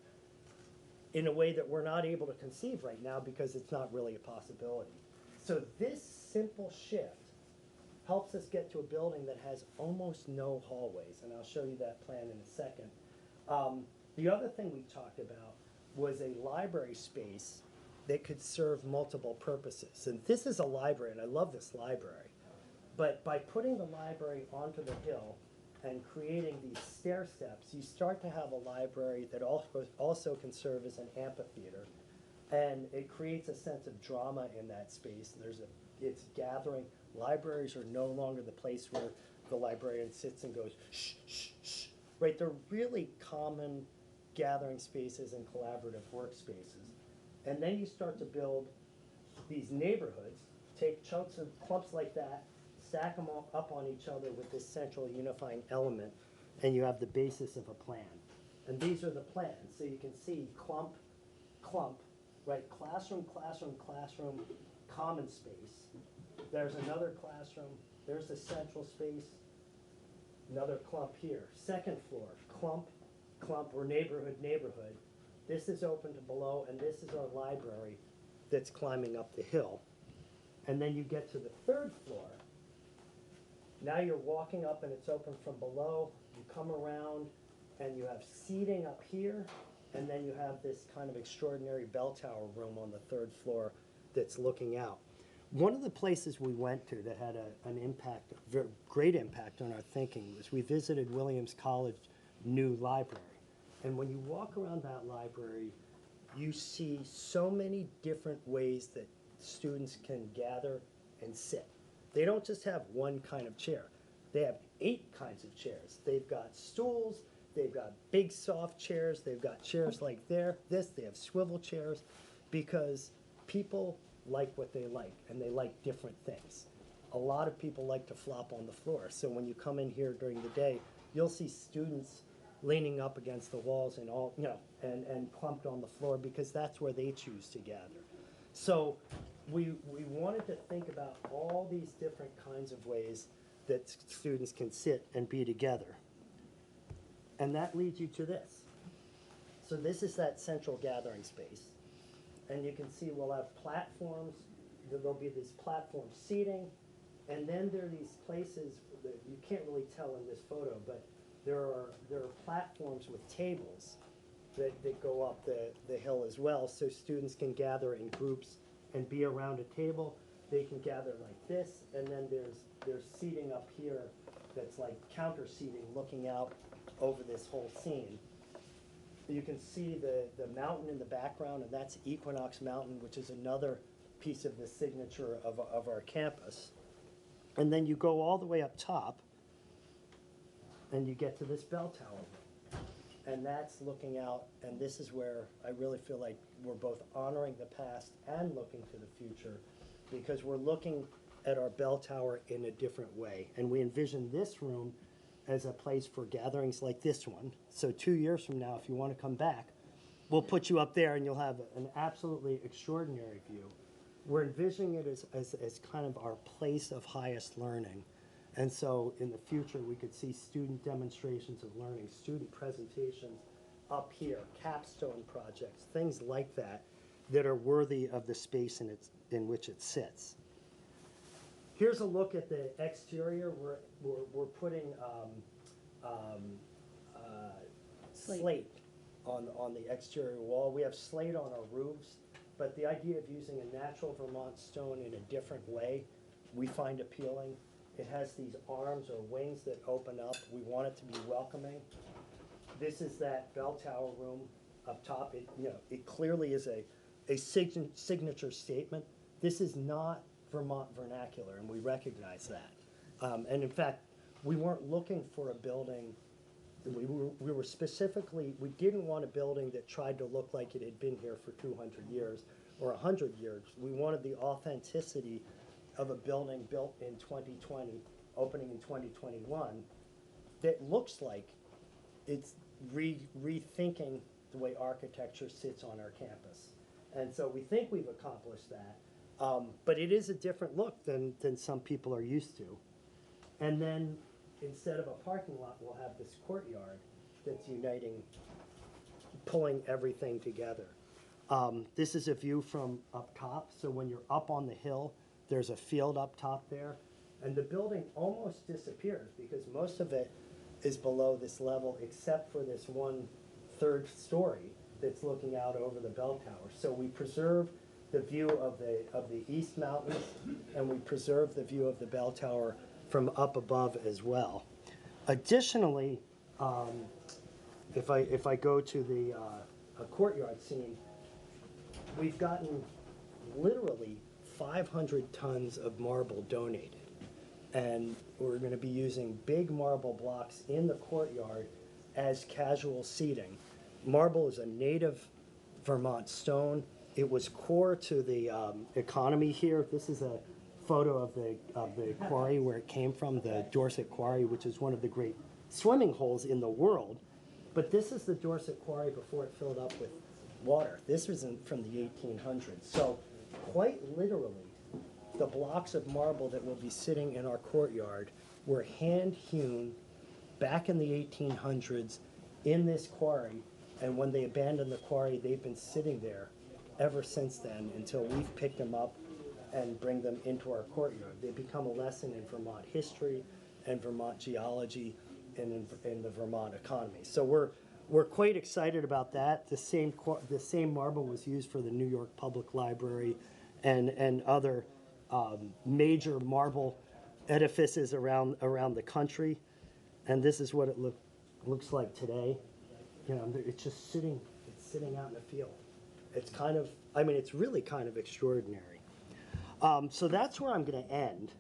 in a way that we're not able to conceive right now because it's not really a possibility. So this simple shift helps us get to a building that has almost no hallways, and I'll show you that plan in a second. The other thing we talked about was a library space that could serve multiple purposes. And this is a library, and I love this library. But by putting the library onto the hill and creating these stair steps, you start to have a library that also can serve as an amphitheater. And it creates a sense of drama in that space. It's gathering. Libraries are no longer the place where the librarian sits and goes, shh, shh, shh. Right, they're really common gathering spaces and collaborative workspaces. And then you start to build these neighborhoods, take chunks of clumps like that, stack them all up on each other with this central unifying element, and you have the basis of a plan. And these are the plans. So you can see clump, clump, right? Classroom, classroom, classroom, common space. There's another classroom. There's the central space. Another clump here. Second floor, clump, clump, or neighborhood, neighborhood. This is open to below, and this is our library that's climbing up the hill. And then you get to the 3rd floor. Now you're walking up, and it's open from below. You come around, and you have seating up here, and then you have this kind of extraordinary bell tower room on the 3rd floor that's looking out. One of the places we went to that had an impact, a very great impact on our thinking, was we visited Williams College new library. And when you walk around that library, you see so many different ways that students can gather and sit. They don't just have one kind of chair. They have 8 kinds of chairs. They've got stools, they've got big soft chairs, they've got chairs like this, they have swivel chairs, because people like what they like, and they like different things. A lot of people like to flop on the floor. So when you come in here during the day, you'll see students leaning up against the walls and all, and clumped on the floor because that's where they choose to gather. So we wanted to think about all these different kinds of ways that students can sit and be together. And that leads you to this. So this is that central gathering space. And you can see we'll have platforms. There'll be this platform seating. And then there are these places that you can't really tell in this photo, but there are platforms with tables that go up the hill as well, so students can gather in groups and be around a table. They can gather like this, and then there's seating up here that's like counter seating looking out over this whole scene. You can see the mountain in the background, and that's Equinox Mountain, which is another piece of the signature of our campus. And then you go all the way up top, and you get to this bell tower. And that's looking out, and this is where I really feel like we're both honoring the past and looking to the future, because we're looking at our bell tower in a different way. And we envision this room as a place for gatherings like this one. So 2 years from now, if you want to come back, we'll put you up there and you'll have an absolutely extraordinary view. We're envisioning it as kind of our place of highest learning. And so in the future, we could see student demonstrations of learning, student presentations up here, capstone projects, things like that, that are worthy of the space in which it sits. Here's a look at the exterior. We're putting slate on the exterior wall. We have slate on our roofs, but the idea of using a natural Vermont stone in a different way, we find appealing. It has these arms or wings that open up. We want it to be welcoming. This is that bell tower room up top. It clearly is a signature statement. This is not Vermont vernacular, and we recognize that. And in fact, we weren't looking for a building. We were specifically, we didn't want a building that tried to look like it had been here for 200 years or 100 years. We wanted the authenticity of a building built in 2020, opening in 2021, that looks like it's rethinking the way architecture sits on our campus. And so we think we've accomplished that. But it is a different look than some people are used to. And then instead of a parking lot, we'll have this courtyard that's uniting, pulling everything together. This is a view from up top. So when you're up on the hill, there's a field up top there. And the building almost disappears because most of it is below this level except for this 1/3 story that's looking out over the bell tower. So we preserve the view of the East Mountains, and we preserve the view of the bell tower from up above as well. Additionally, if I go to the courtyard scene, we've gotten literally 500 tons of marble donated. And we're going to be using big marble blocks in the courtyard as casual seating. Marble is a native Vermont stone. It was core to the economy here. This is a photo of the quarry where it came from, the Dorset Quarry, which is one of the great swimming holes in the world. But this is the Dorset Quarry before it filled up with water. This was from the 1800s. So quite literally, the blocks of marble that will be sitting in our courtyard were hand-hewn back in the 1800s in this quarry. And when they abandoned the quarry, they've been sitting there ever since then until we've picked them up and bring them into our courtyard. They become a lesson in Vermont history and Vermont geology and in the Vermont economy. So we're quite excited about that. The same marble was used for the New York Public Library and other major marble edifices around the country. And this is what it looks like today. It's just sitting out in the field. It's kind of, it's really kind of extraordinary. So that's where I'm going to end.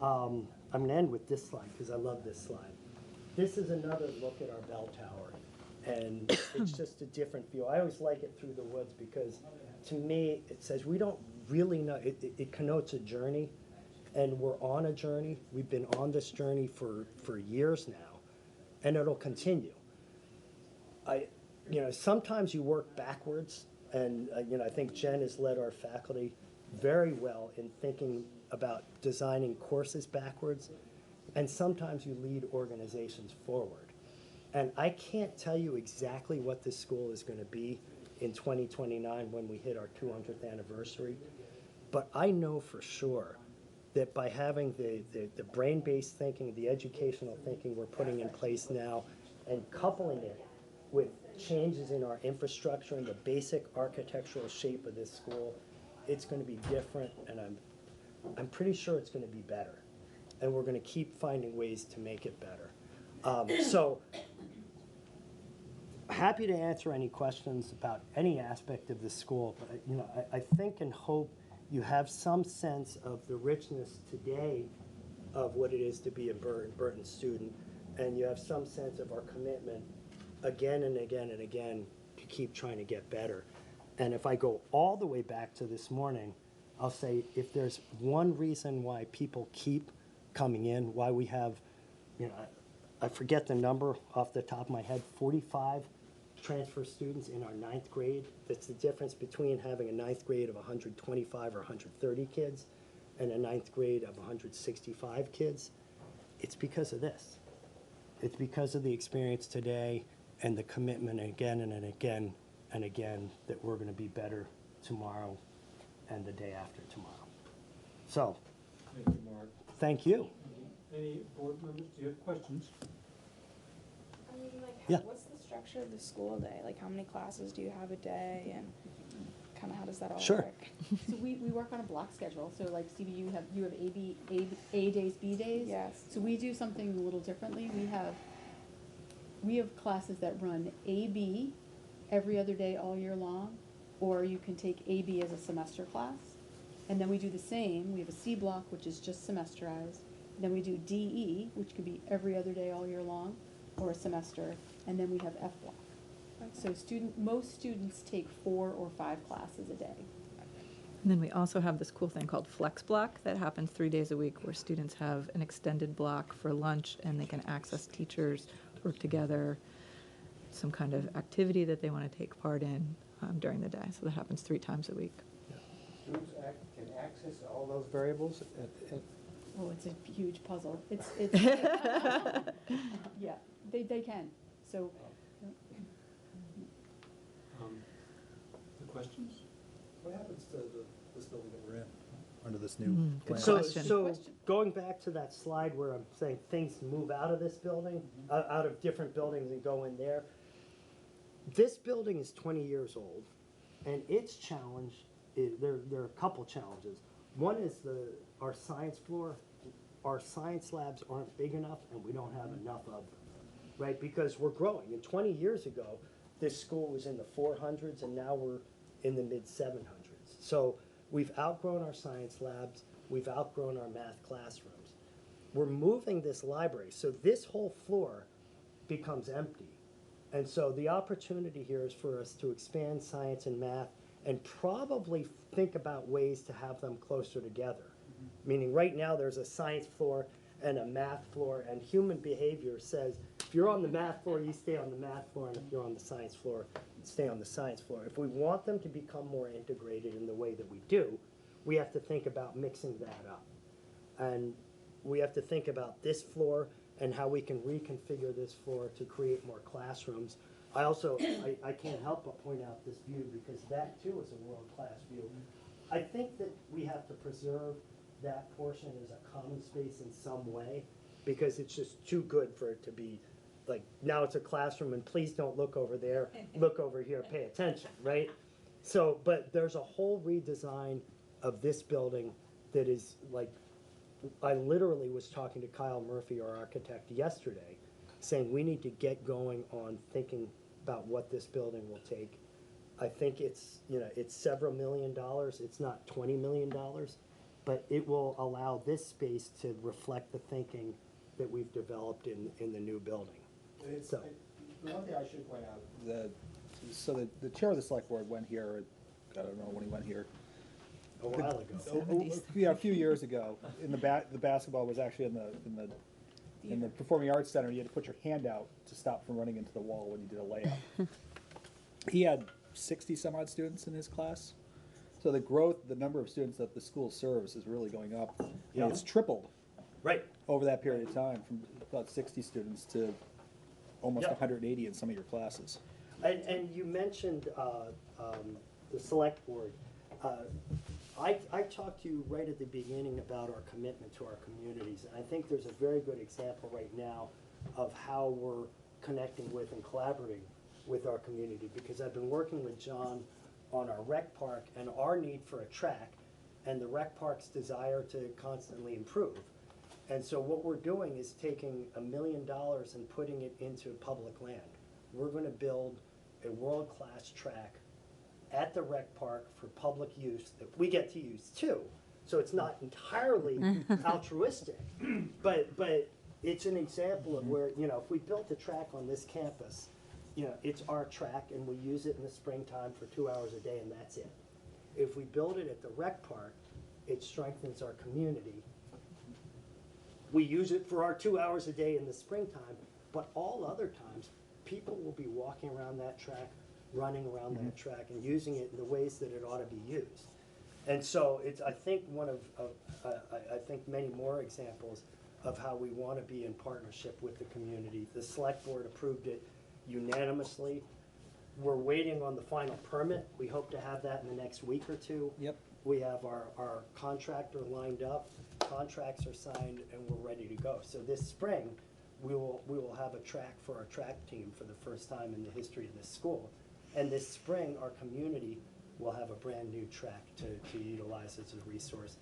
I'm going to end with this slide because I love this slide. This is another look at our bell tower, and it's just a different view. I always like it through the woods because, to me, it says we don't really know. It connotes a journey, and we're on a journey. We've been on this journey for years now, and it'll continue. Sometimes you work backwards, and I think Jen has led our faculty very well in thinking about designing courses backwards, and sometimes you lead organizations forward. And I can't tell you exactly what this school is going to be in 2029 when we hit our 200th anniversary, but I know for sure that by having the brain-based thinking, the educational thinking we're putting in place now, and coupling it with changes in our infrastructure and the basic architectural shape of this school, it's going to be different, and I'm pretty sure it's going to be better. And we're going to keep finding ways to make it better. So happy to answer any questions about any aspect of the school, but I think and hope you have some sense of the richness today of what it is to be a Burton student, and you have some sense of our commitment again and again and again to keep trying to get better. And if I go all the way back to this morning, I'll say if there's one reason why people keep coming in, why we have, I forget the number off the top of my head, 45 transfer students in our 9th grade. That's the difference between having a 9th grade of 125 or 130 kids and a 9th grade of 165 kids. It's because of this. It's because of the experience today and the commitment again and again and again that we're going to be better tomorrow and the day after tomorrow. So, Thank you, Mark. thank you. Any board members, do you have questions? I mean, like, Yeah. what's the structure of the school day? Like, how many classes do you have a day, and kind of how does that all Sure. work? So we work on a block schedule, so like Stevie, you have A days, B days? Yes. So we do something a little differently. We have classes that run AB every other day all year long, or you can take AB as a semester class. And then we do the same, we have a C block, which is just semesterized. Then we do DE, which could be every other day all year long, or a semester. And then we have F block. So most students take 4 or 5 classes a day. And then we also have this cool thing called Flex Block that happens 3 days a week, where students have an extended block for lunch and they can access teachers, work together, some kind of activity that they want to take part in during the day. So that happens 3 times a week. Students can access all those variables Oh, it's a huge puzzle. It's yeah, they can. So The questions? What happens to this building that we're in, under this new plan? So going back to that slide where I'm saying things move out of this building, out of different buildings and go in there, this building is 20 years old, and its challenge is, there are a couple challenges. One is our science floor. Our science labs aren't big enough, and we don't have enough of them, right? Because we're growing. And 20 years ago, this school was in the 400s, and now we're in the mid 700s. So we've outgrown our science labs. We've outgrown our math classrooms. We're moving this library, so this whole floor becomes empty. And so the opportunity here is for us to expand science and math and probably think about ways to have them closer together. Meaning right now there's a science floor and a math floor, and human behavior says if you're on the math floor, you stay on the math floor, and if you're on the science floor, stay on the science floor. If we want them to become more integrated in the way that we do, we have to think about mixing that up. And we have to think about this floor and how we can reconfigure this floor to create more classrooms. I also, I can't help but point out this view, because that too is a world-class view. I think that we have to preserve that portion as a common space in some way, because it's just too good for it to be like, now it's a classroom and please don't look over there, look over here, pay attention, right? So, but there's a whole redesign of this building that is like, I literally was talking to Kyle Murphy, our architect, yesterday, saying we need to get going on thinking about what this building will take. I think it's, it's several $1 million. It's not $20 million, but it will allow this space to reflect the thinking that we've developed in the new building. So, The one thing I should point out, the chair of the select board went here, I don't know when he went here. a while ago. Yeah, a few years ago, the basketball was actually in the Performing Arts Center. You had to put your hand out to stop from running into the wall when you did a layup. He had 60 some odd students in his class. So the number of students that the school serves is really going up. Yeah. And it's tripled. Right. Over that period of time, from about 60 students to almost Yeah. 180 in some of your classes. And you mentioned the select board. I talked to you right at the beginning about our commitment to our communities, and I think there's a very good example right now of how we're connecting with and collaborating with our community, because I've been working with John on our rec park and our need for a track, and the rec park's desire to constantly improve. And so what we're doing is taking $1 million and putting it into public land. We're going to build a world-class track at the rec park for public use that we get to use too. So it's not entirely altruistic, but it's an example of where, you know, if we built a track on this campus, you know, it's our track and we use it in the springtime for 2 hours a day and that's it. If we build it at the rec park, it strengthens our community. We use it for our 2 hours a day in the springtime, but all other times, people will be walking around that track, running around that track, and using it in the ways that it ought to be used. And so it's, I think, one of I think many more examples of how we want to be in partnership with the community. The select board approved it unanimously. We're waiting on the final permit. We hope to have that in the next week or two. Yep. We have our contractor lined up, contracts are signed, and we're ready to go. So this spring, we will have a track for our track team for the first time in the history of this school. And this spring, our community will have a brand new track to utilize as a resource.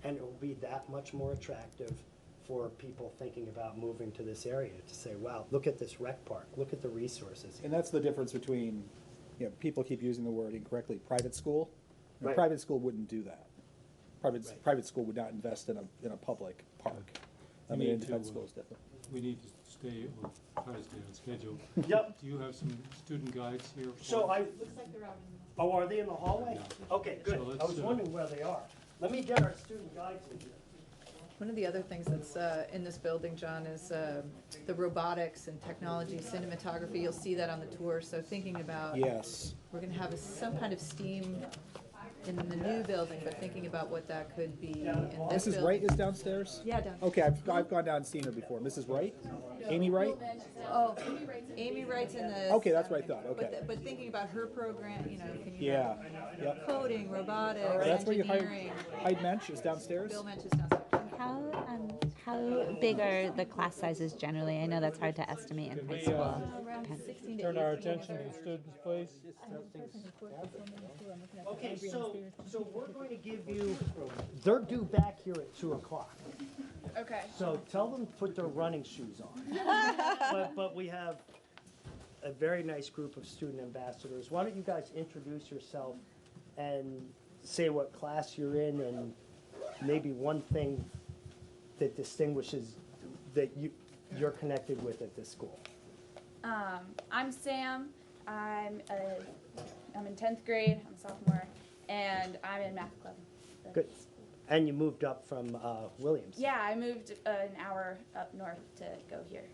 And it will be that much more attractive for people thinking about moving to this area to say, wow, look at this rec park, look at the resources. And that's the difference between, you know, people keep using the word incorrectly, private school. You know, Right. Private school wouldn't do that. Right. Private school would not invest in a public park. I mean, independent school is different. We need to stay, or try to stay on schedule. Yep. Do you have some student guides here? So I, Looks like they're out in the. oh, are they in the hallway? Okay, good. So let's, I was wondering where they are. Let me get our student guides in here. One of the other things that's in this building, John, is the robotics and technology, cinematography. You'll see that on the tour. So thinking about, Yes. we're going to have some kind of STEAM in the new building, but thinking about what that could be in this Mrs. building. Wright is downstairs? Yeah, down. Okay, I've gone down and seen her before. Mrs. Wright? Amy Wright? Oh, Amy Wright's in the. Okay, that's what I thought, okay. But thinking about her program, you know, thinking Yeah, about yep. coding, robotics, That's where you engineering. hide Mensch is downstairs? Bill Mensch is downstairs. How big are the class sizes generally? I know that's hard to estimate in high school. Around 16 to Turn our 18. attention to the students, please. Okay, so we're going to give you, they're due back here at 2 o'clock. Okay. So tell them to put their running shoes on. But we have a very nice group of student ambassadors. Why don't you guys introduce yourself and say what class you're in and maybe one thing that distinguishes that you're connected with at this school. I'm Sam. I'm in 10th grade. I'm a sophomore, and I'm in math club. Good. And you moved up from Williams. Yeah, I moved an hour up north to go here.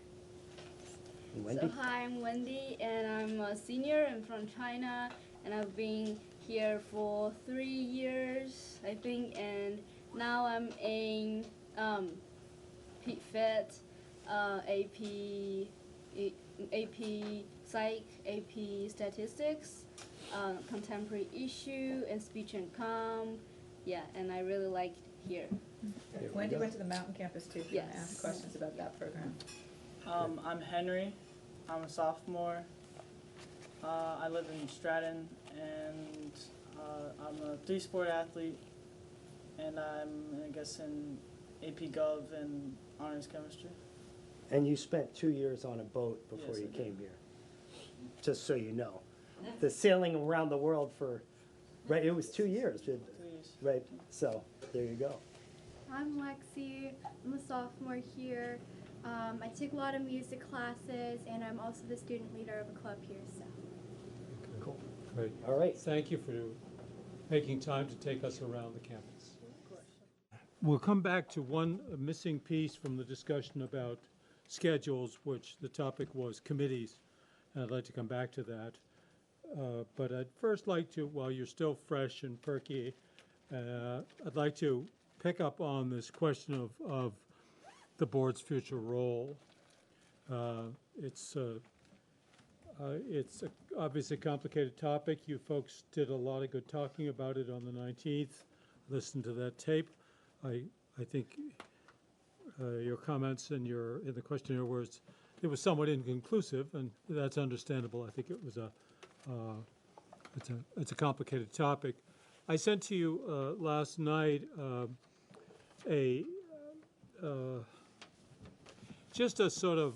And Wendy? So hi, I'm Wendy, and I'm a senior. I'm from China, and I've been here for 3 years, I think, and now I'm in PFET, AP Psych, AP Statistics, Contemporary Issue, and Speech and Comm. Yeah, and I really liked here. Wendy went to the Mountain Campus too, if you want to Yes. ask questions about that program. I'm Henry. I'm a sophomore. I live in Stratton, and I'm a 3-sport athlete, and I'm, I guess, in AP Gov and Honors Chemistry. And you spent 2 years on a boat before Yes, you I did. came here. Just so you know. The sailing around the world for, right, it was 2 years, 2 years. right? So, there you go. I'm Lexi. I'm a sophomore here. I take a lot of music classes, and I'm also the student leader of a club here. So. Cool. Great. All right. Thank you for making time to take us around the campus. We'll come back to one missing piece from the discussion about schedules, which the topic was committees, and I'd like to come back to that. But I'd first like to, while you're still fresh and perky, I'd like to pick up on this question of the board's future role. It's obviously a complicated topic. You folks did a lot of good talking about it on the 19th. Listen to that tape. I think your comments and in the questionnaire it was somewhat inconclusive, and that's understandable. I think it was it's a complicated topic. I sent to you last night just a sort of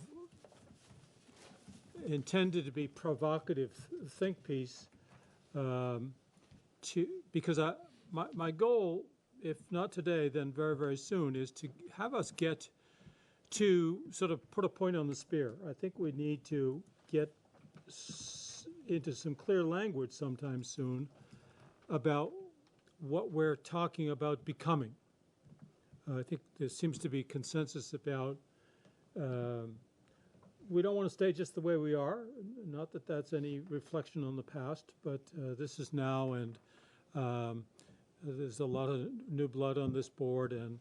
intended to be provocative think piece because my goal, if not today, then very, very soon, is to have us get to sort of put a point on the spear. I think we need to get into some clear language sometime soon about what we're talking about becoming. I think there seems to be consensus about we don't want to stay just the way we are. Not that that's any reflection on the past, but this is now, and there's a lot of new blood on this board, and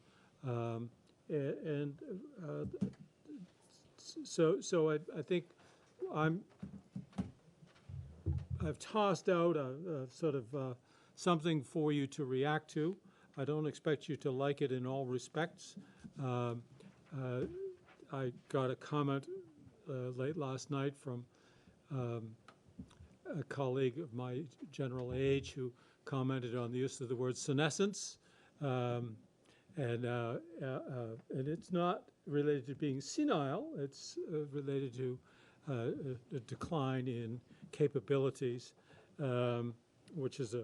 so I think I've tossed out a sort of something for you to react to. I don't expect you to like it in all respects. I got a comment late last night from a colleague of my general age who commented on the use of the word senescence, and it's not related to being senile. It's related to a decline in capabilities, which is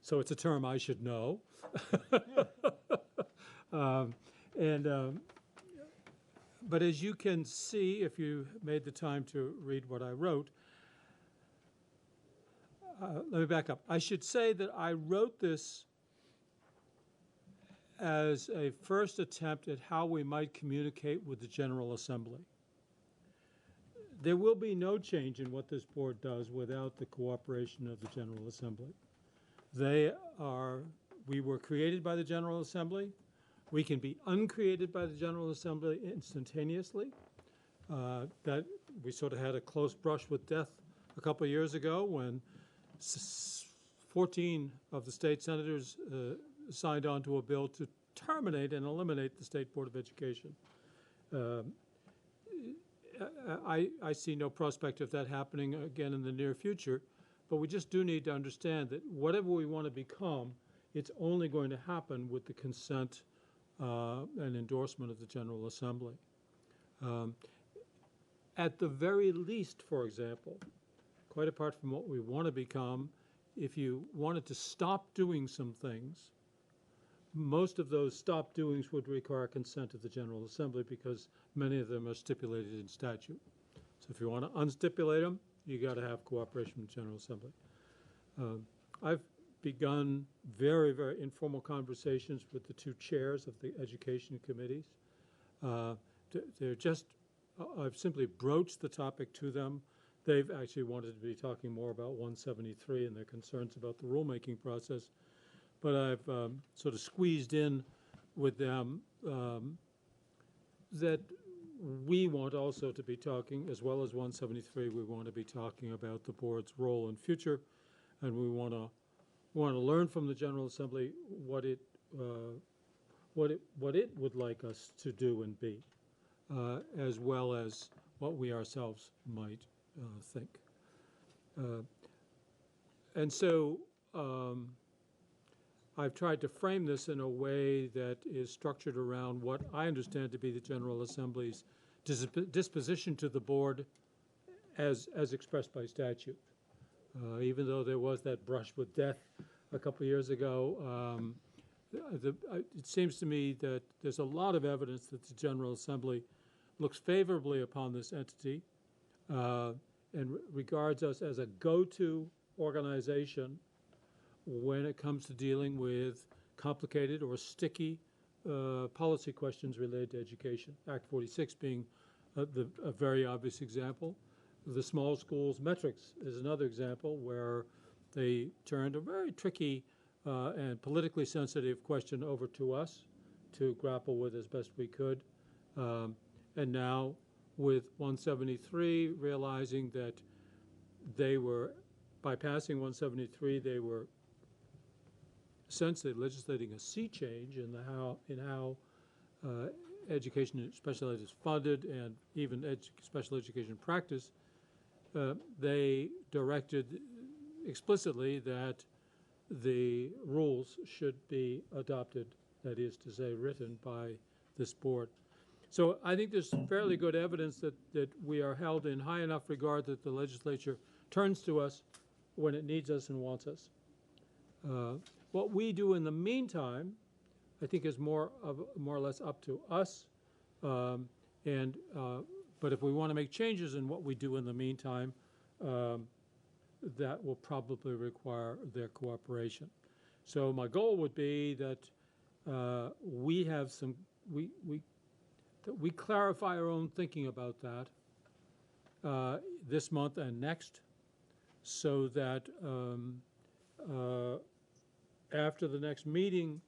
so it's a term I should know. But as you can see, if you made the time to read what I wrote, let me back up. I should say that I wrote this as a first attempt at how we might communicate with the General Assembly. There will be no change in what this board does without the cooperation of the General Assembly. We were created by the General Assembly. We can be uncreated by the General Assembly instantaneously. That we sort of had a close brush with death a couple of years ago when 14 of the state senators signed on to a bill to terminate and eliminate the State Board of Education. I see no prospect of that happening again in the near future, but we just do need to understand that whatever we want to become, it's only going to happen with the consent and endorsement of the General Assembly. At the very least, for example, quite apart from what we want to become, if you wanted to stop doing some things, most of those stop doings would require consent of the General Assembly because many of them are stipulated in statute. So if you want to unstipulate them, you got to have cooperation with the General Assembly. I've begun very, very informal conversations with the two chairs of the education committees. I've simply broached the topic to them. They've actually wanted to be talking more about 173 and their concerns about the rulemaking process. But I've sort of squeezed in with them that we want also to be talking, as well as 173, we want to be talking about the board's role and future, and we want to learn from the General Assembly what it would like us to do and be, as well as what we ourselves might think. And so I've tried to frame this in a way that is structured around what I understand to be the General Assembly's disposition to the board as expressed by statute. Even though there was that brush with death a couple of years ago, it seems to me that there's a lot of evidence that the General Assembly looks favorably upon this entity and regards us as a go-to organization when it comes to dealing with complicated or sticky policy questions related to education. Act 46 being a very obvious example. The small schools metrics is another example where they turned a very tricky and politically sensitive question over to us to grapple with as best we could. And now with 173, realizing that by passing 173, they were essentially legislating a sea change in how education, special ed, is funded and even special education practice. They directed explicitly that the rules should be adopted, that is to say, written by this board. So I think there's fairly good evidence that we are held in high enough regard that the legislature turns to us when it needs us and wants us. What we do in the meantime, I think, is more or less up to us. But if we want to make changes in what we do in the meantime, that will probably require their cooperation. So my goal would be that we have some that we clarify our own thinking about that this month and next, so that after the next meeting,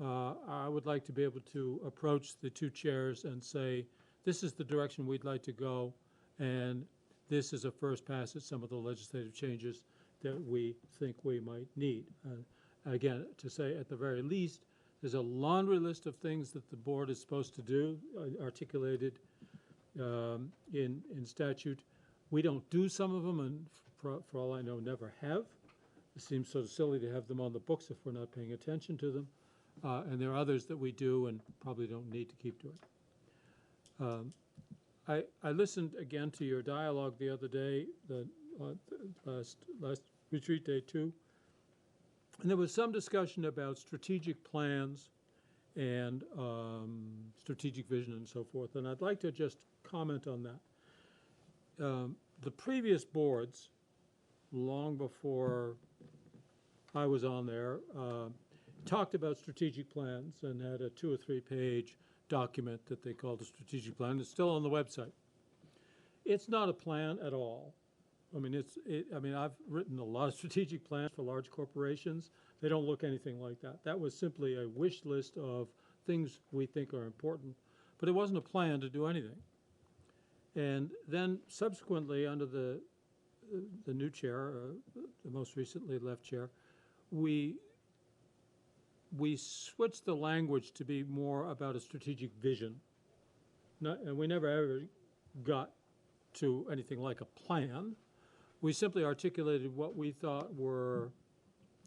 I would like to be able to approach the two chairs and say, this is the direction we'd like to go, and this is a first pass at some of the legislative changes that we think we might need. And again, to say at the very least, there's a laundry list of things that the board is supposed to do, articulated in statute. We don't do some of them, and for all I know, never have. It seems so silly to have them on the books if we're not paying attention to them. And there are others that we do and probably don't need to keep doing. I listened again to your dialogue the other day, the last retreat day too, and there was some discussion about strategic plans and strategic vision and so forth, and I'd like to just comment on that. The previous boards, long before I was on there, talked about strategic plans and had a 2 or 3 page document that they called a strategic plan. It's still on the website. It's not a plan at all. I mean, I've written a lot of strategic plans for large corporations. They don't look anything like that. That was simply a wish list of things we think are important, but it wasn't a plan to do anything. And then subsequently, under the new chair, the most recently left chair, we switched the language to be more about a strategic vision. And we never ever got to anything like a plan. We simply articulated what we thought were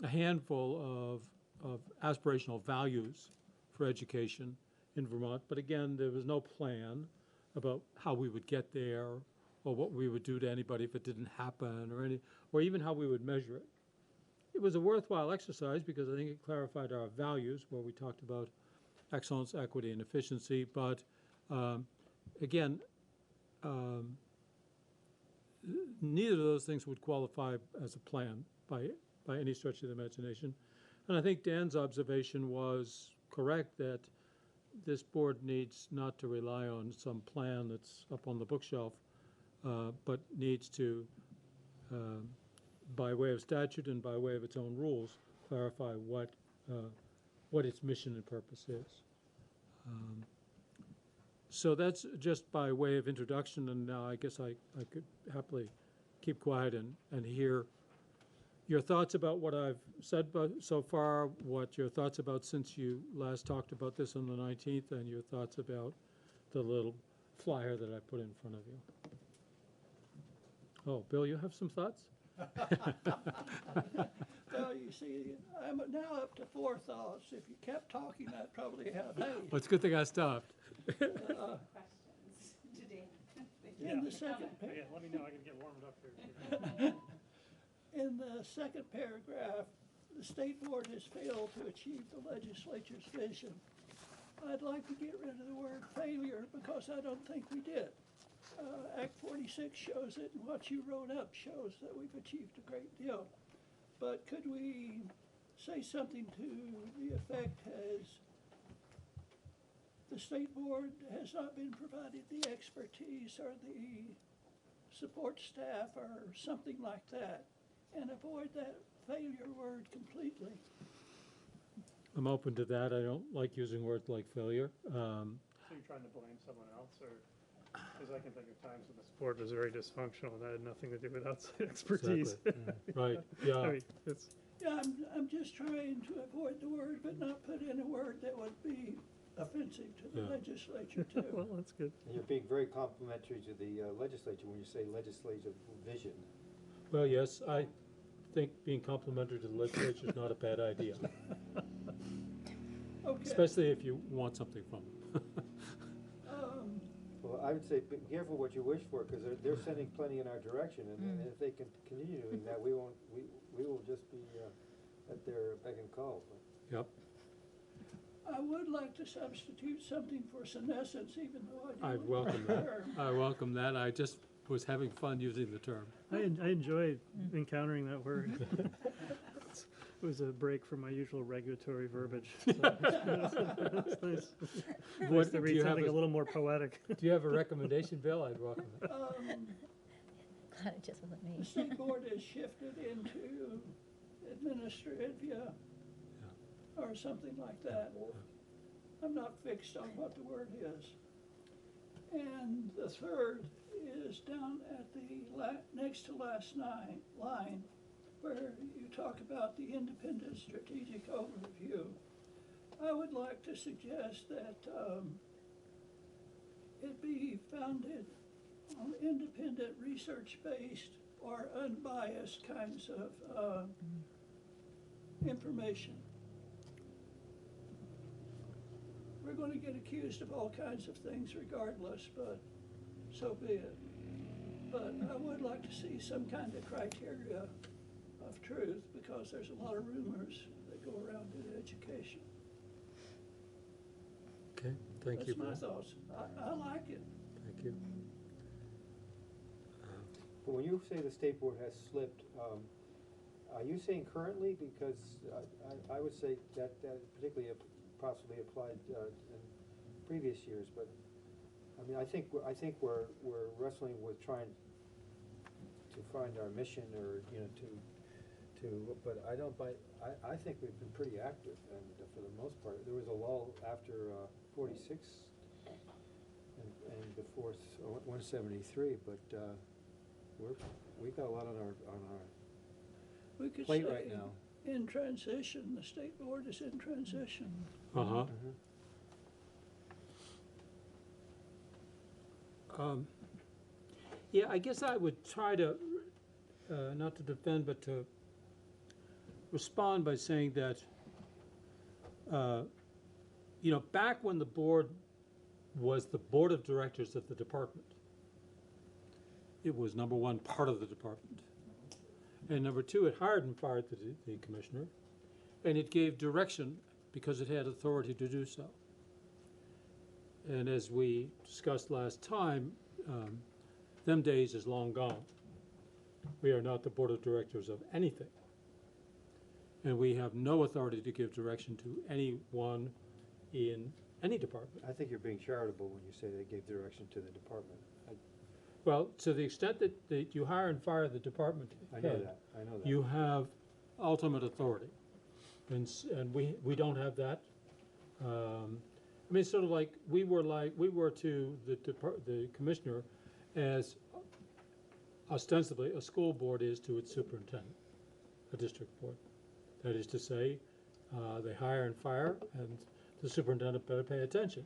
a handful of aspirational values for education in Vermont. But again, there was no plan about how we would get there or what we would do to anybody if it didn't happen or even how we would measure it. It was a worthwhile exercise because I think it clarified our values, where we talked about excellence, equity, and efficiency. But again, neither of those things would qualify as a plan by any stretch of the imagination. And I think Dan's observation was correct, that this board needs not to rely on some plan that's up on the bookshelf, but needs to, by way of statute and by way of its own rules, clarify what its mission and purpose is. So that's just by way of introduction, and now I guess I could happily keep quiet and hear your thoughts about what I've said so far, what your thoughts about since you last talked about this on the 19th, and your thoughts about the little flyer that I put in front of you. Oh, Bill, you have some thoughts? Well, you see, I'm now up to 4 thoughts. If you kept talking, I'd probably have 8. Well, it's a good thing I stopped. Questions today. In the second Yeah, let me know. I can get warmed up here. In the second paragraph, the state board has failed to achieve the legislature's vision. I'd like to get rid of the word failure because I don't think we did. Act 46 shows it, and what you wrote up shows that we've achieved a great deal. But could we say something to the effect as the state board has not been provided the expertise or the support staff or something like that, and avoid that failure word completely? I'm open to that. I don't like using words like failure. So you're trying to blame someone else, or? Because I can think of times when this board was very dysfunctional and that had nothing to do with outside expertise. Exactly. Right, yeah. I mean, Yeah, I'm just trying to avoid the word, but not put in a word that would be offensive to the legislature too. Well, that's good. And you're being very complimentary to the legislature when you say legislative vision. Well, yes, I think being complimentary to the legislature is not a bad idea. Okay. Especially if you want something from them. Well, I would say be careful what you wish for, because they're sending plenty in our direction, and if they can continue doing that, we will just be at their beck and call. Yep. I would like to substitute something for senescence, even though I I don't. welcome that. I welcome that. I just was having fun using the term. I enjoy encountering that word. It was a break from my usual regulatory verbiage. So it's nice. Nice to read something a little more poetic. Do you have a recommendation, Bill? I'd welcome it. Glad it just wasn't me. The state board has shifted into administrivia or something like that. I'm not fixed on what the word is. And the third is down at the next to last line, where you talk about the independent strategic overview. I would like to suggest that it be founded on independent, research-based, or unbiased kinds of information. We're going to get accused of all kinds of things regardless, but so be it. But I would like to see some kind of criteria of truth, because there's a lot of rumors that go around in education. Okay, thank you, Bill. That's my thoughts. I like it. Thank you. But when you say the state board has slipped, are you saying currently? Because I would say that particularly possibly applied in previous years, but I mean, I think we're wrestling with trying to find our mission, or but I think we've been pretty active, and for the most part, there was a lull after 46 and before 173, but we've got a lot on our plate right now. In transition, the state board is in transition. Uh-huh. Yeah, I guess I would try to, not to defend, but to respond by saying that, back when the board was the board of directors of the department, it was, number one, part of the department. And number two, it hired and fired the commissioner, and it gave direction because it had authority to do so. And as we discussed last time, them days is long gone. We are not the board of directors of anything. And we have no authority to give direction to anyone in any department. I think you're being charitable when you say they gave direction to the department. Well, to the extent that you hire and fire the department head, I know that. you have ultimate authority. And we don't have that. I mean, it's sort of like we were to the commissioner as ostensibly a school board is to its superintendent, a district board. That is to say, they hire and fire, and the superintendent better pay attention.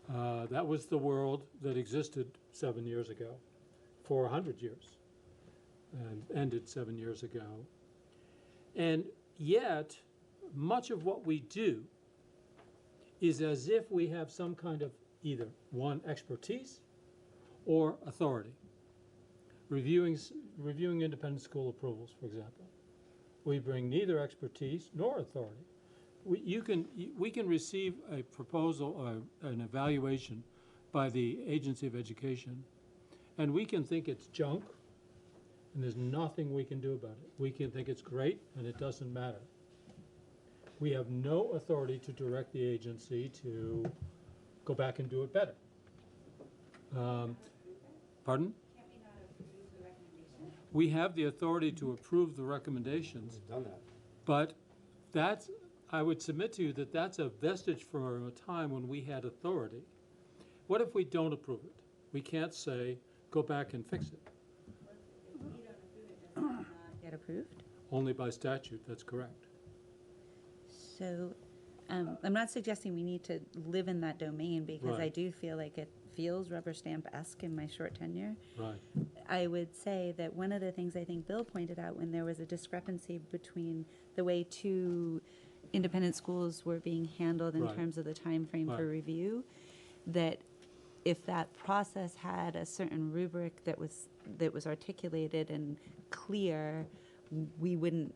That was the world that existed 7 years ago, for 100 years, and ended 7 years ago. And yet, much of what we do is as if we have some kind of either one, expertise or authority. Reviewing independent school approvals, for example. We bring neither expertise nor authority. We can receive a proposal or an evaluation by the agency of education, and we can think it's junk, and there's nothing we can do about it. We can think it's great, and it doesn't matter. We have no authority to direct the agency to go back and do it better. Pardon? We have the authority to approve the recommendations. We've done that. But that's, I would submit to you that that's a vestige from a time when we had authority. What if we don't approve it? We can't say, go back and fix it. Get approved? Only by statute, that's correct. So I'm not suggesting we need to live in that domain, because Right. I do feel like it feels rubber stamp-esque in my short tenure. Right. I would say that one of the things I think Bill pointed out when there was a discrepancy between the way two independent schools were being handled in Right. terms of the time frame for Right. review, that if that process had a certain rubric that was articulated and clear, we wouldn't,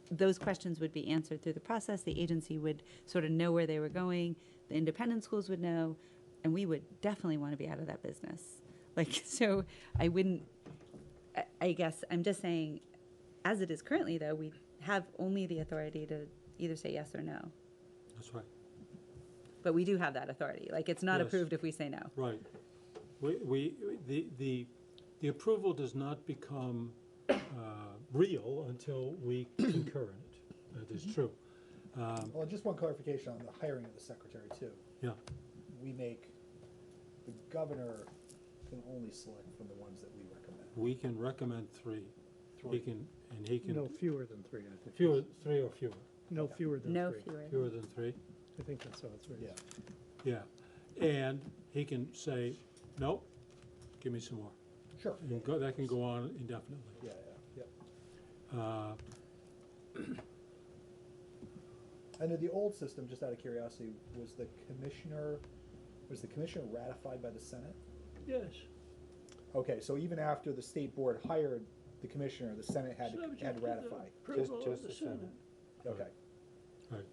those questions would be answered through the process. The agency would sort of know where they were going. The independent schools would know, and we would definitely want to be out of that business. So I wouldn't, I guess I'm just saying, as it is currently, though, we have only the authority to either say yes or no. That's right. But we do have that authority. It's not Yes. approved if we say no. Right. The approval does not become real until we concur in it. That is true. Well, just one clarification on the hiring of the secretary too. Yeah. The governor can only select from the ones that we recommend. We can recommend three. He can. No fewer than three, I think. Three or fewer. No fewer than No three. fewer. Fewer than three. I think that's how it's written. Yeah. Yeah. And he can say, nope, give me some more. Sure. That can go on indefinitely. Yeah. Under the old system, just out of curiosity, was the commissioner ratified by the Senate? Yes. Okay, so even after the state board hired the commissioner, the Senate had Subject to to the ratify. approval of the Senate. Okay. Right.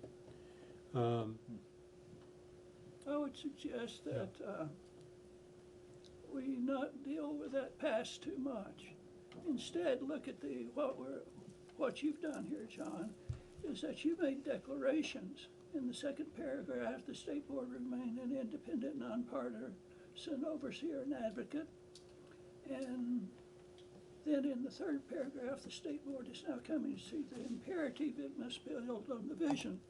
I would suggest that we not deal with that past too much. Instead, look at what you've done here, John, is that you made declarations. In the second paragraph, the state board remained an independent, nonpartisan overseer and advocate. And then in the third paragraph, the state board is now coming to see the imperative it must build on the vision.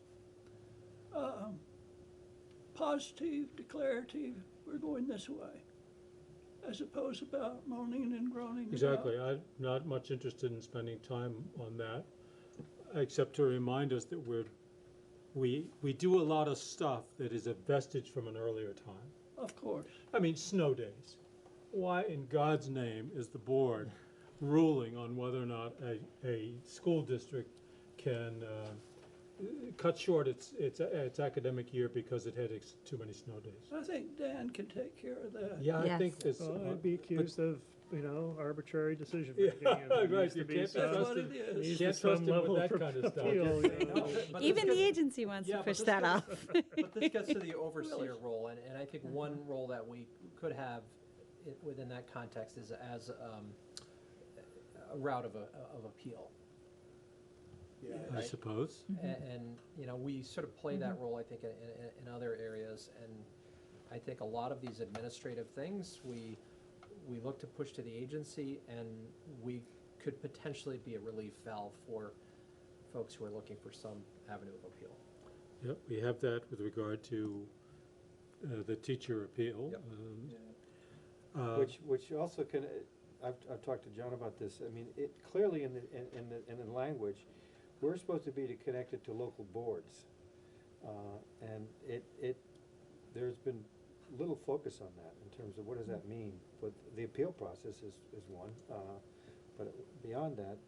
Positive, declarative, we're going this way, as opposed about moaning and groaning. Exactly. I'm not much interested in spending time on that, except to remind us that we do a lot of stuff that is a vestige from an earlier time. Of course. I mean, snow days. Why in God's name is the board ruling on whether or not a school district can cut short its academic year because it had too many snow days? I think Dan can take care of that. Yeah, I think this. I'd be accused of, arbitrary decision making. Right, you can't trust him. You can't trust him with that kind of stuff. Even the agency wants to push that off. But this gets to the overseer role, and I think one role that we could have within that context is as a route of appeal. Yeah, I suppose. And we sort of play that role, I think, in other areas. And I think a lot of these administrative things, we look to push to the agency, and we could potentially be a relief valve for folks who are looking for some avenue of appeal. Yep, we have that with regard to the teacher appeal. Yep. Which also can, I've talked to John about this. I mean, it clearly in the language, we're supposed to be connected to local boards, and there's been little focus on that in terms of what does that mean. But the appeal process is one, but beyond that,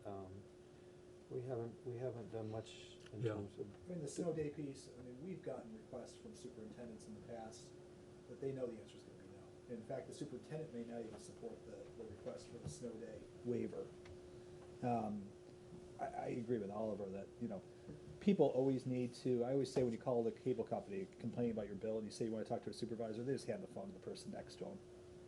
we haven't done much in terms of. I mean, the snow day piece, we've gotten requests from superintendents in the past that they know the answer's gonna be no. In fact, the superintendent may not even support the request for the snow day waiver. I agree with Oliver that, people always need to, I always say when you call the cable company complaining about your bill and you say you want to talk to a supervisor, they just hand the phone to the person next to them.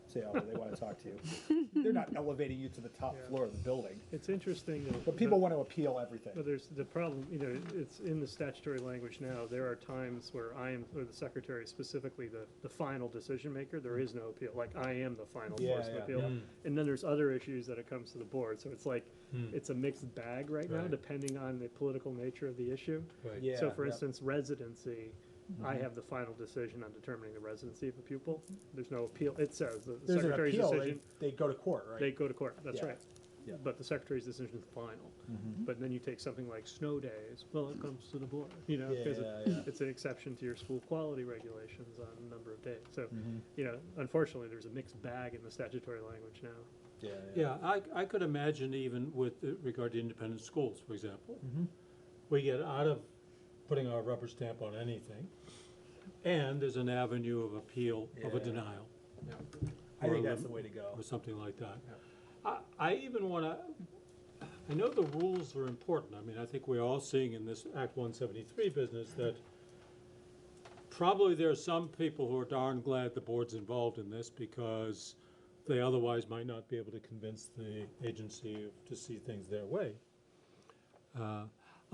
Say, oh, they want to talk to you. They're not elevating you to the top floor of the building. It's interesting, though. But people want to appeal everything. But there's the problem, it's in the statutory language now. There are times where I am, or the secretary specifically, the final decision maker. There is no appeal. Like, I am the final force of appeal. And then there's other issues that it comes to the board. So it's like, it's a mixed bag right now, depending on the political nature of the issue. Right. So for instance, residency, I have the final decision on determining the residency of a pupil. There's no appeal. It says the There's secretary's an appeal, decision. they go to court, right? They go to court, that's Yeah. right. Yeah. But the secretary's decision is final. But then you take something like snow days, well, it comes to the board, because it's an exception to your school quality regulations on a number of days. So, unfortunately, there's a mixed bag in the statutory language now. Yeah, I could imagine even with regard to independent schools, for example. We get out of putting our rubber stamp on anything. and there's an avenue of appeal of a Yeah. denial. Yeah. I or think a that's lim- the way to go. Or something like that. I even wanna, I know the rules are important. I mean, I think we're all seeing in this Act 173 business that probably there are some people who are darn glad the board's involved in this because they otherwise might not be able to convince the agency to see things their way.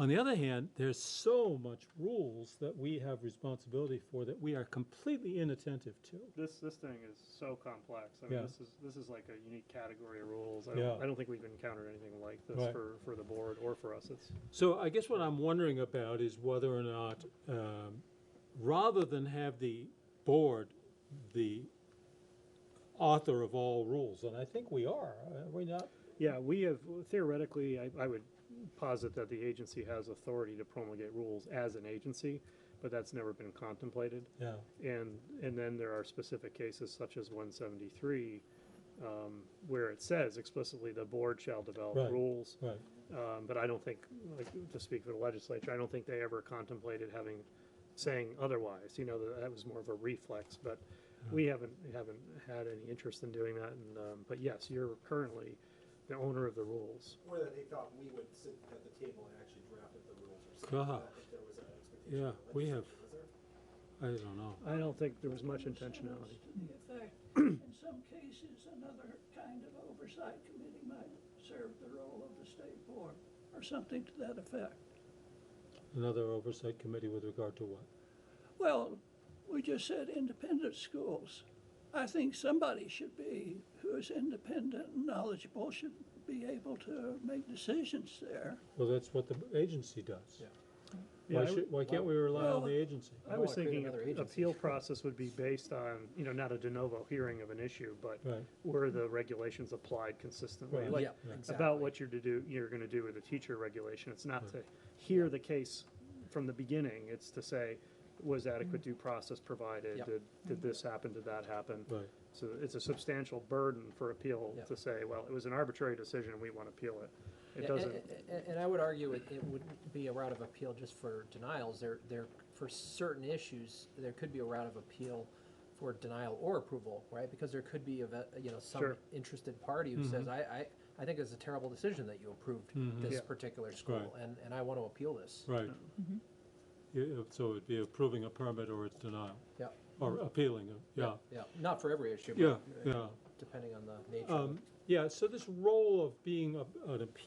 On the other hand, there's so much rules that we have responsibility for that we are completely inattentive to. This thing is so complex. I mean, Yeah. this is like a unique category of rules. Yeah. I don't think we've encountered anything like this Right. for the board or for us. It's So I guess what I'm wondering about is whether or not, rather than have the board the author of all rules, and I think we are we not? Yeah, we have, theoretically, I would posit that the agency has authority to promulgate rules as an agency, but that's never been contemplated. Yeah. And then there are specific cases such as 173, where it says explicitly the board shall develop Right, rules. right. But I don't think, like, to speak for the legislature, I don't think they ever contemplated saying otherwise. You know, that was more of a reflex, but we haven't had any interest in doing that. And, but yes, you're currently the owner of the rules. Or that they thought we would sit at the table and actually drafted the rules or something. God. If there was an expectation. Yeah, of the we have, legislature, was there? I don't know. I don't think there was much intentionality. To the effect, in some cases, another kind of oversight committee might serve the role of the state board, or something to that effect. Another oversight committee with regard to what? Well, we just said independent schools. I think somebody should be, who is independent and knowledgeable, should be able to make decisions there. Well, that's what the agency does. Yeah, Why can't we rely on the agency? I was thinking appeal process would be based on, you know, not a de novo hearing of an issue, but Right. were the regulations applied consistently? Right. Like, Yeah, about what you're gonna do with a teacher regulation. It's not to hear the case from the beginning, it's to say, was adequate due process provided? Yep. Did this happen, did that happen? Right. So it's a substantial burden for appeal Yep. to say, well, it was an arbitrary decision and we want to appeal it. It Yeah, doesn't. And I would argue it wouldn't be a route of appeal just for denials. For certain issues, there could be a route of appeal for denial or approval, right? Because there could be some Sure. interested party who says, I think it's a terrible decision that you approved this Yeah. particular school, Right. and I want to appeal this. Right. Yeah, so it'd be approving a permit or its denial. Yeah. Or appealing it, yeah. Yeah, not for every issue, Yeah, but yeah. depending on the nature of it. Yeah, so this role of being an appeal